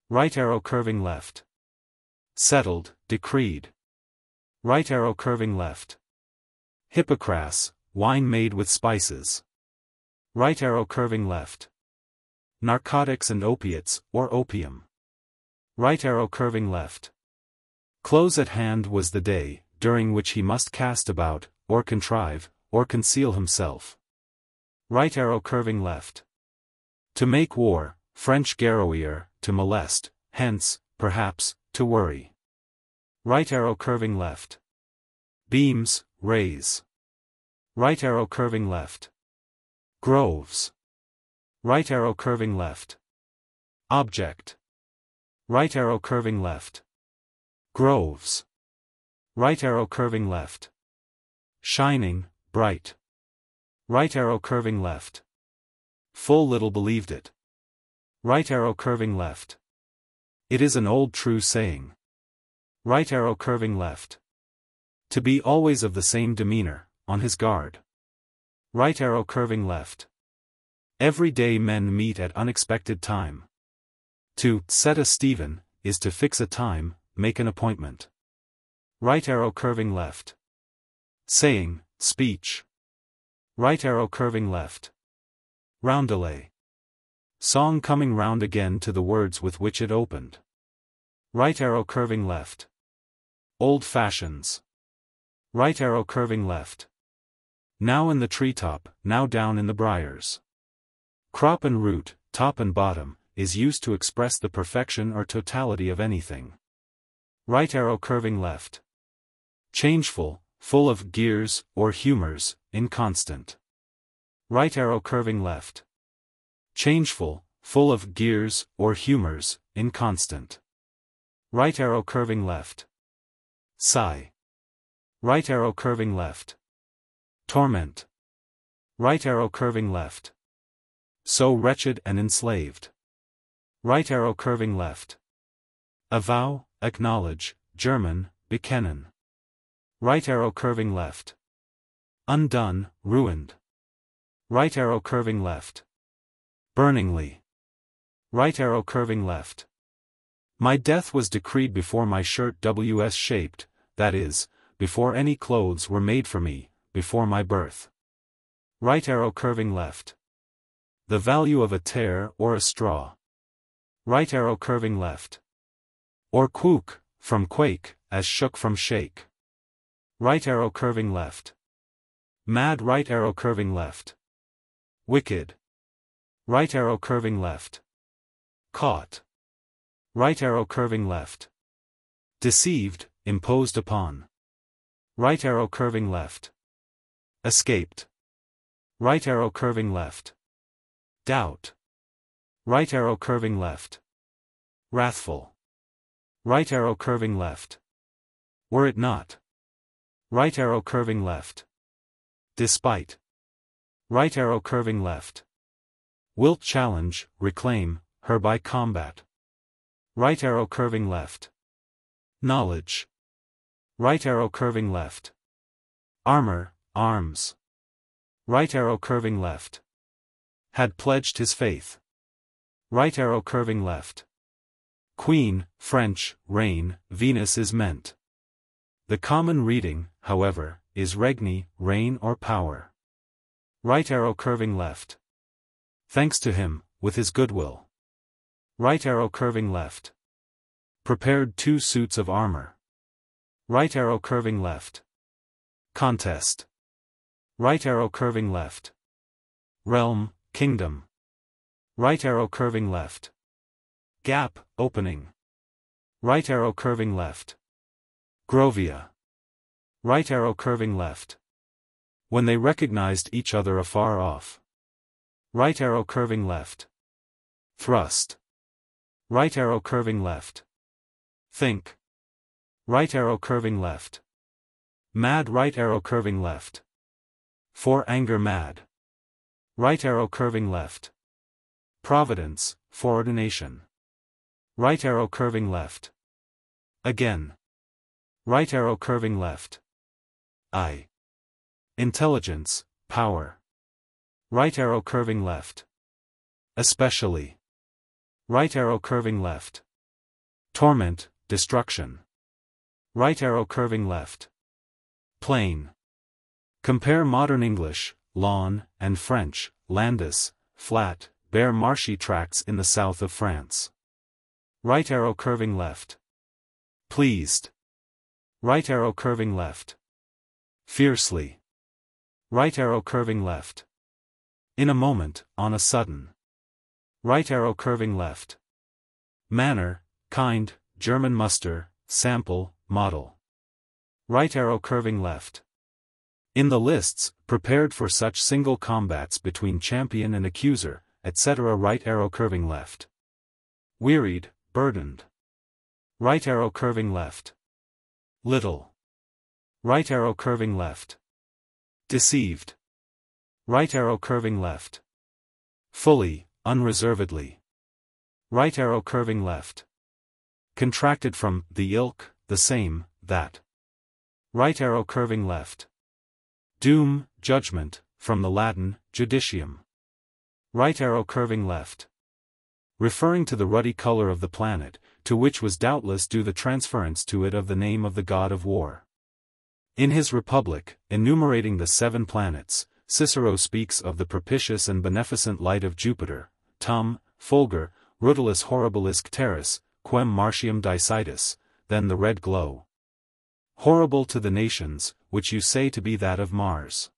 Right arrow curving left. Settled, decreed. Right arrow curving left. Hippocras, wine made with spices. Right arrow curving left. Narcotics and opiates, or opium. Right arrow curving left. Close at hand was the day, during which he must cast about, or contrive, or conceal himself. Right arrow curving left. To make war, French garrower, to molest, hence, perhaps, to worry. Right arrow curving left. Beams, rays. Right arrow curving left. Groves. Right arrow curving left. Object. Right arrow curving left. Groves. Right arrow curving left. Shining, bright. Right arrow curving left. Full little believed it. Right arrow curving left. It is an old true saying. Right arrow curving left. To be always of the same demeanor, on his guard. Right arrow curving left. Every day men meet at unexpected time. To set a Stephen is to fix a time, make an appointment. Right arrow curving left. Saying, speech. Right arrow curving left. Roundelay. Song coming round again to the words with which it opened. Right arrow curving left. Old fashions. Right arrow curving left. Now in the treetop, now down in the briars. Crop and root, top and bottom, is used to express the perfection or totality of anything. Right arrow curving left. Changeful, full of gears, or humors, inconstant. Right arrow curving left. Changeful, full of gears, or humors, inconstant. Right arrow curving left. Sigh. Right arrow curving left. Torment. Right arrow curving left. So wretched and enslaved. Right arrow curving left. Avow, acknowledge, German, bekennen. Right arrow curving left. Undone, ruined. Right arrow curving left. Burningly. Right arrow curving left. My death was decreed before my shirt was shaped, that is, before any clothes were made for me, before my birth. Right arrow curving left. The value of a tear or a straw. Right arrow curving left. Or quook, from quake, as shook from shake. Right arrow curving left. Mad right arrow curving left. Wicked. Right arrow curving left. Caught. Right arrow curving left. Deceived, imposed upon. Right arrow curving left. Escaped. Right arrow curving left. Doubt. Right arrow curving left. Wrathful. Right arrow curving left. Were it not. Right arrow curving left. Despite. Right arrow curving left. Wilt challenge, reclaim, her by combat. Right arrow curving left. Knowledge. Right arrow curving left. Armor, arms. Right arrow curving left. Had pledged his faith. Right arrow curving left. Queen, French, reign, Venus is meant. The common reading, however, is regni, reign or power. Right arrow curving left. Thanks to him, with his goodwill. Right arrow curving left. Prepared 2 suits of armor. Right arrow curving left. Contest. Right arrow curving left. Realm, kingdom. Right arrow curving left. Gap, opening. Right arrow curving left. Grovia. Right arrow curving left. When they recognized each other afar off. Right arrow curving left. Thrust. Right arrow curving left. Think. Right arrow curving left. Mad right arrow curving left. For anger mad. Right arrow curving left. Providence, foreordination. Right arrow curving left. Again. Right arrow curving left. I. Intelligence, power. Right arrow curving left. Especially. Right arrow curving left. Torment, destruction. Right arrow curving left. Plain. Compare modern English, lawn, and French, landus, flat, bare marshy tracts in the south of France. Right arrow curving left. Pleased. Right arrow curving left. Fiercely. Right arrow curving left. In a moment, on a sudden. Right arrow curving left. Manner, kind, German muster, sample, model. Right arrow curving left. In the lists, prepared for such single combats between champion and accuser, etc. Right arrow curving left. Wearied, burdened. Right arrow curving left. Little. Right arrow curving left. Deceived. Right arrow curving left. Fully, unreservedly. Right arrow curving left. Contracted from the ilk, the same, that. Right arrow curving left. Doom, judgment, from the Latin, judicium. Right arrow curving left. Referring to the ruddy color of the planet, to which was doubtless due the transference to it of the name of the god of war. In his Republic, enumerating the 7 planets, Cicero speaks of the propitious and beneficent light of Jupiter, tum, fulgur, rutilis horribilis cteris, quem martium decitus, then the red glow. horrible to the nations, which you say to be that of Mars.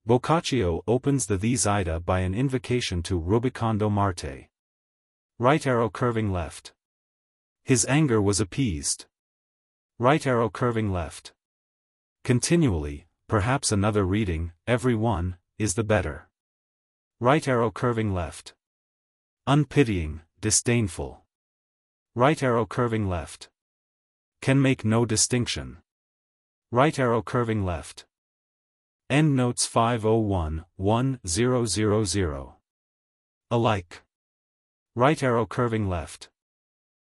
Boccaccio opens the These Ida by an invocation to Rubicando Marte. Right arrow curving left. His anger was appeased. Right arrow curving left. Continually, perhaps another reading, every one, is the better. Right arrow curving left. Unpitying, disdainful. Right arrow curving left. Can make no distinction. Right arrow curving left. Endnotes 501-1000. Alike. Right arrow curving left.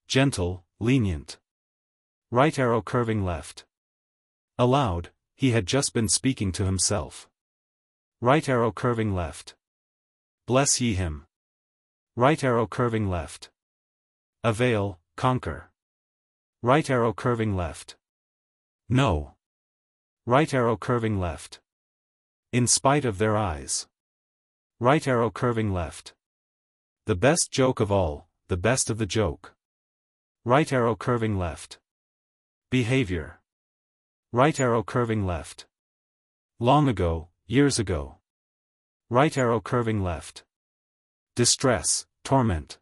Gentle, lenient. Right arrow curving left. Aloud, he had just been speaking to himself. Right arrow curving left. Bless ye him. Right arrow curving left. Avail, conquer. Right arrow curving left. No. Right arrow curving left. In spite of their eyes. Right arrow curving left. The best joke of all, the best of the joke. Right arrow curving left. Behavior. Right arrow curving left. Long ago, years ago. Right arrow curving left. Distress, torment.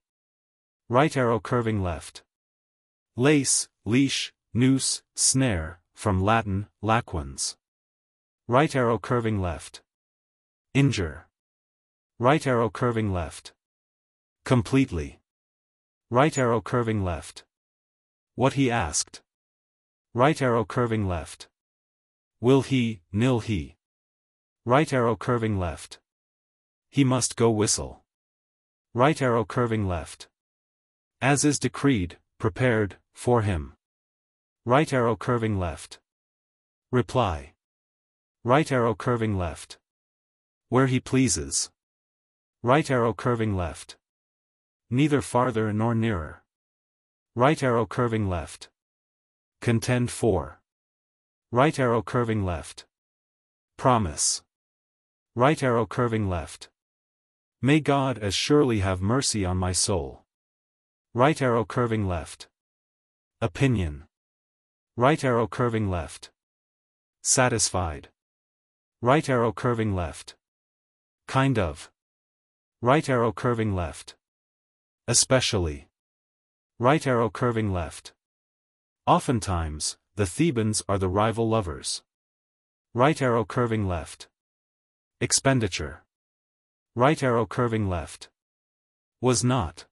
Right arrow curving left. Lace, leash, noose, snare, from Latin, laquens. Right arrow curving left. Injure. Right arrow curving left. Completely. Right arrow curving left. What he asked. Right arrow curving left. Will he, nil he. Right arrow curving left. He must go whistle. Right arrow curving left. As is decreed, prepared, for him. Right arrow curving left. Reply. Right arrow curving left. Where he pleases. Right arrow curving left. Neither farther nor nearer. Right arrow curving left. Contend for. Right arrow curving left. Promise. Right arrow curving left. May God as surely have mercy on my soul. Right arrow curving left. Opinion. Right arrow curving left. Satisfied. Right arrow curving left. Kind of. Right arrow curving left. Especially. Right arrow curving left. Oftentimes, the Thebans are the rival lovers. Right arrow curving left. Expenditure. Right arrow curving left. Was not.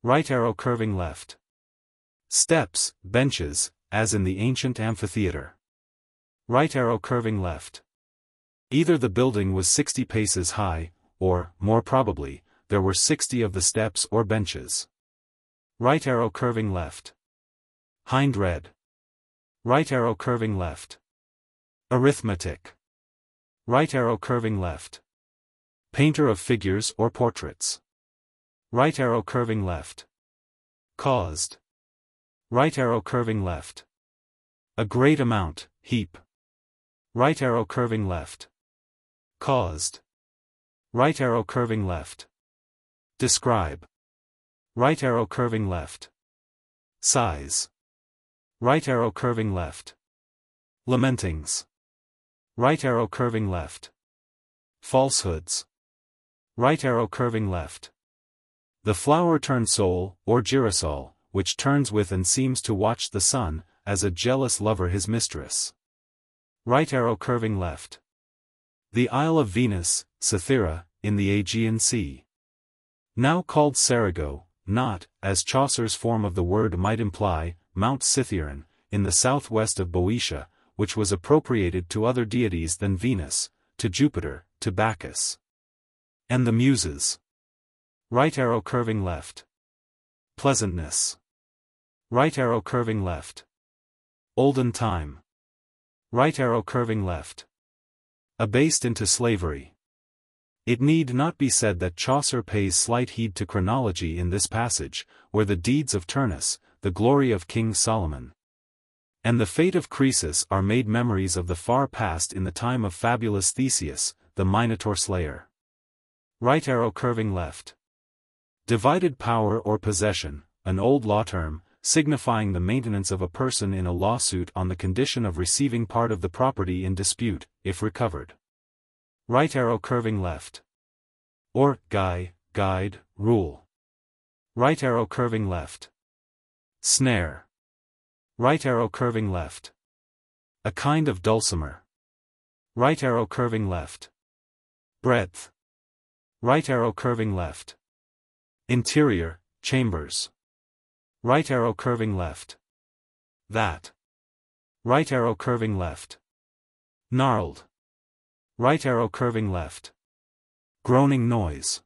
Right arrow curving left. Steps, benches, as in the ancient amphitheater. Right arrow curving left. Either the building was 60 paces high, or, more probably, there were 60 of the steps or benches. Right arrow curving left. Hind red. Right arrow curving left. Arithmetic. Right arrow curving left. Painter of figures or portraits. Right arrow curving left. Caused. Right arrow curving left. A great amount, heap. Right arrow curving left. Caused. Right arrow curving left. Describe. Right arrow curving left. Size. Right arrow curving left. Lamentings. Right arrow curving left. Falsehoods. Right arrow curving left. The flower turned soul, or girasol, which turns with and seems to watch the sun, as a jealous lover his mistress. Right arrow curving left. The Isle of Venus, Cythera, in the Aegean Sea. Now called Cerigo, not, as Chaucer's form of the word might imply, Mount Cithaeron, in the southwest of Boeotia, which was appropriated to other deities than Venus, to Jupiter, to Bacchus. And the Muses. Right arrow curving left. Pleasantness. Right arrow curving left. Olden time. Right arrow curving left. Abased into slavery. It need not be said that Chaucer pays slight heed to chronology in this passage, where the deeds of Turnus, the glory of King Solomon, and the fate of Croesus are made memories of the far past in the time of fabulous Theseus, the Minotaur slayer. Right arrow curving left. Divided power or possession, an old law term, signifying the maintenance of a person in a lawsuit on the condition of receiving part of the property in dispute, if recovered. Right arrow curving left. Or, guide, rule. Right arrow curving left. Snare. Right arrow curving left. A kind of dulcimer. Right arrow curving left. Breadth. Right arrow curving left. Interior, chambers. Right arrow curving left. That. Right arrow curving left. Gnarled. Right arrow curving left. Groaning noise.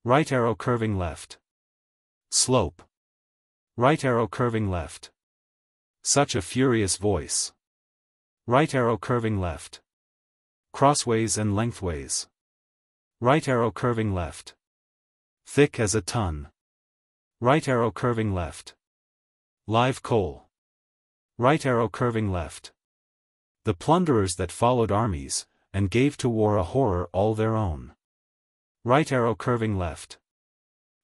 Right arrow curving left. Slope. Right arrow curving left. Such a furious voice. Right arrow curving left. Crossways and lengthways. Right arrow curving left. Thick as a ton. Right arrow curving left. Live coal. Right arrow curving left. The plunderers that followed armies, and gave to war a horror all their own. Right arrow curving left.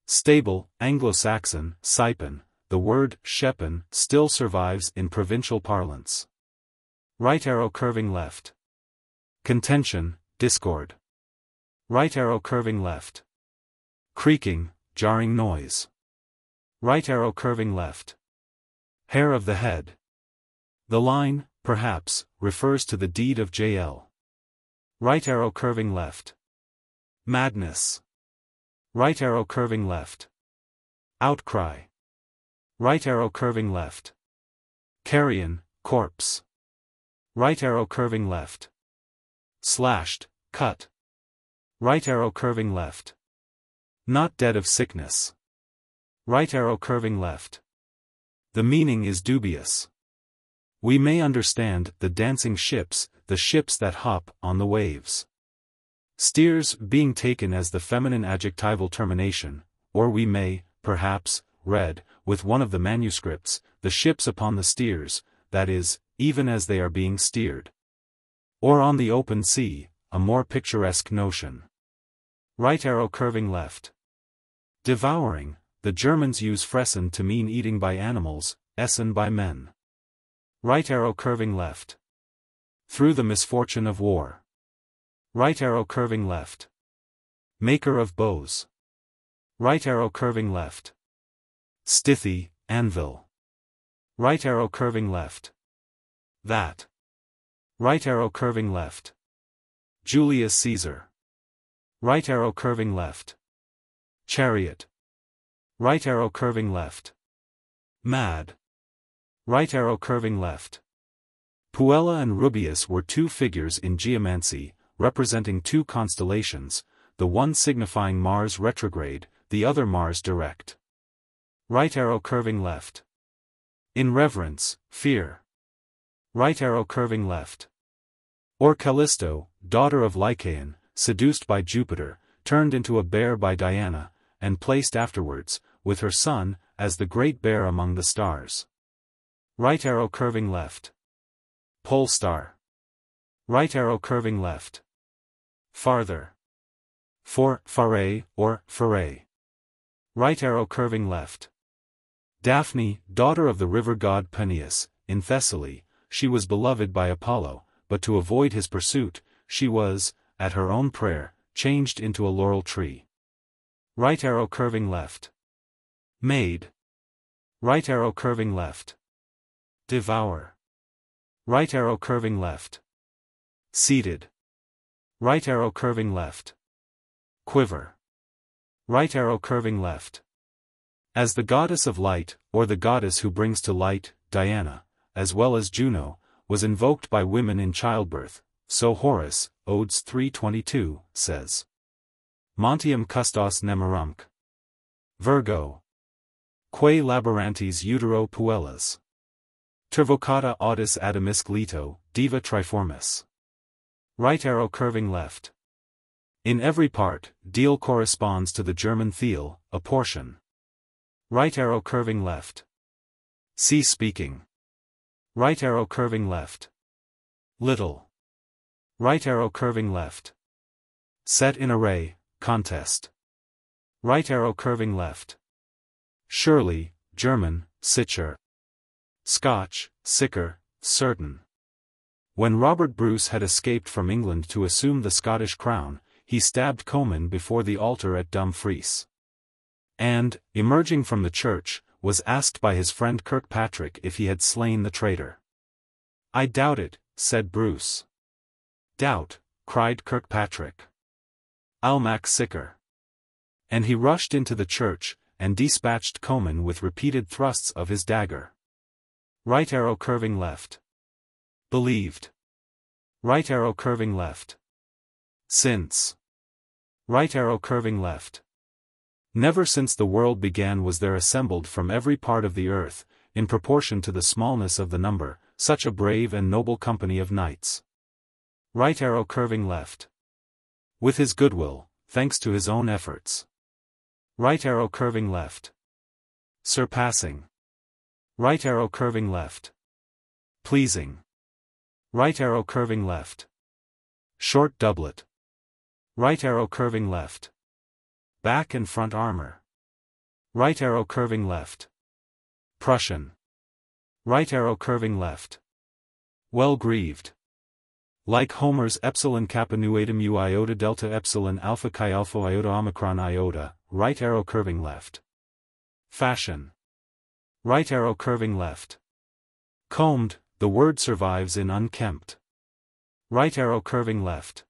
Stable, Anglo-Saxon, sipen, the word Shipman still survives in provincial parlance. Right arrow curving left. Contention, discord. Right arrow curving left. Creaking, jarring noise. Right arrow curving left. Hair of the head. The line, perhaps, refers to the deed of Jael. Right arrow curving left. Madness. Right arrow curving left. Outcry. Right arrow curving left. Carrion, corpse. Right arrow curving left. Slashed, cut. Right arrow curving left. Not dead of sickness. Right arrow curving left. The meaning is dubious. We may understand the dancing ships, the ships that hop on the waves. Steers being taken as the feminine adjectival termination, or we may, perhaps, read, with one of the manuscripts, the ships upon the steers, that is, even as they are being steered. Or on the open sea, a more picturesque notion. Right arrow curving left. Devouring, the Germans use fressen to mean eating by animals, essen by men. Right arrow curving left. Through the misfortune of war. Right arrow curving left. Maker of bows. Right arrow curving left. Stithy, anvil. Right arrow curving left. That. Right arrow curving left. Julius Caesar. Right arrow curving left. Chariot. Right arrow curving left. Mad. Right arrow curving left. Puella and Rubeus were two figures in geomancy, representing two constellations, the one signifying Mars retrograde, the other Mars direct. Right arrow curving left. In reverence, fear. Right arrow curving left. Or Callisto, daughter of Lycaon, seduced by Jupiter, turned into a bear by Diana, and placed afterwards, with her son, as the great bear among the stars. Right arrow curving left. Pole star. Right arrow curving left. Farther. For, faray, or, faray. Right arrow curving left. Daphne, daughter of the river god Peneus, in Thessaly, she was beloved by Apollo, but to avoid his pursuit, she was, at her own prayer, changed into a laurel tree. Right arrow curving left. Maid. Right arrow curving left. Devour. Right arrow curving left. Seated. Right arrow curving left. Quiver. Right arrow curving left. As the goddess of light, or the goddess who brings to light, Diana, as well as Juno, was invoked by women in childbirth, so Horace, Odes 3:22, says. Montium custos nemerumque. Virgo. Quae laborantes utero puellas. Tervocata audis adamisque lito, diva triformis. Right arrow curving left. In every part, deal corresponds to the German thiel, a portion. Right arrow curving left. See speaking. Right arrow curving left. Little. Right arrow curving left. Set in array, contest. Right arrow curving left. Surely, German, Sitcher. Scotch, sicker, certain. When Robert Bruce had escaped from England to assume the Scottish crown, he stabbed Comyn before the altar at Dumfries. And, emerging from the church, was asked by his friend Kirkpatrick if he had slain the traitor. "I doubt it," said Bruce. "Doubt," cried Kirkpatrick. "I'll mak sicker." And he rushed into the church, and dispatched Comyn with repeated thrusts of his dagger. Right arrow curving left. Believed. Right arrow curving left. Since. Right arrow curving left. Never since the world began was there assembled from every part of the earth, in proportion to the smallness of the number, such a brave and noble company of knights. Right arrow curving left. With his goodwill, thanks to his own efforts. Right arrow curving left. Surpassing. Right arrow curving left. Pleasing. Right arrow curving left. Short doublet. Right arrow curving left. Back and front armor. Right arrow curving left. Prussian. Right arrow curving left. Well grieved. Like Homer's epsilon kappa nu eta mu iota delta epsilon alpha chi alpha iota omicron iota, right arrow curving left. Fashion. Right arrow curving left. Combed, the word survives in unkempt. Right arrow curving left.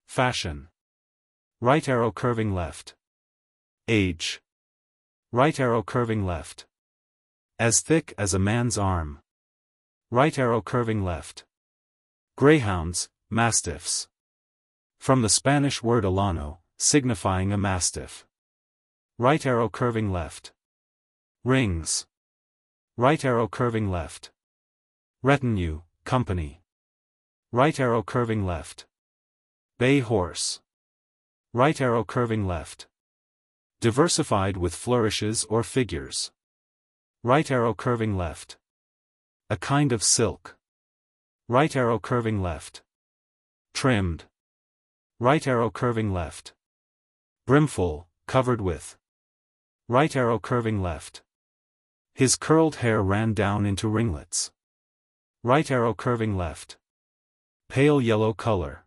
Fashion. Right arrow curving left. Age. Right arrow curving left. As thick as a man's arm. Right arrow curving left. Greyhounds, mastiffs. From the Spanish word alano, signifying a mastiff. Right arrow curving left. Rings. Right arrow curving left. Retinue, company. Right arrow curving left. Bay horse. Right arrow curving left. Diversified with flourishes or figures. Right arrow curving left. A kind of silk. Right arrow curving left. Trimmed. Right arrow curving left. Brimful, covered with. Right arrow curving left. His curled hair ran down into ringlets. Right arrow curving left. Pale yellow color.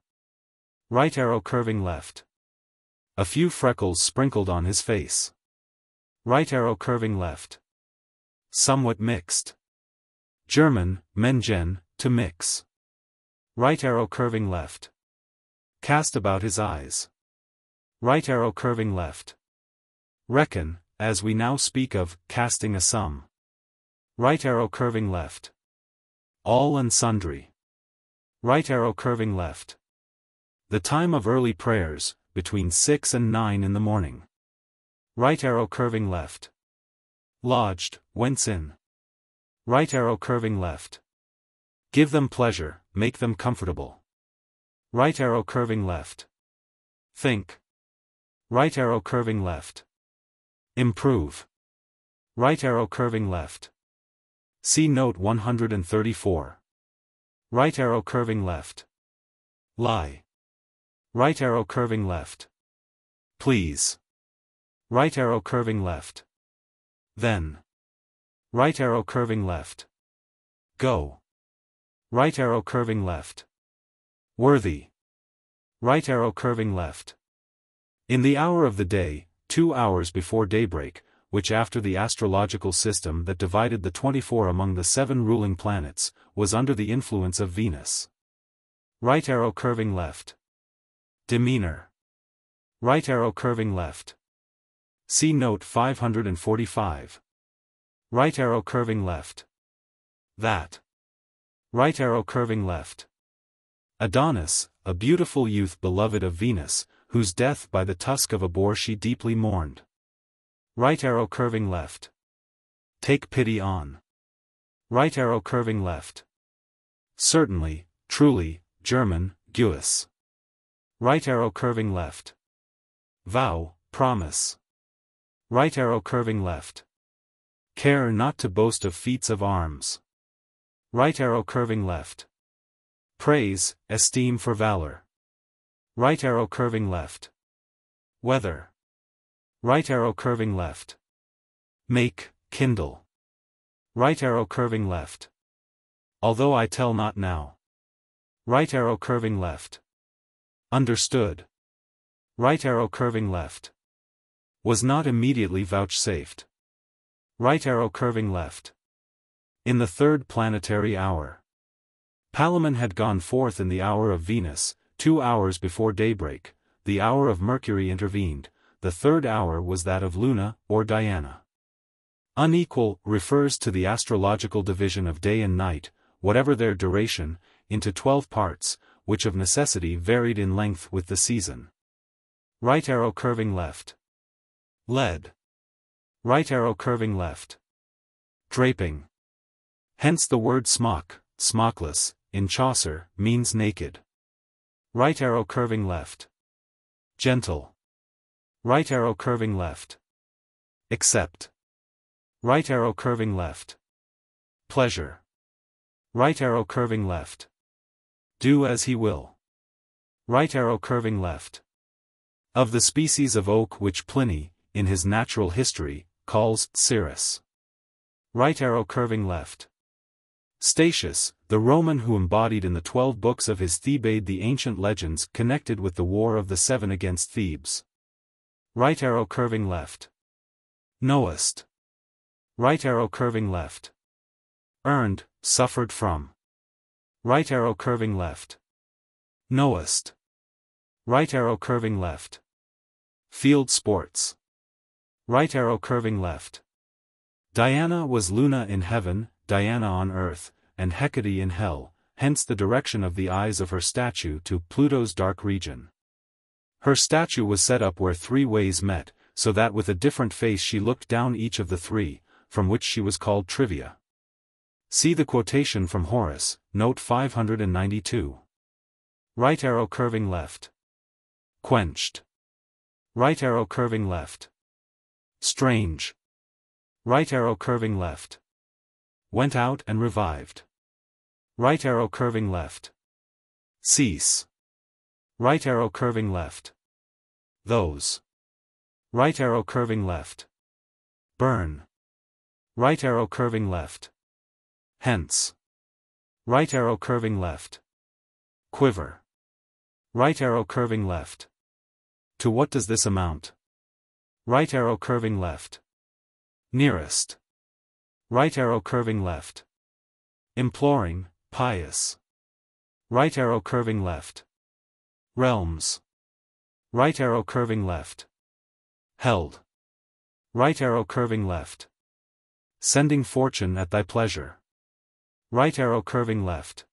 Right arrow curving left. A few freckles sprinkled on his face. Right arrow curving left. Somewhat mixed. German, mengen, to mix. Right arrow curving left. Cast about his eyes. Right arrow curving left. Reckon, as we now speak of, casting a sum. Right arrow curving left. All and sundry. Right arrow curving left. The time of early prayers, between 6 and 9 in the morning. Right arrow curving left. Lodged, whence in. Right arrow curving left. Give them pleasure, make them comfortable. Right arrow curving left. Think. Right arrow curving left. Improve. Right arrow curving left. See note 134. Right arrow curving left. Lie. Right arrow curving left. Please. Right arrow curving left. Then. Right arrow curving left. Go. Right arrow curving left. Worthy. Right arrow curving left. In the hour of the day, 2 hours before daybreak, which after the astrological system that divided the 24 among the 7 ruling planets, was under the influence of Venus. Right arrow curving left. Demeanor. Right arrow curving left. See note 545. Right arrow curving left. That. Right arrow curving left. Adonis, a beautiful youth beloved of Venus, whose death by the tusk of a boar she deeply mourned. Right arrow curving left. Take pity on. Right arrow curving left. Certainly, truly, German, gewiss. Right arrow curving left. Vow, promise. Right arrow curving left. Care not to boast of feats of arms. Right arrow curving left. Praise, esteem for valor. Right arrow curving left. Weather. Right arrow curving left. Make, kindle. Right arrow curving left. Although I tell not now. Right arrow curving left. Understood. Right arrow curving left. Was not immediately vouchsafed. Right arrow curving left. In the third planetary hour. Palamon had gone forth in the hour of Venus, 2 hours before daybreak, the hour of Mercury intervened, the third hour was that of Luna, or Diana. Unequal refers to the astrological division of day and night, whatever their duration, into 12 parts, which of necessity varied in length with the season. Right arrow curving left. Lead. Right arrow curving left. Draping. Hence the word smock, smockless, in Chaucer, means naked. Right arrow curving left. Gentle. Right arrow curving left. Accept. Right arrow curving left. Pleasure. Right arrow curving left. Do as he will. Right arrow curving left. Of the species of oak which Pliny, in his Natural History, calls Cirrus. Right arrow curving left. Statius, the Roman who embodied in the 12 books of his Thebaid the ancient legends connected with the War of the Seven against Thebes. Right arrow curving left. Knowest. Right arrow curving left. Earned, suffered from. Right arrow curving left. Knowest. Right arrow curving left. Field sports. Right arrow curving left. Diana was Luna in heaven, Diana on earth, and Hecate in hell, hence the direction of the eyes of her statue to Pluto's dark region. Her statue was set up where 3 ways met, so that with a different face she looked down each of the 3, from which she was called Trivia. See the quotation from Horace, note 592. Right arrow curving left. Quenched. Right arrow curving left. Strange. Right arrow curving left. Went out and revived. Right arrow curving left. Cease. Right arrow curving left. Those. Right arrow curving left. Burn. Right arrow curving left. Hence. Right arrow curving left. Quiver. Right arrow curving left. To what does this amount? Right arrow curving left. Nearest. Right arrow curving left. Imploring, pious. Right arrow curving left. Realms. Right arrow curving left. Held. Right arrow curving left. Sending fortune at thy pleasure. Right arrow curving left.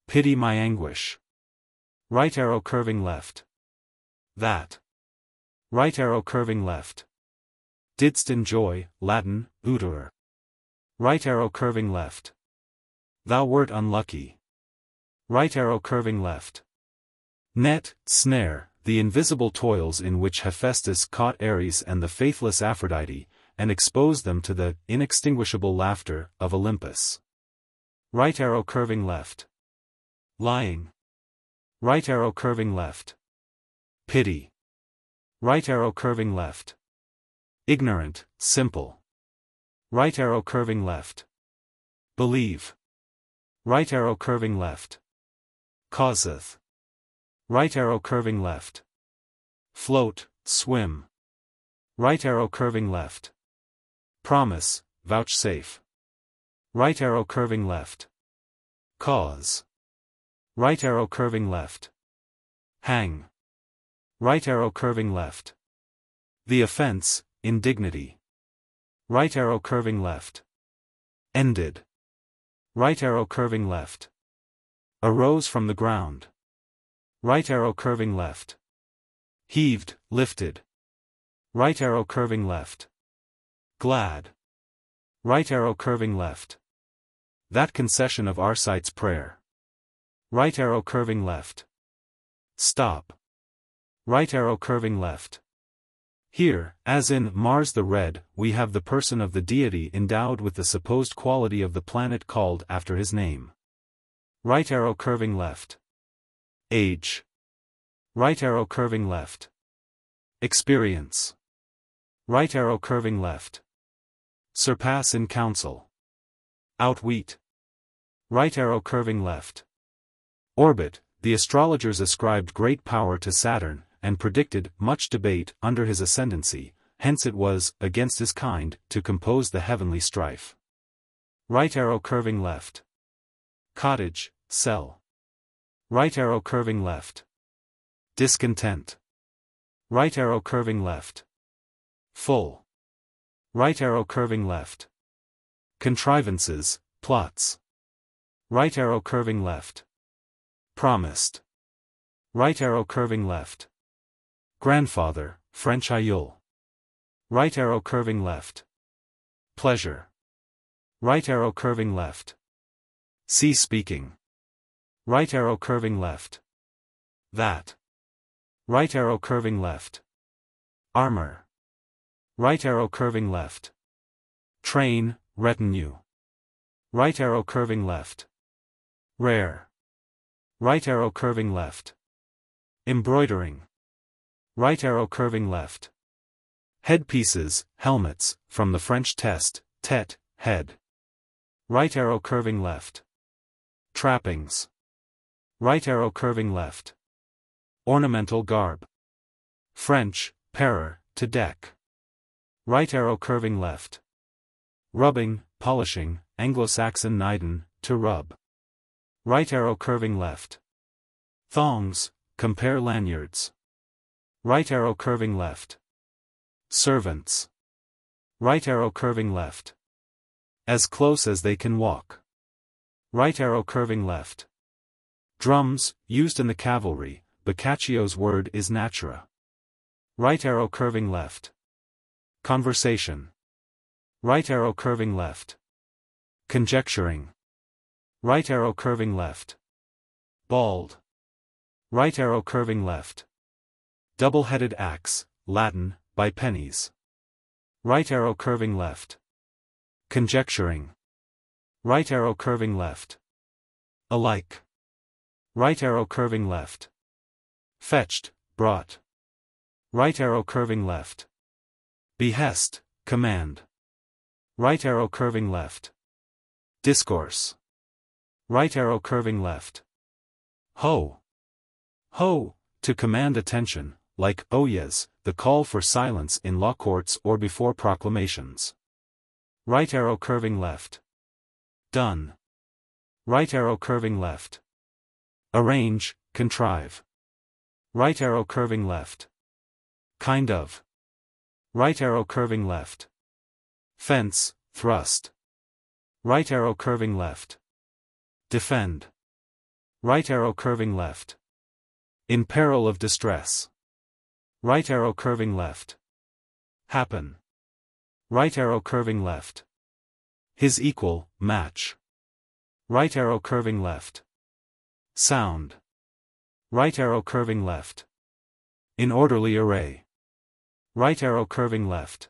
Pity my anguish. Right arrow curving left. That. Right arrow curving left. Didst enjoy, Latin, utere. Right arrow curving left. Thou wert unlucky. Right arrow curving left. Net, snare, the invisible toils in which Hephaestus caught Ares and the faithless Aphrodite, and exposed them to the inextinguishable laughter of Olympus. Right arrow curving left. Lying. Right arrow curving left. Pity. Right arrow curving left. Ignorant, simple. Right arrow curving left. Believe. Right arrow curving left. Causeth. Right arrow curving left. Float, swim. Right arrow curving left. Promise, vouchsafe. Right arrow curving left. Cause. Right arrow curving left. Hang. Right arrow curving left. The offense, indignity. Right arrow curving left. Ended. Right arrow curving left. Arose from the ground. Right arrow curving left. Heaved, lifted. Right arrow curving left. Glad. Right arrow curving left. That concession of Arcite's prayer. Right arrow curving left. Stop. Right arrow curving left. Here, as in Mars the Red, we have the person of the deity endowed with the supposed quality of the planet called after his name. Right arrow curving left. Age. Right arrow curving left. Experience. Right arrow curving left. Surpass in counsel. Out wheat. Right arrow curving left. Orbit. The astrologers ascribed great power to Saturn, and predicted much debate under his ascendancy, hence it was against his kind to compose the heavenly strife. Right arrow curving left. Cottage, cell. Right arrow curving left. Discontent. Right arrow curving left. Full. Right arrow curving left. Contrivances, plots. Right arrow curving left. Promised. Right arrow curving left. Grandfather, French aïeul. Right arrow curving left. Pleasure. Right arrow curving left. See speaking. Right arrow curving left. That. Right arrow curving left. Armor. Right arrow curving left. Train, retinue. Right arrow curving left. Rare. Right arrow curving left. Embroidering. Right arrow curving left. Headpieces, helmets, from the French test, tête, head. Right arrow curving left. Trappings. Right arrow curving left. Ornamental garb. French, parer, to deck. Right arrow curving left. Rubbing, polishing, Anglo-Saxon neiden, to rub. Right arrow curving left. Thongs, compare lanyards. Right arrow curving left. Servants. Right arrow curving left. As close as they can walk. Right arrow curving left. Drums, used in the cavalry, Boccaccio's word is natura. Right arrow curving left. Conversation. Right arrow curving left. Conjecturing. Right arrow curving left. Bald. Right arrow curving left. Double-headed axe, Latin, by pennies. Right arrow curving left. Conjecturing. Right arrow curving left. Alike. Right arrow curving left. Fetched, brought. Right arrow curving left. Behest, command. Right arrow curving left. Discourse. Right arrow curving left. Ho. Ho, to command attention, like oyez, the call for silence in law courts or before proclamations. Right arrow curving left. Done. Right arrow curving left. Arrange, contrive. Right arrow curving left. Kind of. Right arrow curving left. Fence, thrust. Right arrow curving left. Defend. Right arrow curving left. In peril of distress. Right arrow curving left. Happen. Right arrow curving left. His equal, match. Right arrow curving left. Sound. Right arrow curving left. In orderly array. Right arrow curving left.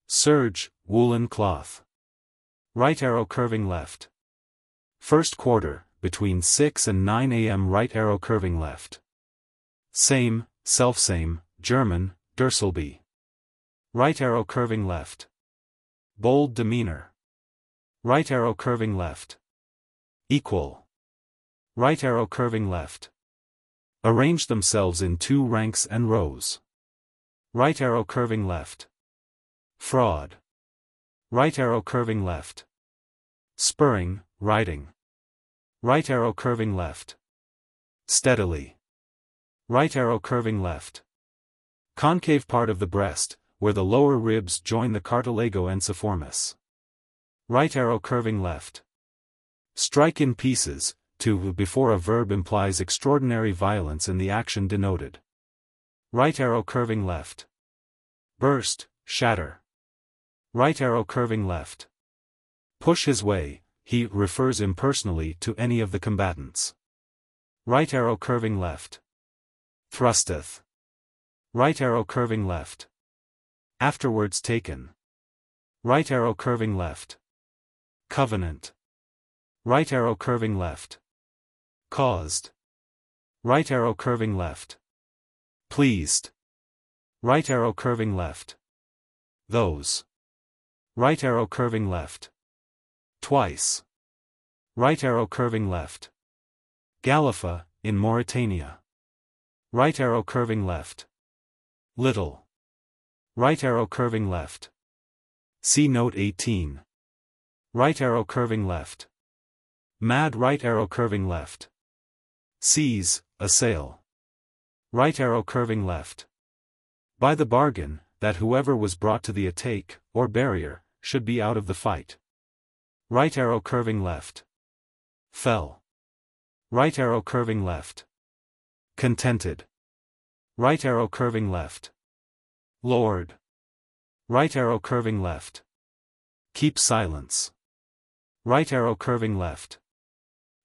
Serge, woolen cloth. Right arrow curving left. First quarter, between 6 and 9 a.m. Right arrow curving left. Same, selfsame, German, Durselby. Right arrow curving left. Bold demeanor. Right arrow curving left. Equal. Right arrow curving left. Arrange themselves in 2 ranks and rows. Right arrow curving left. Fraud. Right arrow curving left. Spurring, riding. Right arrow curving left. Steadily. Right arrow curving left. Concave part of the breast, where the lower ribs join the cartilago ensiformis. Right arrow curving left. Strike in pieces, to before a verb implies extraordinary violence in the action denoted. Right arrow curving left. Burst, shatter. Right arrow curving left. Push his way, he refers impersonally to any of the combatants. Right arrow curving left. Thrusteth. Right arrow curving left. Afterwards taken. Right arrow curving left. Covenant. Right arrow curving left. Caused. Right arrow curving left. Pleased. Right arrow curving left. Those. Right arrow curving left. Twice. Right arrow curving left. Gallifa, in Mauritania. Right arrow curving left. Little. Right arrow curving left. See Note 18. Right arrow curving left. Mad right arrow curving left. Seize, assail. Right arrow curving left. By the bargain, that whoever was brought to the attack, or barrier, should be out of the fight. Right arrow curving left. Fell. Right arrow curving left. Contented. Right arrow curving left. Lord. Right arrow curving left. Keep silence. Right arrow curving left.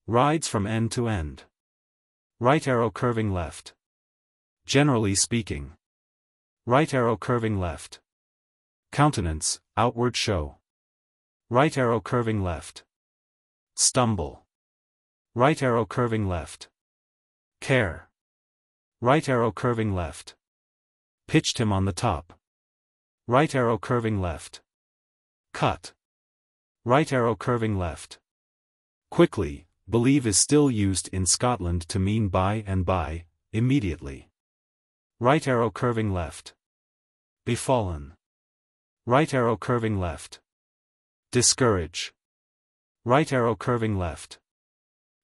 Rides from end to end. Right arrow curving left. Generally speaking. Right arrow curving left. Countenance, outward show. Right arrow curving left. Stumble. Right arrow curving left. Care. Right arrow curving left. Pitched him on the top. Right arrow curving left. Cut. Right arrow curving left. Quickly, believe is still used in Scotland to mean by and by, immediately. Right arrow curving left. Befallen. Right arrow curving left. Discourage. Right arrow curving left.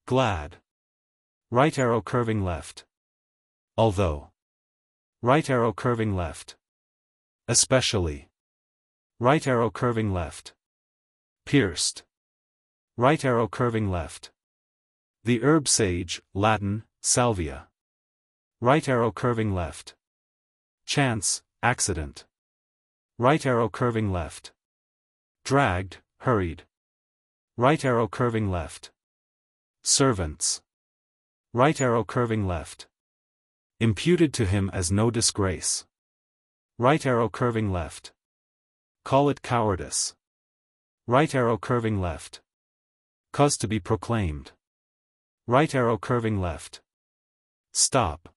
Glad. Right arrow curving left. Although. Right arrow curving left. Especially. Right arrow curving left. Pierced. Right arrow curving left. The herb sage, Latin, salvia. Right arrow curving left. Chance, accident. Right arrow curving left. Dragged, hurried. Right arrow curving left. Servants. Right arrow curving left. Imputed to him as no disgrace. Right arrow curving left. Call it cowardice. Right arrow curving left. Cause to be proclaimed. Right arrow curving left. Stop.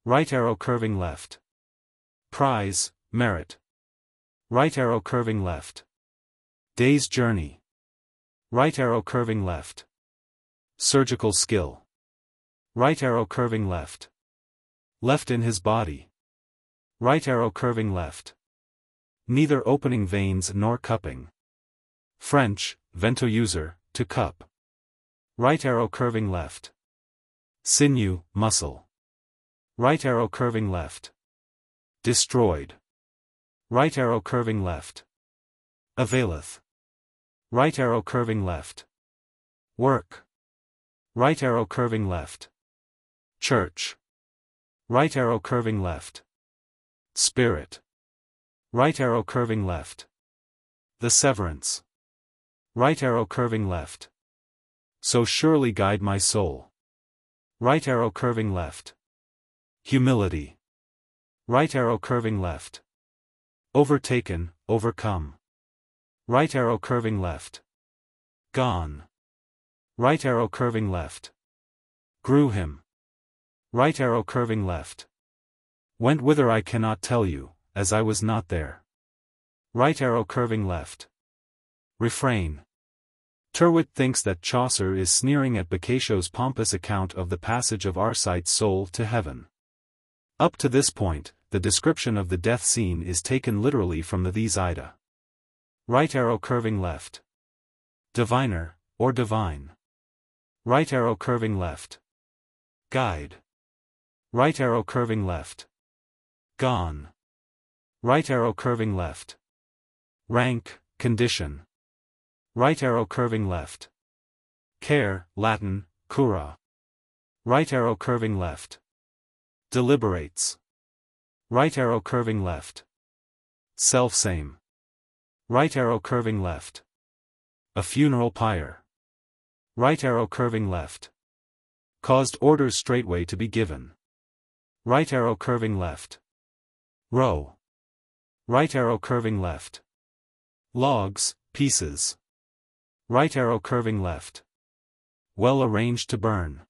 Right arrow curving left. Prize, merit. Right arrow curving left. Day's journey. Right arrow curving left. Surgical skill. Right arrow curving left. Left in his body. Right arrow curving left. Neither opening veins nor cupping. French, ventouseur, to cup. Right arrow curving left. Sinew, muscle. Right arrow curving left. Destroyed. Right arrow curving left. Availeth. Right arrow curving left. Work. Right arrow curving left. Church. Right arrow curving left. Spirit. Right arrow curving left. The severance. Right arrow curving left. So surely guide my soul. Right arrow curving left. Humility. Right arrow curving left. Overtaken, overcome. Right arrow curving left. Gone. Right arrow curving left. Grew him. Right arrow curving left. Went whither I cannot tell you, as I was not there. Right arrow curving left. Refrain. Tyrwhitt thinks that Chaucer is sneering at Boccaccio's pompous account of the passage of Arcite's soul to heaven. Up to this point, the description of the death scene is taken literally from the These Ida. Right arrow curving left. Diviner, or divine. Right arrow curving left. Guide. Right arrow curving left. Gone. Right arrow curving left. Rank, condition. Right arrow curving left. Care, Latin, cura. Right arrow curving left. Deliberates. Right arrow curving left. Selfsame. Right arrow curving left. A funeral pyre. Right arrow curving left. Caused orders straightway to be given. Right arrow curving left. Row. Right arrow curving left. Logs, pieces. Right arrow curving left. Well arranged to burn.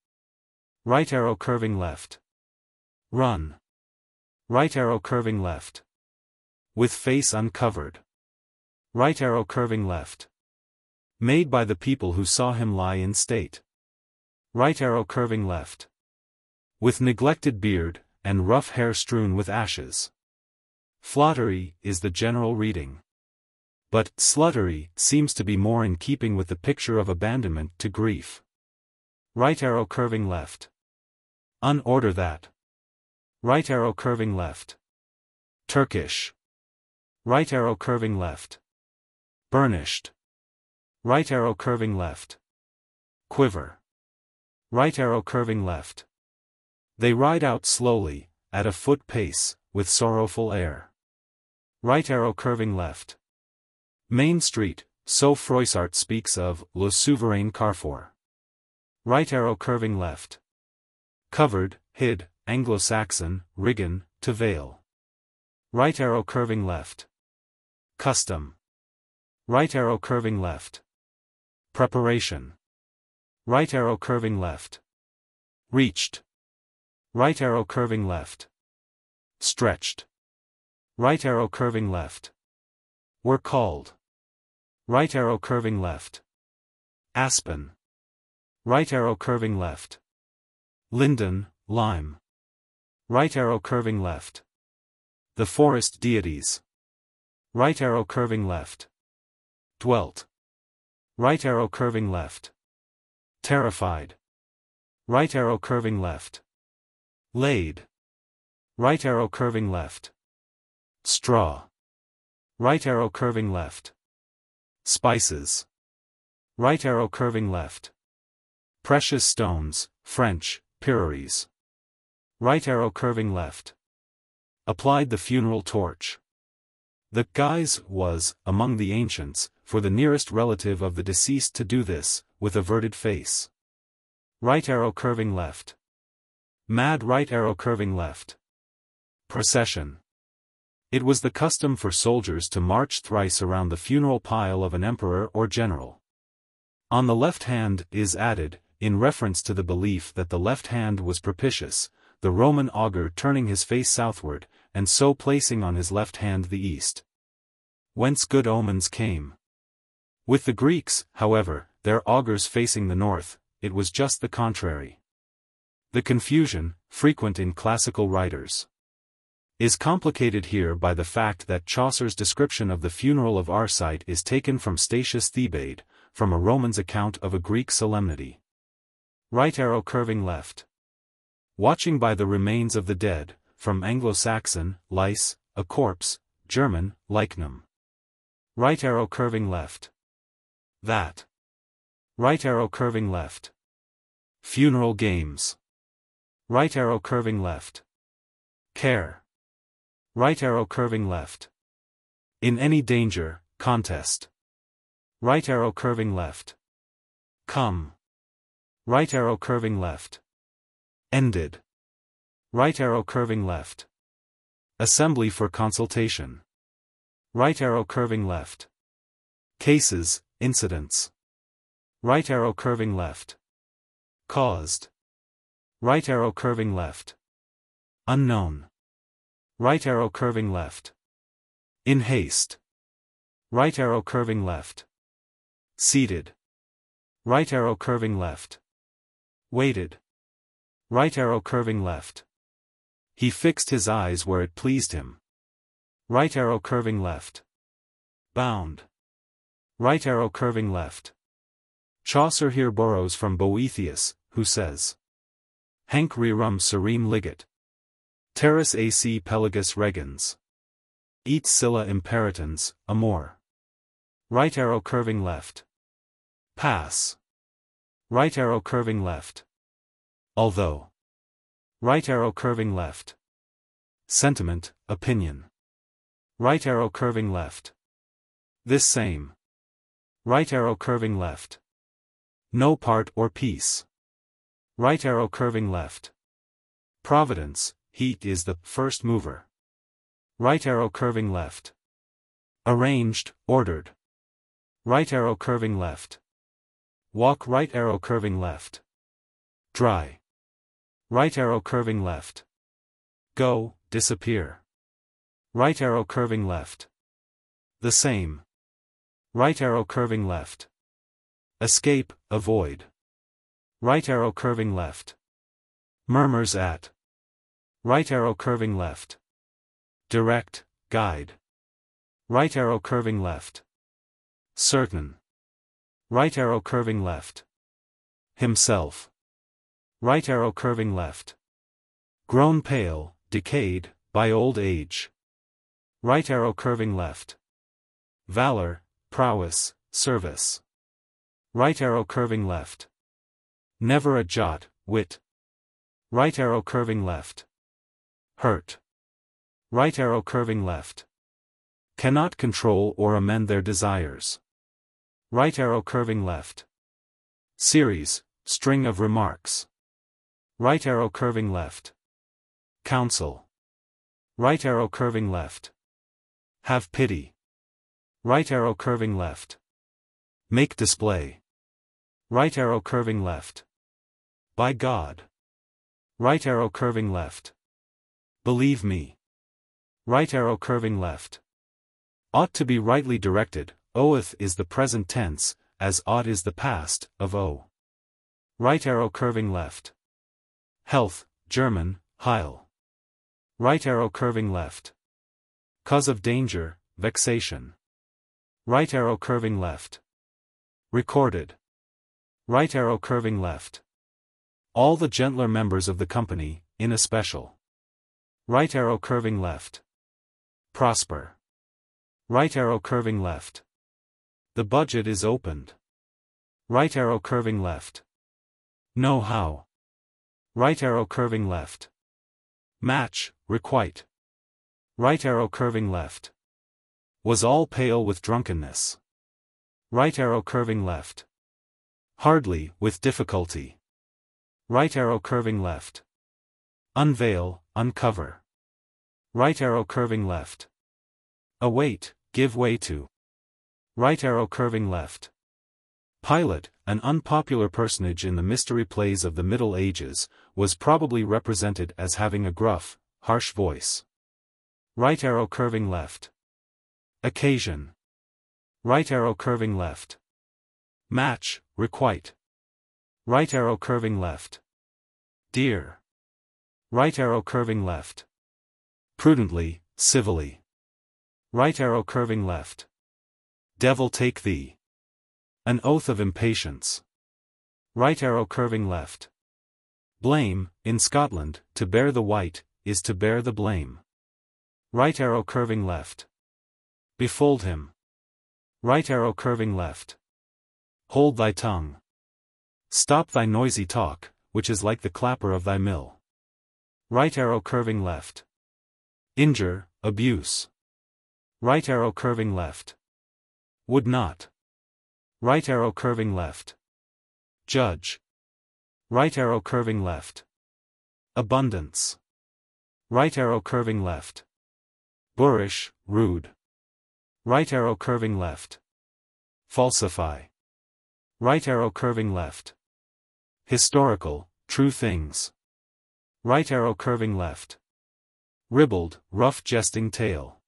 Right arrow curving left. Run. Right arrow curving left. With face uncovered. Right arrow curving left. Made by the people who saw him lie in state. Right arrow curving left. With neglected beard, and rough hair strewn with ashes. Flottery is the general reading. But sluttery seems to be more in keeping with the picture of abandonment to grief. Right arrow curving left. Unorder that. Right arrow curving left. Turkish. Right arrow curving left. Burnished. Right arrow curving left. Quiver. Right arrow curving left. They ride out slowly, at a foot pace, with sorrowful air. Right arrow curving left. Main Street, so Froissart speaks of Le Souverain Carrefour. Right arrow curving left. Covered, hid, Anglo-Saxon, Riggin, to veil. Right arrow curving left. Custom. Right arrow curving left. Preparation. Right arrow curving left. Reached. Right arrow curving left. Stretched. Right arrow curving left. Were called. Right arrow curving left. Aspen. Right arrow curving left. Linden, lime. Right arrow curving left. The forest deities. Right arrow curving left. Dwelt. Right arrow curving left. Terrified. Right arrow curving left. Laid. Right arrow curving left. Straw. Right arrow curving left. Spices. Right arrow curving left. Precious stones, French, Prioress. Right arrow curving left. Applied the funeral torch. The guise was, among the ancients, for the nearest relative of the deceased to do this, with averted face. Right arrow curving left. Mad right arrow curving left. Procession. It was the custom for soldiers to march thrice around the funeral pile of an emperor or general. On the left hand is added, in reference to the belief that the left hand was propitious, the Roman augur turning his face southward, and so placing on his left hand the east. Whence good omens came. With the Greeks, however, their augurs facing the north, it was just the contrary. The confusion, frequent in classical writers, is complicated here by the fact that Chaucer's description of the funeral of Arcite is taken from Statius Thebaid, from a Roman's account of a Greek solemnity. Right arrow curving left. Watching by the remains of the dead, from Anglo-Saxon, lice, a corpse, German, Leichnam. Right arrow curving left. That. Right arrow curving left. Funeral games. Right arrow curving left. Care. Right arrow curving left. In any danger, contest. Right arrow curving left. Come. Right arrow curving left. Ended. Right arrow curving left. Assembly for consultation. Right arrow curving left. Cases, incidents. Right arrow curving left. Caused. Right arrow curving left. Unknown. Right arrow curving left. In haste. Right arrow curving left. Seated. Right arrow curving left. Waited. Right arrow curving left. He fixed his eyes where it pleased him. Right arrow curving left. Bound. Right arrow curving left. Chaucer here borrows from Boethius, who says, Hanc rerum serene ligat. Terras ac pelagus regens. Et scylla imperitans, amor. Right arrow curving left. Pass. Right arrow curving left. Although. Right arrow curving left. Sentiment, opinion. Right arrow curving left. This same. Right arrow curving left. No part or piece. Right arrow curving left. Providence, heat is the first mover. Right arrow curving left. Arranged, ordered. Right arrow curving left. Walk right arrow curving left. Dry. Right arrow curving left. Go, disappear. Right arrow curving left. The same. Right arrow curving left. Escape, avoid. Right arrow curving left. Murmurs at. Right arrow curving left. Direct, guide. Right arrow curving left. Certain. Right arrow curving left. Himself. Right arrow curving left. Grown pale, decayed, by old age. Right arrow curving left. Valor, prowess, service. Right arrow curving left. Never a jot, wit. Right arrow curving left. Hurt. Right arrow curving left. Cannot control or amend their desires. Right arrow curving left. Series, string of remarks. Right arrow curving left. Counsel. Right arrow curving left. Have pity. Right arrow curving left. Make display. Right arrow curving left. By God. Right arrow curving left. Believe me. Right arrow curving left. Ought to be rightly directed, oath is the present tense, as ought is the past, of o. Right arrow curving left. Health, German, Heil. Right arrow curving left. Cause of danger, vexation. Right arrow curving left. Recorded. Right arrow curving left. All the gentler members of the company, in especial. Right arrow curving left. Prosper. Right arrow curving left. The budget is opened. Right arrow curving left. Know how. Right arrow curving left. Match, requite. Right arrow curving left. Was all pale with drunkenness. Right arrow curving left. Hardly, with difficulty. Right arrow curving left. Unveil, uncover. Right arrow curving left. Await, give way to. Right arrow curving left. Pilate, an unpopular personage in the mystery plays of the Middle Ages, was probably represented as having a gruff, harsh voice. Right arrow curving left. Occasion. Right arrow curving left. Match, requite. Right arrow curving left. Dear. Right arrow curving left. Prudently, civilly. Right arrow curving left. Devil take thee. An oath of impatience. Right arrow curving left. Blame, in Scotland, to bear the white, is to bear the blame. Right arrow curving left. Befold him. Right arrow curving left. Hold thy tongue. Stop thy noisy talk, which is like the clapper of thy mill. Right arrow curving left. Injure, abuse. Right arrow curving left. Would not. Right arrow curving left. Judge. Right arrow curving left. Abundance. Right arrow curving left. Boorish, rude. Right arrow curving left. Falsify. Right arrow curving left. Historical, true things. Right arrow curving left. Ribald, rough jesting tale.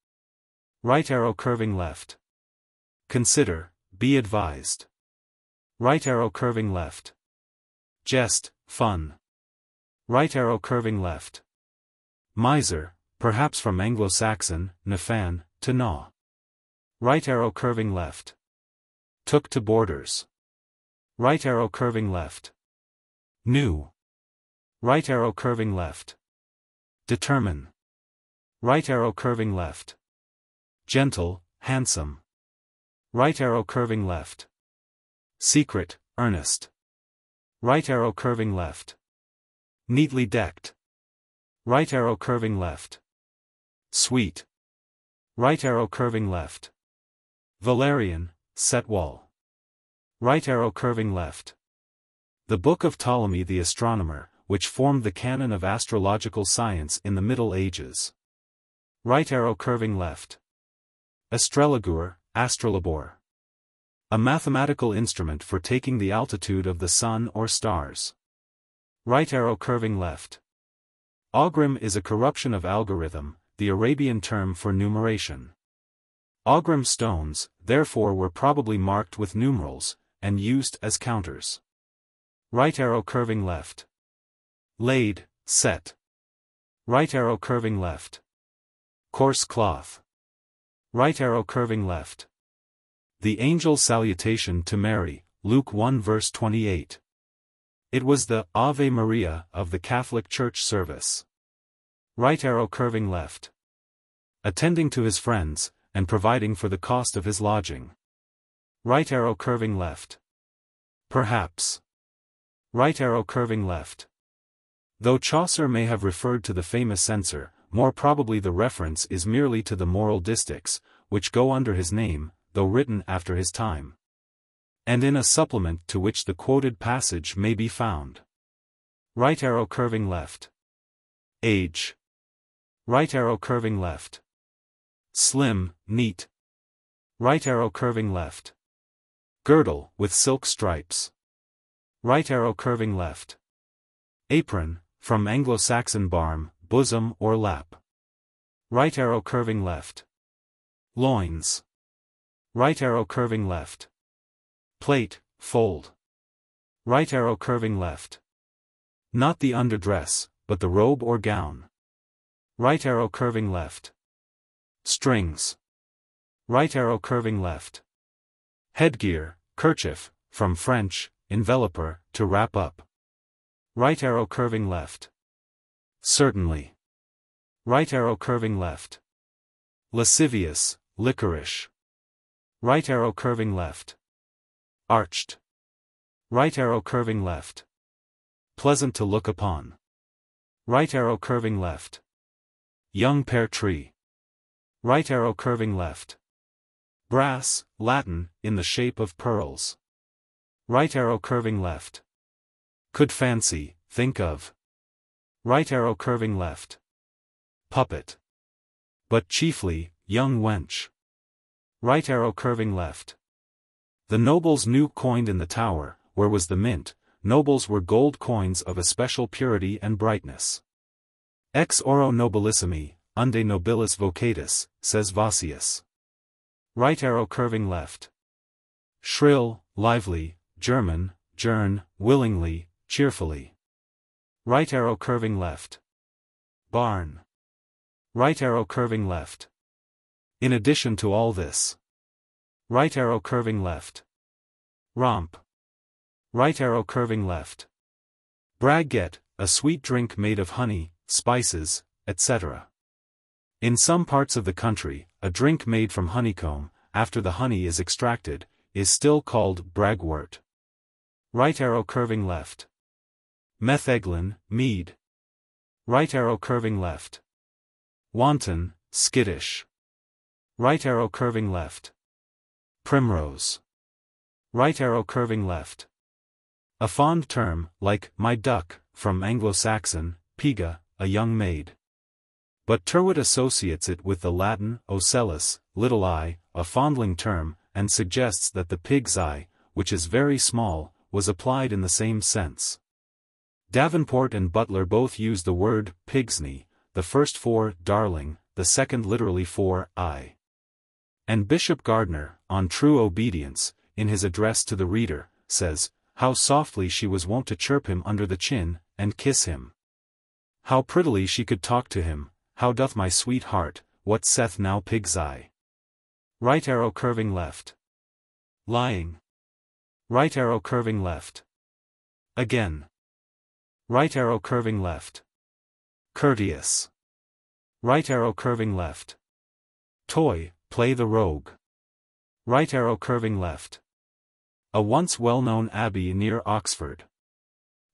Right arrow curving left. Consider, be advised. Right arrow curving left. Jest, fun. Right arrow curving left. Miser, perhaps from Anglo-Saxon, nefan, to gnaw. Right arrow curving left. Took to borders. Right arrow curving left. New. Right arrow curving left. Determine. Right arrow curving left. Gentle, handsome. Right arrow curving left. Secret, earnest. Right arrow curving left. Neatly decked. Right arrow curving left. Sweet. Right arrow curving left. Valerian, set wall. Right arrow curving left. The Book of Ptolemy the Astronomer, which formed the canon of astrological science in the Middle Ages. Right arrow curving left. Astrolagur, astrolabor. A mathematical instrument for taking the altitude of the sun or stars. Right arrow curving left. Augurim is a corruption of algorithm, the Arabian term for numeration. Augurim stones, therefore, were probably marked with numerals, and used as counters. Right arrow curving left. Laid, set. Right arrow curving left. Coarse cloth. Right arrow curving left. The angel's salutation to Mary, Luke 1 verse 28. It was the Ave Maria of the Catholic Church service. Right arrow curving left. Attending to his friends, and providing for the cost of his lodging. Right arrow curving left. Perhaps. Right arrow curving left. Though Chaucer may have referred to the famous censor, more probably the reference is merely to the moral distichs, which go under his name, though written after his time. And in a supplement to which the quoted passage may be found. Right arrow curving left. Age. Right arrow curving left. Slim, neat. Right arrow curving left. Girdle, with silk stripes. Right arrow curving left. Apron, from Anglo-Saxon barm, bosom or lap. Right arrow curving left. Loins. Right arrow curving left. Plate, fold. Right arrow curving left. Not the underdress, but the robe or gown. Right arrow curving left. Strings. Right arrow curving left. Headgear, kerchief, from French, enveloper, to wrap up. Right arrow curving left. Certainly. Right arrow curving left. Lascivious, liquorish. Right arrow curving left. Arched. Right arrow curving left. Pleasant to look upon. Right arrow curving left. Young pear tree. Right arrow curving left. Brass, Latin, in the shape of pearls. Right arrow curving left. Could fancy, think of. Right arrow curving left. Puppet. But chiefly, young wench. Right arrow curving left. The nobles new coined in the Tower, where was the mint, nobles were gold coins of especial purity and brightness. Ex oro nobilissimi, unde nobilis vocatus, says Vossius. Right arrow curving left. Shrill, lively, German, gern, willingly, cheerfully. Right arrow curving left. Barn. Right arrow curving left. In addition to all this. Right arrow curving left. Romp. Right arrow curving left. Braguette, a sweet drink made of honey, spices, etc. In some parts of the country, a drink made from honeycomb, after the honey is extracted, is still called bragwort. Right arrow curving left. Metheglin, mead. Right arrow curving left. Wanton, skittish. Right arrow curving left. Primrose. Right arrow curving left. A fond term, like my duck, from Anglo-Saxon, piga, a young maid. But Tyrwhitt associates it with the Latin ocellus, little eye, a fondling term, and suggests that the pig's eye, which is very small, was applied in the same sense. Davenport and Butler both use the word pigsney, the first for darling, the second literally for eye. And Bishop Gardiner, on true obedience, in his address to the reader, says, how softly she was wont to chirp him under the chin, and kiss him. How prettily she could talk to him, how doth my sweet heart, what saith now pig's eye? Right arrow curving left. Lying. Right arrow curving left. Again. Right arrow curving left. Courteous. Right arrow curving left. Toy, play the rogue. Right arrow curving left. A once well-known abbey near Oxford.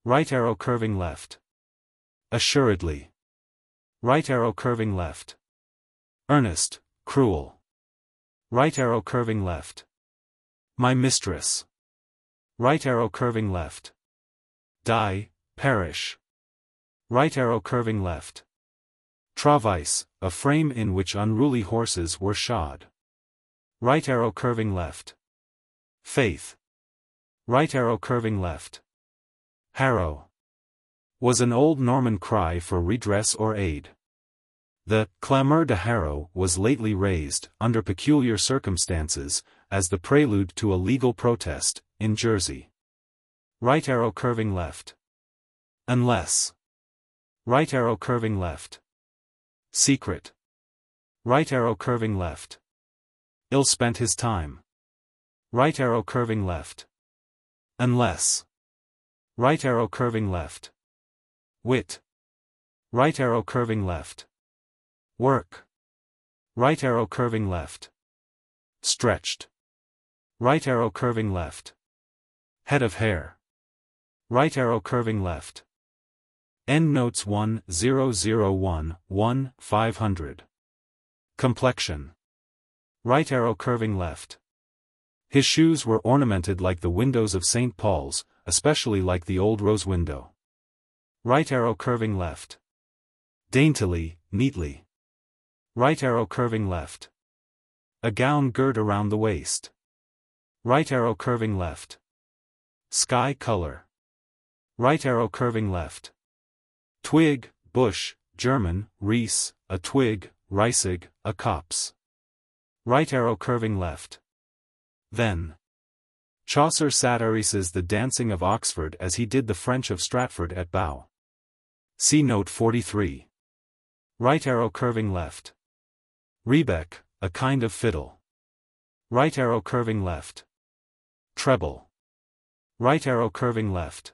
Right arrow curving left. Assuredly. Right arrow curving left. Earnest, cruel. Right arrow curving left. My mistress. Right arrow curving left. Die, perish. Right arrow curving left. Travice, a frame in which unruly horses were shod. Right arrow curving left. Faith. Right arrow curving left. Harrow. Was an old Norman cry for redress or aid. The clameur de harrow was lately raised, under peculiar circumstances, as the prelude to a legal protest, in Jersey. Right arrow curving left. Unless. Right arrow curving left. Secret. Right arrow curving left. Ill spent his time. Right arrow curving left. Unless. Right arrow curving left. Wit. Right arrow curving left. Work. Right arrow curving left. Stretched. Right arrow curving left. Head of hair. Right arrow curving left. Endnotes 1001-1-500. Complexion. Right arrow curving left. His shoes were ornamented like the windows of St. Paul's, especially like the old rose window. Right arrow curving left. Daintily, neatly. Right arrow curving left. A gown girt around the waist. Right arrow curving left. Sky color. Right arrow curving left. Twig, bush, German, Ries, a twig, Reisig, a copse. Right arrow curving left. Then. Chaucer satirises the dancing of Oxford as he did the French of Stratford at Bow. See note 43. Right arrow curving left. Rebec, a kind of fiddle. Right arrow curving left. Treble. Right arrow curving left.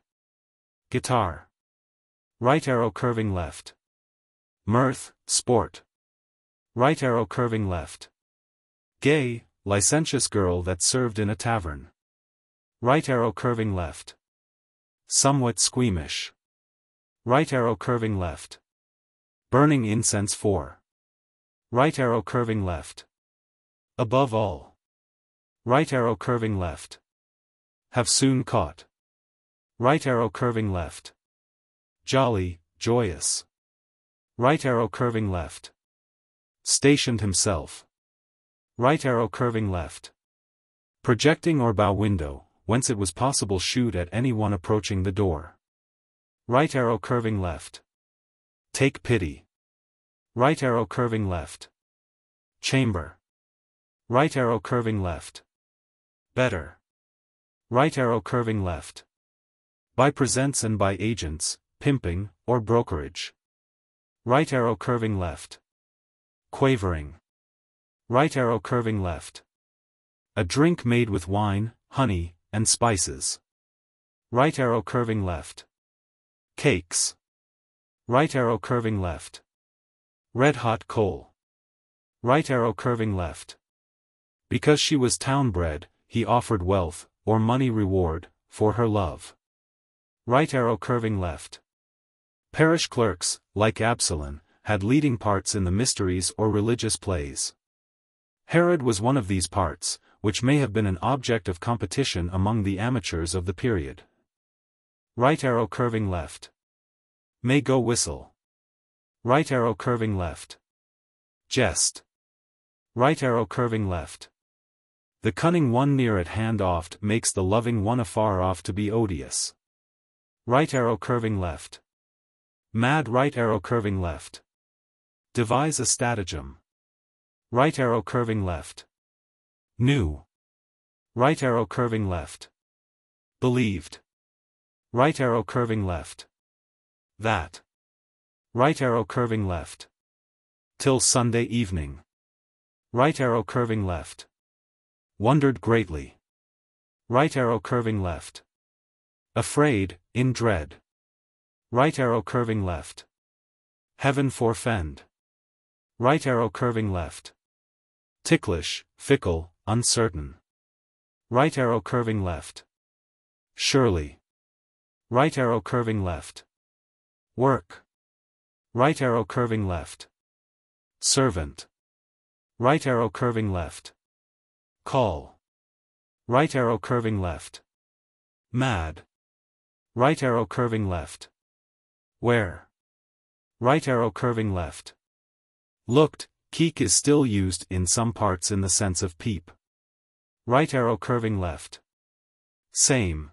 Guitar. Right arrow curving left. Mirth, sport. Right arrow curving left. Gay, licentious girl that served in a tavern. Right arrow curving left. Somewhat squeamish. Right arrow curving left. Burning incense for. Right arrow curving left. Above all. Right arrow curving left. Have soon caught. Right arrow curving left. Jolly, joyous. Right arrow curving left. Stationed himself. Right arrow curving left. Projecting or bow window, whence it was possible shoot at any one approaching the door. Right arrow curving left. Take pity. Right arrow curving left. Chamber. Right arrow curving left. Better. Right arrow curving left. By presents and by agents, pimping, or brokerage. Right arrow curving left. Quavering. Right arrow curving left. A drink made with wine, honey, and spices. Right arrow curving left. Cakes. Right arrow curving left. Red hot coal. Right arrow curving left. Because she was town bred, he offered wealth, or money reward, for her love. Right arrow curving left. Parish clerks, like Absalom, had leading parts in the mysteries or religious plays. Herod was one of these parts, which may have been an object of competition among the amateurs of the period. Right arrow curving left. May go whistle. Right arrow curving left. Jest. Right arrow curving left. The cunning one near at hand oft makes the loving one afar off to be odious. Right arrow curving left. Mad right arrow curving left. Devise a stratagem. Right arrow curving left. Knew. Right arrow curving left. Believed. Right arrow curving left. That. Right arrow curving left. Till Sunday evening. Right arrow curving left. Wondered greatly. Right arrow curving left. Afraid, in dread. Right arrow curving left. Heaven forfend. Right arrow curving left. Ticklish, fickle, uncertain. Right arrow curving left. Surely. Right arrow curving left. Work. Right arrow curving left. Servant. Right arrow curving left. Call. Right arrow curving left. Mad. Right arrow curving left. Where? Right arrow curving left. Looked, keek is still used in some parts in the sense of peep. Right arrow curving left. Same.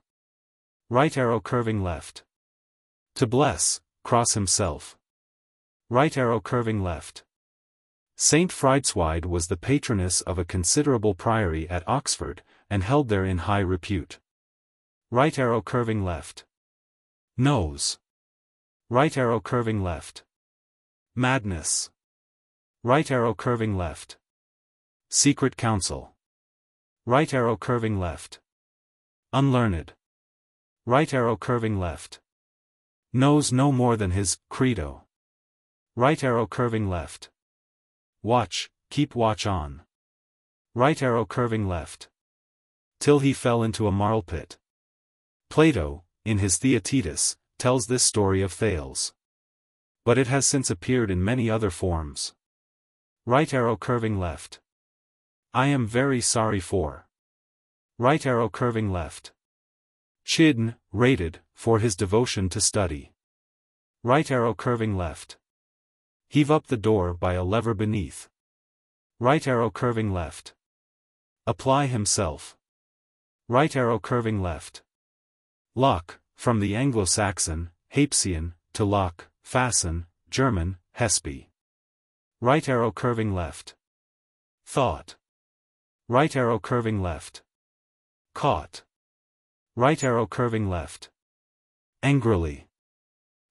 Right arrow curving left. To bless, cross himself. Right arrow curving left. Saint Friedeswide was the patroness of a considerable priory at Oxford, and held there in high repute. Right arrow curving left. Nose. Right arrow curving left. Madness. Right arrow curving left. Secret counsel. Right arrow curving left. Unlearned. Right arrow curving left. Knows no more than his credo. Right arrow curving left. Watch, keep watch on. Right arrow curving left. Till he fell into a marl pit. Plato, in his Theaetetus, tells this story of Thales. But it has since appeared in many other forms. Right arrow curving left. I am very sorry for. Right arrow curving left. Chidn, rated, for his devotion to study. Right arrow curving left. Heave up the door by a lever beneath. Right arrow curving left. Apply himself. Right arrow curving left. Lock, from the Anglo-Saxon, Hapsian, to lock, fasten, German, Hespe. Right arrow curving left. Thought. Right arrow curving left. Caught. Right arrow curving left. Angrily.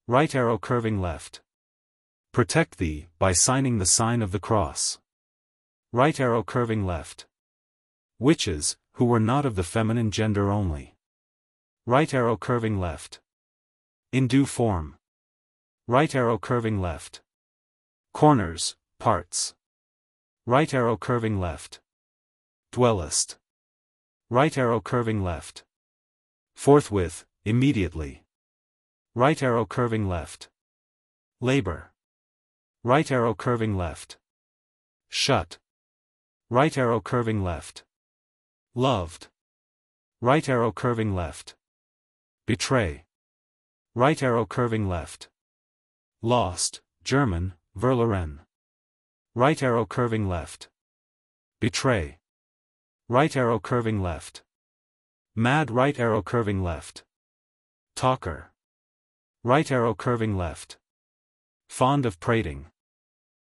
Right arrow curving left. Protect thee, by signing the sign of the cross. Right arrow curving left. Witches, who were not of the feminine gender only. Right arrow curving left. In due form. Right arrow curving left. Corners, parts. Right arrow curving left. Dwellest. Right arrow curving left. Forthwith, immediately. Right arrow curving left. Labor. Right arrow curving left. Shut. Right arrow curving left. Loved. Right arrow curving left. Betray. Right arrow curving left. Lost, German, verloren. Right arrow curving left. Betray. Right arrow curving left. Mad right arrow curving left. Talker. Right arrow curving left. Fond of prating.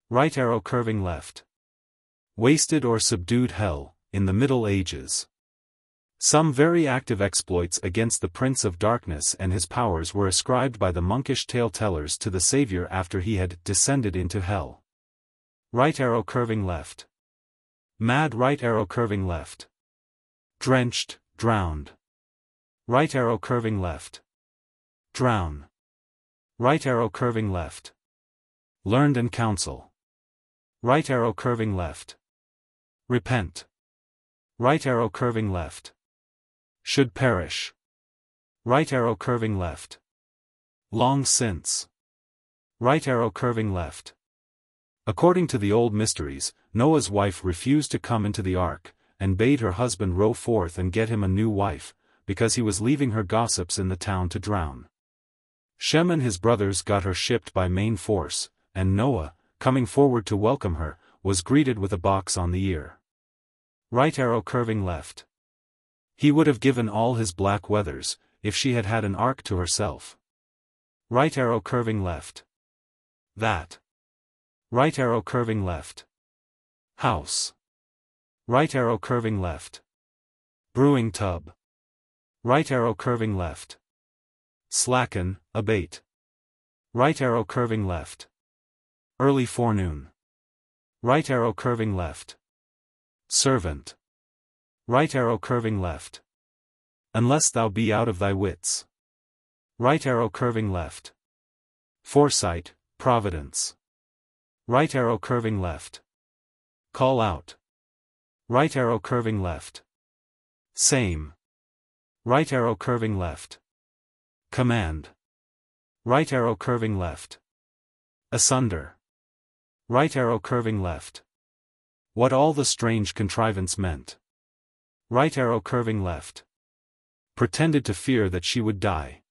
Right arrow curving left. Wasted or subdued hell, in the Middle Ages. Some very active exploits against the Prince of Darkness and his powers were ascribed by the monkish tale-tellers to the Saviour after he had descended into hell. Right arrow curving left. Mad right arrow curving left. Drenched, drowned. Right arrow curving left. Drown. Right arrow curving left. Learned and counsel. Right arrow curving left. Repent. Right arrow curving left. Should perish. Right arrow curving left. Long since. Right arrow curving left. According to the old mysteries, Noah's wife refused to come into the ark, and bade her husband row forth and get him a new wife, because he was leaving her gossips in the town to drown. Shem and his brothers got her shipped by main force, and Noah, coming forward to welcome her, was greeted with a box on the ear. Right arrow curving left. He would have given all his black wethers, if she had had an ark to herself. Right arrow curving left. That. Right arrow curving left. House. Right arrow curving left. Brewing tub. Right arrow curving left. Slacken, abate. Right arrow curving left. Early forenoon. Right arrow curving left. Servant. Right arrow curving left. Unless thou be out of thy wits. Right arrow curving left. Foresight, providence. Right arrow curving left. Call out. Right arrow curving left. Same. Right arrow curving left. Command. Right arrow curving left. Asunder. Right arrow curving left. What all the strange contrivance meant. Right arrow curving left. Pretended to fear that she would die.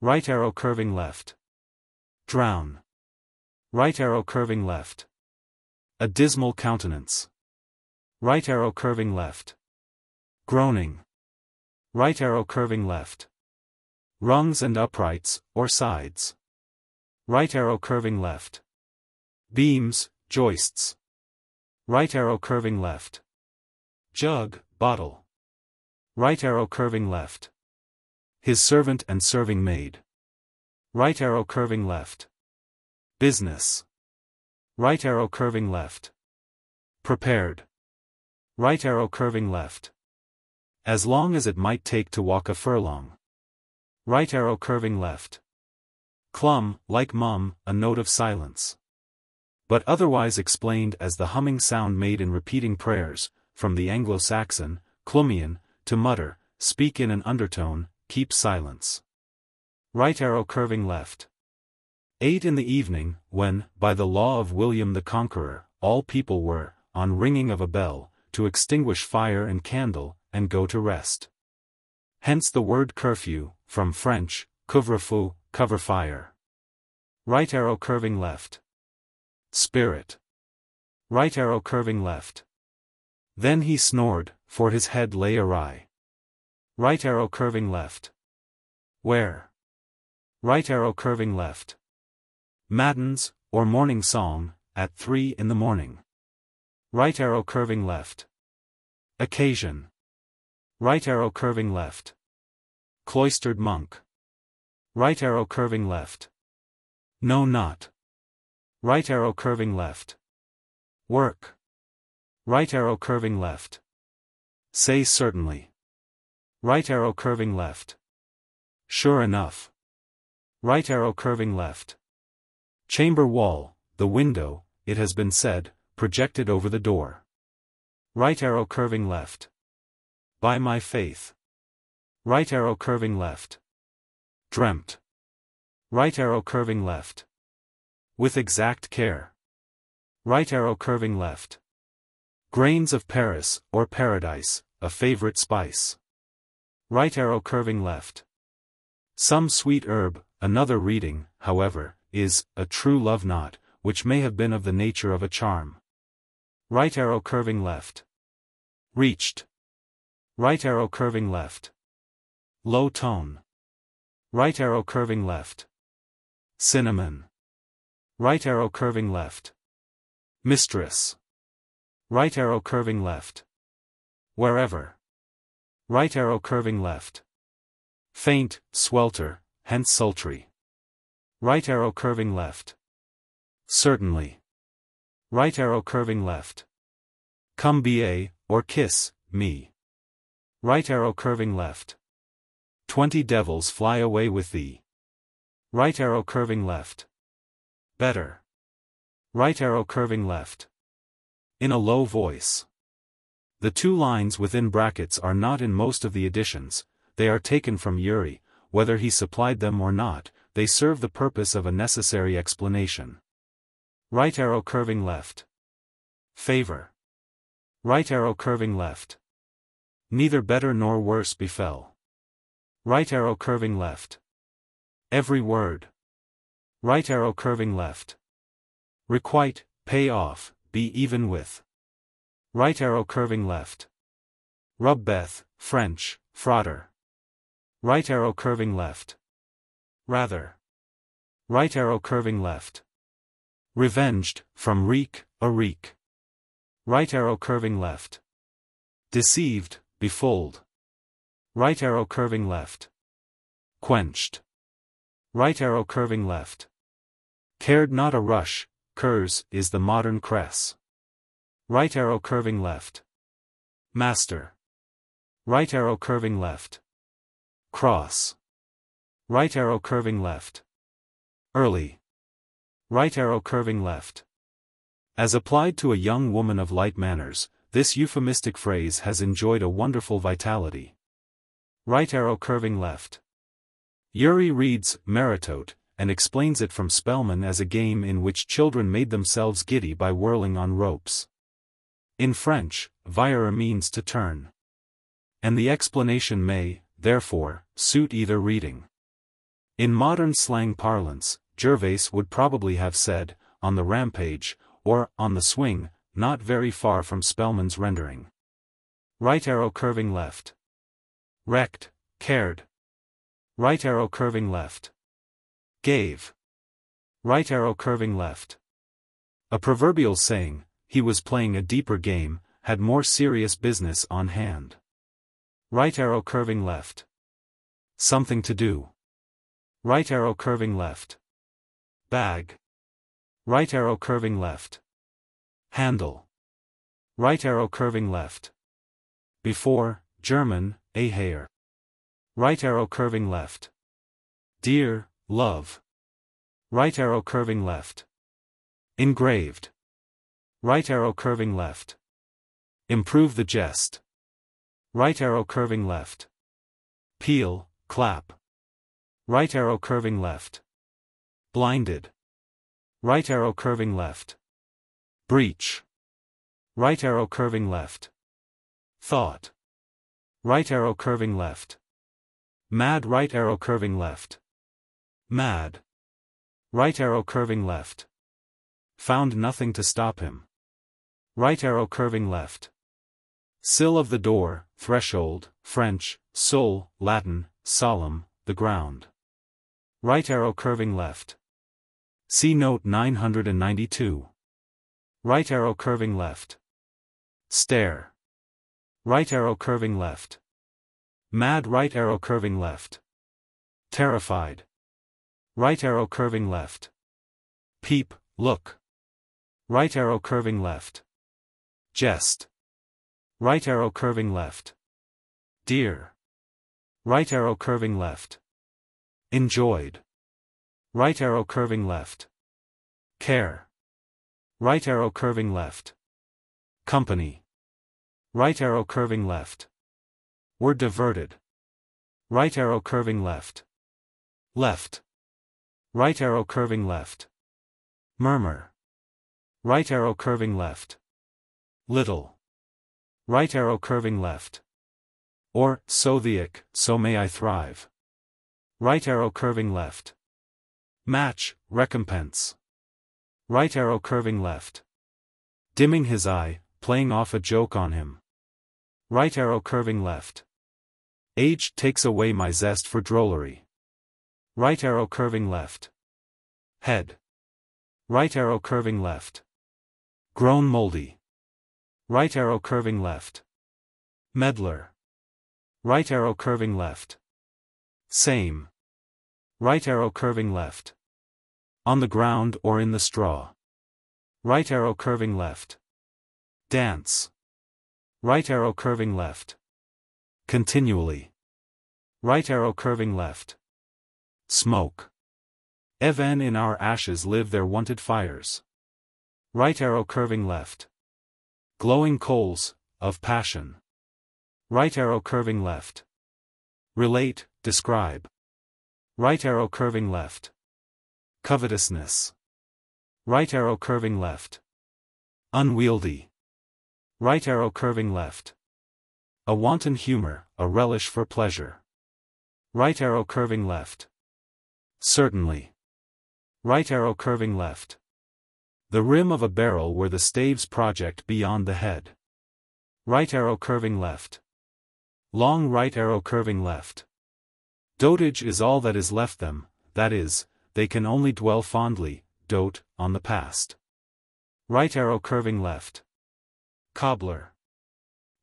Right arrow curving left. Drown. Right arrow curving left. A dismal countenance. Right arrow curving left. Groaning. Right arrow curving left. Rungs and uprights, or sides. Right arrow curving left. Beams, joists. Right arrow curving left. Jug, bottle. Right arrow curving left. His servant and serving maid. Right arrow curving left. Business. Right arrow curving left. Prepared. Right arrow curving left. As long as it might take to walk a furlong. Right arrow curving left. Clum, like mum, a note of silence. But otherwise explained as the humming sound made in repeating prayers, from the Anglo-Saxon, clumian, to mutter, speak in an undertone, keep silence. Right arrow curving left. 8 in the evening, when, by the law of William the Conqueror, all people were, on ringing of a bell, to extinguish fire and candle, and go to rest. Hence the word curfew, from French, couvre-feu, cover fire. Right arrow curving left. Spirit. Right arrow curving left. Then he snored, for his head lay awry. Right arrow curving left. Where? Right arrow curving left. Matins, or morning song, at 3 in the morning. Right arrow curving left. Occasion. Right arrow curving left. Cloistered monk. Right arrow curving left. No, not. Right arrow curving left. Work. Right arrow curving left. Say certainly. Right arrow curving left. Sure enough. Right arrow curving left. Chamber wall, the window, it has been said, projected over the door. Right arrow curving left. By my faith. Right arrow curving left. Dreamt. Right arrow curving left. With exact care. Right arrow curving left. Grains of Paris, or paradise, a favorite spice. Right arrow curving left. Some sweet herb, another reading, however, is, a true love knot, which may have been of the nature of a charm. Right arrow curving left. Reached. Right arrow curving left. Low tone. Right arrow curving left. Cinnamon. Right arrow curving left. Mistress. Right arrow curving left. Wherever. Right arrow curving left. Faint, swelter, hence sultry. Right arrow curving left. Certainly. Right arrow curving left. Come ba, or kiss, me. Right arrow curving left. 20 devils fly away with thee. Right arrow curving left. Better. Right arrow curving left. In a low voice. The 2 lines within brackets are not in most of the editions, they are taken from Uri, whether he supplied them or not, they serve the purpose of a necessary explanation. Right arrow curving left. Favor. Right arrow curving left. Neither better nor worse befell. Right arrow curving left. Every word. Right arrow curving left. Requite, pay off, be even with. Right arrow curving left. Rubbeth, French, frauder. Right arrow curving left. Rather. Right arrow curving left. Revenged, from wreak, a wreak. Right arrow curving left. Deceived, befooled. Right arrow curving left. Quenched. Right arrow curving left. Cared not a rush, curs, is the modern cress. Right arrow curving left. Master. Right arrow curving left. Cross. Right arrow curving left. Early. Right arrow curving left. As applied to a young woman of light manners, this euphemistic phrase has enjoyed a wonderful vitality. Right arrow curving left. Uri reads Meritote, and explains it from Spellman as a game in which children made themselves giddy by whirling on ropes. In French, virer means to turn. And the explanation may, therefore, suit either reading. In modern slang parlance, Gervais would probably have said, on the rampage, or, on the swing, not very far from Spellman's rendering. Right arrow curving left. Wrecked, cared. Right arrow curving left. Gave. Right arrow curving left. A proverbial saying, he was playing a deeper game, had more serious business on hand. Right arrow curving left. Something to do. Right arrow curving left. Bag. Right arrow curving left. Handle. Right arrow curving left. Before, German, a hare. Right arrow curving left. Dear, love. Right arrow curving left. Engraved. Right arrow curving left. Improve the jest. Right arrow curving left. Peel, clap. Right arrow curving left. Blinded. Right arrow curving left. Breach. Right arrow curving left. Thought. Right arrow curving left. Mad. Right arrow curving left. Mad. Right arrow curving left. Found nothing to stop him. Right arrow curving left. Sill of the door, threshold, French, sol, Latin, solemn, the ground. Right arrow curving left. See note 992. Right arrow curving left. Stare. Right arrow curving left. Mad. Right arrow curving left. Terrified. Right arrow curving left. Peep, look. Right arrow curving left. Jest. Right arrow curving left. Dear. Right arrow curving left. Enjoyed. Right arrow curving left. Care. Right arrow curving left. Company. Right arrow curving left. Were diverted. Right arrow curving left. Left. Right arrow curving left. Murmur. Right arrow curving left. Little. Right arrow curving left. Or, so theic, so may I thrive. Right arrow curving left. Match, recompense. Right arrow curving left. Dimming his eye, playing off a joke on him. Right arrow curving left. Age takes away my zest for drollery. Right arrow curving left. Head. Right arrow curving left. Grown moldy. Right arrow curving left. Meddler. Right arrow curving left. Same. Right arrow curving left. On the ground or in the straw. Right arrow curving left. Dance. Right arrow curving left. Continually. Right arrow curving left. Smoke. Even in our ashes live their wonted fires. Right arrow curving left. Glowing coals, of passion. Right arrow curving left. Relate, describe. Right arrow curving left. Covetousness. Right arrow curving left. Unwieldy. Right arrow curving left. A wanton humor, a relish for pleasure. Right arrow curving left. Certainly. Right arrow curving left. The rim of a barrel were the staves project beyond the head. Right arrow curving left. Long. Right arrow curving left. Dotage is all that is left them, that is, they can only dwell fondly, dote, on the past. Right arrow curving left. Cobbler.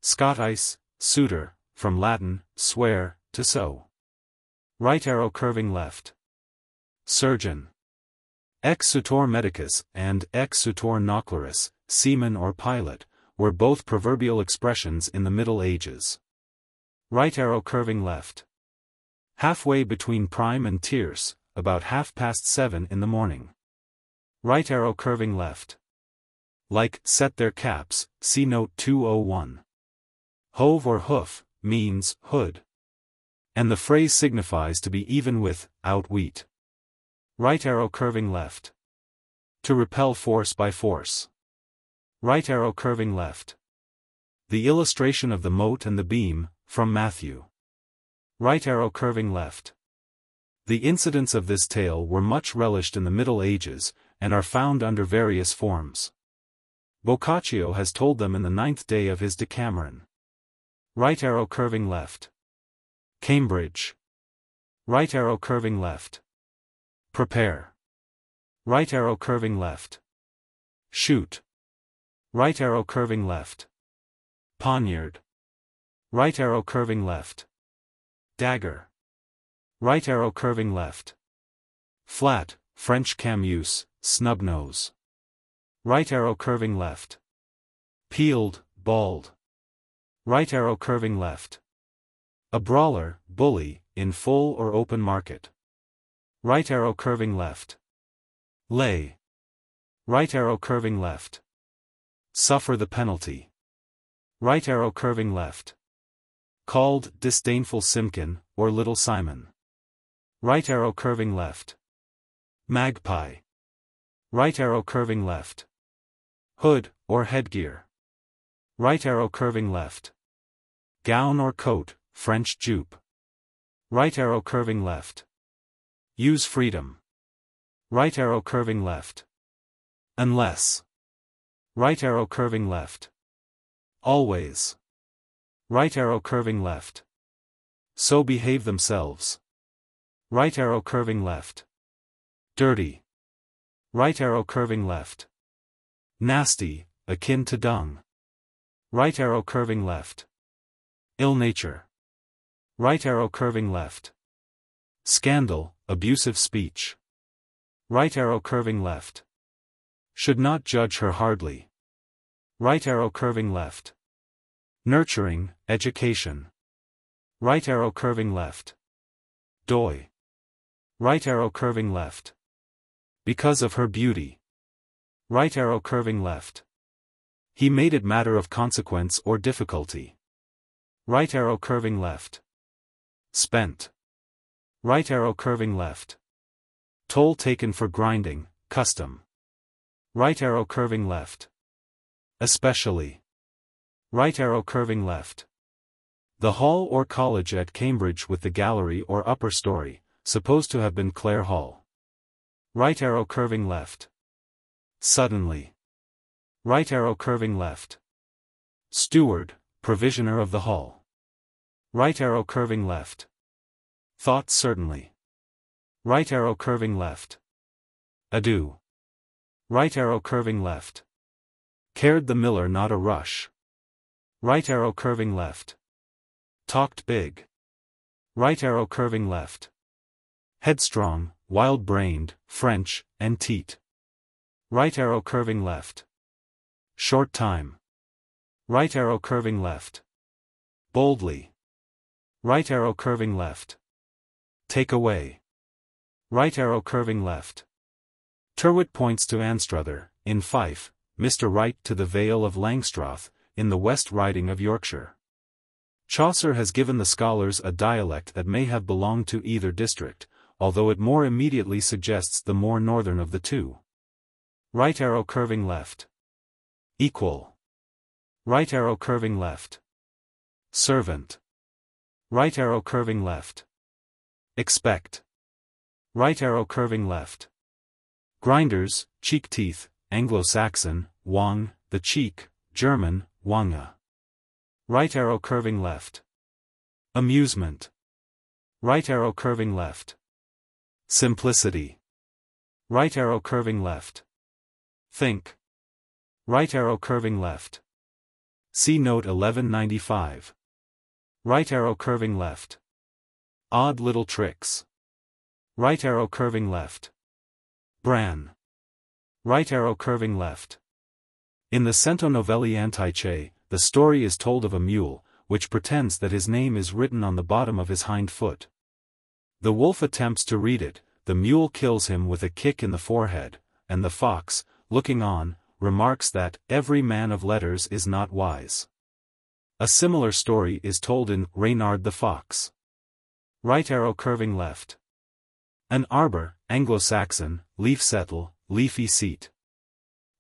Scottice, suitor, from Latin, swear, to sew. Right arrow curving left. Surgeon. Ex sutor medicus and ex sutor nocularis, seaman or pilot, were both proverbial expressions in the Middle Ages. Right arrow curving left. Halfway between prime and tierce, about 7:30 in the morning. Right arrow curving left. Like, set their caps, see note 201. Hove or hoof, means, hood. And the phrase signifies to be even with, out wheat. Right arrow curving left. To repel force by force. Right arrow curving left. The illustration of the mote and the beam, from Matthew. Right arrow curving left. The incidents of this tale were much relished in the Middle Ages, and are found under various forms. Boccaccio has told them in the 9th day of his Decameron. Right arrow curving left. Cambridge. Right arrow curving left. Prepare. Right arrow curving left. Shoot. Right arrow curving left. Poniard. Right arrow curving left. Dagger. Right arrow curving left. Flat, French Camus, snub nose. Right arrow curving left. Peeled, bald. Right arrow curving left. A brawler, bully, in full or open market. Right arrow curving left. Lay. Right arrow curving left. Suffer the penalty. Right arrow curving left. Called disdainful Simkin, or Little Simon. Right arrow curving left. Magpie. Right arrow curving left. Hood, or headgear. Right arrow curving left. Gown or coat, French jupe. Right arrow curving left. Use freedom. Right arrow curving left. Unless. Right arrow curving left. Always. Right arrow curving left. So behave themselves. Right arrow curving left. Dirty. Right arrow curving left. Nasty, akin to dung. Right arrow curving left. Ill nature. Right arrow curving left. Scandal, abusive speech. Right arrow curving left. Should not judge her hardly. Right arrow curving left. Nurturing, education. Right arrow curving left. Doy. Right arrow curving left. Because of her beauty. Right arrow curving left. He made it matter of consequence or difficulty. Right arrow curving left. Spent. Right arrow curving left. Toll taken for grinding, custom. Right arrow curving left. Especially. Right arrow curving left. The hall or college at Cambridge with the gallery or upper story, supposed to have been Clare Hall. Right arrow curving left. Suddenly. Right arrow curving left. Steward, provisioner of the hall. Right arrow curving left. Thought certainly. Right arrow curving left. Adieu. Right arrow curving left. Cared the miller not a rush. Right arrow curving left. Talked big. Right arrow curving left. Headstrong, wild-brained, French, and teat. Right arrow curving left. Short time. Right arrow curving left. Boldly. Right arrow curving left. Take away. Right arrow curving left. Tyrwhitt points to Anstruther, in Fife, Mr. Wright to the Vale of Langstroth, in the West Riding of Yorkshire. Chaucer has given the scholars a dialect that may have belonged to either district, although it more immediately suggests the more northern of the two. Right arrow curving left. Equal. Right arrow curving left. Servant. Right arrow curving left. Expect. Right arrow curving left. Grinders, cheek teeth, Anglo-Saxon, wang, the cheek, German, wange. Right arrow curving left. Amusement. Right arrow curving left. Simplicity. Right arrow curving left. Think. Right arrow curving left. See note 1195. Right arrow curving left. Odd little tricks. Right arrow curving left. Bran. Right arrow curving left. In the Cento Novelli Antiche, the story is told of a mule, which pretends that his name is written on the bottom of his hind foot. The wolf attempts to read it, the mule kills him with a kick in the forehead, and the fox, looking on, remarks that every man of letters is not wise. A similar story is told in Reynard the Fox. Right arrow curving left. An arbor, Anglo-Saxon, leaf settle, leafy seat.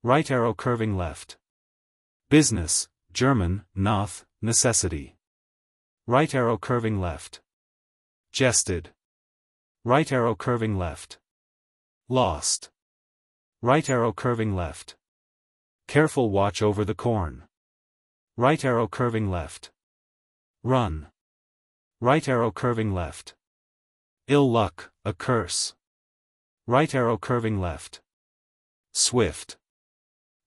Right arrow curving left. Business, German, Noth, necessity. Right arrow curving left. Jested. Right arrow curving left. Lost. Right arrow curving left. Careful watch over the corn. Right arrow curving left. Run. Right arrow curving left. Ill luck, a curse. Right arrow curving left. Swift.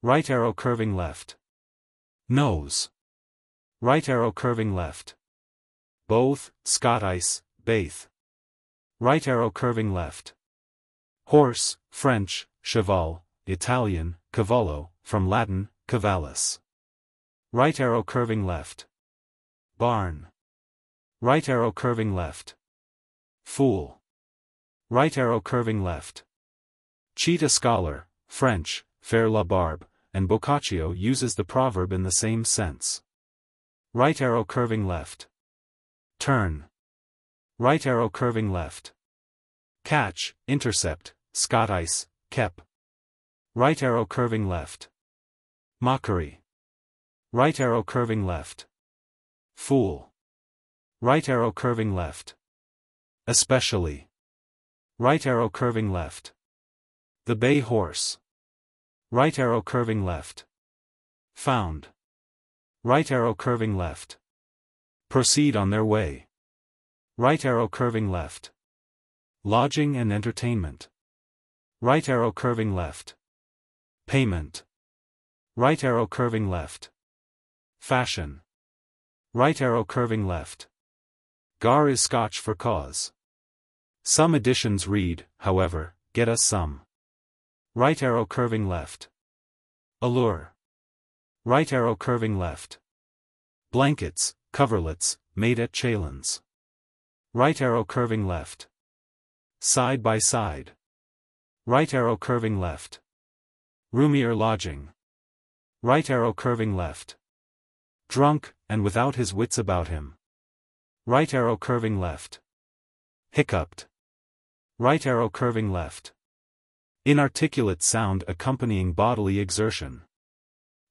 Right arrow curving left. Nose. Right arrow curving left. Both, Scottice, Baith. Right arrow curving left. Horse, French, cheval, Italian, cavallo, from Latin, cavallus. Right arrow curving left. Barn. Right arrow curving left. Fool. Right arrow curving left. Cheat a scholar, French, faire la barbe, and Boccaccio uses the proverb in the same sense. Right arrow curving left. Turn. Right arrow curving left. Catch, intercept, Scottice, kep. Right arrow curving left. Mockery. Right arrow curving left. Fool. Right arrow curving left. Especially. Right arrow curving left. The bay horse. Right arrow curving left. Found. Right arrow curving left. Proceed on their way. Right arrow curving left. Lodging and entertainment. Right arrow curving left. Payment. Right arrow curving left. Fashion. Right arrow curving left. Gar is Scotch for cause. Some editions read, however, get us some. Right arrow curving left. Allure. Right arrow curving left. Blankets, coverlets, made at Chalons. Right arrow curving left. Side by side. Right arrow curving left. Roomier lodging. Right arrow curving left. Drunk, and without his wits about him. Right arrow curving left. Hiccuped. Right arrow curving left. Inarticulate sound accompanying bodily exertion.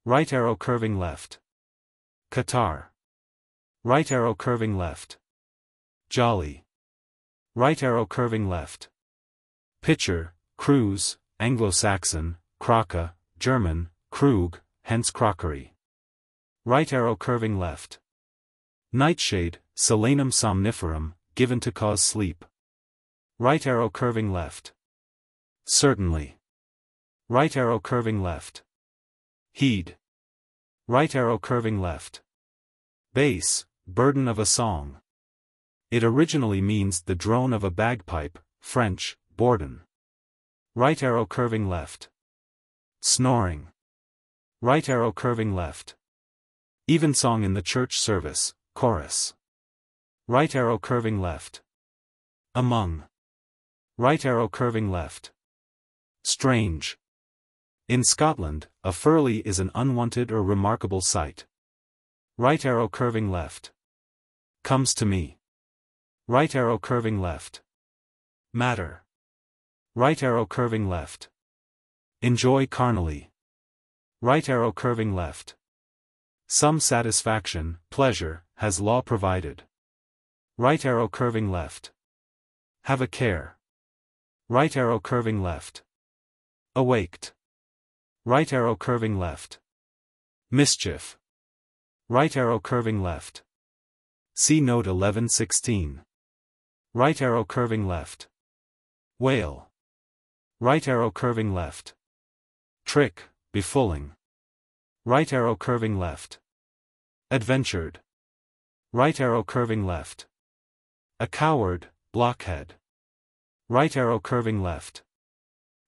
Right arrow curving left. Catarrh. Right arrow curving left. Jolly. Right arrow curving left. Pitcher, cruise, Anglo-Saxon, crocca, German, Krug, hence crockery. Right arrow curving left. Nightshade, Solanum somniferum, given to cause sleep. Right arrow curving left. Certainly. Right arrow curving left. Heed. Right arrow curving left. Bass, burden of a song. It originally means the drone of a bagpipe, French, bourdon. Right arrow curving left. Snoring. Right arrow curving left. Evensong in the church service, chorus. Right arrow curving left. Among. Right arrow curving left. Strange. In Scotland, a furley is an unwanted or remarkable sight. Right arrow curving left. Comes to me. Right arrow curving left. Matter. Right arrow curving left. Enjoy carnally. Right arrow curving left. Some satisfaction, pleasure, has law provided. Right arrow curving left. Have a care. Right arrow curving left. Awaked. Right arrow curving left. Mischief. Right arrow curving left. See note 11:16. Right arrow curving left. Whale. Right arrow curving left. Trick, befooling. Right arrow curving left. Adventured. Right arrow curving left. A coward, blockhead. Right arrow curving left.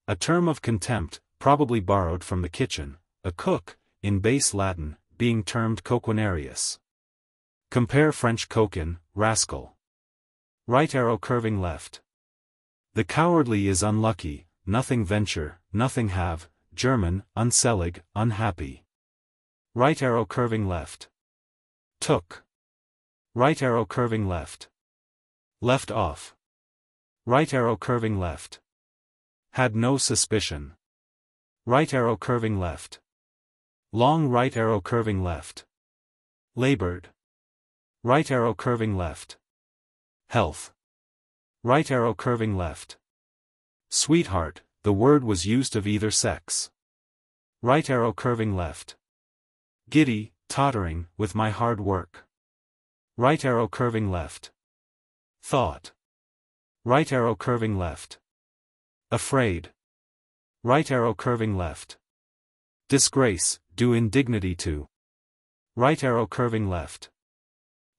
A term of contempt, probably borrowed from the kitchen, a cook, in base Latin, being termed coquinarius. Compare French coquin, rascal. Right arrow curving left. The cowardly is unlucky, nothing venture, nothing have, German, unselig, unhappy. Right arrow curving left. Took. Right arrow curving left. Left off. Right arrow curving left. Had no suspicion. Right arrow curving left. Long right arrow curving left. Labored. Right arrow curving left. Health. Right arrow curving left. Sweetheart, the word was used of either sex. Right arrow curving left. Giddy, tottering, with my hard work. Right arrow curving left. Thought. Right arrow curving left. Afraid. Right arrow curving left. Disgrace, due indignity to. Right arrow curving left.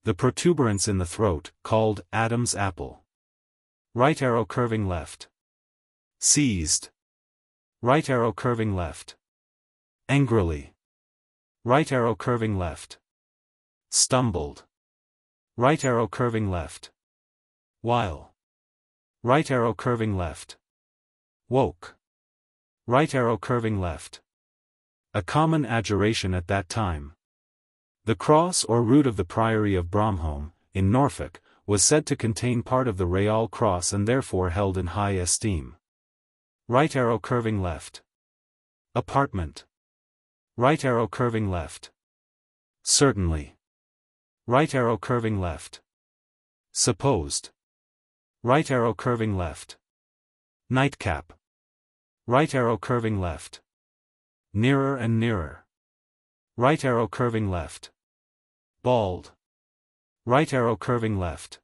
The protuberance in the throat, called Adam's apple. Right arrow curving left. Seized. Right arrow curving left. Angrily. Right arrow curving left. Stumbled. Right arrow curving left. While. Right arrow curving left. Woke. Right arrow curving left. A common adjuration at that time. The cross or root of the Priory of Bromholm, in Norfolk, was said to contain part of the Real Cross and therefore held in high esteem. Right arrow curving left. Apartment. Right arrow curving left. Certainly. Right arrow curving left. Supposed. Right arrow curving left. Nightcap. Right arrow curving left. Nearer and nearer. Right arrow curving left. Bald. Right arrow curving left.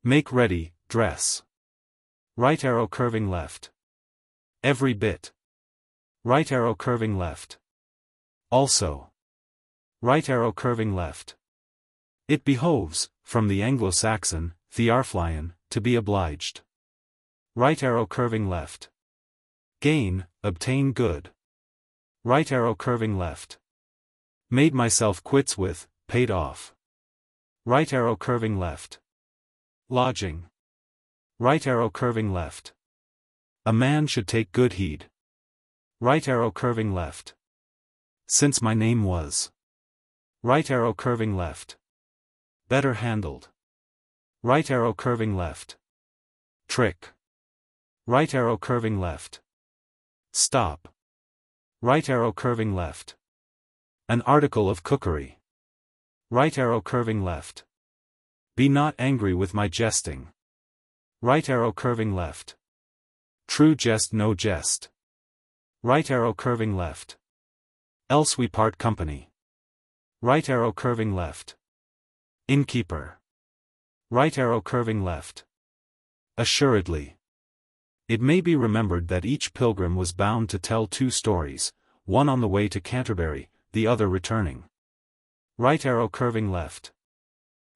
Make ready, dress. Right arrow curving left. Every bit. Right arrow curving left. Also. Right arrow curving left. It behoves, from the Anglo-Saxon, thearflion, to be obliged. Right arrow curving left. Gain, obtain good. Right arrow curving left. Made myself quits with, paid off. Right arrow curving left. Lodging. Right arrow curving left. A man should take good heed. Right arrow curving left. Since my name was. Right arrow curving left. Better handled. Right arrow curving left. Trick. Right arrow curving left. Stop. Right arrow curving left. An article of cookery. Right arrow curving left. Be not angry with my jesting. Right arrow curving left. True jest no jest. Right arrow curving left. Else we part company. Right arrow curving left. Innkeeper. Right arrow curving left. Assuredly. It may be remembered that each pilgrim was bound to tell 2 stories, one on the way to Canterbury, the other returning. Right arrow curving left.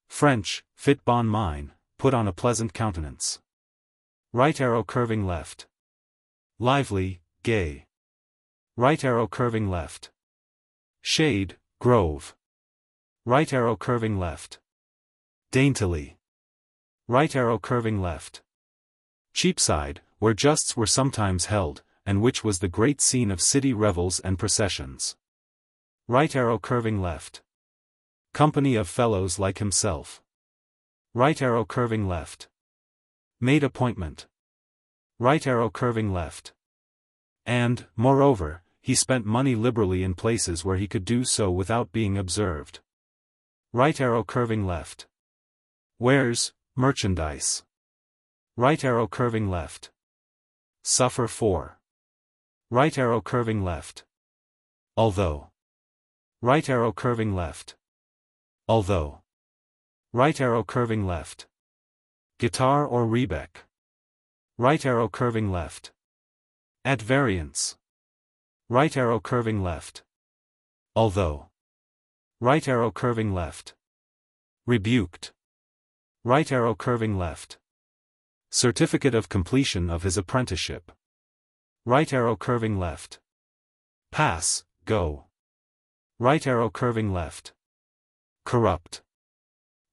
French, fit bon mine, put on a pleasant countenance. Right arrow curving left. Lively, gay. Right arrow curving left. Shade, grove. Right arrow curving left. Daintily. Right arrow curving left. Cheapside, where justs were sometimes held, and which was the great scene of city revels and processions. Right arrow curving left. Company of fellows like himself. Right arrow curving left. Made appointment. Right arrow curving left. And, moreover, he spent money liberally in places where he could do so without being observed. Right arrow curving left. Wares, merchandise. Right arrow curving left. Suffer for. Right arrow curving left. Although. Right arrow curving left. Although. Right arrow curving left. Guitar or rebec. Right arrow curving left. At variance. Right arrow curving left. Although. Right arrow curving left. Rebuked. Right arrow curving left. Certificate of completion of his apprenticeship. Right arrow curving left. Pass, go. Right arrow curving left. Corrupt.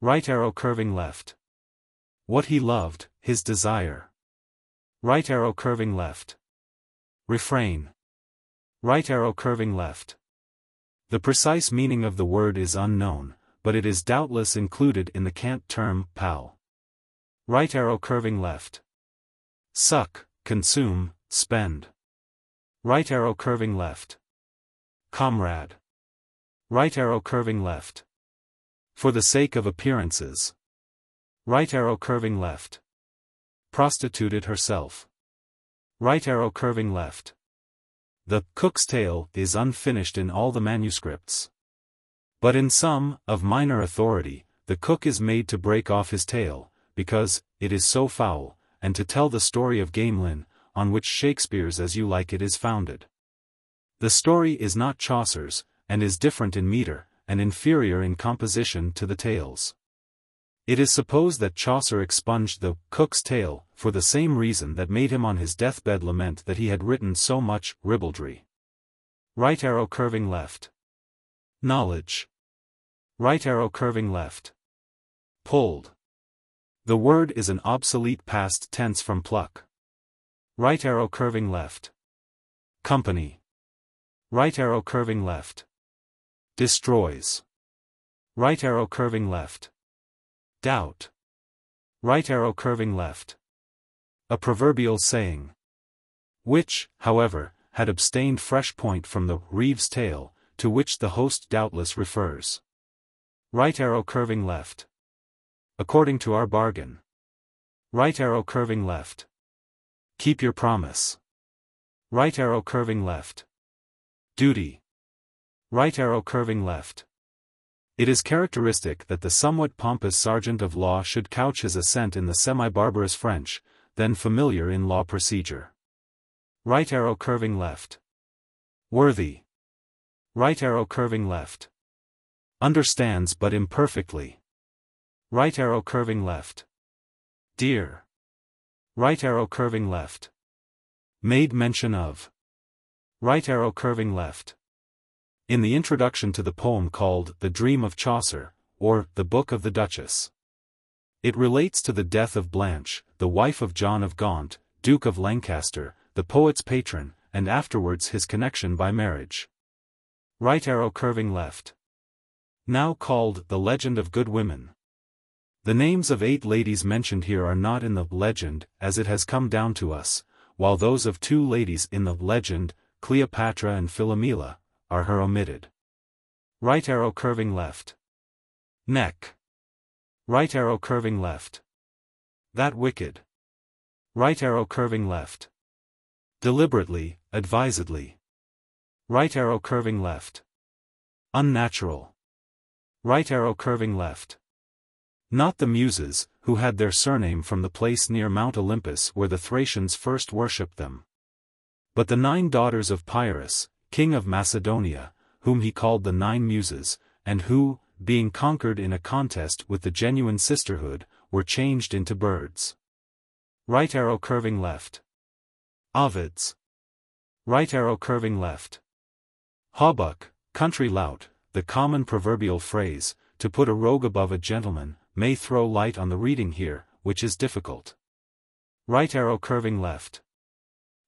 Right arrow curving left. What he loved, his desire. Right arrow curving left. Refrain. Right arrow curving left. The precise meaning of the word is unknown, but it is doubtless included in the cant term, pal. Right arrow curving left. Suck, consume, spend. Right arrow curving left. Comrade. Right arrow curving left. For the sake of appearances. Right arrow curving left. Prostituted herself. Right arrow curving left. The Cook's Tale is unfinished in all the manuscripts. But in some, of minor authority, the cook is made to break off his tail, because it is so foul, and to tell the story of Gamelin, on which Shakespeare's As You Like It is founded. The story is not Chaucer's, and is different in metre, and inferior in composition to the tales. It is supposed that Chaucer expunged the Cook's Tale for the same reason that made him on his deathbed lament that he had written so much ribaldry. Right arrow curving left. Knowledge. Right arrow curving left. Pulled. The word is an obsolete past tense from pluck. Right arrow curving left. Company. Right arrow curving left. Destroys. Right arrow curving left. Doubt. Right arrow curving left. A proverbial saying. Which, however, had abstained fresh point from the Reeve's Tale, to which the host doubtless refers. Right arrow curving left. According to our bargain. Right arrow curving left. Keep your promise. Right arrow curving left. Duty. Right arrow curving left. It is characteristic that the somewhat pompous sergeant of law should couch his assent in the semi-barbarous French, then familiar in law procedure. Right arrow curving left. Worthy. Right arrow curving left. Understands but imperfectly. Right arrow curving left. Dear. Right arrow curving left. Made mention of. Right arrow curving left. In the introduction to the poem called The Dream of Chaucer, or The Book of the Duchess. It relates to the death of Blanche, the wife of John of Gaunt, Duke of Lancaster, the poet's patron, and afterwards his connection by marriage. Right arrow curving left. Now called The Legend of Good Women. The names of 8 ladies mentioned here are not in the legend, as it has come down to us, while those of 2 ladies in the legend, Cleopatra and Philomela, are her omitted. Right arrow curving left. Neck. Right arrow curving left. That wicked. Right arrow curving left. Deliberately, advisedly. Right arrow curving left. Unnatural. Right arrow curving left. Not the Muses, who had their surname from the place near Mount Olympus where the Thracians first worshipped them. But the 9 daughters of Prioress, king of Macedonia, whom he called the 9 Muses, and who, being conquered in a contest with the genuine sisterhood, were changed into birds. Right arrow curving left. Ovids. Right arrow curving left. Hawbuck, country lout, the common proverbial phrase, to put a rogue above a gentleman, may throw light on the reading here, which is difficult. Right arrow curving left.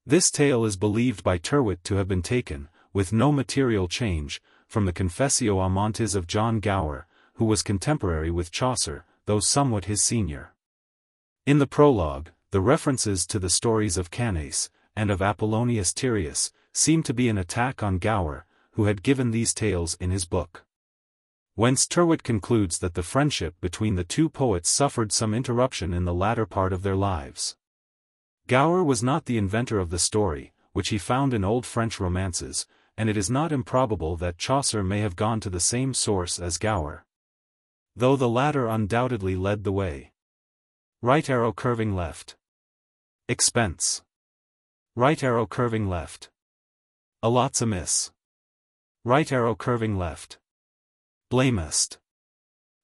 This tale is believed by Tyrwhitt to have been taken, with no material change, from the Confessio Amantis of John Gower, who was contemporary with Chaucer, though somewhat his senior. In the prologue, the references to the stories of Cannace, and of Apollonius Tyrius, seem to be an attack on Gower, who had given these tales in his book. Whence Tyrwhitt concludes that the friendship between the 2 poets suffered some interruption in the latter part of their lives. Gower was not the inventor of the story, which he found in old French romances, and it is not improbable that Chaucer may have gone to the same source as Gower. Though the latter undoubtedly led the way. Right arrow curving left. Expense. Right arrow curving left. Allots amiss. Right arrow curving left. Blamest.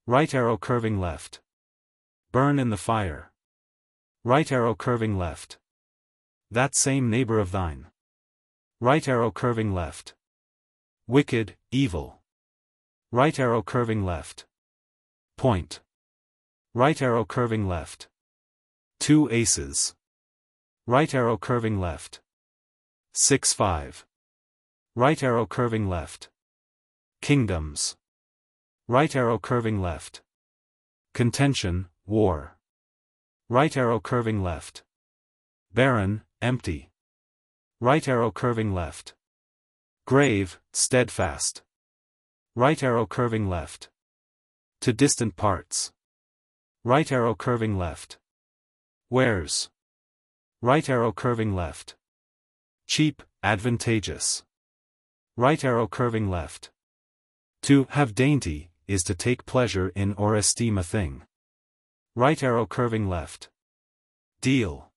Right arrow curving left. Burn in the fire. Right arrow curving left. That same neighbor of thine. Right arrow curving left. Wicked, evil. Right arrow curving left. Point. Right arrow curving left. 2 aces. Right arrow curving left. 6-5. Right arrow curving left. Kingdoms. Right arrow curving left. Contention, war. Right arrow curving left. Barren, empty. Right arrow curving left. Grave, steadfast. Right arrow curving left. To distant parts. Right arrow curving left. Wares. Right arrow curving left. Cheap, advantageous. Right arrow curving left. To have dainty, is to take pleasure in or esteem a thing. Right arrow curving left. Deal.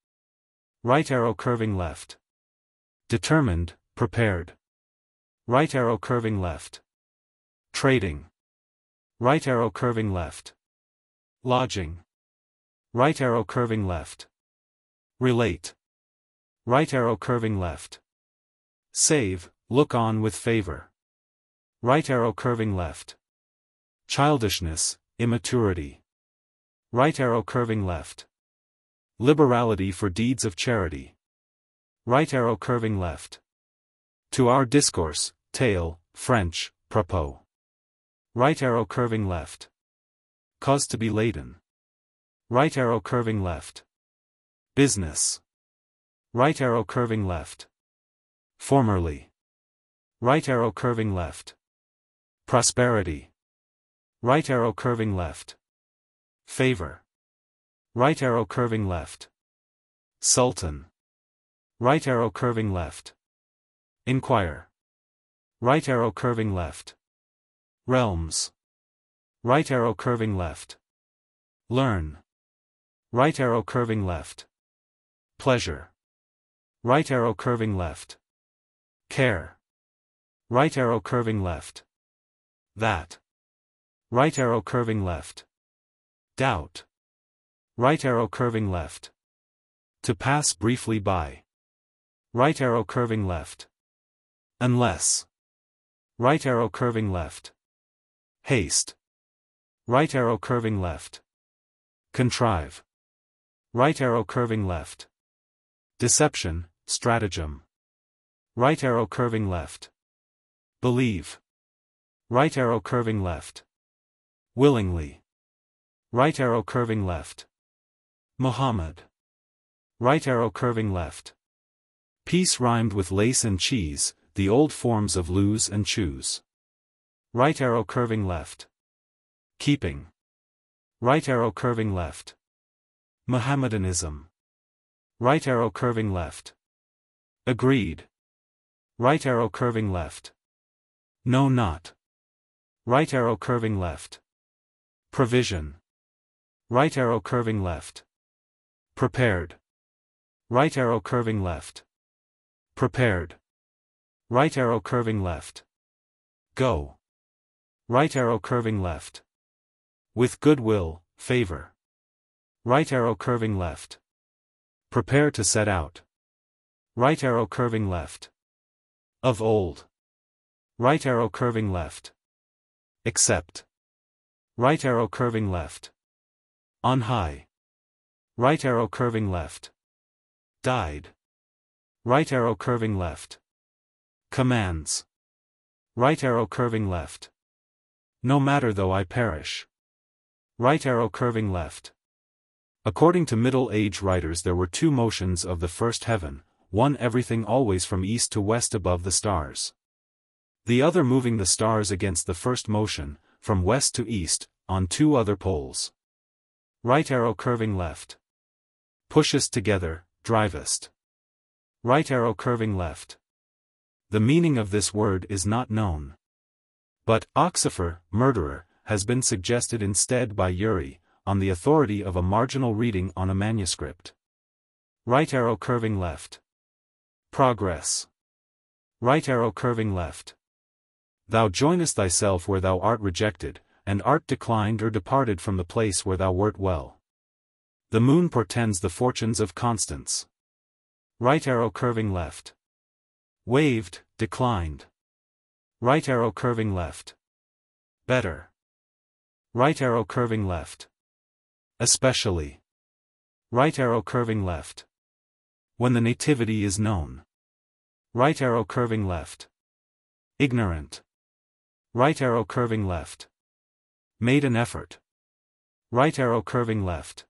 Right arrow curving left. Determined, prepared. Right arrow curving left. Trading. Right arrow curving left. Lodging. Right arrow curving left. Relate. Right arrow curving left. Save, look on with favor. Right arrow curving left. Childishness, immaturity. Right arrow curving left. Liberality for deeds of charity. Right arrow curving left. To our discourse, tale, French, propos. Right arrow curving left. Cause to be laden. Right arrow curving left. Business. Right arrow curving left. Formerly. Right arrow curving left. Prosperity. Right arrow curving left. Favor. Right arrow curving left. Sultan. Right arrow curving left. Inquire. Right arrow curving left. Realms. Right arrow curving left. Learn. Right arrow curving left. Pleasure. Right arrow curving left. Care. Right arrow curving left. That. Right arrow curving left. Doubt. Right arrow curving left. To pass briefly by. Right arrow curving left. Unless. Right arrow curving left. Haste. Right arrow curving left. Contrive. Right arrow curving left. Deception, stratagem. Right arrow curving left. Believe. Right arrow curving left. Willingly. Right arrow curving left. Muhammad. Right arrow curving left. Peace rhymed with lace and cheese, the old forms of lose and choose. Right arrow curving left. Keeping. Right arrow curving left. Mohammedanism. Right arrow curving left. Agreed. Right arrow curving left. No not. Right arrow curving left. Provision. Right arrow curving left. Prepared. Right arrow curving left. Prepared. Right arrow curving left. Go. Right arrow curving left. With goodwill, favor. Right arrow curving left. Prepare to set out. Right arrow curving left. Of old. Right arrow curving left. Accept. Right arrow curving left. On high. Right arrow curving left. Died. Right arrow curving left. Commands. Right arrow curving left. No matter though I perish. Right arrow curving left. According to Middle Age writers there were two motions of the first heaven, one everything always from east to west above the stars. The other moving the stars against the first motion, from west to east, on two other poles. Right arrow curving left. Pushest together, drivest. Right arrow curving left. The meaning of this word is not known. But, Oxifer, murderer, has been suggested instead by Uri, on the authority of a marginal reading on a manuscript. Right arrow curving left. Progress. Right arrow curving left. Thou joinest thyself where thou art rejected, and art declined or departed from the place where thou wert well. The moon portends the fortunes of Constance. Right arrow curving left. Waved, declined. Right arrow curving left. Better. Right arrow curving left. Especially. Right arrow curving left. When the nativity is known. Right arrow curving left. Ignorant. Right arrow curving left. Made an effort. Right arrow curving left.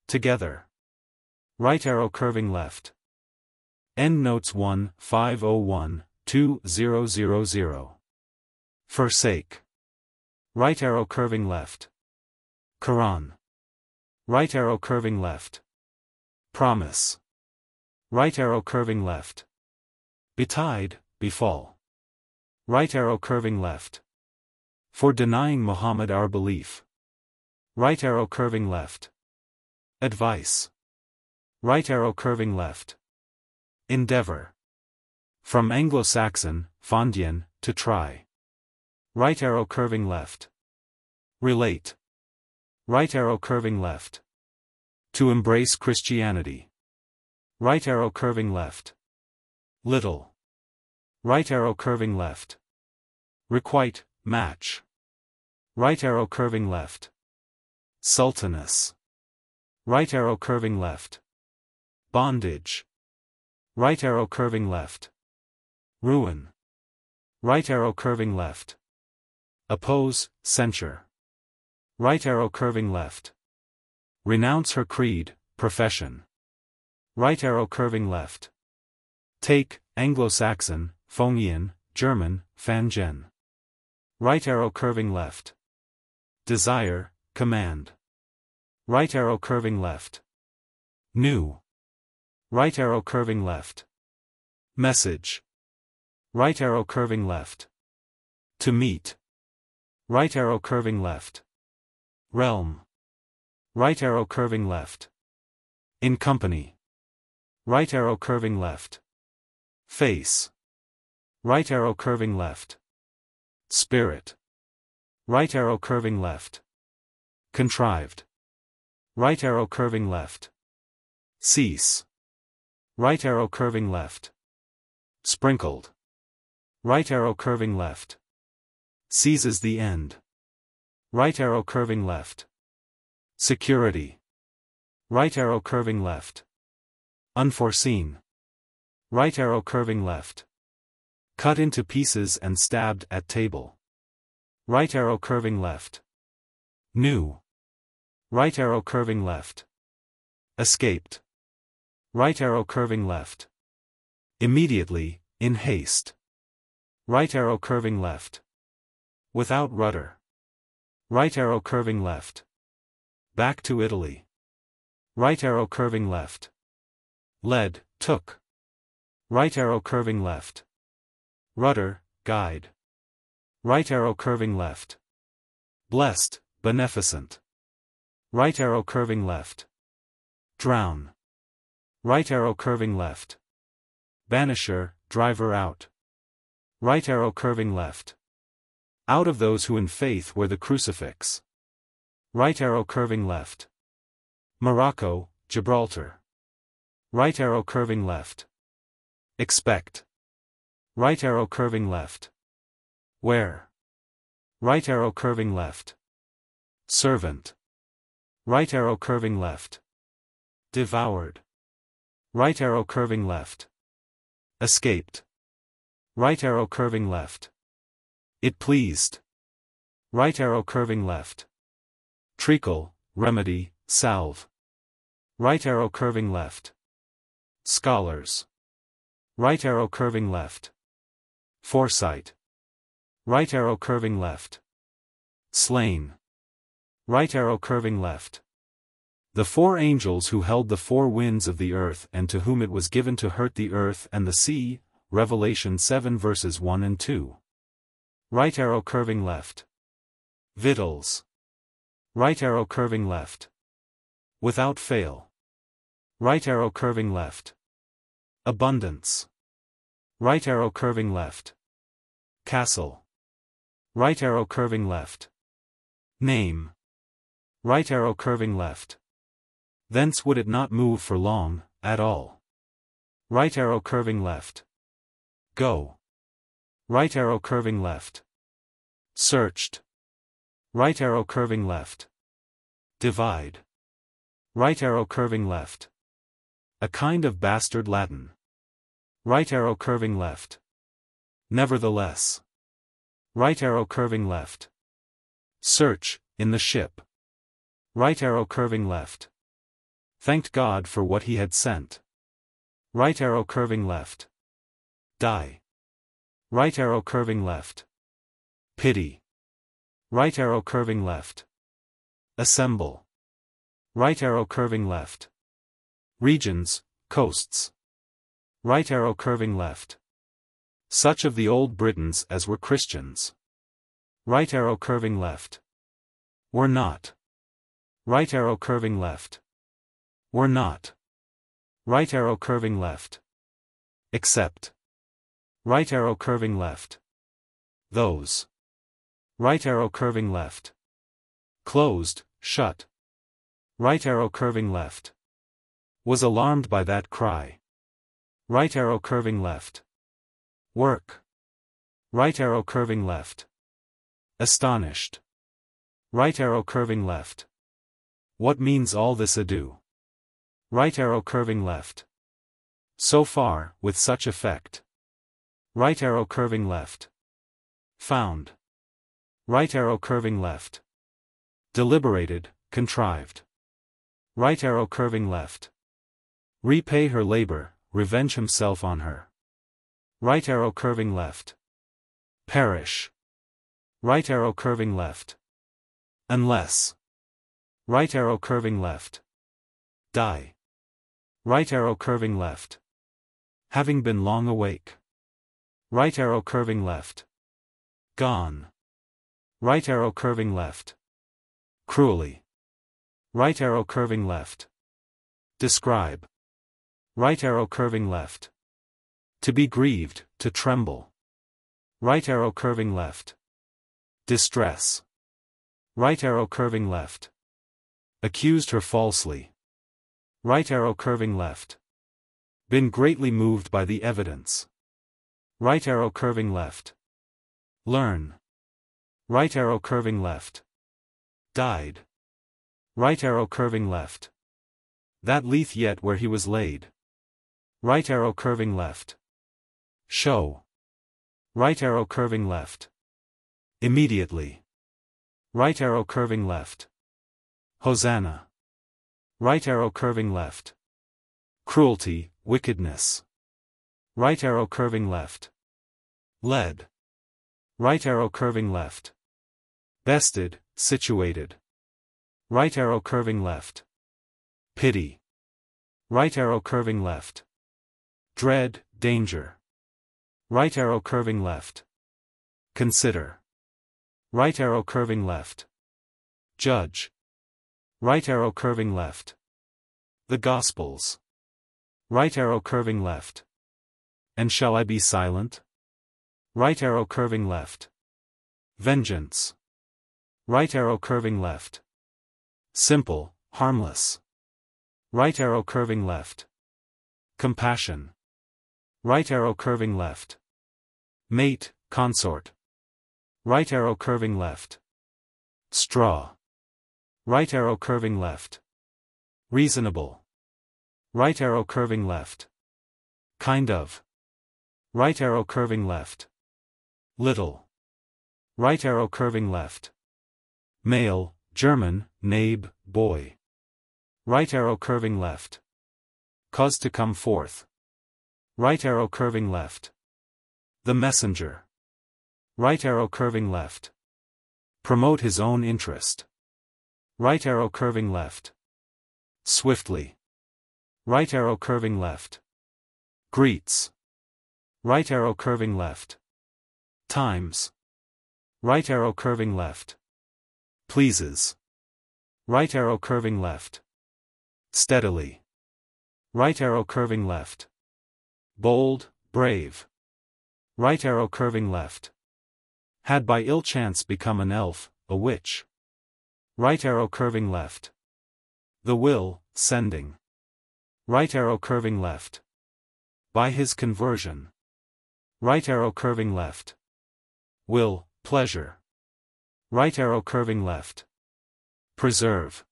Together. Right arrow curving left. Endnotes 1-501-2000. Forsake. Right arrow curving left. Quran. Right arrow curving left. Promise. Right arrow curving left. Betide, befall. Right arrow curving left. For denying Muhammad our belief. Right arrow curving left. Advice. Right arrow curving left. Endeavor. From Anglo-Saxon, fondien, to try. Right arrow curving left. Relate. Right arrow curving left. To embrace Christianity. Right arrow curving left. Little. Right arrow curving left. Requite, match. Right arrow curving left. Sultaness. Right arrow curving left. Bondage. Right arrow curving left. Ruin. Right arrow curving left. Oppose, censure. Right arrow curving left. Renounce her creed, profession. Right arrow curving left. Take, Anglo-Saxon, Phongian, German, Fangen. Right arrow curving left. Desire, command. Right arrow curving left. New. Right arrow curving left. Message. Right arrow curving left. To meet. Right arrow curving left. Realm. Right arrow curving left. In company. Right arrow curving left. Face. Right arrow curving left. Spirit. Right arrow curving left. Contrived. Right arrow curving left. Cease. Right arrow curving left. Sprinkled. Right arrow curving left. Seizes the end. Right arrow curving left. Security. Right arrow curving left. Unforeseen. Right arrow curving left. Cut into pieces and stabbed at table. Right arrow curving left. New. Right arrow curving left. Escaped. Right arrow curving left. Immediately, in haste. Right arrow curving left. Without rudder. Right arrow curving left. Back to Italy. Right arrow curving left. Led, took. Right arrow curving left. Rudder, guide. Right arrow curving left. Blessed, beneficent. Right arrow curving left. Drown. Right arrow curving left. Banisher, driver out. Right arrow curving left. Out of those who in faith wear the crucifix. Right arrow curving left. Morocco, Gibraltar. Right arrow curving left. Expect. Right arrow curving left. Where? Right arrow curving left. Servant. Right arrow curving left. Devoured. Right arrow curving left. Escaped. Right arrow curving left. It pleased. Right arrow curving left. Treacle, remedy, salve. Right arrow curving left. Scholars. Right arrow curving left. Foresight. Right arrow curving left. Slain. Right arrow curving left. The four angels who held the four winds of the earth and to whom it was given to hurt the earth and the sea, Revelation 7 verses 1 and 2. Right arrow curving left. Victuals. Right arrow curving left. Without fail. Right arrow curving left. Abundance. Right arrow curving left. Castle. Right arrow curving left. Name. Right arrow curving left. Thence would it not move for long, at all. Right arrow curving left. Go. Right arrow curving left. Searched. Right arrow curving left. Divide. Right arrow curving left. A kind of bastard Latin. Right arrow curving left. Nevertheless. Right arrow curving left. Search, in the ship. Right arrow curving left. Thanked God for what he had sent. Right arrow curving left. Die. Right arrow curving left. Pity. Right arrow curving left. Assemble. Right arrow curving left. Regions, coasts. Right arrow curving left. Such of the old Britons as were Christians. Right arrow curving left. Were not. Right arrow curving left. Were not. Right arrow curving left. Except. Right arrow curving left. Those. Right arrow curving left. Closed, shut. Right arrow curving left. Was alarmed by that cry. Right arrow curving left. Work. Right arrow curving left. Astonished. Right arrow curving left. What means all this ado? Right arrow curving left. So far, with such effect. Right arrow curving left. Found. Right arrow curving left. Deliberated, contrived. Right arrow curving left. Repay her labor, revenge himself on her. Right arrow curving left. Perish. Right arrow curving left. Unless. Right arrow curving left. Die. Right arrow curving left. Having been long awake. Right arrow curving left. Gone. Right arrow curving left. Cruelly. Right arrow curving left. Describe. Right arrow curving left. To be grieved, to tremble. Right arrow curving left. Distress. Right arrow curving left. Accused her falsely. Right arrow curving left. Been greatly moved by the evidence. Right arrow curving left. Learn. Right arrow curving left. Died. Right arrow curving left. That leath yet where he was laid. Right arrow curving left. Show. Right arrow curving left. Immediately. Right arrow curving left. Hosanna. Right arrow curving left. Cruelty, wickedness. Right arrow curving left. Led. Right arrow curving left. Bested, situated. Right arrow curving left. Pity. Right arrow curving left. Dread, danger. Right arrow curving left. Consider. Right arrow curving left. Judge. Right arrow curving left. The Gospels. Right arrow curving left. And shall I be silent? Right arrow curving left. Vengeance. Right arrow curving left. Simple, harmless. Right arrow curving left. Compassion. Right arrow curving left. Mate, consort. Right arrow curving left. Straw. Right arrow curving left. Reasonable. Right arrow curving left. Kind of. Right arrow curving left. Little. Right arrow curving left. Male, German, nabe, boy. Right arrow curving left. Cause to come forth. Right arrow curving left. The messenger. Right arrow curving left. Promote his own interest. Right arrow curving left. Swiftly. Right arrow curving left. Greets. Right arrow curving left. Times. Right arrow curving left. Pleases. Right arrow curving left. Steadily. Right arrow curving left. Bold, brave. Right arrow curving left. Had by ill chance become an elf, a witch. Right arrow curving left. The will, sending. Right arrow curving left. By his conversion. Right arrow curving left. Will, pleasure. Right arrow curving left. Preserve.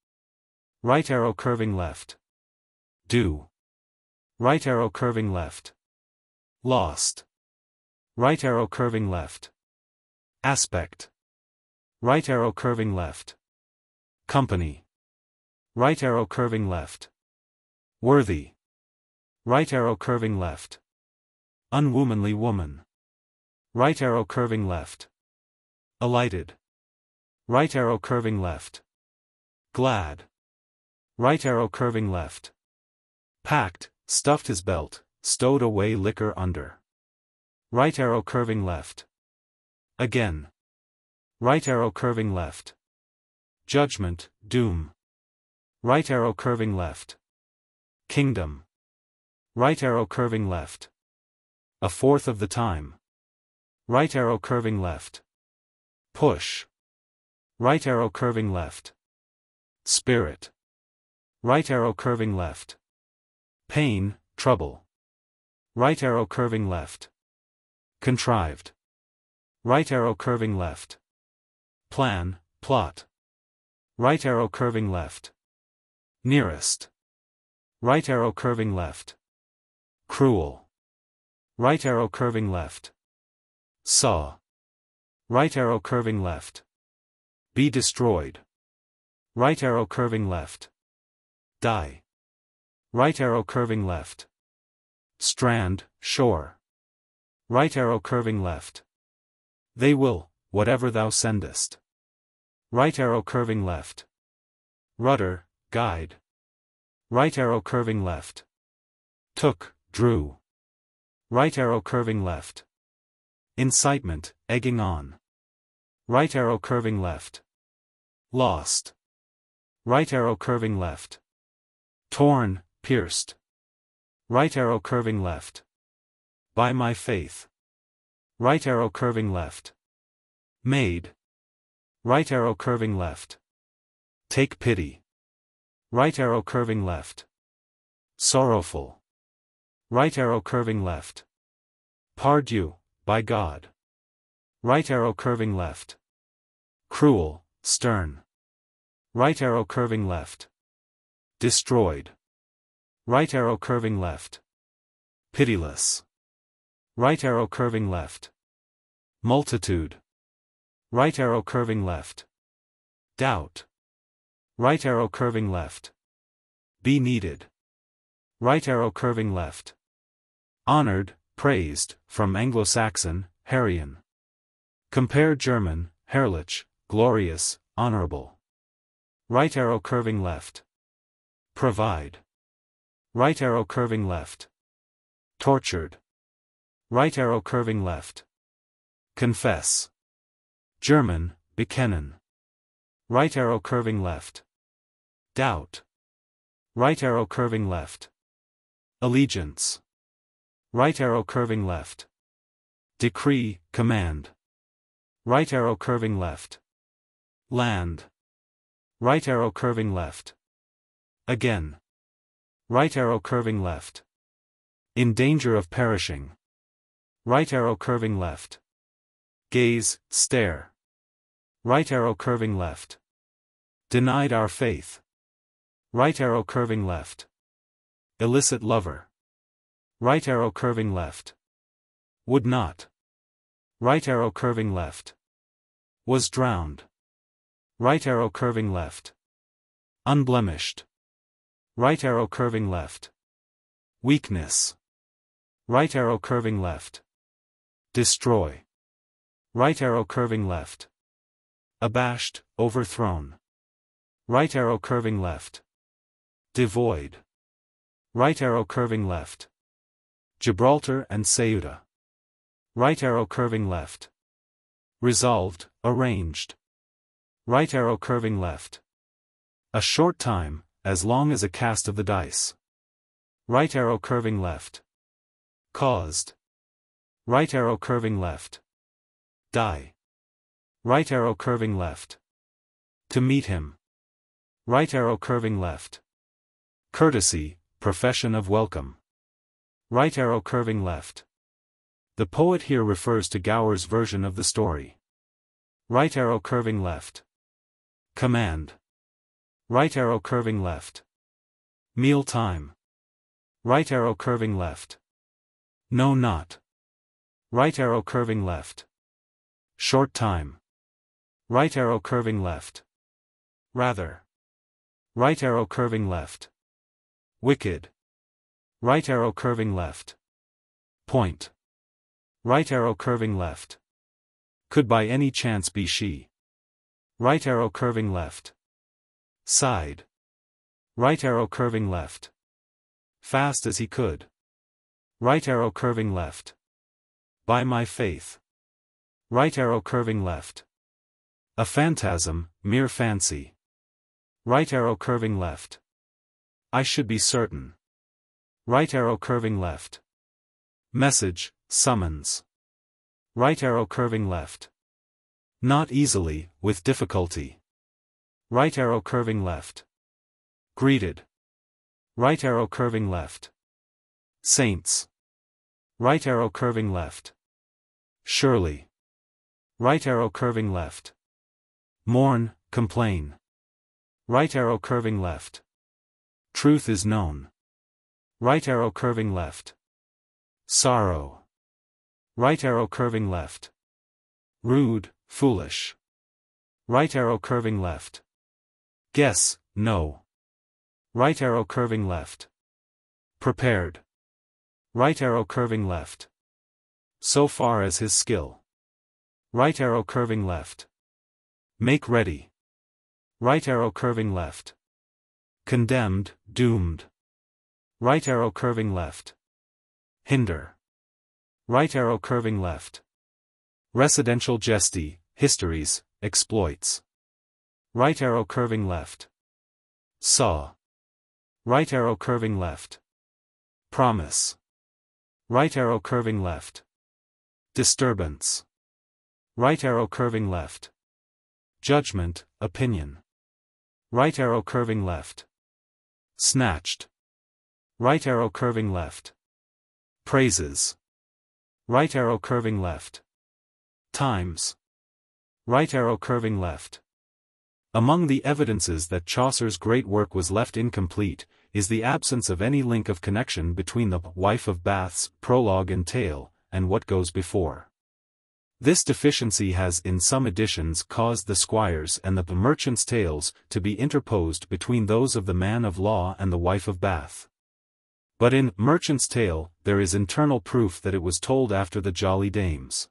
Right arrow curving left. Do. Right arrow curving left. Lost. Right arrow curving left. Aspect. Right arrow curving left. Company. Right arrow curving left. Worthy. Right arrow curving left. Unwomanly woman. Right arrow curving left. Alighted. Right arrow curving left. Glad. Right arrow curving left. Packed, stuffed his belt, stowed away liquor under. Right arrow curving left. Again. Right arrow curving left. Judgment, doom. Right arrow curving left. Kingdom. Right arrow curving left. A fourth of the time. Right arrow curving left. Push. Right arrow curving left. spirit. Right arrow curving left. Pain, trouble. Right arrow curving left. Contrived. Right arrow curving left. Plan, plot. Right arrow curving left. Nearest. Right arrow curving left. Cruel. Right arrow curving left. Saw. Right arrow curving left. Be destroyed. Right arrow curving left. Die. Right arrow curving left. Strand, shore. Right arrow curving left. They will, whatever thou sendest. Right arrow curving left. Rudder, guide. Right arrow curving left. Took, drew. Right arrow curving left. Incitement, egging on. Right arrow curving left. Lost. Right arrow curving left. Torn, pierced. Right arrow curving left. By my faith. Right arrow curving left. Made. Right arrow curving left. Take pity. Right arrow curving left. Sorrowful. Right arrow curving left. Pardieu, by God. Right arrow curving left. Cruel, stern. Right arrow curving left. Destroyed. Right arrow curving left. Pitiless. Right arrow curving left. Multitude. Right arrow curving left. Doubt. Right arrow curving left. Be needed. Right arrow curving left. Honored, praised, from Anglo-Saxon, Harrian. Compare German, herrlich, glorious, honorable. Right arrow curving left. Provide. Right arrow curving left. Tortured. Right arrow curving left. Confess. German, bekennen. Right arrow curving left. Doubt. Right arrow curving left. Allegiance. Right arrow curving left. Decree, command. Right arrow curving left. Land. Right arrow curving left. Again. Right arrow curving left. In danger of perishing. Right arrow curving left. Gaze, stare. Right arrow curving left. Denied our faith. Right arrow curving left. Illicit lover. Right arrow curving left. Would not. Right arrow curving left. Was drowned. Right arrow curving left. Unblemished. Right arrow curving left. Weakness. Right arrow curving left. Destroy. Right arrow curving left. Abashed, overthrown. Right arrow curving left. Devoid. Right arrow curving left. Gibraltar and Ceuta. Right arrow curving left. Resolved, arranged. Right arrow curving left. A short time, as long as a cast of the dice. Right arrow curving left. Caused. Right arrow curving left. Die. Right arrow curving left. To meet him. Right arrow curving left. Courtesy, profession of welcome. Right arrow curving left. The poet here refers to Gower's version of the story. Right arrow curving left. Command. Right arrow curving left. Meal time. Right arrow curving left. No not. Right arrow curving left. Short time. Right arrow curving left. Rather. Right arrow curving left. Wicked. Right arrow curving left. Point. Right arrow curving left. Could by any chance be she. Right arrow curving left. Side. Right arrow curving left. Fast as he could. Right arrow curving left. By my faith. Right arrow curving left. A phantasm, mere fancy. Right arrow curving left. I should be certain. Right arrow curving left. Message, summons. Right arrow curving left. Not easily, with difficulty. Right arrow curving left. Greeted. Right arrow curving left. Saints. Right arrow curving left. Surely. Right arrow curving left. Mourn, complain. Right arrow curving left. Truth is known. Right arrow curving left. Sorrow. Right arrow curving left. Rude, foolish. Right arrow curving left. Guess, no. Right arrow curving left. Prepared. Right arrow curving left. So far as his skill. Right arrow curving left. Make ready. Right arrow curving left. Condemned, doomed. Right arrow curving left. Hinder. Right arrow curving left. Residential jesty, histories, exploits. Right arrow curving left. Saw. Right arrow curving left. Promise. Right arrow curving left. Disturbance. Right arrow curving left. Judgment, opinion. Right arrow curving left. Snatched. Right arrow curving left. Praises. Right arrow curving left. Times. Right arrow curving left. Among the evidences that Chaucer's great work was left incomplete, is the absence of any link of connection between the Wife of Bath's prologue and tale, and what goes before. This deficiency has in some editions caused the squires and the merchant's tales to be interposed between those of the man of law and the Wife of Bath. But in Merchant's Tale, there is internal proof that it was told after the Jolly Dames.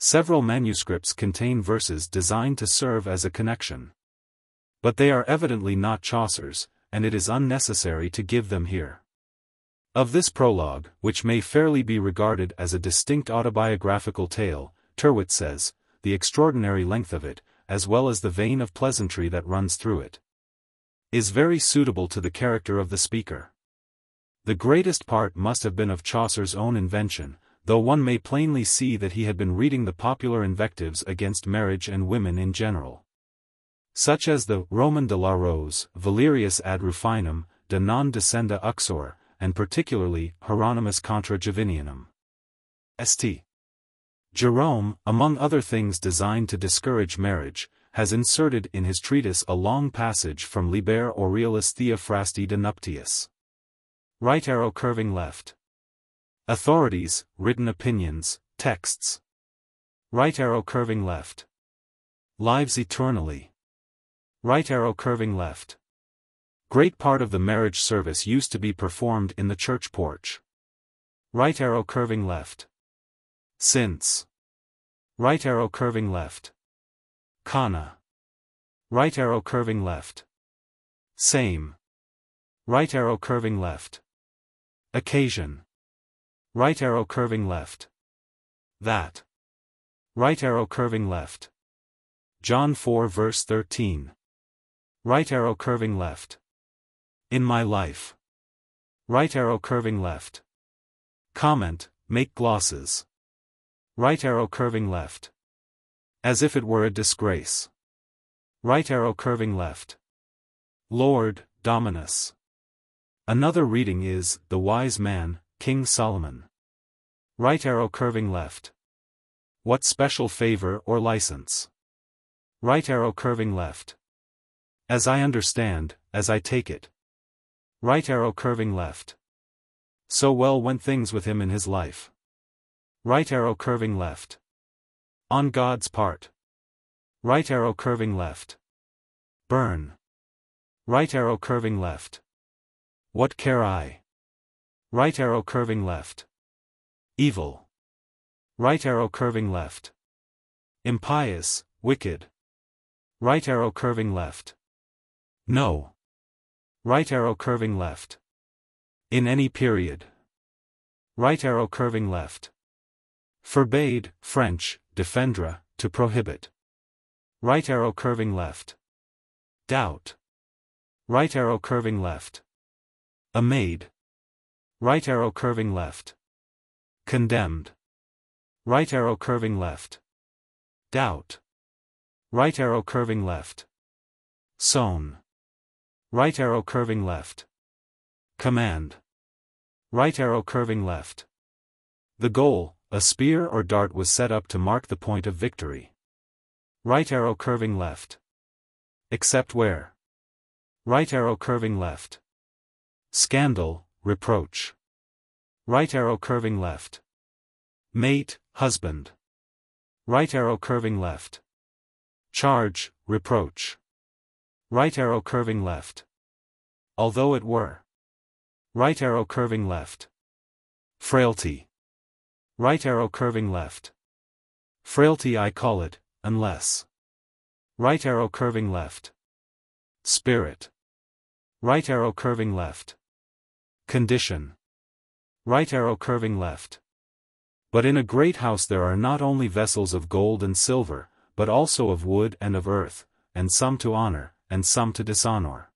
Several manuscripts contain verses designed to serve as a connection. But they are evidently not Chaucer's, and it is unnecessary to give them here. Of this prologue, which may fairly be regarded as a distinct autobiographical tale, Tyrwhitt says, the extraordinary length of it, as well as the vein of pleasantry that runs through it, is very suitable to the character of the speaker. The greatest part must have been of Chaucer's own invention, though one may plainly see that he had been reading the popular invectives against marriage and women in general. Such as the Roman de la Rose, Valerius ad Rufinum, de non descenda uxor, and particularly Hieronymus contra Jovinianum. St. Jerome, among other things designed to discourage marriage, has inserted in his treatise a long passage from Liber Aurelis Theophrasti de Nuptiis. Right arrow curving left. Authorities, written opinions, texts. Right arrow curving left. Lives eternally. Right arrow curving left. Great part of the marriage service used to be performed in the church porch. Right arrow curving left. Since. Right arrow curving left. Kana. Right arrow curving left. Same. Right arrow curving left. Occasion. Right arrow curving left. That. Right arrow curving left. John 4 verse 13. Right arrow curving left. In my life. Right arrow curving left. Comment, make glosses. Right arrow curving left. As if it were a disgrace. Right arrow curving left. Lord, Dominus. Another reading is, The Wise Man, King Solomon. Right arrow curving left. What special favor or license? Right arrow curving left. As I understand, as I take it. Right arrow curving left. So well went things with him in his life. Right arrow curving left. On God's part. Right arrow curving left. Burn. Right arrow curving left. What care I? Right arrow curving left. Evil. Right arrow curving left. Impious, wicked. Right arrow curving left. No. Right arrow curving left. In any period. Right arrow curving left. Forbade, French, defendre, to prohibit. Right arrow curving left. Doubt. Right arrow curving left. A maid. Right arrow curving left. Condemned. Right arrow curving left. Doubt. Right arrow curving left. Sown. Right arrow curving left. Command. Right arrow curving left. The goal, a spear or dart, was set up to mark the point of victory. Right arrow curving left. Except where. Right arrow curving left. Scandal, reproach. Right arrow curving left. Mate, husband. Right arrow curving left. Charge, reproach. Right arrow curving left. Although it were. Right arrow curving left. Frailty. Right arrow curving left. Frailty I call it, unless. Right arrow curving left. Spirit. Right arrow curving left. Condition. Right arrow curving left. But in a great house there are not only vessels of gold and silver, but also of wood and of earth, and some to honor, and some to dishonor.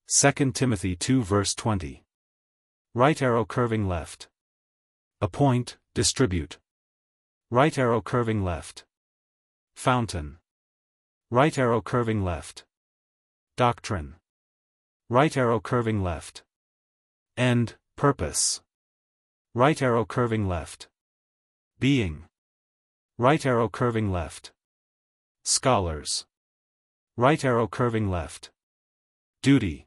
2 Timothy 2 verse 20. Right arrow curving left. Appoint, distribute. Right arrow curving left. Fountain. Right arrow curving left. Doctrine. Right arrow curving left. End, purpose. Right arrow curving left. Being. Right arrow curving left. Scholars. Right arrow curving left. Duty.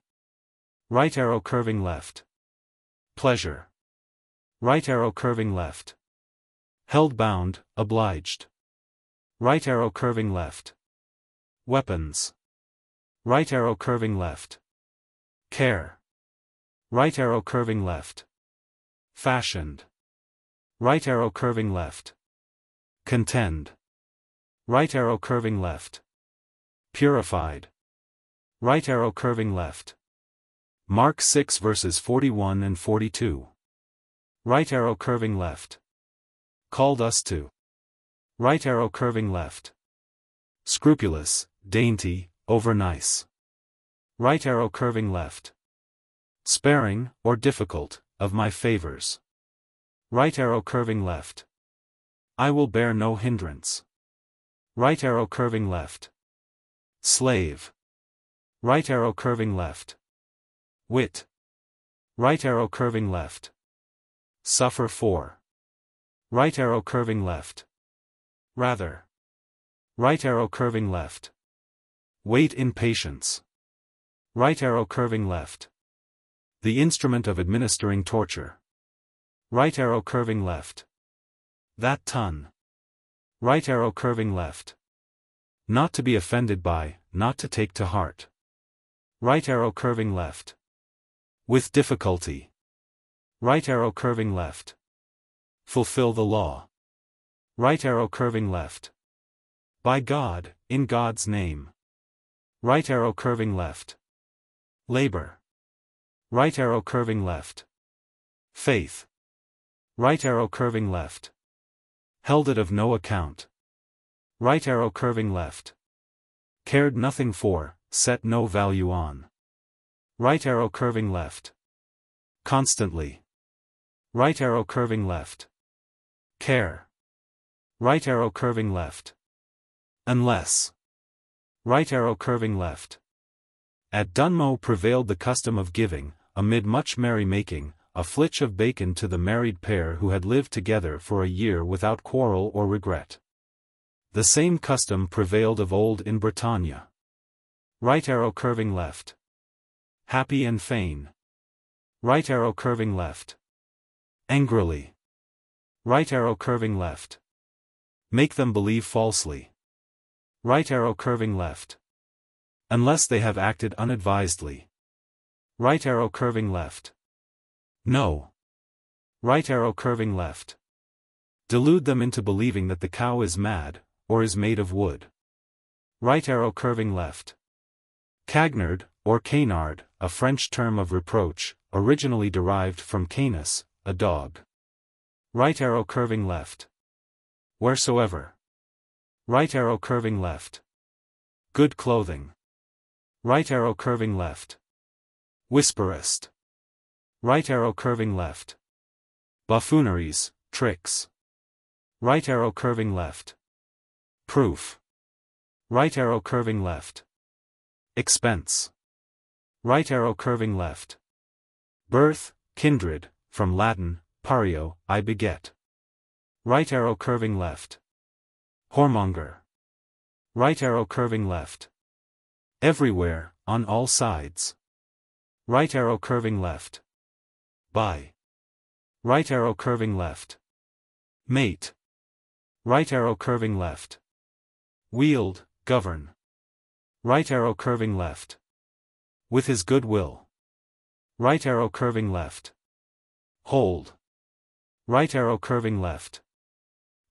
Right arrow curving left. Pleasure. Right arrow curving left. Held bound, obliged. Right arrow curving left. Weapons. Right arrow curving left. Care. Right arrow curving left. Fashioned. Right arrow curving left. Contend. Right arrow curving left. Purified. Right arrow curving left. Mark 6 verses 41 and 42. Right arrow curving left. Called us to. Right arrow curving left. Scrupulous, dainty, overnice. Right arrow curving left. Sparing, or difficult, of my favors. Right arrow curving left. I will bear no hindrance. Right arrow curving left. Slave. Right arrow curving left. Wit. Right arrow curving left. Suffer for. Right arrow curving left. Rather. Right arrow curving left. Wait in patience. Right arrow curving left. The instrument of administering torture. Right arrow curving left. That ton. Right arrow curving left. Not to be offended by, not to take to heart. Right arrow curving left. With difficulty. Right arrow curving left. Fulfill the law. Right arrow curving left. By God, in God's name. Right arrow curving left. Labor. Right arrow curving left. Faith. Right arrow curving left. Held it of no account. Right arrow curving left. Cared nothing for, set no value on. Right arrow curving left. Constantly. Right arrow curving left. Care. Right arrow curving left. Unless. Right arrow curving left. At Dunmow prevailed the custom of giving, amid much merry-making, a flitch of bacon to the married pair who had lived together for a year without quarrel or regret. The same custom prevailed of old in Bretagne. Right arrow curving left. Happy and fain. Right arrow curving left. Angrily. Right arrow curving left. Make them believe falsely. Right arrow curving left. Unless they have acted unadvisedly. Right arrow curving left. No. Right arrow curving left. Delude them into believing that the cow is mad, or is made of wood. Right arrow curving left. Cagnard, or canard, a French term of reproach, originally derived from canis, a dog. Right arrow curving left. Wheresoever. Right arrow curving left. Good clothing. Right arrow curving left. Whisperest. Right arrow curving left. Buffooneries, tricks. Right arrow curving left. Proof. Right arrow curving left. expense. Right arrow curving left. Birth, kindred, from Latin, pario, I beget. Right arrow curving left. Whoremonger. Right arrow curving left. Everywhere, on all sides. Right arrow curving left. By. Right arrow curving left. Mate. Right arrow curving left. Wield, govern. Right arrow curving left. With his good will. Right arrow curving left. Hold. Right arrow curving left.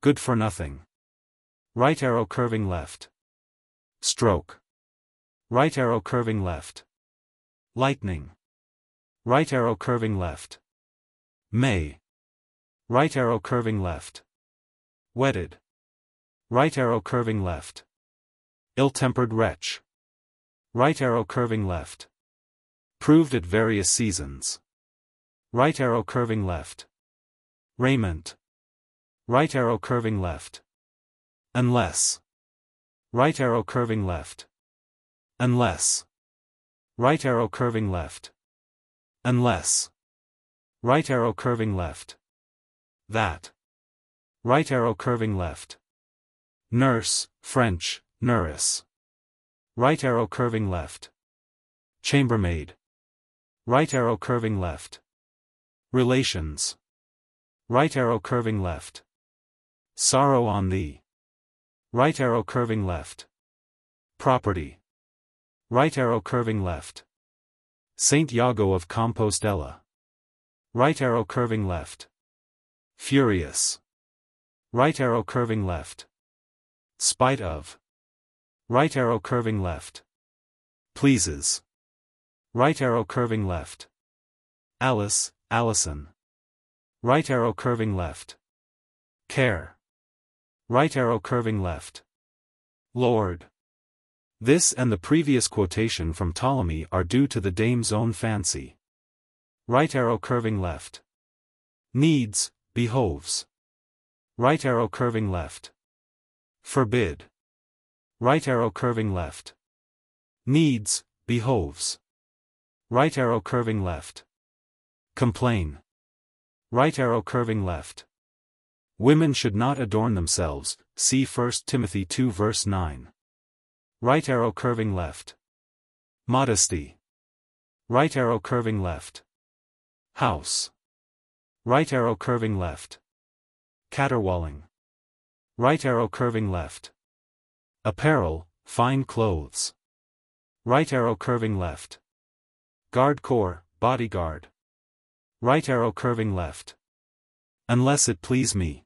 Good for nothing. Right arrow curving left. Stroke. Right arrow curving left. Lightning. Right arrow curving left. May. Right arrow curving left. Wedded. Right arrow curving left. Ill-tempered wretch. Right arrow curving left. Proved at various seasons. Right arrow curving left. Raiment. Right arrow curving left. Unless. Right arrow curving left. Unless. Right arrow curving left. Unless. Right arrow curving left. That. Right arrow curving left. Nurse, French, nourrice. Right arrow curving left. Chambermaid. Right arrow curving left. Relations. Right arrow curving left. Sorrow on thee. Right arrow curving left. Property. Right arrow curving left. Saint Iago of Compostela. Right arrow curving left. Furious. Right arrow curving left. Spite of. Right arrow curving left. Pleases. Right arrow curving left. Alice, Allison. Right arrow curving left. Care. Right arrow curving left. Lord. This and the previous quotation from Ptolemy are due to the dame's own fancy. Right arrow curving left. Needs, behoves. Right arrow curving left. Forbid. Right arrow curving left. Needs, behoves. Right arrow curving left. Complain. Right arrow curving left. Women should not adorn themselves, see 1 Timothy 2 verse 9. Right arrow curving left. Modesty. Right arrow curving left. House. Right arrow curving left. Caterwauling. Right arrow curving left. Apparel, fine clothes. Right arrow curving left. Guard corps, bodyguard. Right arrow curving left. Unless it please me.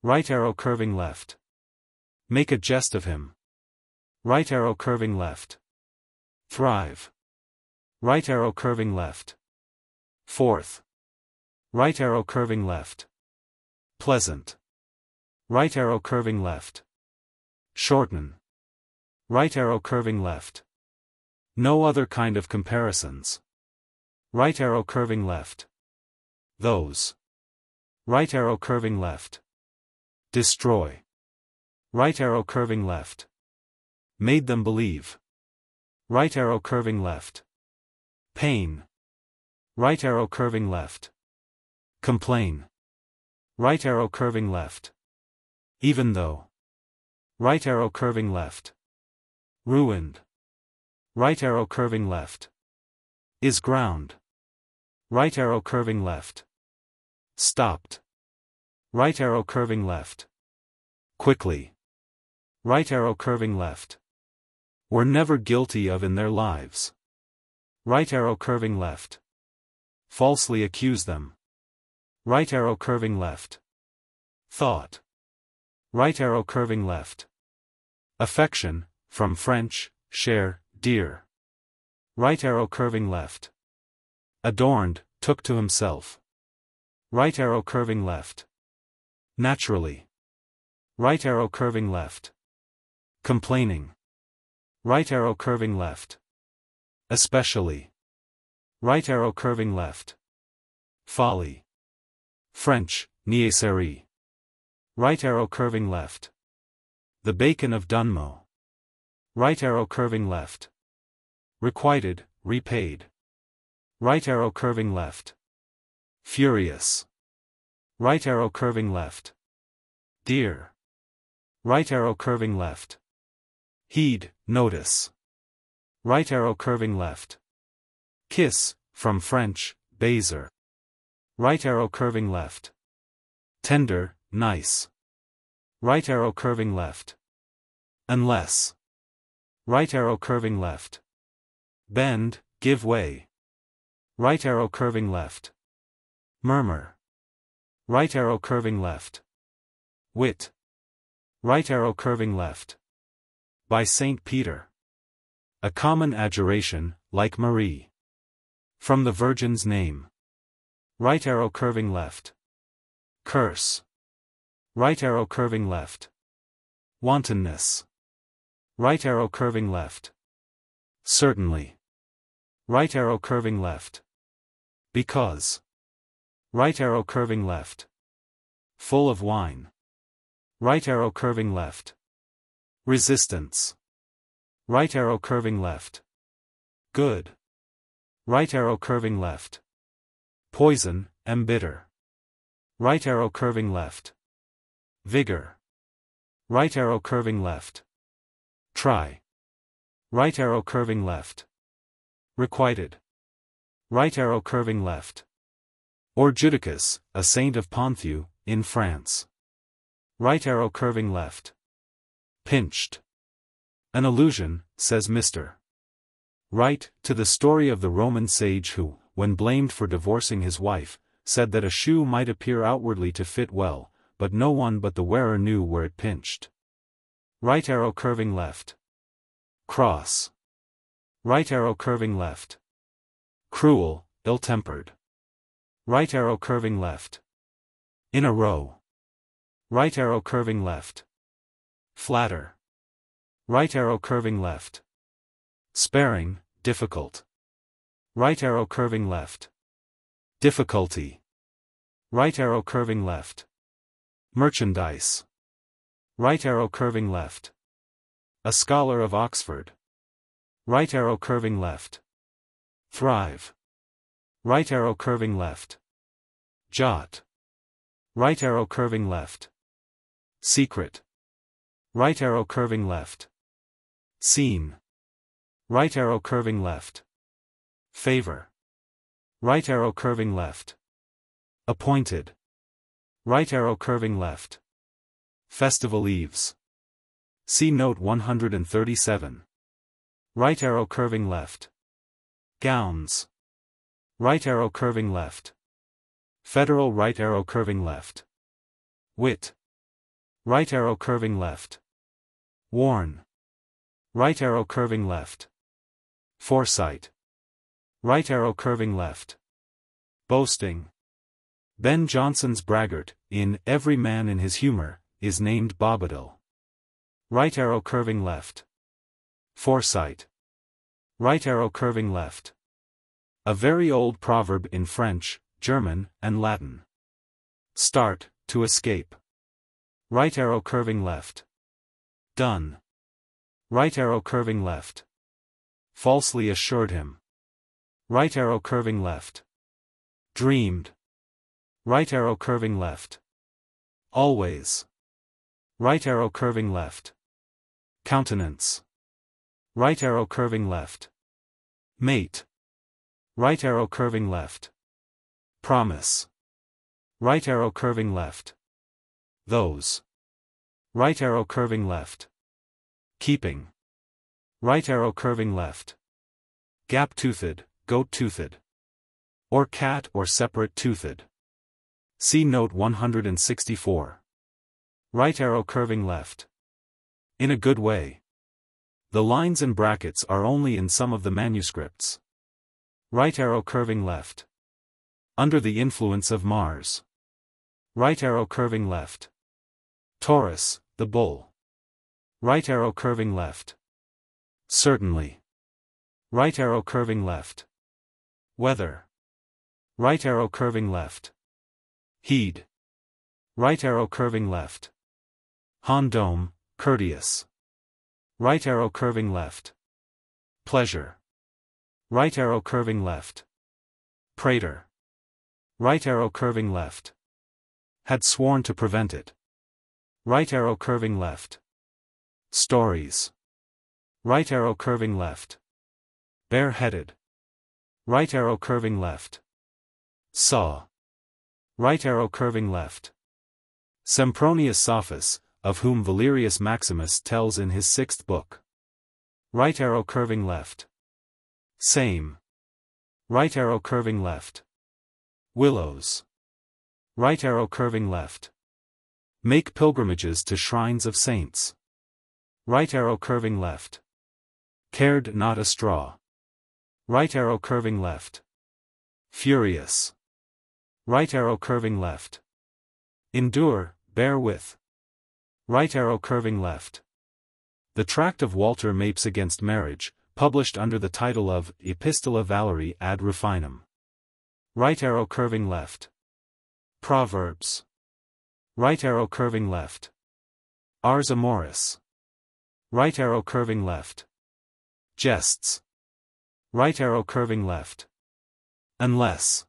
Right arrow curving left. Make a jest of him. Right arrow curving left. Thrive. Right arrow curving left. Fourth. Right arrow curving left. Pleasant. Right arrow curving left. Shorten. Right arrow curving left. No other kind of comparisons. Right arrow curving left. Those. Right arrow curving left. Destroy. Right arrow curving left. Made them believe. Right arrow curving left. Pain. Right arrow curving left. Complain. Right arrow curving left. Even though. Right arrow curving left. Ruined. Right arrow curving left. Is ground. Right arrow curving left. Stopped. Right arrow curving left. Quickly. Right arrow curving left. Were never guilty of in their lives. Right arrow curving left. Falsely accuse them. Right arrow curving left. Thought. Right arrow curving left. Affection, from French, cher, dear. Right arrow curving left. Adorned, took to himself. Right arrow curving left. Naturally. Right arrow curving left. Complaining. Right arrow curving left. Especially. Right arrow curving left. Folly. French, niaiserie. Right arrow curving left. The Bacon of Dunmow. Right arrow curving left. Requited, repaid. Right arrow curving left. Furious. Right arrow curving left. Dear. Right arrow curving left. Heed, notice. Right arrow curving left. Kiss, from French, baiser. Right arrow curving left. Tender, nice. Right arrow curving left. Unless. Right arrow curving left. Bend, give way. Right arrow curving left. Murmur. Right arrow curving left. Wit. Right arrow curving left. By Saint Peter. A common adjuration, like Marie. From the Virgin's name. Right arrow curving left. Curse. Right arrow curving left. Wantonness. Right arrow curving left. Certainly. Right arrow curving left. Because. Right arrow curving left. Full of wine. Right arrow curving left. Resistance. Right arrow curving left. Good. Right arrow curving left. Poison, embitter. Right arrow curving left. Vigor. Right arrow curving left. Try. Right arrow curving left. Requited. Right arrow curving left. Or Judicus, a saint of Ponthieu, in France. Right arrow curving left. Pinched. An allusion, says Mr. Wright, to the story of the Roman sage who, when blamed for divorcing his wife, said that a shoe might appear outwardly to fit well, but no one but the wearer knew where it pinched. Right arrow curving left. Cross. Right arrow curving left. Cruel, ill-tempered. Right arrow curving left. In a row. Right arrow curving left. Flatter. Right arrow curving left. Sparing, difficult. Right arrow curving left. Difficulty. Right arrow curving left. Merchandise. Right arrow curving left. A scholar of Oxford. Right arrow curving left. Thrive. Right arrow curving left. Jot. Right arrow curving left. Secret. Right arrow curving left. Seam. Right arrow curving left. Favor. Right arrow curving left. Appointed. Right arrow curving left. Festival eves. See note 137. Right arrow curving left. Gowns. Right arrow curving left. Federal right arrow curving left. Wit. Right arrow curving left. Warn. Right arrow curving left. Foresight. Right arrow curving left. Boasting. Ben Jonson's braggart, in Every Man in His Humor, is named Bobadil. Right arrow curving left. Foresight. Right arrow curving left. A very old proverb in French, German, and Latin. Start, to escape. Right arrow curving left. Done. Right arrow curving left. Falsely assured him. Right arrow curving left. Dreamed. Right arrow curving left. Always. Right arrow curving left. Countenance. Right arrow curving left. Mate. Right arrow curving left. Promise. Right arrow curving left. Those. Right arrow curving left. Keeping. Right arrow curving left. Gap-toothed, goat-toothed. Or cat or separate-toothed. See note 164. Right arrow curving left. In a good way. The lines and brackets are only in some of the manuscripts. Right arrow curving left. Under the influence of Mars. Right arrow curving left. Taurus, the bull. Right arrow curving left. Certainly. Right arrow curving left. Weather. Right arrow curving left. Heed. Right arrow curving left. Hondome, courteous. Right arrow curving left. Pleasure. Right arrow curving left. Praetor. Right arrow curving left. Had sworn to prevent it. Right arrow curving left. Stories. Right arrow curving left. Bareheaded. Right arrow curving left. Saw. Right arrow curving left. Sempronius Sophus, of whom Valerius Maximus tells in his 6th book. Right arrow curving left. Same. Right arrow curving left. Willows. Right arrow curving left. Make pilgrimages to shrines of saints. Right arrow curving left. Cared not a straw. Right arrow curving left. Furious. Right arrow curving left. Endure, bear with. Right arrow curving left. The tract of Walter Mapes against marriage, published under the title of Epistola Valerii ad Rufinum. Right arrow curving left. Proverbs. Right arrow curving left. Ars Amoris. Right arrow curving left. Jests. Right arrow curving left. Unless.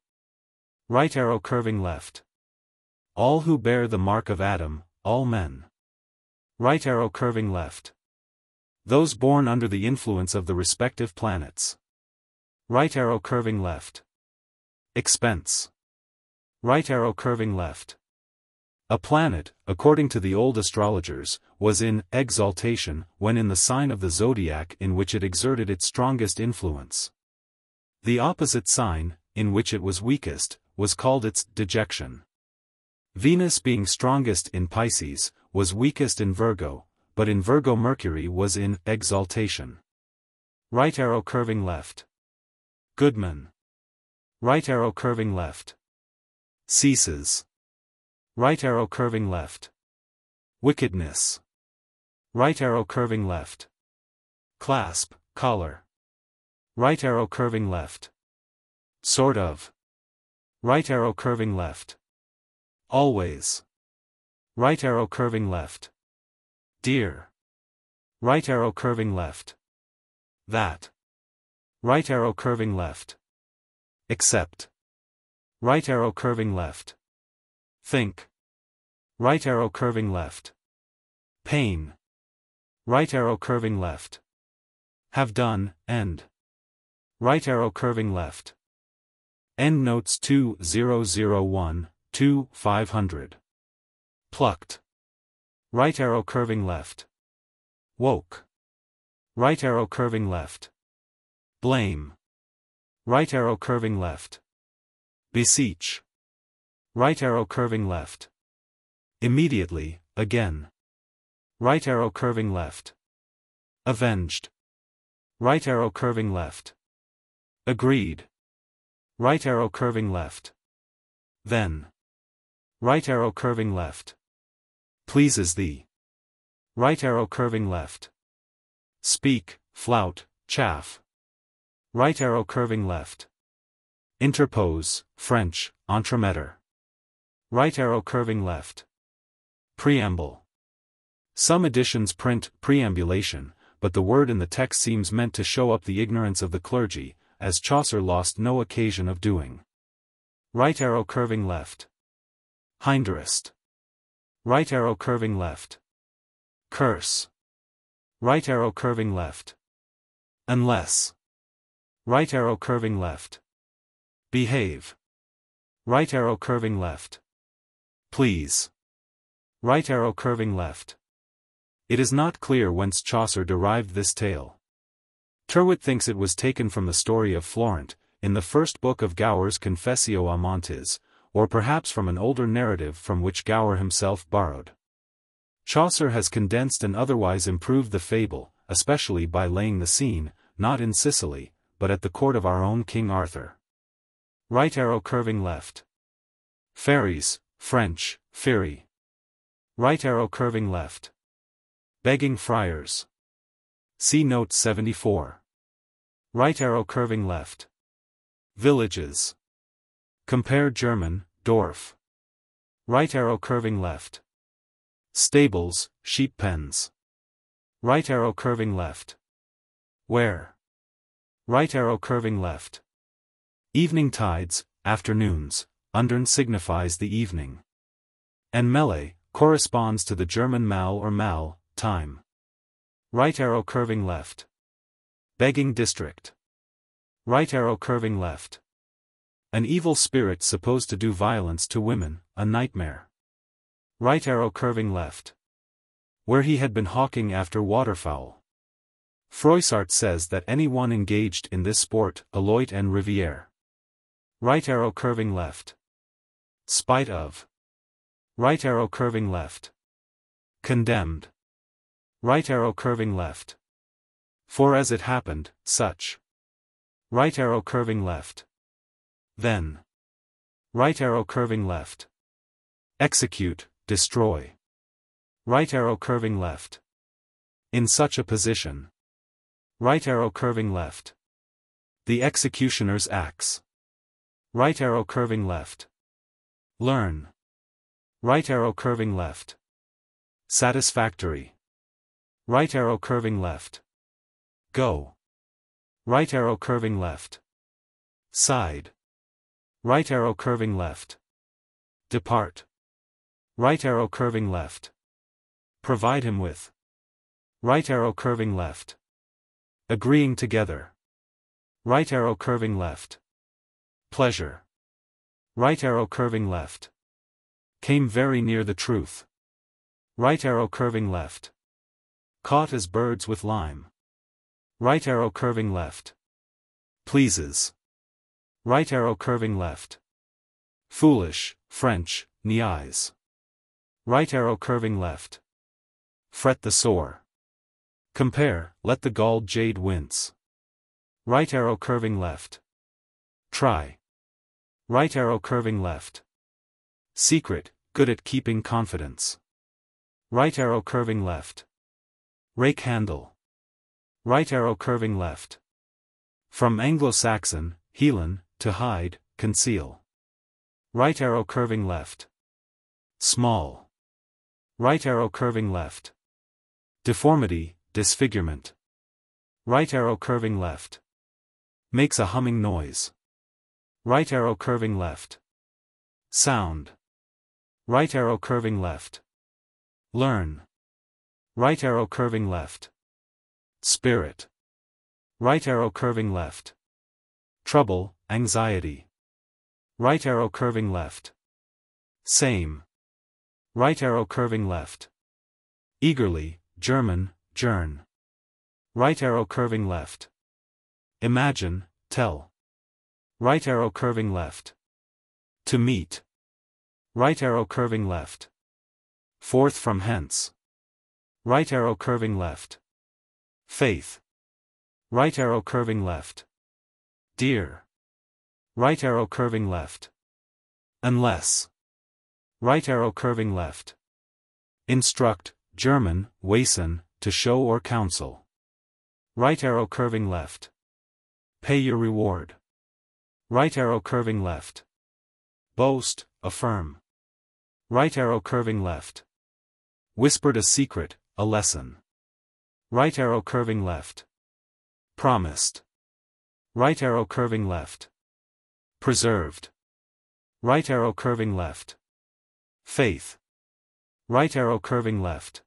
Right arrow curving left. All who bear the mark of Adam, all men. Right arrow curving left. Those born under the influence of the respective planets. Right arrow curving left. Expense. Right arrow curving left. A planet, according to the old astrologers, was in exaltation when in the sign of the zodiac in which it exerted its strongest influence. The opposite sign, in which it was weakest, was called its dejection. Venus being strongest in Pisces, was weakest in Virgo, but in Virgo Mercury was in exaltation. Right arrow curving left. Goodman. Right arrow curving left. Ceases. Right arrow curving left. Wickedness. Right arrow curving left. Clasp, collar. Right arrow curving left. Sort of. Right arrow curving left. Always. Right arrow curving left. Dear. Right arrow curving left. That. Right arrow curving left. Except. Right arrow curving left. Think. Right arrow curving left. Pain. Right arrow curving left. Have done, end. Right arrow curving left. Endnotes 2001, 500. Plucked. Right arrow curving left. Woke. Right arrow curving left. Blame. Right arrow curving left. Beseech. Right arrow curving left. Immediately, again. Right arrow curving left. Avenged. Right arrow curving left. Agreed. Right arrow curving left. Then. Right arrow curving left. Pleases thee. Right arrow curving left. Speak, flout, chaff. Right arrow curving left. Interpose, French, entremettre. Right arrow curving left. Preamble. Some editions print preambulation, but the word in the text seems meant to show up the ignorance of the clergy, as Chaucer lost no occasion of doing. Right arrow curving left. Hinderest. Right arrow curving left. Curse. Right arrow curving left. Unless. Right arrow curving left. Behave. Right arrow curving left. Please. Right arrow curving left. It is not clear whence Chaucer derived this tale. Tyrwhitt thinks it was taken from the story of Florent, in the first book of Gower's Confessio Amantis, or perhaps from an older narrative from which Gower himself borrowed. Chaucer has condensed and otherwise improved the fable, especially by laying the scene, not in Sicily, but at the court of our own King Arthur. Right arrow curving left. Fairies, French, Fairy. Right arrow curving left. Begging friars. See note 74. Right arrow curving left. Villages. Compare German, Dorf. Right arrow curving left. Stables, sheep pens. Right arrow curving left. Where. Right arrow curving left. Evening tides, afternoons, undern signifies the evening. And mele corresponds to the German mal or mal, time. Right arrow curving left. Begging district. Right arrow curving left. An evil spirit supposed to do violence to women, a nightmare. Right arrow curving left. Where he had been hawking after waterfowl. Froissart says that anyone engaged in this sport, aloit en rivière. Right arrow curving left. Spite of. Right arrow curving left. Condemned. Right arrow curving left. For as it happened, such. Right arrow curving left. Then. Right arrow curving left. Execute, destroy. Right arrow curving left. In such a position. Right arrow curving left. The executioner's axe. Right arrow curving left. Learn. Right arrow curving left. Satisfactory. Right arrow curving left. Go. Right arrow curving left. Side. Right arrow curving left. Depart. Right arrow curving left. Provide him with. Right arrow curving left. Agreeing together. Right arrow curving left. Pleasure. Right arrow curving left. Came very near the truth. Right arrow curving left. Caught as birds with lime. Right arrow curving left. Pleases. Right arrow curving left. Foolish, French, niais. Right arrow curving left. Fret the sore. Compare, let the galled jade wince. Right arrow curving left. Try. Right arrow curving left. Secret, good at keeping confidence. Right arrow curving left. Rake handle. Right arrow curving left. From Anglo-Saxon, helan, to hide, conceal. Right arrow curving left. Small. Right arrow curving left. Deformity, disfigurement. Right arrow curving left. Makes a humming noise. Right arrow curving left. Sound. Right arrow curving left. Learn. Right arrow curving left. Spirit. Right arrow curving left. Trouble, anxiety. Right arrow curving left. Same. Right arrow curving left. Eagerly, German, Gern. Right arrow curving left. Imagine, tell. Right arrow curving left. To meet. Right arrow curving left. Forth from hence. Right arrow curving left. Faith. Right arrow curving left. Dear. Right arrow curving left. Unless. Right arrow curving left. Instruct, German, weisen, to show or counsel. Right arrow curving left. Pay your reward. Right arrow curving left. Boast, affirm. Right arrow curving left. Whispered a secret, a lesson. Right arrow curving left. Promised. Right arrow curving left. Preserved. Right arrow curving left. Faith. Right arrow curving left.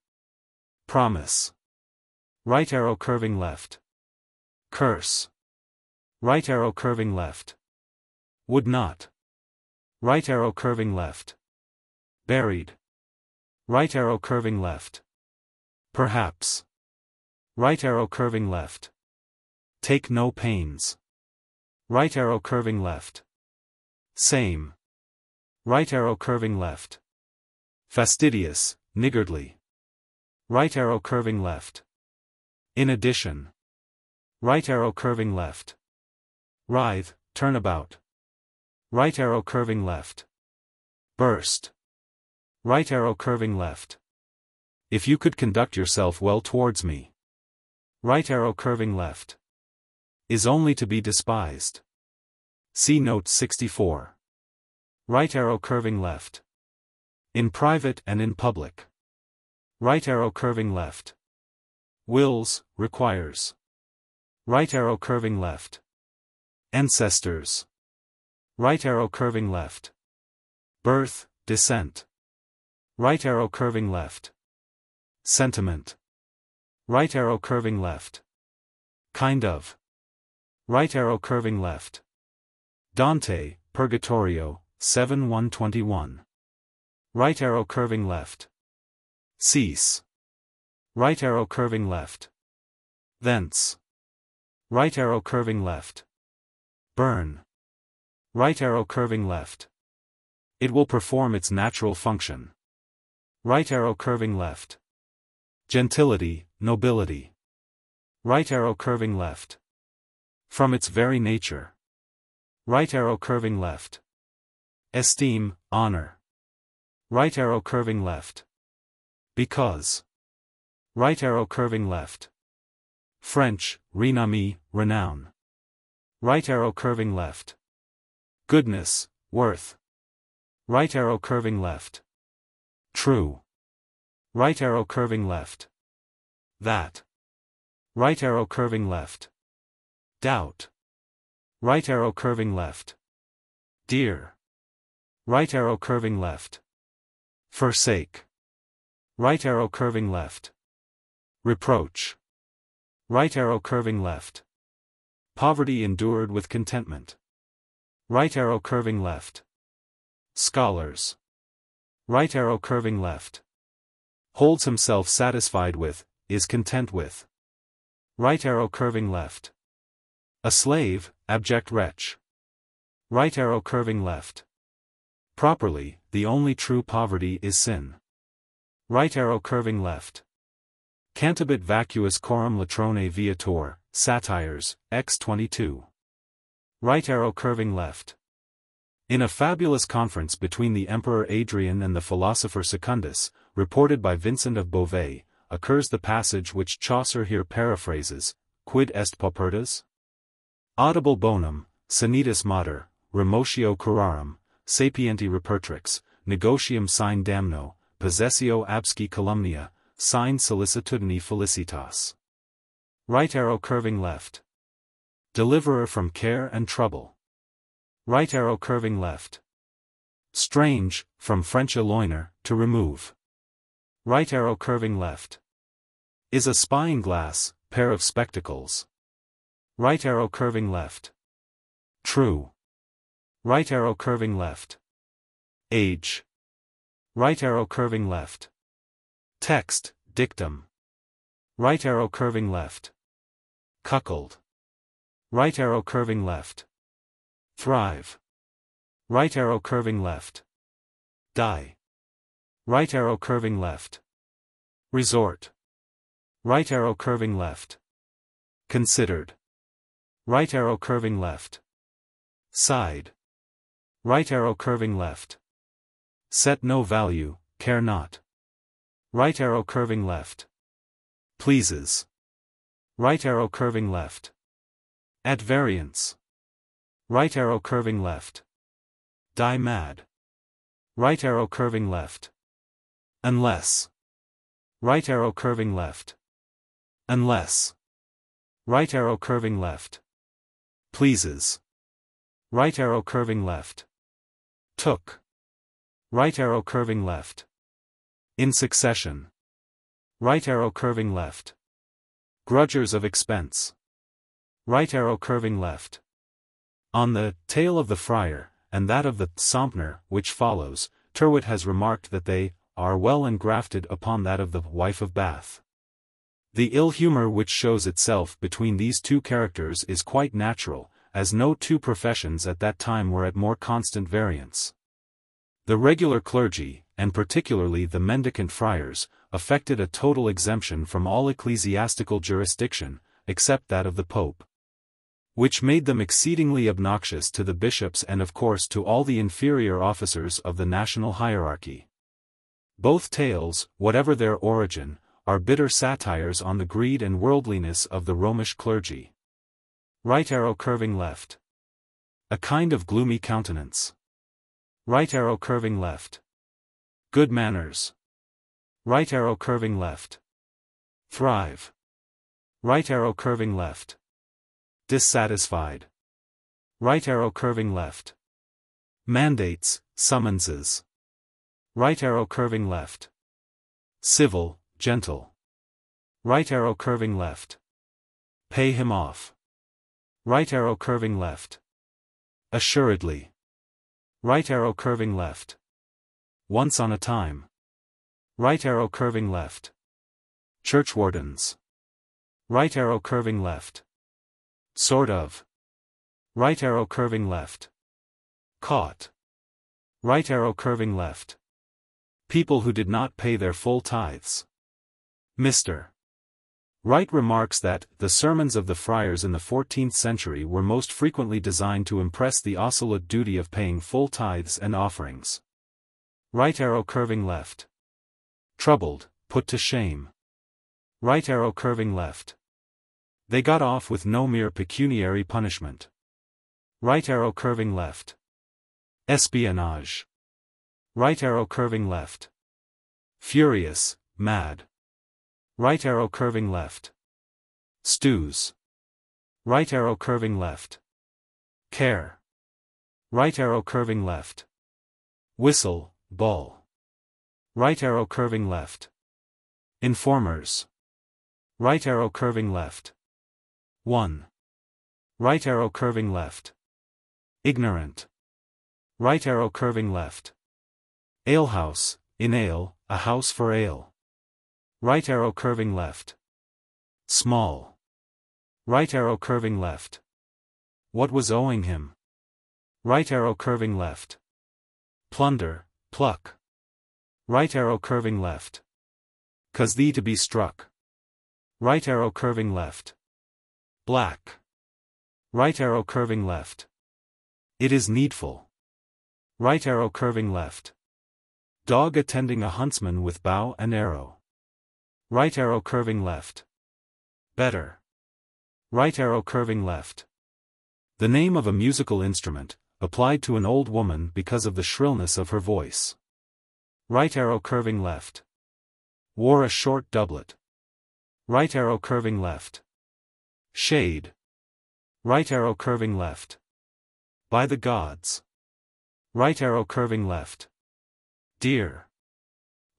Promise. Right arrow curving left. Curse. Right arrow curving left. Would not. Right arrow curving left. Buried. Right arrow curving left. Perhaps. Right arrow curving left. Take no pains. Right arrow curving left. Same. Right arrow curving left. Fastidious, niggardly. Right arrow curving left. In addition. Right arrow curving left. Writhe, turnabout. Right arrow curving left. Burst. Right arrow curving left. If you could conduct yourself well towards me. Right arrow curving left. Is only to be despised. See note 64. Right arrow curving left. In private and in public. Right arrow curving left. Wills, requires. Right arrow curving left. Ancestors. Right arrow curving left. Birth, descent. Right arrow curving left. Sentiment. Right arrow curving left. Kind of. Right arrow curving left. Dante, Purgatorio, 7:121. Right arrow curving left. Cease. Right arrow curving left. Thence. Right arrow curving left. Burn. Right arrow curving left. It will perform its natural function. Right arrow curving left. Gentility, nobility. Right arrow curving left. From its very nature. Right arrow curving left. Esteem, honor. Right arrow curving left. Because. Right arrow curving left. French, renommee, renown. Right arrow curving left. Goodness, worth. Right arrow curving left. True. Right arrow curving left. That. Right arrow curving left. Doubt. Right arrow curving left. Dear. Right arrow curving left. Forsake. Right arrow curving left. Reproach. Right arrow curving left. Poverty endured with contentment. Right arrow curving left. Scholars. Right arrow curving left. Holds himself satisfied with, is content with. Right arrow curving left. A slave, abject wretch. Right arrow curving left. Properly, the only true poverty is sin. Right arrow curving left. Cantabit vacuus coram latrone viator, Satires, X22. Right arrow curving left. In a fabulous conference between the Emperor Adrian and the philosopher Secundus, reported by Vincent of Beauvais, occurs the passage which Chaucer here paraphrases, quid est paupertas? Audible bonum, sanitas mater, remotio curarum, sapienti repertrix, negotium sine damno, possessio absci calumnia, sine solicitudini felicitas. Right arrow curving left. Deliverer from care and trouble. Right arrow curving left. Strange, from French éloigner, to remove. Right arrow curving left. Is a spying glass, pair of spectacles. Right arrow curving left. True. Right arrow curving left. Age. Right arrow curving left. Text, dictum. Right arrow curving left. Cuckold. Right arrow curving left. Thrive. Right arrow curving left. Die. Right arrow curving left. Resort. Right arrow curving left. Considered. Right arrow curving left. Side. Right arrow curving left. Set no value, care not. Right arrow curving left. Pleases. Right arrow curving left. At variance. Right arrow curving left. Die mad. Right arrow curving left. Unless. Right arrow curving left. Unless. Right arrow curving left. Pleases. Right arrow curving left. Took. Right arrow curving left. In succession. Right arrow curving left. Grudgers of expense. Right arrow curving left. On the Tale of the Friar, and that of the Sompner, which follows, Tyrwhitt has remarked that they are well engrafted upon that of the Wife of Bath. The ill-humor which shows itself between these two characters is quite natural, as no two professions at that time were at more constant variance. The regular clergy, and particularly the mendicant friars, affected a total exemption from all ecclesiastical jurisdiction, except that of the Pope, which made them exceedingly obnoxious to the bishops and of course to all the inferior officers of the national hierarchy. Both tales, whatever their origin, are bitter satires on the greed and worldliness of the Romish clergy. Right arrow curving left. A kind of gloomy countenance. Right arrow curving left. Good manners. Right arrow curving left. Thrive. Right arrow curving left. dissatisfied. Right arrow curving left. Mandates, summonses. Right arrow curving left. Civil, gentle. Right arrow curving left. Pay him off. Right arrow curving left. Assuredly. Right arrow curving left. Once on a time. Right arrow curving left. Churchwardens. Right arrow curving left. Sort of. Right arrow curving left. Caught. Right arrow curving left. People who did not pay their full tithes. Mr. Wright remarks that the sermons of the friars in the 14th century were most frequently designed to impress the absolute duty of paying full tithes and offerings. Right arrow curving left. Troubled, put to shame. Right arrow curving left. They got off with no mere pecuniary punishment. Right arrow curving left. Espionage. Right arrow curving left. Furious, mad. Right arrow curving left. Stews. Right arrow curving left. Care. Right arrow curving left. Whistle, ball. Right arrow curving left. Informers. Right arrow curving left. 1. Right arrow curving left. Ignorant. Right arrow curving left. Alehouse, in ale, a house for ale. Right arrow curving left. Small. Right arrow curving left. What was owing him? Right arrow curving left. Plunder, pluck. Right arrow curving left. 'Cause thee to be struck. Right arrow curving left. Black. Right arrow curving left. It is needful. Right arrow curving left. Dog attending a huntsman with bow and arrow. Right arrow curving left. Better. Right arrow curving left. The name of a musical instrument, applied to an old woman because of the shrillness of her voice. Right arrow curving left. Wore a short doublet. Right arrow curving left. Shade. Right arrow curving left. By the gods. Right arrow curving left. Dear.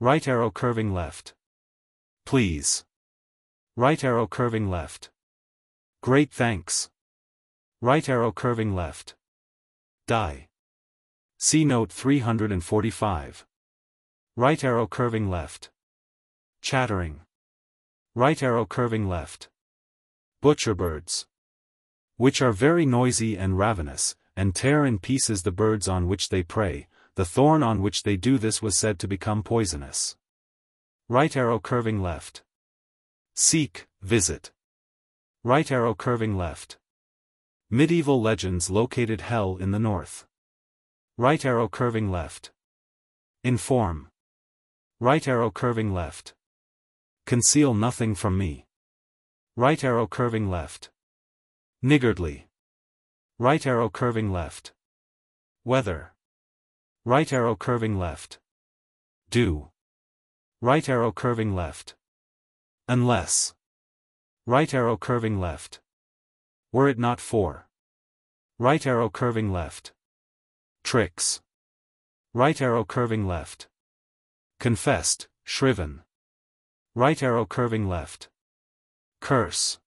Right arrow curving left. Please. Right arrow curving left. Great thanks. Right arrow curving left. Die. See note 345. Right arrow curving left. Chattering. Right arrow curving left. Butcherbirds. Which are very noisy and ravenous, and tear in pieces the birds on which they prey. The thorn on which they do this was said to become poisonous. Right arrow curving left. Seek, visit. Right arrow curving left. Medieval legends located hell in the north. Right arrow curving left. Inform. Right arrow curving left. Conceal nothing from me. Right arrow curving left. Niggardly. Right arrow curving left. Weather. Right arrow curving left. Do. Right arrow curving left. Unless. Right arrow curving left. Were it not for. Right arrow curving left. Tricks. Right arrow curving left. Confessed, shriven. Right arrow curving left. Curse.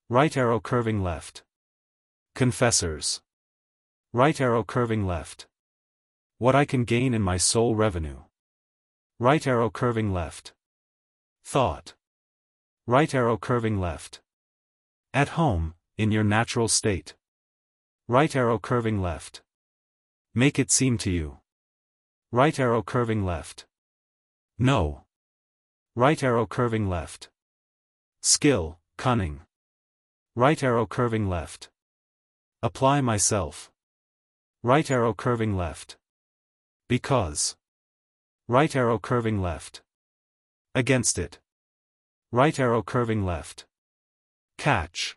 Right arrow curving left. Confessors. Right arrow curving left. What I can gain in my sole revenue. Right arrow curving left. Thought. Right arrow curving left. At home, in your natural state. Right arrow curving left. Make it seem to you. Right arrow curving left. No. Right arrow curving left. Skill, cunning. Right arrow curving left. Apply myself. Right arrow curving left. Because. Right arrow curving left. Against it. Right arrow curving left. Catch.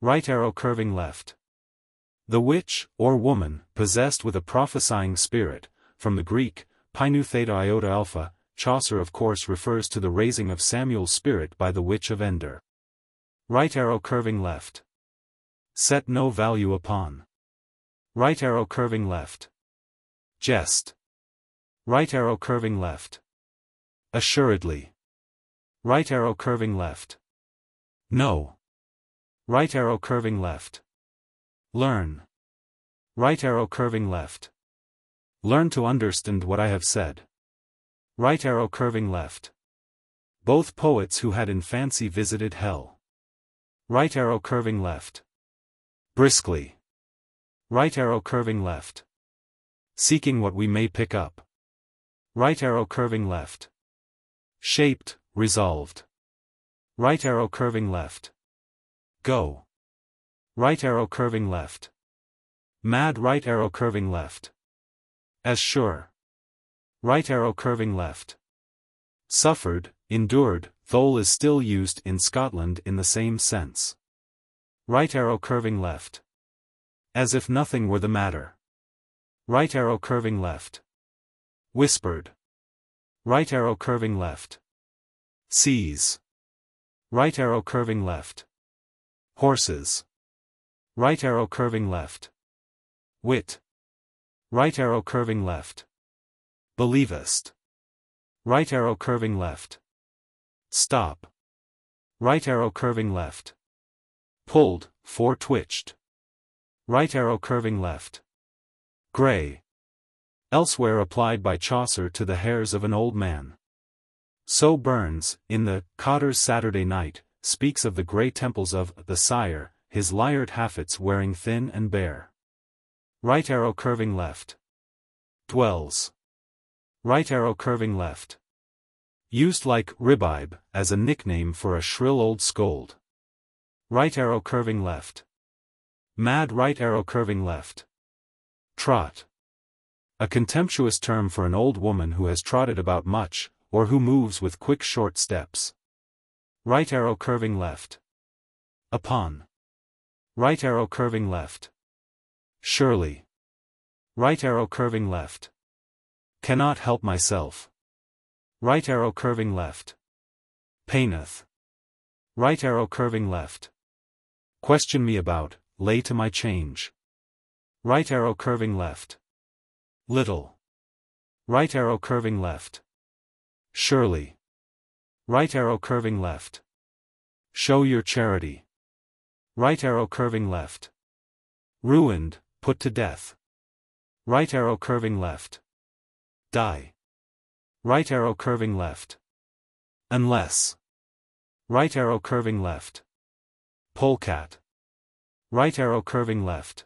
Right arrow curving left. The witch, or woman, possessed with a prophesying spirit, from the Greek, Pinu Theta Iota Alpha. Chaucer of course refers to the raising of Samuel's spirit by the witch of Endor. Right arrow curving left. Set no value upon. Right arrow curving left. Jest. Right arrow curving left. Assuredly. Right arrow curving left. No. Right arrow curving left. Learn. Right arrow curving left. Learn to understand what I have said. Right arrow curving left. Both poets who had in fancy visited hell. Right arrow curving left. Briskly. Right arrow curving left. Seeking what we may pick up. Right arrow curving left. Shaped, resolved. Right arrow curving left. Go. Right arrow curving left. Mad right arrow curving left. As sure. Right arrow curving left. Suffered, endured, thole is still used in Scotland in the same sense. Right arrow curving left. As if nothing were the matter. Right arrow curving left. Whispered. Right arrow curving left. Seize. Right arrow curving left. Horses. Right arrow curving left. Wit. Right arrow curving left. Believest. Right arrow curving left. Stop. Right arrow curving left. Pulled, twitched. Right arrow curving left. Grey. Elsewhere applied by Chaucer to the hairs of an old man. So Burns, in the Cotter's Saturday Night, speaks of the grey temples of the sire, his lyred haffets wearing thin and bare. Right arrow curving left. Dwells. Right arrow curving left. Used like ribib as a nickname for a shrill old scold. Right arrow curving left. Mad right arrow curving left. Trot. A contemptuous term for an old woman who has trotted about much, or who moves with quick short steps. Right arrow curving left. Upon. Right arrow curving left. Surely. Right arrow curving left. Cannot help myself. Right arrow curving left. Paineth. Right arrow curving left. Question me about, lay to my change. Right arrow curving left. Little. Right arrow curving left. Surely. Right arrow curving left. Show your charity. Right arrow curving left. Ruined, put to death. Right arrow curving left. Die. Right arrow curving left. Unless. Right arrow curving left. Polecat. Right arrow curving left.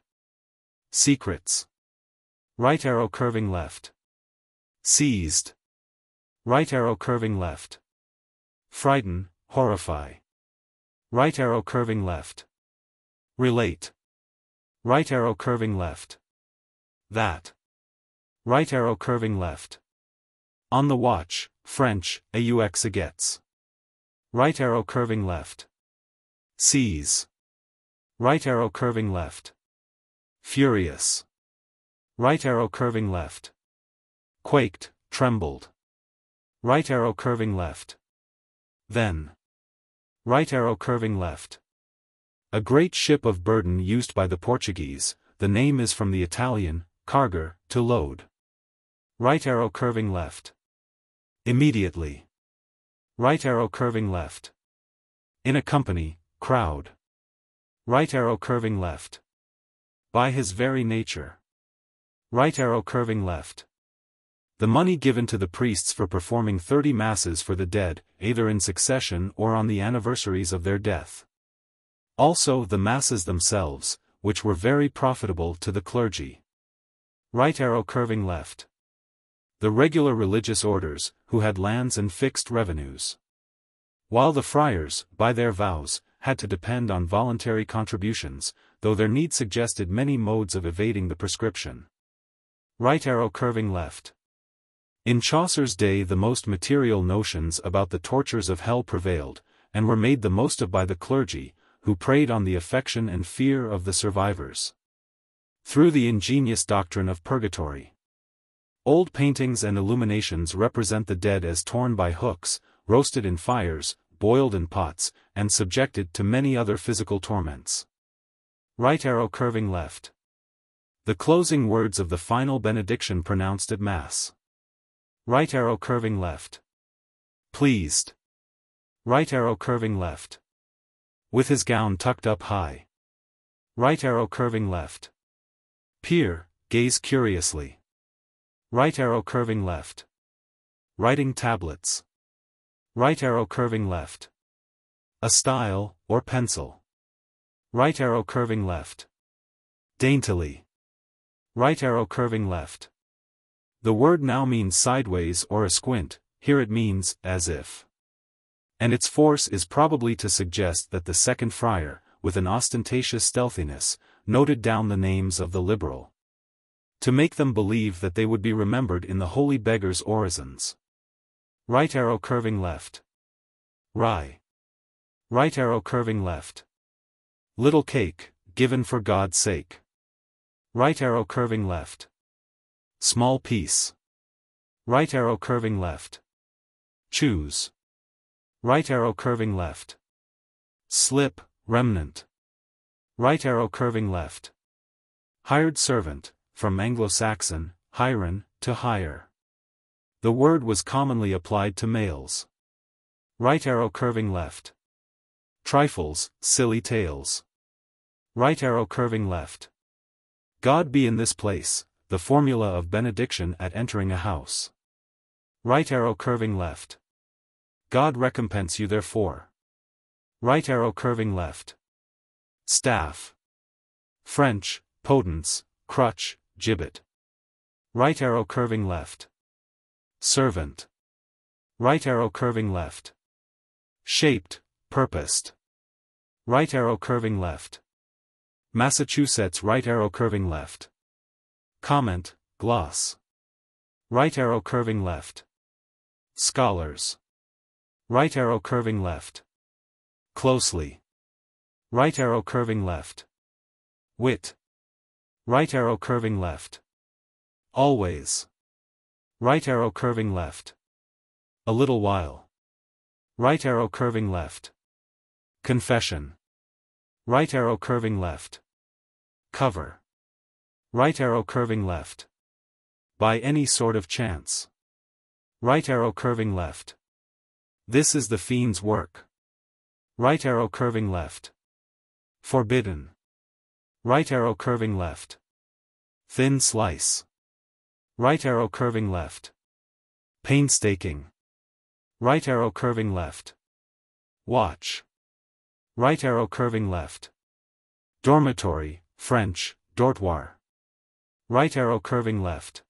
Secrets. Right arrow curving left. Seized. Right arrow curving left. Frighten, horrify. Right arrow curving left. Relate. Right arrow curving left. That. Right arrow curving left. On the watch, French, aux aguettes. Right arrow curving left. Seize. Right arrow curving left. Furious. Right arrow curving left. Quaked, trembled. Right arrow curving left. Then. Right arrow curving left. A great ship of burden used by the Portuguese, the name is from the Italian, carger, to load. Right arrow curving left. Immediately. Right arrow curving left. In a company, crowd. Right arrow curving left. By his very nature. Right arrow curving left. The money given to the priests for performing 30 masses for the dead, either in succession or on the anniversaries of their death. Also the masses themselves, which were very profitable to the clergy. Right arrow curving left. The regular religious orders, who had lands and fixed revenues. While the friars, by their vows, had to depend on voluntary contributions, though their need suggested many modes of evading the prescription. Right arrow curving left. In Chaucer's day the most material notions about the tortures of hell prevailed, and were made the most of by the clergy, who preyed on the affection and fear of the survivors. Through the ingenious doctrine of purgatory. Old paintings and illuminations represent the dead as torn by hooks, roasted in fires, boiled in pots, and subjected to many other physical torments. Right arrow curving left. The closing words of the final benediction pronounced at Mass. Right arrow curving left. Pleased. Right arrow curving left. With his gown tucked up high. Right arrow curving left. Peer, gaze curiously. Right arrow curving left. Writing tablets. Right arrow curving left. A style, or pencil. Right arrow curving left. Daintily. Right arrow curving left. The word now means sideways or a squint, here it means, as if. And its force is probably to suggest that the second friar, with an ostentatious stealthiness, noted down the names of the liberal. To make them believe that they would be remembered in the holy beggar's orisons. Right arrow curving left. Rye. Right arrow curving left. Little cake, given for God's sake. Right arrow curving left. Small piece. Right arrow curving left. Choose. Right arrow curving left. Slip, remnant. Right arrow curving left. Hired servant, from Anglo-Saxon, hiren, to hire. The word was commonly applied to males. Right arrow curving left. Trifles, silly tales. Right arrow curving left. God be in this place, the formula of benediction at entering a house. Right arrow curving left. God recompense you therefore. Right arrow curving left. Staff. French, potence, crutch, gibbet. Right arrow curving left. Servant. Right arrow curving left. Shaped, purposed. Right arrow curving left. Massachusetts right arrow curving left. Comment, gloss. Right arrow curving left. Scholars. Right arrow curving left. Closely. Right arrow curving left. Wit. Right arrow curving left. Always. Right arrow curving left. A little while. Right arrow curving left. Confession. Right arrow curving left. Cover. Right arrow curving left. By any sort of chance. Right arrow curving left. This is the fiend's work. Right arrow curving left. Forbidden. Right arrow curving left. Thin slice. Right arrow curving left. Painstaking. Right arrow curving left. Watch. Right arrow curving left. Dormitory, French, dortoir. Right arrow curving left.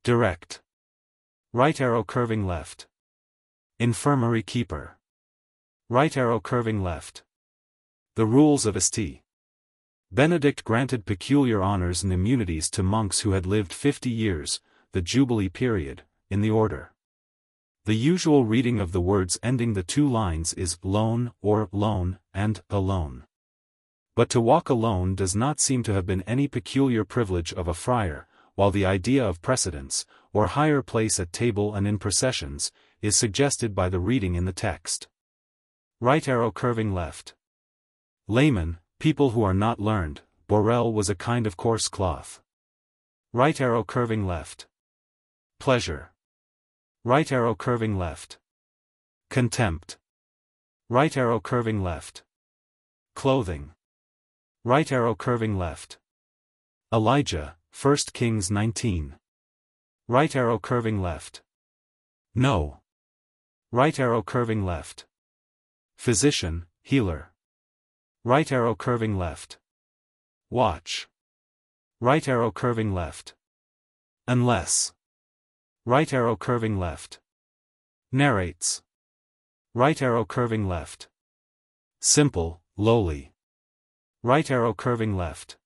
Direct. Right arrow curving left. Infirmary keeper. Right arrow curving left. The rules of St. Benedict granted peculiar honors and immunities to monks who had lived 50 years, the Jubilee period, in the order. The usual reading of the words ending the two lines is lone or lone and alone. But to walk alone does not seem to have been any peculiar privilege of a friar, while the idea of precedence, or higher place at table and in processions, is suggested by the reading in the text. Right arrow curving left. Layman, people who are not learned, borel was a kind of coarse cloth. Right arrow curving left. Pleasure. Right arrow curving left. Contempt. Right arrow curving left. Clothing. Right arrow curving left. Elijah, 1 Kings 19. Right arrow curving left. No. Right arrow curving left. Physician, healer. Right arrow curving left. Watch. Right arrow curving left. Unless. Right arrow curving left. Narrates. Right arrow curving left. Simple, lowly. Right arrow curving left.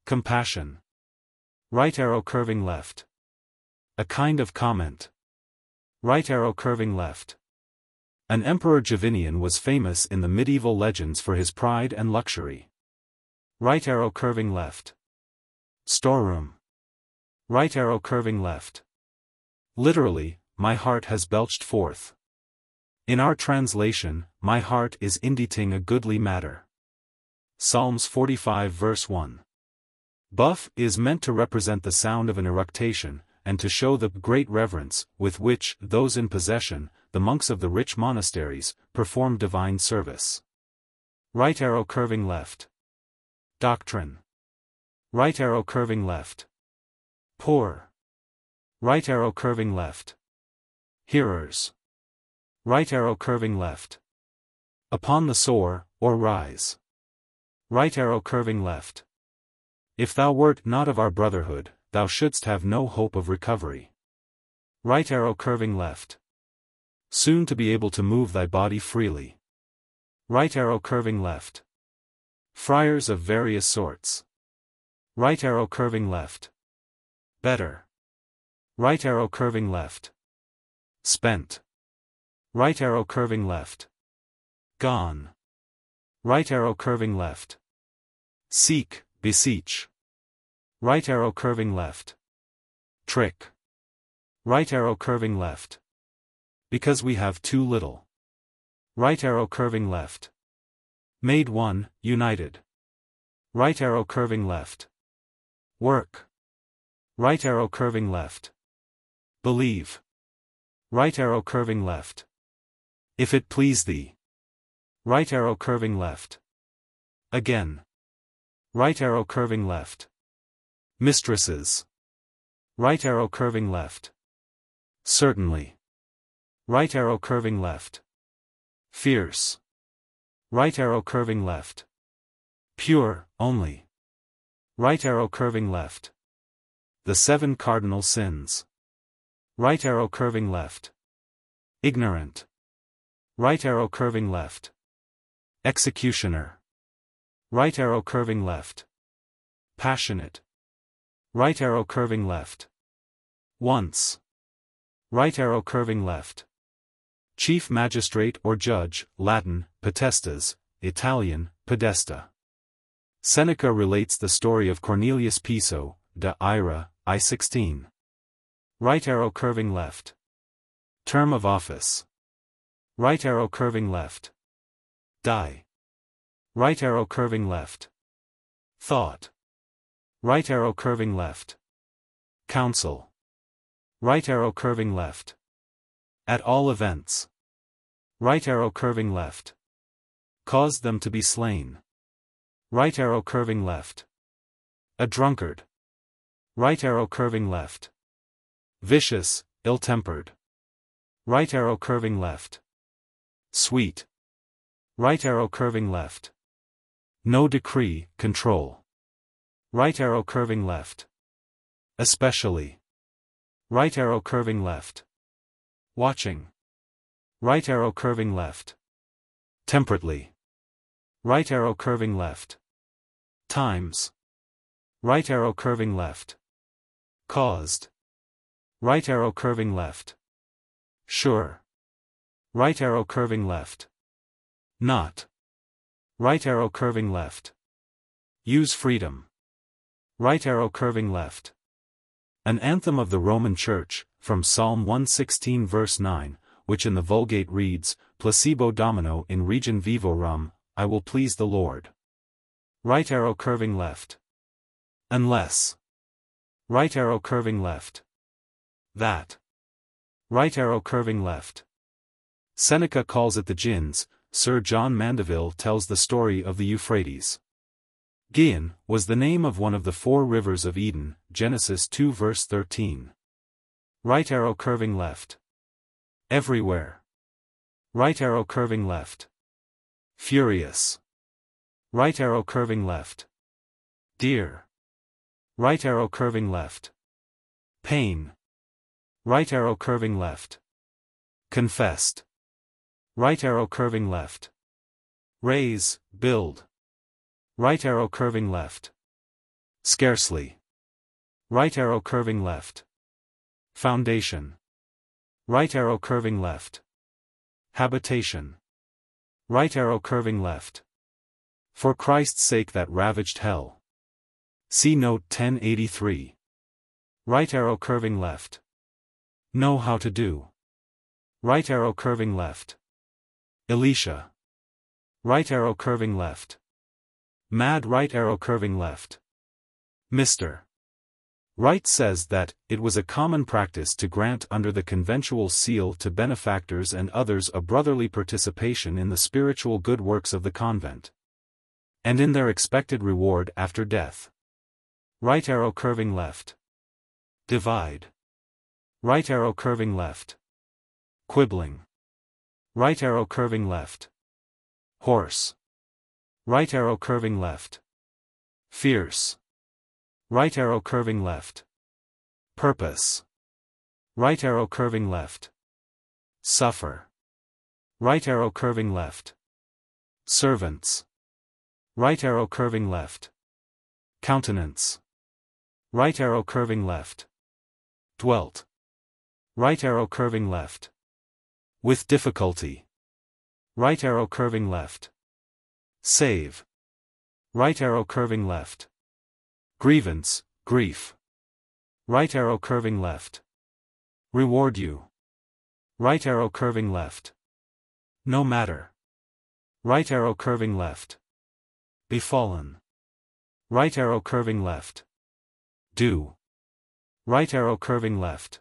Compassion. Right arrow curving left. A kind of comment. Right arrow curving left. An Emperor Javinian was famous in the medieval legends for his pride and luxury. Right arrow curving left. Storeroom. Right arrow curving left. Literally, my heart has belched forth. In our translation, my heart is inditing a goodly matter. Psalms 45 verse 1. Buff is meant to represent the sound of an eructation, and to show the great reverence with which those in possession, the monks of the rich monasteries, perform divine service. Right arrow curving left. Doctrine. Right arrow curving left. Poor. Right arrow curving left. Hearers. Right arrow curving left. Upon the soar, or rise. Right arrow curving left. If thou wert not of our brotherhood, thou shouldst have no hope of recovery. Right arrow curving left. Soon to be able to move thy body freely. Right arrow curving left. Friars of various sorts. Right arrow curving left. Better. Right arrow curving left. Spent. Right arrow curving left. Gone. Right arrow curving left. Seek, beseech. Right arrow curving left. Trick. Right arrow curving left. Because we have too little. Right arrow curving left. Made one, united. Right arrow curving left. Work. Right arrow curving left. Believe. Right arrow curving left. If it please thee. Right arrow curving left. Again. Right arrow curving left. Mistresses. Right arrow curving left. Certainly. Right arrow curving left. Fierce. Right arrow curving left. Pure, only. Right arrow curving left. The 7 cardinal sins. Right arrow curving left. Ignorant. Right arrow curving left. Executioner. Right arrow curving left. Passionate. Right arrow curving left. Once. Right arrow curving left. Chief magistrate or judge, Latin, potestas, Italian, podesta. Seneca relates the story of Cornelius Piso, de Ira, I-16. Right arrow curving left. Term of office. Right arrow curving left. Die. Right arrow curving left. Thought. Right arrow curving left. Counsel. Right arrow curving left. At all events. Right arrow curving left. Caused them to be slain. Right arrow curving left. A drunkard. Right arrow curving left. Vicious, ill-tempered. Right arrow curving left. Sweet. Right arrow curving left. No decree, control. Right arrow curving left. Especially. Right arrow curving left. Watching. Right arrow curving left. Temperately. Right arrow curving left. Times. Right arrow curving left. Caused. Right arrow curving left. Sure. Right arrow curving left. Not. Right arrow curving left. Use freedom. Right arrow curving left. An anthem of the Roman Church, from Psalm 116 verse 9, which in the Vulgate reads, Placebo Domino in region vivorum, I will please the Lord. Right arrow curving left. Unless. Right arrow curving left. That. Right arrow curving left. Seneca calls it the Gins. Sir John Mandeville tells the story of the Euphrates. Gihon was the name of one of the 4 rivers of Eden, Genesis 2 verse 13. Right arrow curving left. Everywhere. Right arrow curving left. Furious. Right arrow curving left. Dear. Right arrow curving left. Pain. Right arrow curving left. Confessed. Right arrow curving left. Raise, build. Right arrow curving left. Scarcely. Right arrow curving left. Foundation. Right arrow curving left. Habitation. Right arrow curving left. For Christ's sake that ravaged hell. See note 1083. Right arrow curving left. Know how to do. Right arrow curving left. Elisha. Right arrow curving left. Mad right arrow curving left. Mr. Wright says that, it was a common practice to grant under the conventual seal to benefactors and others a brotherly participation in the spiritual good works of the convent, and in their expected reward after death. Right arrow curving left. Divide. Right arrow curving left. Quibbling. Right arrow curving left. Horse. Right arrow curving left. Fierce. Right arrow curving left. Purpose. Right arrow curving left. Suffer. Right arrow curving left. Servants. Right arrow curving left. Countenance. Right arrow curving left. Dwelt. Right arrow curving left. With difficulty. Right arrow curving left. Save. Right arrow curving left. Grievance, grief. Right arrow curving left. Reward you. Right arrow curving left. No matter. Right arrow curving left. Befallen. Right arrow curving left. Do. Right arrow curving left.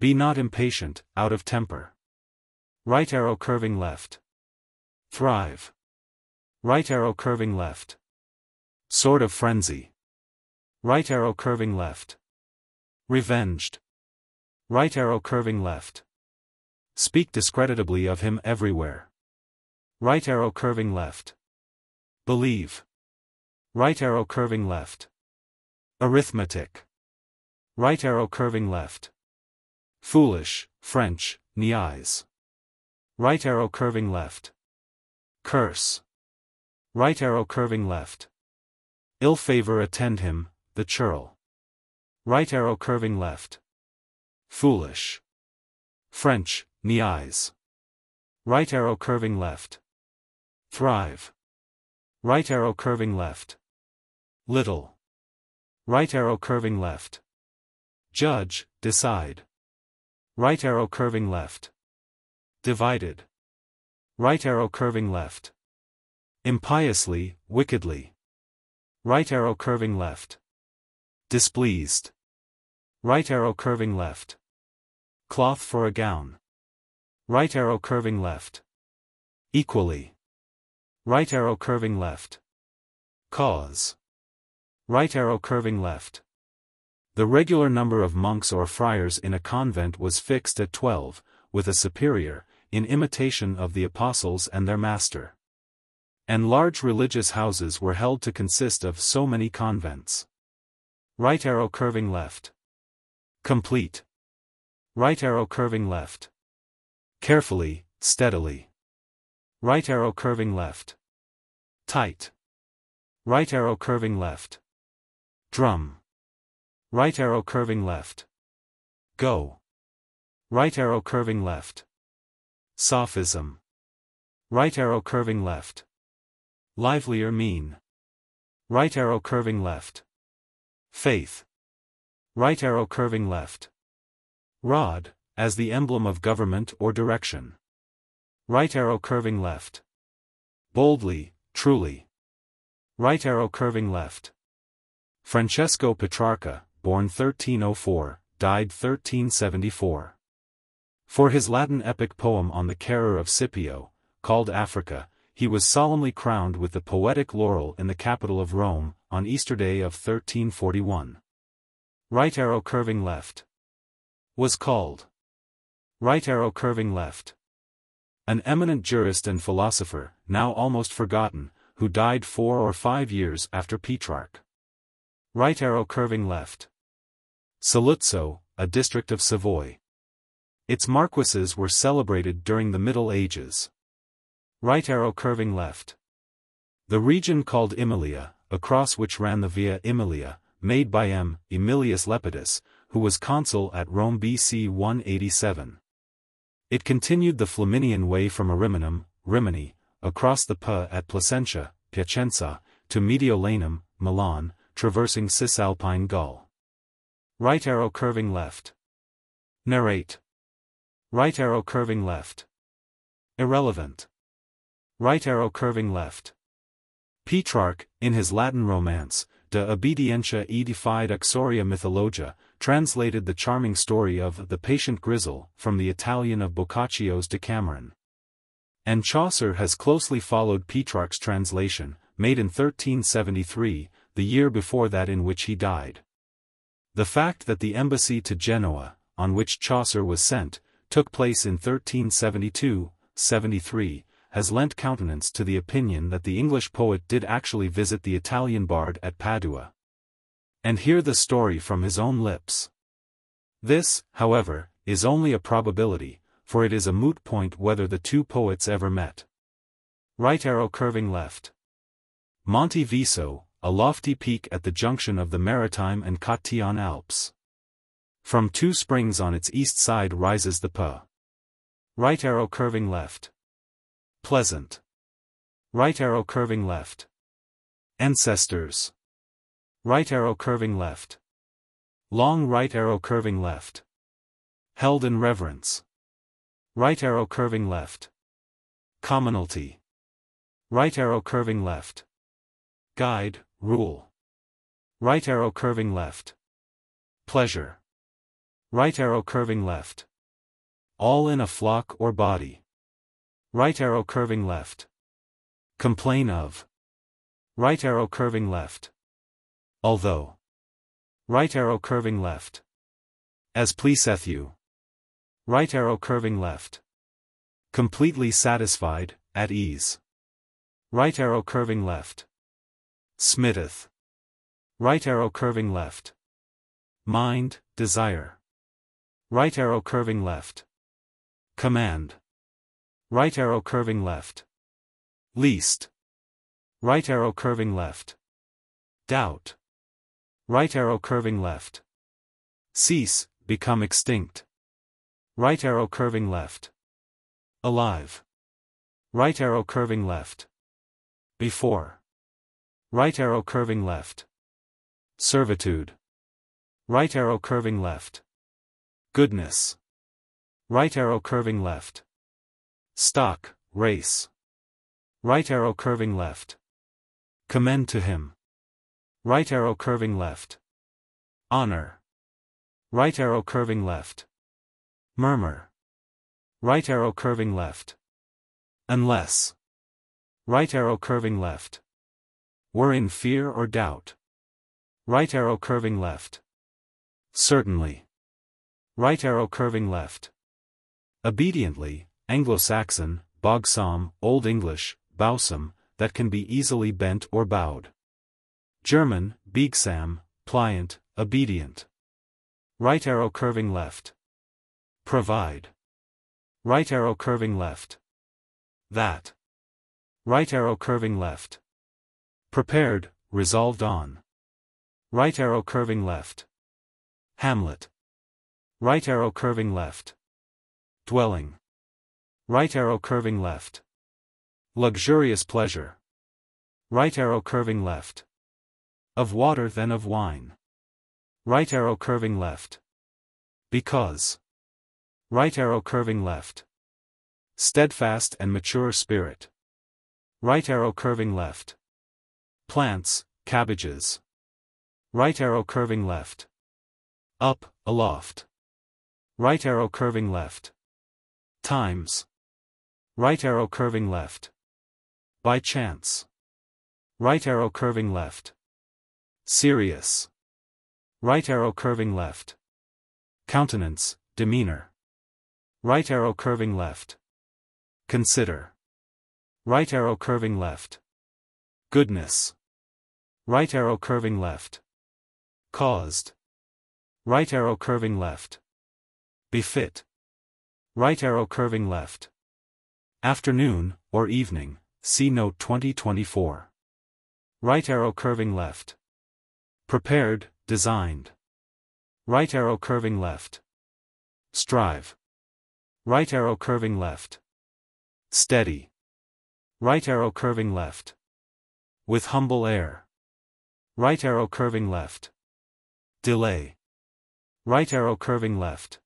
Be not impatient, out of temper. Right arrow curving left. Thrive. Right arrow curving left. Sword of frenzy. Right arrow curving left. Revenged. Right arrow curving left. Speak discreditably of him everywhere. Right arrow curving left. Believe. Right arrow curving left. Arithmetic. Right arrow curving left. Foolish, French, niais. Right arrow curving left. Curse. Right arrow curving left. Ill favor attend him, the churl. Right arrow curving left. Foolish. French, niais. Right arrow curving left. Thrive. Right arrow curving left. Little. Right arrow curving left. Judge, decide. Right arrow curving left. Divided. Right arrow curving left. Impiously, wickedly. Right arrow curving left. Displeased. Right arrow curving left. Cloth for a gown. Right arrow curving left. Equally. Right arrow curving left. Cause. Right arrow curving left. The regular number of monks or friars in a convent was fixed at 12, with a superior, in imitation of the apostles and their master. And large religious houses were held to consist of so many convents. Right arrow curving left. Complete. Right arrow curving left. Carefully, steadily. Right arrow curving left. Tight. Right arrow curving left. Drum. Right arrow curving left. Go. Right arrow curving left. Sophism. Right arrow curving left. Livelier mean. Right arrow curving left. Faith. Right arrow curving left. Rod, as the emblem of government or direction. Right arrow curving left. Boldly, truly. Right arrow curving left. Francesco Petrarca, born 1304, died 1374. For his Latin epic poem on the carer of Scipio, called Africa, he was solemnly crowned with the poetic laurel in the capital of Rome, on Easter Day of 1341. Right arrow curving left. Was called. Right arrow curving left. An eminent jurist and philosopher, now almost forgotten, who died 4 or 5 years after Petrarch. Right arrow curving left. Saluzzo, a district of Savoy. Its marquises were celebrated during the Middle Ages. Right arrow curving left. The region called Emilia, across which ran the Via Emilia, made by M. Aemilius Lepidus, who was consul at Rome BC 187. It continued the Flaminian way from Ariminum, Rimini, across the Po at Placentia, Piacenza, to Mediolanum, Milan, traversing Cisalpine Gaul. Right arrow curving left. Narrate. Right arrow curving left. Irrelevant. Right arrow curving left. Petrarch, in his Latin romance, De Obedientia Edified Uxoria Mythologia, translated the charming story of The Patient Grizzle from the Italian of Boccaccio's Decameron. And Chaucer has closely followed Petrarch's translation, made in 1373, the year before that in which he died. The fact that the embassy to Genoa, on which Chaucer was sent, took place in 1372-73, has lent countenance to the opinion that the English poet did actually visit the Italian bard at Padua. And hear the story from his own lips. This, however, is only a probability, for it is a moot point whether the two poets ever met. Right arrow curving left. Monte Viso, a lofty peak at the junction of the Maritime and Cotillon Alps. From two springs on its east side rises the Pa. Right arrow curving left. Pleasant. Right arrow curving left. Ancestors. Right arrow curving left. Long right arrow curving left. Held in reverence. Right arrow curving left. Commonalty. Right arrow curving left. Guide, rule. Right arrow curving left. Pleasure. Right arrow curving left. All in a flock or body. Right arrow curving left. Complain of. Right arrow curving left. Although. Right arrow curving left. As pleaseth you. Right arrow curving left. Completely satisfied, at ease. Right arrow curving left. Smitteth. Right arrow curving left. Mind, desire. Right arrow curving left. Command. Right arrow curving left. Least. Right arrow curving left. Doubt. Right arrow curving left. Cease, become extinct. Right arrow curving left. Alive. Right arrow curving left. Before. Right arrow curving left. Servitude. Right arrow curving left. Goodness. Right arrow curving left. Stock, race. Right arrow curving left. Commend to him. Right arrow curving left. Honor. Right arrow curving left. Murmur. Right arrow curving left. Unless. Right arrow curving left. Were in fear or doubt. Right arrow curving left. Certainly. Right arrow curving left. Obediently, Anglo-Saxon, bogsam, Old English, bowsam, that can be easily bent or bowed. German, biegsam, pliant, obedient. Right arrow curving left. Provide. Right arrow curving left. That. Right arrow curving left. Prepared, resolved on. Right arrow curving left. Hamlet. Right arrow curving left. Dwelling. Right arrow curving left. Luxurious pleasure. Right arrow curving left. Of water than of wine. Right arrow curving left. Because. Right arrow curving left. Steadfast and mature spirit. Right arrow curving left. Plants, cabbages. Right arrow curving left. Up, aloft. Right arrow curving left. Times. Right arrow curving left. By chance. Right arrow curving left. Serious. Right arrow curving left. Countenance, demeanor. Right arrow curving left. Consider. Right arrow curving left. Goodness. Right arrow curving left. Caused. Right arrow curving left. Befit. Right arrow curving left. Afternoon, or evening, see note 2024. Right arrow curving left. Prepared, designed. Right arrow curving left. Strive. Right arrow curving left. Steady. Right arrow curving left. With humble air. Right arrow curving left. Delay. Right arrow curving left.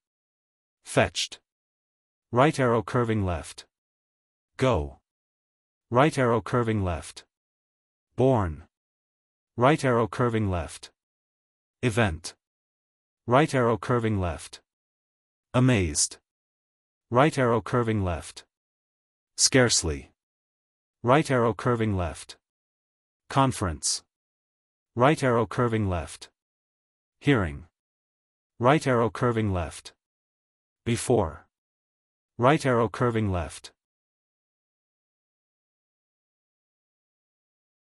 Fetched. Right arrow curving left. Go. Right arrow curving left. Born. Right arrow curving left. Event. Right arrow curving left. Amazed. Right arrow curving left. Scarcely. Right arrow curving left. Conference. Right arrow curving left. Hearing. Right arrow curving left. Before. Right arrow curving left.